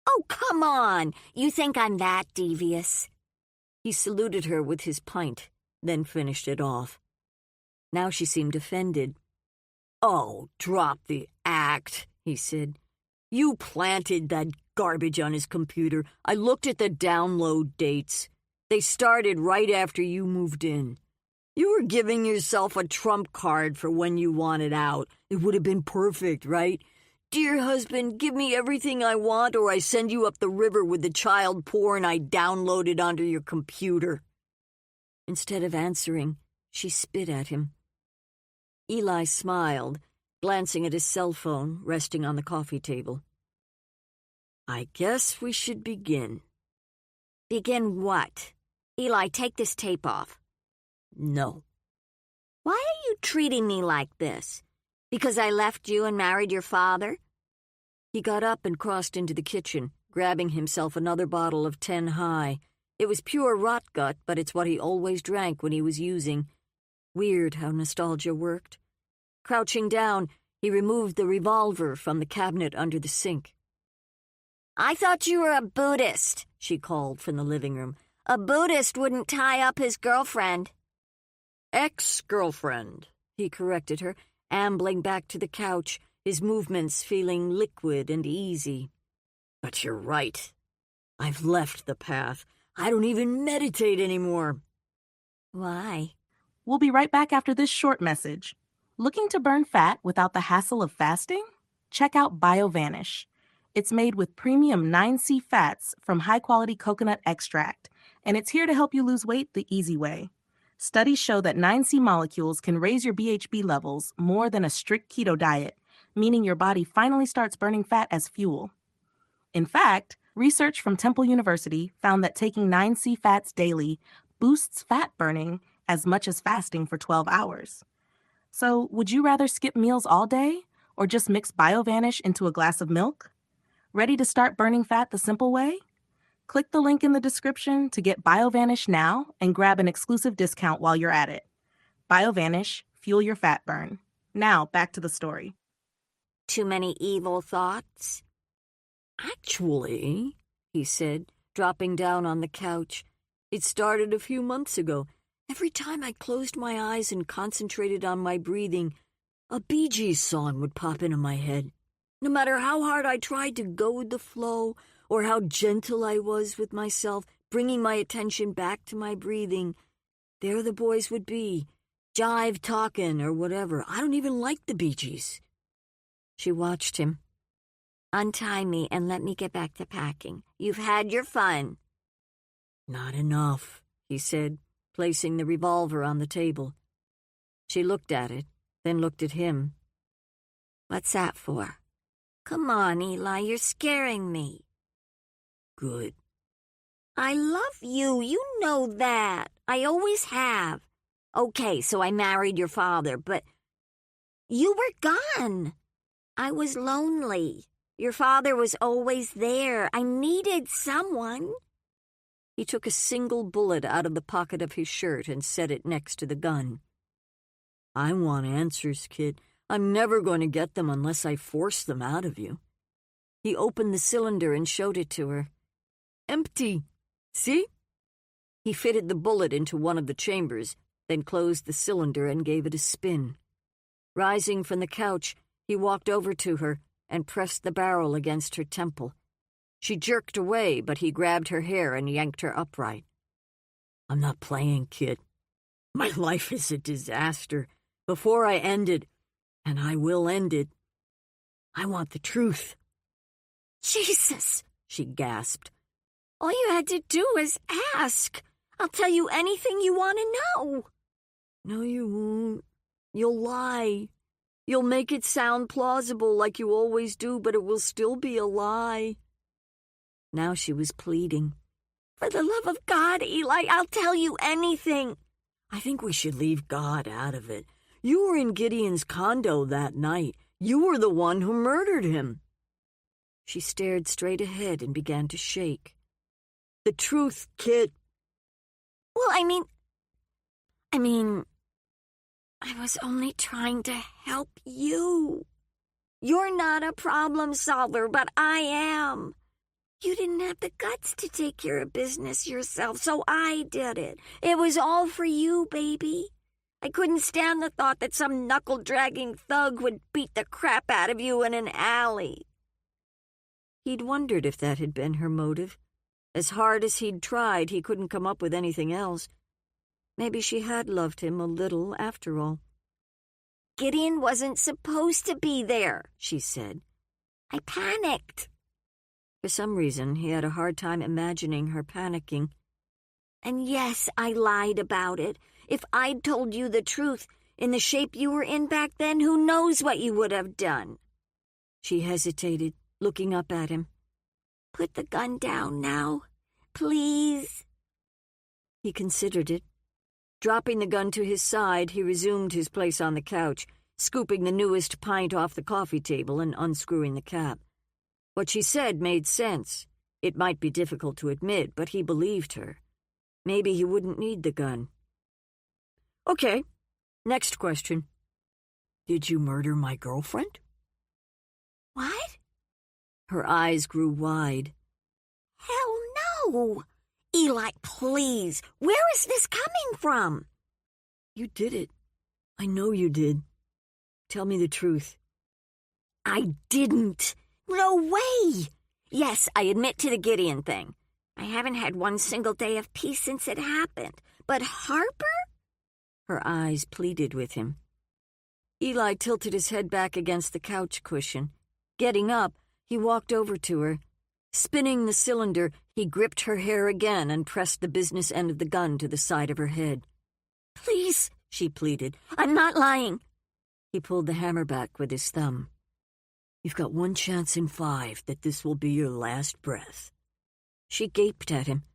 "Oh, come on. You think I'm that devious?" He saluted her with his pint, then finished it off. Now she seemed offended. "Oh, drop the act," he said. "You planted that garbage on his computer. I looked at the download dates. They started right after you moved in. You were giving yourself a trump card for when you wanted out. It would have been perfect, right? 'Dear husband, give me everything I want, or I send you up the river with the child porn I downloaded onto your computer.'" Instead of answering, she spit at him. Eli smiled, glancing at his cell phone resting on the coffee table. "I guess we should begin." "Begin what? Eli, take this tape off." "No." "Why are you treating me like this? Because I left you and married your father?" He got up and crossed into the kitchen, grabbing himself another bottle of 10 High. It was pure rot gut, but it's what he always drank when he was using. Weird how nostalgia worked. Crouching down, he removed the revolver from the cabinet under the sink. "I thought you were a Buddhist," she called from the living room. "A Buddhist wouldn't tie up his girlfriend." "Ex-girlfriend," he corrected her, ambling back to the couch, his movements feeling liquid and easy. "But you're right. I've left the path. I don't even meditate anymore." "Why?" We'll be right back after this short message. Looking to burn fat without the hassle of fasting? Check out BioVanish. It's made with premium 9C fats from high-quality coconut extract, and it's here to help you lose weight the easy way. Studies show that 9C molecules can raise your BHB levels more than a strict keto diet, meaning your body finally starts burning fat as fuel. In fact, research from Temple University found that taking 9C fats daily boosts fat burning as much as fasting for 12 hours. So, would you rather skip meals all day or just mix BioVanish into a glass of milk? Ready to start burning fat the simple way? Click the link in the description to get BioVanish now and grab an exclusive discount while you're at it. BioVanish, fuel your fat burn. Now, back to the story. "Too many evil thoughts?" "Actually," he said, dropping down on the couch, "it started a few months ago. Every time I closed my eyes and concentrated on my breathing, a Bee Gees song would pop into my head. No matter how hard I tried to go with the flow or how gentle I was with myself, bringing my attention back to my breathing, there the boys would be, jive talking or whatever. I don't even like the Bee Gees. She watched him. Untie me and let me get back to packing. You've had your fun. Not enough, he said, placing the revolver on the table. She looked at it, then looked at him. What's that for? Come on, Eli, you're scaring me. Good. I love you, you know that. I always have. Okay, so I married your father, but you were gone. I was lonely. Your father was always there. I needed someone. He took a single bullet out of the pocket of his shirt and set it next to the gun. I want answers, kid. I'm never going to get them unless I force them out of you. He opened the cylinder and showed it to her. Empty. See? He fitted the bullet into one of the chambers, then closed the cylinder and gave it a spin. Rising from the couch, he walked over to her and pressed the barrel against her temple. She jerked away, but he grabbed her hair and yanked her upright. I'm not playing, kid. My life is a disaster. Before I end it, and I will end it, I want the truth. Jesus, she gasped. All you had to do was ask. I'll tell you anything you want to know. No, you won't. You'll lie. You'll make it sound plausible like you always do, but it will still be a lie. Now she was pleading. For the love of God, Eli, I'll tell you anything. I think we should leave God out of it. You were in Gideon's condo that night. You were the one who murdered him. She stared straight ahead and began to shake. The truth, kid. Well, I mean, I was only trying to help you. You're not a problem solver, but I am. You didn't have the guts to take care of business yourself, so I did it. It was all for you, baby. I couldn't stand the thought that some knuckle-dragging thug would beat the crap out of you in an alley. He'd wondered if that had been her motive. As hard as he'd tried, he couldn't come up with anything else. Maybe she had loved him a little after all. Gideon wasn't supposed to be there, she said. I panicked. For some reason, he had a hard time imagining her panicking. And yes, I lied about it. If I'd told you the truth, in the shape you were in back then, who knows what you would have done? She hesitated, looking up at him. Put the gun down now, please. He considered it. Dropping the gun to his side, he resumed his place on the couch, scooping the newest pint off the coffee table and unscrewing the cap. What she said made sense. It might be difficult to admit, but he believed her. Maybe he wouldn't need the gun. Okay, next question. Did you murder my girlfriend? What? Her eyes grew wide. Hell no! Eli, please, where is this coming from? You did it. I know you did. Tell me the truth. I didn't. No way! Yes, I admit to the Gideon thing. I haven't had one single day of peace since it happened. But Harper? Her eyes pleaded with him. Eli tilted his head back against the couch cushion. Getting up, he walked over to her. Spinning the cylinder, he gripped her hair again and pressed the business end of the gun to the side of her head. Please, she pleaded. I'm not lying. He pulled the hammer back with his thumb. You've got 1 chance in 5 that this will be your last breath. She gaped at him.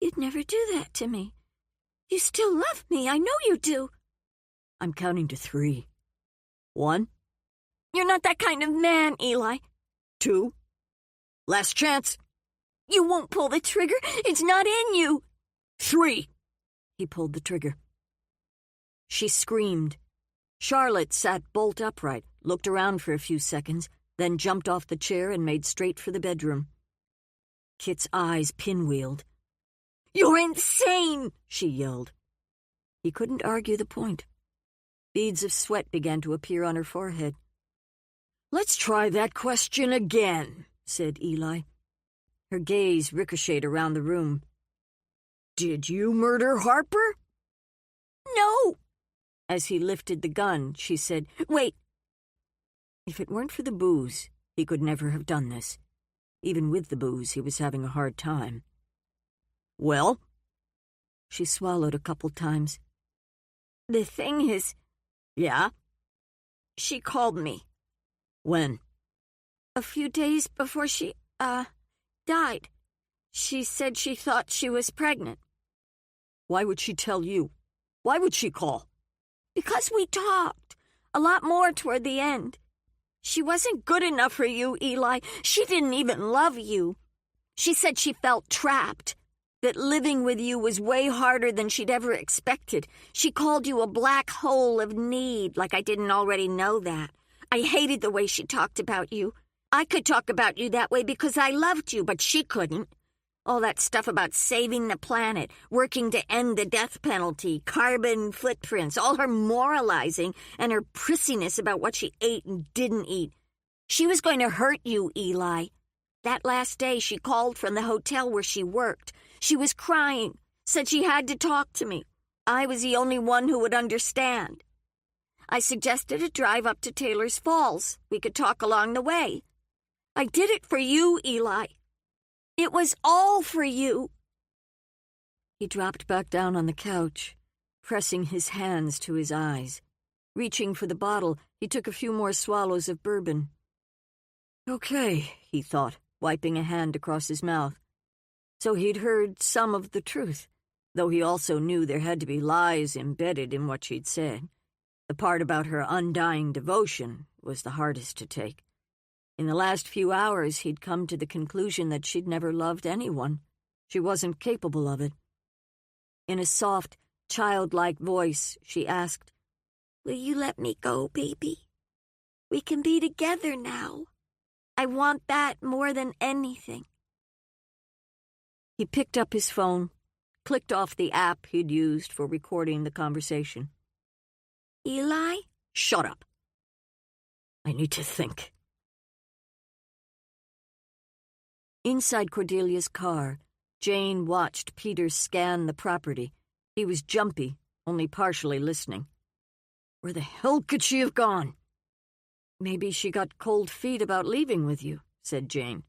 You'd never do that to me. You still love me, I know you do. I'm counting to 3. 1. You're not that kind of man, Eli. 2. Last chance. You won't pull the trigger. It's not in you. 3. He pulled the trigger. She screamed. Charlotte sat bolt upright, looked around for a few seconds, then jumped off the chair and made straight for the bedroom. Kit's eyes pinwheeled. You're insane, she yelled. He couldn't argue the point. Beads of sweat began to appear on her forehead. "Let's try that question again," said Eli. Her gaze ricocheted around the room. "Did you murder Harper?" No! As he lifted the gun, she said, "Wait." If it weren't for the booze, he could never have done this. Even with the booze, he was having a hard time. "Well?" She swallowed a couple times. The thing is, "Yeah? she called me When?" a few days before she, died. She said she thought she was pregnant. "Why would she tell you? Why would she call?" Because we talked a lot more toward the end. She wasn't good enough for you, Eli. She didn't even love you. She said she felt trapped, that living with you was way harder than she'd ever expected. She called you a black hole of need, like I didn't already know that. I hated the way she talked about you. I could talk about you that way because I loved you, but she couldn't. All that stuff about saving the planet, working to end the death penalty, carbon footprints, all her moralizing and her prissiness about what she ate and didn't eat. She was going to hurt you, Eli. That last day she called from the hotel where she worked. She was crying, said she had to talk to me. I was the only one who would understand. I suggested a drive up to Taylor's Falls. We could talk along the way. I did it for you, Eli. It was all for you." He dropped back down on the couch, pressing his hands to his eyes. Reaching for the bottle, he took a few more swallows of bourbon. "Okay," he thought, wiping a hand across his mouth. So he'd heard some of the truth, though he also knew there had to be lies embedded in what she'd said. The part about her undying devotion was the hardest to take. In the last few hours, he'd come to the conclusion that she'd never loved anyone. She wasn't capable of it. In a soft, childlike voice, she asked, "Will you let me go, baby? We can be together now. I want that more than anything." He picked up his phone, clicked off the app he'd used for recording the conversation. "Eli?" "Shut up. I need to think." Inside Cordelia's car, Jane watched Peter scan the property. He was jumpy, only partially listening. "Where the hell could she have gone?" "Maybe she got cold feet about leaving with you," said Jane.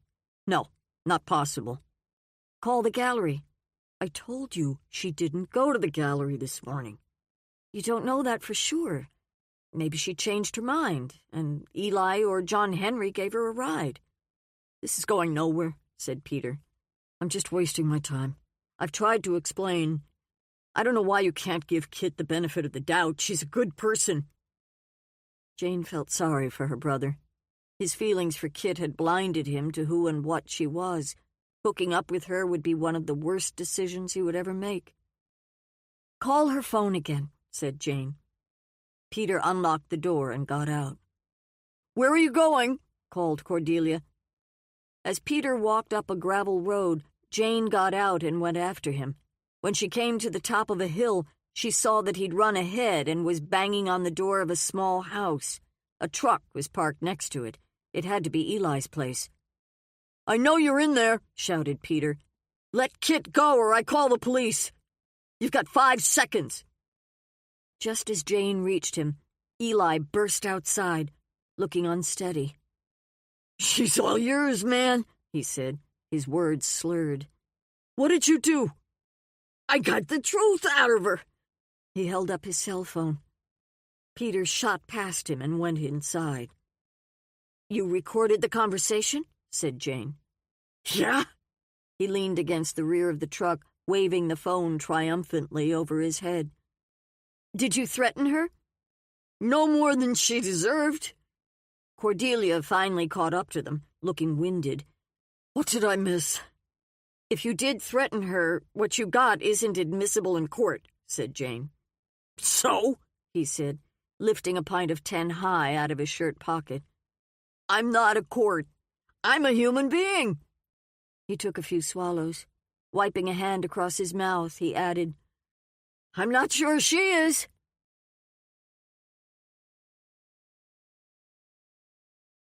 "No, not possible." "Call the gallery." "I told you she didn't go to the gallery this morning." "You don't know that for sure. Maybe she changed her mind, and Eli or John Henry gave her a ride." "This is going nowhere," said Peter. "I'm just wasting my time. I've tried to explain. I don't know why you can't give Kit the benefit of the doubt. She's a good person." Jane felt sorry for her brother. His feelings for Kit had blinded him to who and what she was. Hooking up with her would be one of the worst decisions he would ever make. "Call her phone again," said Jane. Peter unlocked the door and got out. "Where are you going?" called Cordelia. As Peter walked up a gravel road, Jane got out and went after him. When she came to the top of a hill, she saw that he'd run ahead and was banging on the door of a small house. A truck was parked next to it. It had to be Eli's place. "I know you're in there," shouted Peter. "Let Kit go or I call the police. You've got 5 seconds." Just as Jane reached him, Eli burst outside, looking unsteady. "She's all yours, man," he said, his words slurred. "What did you do?" "I got the truth out of her." He held up his cell phone. Peter shot past him and went inside. "You recorded the conversation?" said Jane. "Yeah." He leaned against the rear of the truck, waving the phone triumphantly over his head. "Did you threaten her?" "No more than she deserved." Cordelia finally caught up to them, looking winded. "What did I miss?" "If you did threaten her, what you got isn't admissible in court," said Jane. "So?" he said, lifting a pint of 10 High out of his shirt pocket. "I'm not a court. I'm a human being." He took a few swallows. Wiping a hand across his mouth, he added, I'm not sure she is.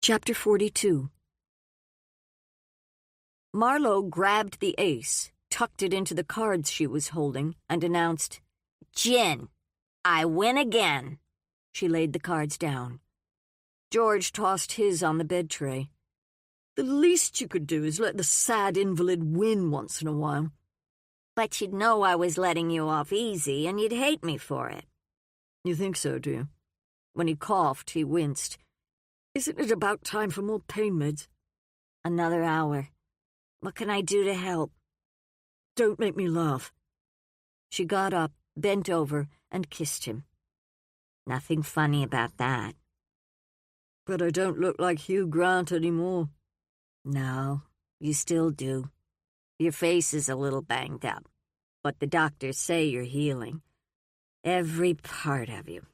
Chapter 42. Marlowe grabbed the ace, tucked it into the cards she was holding, and announced, "Gin, I win again." She laid the cards down. George tossed his on the bed tray. "The least you could do is let the sad invalid win once in a while." "But you'd know I was letting you off easy, and you'd hate me for it." "You think so, do you?" When he coughed, he winced. "Isn't it about time for more pain meds?" "Another hour. What can I do to help?" "Don't make me laugh." She got up, bent over, and kissed him. "Nothing funny about that." "But I don't look like Hugh Grant anymore." "No, you still do. Your face is a little banged up, but the doctors say you're healing. Every part of you."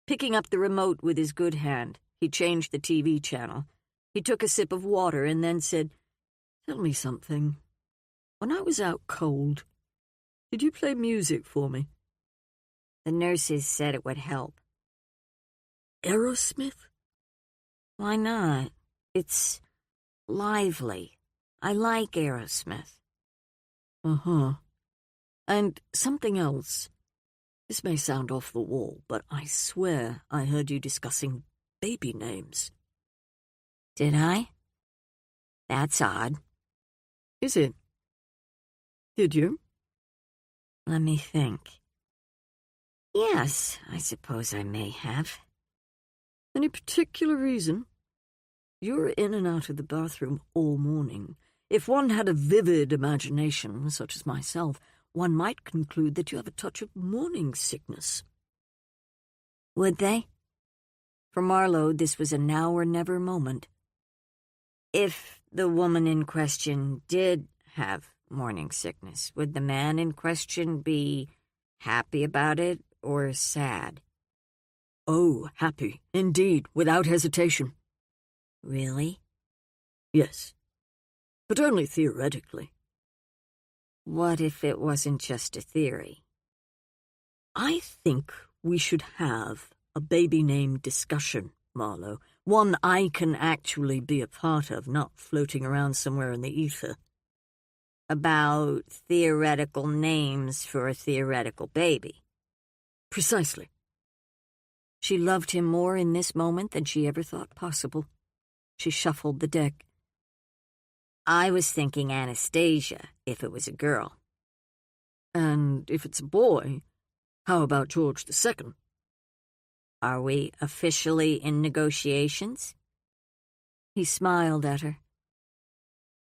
Picking up the remote with his good hand, he changed the TV channel. He took a sip of water and then said, "Tell me something. When I was out cold, did you play music for me?" "The nurses said it would help." "Aerosmith?" "Why not? It's lively. I like Aerosmith." Uh-huh. And something else. This may sound off the wall, but I swear I heard you discussing baby names." "Did I? That's odd." "Is it? Did you?" Let me think. Yes, I suppose I may have. "Any particular reason? You're in and out of the bathroom all morning. If one had a vivid imagination, such as myself, one might conclude that you have a touch of morning sickness." Would they? For Marlowe, this was a now-or-never moment. If the woman in question did have morning sickness, would the man in question be happy about it or sad? "Oh, happy, indeed, without hesitation." Really? "Yes, but only theoretically." What if it wasn't just a theory? "I think we should have a baby name discussion, Marlowe. One I can actually be a part of, not floating around somewhere in the ether." About theoretical names for a theoretical baby." "Precisely." She loved him more in this moment than she ever thought possible. She shuffled the deck. I was thinking Anastasia, if it was a girl. "And if it's a boy, how about George II?" Are we officially in negotiations? He smiled at her.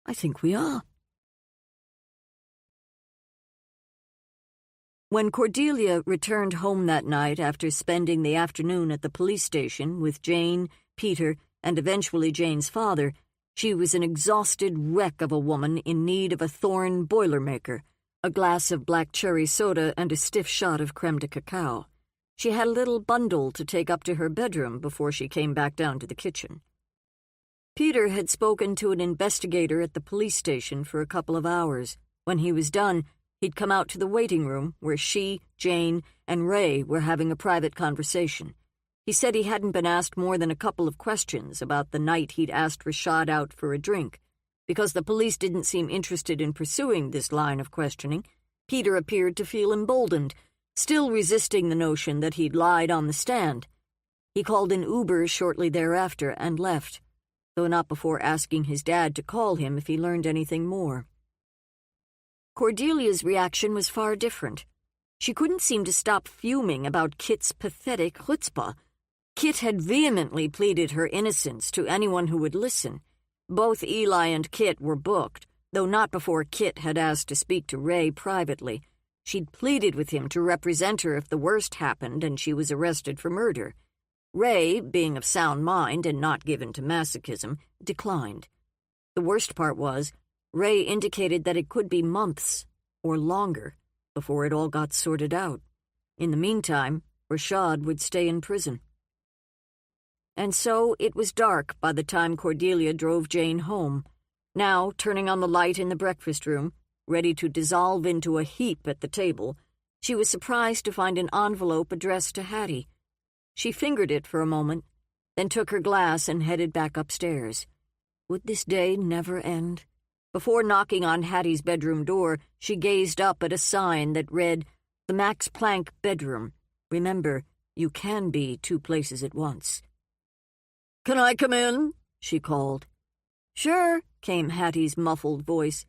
"I think we are." When Cordelia returned home that night after spending the afternoon at the police station with Jane, Peter, and eventually Jane's father, she was an exhausted wreck of a woman in need of a Thorn Boilermaker, a glass of black cherry soda, and a stiff shot of creme de cacao. She had a little bundle to take up to her bedroom before she came back down to the kitchen. Peter had spoken to an investigator at the police station for a couple of hours. When he was done, he'd come out to the waiting room where she, Jane, and Ray were having a private conversation. He said he hadn't been asked more than a couple of questions about the night he'd asked Rashad out for a drink. Because the police didn't seem interested in pursuing this line of questioning, Peter appeared to feel emboldened, still resisting the notion that he'd lied on the stand. He called an Uber shortly thereafter and left, though not before asking his dad to call him if he learned anything more. Cordelia's reaction was far different. She couldn't seem to stop fuming about Kit's pathetic chutzpah. Kit had vehemently pleaded her innocence to anyone who would listen. Both Eli and Kit were booked, though not before Kit had asked to speak to Ray privately. She'd pleaded with him to represent her if the worst happened and she was arrested for murder. Ray, being of sound mind and not given to masochism, declined. The worst part was, Ray indicated that it could be months, or longer, before it all got sorted out. In the meantime, Rashad would stay in prison. And so it was dark by the time Cordelia drove Jane home. Now, turning on the light in the breakfast room, ready to dissolve into a heap at the table, She was surprised to find an envelope addressed to Hattie. She fingered it for a moment, then took her glass and headed back upstairs. Would this day never end? Before knocking on Hattie's bedroom door, she gazed up at a sign that read, "The Max Planck Bedroom. Remember, you can be two places at once." "Can I come in?" she called. "Sure," came Hattie's muffled voice.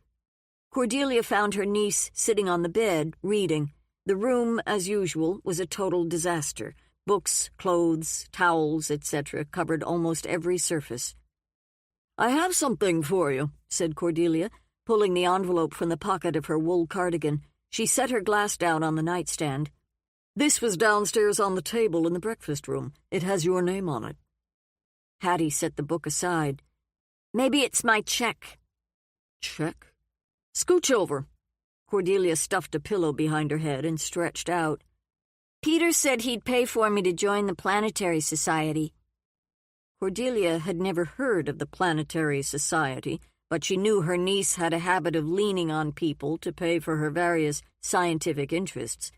Cordelia found her niece sitting on the bed, reading. The room, as usual, was a total disaster. Books, clothes, towels, etc. covered almost every surface. "I have something for you," said Cordelia, pulling the envelope from the pocket of her wool cardigan. She set her glass down on the nightstand. "This was downstairs on the table in the breakfast room. It has your name on it." Hattie set the book aside. "Maybe it's my check." "Check?" "Scooch over." Cordelia stuffed a pillow behind her head and stretched out. "Peter said he'd pay for me to join the Planetary Society." Cordelia had never heard of the Planetary Society, but she knew her niece had a habit of leaning on people to pay for her various scientific interests.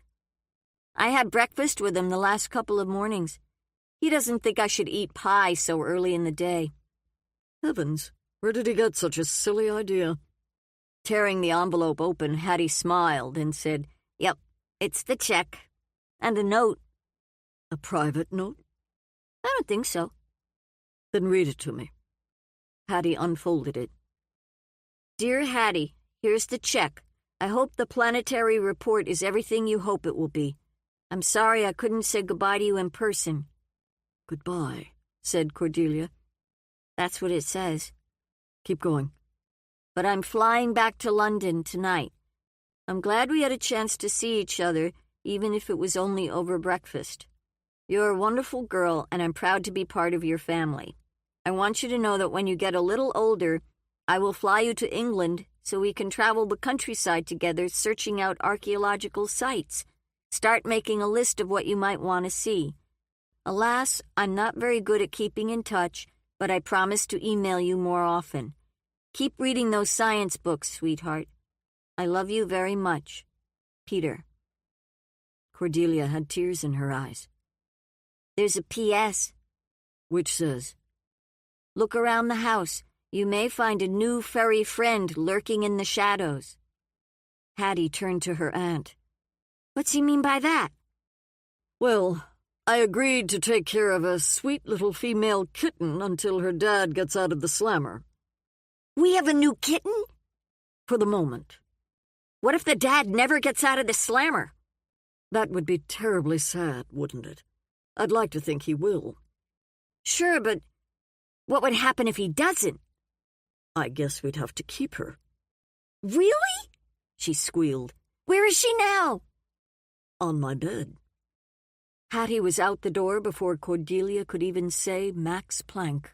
"I had breakfast with him the last couple of mornings. He doesn't think I should eat pie so early in the day." "Heavens, where did he get such a silly idea?" Tearing the envelope open, Hattie smiled and said, "Yep, it's the check. And a note." "A private note?" "I don't think so." "Then read it to me." Hattie unfolded it. "Dear Hattie, here's the check. I hope the planetary report is everything you hope it will be. I'm sorry I couldn't say goodbye to you in person." "Goodbye," said Cordelia. "That's what it says." "Keep going." "But I'm flying back to London tonight. I'm glad we had a chance to see each other, even if it was only over breakfast. You're a wonderful girl, and I'm proud to be part of your family. I want you to know that when you get a little older, I will fly you to England so we can travel the countryside together searching out archaeological sites. Start making a list of what you might want to see. Alas, I'm not very good at keeping in touch, but I promise to email you more often. Keep reading those science books, sweetheart. I love you very much. Peter." Cordelia had tears in her eyes. "There's a P.S. "Which says?" "Look around the house. You may find a new furry friend lurking in the shadows." Hattie turned to her aunt. "What's he mean by that?" "Well, I agreed to take care of a sweet little female kitten until her dad gets out of the slammer." "We have a new kitten?" "For the moment." "What if the dad never gets out of the slammer?" "That would be terribly sad, wouldn't it? I'd like to think he will." "Sure, but what would happen if he doesn't?" "I guess we'd have to keep her." "Really?" she squealed. "Where is she now?" "On my bed." Hattie was out the door before Cordelia could even say Max Planck.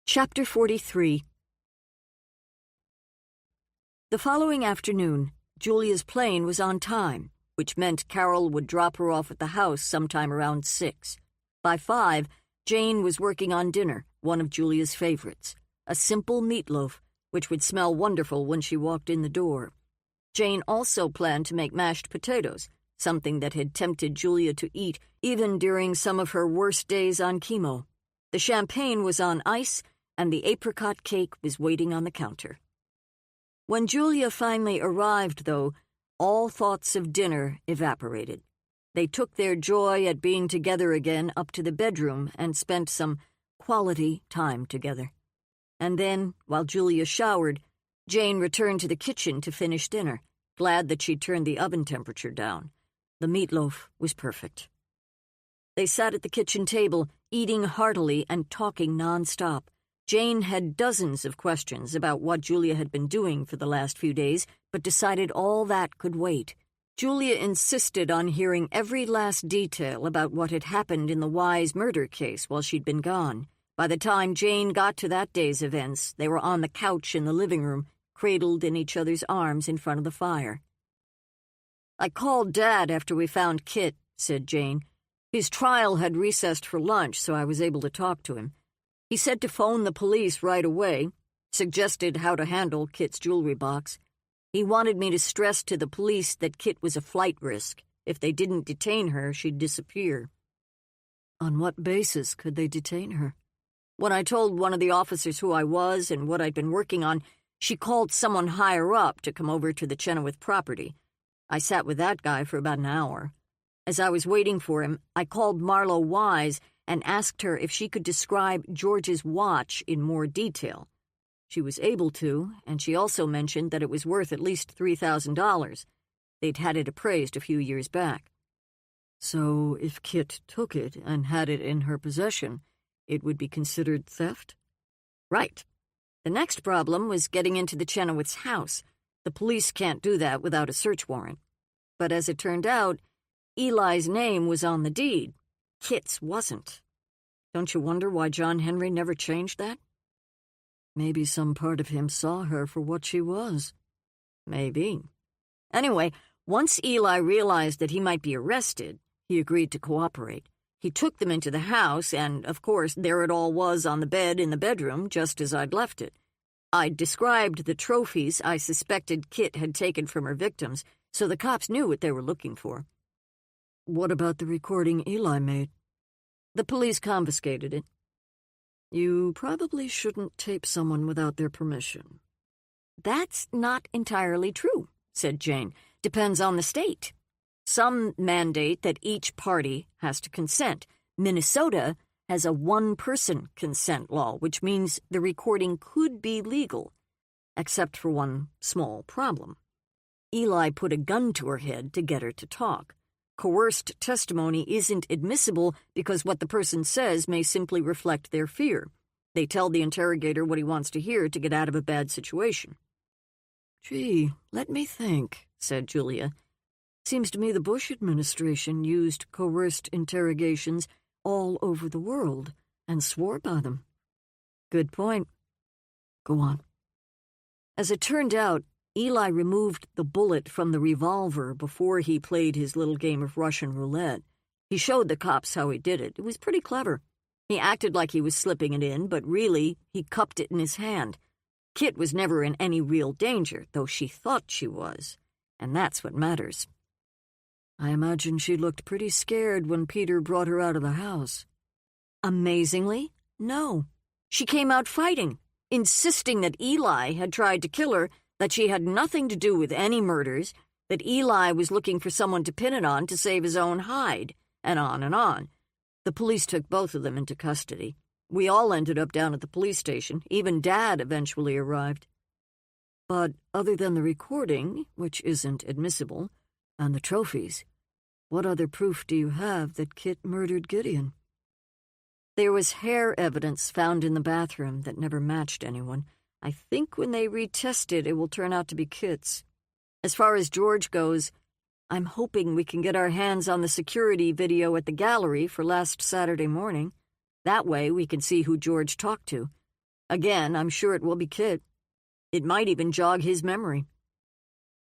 Chapter 43. The following afternoon, Julia's plane was on time, which meant Carol would drop her off at the house sometime around 6. By 5, Jane was working on dinner, one of Julia's favorites, a simple meatloaf, which would smell wonderful when she walked in the door. Jane also planned to make mashed potatoes, something that had tempted Julia to eat even during some of her worst days on chemo. The champagne was on ice, and the apricot cake was waiting on the counter. When Julia finally arrived, though, all thoughts of dinner evaporated. They took their joy at being together again up to the bedroom and spent some quality time together. And then, while Julia showered, Jane returned to the kitchen to finish dinner, glad that she'd turned the oven temperature down. The meatloaf was perfect. They sat at the kitchen table, eating heartily and talking nonstop. Jane had dozens of questions about what Julia had been doing for the last few days, but decided all that could wait. Julia insisted on hearing every last detail about what had happened in the Wise murder case while she'd been gone. By the time Jane got to that day's events, they were on the couch in the living room, cradled in each other's arms in front of the fire. "I called Dad after we found Kit," said Jane. "His trial had recessed for lunch, so I was able to talk to him. He said to phone the police right away, suggested how to handle Kit's jewelry box. He wanted me to stress to the police that Kit was a flight risk. If they didn't detain her, she'd disappear." "On what basis could they detain her?" "When I told one of the officers who I was and what I'd been working on, she called someone higher up to come over to the Chenoweth property. I sat with that guy for about an hour. As I was waiting for him, I called Marlo Wise and asked her if she could describe George's watch in more detail. She was able to, and she also mentioned that it was worth at least $3,000. They'd had it appraised a few years back." "So if Kit took it and had it in her possession, it would be considered theft?" "Right. The next problem was getting into the Chenoweth's house. The police can't do that without a search warrant. But as it turned out, Eli's name was on the deed. Kit's wasn't. Don't you wonder why John Henry never changed that?" "Maybe some part of him saw her for what she was." "Maybe. Anyway, once Eli realized that he might be arrested, he agreed to cooperate. He took them into the house, and, of course, there it all was on the bed in the bedroom, just as I'd left it. I'd described the trophies I suspected Kit had taken from her victims, so the cops knew what they were looking for." "What about the recording Eli made?" "The police confiscated it." "You probably shouldn't tape someone without their permission." "That's not entirely true," said Jane. "Depends on the state. Some mandate that each party has to consent. Minnesota has a one-person consent law, which means the recording could be legal, except for one small problem. Eli put a gun to her head to get her to talk. Coerced testimony isn't admissible because what the person says may simply reflect their fear. They tell the interrogator what he wants to hear to get out of a bad situation." "Gee, let me think," said Julia. "Seems to me the Bush administration used coerced interrogations all over the world and swore by them." "Good point. Go on." "As it turned out, Eli removed the bullet from the revolver before he played his little game of Russian roulette. He showed the cops how he did it. It was pretty clever. He acted like he was slipping it in, but really, he cupped it in his hand. Kit was never in any real danger, though she thought she was, and that's what matters." "I imagine she looked pretty scared when Peter brought her out of the house." "Amazingly, no. She came out fighting, insisting that Eli had tried to kill her, that she had nothing to do with any murders, that Eli was looking for someone to pin it on to save his own hide, and on and on. The police took both of them into custody. We all ended up down at the police station. Even Dad eventually arrived." "But other than the recording, which isn't admissible, and the trophies, what other proof do you have that Kit murdered Gideon?" "There was hair evidence found in the bathroom that never matched anyone. I think when they retest it, it will turn out to be Kit's. As far as George goes, I'm hoping we can get our hands on the security video at the gallery for last Saturday morning. That way we can see who George talked to. Again, I'm sure it will be Kit. It might even jog his memory."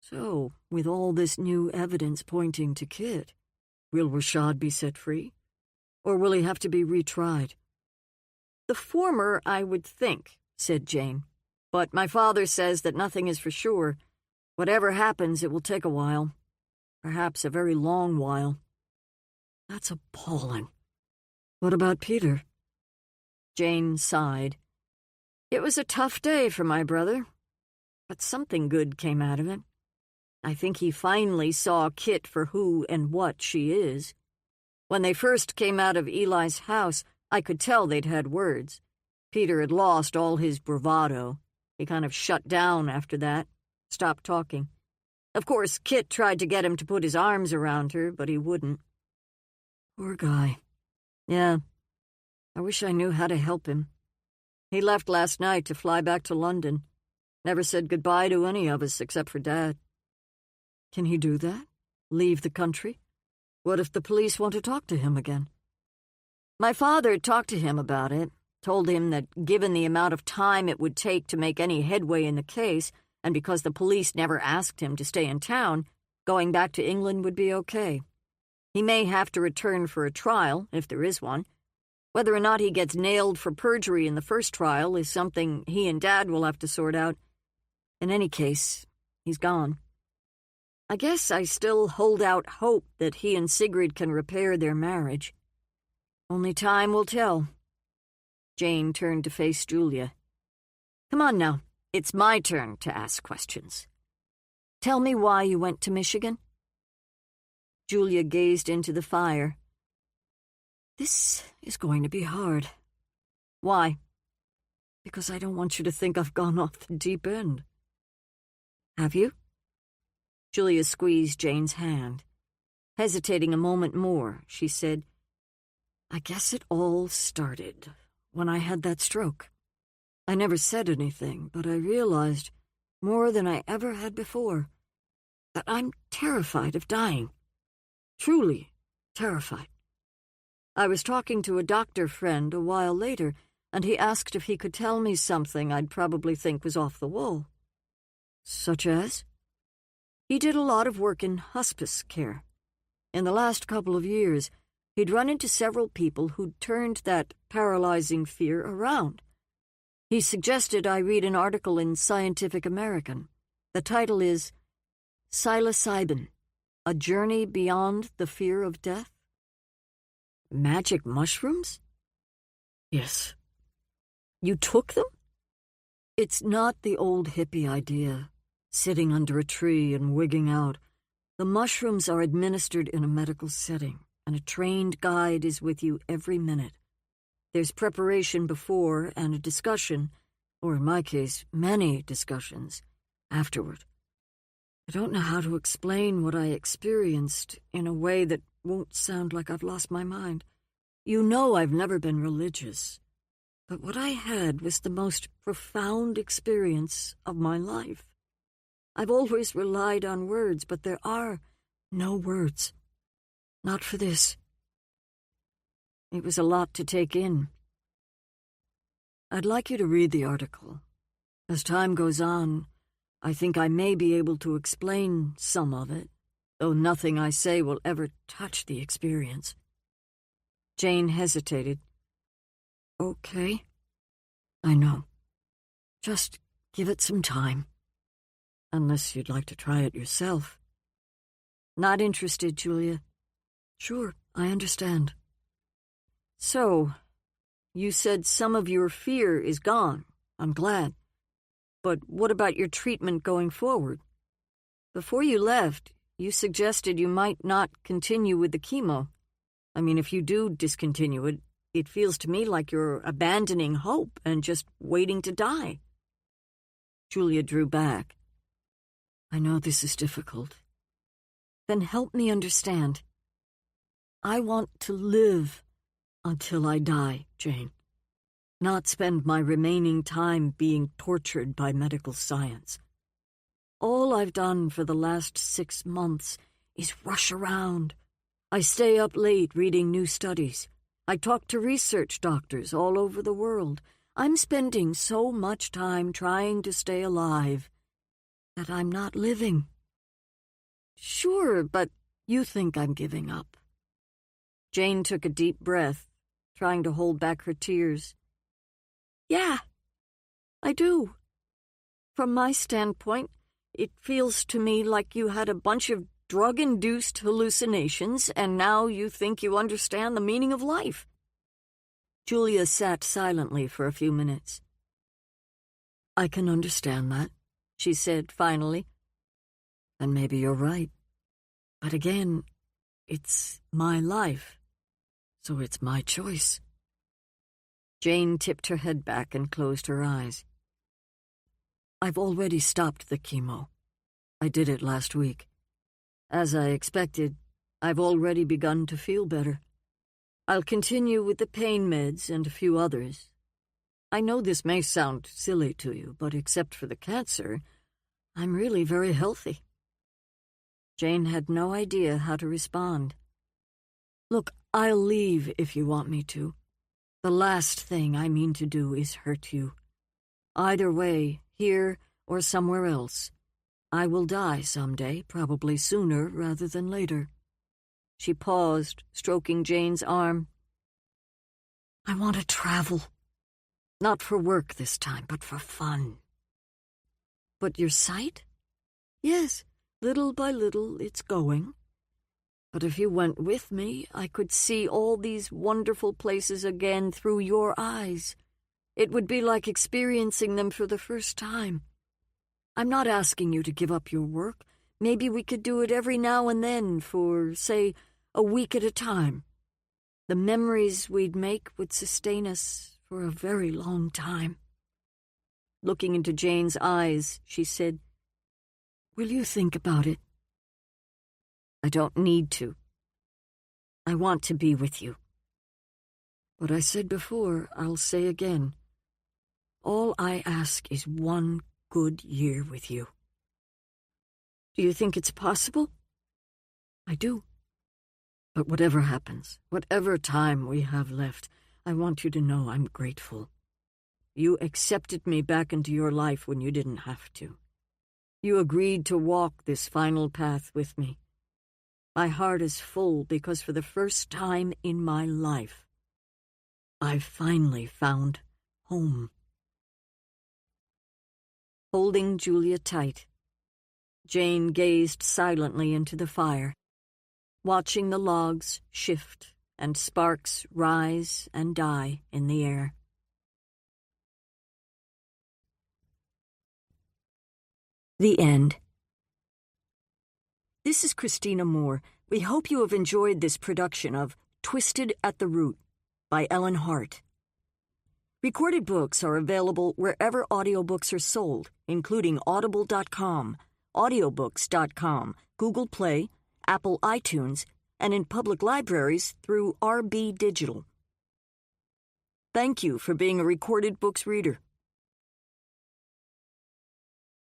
"So, with all this new evidence pointing to Kit, will Rashad be set free? Or will he have to be retried?" "The former, I would think," said Jane. "But my father says that nothing is for sure. Whatever happens, it will take a while. Perhaps a very long while." "That's appalling. What about Peter?" Jane sighed. "It was a tough day for my brother, but something good came out of it. I think he finally saw Kit for who and what she is. When they first came out of Eli's house, I could tell they'd had words. Peter had lost all his bravado. He kind of shut down after that, stopped talking. Of course, Kit tried to get him to put his arms around her, but he wouldn't. Poor guy. Yeah, I wish I knew how to help him. He left last night to fly back to London. Never said goodbye to any of us except for Dad. Can he do that? Leave the country? What if the police want to talk to him again? My father talked to him about it, told him that given the amount of time it would take to make any headway in the case, and because the police never asked him to stay in town, going back to England would be okay. He may have to return for a trial, if there is one. Whether or not he gets nailed for perjury in the first trial is something he and Dad will have to sort out. In any case, he's gone. I guess I still hold out hope that he and Sigrid can repair their marriage. Only time will tell. Jane turned to face Julia. Come on now, it's my turn to ask questions. Tell me why you went to Michigan. Julia gazed into the fire. This is going to be hard. Why? Because I don't want you to think I've gone off the deep end. Have you? Julia squeezed Jane's hand. Hesitating a moment more, she said, I guess it all started when I had that stroke. I never said anything, but I realized, more than I ever had before, that I'm terrified of dying. Truly terrified. I was talking to a doctor friend a while later, and he asked if he could tell me something I'd probably think was off the wall. Such as? He did a lot of work in hospice care. In the last couple of years, he'd run into several people who'd turned that paralyzing fear around. He suggested I read an article in Scientific American. The title is Psilocybin, A Journey Beyond the Fear of Death. Magic mushrooms? Yes. You took them? It's not the old hippie idea, sitting under a tree and wigging out. The mushrooms are administered in a medical setting, and a trained guide is with you every minute. There's preparation before and a discussion, or in my case, many discussions, afterward. I don't know how to explain what I experienced in a way that won't sound like I've lost my mind. You know I've never been religious, but what I had was the most profound experience of my life. I've always relied on words, but there are no words. Not for this. It was a lot to take in. I'd like you to read the article. As time goes on, I think I may be able to explain some of it, though nothing I say will ever touch the experience. Jane hesitated. Okay. I know. Just give it some time. Unless you'd like to try it yourself. Not interested, Julia. Sure, I understand. So, you said some of your fear is gone. I'm glad. But what about your treatment going forward? Before you left, you suggested you might not continue with the chemo. I mean, if you do discontinue it, it feels to me like you're abandoning hope and just waiting to die. Julia drew back. I know this is difficult. Then help me understand. I want to live until I die, Jane. Not spend my remaining time being tortured by medical science. All I've done for the last 6 months is rush around. I stay up late reading new studies. I talk to research doctors all over the world. I'm spending so much time trying to stay alive that I'm not living. Sure, but you think I'm giving up. Jane took a deep breath, trying to hold back her tears. Yeah, I do. From my standpoint, it feels to me like you had a bunch of drug-induced hallucinations, and now you think you understand the meaning of life. Julia sat silently for a few minutes. I can understand that, she said finally. then maybe you're right. But again, it's my life, so it's my choice. Jane tipped her head back and closed her eyes. I've already stopped the chemo. I did it last week. As I expected, I've already begun to feel better. I'll continue with the pain meds and a few others. I know this may sound silly to you, but except for the cancer, I'm really very healthy. Jane had no idea how to respond. Look, I'll leave if you want me to. The last thing I mean to do is hurt you. Either way, here or somewhere else, I will die someday, probably sooner rather than later. She paused, stroking Jane's arm. I want to travel. Not for work this time, but for fun. But your sight? Yes, little by little it's going. But if you went with me, I could see all these wonderful places again through your eyes. It would be like experiencing them for the first time. I'm not asking you to give up your work. Maybe we could do it every now and then for, say, a week at a time. The memories we'd make would sustain us for a very long time. Looking into Jane's eyes, she said, Will you think about it? I don't need to. I want to be with you. What I said before, I'll say again. All I ask is one good year with you. Do you think it's possible? I do. But whatever happens, whatever time we have left, I want you to know I'm grateful. You accepted me back into your life when you didn't have to. You agreed to walk this final path with me. My heart is full because for the first time in my life, I've finally found home. Holding Julia tight, Jane gazed silently into the fire, watching the logs shift and sparks rise and die in the air. The end. This is Christina Moore. We hope you have enjoyed this production of Twisted at the Root by Ellen Hart. Recorded books are available wherever audiobooks are sold, including Audible.com, Audiobooks.com, Google Play, Apple iTunes, and in public libraries through RB Digital. Thank you for being a Recorded Books reader.